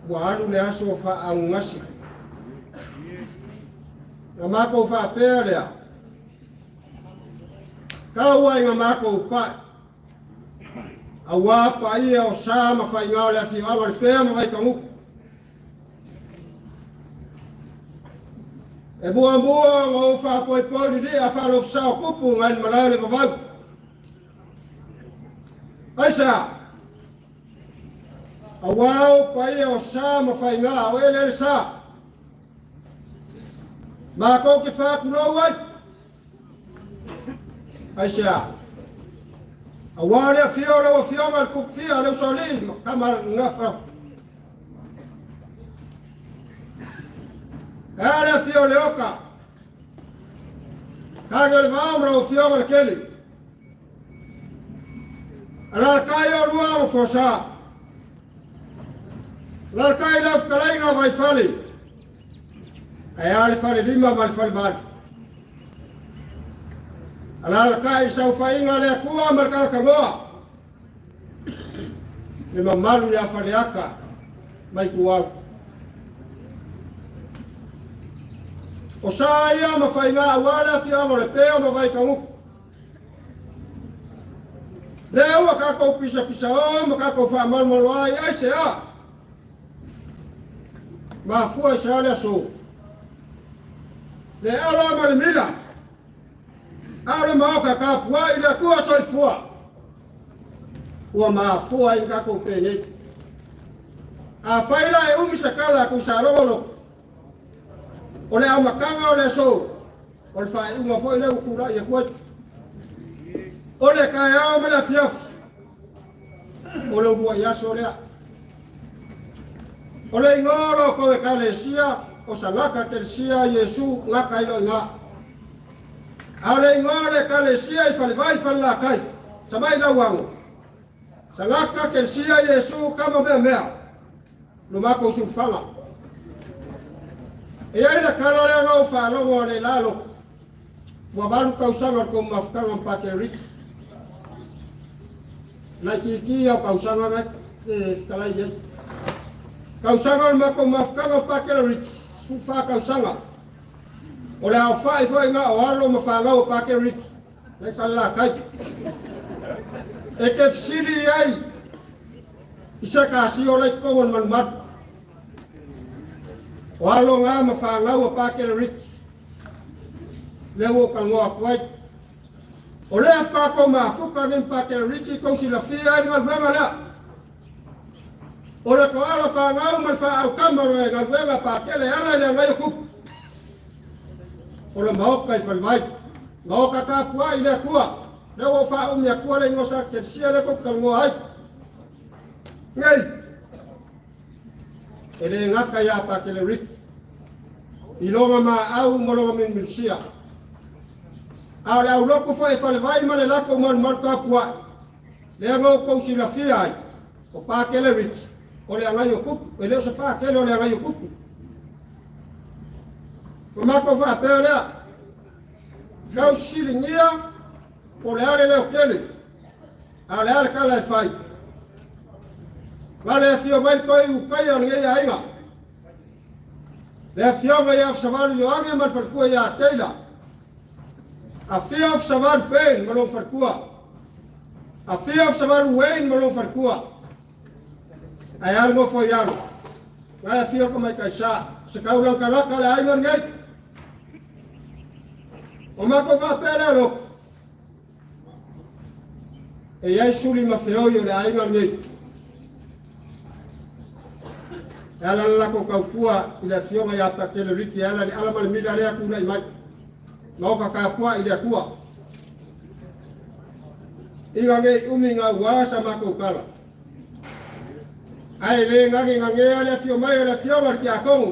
Wa alu le aso fa au ngasi. Nga mako fa pea lea. Kau ai nga mako pa. Awa pa ia o sa ma fai ngao le fi awa le pea ma vai kanguku. E mua ngau fa poi poi di a fa lo sa kupu ngai malai le vavau. Aisa. Awao pa ia o sa ma fai ngao ele sa. Ma ko ke fa kulo wai. Aisha. Awale fiola fiola ku fia le soli kama ngafa. Ala fiola oka. Kagel vamro fiola keli. Ala kayo luamo fosa. La kai laf kalainga vai fali. Ayale fali lima mal falban. Ala kai sau fainga le kuwa marka kamoa. Lima malu ya fali aka mai kuwa. O saya ma fainga wala fi amo lepea ma vai kamu. Leo ka ko pisa o ma ka ko fa mal molai ase a. Ma fua sale so. Le ala mal mila. Ala ma ka pua ila kuwa so fua. Ua ma fua in ka ko pene. A faila e umisakala ku salolo. Ole amakanga ole so. Ole fai uma foi le ukura ye kwat. Ole kaya mala fiaf. Ole bua ya sorea. Ole ngoro ko Ekalesia o sangaka tersia Yesu ngaka ilo nga. Ole ngoro Ekalesia I fale vai falla kai. Sabai la wango. Sangaka tersia Yesu kama mea. Lumako sufanga. E ai la kala le ngau fa longo le lalo. Wa balu kausanga ko mafkanga paterik. La kiki ya kausanga ngai skala ye. Kausanga mako mafkanga paterik. Sufa kausanga. Ole au fa ifo nga o alo mafanga o paterik. Le falla kai. E ke fsili ai. Isa kasi ole ko man mat. Walo nga mafanga wa pakele rich. Lewo kalwa kwait. Ole afka ko mafuka nin pakele rich ko sila fia ngal mangala. Ole ko ala fa nga man fa au kamaro ngal wenga pakele ala le ngai kup. Ole maok kai falmai. Maok ka kwa ile kwa. Lewo fa ya kwa le ngosa ke sia le ko kalwa ai. Ngai. Ele ngaka ya pakele rich. Ilonga ma au molonga min milsia. Au la loko foi fale vai male la ko mon marka kwa. Le ngo ko sila fia. O pa kele rich. O le ngayo kup, ele se pa kele o le ngayo kup. Ko ma ko fa pele. Gau silingia o le ale le kele. Au le ale kala fai. Vale fio mai ko u kai o ngai ainga. Le fionga ya savar yo anga mal farkua ya teila. A fio savar pen malo farkua. A fio savar wen malo farkua. Ai algo foi algo. Vai fio como é caixa. Se kaulang kalaka le ai ngai. O ma ko va pele lo. E ai suli ma feo yo le ai ngai. Ala la ko kaukua ila fionga ya pakele riki ala ni ala mal mida le aku lai mai. Mau ka kapua ila kua. Inga nge umi ngā wasa mako kala. Ai le ngangi ngange ale fio mai ale fio mar ki a kongu.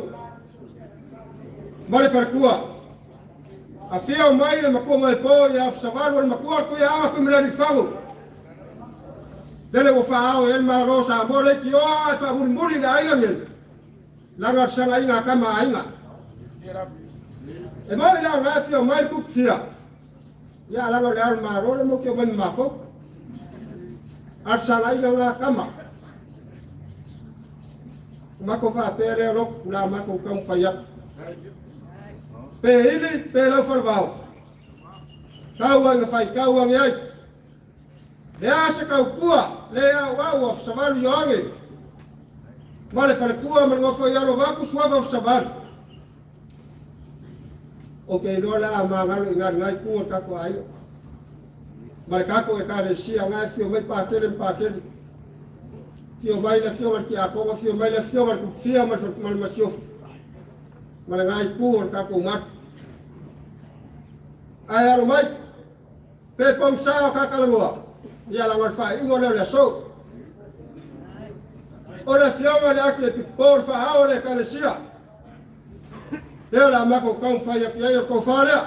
Male farkua. A fio mai le makua mai po ya savalu le makua ku ya ama kumila ni fangu. Dele wo fao el ma rosa mo le ki o ai fa muli da ai ngen. Langa sanga inga kama inga. E mai la nga fio mai ku fia. Ya langa le al ma ro le mo ki o man mako. Arsala inga nga kama. Mako fa pere lo la mako kang fayak. Pe ili pe lo farvao. Kawang fai kawang yai. Le asa kau kua le au of savalu yonge. Male fal kua man ngofo yalo vaku suava of saval. Okay lo la mangalo ingat ngai kua kako ayo. Male kako Ekalesia ngai fio mai pakele. Fio mai la fio al ki a kongo fio mai la fio al ku fio mal masiof. Male ngai kua kako mat. Ai alo mai. Pe pom sao kakalamoa. Ya la malfa ingo le so. Ora fioma le akle pi por fa ahora Ekalesia. Leo la mako kau fa ya ya ko fa le.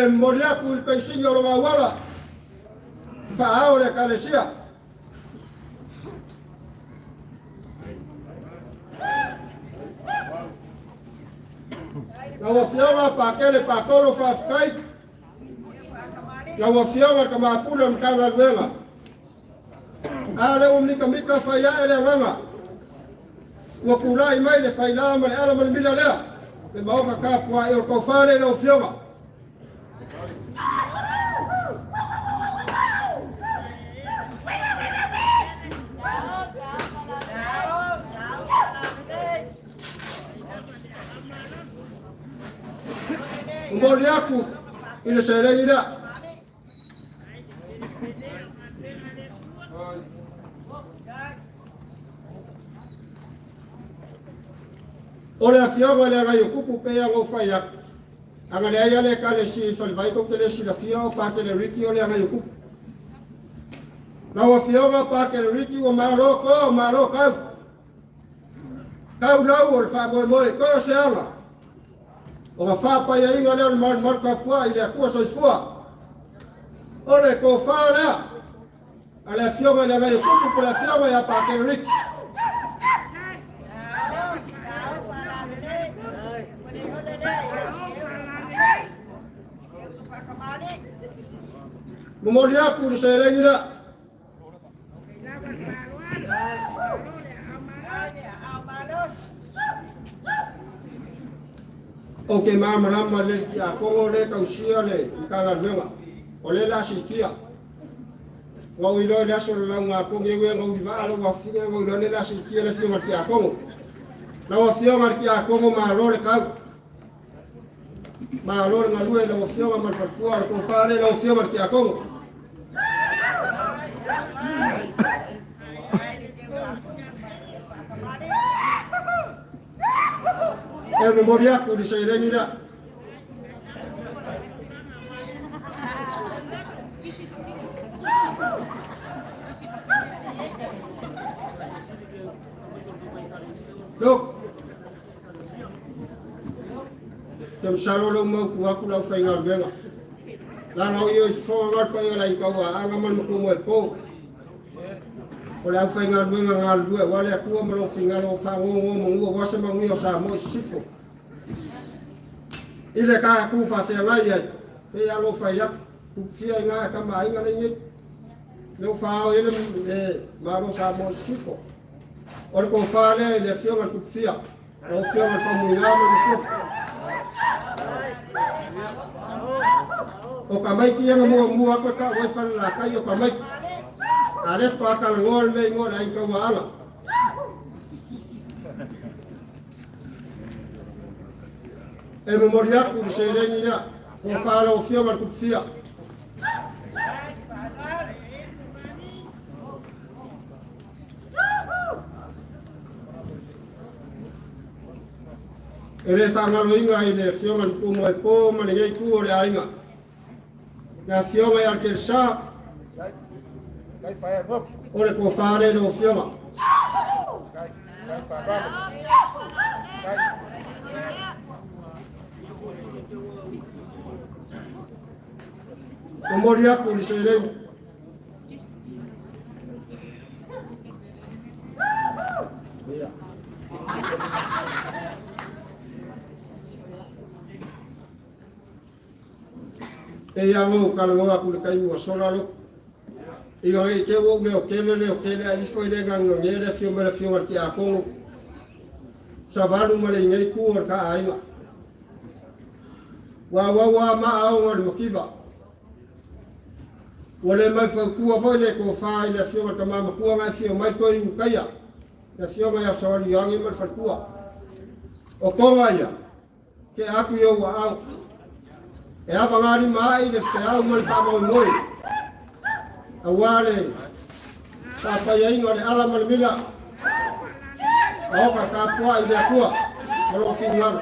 Moria ku il pensiero lo mawala. Fa ahora Ekalesia. La wafiawa pakele pakolo fafkai. La wafiawa kama pula mkanga lwenga. Ale umnika mika faya ele nganga. Wakula imai le faila male ala male mila lea. Le maoka kapwa eo kofale la wafiawa. Umori aku ile sele nila. Ole afioga le ngai kupu pe ya go faya. Anga le ya le Ekalesia fal vai ko tele si la fio pa tele riki ole ngai kupu. Na afioga pa tele riki o malo ka. Kau lau ol fa go mo ko se ala. O fa pa ya inga le mar ka kwa ile ko so fua. Ole ko fa la. Ala fioga le ngai kupu por la fioga ya pa tele riki. Memori aku di saya lagi tak. Okey, mama lama le kia kongo le kau sia le kangan benga. Ole la sikia. Wau ilo le aso la ngako ngewe ngau diva lo wafia wau ilo le la sikia le fio martia kongo. La wafia martia kongo ma lo le kau. Ma lo le ngalue la wafia ma falfua ko fare la wafia martia kongo. Memori aku di saya ini dah. Look, jam selalu mau aku lau fengar benga. Langau iyo fongar pa iyo lai kawa angaman makumoy po. Wala fengar benga ngal dua wala aku mau fengar o fango ngo wasa mangiyo sa mo sifo. Ile ka aku fa fe ngai ya. Pe ya lo fa ya ku fia nga ka mai nga ni. Lo fa o ile ma lo sa mo sifo. Or ko fa le fio nga ku fia. O fio nga fa mu nga mo sifo. O kamai kia nga mua ako ka wai fa la kai o kamai. Alef pa ka ngol me ngol ai ka wa ala. E memori aku di saya ni dah. Ko fa la o fio nga ku fia. Ele whangalo inga i le whionga nukumo e pō ma le ngei kua le ainga. Ngā whionga i Ekalesia. O le ko whare no whionga. O mori aku ni se rei. E yango kalangoa ku le kai mua sora lo. I ga i te wo leo kele ai foi le ganga ngere fio mele fio ki a kongo. Sa valu male ngai ku or ka ainga. Wa ma au ngol mokiva. Wale mai fa ku foi le ko fa le fio ka mama ku nga fio mai to i kaya. Le fio nga sa wali yangi mal fa ku. O konga ya. Ke aku yo wa au. E apa ngari mai le te au mal pa mo moi. Awale papa ya ingo le ala mal mila. O ka ka po ai le ku. Mo fingal.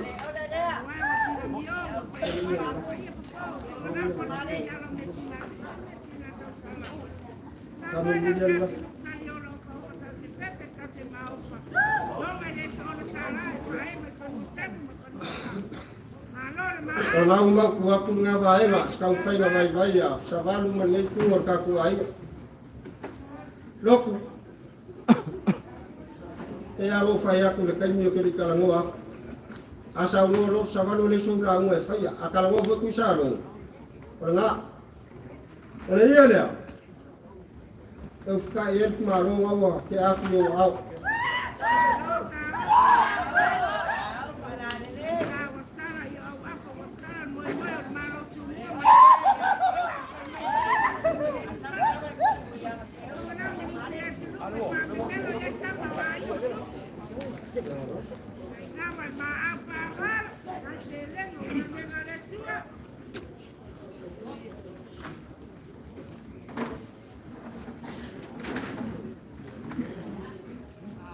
Kamu bilang lah. Kalau mau aku ngabai lah, sekarang fai ngabai ya, selalu mengenai or kaku ai. Loku, aku fai aku lekai ni aku di kalangoa. Asal ngolof selalu lesung rangu fai ya, akal ngolof aku salo. Kalau nggak, kalau dia dia, aku kaya marong awak, ke aku yo awak.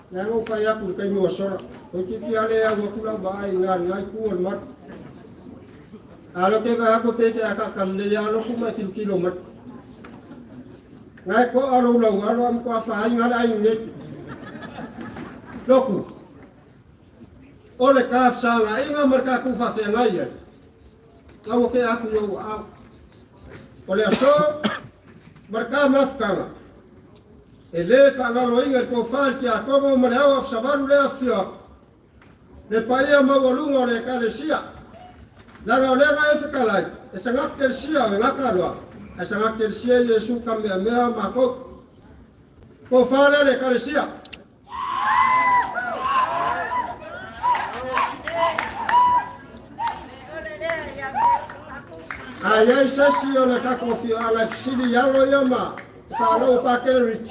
Yang fai aku kai mo sora. Ko ti ale aku kula bai ngai kuon mat. Alo ke ba aku te aka kalle ya lo kuma kilomet. Ngai ko alo am ko fai ngai ai ni. Loku. Ole ka sanga inga marka ku fa fe ngai ya. Kau ke aku yo au. Ole so marka mafkanga. Ele whangalo inga ko whāi ki a tongo mare au af savaru lea whia. Le paia mawalunga o le Ekalesia. Langa o lenga e whakalai. E sangak Ekalesia o e ngakarua. E sangak Ekalesia Yesu ka mea mako. Ko whāle le Ekalesia. Ai sesi o le kakofio ala fisili yalo yama. Taalolo pa Kelrich.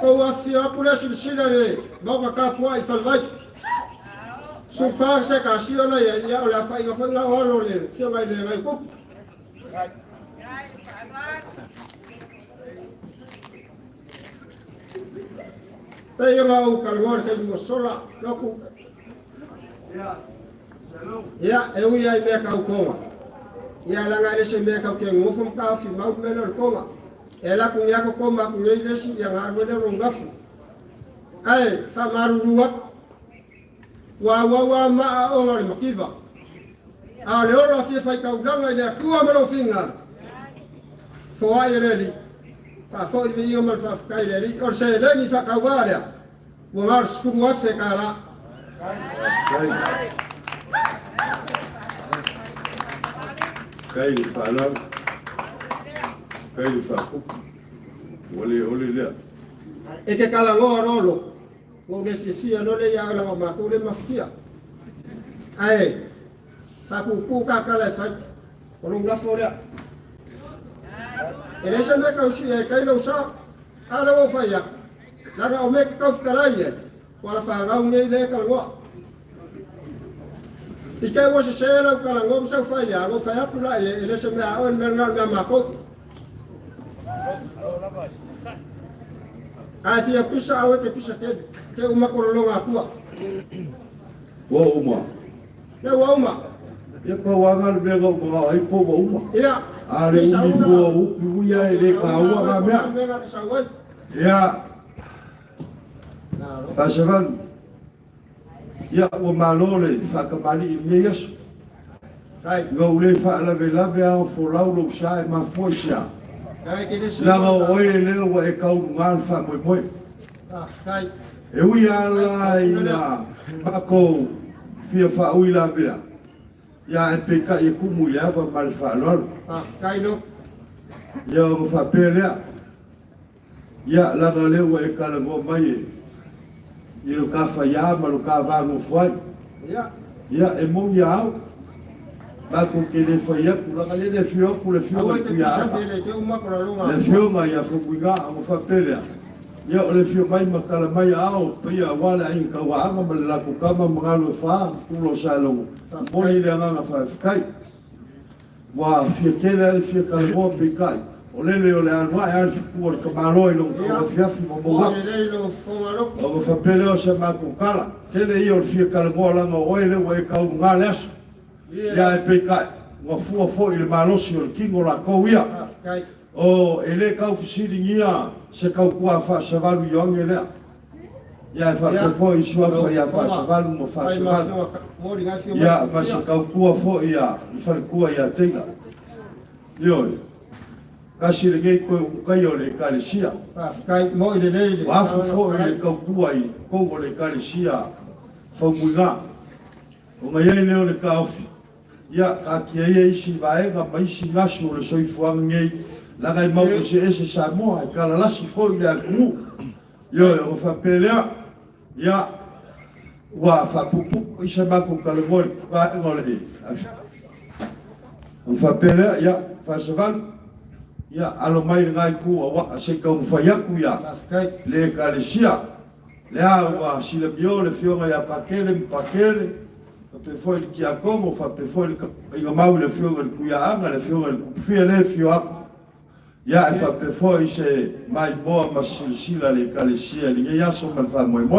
Ko wa fia pula silsila le boka ka po ai falvai so fa se ka si ona ya la fa nga holo le fia mai le ngai ku te ma u kalmor ke mo sola loku ya e u ya me ka ko ya la nga le se me ka ke mo fum ka fi mau me no ko ela ku ya ko koma ku ngai lesi yang arwe le rongafu ai fa maru ruwa wa ma o le makiva a le ola fi fa ka udanga le ku ma lo fingal fo ai le li fa fo le yo ma fa ka le li o se le ni fa ka wala wa mar fu wa fe ka la kai fa la kai fa ku ole le e ke kala ngo rolo ngo le fia no le ya la ma ko le mafia ai fa ku ka kala fa ko lo nga fora e le se me ka usi e kai lo sa ala o fa ya la ga o me ka kala ye ko la fa ga un le ka ngo i kai wo se la kala ngo sa fa ya go fa ya kula e le se me a o me nga ma ko Asia pisa awe ke pisa ke uma kolonga tua. Wo uma. le wa uma ia ko wanga le go go ai po go uma ia ale uni fo u ia le ka u ga mea ia Pasavan ia o malole fa ka mali ni yesu kai go le fa la ve la ve a fo la lo sa ma fo sia kai ke le la go o le o e ka u ngal fa mo mo kai e ui ala ina mako fia fa ui la ve ia e pe ka e ku mu le va mal fa lo kai lo ia o fa pelea ia la ga le o e ka le go mai i lo ka fa ia ma lo ka va mo foi ia e mo ia ba ko ke le fa ia ku la le fio ku le fio ku ia le fio ma ia fo ku ga mo fa pelea ia o le fio mai ma kala mai ao pe ia wala ai ka wa ma la ku ka ma ma lo fa ku lo sa lo mo ni le nga fa kai wa fio ke le fio ka mo pe kai o le anwa e ku ka ma lo no ka fia fi mo mo o fa pele o se ma ku kala ke le io fio ka mo la no o le we ka u nga le ia e pe kai wa fu ile ma lo si o kingo la ko ia o ele ka oficiringia se ka ku fa se valu yong ele ia fa pe fo i sua fa ia fa se valu mo fa se valu ia ma se ka ku fo ia fa ku ia tenga yo kasi le ngai ko ka yo le Ekalesia kai mo ile le wa fo ile ka ku ai ko le Ekalesia fo muga o mai ele le ka ofi ia ka ki ai si vai ga mai si ngasu le soi fuang ngai la gai mau se ese Samoa TALA'LASI foi le aku yo o fa pelea ya wa fa pupu i se ba ko kalvol va ngole o fa pelea ya fa se van ya alo mai ngai ku wa se ka un fa ya ku ya le Ekalesia le wa si le bio le fio ya pakele pe foi ki a como fa pe foi i mau le fio ku ya anga le fio ku fio le fio aku ia e fa pe foi se mai boa ma silsila le Ekalesia ni ia so mal fa mo